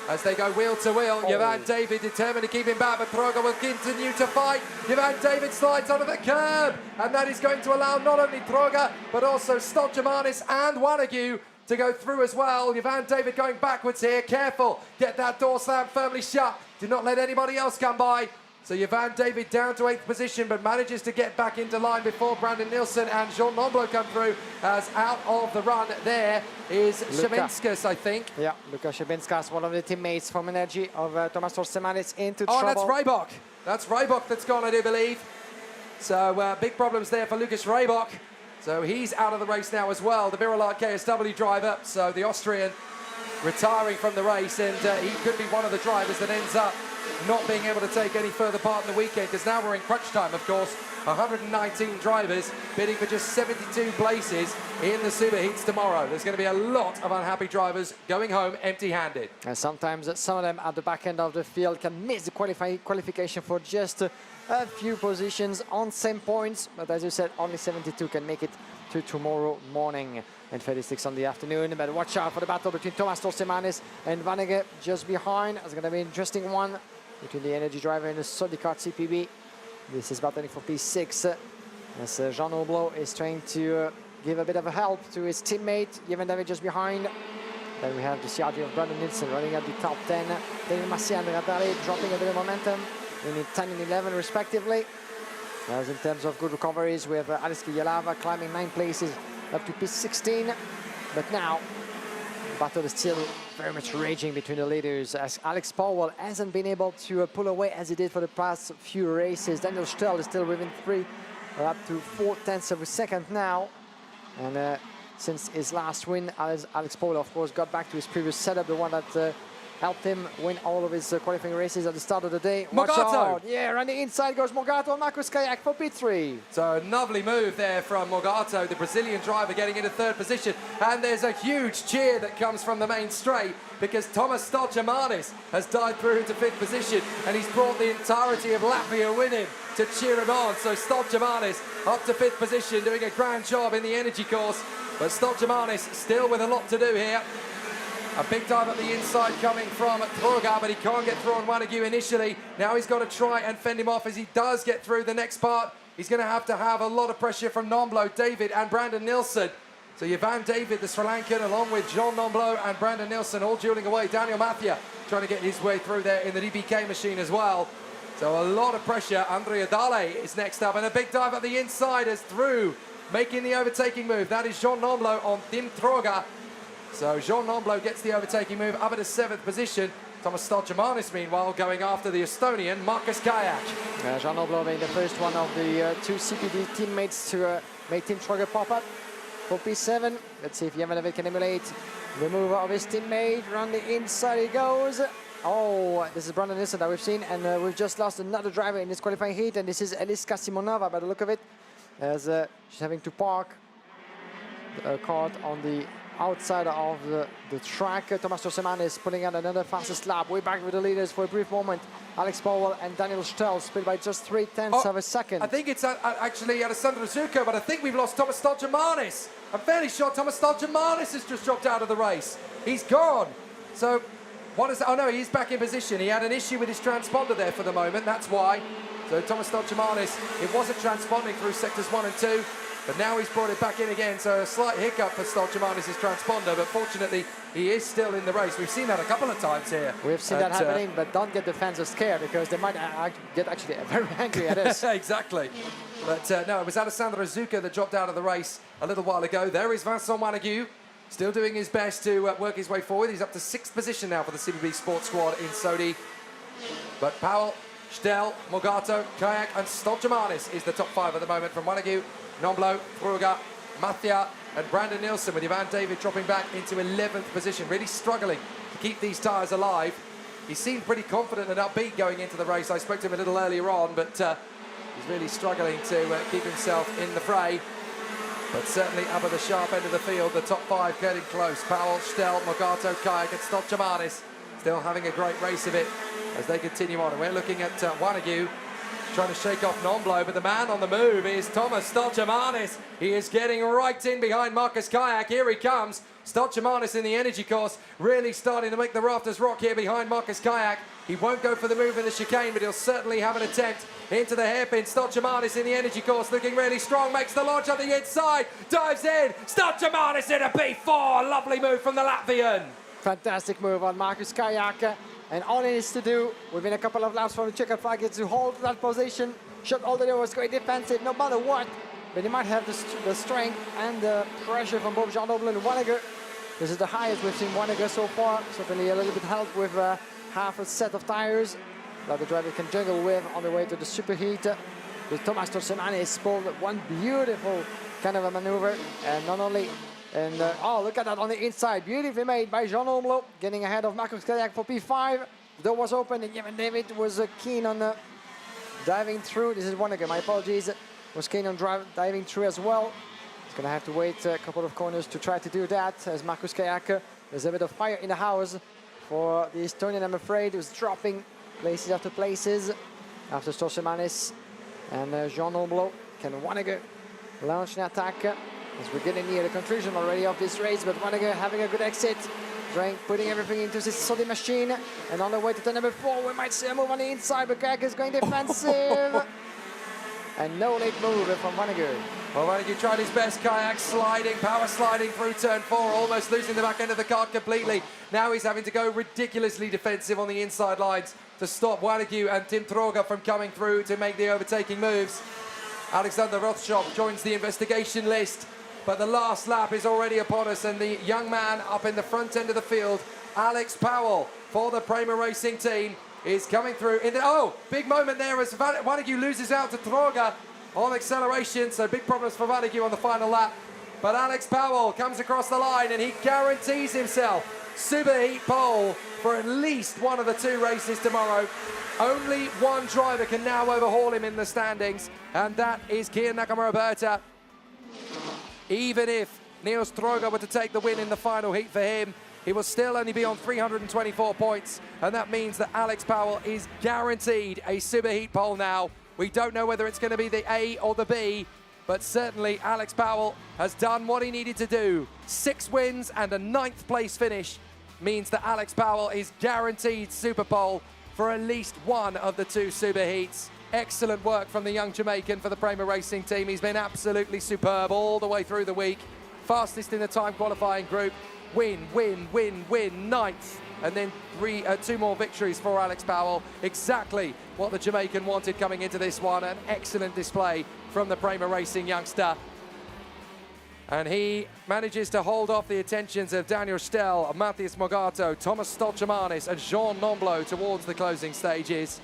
as they go wheel to wheel. Ivan David determined to keep him back, but Troga will continue to fight. Ivan David slides onto the curb, and that is going to allow not only Troga but also Stoltjamanis and Wanneger to go through as well. Ivan David going backwards here, careful, get that door slam firmly shut, do not let anybody else come by. So Ivan David down to 8th position, but manages to get back into line before Brandon Nielsen and Jean Noblo come through, as out of the run there is Shabinskas, I think.
Yeah, Luka Shabinskas, one of the teammates from Energy of Thomas Torsemanis into trouble.
Oh, that's Reibach. That's Reibach that's gone, I do believe. So big problems there for Lucas Reibach. So he's out of the race now as well, the Miralard KSW driver. So the Austrian retiring from the race, and he could be one of the drivers that ends up not being able to take any further part in the weekend, because now we're in crunch time, of course. 119 drivers bidding for just 72 places in the superheats tomorrow. There's going to be a lot of unhappy drivers going home empty-handed.
And sometimes some of them at the back end of the field can miss the qualification for just a few positions on same points, but as you said, only 72 can make it to tomorrow morning and 36 on the afternoon. But watch out for the battle between Thomas Torstemanis and Vanege just behind. It's going to be an interesting one between the energy driver and the Sodi Kart CPB. This is battling for P6 as Jean Oblot is trying to give a bit of a help to his teammate, Yevhen David just behind. Then we have the CRG of Brandon Nielsen running at the top 10. Daniel Massia and Radari dropping a bit of momentum in 10 and 11 respectively. As in terms of good recoveries, we have Alex Kiyalava climbing 9 places up to P16. But now, the battle is still very much raging between the leaders as Alex Powell hasn't been able to pull away as he did for the past few races. Daniel Stel is still within 3, up to 4/10 of a second now. And since his last win, Alex Powell, of course, got back to his previous setup, the one that helped him win all of his qualifying races at the start of the day.
Morgato!
Yeah, around the inside goes Morgato and Marcus Kayak for P3.
So a lovely move there from Morgato, the Brazilian driver, getting into 3rd position. And there's a huge cheer that comes from the main straight because Thomas Stoltjamanis has dived through into 5th position and he's brought the entirety of Latvia with him to cheer him on. So Stoltjamanis up to 5th position, doing a grand job in the energy course. But Stoltjamanis still with a lot to do here. A big dive at the inside coming from Troga, but he can't get through on Wanegu initially. Now he's got to try and fend him off as he does get through the next part. He's going to have a lot of pressure from Nomblo, David and Brandon Nilsson. So Yvan David, the Sri Lankan, along with Jean Nomblo and Brandon Nilsson, all dueling away. Daniel Mathia trying to get his way through there in the DBK machine as well. So a lot of pressure. Andrea Dale is next up, and a big dive at the inside as through, making the overtaking move. That is Jean Nomblo on Tim Troga. So Jean Nomblo gets the overtaking move up at a 7th position. Thomas Stoltjamanis, meanwhile, going after the Estonian Marcus Kayak.
Jean Nomblo being the first one of the 2 CPD teammates to make Tim Troga pop up for P7. Let's see if Yevhen David can emulate the move of his teammate. Around the inside he goes. Oh, this is Brandon Nilsson that we've seen, and we've just lost another driver in this qualifying heat, and this is Eliska Simonova by the look of it, as she's having to park a kart on the outside of the track. Thomas Torstemanis pulling out another fastest lap. Way back with the leaders for a brief moment. Alex Powell and Daniel Stel split by just 3/10 of a second.
I think it's actually Alessandro Zucco, but I think we've lost Thomas Stoltjamanis. I'm fairly sure Thomas Stoltjamanis has just dropped out of the race. He's gone. So what is? Oh no, he's back in position. He had an issue with his transponder there for the moment. That's why. So Thomas Stoltjamanis, it wasn't transponding through sectors 1 and 2. But now he's brought it back in again, so a slight hiccup for Stoltjamanis' transponder, but fortunately he is still in the race. We've seen that a couple of times here.
We've seen that happening, but don't get the fans scared because they might get actually very angry at us.
Exactly. But no, it was Alessandro Zucca that dropped out of the race a little while ago. There is Vincent Wanegu, still doing his best to work his way forward. He's up to 6th position now for the CBB Sports Squad in Sodi. But Powell, Stel, Morgato, Kayak and Stoltjamanis is the top 5 at the moment from Wanegu. Nomblo, Fruga, Mathia and Brandon Nilsson with Yvan David dropping back into 11th position, really struggling to keep these tyres alive. He seemed pretty confident and upbeat going into the race. I spoke to him a little earlier on, but he's really struggling to keep himself in the fray. But certainly up at the sharp end of the field, the top 5 getting close. Powell, Stel, Morgato, Kayak and Stoltjamanis still having a great race of it as they continue on. And we're looking at Wanegu trying to shake off Nomblo, but the man on the move is Thomas Stoltjamanis. He is getting right in behind Marcus Kayak. Here he comes. Stoltjamanis in the energy course, really starting to make the rafters rock here behind Marcus Kayak. He won't go for the move in the chicane, but he'll certainly have an attempt into the hairpin. Stoltjamanis in the energy course, looking really strong, makes the launch on the inside, dives in. Stoltjamanis in a P4. Lovely move from the Latvian.
Fantastic move on Marcus Kayak. And all he needs to do within a couple of laps from the checkered flag is to hold that position. Shot all the way was great defensive, no matter what. But he might have the strength and the pressure from both Jean Dobler and Wanneger. This is the highest we've seen Wanneger so far. Certainly a little bit helped with half a set of tires that the driver can juggle with on the way to the superheat. With Thomas Torstemanis pulled one beautiful kind of a maneuver. And not only... oh, look at that on the inside. Beautifully made by Jean Omlo, getting ahead of Marcus Kayak for P5. The door was open and Jevan David was keen on diving through. This is Wanneger, my apologies. Was keen on diving through as well. He's going to have to wait a couple of corners to try to do that. As Markus Kajak, there's a bit of fire in the house for the Estonian, I'm afraid. He was dropping places after places after Storsemanis and Jean Nomblot. Can Wanneger launch an attack as we're getting near the conclusion already of this race, but Wanneger having a good exit, putting everything into this solid machine, and on the way to turn number 4 we might see a move on the inside, but Kajak is going defensive. And no late move from Wanneger.
Well, Wanneger tried his best, Kajak sliding, power sliding through turn 4, almost losing the back end of the kart completely. Now he's having to go ridiculously defensive on the inside lines to stop Wanneger and Tim Troga from coming through to make the overtaking moves. Alexander Rothschild joins the investigation list, but the last lap is already upon us, and the young man up in the front end of the field, Alex Powell, for the Prema Racing team, is coming through. Big moment there as Wanneger loses out to Troga on acceleration, so big problems for Wanneger on the final lap. But Alex Powell comes across the line and he guarantees himself superheat pole for at least one of the 2 races tomorrow. Only one driver can now overhaul him in the standings, and that is Kian Nakamura-Berta. Even if Niels Troga were to take the win in the final heat for him, he will still only be on 324 points, and that means that Alex Powell is guaranteed a superheat pole now. We don't know whether it's going to be the A or the B, but certainly Alex Powell has done what he needed to do. 6 wins and a 9th place finish means that Alex Powell is guaranteed super pole for at least one of the 2 superheats. Excellent work from the young Jamaican for the Prema Racing team. He's been absolutely superb all the way through the week. Fastest in the time qualifying group. Win, 9th. And then 2 more victories for Alex Powell. Exactly what the Jamaican wanted coming into this one. An excellent display from the Prema Racing youngster. And he manages to hold off the attentions of Daniel Stell, Matthias Mogato, Thomas Stolchemanis and Jean Nomblot towards the closing stages.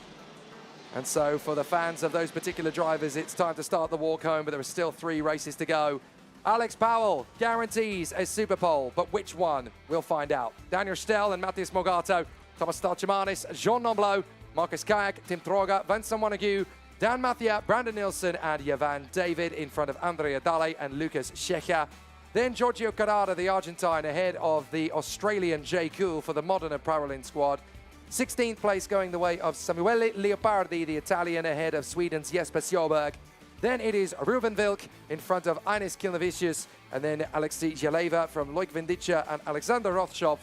And so for the fans of those particular drivers, it's time to start the walk home, but there are still 3 races to go. Alex Powell guarantees a super pole, but which one? We'll find out. Daniel Stell and Matthias Mogato, Thomas Stolchemanis, Jean Nomblot, Markus Kajak, Tim Troga, Vincent Wanneger, Dan Mathia, Brandon Nilsson and Jevan David in front of Andrea Dale and Lucas Schecha. Then Giorgio Carrara, the Argentine, ahead of the Australian Jay Cool for the Modena Parolin squad. 16th place going the way of Samuele Leopardi, the Italian, ahead of Sweden's Jesper Sjöberg. Then it is Ruben Vilk in front of Ines Kilnevicius, and then Alexei Jaleva from Loic Vindica and Alexander Rothschild.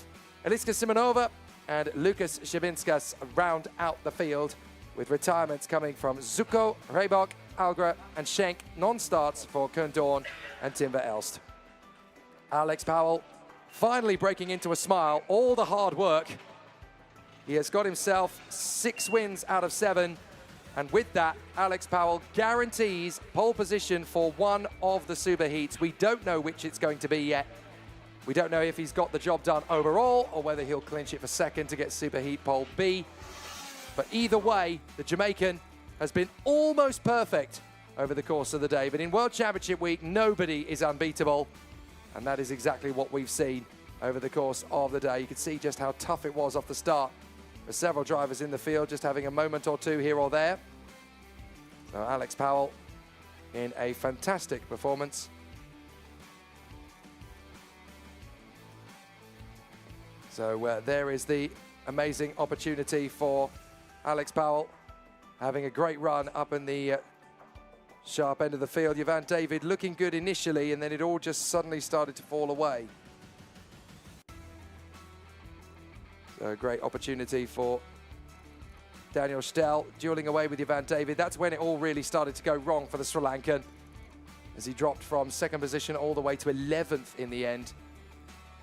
Eliska Simonova and Lucas Shabinskas round out the field, with retirements coming from Zuko, Reybok, Algra and Schenk. Non-starts for Koen Dorn and Timber Elst. Alex Powell finally breaking into a smile. All the hard work. He has got himself 6 wins out of 7. And with that, Alex Powell guarantees pole position for one of the super heats. We don't know which it's going to be yet. We don't know if he's got the job done overall or whether he'll clinch it for second to get super heat pole B. But either way, the Jamaican has been almost perfect over the course of the day. But in World Championship week, nobody is unbeatable. And that is exactly what we've seen over the course of the day. You can see just how tough it was off the start. There's several drivers in the field just having a moment or two here or there. So Alex Powell in a fantastic performance. So there is the amazing opportunity for Alex Powell, having a great run up in the sharp end of the field. Jevan David looking good initially, and then it all just suddenly started to fall away. So a great opportunity for Daniel Stell, dueling away with Jevan David. That's when it all really started to go wrong for the Sri Lankan, as he dropped from 2nd position all the way to 11th in the end.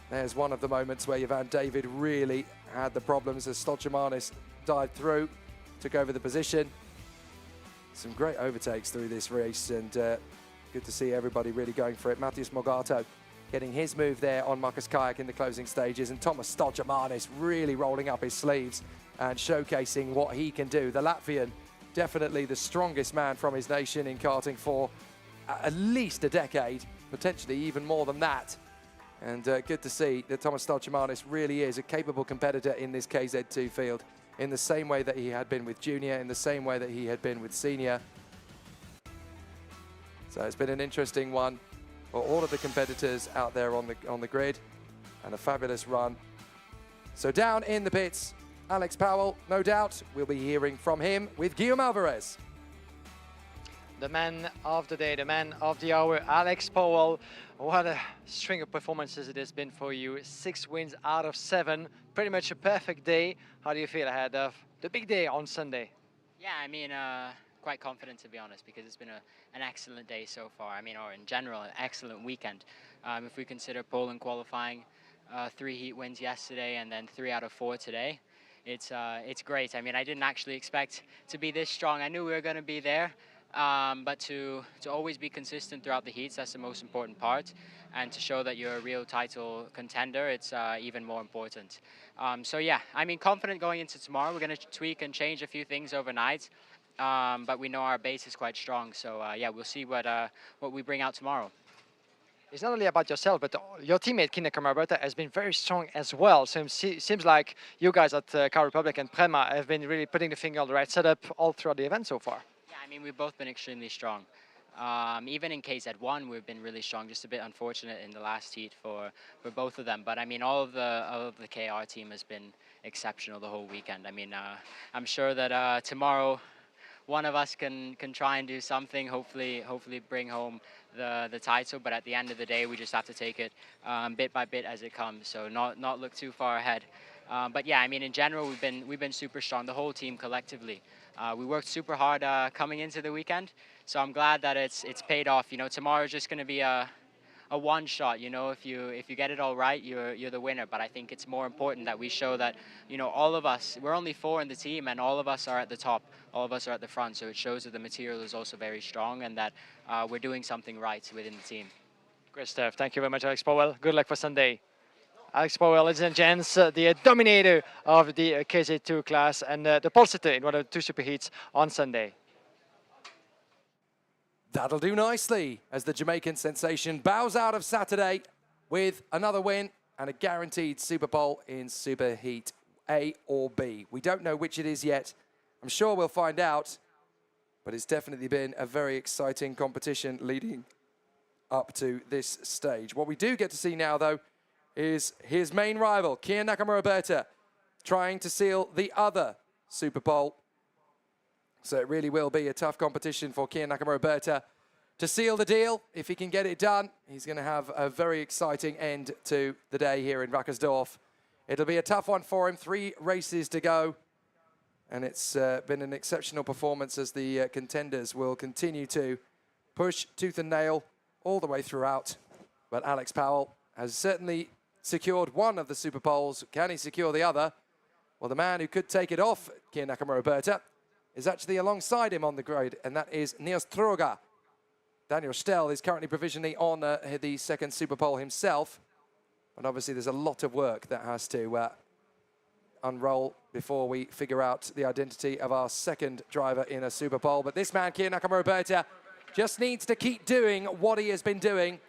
There's one of the moments where Jevan David really had the problems as Stolchemanis dived through, took over the position. Some great overtakes through this race, and good to see everybody really going for it. Matthias Mogato getting his move there on Markus Kajak in the closing stages, and Thomas Stolchemanis really rolling up his sleeves and showcasing what he can do. The Latvian, definitely the strongest man from his nation in karting for at least a decade, potentially even more than that. And good to see that Thomas Stolchemanis really is a capable competitor in this KZ2 field. in the same way that he had been with junior, in the same way that he had been with senior. So it's been an interesting one for all of the competitors out there on the grid, and a fabulous run. So down in the pits, Alex Powell, no doubt, we'll be hearing from him with Guillaume Alvarez.
The man of the day, the man of the hour, Alex Powell. What a string of performances it has been for you. 6 wins out of 7, pretty much a perfect day. How do you feel ahead of the big day on Sunday?
Yeah, I mean, quite confident to be honest, because it's been an excellent day so far. I mean, or in general, an excellent weekend. If we consider Poland qualifying, 3 heat wins yesterday and then 3 out of 4 today, it's great. I mean, I didn't actually expect to be this strong. I knew we were going to be there. But to always be consistent throughout the heats, that's the most important part. And to show that you're a real title contender, it's even more important. So yeah, I mean, confident going into tomorrow. We're going to tweak and change a few things overnight. But we know our base is quite strong. So yeah, we'll see what we bring out tomorrow.
It's not only about yourself, but your teammate, Kine Nakamura has been very strong as well. So it seems like you guys at Car Republic and Prema have been really putting the finger on the right setup all throughout the event so far.
Yeah, I mean, we've both been extremely strong. Even in KZ1, we've been really strong. Just a bit unfortunate in the last heat for both of them. But I mean, all of the KR team has been exceptional the whole weekend. I mean, I'm sure that tomorrow one of us can try and do something. Hopefully bring home the title. But at the end of the day, we just have to take it bit by bit as it comes. So not look too far ahead. But yeah, I mean, in general, we've been super strong. The whole team collectively. We worked super hard coming into the weekend, so I'm glad that it's paid off. You know, tomorrow's just going to be a one shot. You know, if you get it all right, you're the winner. But I think it's more important that we show that, you know, all of us, we're only 4 in the team, and all of us are at the top. All of us are at the front. So it shows that the material is also very strong, and that we're doing something right within the team.
Great stuff. Thank you very much, Alex Powell. Good luck for Sunday. Alex Powell, ladies and gents, the dominator of the KZ2 class and the pole sitter in one of the 2 super heats on Sunday.
That'll do nicely as the Jamaican sensation bows out of Saturday with another win and a guaranteed super pole in super heat A or B. We don't know which it is yet. I'm sure we'll find out, but it's definitely been a very exciting competition leading up to this stage. What we do get to see now, though, is his main rival, Kian Nakamura, trying to seal the other super pole. So it really will be a tough competition for Kian Nakamura to seal the deal. If he can get it done, he's going to have a very exciting end to the day here in Wackersdorf. It'll be a tough one for him. 3 races to go. And it's been an exceptional performance as the contenders will continue to push tooth and nail all the way throughout. But Alex Powell has certainly secured one of the super poles. Can he secure the other? Well, the man who could take it off, Kian Nakamura, is actually alongside him on the grid, and that is Niels Troga. Daniel Stell is currently provisionally on the 2nd super pole himself. But obviously there's a lot of work that has to unroll before we figure out the identity of our 2nd driver in a super pole. But this man, Kian Nakamura, just needs to keep doing what he has been doing.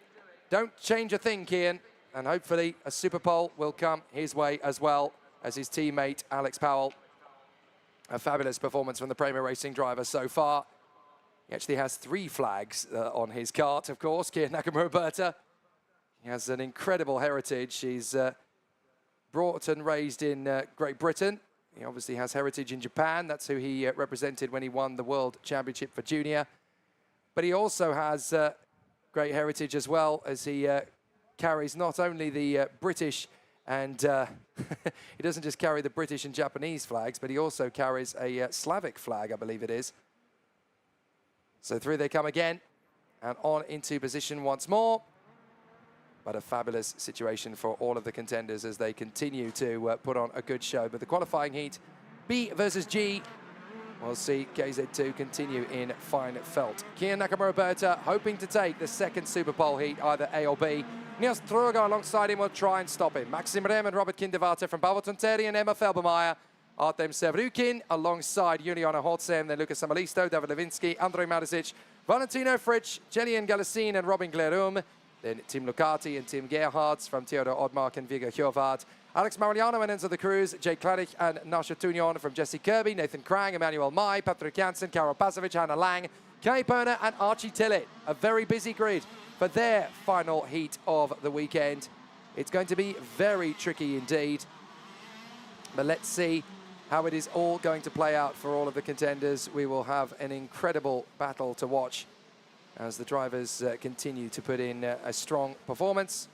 Don't change a thing, Kian. And hopefully a super pole will come his way as well as his teammate, Alex Powell. A fabulous performance from the Prema Racing driver so far. He actually has 3 flags on his kart, of course, Kian Nakamura. He has an incredible heritage. He's brought and raised in Great Britain. He obviously has heritage in Japan. That's who he represented when he won the World Championship for Junior. But he also has great heritage as well, as he carries not only the British and he doesn't just carry the British and Japanese flags, but he also carries a Slavic flag, I believe it is. So through they come again and on into position once more. But a fabulous situation for all of the contenders as they continue to put on a good show. But the qualifying heat, B versus G, we'll see KZ2 continue in fine felt. Kian Nakamura hoping to take the 2nd super pole heat, either A or B. Niels Troga alongside him will try and stop him. Maxim Rem and Robert Kinderwarte from Balvotonteri and Emma Felbermeyer. Artem Sevrukin alongside Juliana Holtzem, then Lucas Samalisto, David Levinsky, Andrei Marisic, Valentino Fritsch, Jelian Galassin and Robin Glerum. Then Tim Lucati and Tim Gerhards from Theodor Oddmark and Viggo Hjorvard. Alex Marigliano and Enzo de Cruz, Jake Kladich and Nasha Tunion from Jesse Kirby, Nathan Krang, Emmanuel Mai, Patrick Janssen, Karol Pasovic, Hannah Lang, Kay Perner and Archie Tillett. A very busy grid for their final heat of the weekend. It's going to be very tricky indeed. But let's see how it is all going to play out for all of the contenders. We will have an incredible battle to watch as the drivers continue to put in a strong performance.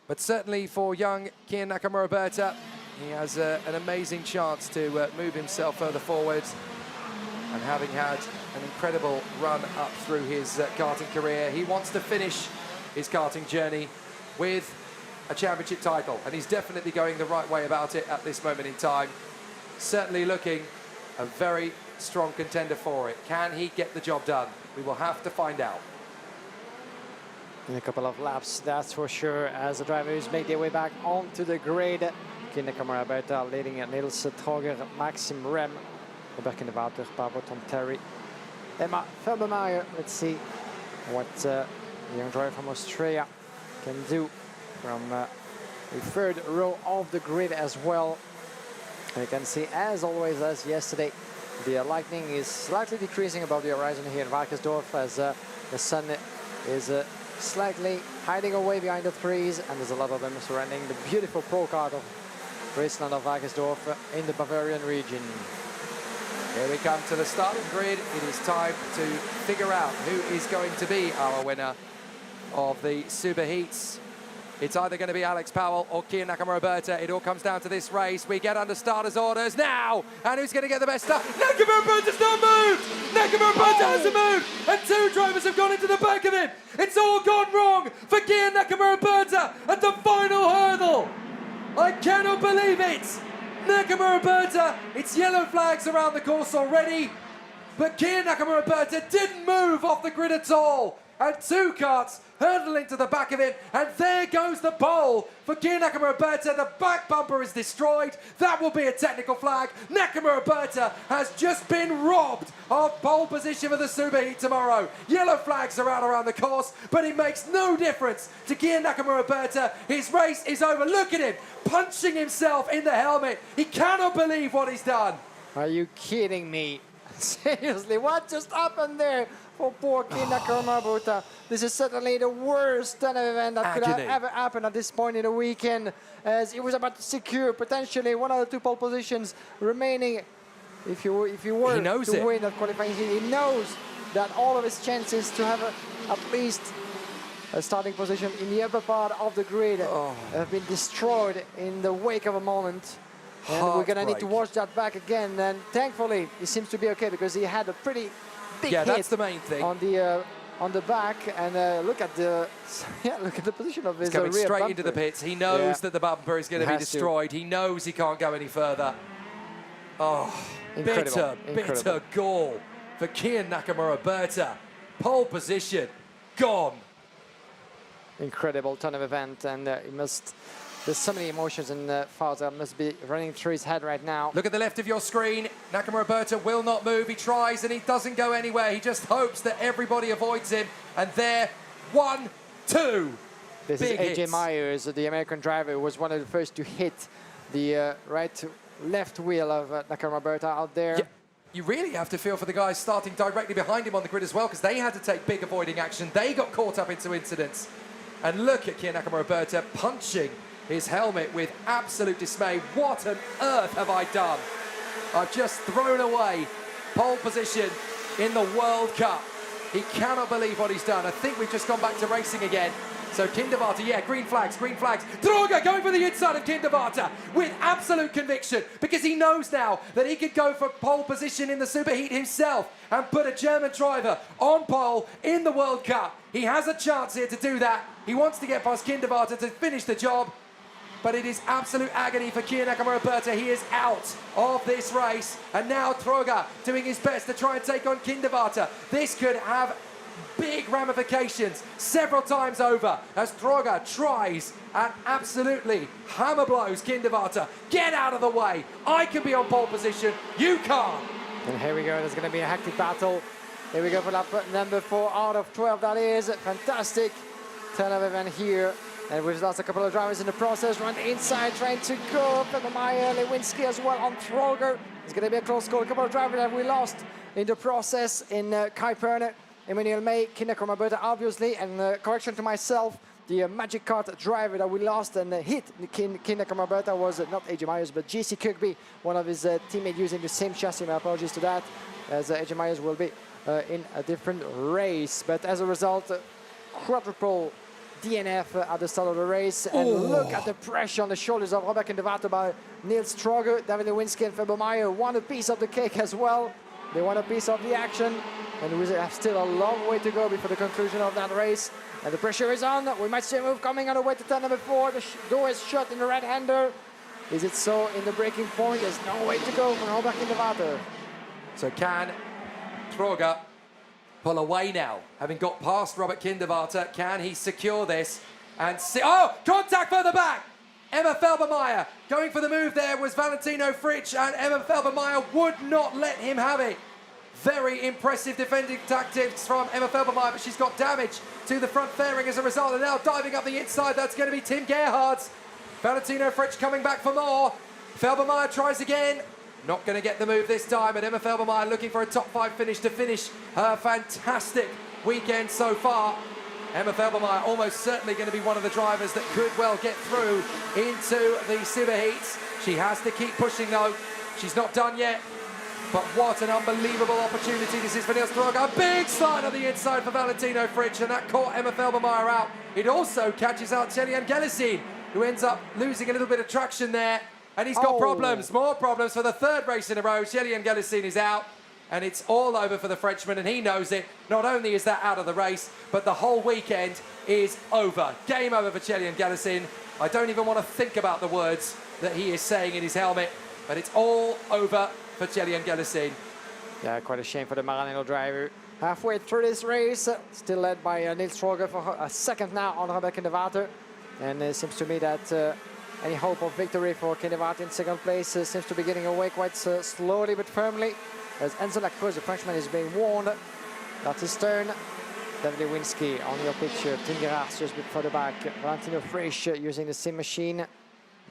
But certainly for young Kian Nakamura-Berta, he has an amazing chance to move himself further forward. And having had an incredible run up through his karting career, he wants to finish his karting journey with a championship title. And he's definitely going the right way about it at this moment in time. Certainly looking a very strong contender for it. Can he get the job done? We will have to find out.
In a couple of laps, that's for sure, as the drivers make their way back onto the grid. Kian Nakamura-Berta leading Niels Troger, Maxim Rem, Robert Kinderwater, Pablo Tom Terry, Emma Felbermeier. Let's see what the young driver from Australia can do from the third row of the grid as well. And you can see, as always, as yesterday, the lightning is slightly decreasing above the horizon here in Wackersdorf as the sun is slightly hiding away behind the trees, and there's a lot of them surrounding the beautiful Pro Kart Raceland of Wackersdorf in the Bavarian region.
Here we come to the starting grid. It is time to figure out who is going to be our winner of the Super Heats. It's either going to be Alex Powell or Kian Nakamura-Berta. It all comes down to this race. We get under starters' orders now. And who's going to get the best stuff? Nakamura-Berta's not moved! Nakamura-Berta hasn't moved! And two drivers have gone into the back of him. It's all gone wrong for Kian Nakamura-Berta at the final hurdle. I cannot believe it. Nakamura-Berta, it's yellow flags around the course already. But Kian Nakamura-Berta didn't move off the grid at all. And two karts hurtling to the back of it, and there goes the pole for Kian Nakamura-Berta. The back bumper is destroyed. That will be a technical flag. Nakamura-Berta has just been robbed of pole position for the Super Heat tomorrow. Yellow flags are out around the course, but it makes no difference to Kian Nakamura-Berta. His race is over. Look at him punching himself in the helmet. He cannot believe what he's done.
Are you kidding me? Seriously, what just happened there for poor Kian Nakamura-Berta? This is certainly the worst kind of event that could have ever happened at this point in the weekend, as he was about to secure potentially one of the two pole positions remaining. If you were to win that qualifying, he knows that all of his chances to have at least a starting position in the upper part of the grid have been destroyed in the wake of a moment. And we're going to need to watch that back again. And thankfully, he seems to be okay because he had a pretty big hit
that's the main thing.
On the back. And look at the position of his
He's coming
rear
straight
bumper.
into the pits. He knows that the bumper is going to be destroyed. He knows he can't go any further. Oh, bitter goal for Kian Nakamura-Berta. Pole position gone.
Incredible ton of event, and there's so many emotions and thoughts that must be running through his head right now.
Look at the left of your screen. Nakamura-Berta will not move. He tries and he doesn't go anywhere. He just hopes that everybody avoids him. And there, 1, 2.
This is AJ Myers, the American driver, who was one of the first to hit the left wheel of Nakamura-Berta out there.
Yeah. You really have to feel for the guys starting directly behind him on the grid as well, because they had to take big avoiding action. They got caught up into incidents. And look at Kian Nakamura-Berta punching his helmet with absolute dismay. What on earth have I done? I've just thrown away pole position in the World Cup. He cannot believe what he's done. I think we've just gone back to racing again. So Kinderwater, yeah, green flags, green flags. Troger going for the inside of Kinderwater with absolute conviction, because he knows now that he could go for pole position in the Super Heat himself and put a German driver on pole in the World Cup. He has a chance here to do that. He wants to get past Kinderwater to finish the job, but it is absolute agony for Kian Nakamura-Berta. He is out of this race, and now Troger doing his best to try and take on Kinderwater. This could have big ramifications several times over as Troger tries and absolutely hammer blows Kinderwater. Get out of the way. I can be on pole position. You can't.
And here we go. There's going to be a hectic battle. Here we go for lap number 4 out of 12. That is fantastic. turn of event here. And we've lost a couple of drivers in the process. Run inside, trying to go. Meyer, Lewinsky as well on Troger. It's going to be a close call. A couple of drivers that we lost in the process in Kai Perner, Emmanuel May, Kinder Roberta, obviously. And correction to myself, the Magic Kart driver that we lost and hit Kinder Roberta was not AJ Myers, but JC Kirkby, one of his teammates using the same chassis. My apologies to that, as AJ Myers will be in a different race. But as a result, quadruple DNF at the start of the race. And look at the pressure on the shoulders of Robert Kinderwater by Niels Troger. David Lewinsky and Fabio Meyer want a piece of the cake as well. They want a piece of the action. And we have still a long way to go before the conclusion of that race. And the pressure is on. We might see a move coming on the way to turn number 4. The door is shut in the right-hander. Is it so in the breaking point? There's no way to go for Robert Kinderwater.
So can Troger pull away now, having got past Robert Kinderwater? Can he secure this and see? Oh, contact further back. Emma Felbermeyer going for the move there was Valentino Fritsch, and Emma Felbermeyer would not let him have it. Very impressive defending tactics from Emma Felbermeyer, but she's got damage to the front fairing as a result. And now diving up the inside, that's going to be Tim Gerhards. Valentino Fritsch coming back for more. Felbermeyer tries again. Not going to get the move this time, but Emma Felbermeyer looking for a top 5 finish to finish her fantastic weekend so far. Emma Felbermeyer almost certainly going to be one of the drivers that could well get through into the superheats. She has to keep pushing though. She's not done yet, but what an unbelievable opportunity this is for Niels Troger. A big slide on the inside for Valentino Fritsch, and that caught Emma Felbermeyer out. It also catches out Celian Gelisin, who ends up losing a little bit of traction there. And he's got problems, more problems for the 3rd race in a row. Celian Gelisin is out, and it's all over for the Frenchman, and he knows it. Not only is that out of the race, but the whole weekend is over. Game over for Celian Gelisin. I don't even want to think about the words that he is saying in his helmet, but it's all over for Celian Gelisin.
Yeah, quite a shame for the Maranello driver. Halfway through this race, still led by Niels Troger for a second now on Robert Kinderwater. And it seems to me that any hope of victory for Kinderwater in second place seems to be getting away quite slowly but firmly. As Enzo Lacroix, the Frenchman, is being warned. That's his turn. David Lewinsky on your picture. Tim Gerhards just a bit further back. Valentino Fritsch using the same machine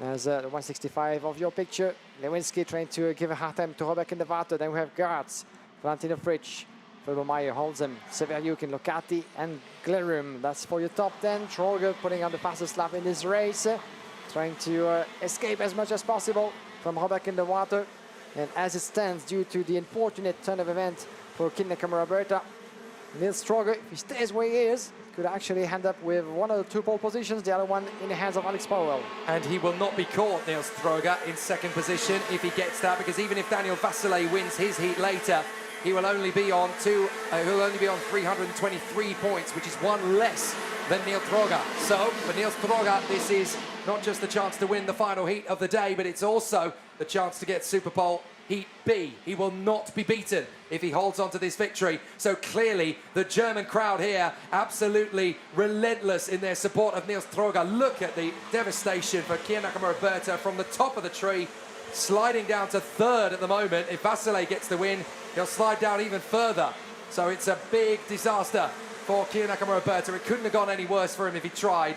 as the 165 of your picture. Lewinsky trying to give a hard time to Robert Kinderwater. Then we have Gerhards, Valentino Fritsch, Felbermeyer holds him, Severiukin, Locati, and Glerum. That's for your top 10. Troger putting on the fastest lap in this race. Trying to escape as much as possible from Robert Kinderwater. And as it stands, due to the unfortunate turn of event for Kinder Roberta, Niels Troger, if he stays where he is, could actually end up with one of the 2 pole positions, the other one in the hands of Alex Powell.
And he will not be caught, Niels Troger, in second position if he gets that, because even if Daniel Vasile wins his heat later, he will only be on 323 points, which is 1 less than Niels Troger. So for Niels Troger, this is not just the chance to win the final heat of the day, but it's also the chance to get Superpole Heat B. He will not be beaten if he holds on to this victory. So clearly, the German crowd here absolutely relentless in their support of Niels Troger. Look at the devastation for Kier Roberta from the top of the tree, sliding down to 3rd at the moment. If Vasile gets the win, he'll slide down even further. So it's a big disaster for Kier Roberta. It couldn't have gone any worse for him if he tried.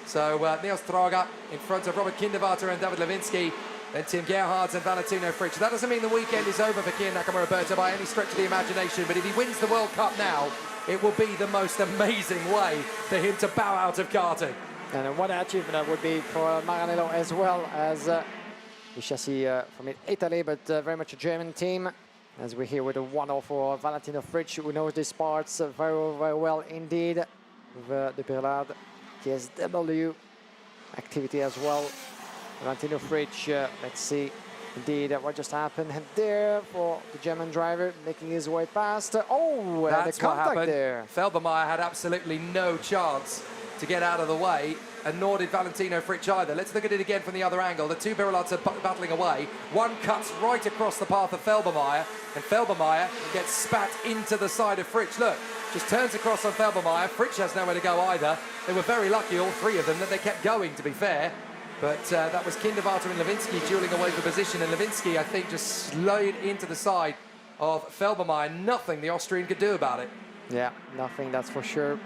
So Niels Troger in front of Robert Kinderwater and David Lewinsky, then Tim Gerhards and Valentino Fritsch. That doesn't mean the weekend is over for Kier Roberta by any stretch of the imagination, but if he wins the World Cup now, it will be the most amazing way for him to bow out of karting.
And what an achievement that would be for Maranello, as well as the chassis from Italy, but very much a German team. As we're here with a 1-0 for Valentino Fritsch, who knows these parts very, very well indeed. With the Perlade KSW activity as well. Valentino Fritsch, let's see indeed what just happened there for the German driver making his way past. Oh,
that's
the contact
what happened
there.
Felbermeyer had absolutely no chance to get out of the way, and nor did Valentino Fritsch either. Let's look at it again from the other angle. The 2 Birolats are battling away. One cuts right across the path of Felbermeyer, and Felbermeyer gets spat into the side of Fritsch. Look, just turns across on Felbermeyer. Fritsch has nowhere to go either. They were very lucky, all 3 of them, that they kept going, to be fair. But that was Kinderwater and Lewinsky dueling away for position, and Lewinsky, I think, just slid into the side of Felbermeyer. Nothing the Austrian could do about it.
Yeah, nothing, that's for sure.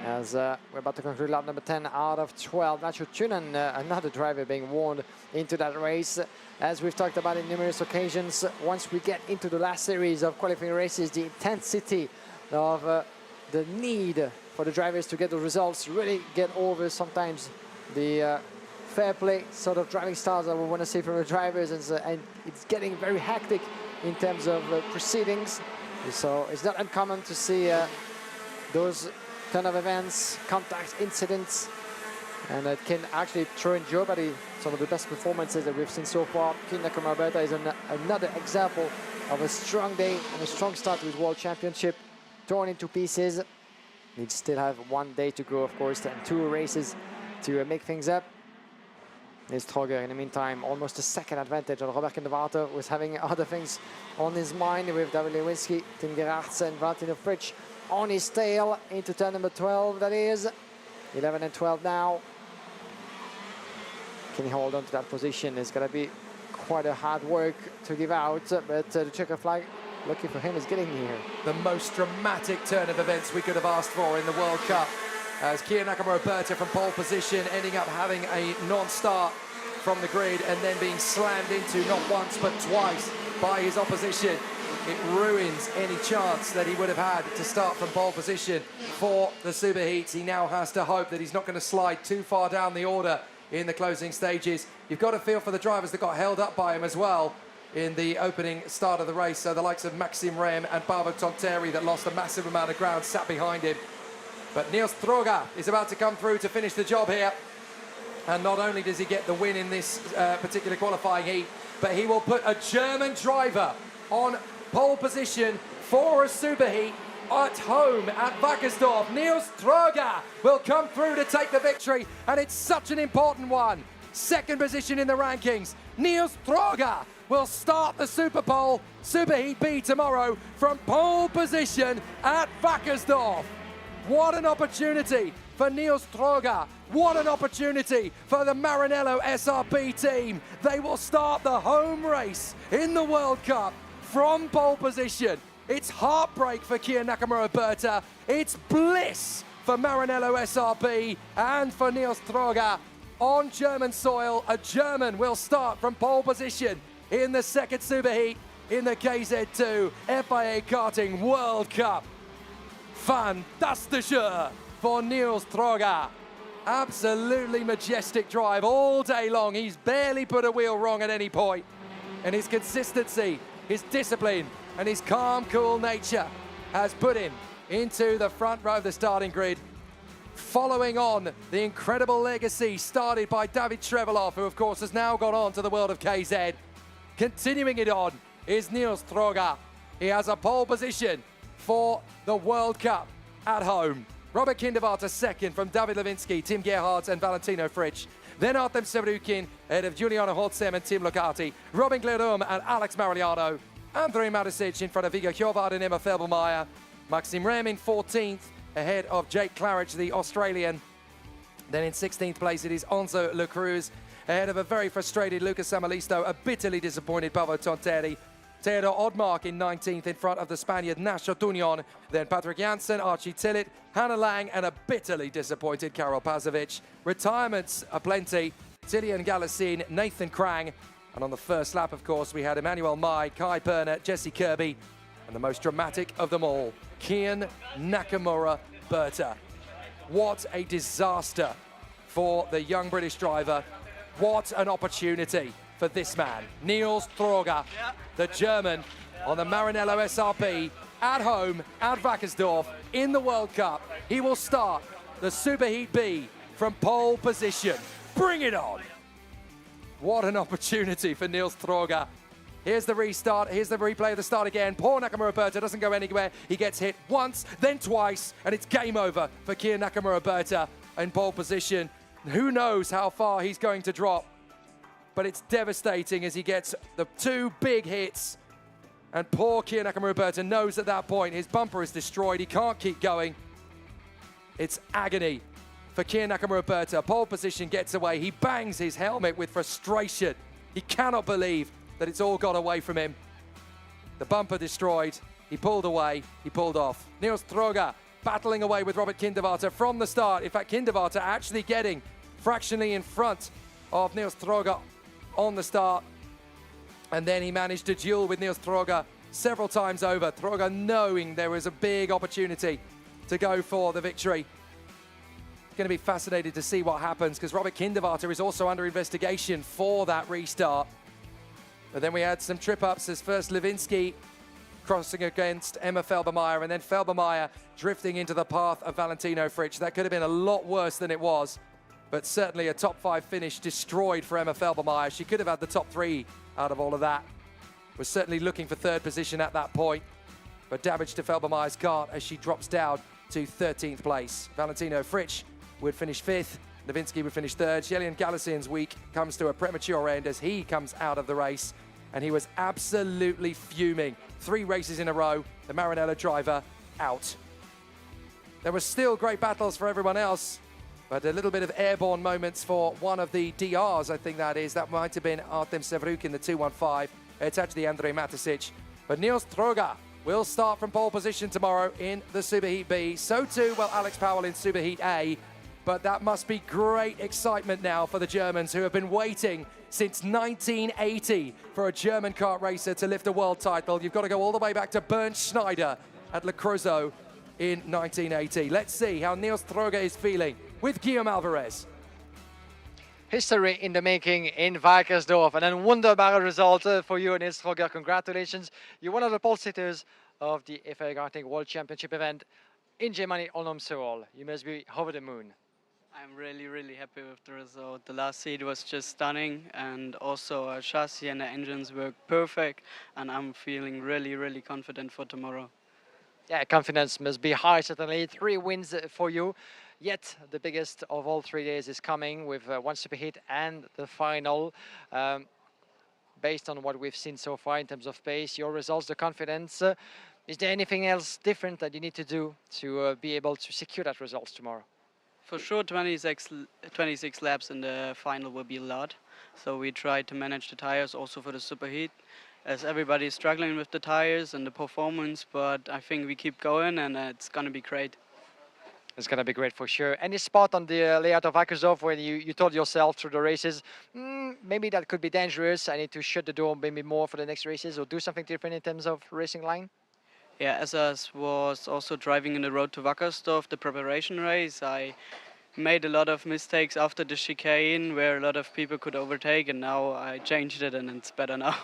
as we're about to conclude lap number 10 out of 12. Nacho Tunen, another driver being warned into that race. As we've talked about in numerous occasions, once we get into the last series of qualifying races, the intensity of the need for the drivers to get the results really get over sometimes the fair play sort of driving styles that we want to see from the drivers, and it's getting very hectic in terms of proceedings. So it's not uncommon to see those kind of events, contacts, incidents, and it can actually throw in jeopardy some of the best performances that we've seen so far. Kian Nakamura is another example of a strong day and a strong start to his World Championship, torn into pieces. He still have 1 day to go, of course, and 2 races to make things up. Nils Troger, in the meantime, almost a second advantage on Robert Kinderwater, was having other things on his mind with David Lewinski, Tim Gerhardt and Valentino Fritsch on his tail into turn number 12, that is. 11 and 12 now. Can he hold on to that position? It's going to be quite a hard work to give out, but the checker flag, lucky for him, is getting here.
The most dramatic turn of events we could have asked for in the World Cup, as Kian Nakamura from pole position, ending up having a non-start from the grid and then being slammed into not once but twice by his opposition. It ruins any chance that he would have had to start from pole position for the superheats. He now has to hope that he's not going to slide too far down the order in the closing stages. You've got to feel for the drivers that got held up by him as well in the opening start of the race. So the likes of Maxime Rem and Barbara Tonteri that lost a massive amount of ground sat behind him. But Nils Troger is about to come through to finish the job here. And not only does he get the win in this particular qualifying heat, but he will put a German driver on pole position for a superheat at home at Wackersdorf. Nils Troger will come through to take the victory, and it's such an important one. Second position in the rankings. Nils Troger will start the Superheat B tomorrow from pole position at Wackersdorf. What an opportunity for Nils Troger. What an opportunity for the Maranello SRP team. They will start the home race in the World Cup from pole position. It's heartbreak for Kian Nakamura. It's bliss for Maranello SRP and for Nils Troger. On German soil, a German will start from pole position in the second superheat in the KZ2 FIA Karting World Cup. Fantastische for Nils Troger. Absolutely majestic drive all day long. He's barely put a wheel wrong at any point. And his consistency, his discipline, and his calm, cool nature has put him into the front row of the starting grid. Following on the incredible legacy started by David Trevelov, who of course has now gone on to the world of KZ. Continuing it on is Nils Troger. He has a pole position for the World Cup at home. Robert Kinderwater second from David Lewinsky, Tim Gerhardt and Valentino Fritsch. Then Artem Severukin ahead of Juliano Holzem and Tim Locati. Robin Glerum and Alex Marigliano. Andrei Matisic in front of Viggo Hjorvard and Emma Felbermeyer. Maxime Rem in 14th ahead of Jake Claridge, the Australian. Then in 16th place it is Enzo Le Cruz ahead of a very frustrated Lucas Samalisto, a bitterly disappointed Pavo Tonteri. Theodor Odmark in 19th in front of the Spaniard Nacho Tunion. Then Patrick Janssen, Archie Tillett, Hannah Lang and a bitterly disappointed Karol Pazovic. Retirements aplenty. Tillian Galassin, Nathan Krang. And on the first lap, of course, we had Emmanuel Mai, Kai Perner, Jesse Kirby. And the most dramatic of them all, Kian Nakamura Berta. What a disaster for the young British driver. What an opportunity for this man, Nils Troger, the German on the Maranello SRP at home at Wackersdorf in the World Cup. He will start the Superheat B from pole position. Bring it on. What an opportunity for Nils Troger. Here's the restart. Here's the replay of the start again. Poor Nakamura Berta doesn't go anywhere. He gets hit once, then twice, and it's game over for Kian Nakamura Berta in pole position. Who knows how far he's going to drop, but it's devastating as he gets the two big hits. And poor Kian Nakamura Berta knows at that point his bumper is destroyed. He can't keep going. It's agony for Kian Nakamura Berta. Pole position gets away. He bangs his helmet with frustration. He cannot believe that it's all got away from him. The bumper destroyed. He pulled away. He pulled off. Nils Troger battling away with Robert Kinderwarter from the start. In fact, Kinderwarter actually getting fractionally in front of Niels Troger on the start. And then he managed to duel with Niels Troger several times over. Troger knowing there was a big opportunity to go for the victory. Going to be fascinated to see what happens because Robert Kinderwarter is also under investigation for that restart. But then we had some trip-ups as first Lewinsky crossing against Emma Felbermeyer and then Felbermeyer drifting into the path of Valentino Fritsch. That could have been a lot worse than it was, but certainly a top 5 finish destroyed for Emma Felbermeyer. She could have had the top 3 out of all of that. Was certainly looking for 3rd position at that point, but damage to Felbermeyer's kart as she drops down to 13th place. Valentino Fritsch would finish 5th. Lewinsky would finish 3rd. Jelian Galician's week comes to a premature end as he comes out of the race, and he was absolutely fuming. 3 races in a row, the Maranello driver out. There were still great battles for everyone else, but a little bit of airborne moments for one of the DRs, I think that is. That might have been Artem Severuk in the 215. It's actually Andrej Matisic. But Niels Troger will start from pole position tomorrow in the Superheat B. So too will Alex Powell in Superheat A. But that must be great excitement now for the Germans who have been waiting since 1980 for a German kart racer to lift a world title. You've got to go all the way back to Bernd Schneider at Le Creusot in 1980. Let's see how Niels Troger is feeling with Guillaume Alvarez.
History in the making in Wackersdorf, and then wonderbare result for you, Niels Troger. Congratulations. You're one of the pole sitters of the FIA Karting World Championship event in Germany on Seoul. You must be over the moon.
I'm really, really happy with the result. The last seat was just stunning, and also our chassis and the engines work perfect, and I'm feeling really, really confident for tomorrow.
Yeah, confidence must be high, certainly. 3 wins for you. Yet the biggest of all 3 days is coming with 1 superheat and the final. Based on what we've seen so far in terms of pace, your results, the confidence, is there anything else different that you need to do to be able to secure that results tomorrow?
For sure, 26 laps in the final will be a lot. So we try to manage the tires also for the superheat, as everybody is struggling with the tires and the performance, but I think we keep going and it's going to be great.
It's going to be great for sure. Any spot on the layout of Wackersdorf where you told yourself through the races, maybe that could be dangerous, I need to shut the door maybe more for the next races or do something different in terms of racing line?
Yeah, as I was also driving in the road to Wackersdorf, the preparation race, I made a lot of mistakes after the chicane where a lot of people could overtake, and now I changed it and it's better now.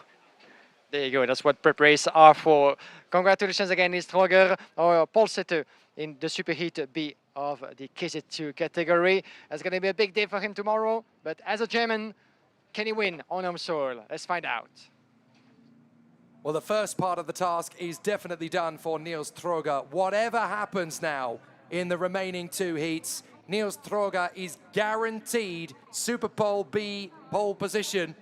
There you go, that's what prep races are for. Congratulations again, Niels Troger, our pole sitter in the Superheat B of the KZ2 category. It's going to be a big day for him tomorrow, but as a German, can he win on soil? Let's find out.
Well, the first part of the task is definitely done for Niels Troger. Whatever happens now in the remaining 2 heats, Niels Troger is guaranteed Super Pole B pole position,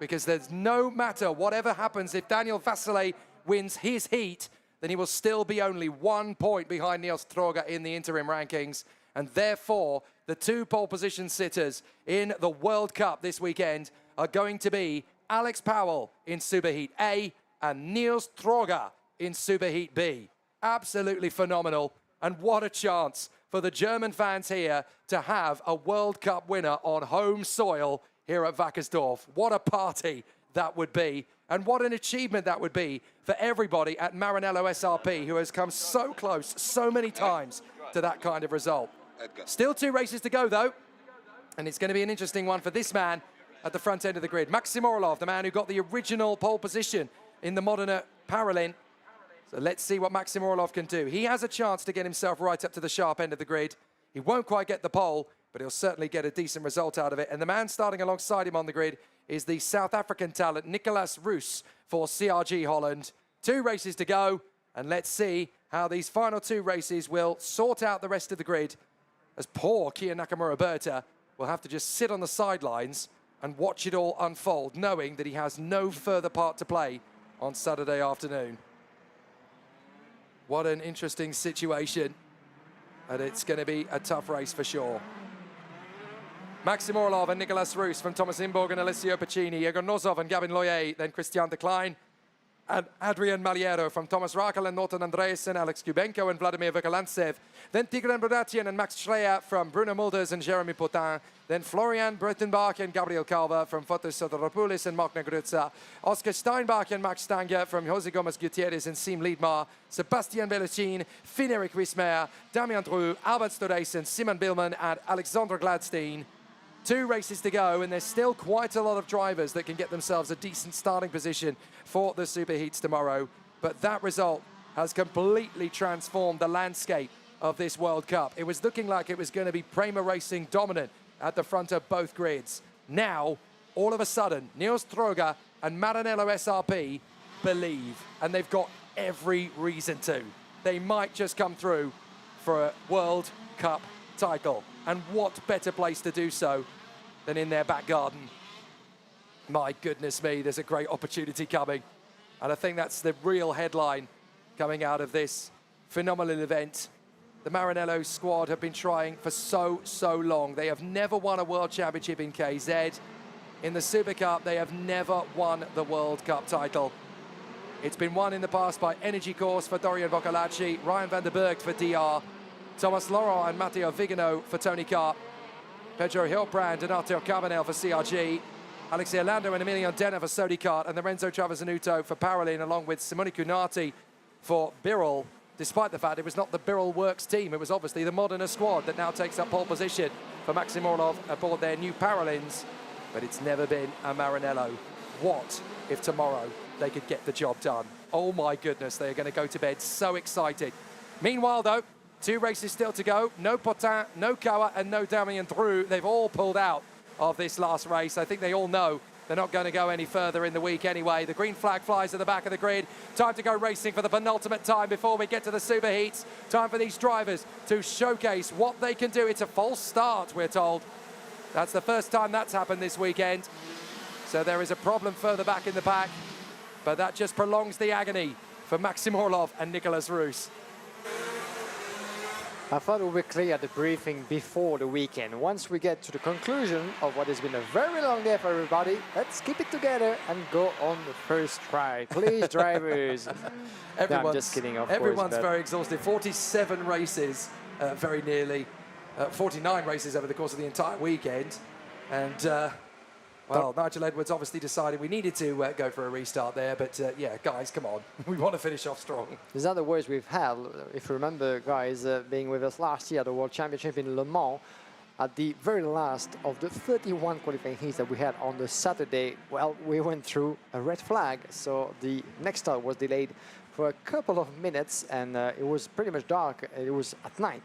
because there's no matter whatever happens, if Daniel Vasile wins his heat, then he will still be only 1 point behind Niels Troger in the interim rankings. And therefore, the 2 pole position sitters in the World Cup this weekend are going to be Alex Powell in Superheat A and Niels Troger in Superheat B. Absolutely phenomenal. And what a chance for the German fans here to have a World Cup winner on home soil here at Wackersdorf. What a party that would be. And what an achievement that would be for everybody at Maranello SRP, who has come so close so many times to that kind of result. Still 2 races to go, though. And it's going to be an interesting one for this man at the front end of the grid. Maxim Orlov, the man who got the original pole position in the Modena Paralympics. So let's see what Maxim Orlov can do. He has a chance to get himself right up to the sharp end of the grid. He won't quite get the pole, but he'll certainly get a decent result out of it. And the man starting alongside him on the grid is the South African talent, Nicolas Roos, for CRG Holland. 2 races to go, and let's see how these final 2 races will sort out the rest of the grid, as poor Kia Nakamura Berta will have to just sit on the sidelines and watch it all unfold, knowing that he has no further part to play on Saturday afternoon. What an interesting situation, and it's going to be a tough race for sure. Maxim Orlov and Nicolas Roos from Thomas Imborg and Alessio Pacini, Egon Nozov and Gavin Loyer, then Christian de Klein, and Adrian Maliero from Thomas Rakel and Norton Andreessen, Alex Kubenko and Vladimir Vokalantsev. Then Tigran Brodatian and Max Schleyer from Bruno Mulders and Jeremy Potin. Then Florian Breitenbach and Gabriel Calva from Fotis Sotoropoulos and Mark Negruzza. Oscar Steinbach and Max Stanger from Jose Gomez Gutierrez and Sim Liedmar. Sebastian Bellucin, Finn-Erik Wismer, Damien Dreux, Albert Stodeisen, Simon Billman and Alexander Gladstein. 2 races to go, and there's still quite a lot of drivers that can get themselves a decent starting position for the Superheats tomorrow. But that result has completely transformed the landscape of this World Cup. It was looking like it was going to be Prema Racing dominant at the front of both grids. Now, all of a sudden, Niels Stroger and Maranello SRP believe, and they've got every reason to. They might just come through for a World Cup title. And what better place to do so than in their back garden? My goodness me, there's a great opportunity coming. And I think that's the real headline coming out of this phenomenal event. The Maranello squad have been trying for so long. They have never won a World Championship in KZ. In the Super Cup, they have never won the World Cup title. It's been won in the past by Energy Course for Dorian Vocalacci, Ryan van der Berg for DR, Thomas Laurent and Matteo Vigano for Tony Kart, Pedro Hilbrand and Arturo Cabanel for CRG, Alexei Orlando and Emilian Denner for Sodi Kart, and Lorenzo Travasanuto for Parolin, along with Simone Cunati for Birol, despite the fact it was not the Birol Works team. It was obviously the Modena squad that now takes up pole position for Maxim Orlov aboard their new Parolins, but it's never been a Maranello. What if tomorrow they could get the job done? Oh my goodness, they are going to go to bed so excited. Meanwhile though, 2 races still to go. No Potin, no Kawa, and no Damien Dreux. They've all pulled out of this last race. I think they all know they're not going to go any further in the week anyway. The green flag flies at the back of the grid. Time to go racing for the penultimate time before we get to the Superheats. Time for these drivers to showcase what they can do. It's a false start, we're told. That's the first time that's happened this weekend. So there is a problem further back in the pack, but that just prolongs the agony for Maxim Orlov and Nicolas Roos.
I thought we were clear at the briefing before the weekend. Once we get to the conclusion of what has been a very long day for everybody, let's keep it together and go on the first try. Please, drivers. No, I'm just kidding, of course.
Everyone's very exhausted. 47 races, very nearly. 49 races over the course of the entire weekend. And, well, Nigel Edwards obviously decided we needed to go for a restart there. But, yeah, guys, come on. We want to finish off strong.
These are the words we've had. If you remember, guys, being with us last year at the World Championship in Le Mans, at the very last of the 31 qualifying heats that we had on the Saturday, well, we went through a red flag. So the next start was delayed for a couple of minutes, and it was pretty much dark. It was at night.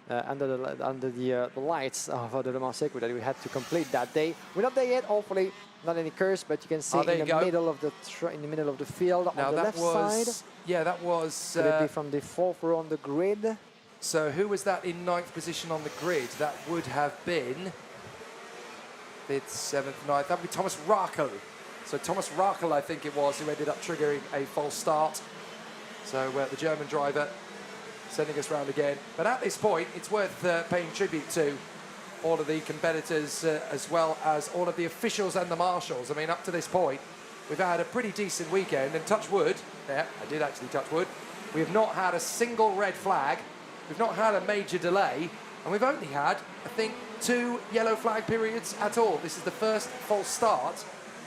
Under the lights of the Le Mans circuit that we had to complete that day. We're not there yet, hopefully, not any curse, but you can see in the middle of the field
now
on the left side.
Yeah, that was.
Could it be from the 4th row on the grid?
So who was that in 9th position on the grid? That would have been 5th, 7th, 9th. That would be Thomas Rakel. So Thomas Rakel, I think it was, who ended up triggering a false start. So the German driver sending us round again. But at this point, it's worth paying tribute to all of the competitors as well as all of the officials and the marshals. I mean, up to this point, we've had a pretty decent weekend, and touch wood, yeah, I did actually touch wood, we have not had a single red flag, we've not had a major delay, and we've only had, I think, 2 yellow flag periods at all. This is the first false start.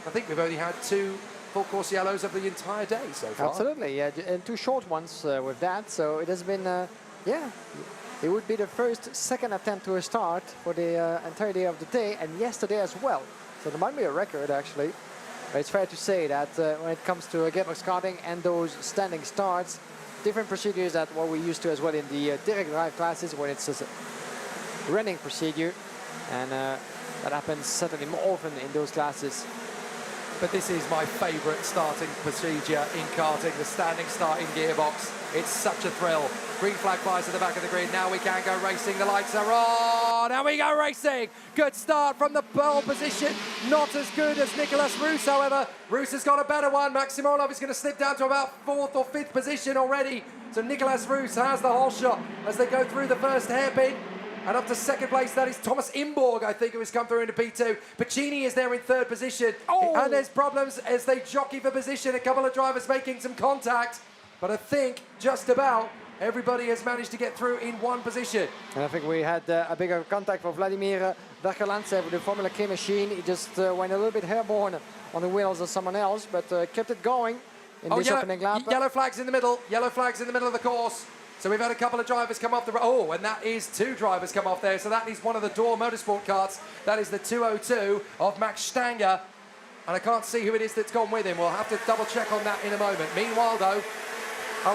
I think we've only had 2 full course yellows of the entire day so far.
Absolutely, yeah, and 2 short ones with that. So it has been, yeah, it would be the second attempt to a start for the entire day of the day, and yesterday as well. So there might be a record actually. But it's fair to say that when it comes to gearbox karting and those standing starts, different procedures than what we used to as well in the direct drive classes when it's a running procedure, and that happens certainly more often in those classes.
But this is my favourite starting procedure in karting, the standing start in gearbox. It's such a thrill. Green flag flies at the back of the grid. Now we can go racing. The lights are on. Now we go racing. Good start from the pole position. Not as good as Nicolas Roos, however. Roos has got a better one. Maxim Orlov is going to slip down to about 4th or 5th position already. So Nicolas Roos has the whole shot as they go through the first hairpin. And up to second place, that is Thomas Imborg, I think, who has come through into P2. Pacini is there in third position.
Oh.
And there's problems as they jockey for position. A couple of drivers making some contact. But I think just about everybody has managed to get through in one position.
And I think we had a bigger contact for Vladimir Verkelantsev with the Formula K machine. He just went a little bit airborne on the wheels of someone else, but kept it going in this opening lap.
Yellow flags in the middle. Yellow flags in the middle of the course. So we've had a couple of drivers come off the... Oh, and that is two drivers come off there. So that is one of the Door Motorsport karts. That is the 202 of Max Stanger. And I can't see who it is that's gone with him. We'll have to double check on that in a moment. Meanwhile, though,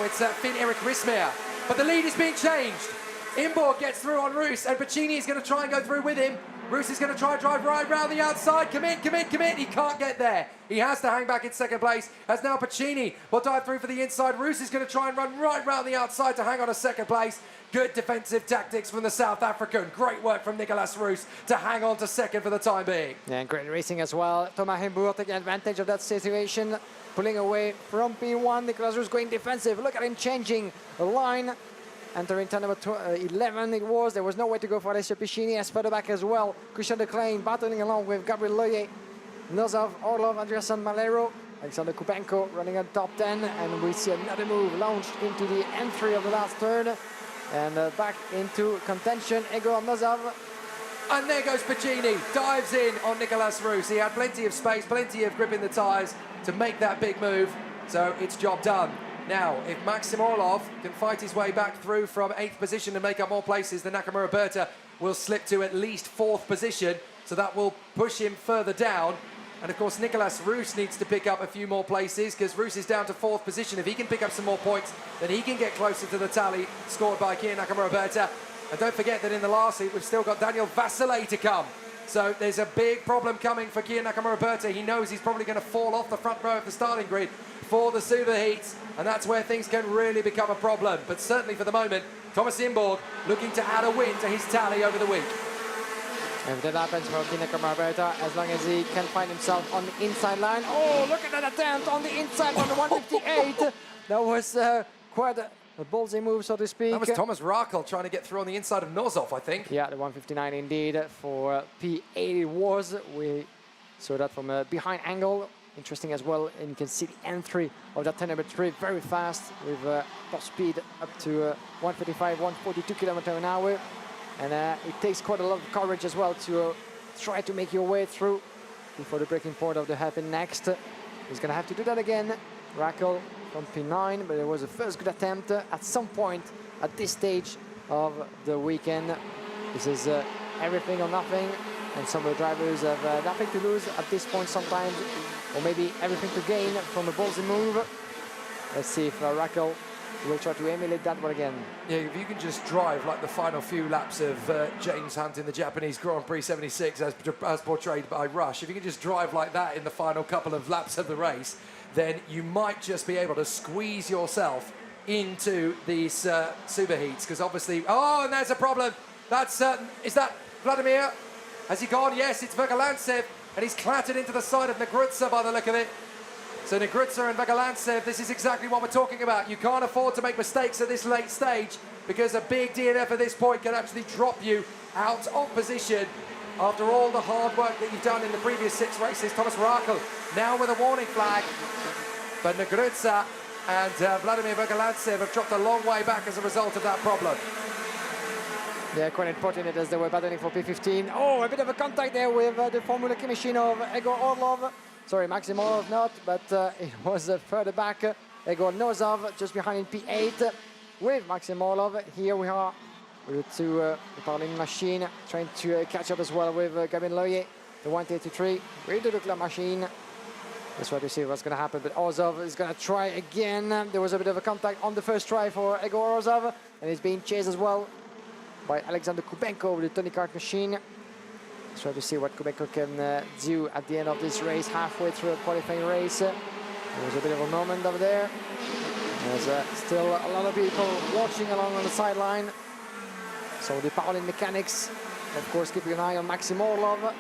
it's Finn-Erik Rismeier. But the lead is being changed. Imborg gets through on Roos, and Pacini is going to try and go through with him. Roos is going to try and drive right round the outside. Come in. He can't get there. He has to hang back in second place, as now Pacini will dive through for the inside. Roos is going to try and run right round the outside to hang on to second place. Good defensive tactics from the South African. Great work from Nicolas Roos to hang on to second for the time being.
Yeah, and great racing as well. Thomas Hembourg taking advantage of that situation, pulling away from P1. Nicolas Roos going defensive. Look at him changing the line. Entering turn number 11 it was. There was no way to go for Alessio Piscini. As further back as well, Christian de Klein battling along with Gabriel Loyer, Nozov, Orlov, Andreasen Malero, Alexander Kubenko running at top 10. And we see another move launched into the entry of the last turn. And back into contention, Egor Nozov.
And there goes Pacini, dives in on Nicolas Roos. He had plenty of space, plenty of grip in the tyres to make that big move. So it's job done. Now, if Maxim Orlov can fight his way back through from 8th position and make up more places, then Nakamura Berta will slip to at least 4th position. So that will push him further down. And of course, Nicolas Roos needs to pick up a few more places because Roos is down to 4th position. If he can pick up some more points, then he can get closer to the tally scored by Kia Nakamura Berta. And don't forget that in the last heat, we've still got Daniel Vasile to come. So there's a big problem coming for Kia Nakamura Berta. He knows he's probably going to fall off the front row of the starting grid for the super heats, and that's where things can really become a problem. But certainly for the moment, Thomas Imborg looking to add a win to his tally over the week.
If that happens for Kia Nakamura Berta, as long as he can find himself on the inside line. Oh, look at that attempt on the inside on the 158. That was quite a ballsy move, so to speak.
That was Thomas Rakel trying to get through on the inside of Nozov, I think.
Yeah, the 159 indeed for P8 it was. We saw that from a behind angle. Interesting as well, and you can see the entry of that turn number 3 very fast with top speed up to 135, 142 km/h. And it takes quite a lot of courage as well to try to make your way through before the breaking point of the hairpin next. He's going to have to do that again. Rakel from P9, but it was a first good attempt at some point at this stage of the weekend. This is everything or nothing, and some of the drivers have nothing to lose at this point sometimes, or maybe everything to gain from a ballsy move. Let's see if Rakel will try to emulate that one again.
Yeah, if you can just drive like the final few laps of James Hunt in the Japanese Grand Prix 76 as portrayed by Rush, if you can just drive like that in the final couple of laps of the race, then you might just be able to squeeze yourself into these super heats, because obviously... Oh, and there's a problem. That's is that Vladimir? Has he gone? Yes, it's Verkelantsev, and he's clattered into the side of Negrutsa by the look of it. So Negrutsa and Verkelantsev, this is exactly what we're talking about. You can't afford to make mistakes at this late stage, because a big DNF at this point can actually drop you out of position after all the hard work that you've done in the previous 6 races. Thomas Rakel now with a warning flag, but Negrutsa and Vladimir Verkelantsev have dropped a long way back as a result of that problem.
Yeah, quite unfortunate as they were battling for P15. Oh, a bit of a contact there with the Formula K machine of Egor Orlov. Sorry, Maxim Orlov not, but it was further back. Egor Nozov just behind in P8 with Maxim Orlov. Here we are with the Parling machine trying to catch up as well with Gabin Loyer, the 183 with the Leclerc machine. Let's try to see what's going to happen, but Orzov is going to try again. There was a bit of a contact on the first try for Egor Orzov, and he's being chased as well by Alexander Kubenko with the Tony Kart machine. Let's try to see what Kubenko can do at the end of this race, halfway through a qualifying race. There was a bit of a moment over there. There's still a lot of people watching along on the sideline. So the Paulin mechanics, of course, keeping an eye on Maxim Orlov.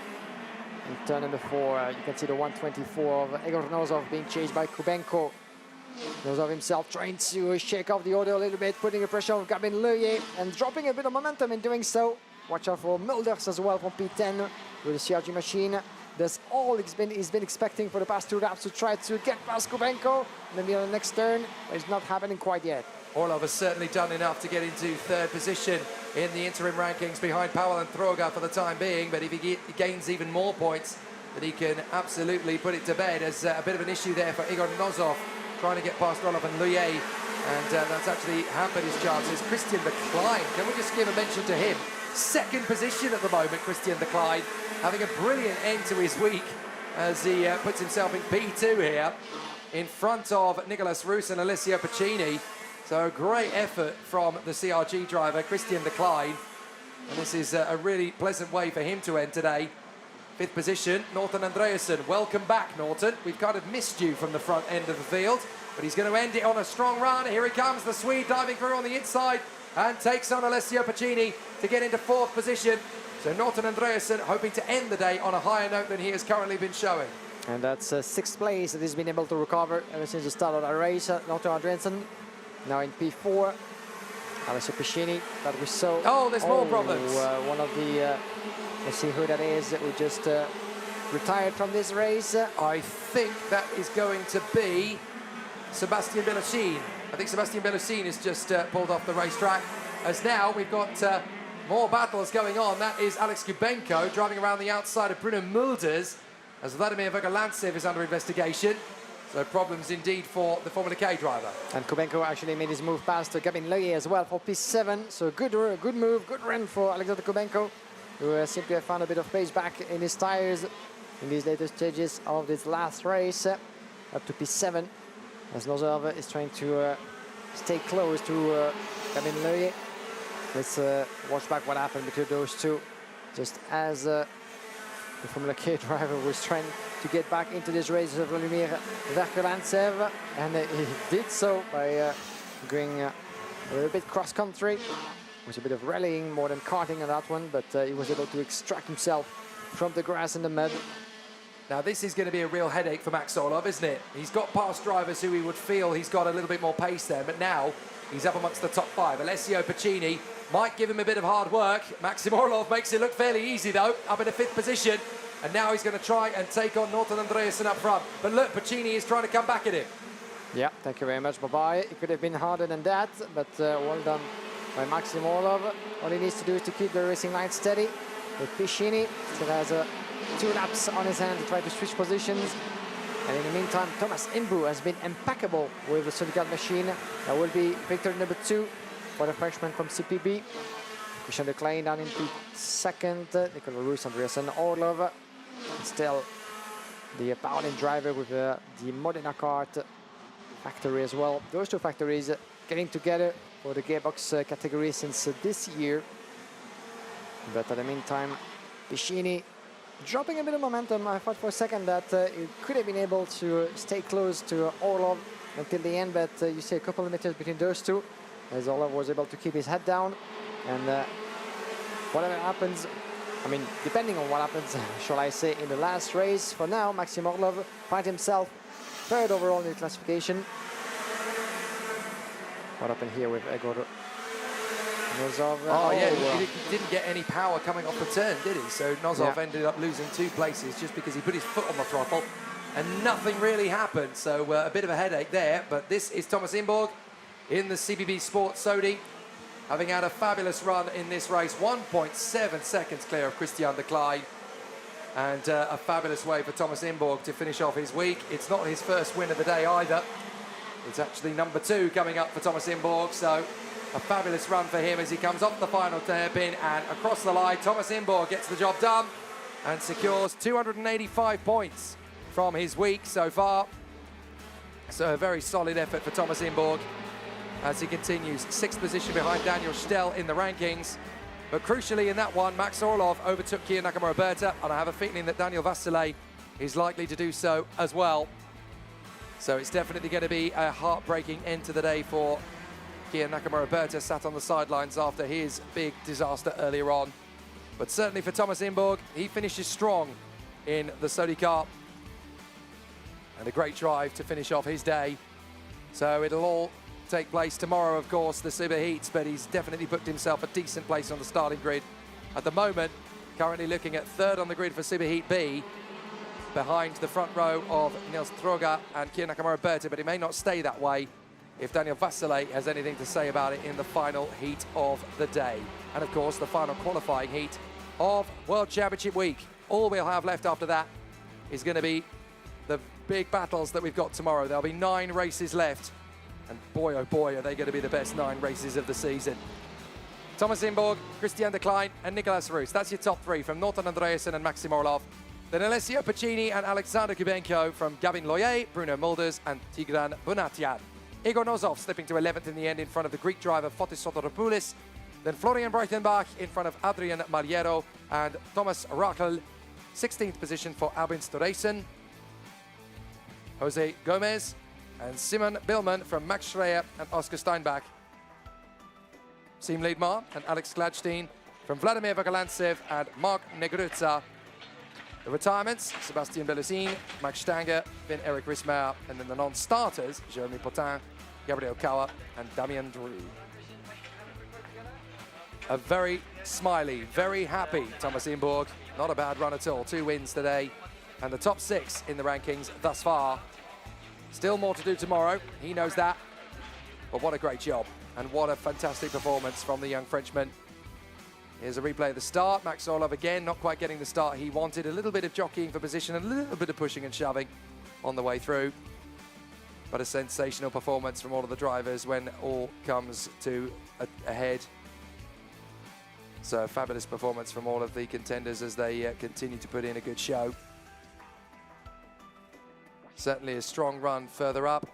In turn number 4, you can see the 124 of Egor Nozov being chased by Kubenko. Nozov himself trying to shake off the order a little bit, putting a pressure on Gabin Loyer and dropping a bit of momentum in doing so. Watch out for Mulders as well from P10 with the CRG machine. That's all he's been expecting for the past 2 laps to try to get past Kubenko. Maybe on the next turn, but it's not happening quite yet.
Orlov has certainly done enough to get into 3rd position in the interim rankings behind Powell and Throga for the time being, but if he gains even more points, then he can absolutely put it to bed. There's a bit of an issue there for Igor Nozov trying to get past Orlov and Luye, and that's actually hampered his chances. Christian de Klein, can we just give a mention to him? 2nd position at the moment, Christian de Klein, having a brilliant end to his week as he puts himself in P2 here in front of Nicolas Roos and Alessio Pacini. So a great effort from the CRG driver, Christian de Klein. And this is a really pleasant way for him to end today. 5th position, Norton Andreasen. Welcome back, Norton. We've kind of missed you from the front end of the field, but he's going to end it on a strong run. Here he comes, the Swede diving through on the inside and takes on Alessio Pacini to get into 4th position. So Norton Andreasen hoping to end the day on a higher note than he has currently been showing.
And that's 6th place that he's been able to recover ever since the start of the race. Norton Andreasen now in P4. Alessio Pacini that we saw.
Oh, there's more problems.
One of the, let's see who that is, who just retired from this race.
I think that is going to be Sebastian Bellucin. I think Sebastian Bellucin is just pulled off the racetrack. As now we've got more battles going on. That is Alex Kubenko driving around the outside of Bruno Mulders as Vladimir Vogelantsev is under investigation. So problems indeed for the Formula K driver.
And Kubenko actually made his move past Gabin Loye as well for P7. So good move, good run for Alexander Kubenko, who seemed to have found a bit of pace back in his tires in these later stages of this last race. Up to P7, as Nozov is trying to stay close to Gabin Loye. Let's watch back what happened between those two. Just as the Formula K driver was trying to get back into this race, Vladimir Vogelantsev, and he did so by going a little bit cross-country. It was a bit of rallying more than karting on that one, but he was able to extract himself from the grass and the mud.
Now this is going to be a real headache for Max Orlov, isn't it? He's got past drivers who he would feel he's got a little bit more pace there, but now he's up amongst the top 5. Alessio Pacini might give him a bit of hard work. Maxim Orlov makes it look fairly easy though, up in the 5th position. And now he's going to try and take on Norton Andreasen up front. But look, Pacini is trying to come back at him.
Yeah, thank you very much, bye-bye. It could have been harder than that, but well done by Maxim Orlov. All he needs to do is to keep the racing line steady. With Pacini, still has 2 laps on his hand to try to switch positions. And in the meantime, Thomas Imbu has been impeccable with the Solicat machine. That will be victory number 2 for the Frenchman from CPB. Christian de Klein down in P2nd. Nicolas Roos, Andreasen, Orlov. Still the Paulin driver with the Modena Kart factory as well. Those 2 factories getting together for the gearbox category since this year. But in the meantime, Pacini dropping a bit of momentum. I thought for a second that he could have been able to stay close to Orlov until the end, but you see a couple of meters between those two, as Orlov was able to keep his head down. And whatever happens, I mean, depending on what happens, shall I say, in the last race, for now, Maxim Orlov finds himself 3rd overall in the classification. What happened here with Igor Nozov?
Oh yeah, he didn't get any power coming off the turn, did he? So Nozov ended up losing 2 places just because he put his foot on the throttle and nothing really happened. So a bit of a headache there, but this is Thomas Imborg in the CBB Sport Sodi, having had a fabulous run in this race, 1.7 seconds clear of Christian de Klein. And a fabulous way for Thomas Imborg to finish off his week. It's not his first win of the day either. It's actually number 2 coming up for Thomas Imborg. So a fabulous run for him as he comes off the final hairpin and across the line. Thomas Imborg gets the job done and secures 285 points from his week so far. So a very solid effort for Thomas Imborg as he continues 6th position behind Daniel Stell in the rankings. But crucially in that one, Max Orlov overtook Kia Nakamura-Berta, and I have a feeling that Daniel Vasile is likely to do so as well. So it's definitely going to be a heartbreaking end to the day for Kia Nakamura-Berta, sat on the sidelines after his big disaster earlier on. But certainly for Thomas Imborg, he finishes strong in the Sodi Cup. And a great drive to finish off his day. So it'll all take place tomorrow, of course, the super heats, but he's definitely booked himself a decent place on the starting grid at the moment, currently looking at third on the grid for Superheat B, behind the front row of Nils Troga and Kier Nakamura Berti, but it may not stay that way if Daniel Vasile has anything to say about it in the final heat of the day. And of course, the final qualifying heat of World Championship week. All we'll have left after that is going to be the big battles that we've got tomorrow. There'll be 9 races left. And boy, oh boy, are they going to be the best 9 races of the season. Thomas Imborg, Christian de Klein and Nicolas Roos. That's your top 3 from Norton Andreasen and Maxim Orlov. Then Alessio Pacini and Alexander Kubenko from Gavin Loyer, Bruno Mulders and Tigran Bunatian. Igor Nozov slipping to 11th in the end in front of the Greek driver Fotis Soteropoulos. Then Florian Breitenbach in front of Adrian Mariero and Thomas Rachel, 16th position for Albin Storeysen. Jose Gomez and Simon Billman from Max Schreier and Oscar Steinbach. Siim Liedmaar and Alex Gladstein from Vladimir Vakalantsev and Mark Negrutza. The retirements, Sebastian Belusin, Max Stanger, Finn-Erik Rismaier, and then the non-starters, Jeremy Potin, Gabriel Kauer, and Damien Drew. A very smiley, very happy Thomas Imborg. Not a bad run at all. 2 wins today, and the top 6 in the rankings thus far. Still more to do tomorrow, he knows that. But what a great job, and what a fantastic performance from the young Frenchman. Here's a replay of the start. Max Orlov again, not quite getting the start he wanted. A little bit of jockeying for position, a little bit of pushing and shoving on the way through. But a sensational performance from all of the drivers when all comes to a head. So a fabulous performance from all of the contenders as they continue to put in a good show. Certainly a strong run further up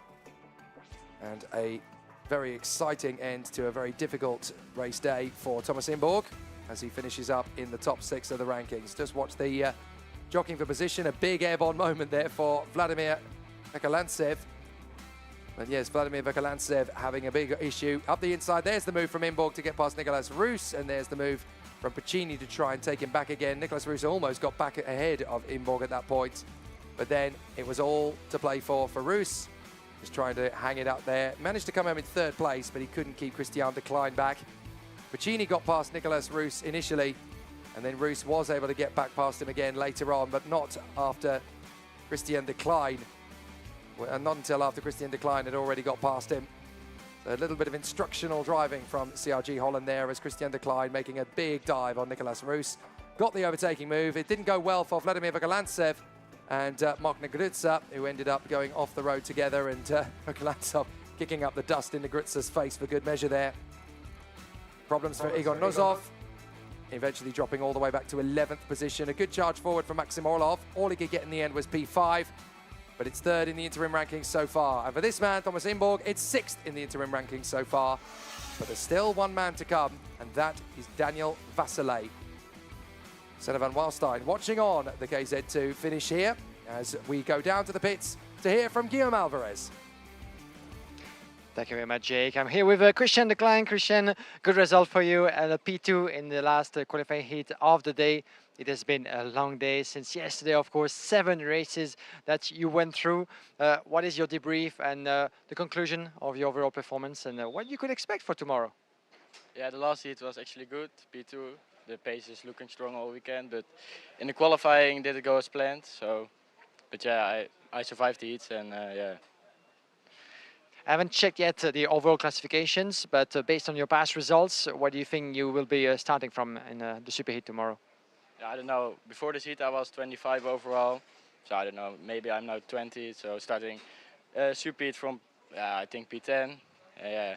and a very exciting end to a very difficult race day for Thomas Imborg as he finishes up in the top 6 of the rankings. Just watch the jockeying for position, a big airborne moment there for Vladimir Vakalantsev. And yes, Vladimir Vakalantsev having a big issue. Up the inside, there's the move from Imborg to get past Nicolas Roos, and there's the move from Pacini to try and take him back again. Nicolas Roos almost got back ahead of Imborg at that point, but then it was all to play for Roos. Just trying to hang it up there. Managed to come home in 3rd place, but he couldn't keep Christian de Klein back. Pacini got past Nicolas Roos initially, and then Roos was able to get back past him again later on, but not after Christian de Klein. And not until after Christian de Klein had already got past him. So a little bit of instructional driving from CRG Holland there as Christian de Klein making a big dive on Nicolas Roos. Got the overtaking move. It didn't go well for Vladimir Vakalantsev and Mark Negrutza, who ended up going off the road together, and Vakalantsev kicking up the dust in Negrutza's face for good measure there. Problems for Igor Nozov, eventually dropping all the way back to 11th position. A good charge forward from Maxim Orlov. All he could get in the end was P5, but it's 3rd in the interim rankings so far. And for this man, Thomas Imborg, it's 6th in the interim rankings so far. But there's still one man to come, and that is Daniel Vasile. Senna van Waalstein watching on the KZ2 finish here as we go down to the pits to hear from Guillaume Alvarez.
Thank you very much, Jake. I'm here with Christian de Klein. Christian, good result for you at a P2 in the last qualifying heat of the day. It has been a long day since yesterday, of course, 7 races that you went through. What is your debrief and the conclusion of your overall performance, and what you could expect for tomorrow?
Yeah, the last heat was actually good, P2. The pace is looking strong all weekend, but in the qualifying didn't go as planned. So, but yeah, I survived the heats, and yeah.
I haven't checked yet the overall classifications, but based on your past results, what do you think you will be starting from in the superheat tomorrow?
I don't know. Before this heat, I was 25 overall, so I don't know. Maybe I'm now 20, so starting superheat from I think P10. Yeah,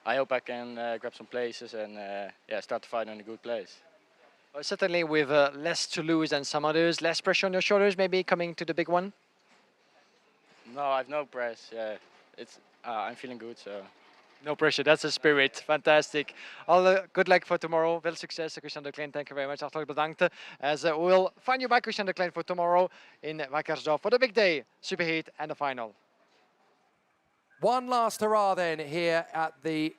I hope I can grab some places and yeah, start the fight in a good place.
Well, certainly with less to lose than some others, less pressure on your shoulders, maybe coming to the big one.
No, I have no press. Yeah, it's I'm feeling good, so.
No pressure, that's the spirit. Fantastic. All good luck for tomorrow. Veel succes, Christian de Klein. Thank you very much. Hartelijk bedankt. As we'll find you back, Christian de Klein, for tomorrow in Wackersdorf for the big day, superheat and the final.
One last hurrah then here at the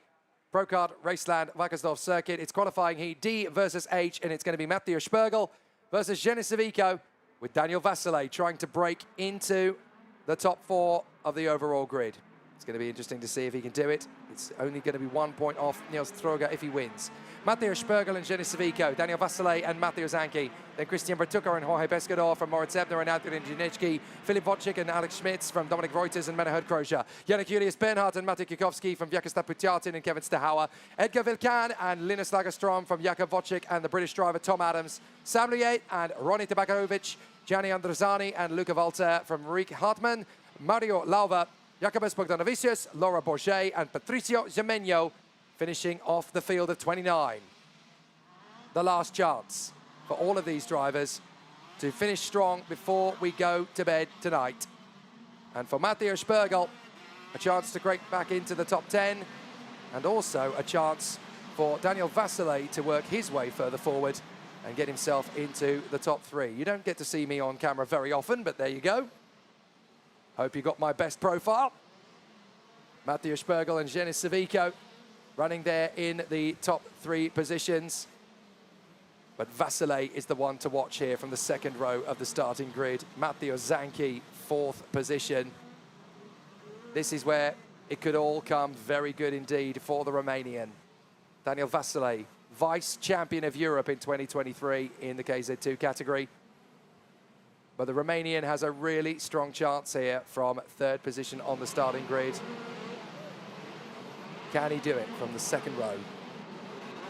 Pro Kart Raceland Wackersdorf circuit. It's qualifying heat D versus H, and it's going to be Matteo Spergel versus Jenny Savico, with Daniel Vasile trying to break into the top 4 of the overall grid. It's going to be interesting to see if he can do it. It's only going to be 1 point off Niels Troger if he wins. Matteo Spergel and Jenny Savico, Daniel Vasile and Matteo Zanchi, then Christian Bertucca and Jorge Pescador from Moritz Ebner and Adrian Janecki, Philip Wojcik and Alex Schmitz from Dominic Reuters and Menaherd Croatia, Yannick Julius Bernhardt and Matej Kikowski from Wackersdorf Putjatin and Kevin Stahauer, Edgar Vilcan and Linus Lagerstrom from Jakob Wojcik and the British driver Tom Adams, Sam Luyet and Ronnie Tabakarovic, Gianni Andrzani and Luca Volta from Rick Hartmann, Mario Lauva, Jakobus Bogdanovicius, Laura Bourget and Patricio Gemeno finishing off the field of 29. The last chance for all of these drivers to finish strong before we go to bed tonight. And for Matteo Spergel, a chance to break back into the top 10 and also a chance for Daniel Vasile to work his way further forward and get himself into the top 3. You don't get to see me on camera very often, but there you go. Hope you got my best profile. Matteo Spergel and Jenny Savico running there in the top 3 positions. But Vasile is the one to watch here from the second row of the starting grid. Matteo Zanchi, 4th position. This is where it could all come very good indeed for the Romanian. Daniel Vasile, vice champion of Europe in 2023 in the KZ2 category. But the Romanian has a really strong chance here from 3rd position on the starting grid. Can he do it from the second row?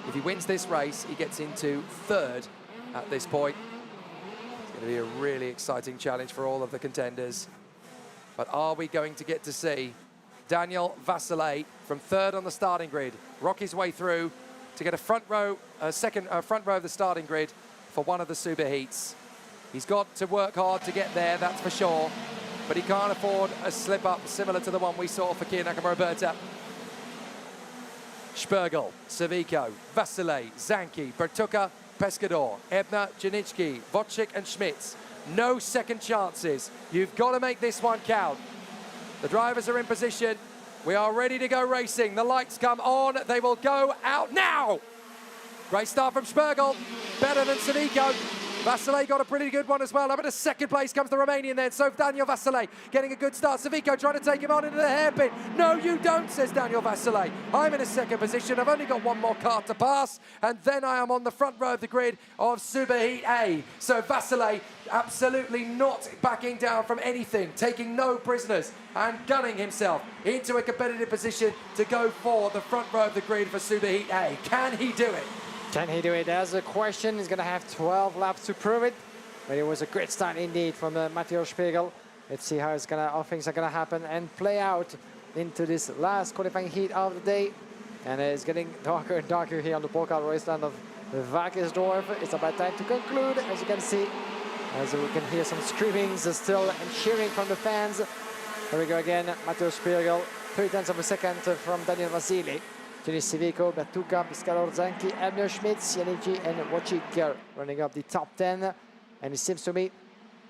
If he wins this race, he gets into 3rd at this point. It's going to be a really exciting challenge for all of the contenders. But are we going to get to see Daniel Vasile from 3rd on the starting grid rock his way through to get a front row of the starting grid for one of the super heats? He's got to work hard to get there, that's for sure. But he can't afford a slip-up similar to the one we saw for Kia Nakamura Berta. Spergel, Savico, Vasile, Zanchi, Bertucca, Pescador, Ebner, Janicki, Wojcik and Schmitz. No second chances. You've got to make this one count. The drivers are in position. We are ready to go racing. The lights come on. They will go out now. Great start from Spergel. Better than Savico. Vasile got a pretty good one as well. Up at a second place comes the Romanian then. So Daniel Vasile getting a good start. Savico trying to take him on into the hairpin. No, you don't, says Daniel Vasile. I'm in a second position. I've only got one more kart to pass. And then I am on the front row of the grid of Superheat A. So Vasile absolutely not backing down from anything, taking no prisoners and gunning himself into a competitive position to go for the front row of the grid for Superheat A. Can he do it?
Can he do it? That's a question. He's going to have 12 laps to prove it. But it was a great start indeed from Matteo Spergel. Let's see how things are going to happen and play out into this last qualifying heat of the day. And it's getting darker and darker here on the Pro Kart Raceland of Wackersdorf. It's about time to conclude, as you can see. As we can hear some screamings still and cheering from the fans. Here we go again. Matteo Spergel, 0.3 of a second from Daniel Vasile. Jenny Savico, Bertucca, Pescador, Zanchi, Ebner, Schmitz, Janicki and Wojcik running up the top 10. And it seems to me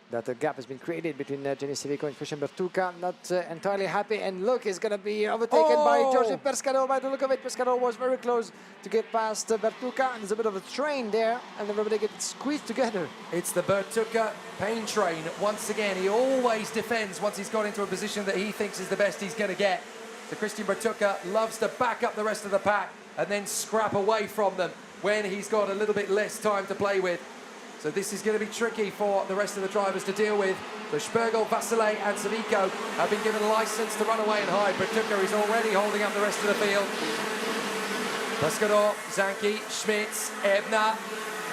that a gap has been created between Jenny Savico and Christian Bertucca. Not entirely happy. And look, he's going to be overtaken by Jorge Pescador. By the look of it, Pescador was very close to get past Bertucca. And there's a bit of a train there. And everybody gets squeezed together.
It's the Bertucca pain train. Once again, he always defends once he's got into a position that he thinks is the best he's going to get. So Christian Bertucca loves to back up the rest of the pack and then scrap away from them when he's got a little bit less time to play with. So this is going to be tricky for the rest of the drivers to deal with. So Spergel, Vasile and Savico have been given a license to run away and hide. Bertucca is already holding up the rest of the field. Pescador, Zanchi, Schmitz, Ebner.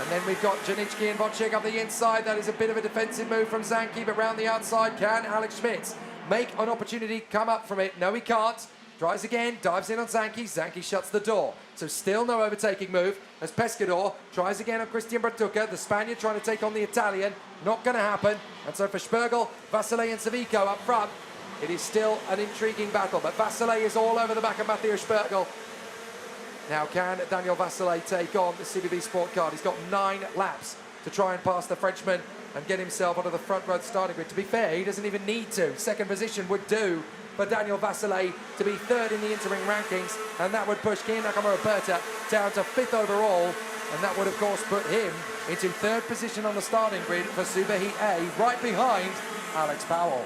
And then we've got Janicki and Wojcik up the inside. That is a bit of a defensive move from Zanchi, but round the outside can Alex Schmitz make an opportunity, come up from it. No, he can't. Tries again, dives in on Zanchi. Zanchi shuts the door. So still no overtaking move as Pescador tries again on Christian Bertucca. The Spaniard trying to take on the Italian. Not going to happen. And so for Spergel, Vasile and Savico up front, it is still an intriguing battle. But Vasile is all over the back of Matteo Spergel. Now can Daniel Vasile take on the CBB Sport Card? He's got 9 laps to try and pass the Frenchman and get himself onto the front row starting grid. To be fair, he doesn't even need to. Second position would do for Daniel Vasile to be 3rd in the interim rankings, and that would push Kia Nakamura Berta down to 5th overall, and that would of course put him into 3rd position on the starting grid for Superheat A, right behind Alex Powell.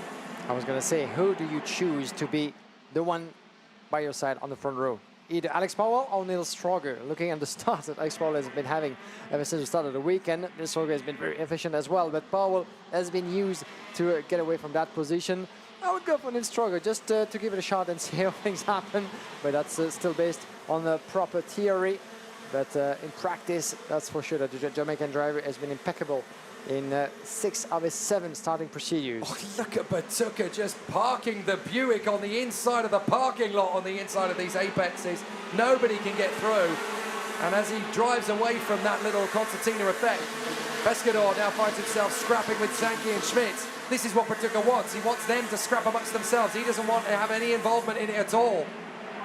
I was going to say, who do you choose to be the one by your side on the front row? Either Alex Powell or Neil Stroger. Looking at the start that Alex Powell has been having ever since the start of the weekend, Neil Stroger has been very efficient as well, but Powell has been used to get away from that position. I would go for Neil Stroger just to give it a shot and see how things happen, but that's still based on the proper theory. But in practice, that's for sure that the Jamaican driver has been impeccable in 6 of his 7 starting procedures.
Oh, look at Batuka just parking the Buick on the inside of the parking lot on the inside of these apexes. Nobody can get through. And as he drives away from that little concertina effect, Pescador now finds himself scrapping with Sankey and Schmitz. This is what Batuka wants. He wants them to scrap amongst themselves. He doesn't want to have any involvement in it at all.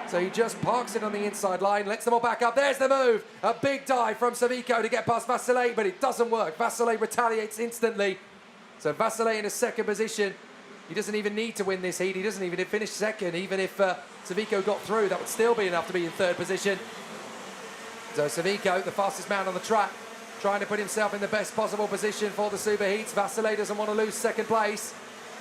So he just parks it on the inside line, lets them all back up. There's the move. A big dive from Savico to get past Vasile, but it doesn't work. Vasile retaliates instantly. So Vasile in a second position. He doesn't even need to win this heat. He doesn't even finish second. Even if Savico got through, that would still be enough to be in 3rd position. So Savico, the fastest man on the track, trying to put himself in the best possible position for the superheats. Vasile doesn't want to lose 2nd place.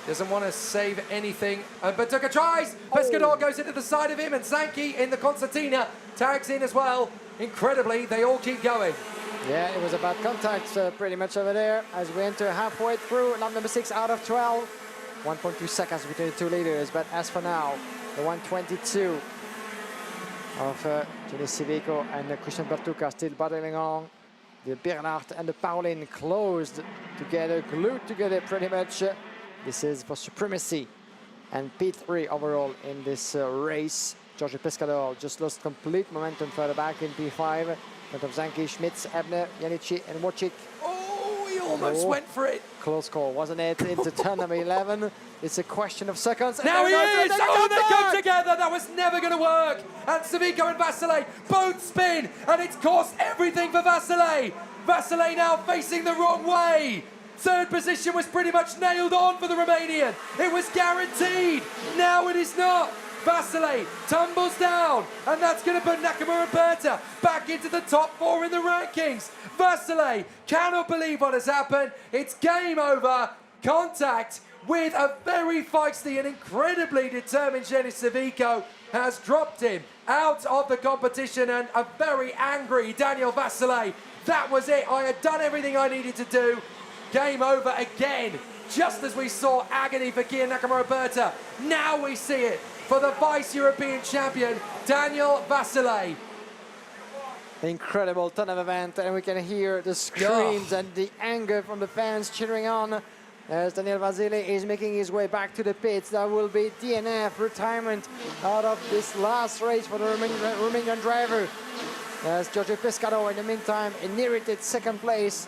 Doesn't want to save anything. Batuka tries. Pescador goes into the side of him, and Sankey in the concertina tags in as well. Incredibly, they all keep going.
Yeah, it was a bad contact pretty much over there as we enter halfway through. Lap number 6 out of 12. 1.2 seconds between the 2 leaders, but as for now, the 122 of Jenny Civico and Christian Batuka still battling on. The Bernard and the Paulin closed together, glued together pretty much. This is for supremacy and P3 overall in this race. Giorgio Pescador just lost complete momentum further back in P5. In front of Zanki, Schmitz, Ebner, Janici and Wojcik.
Oh, he almost went for it.
Close call, wasn't it? Into turn number 11. It's a question of seconds.
Now he is! Oh, they come together! That was never going to work! And Savico and Vasile both spin, and it's cost everything for Vasile. Vasile now facing the wrong way. 3rd position was pretty much nailed on for the Romanian. It was guaranteed. Now it is not. Vasile tumbles down, and that's going to put Nakamura Berta back into the top 4 in the rankings. Vasile cannot believe what has happened. It's game over. Contact with a very feisty and incredibly determined Jenny Savico has dropped him out of the competition, and a very angry Daniel Vasile. That was it. I had done everything I needed to do. Game over again, just as we saw agony for Kiya Nakamura Berta. Now we see it for the vice-European champion, Daniel Vasile.
Incredible ton of event, and we can hear the screams and the anger from the fans cheering on as Daniel Vasile is making his way back to the pits. That will be DNF, retirement out of this last race for the Romanian driver. As Giorgio Pescador, in the meantime, inherited 2nd place.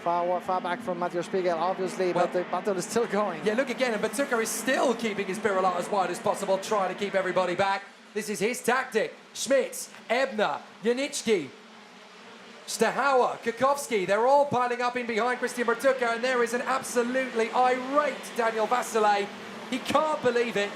Far back from Matteo Spiegel, obviously, but the battle is still going.
Yeah, look again, and Batuka is still keeping his barrel out as wide as possible, trying to keep everybody back. This is his tactic. Schmitz, Ebner, Janicki, Stahauer, Kukovski, they're all piling up in behind Christian Batuka, and there is an absolutely irate Daniel Vasile. He can't believe it,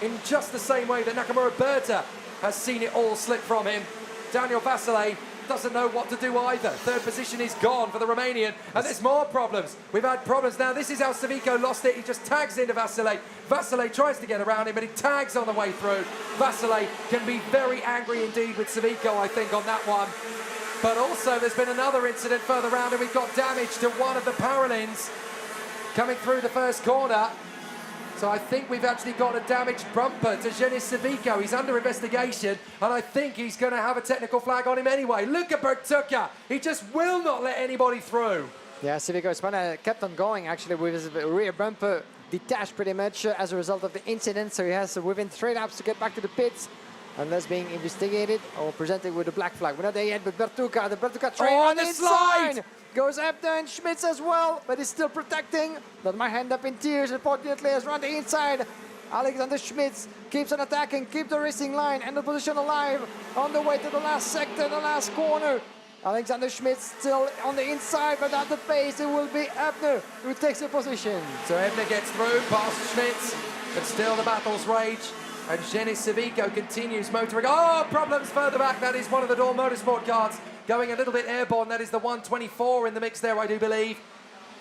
in just the same way that Nakamura Berta has seen it all slip from him. Daniel Vasile doesn't know what to do either. 3rd position is gone for the Romanian, and there's more problems. We've had problems now. This is how Savico lost it. He just tags into Vasile. Vasile tries to get around him, but he tags on the way through. Vasile can be very angry indeed with Savico, I think, on that one. But also, there's been another incident further round, and we've got damage to one of the Paralins coming through the 1st corner. So I think we've actually got a damaged bumper to Jenny Savico. He's under investigation, and I think he's going to have a technical flag on him anyway. Look at Batuka. He just will not let anybody through.
Yeah, Savico kept on going, actually, with his rear bumper detached pretty much as a result of the incident. So he has within 3 laps to get back to the pits, unless being investigated or presented with a black flag. We're not there yet, but Batuka, the Batuka train on the slide. Goes up there, and Schmitz as well, but he's still protecting. That might end up in tears, unfortunately, as around the inside. Alexander Schmitz keeps on attacking, keep the racing line and the position alive on the way to the last sector, the last corner. Alexander Schmitz still on the inside, but at the pace, it will be Ebner who takes the position.
So Ebner gets through past Schmitz, but still the battles rage. And Jenny Savico continues motoring. Oh, problems further back. That is one of the Dawn Motorsport cars going a little bit airborne. That is the 124 in the mix there, I do believe.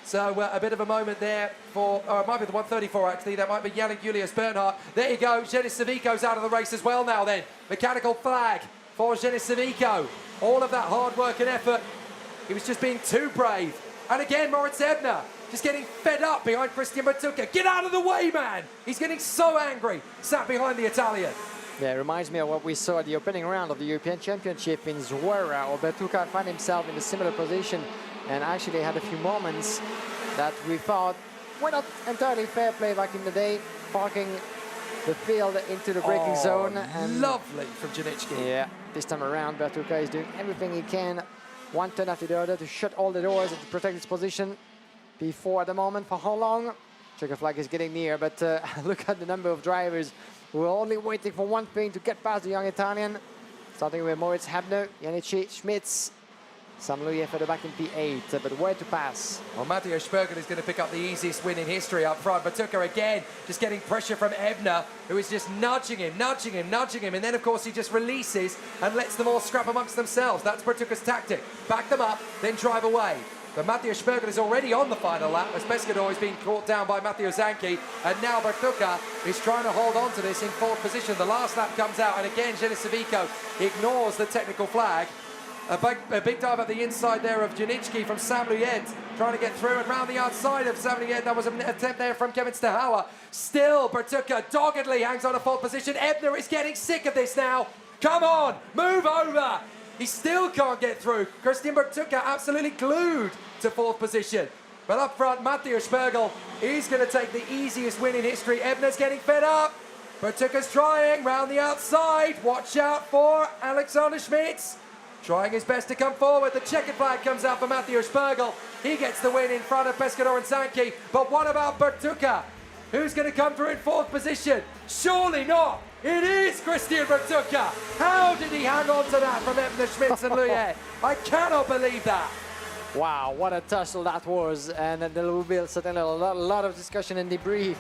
So a bit of a moment there for, it might be the 134 actually, that might be Yannick Julius Bernhardt. There you go, Genis Savico's out of the race as well now then. Mechanical flag for Genis Savico. All of that hard work and effort, he was just being too brave. And again, Moritz Ebner, just getting fed up behind Christian Bertucca. Get out of the way, man! He's getting so angry, sat behind the Italian.
Yeah, it reminds me of what we saw at the opening round of the European Championship in Zuera, where Bertucca found himself in a similar position and actually had a few moments that we thought were not entirely fair play back in the day, parking the field into the braking zone. And
lovely from Janicki.
Yeah, this time around Bertucca is doing everything he can, one turn after the other, to shut all the doors and to protect his position. P4 at the moment. For how long? Checker flag is getting near, but look at the number of drivers who are only waiting for one thing, to get past the young Italian. Starting with Moritz Hebner, Yannick Schmitz, Sam Louis for the back in P8, but where to pass?
Well, Matteo Spergel is going to pick up the easiest win in history up front. Bertucca again, just getting pressure from Ebner, who is just nudging him, and then of course he just releases and lets them all scrap amongst themselves. That's Bertucca's tactic. Back them up, then drive away. But Matteo Spergel is already on the final lap as Pescador is being caught down by Matteo Zanchi, and now Bertucca is trying to hold on to this in fourth position. The last lap comes out, and again Genis Savico ignores the technical flag. A big dive at the inside there of Janicki from Sam Luyet, trying to get through, and round the outside of Sam Luyet. That was an attempt there from Kevin Stahauer. Still, Bertucca doggedly hangs on a fourth position. Ebner is getting sick of this now. Come on, move over. He still can't get through. Christian Bertucca absolutely glued to fourth position. But up front, Matteo Spergel is going to take the easiest win in history. Ebner's getting fed up. Bertucca's trying round the outside. Watch out for Alexander Schmitz. Trying his best to come forward. The checkered flag comes out for Matteo Spergel. He gets the win in front of Pescador and Zanchi. But what about Bertucca? Who's going to come through in fourth position? Surely not. It is Christian Bertucca. How did he hang on to that from Ebner, Schmitz and Luyet? I cannot believe that.
Wow, what a tussle that was. And there will be certainly a lot of discussion and debrief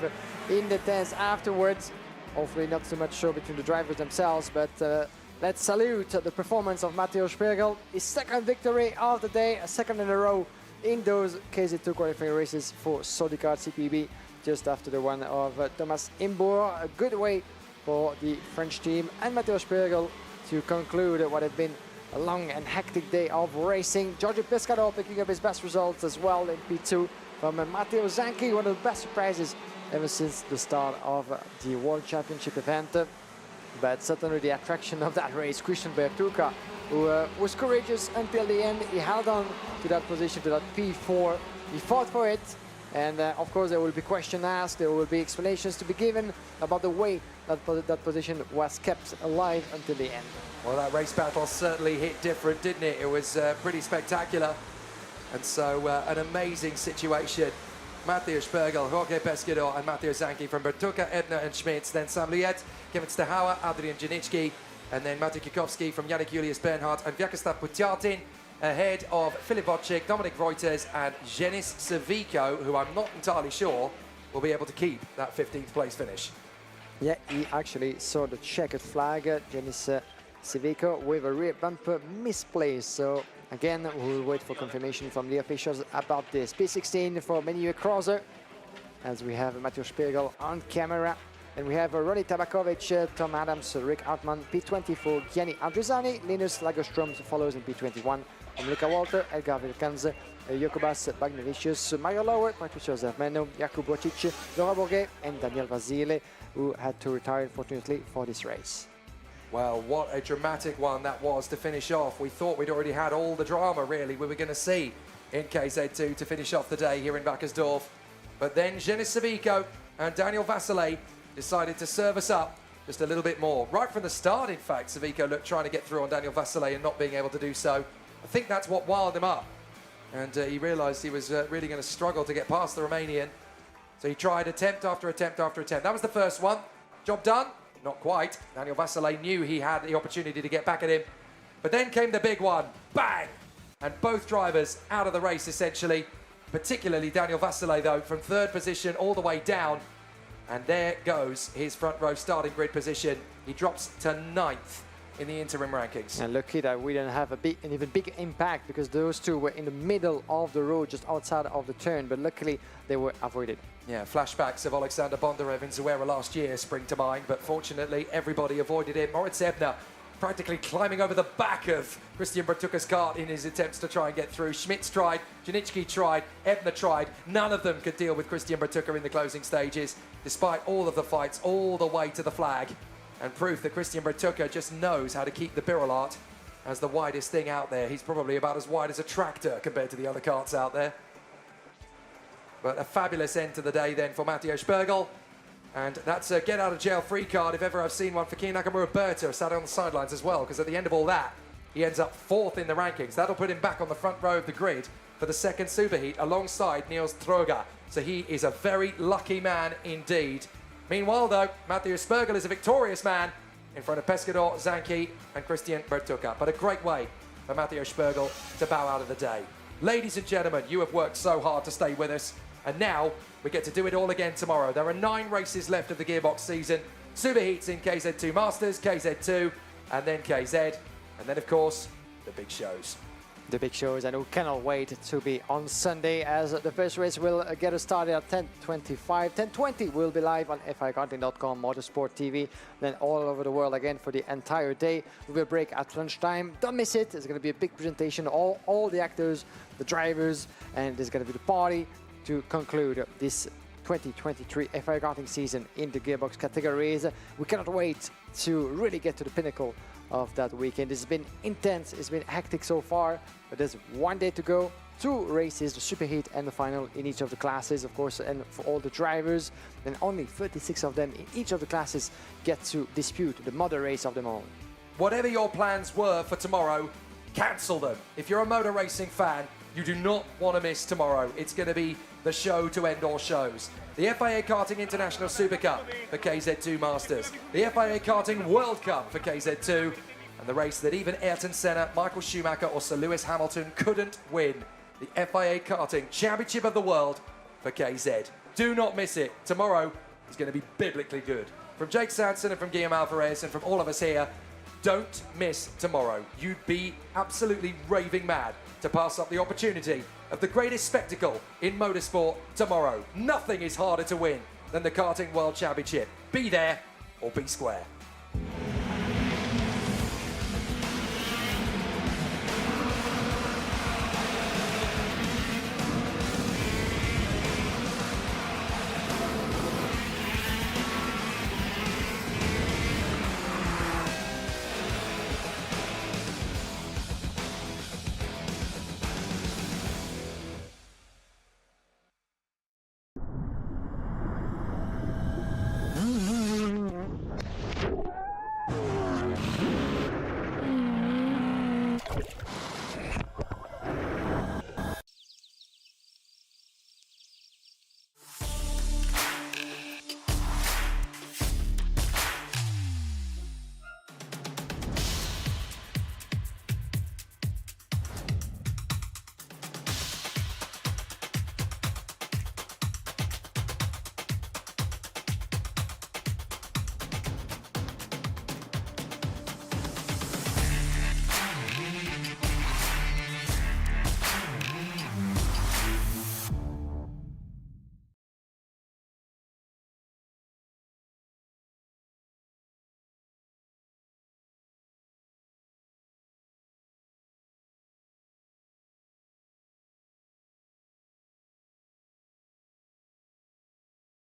in the tents afterwards. Hopefully not so much so between the drivers themselves, but let's salute the performance of Matteo Spergel. His second victory of the day, a second in a row in those KZ2 qualifying races for Saudi Kart CPB, just after the one of Thomas Imbour. A good way for the French team and Matteo Spergel to conclude what had been a long and hectic day of racing. Giorgio Pescador picking up his best results as well in P2 from Matteo Zanchi, one of the best surprises ever since the start of the World Championship event. But certainly the attraction of that race, Christian Bertucca, who was courageous until the end. He held on to that position, to that P4. He fought for it. And of course there will be questions asked, there will be explanations to be given about the way that position was kept alive until the end.
Well, that race battle certainly hit different, didn't it? It was pretty spectacular. And so an amazing situation. Matteo Spergel, Jorge Pescador and Matteo Zanchi from Bertucca, Ebner and Schmitz, then Sam Luyet, Kevin Stahauer, Adrian Janicki, and then Maciej Kikowski from Yannick Julius Bernhardt and Wackersdorf Putiatin, ahead of Filip Wojcik, Dominik Reuters and Genis Savico, who I'm not entirely sure will be able to keep that 15th place finish.
Yeah, he actually saw the checkered flag, Genis Savico, with a rear bumper misplaced. So again, we'll wait for confirmation from the officials about this. P16 for Menu Crosser, as we have Matteo Spergel on camera. And we have Ronnie Tabakovic, Tom Adams, Rick Hartmann, P20 for Gianni Andrzani, Linus Lagerström follows in P21. From Luca Walter, Edgar Vilkans, Jokubas Bagnevicius, Mario Lauer, Patricio Zermeno, Jakub Bocic, Laura Bourget, and Daniel Vasile, who had to retire, unfortunately, for this race.
Well, what a dramatic one that was to finish off. We thought we'd already had all the drama, really, we were going to see in KZ2 to finish off the day here in Wackersdorf. But then Genis Savico and Daniel Vasile decided to serve us up just a little bit more. Right from the start, in fact, Savico looked trying to get through on Daniel Vasile and not being able to do so. I think that's what wild him up. And he realised he was really going to struggle to get past the Romanian. So he tried attempt after attempt after attempt. That was the first one. Job done? Not quite. Daniel Vasile knew he had the opportunity to get back at him. But then came the big one. Bang! And both drivers out of the race, essentially. Particularly Daniel Vasile, though, from third position all the way down. And there goes his front row starting grid position. He drops to 9th. in the interim rankings.
And lucky that we didn't have an even big impact, because those two were in the middle of the road, just outside of the turn, but luckily they were avoided.
Yeah, flashbacks of Alexander Bondarev in Zuera last year spring to mind, but fortunately everybody avoided it. Moritz Ebner practically climbing over the back of Christian Bertucker's kart in his attempts to try and get through. Schmitz tried, Janicki tried, Ebner tried. None of them could deal with Christian Bertucker in the closing stages, despite all of the fights all the way to the flag. And proof that Christian Bertucker just knows how to keep the Birolart as the widest thing out there. He's probably about as wide as a tractor compared to the other karts out there. But a fabulous end to the day then for Matteo Spergel. And that's a get-out-of-jail-free card if ever I've seen one for Kiya Nakamura. Berta sat on the sidelines as well, because at the end of all that, he ends up 4th in the rankings. That'll put him back on the front row of the grid for the second superheat alongside Niels Troger. So he is a very lucky man indeed. Meanwhile, though, Matteo Spergel is a victorious man in front of Pescador, Zanchi and Christian Bertucker. But a great way for Matteo Spergel to bow out of the day. Ladies and gentlemen, you have worked so hard to stay with us. And now we get to do it all again tomorrow. There are 9 races left of the gearbox season. Superheats in KZ2 Masters, KZ2, and then KZ. And then, of course, the big shows.
The big shows, and we cannot wait to be on Sunday, as the first race will get us started at 10:25. 10:20 we'll be live on FIAKarting.com, Motorsport TV, then all over the world again for the entire day. We will break at lunchtime. Don't miss it. It's going to be a big presentation, all the actors, the drivers, and there's going to be the party to conclude this 2023 FIA Karting season in the gearbox categories. We cannot wait to really get to the pinnacle of that weekend. It's been intense, it's been hectic so far, but there's one day to go. 2 races, the superheat and the final in each of the classes, of course, and for all the drivers. And only 36 of them in each of the classes get to dispute the mother race of them all.
Whatever your plans were for tomorrow, cancel them. If you're a motor racing fan, you do not want to miss tomorrow. It's going to be the show to end all shows. The FIA Karting International Super Cup for KZ2 Masters. The FIA Karting World Cup for KZ2. And the race that even Ayrton Senna, Michael Schumacher or Sir Lewis Hamilton couldn't win. The FIA Karting Championship of the World for KZ. Do not miss it. Tomorrow is going to be biblically good. From Jake Sanson and from Guillaume Alvarez and from all of us here, don't miss tomorrow. You'd be absolutely raving mad to pass up the opportunity of the greatest spectacle in motorsport tomorrow. Nothing is harder to win than the Karting World Championship. Be there or be square.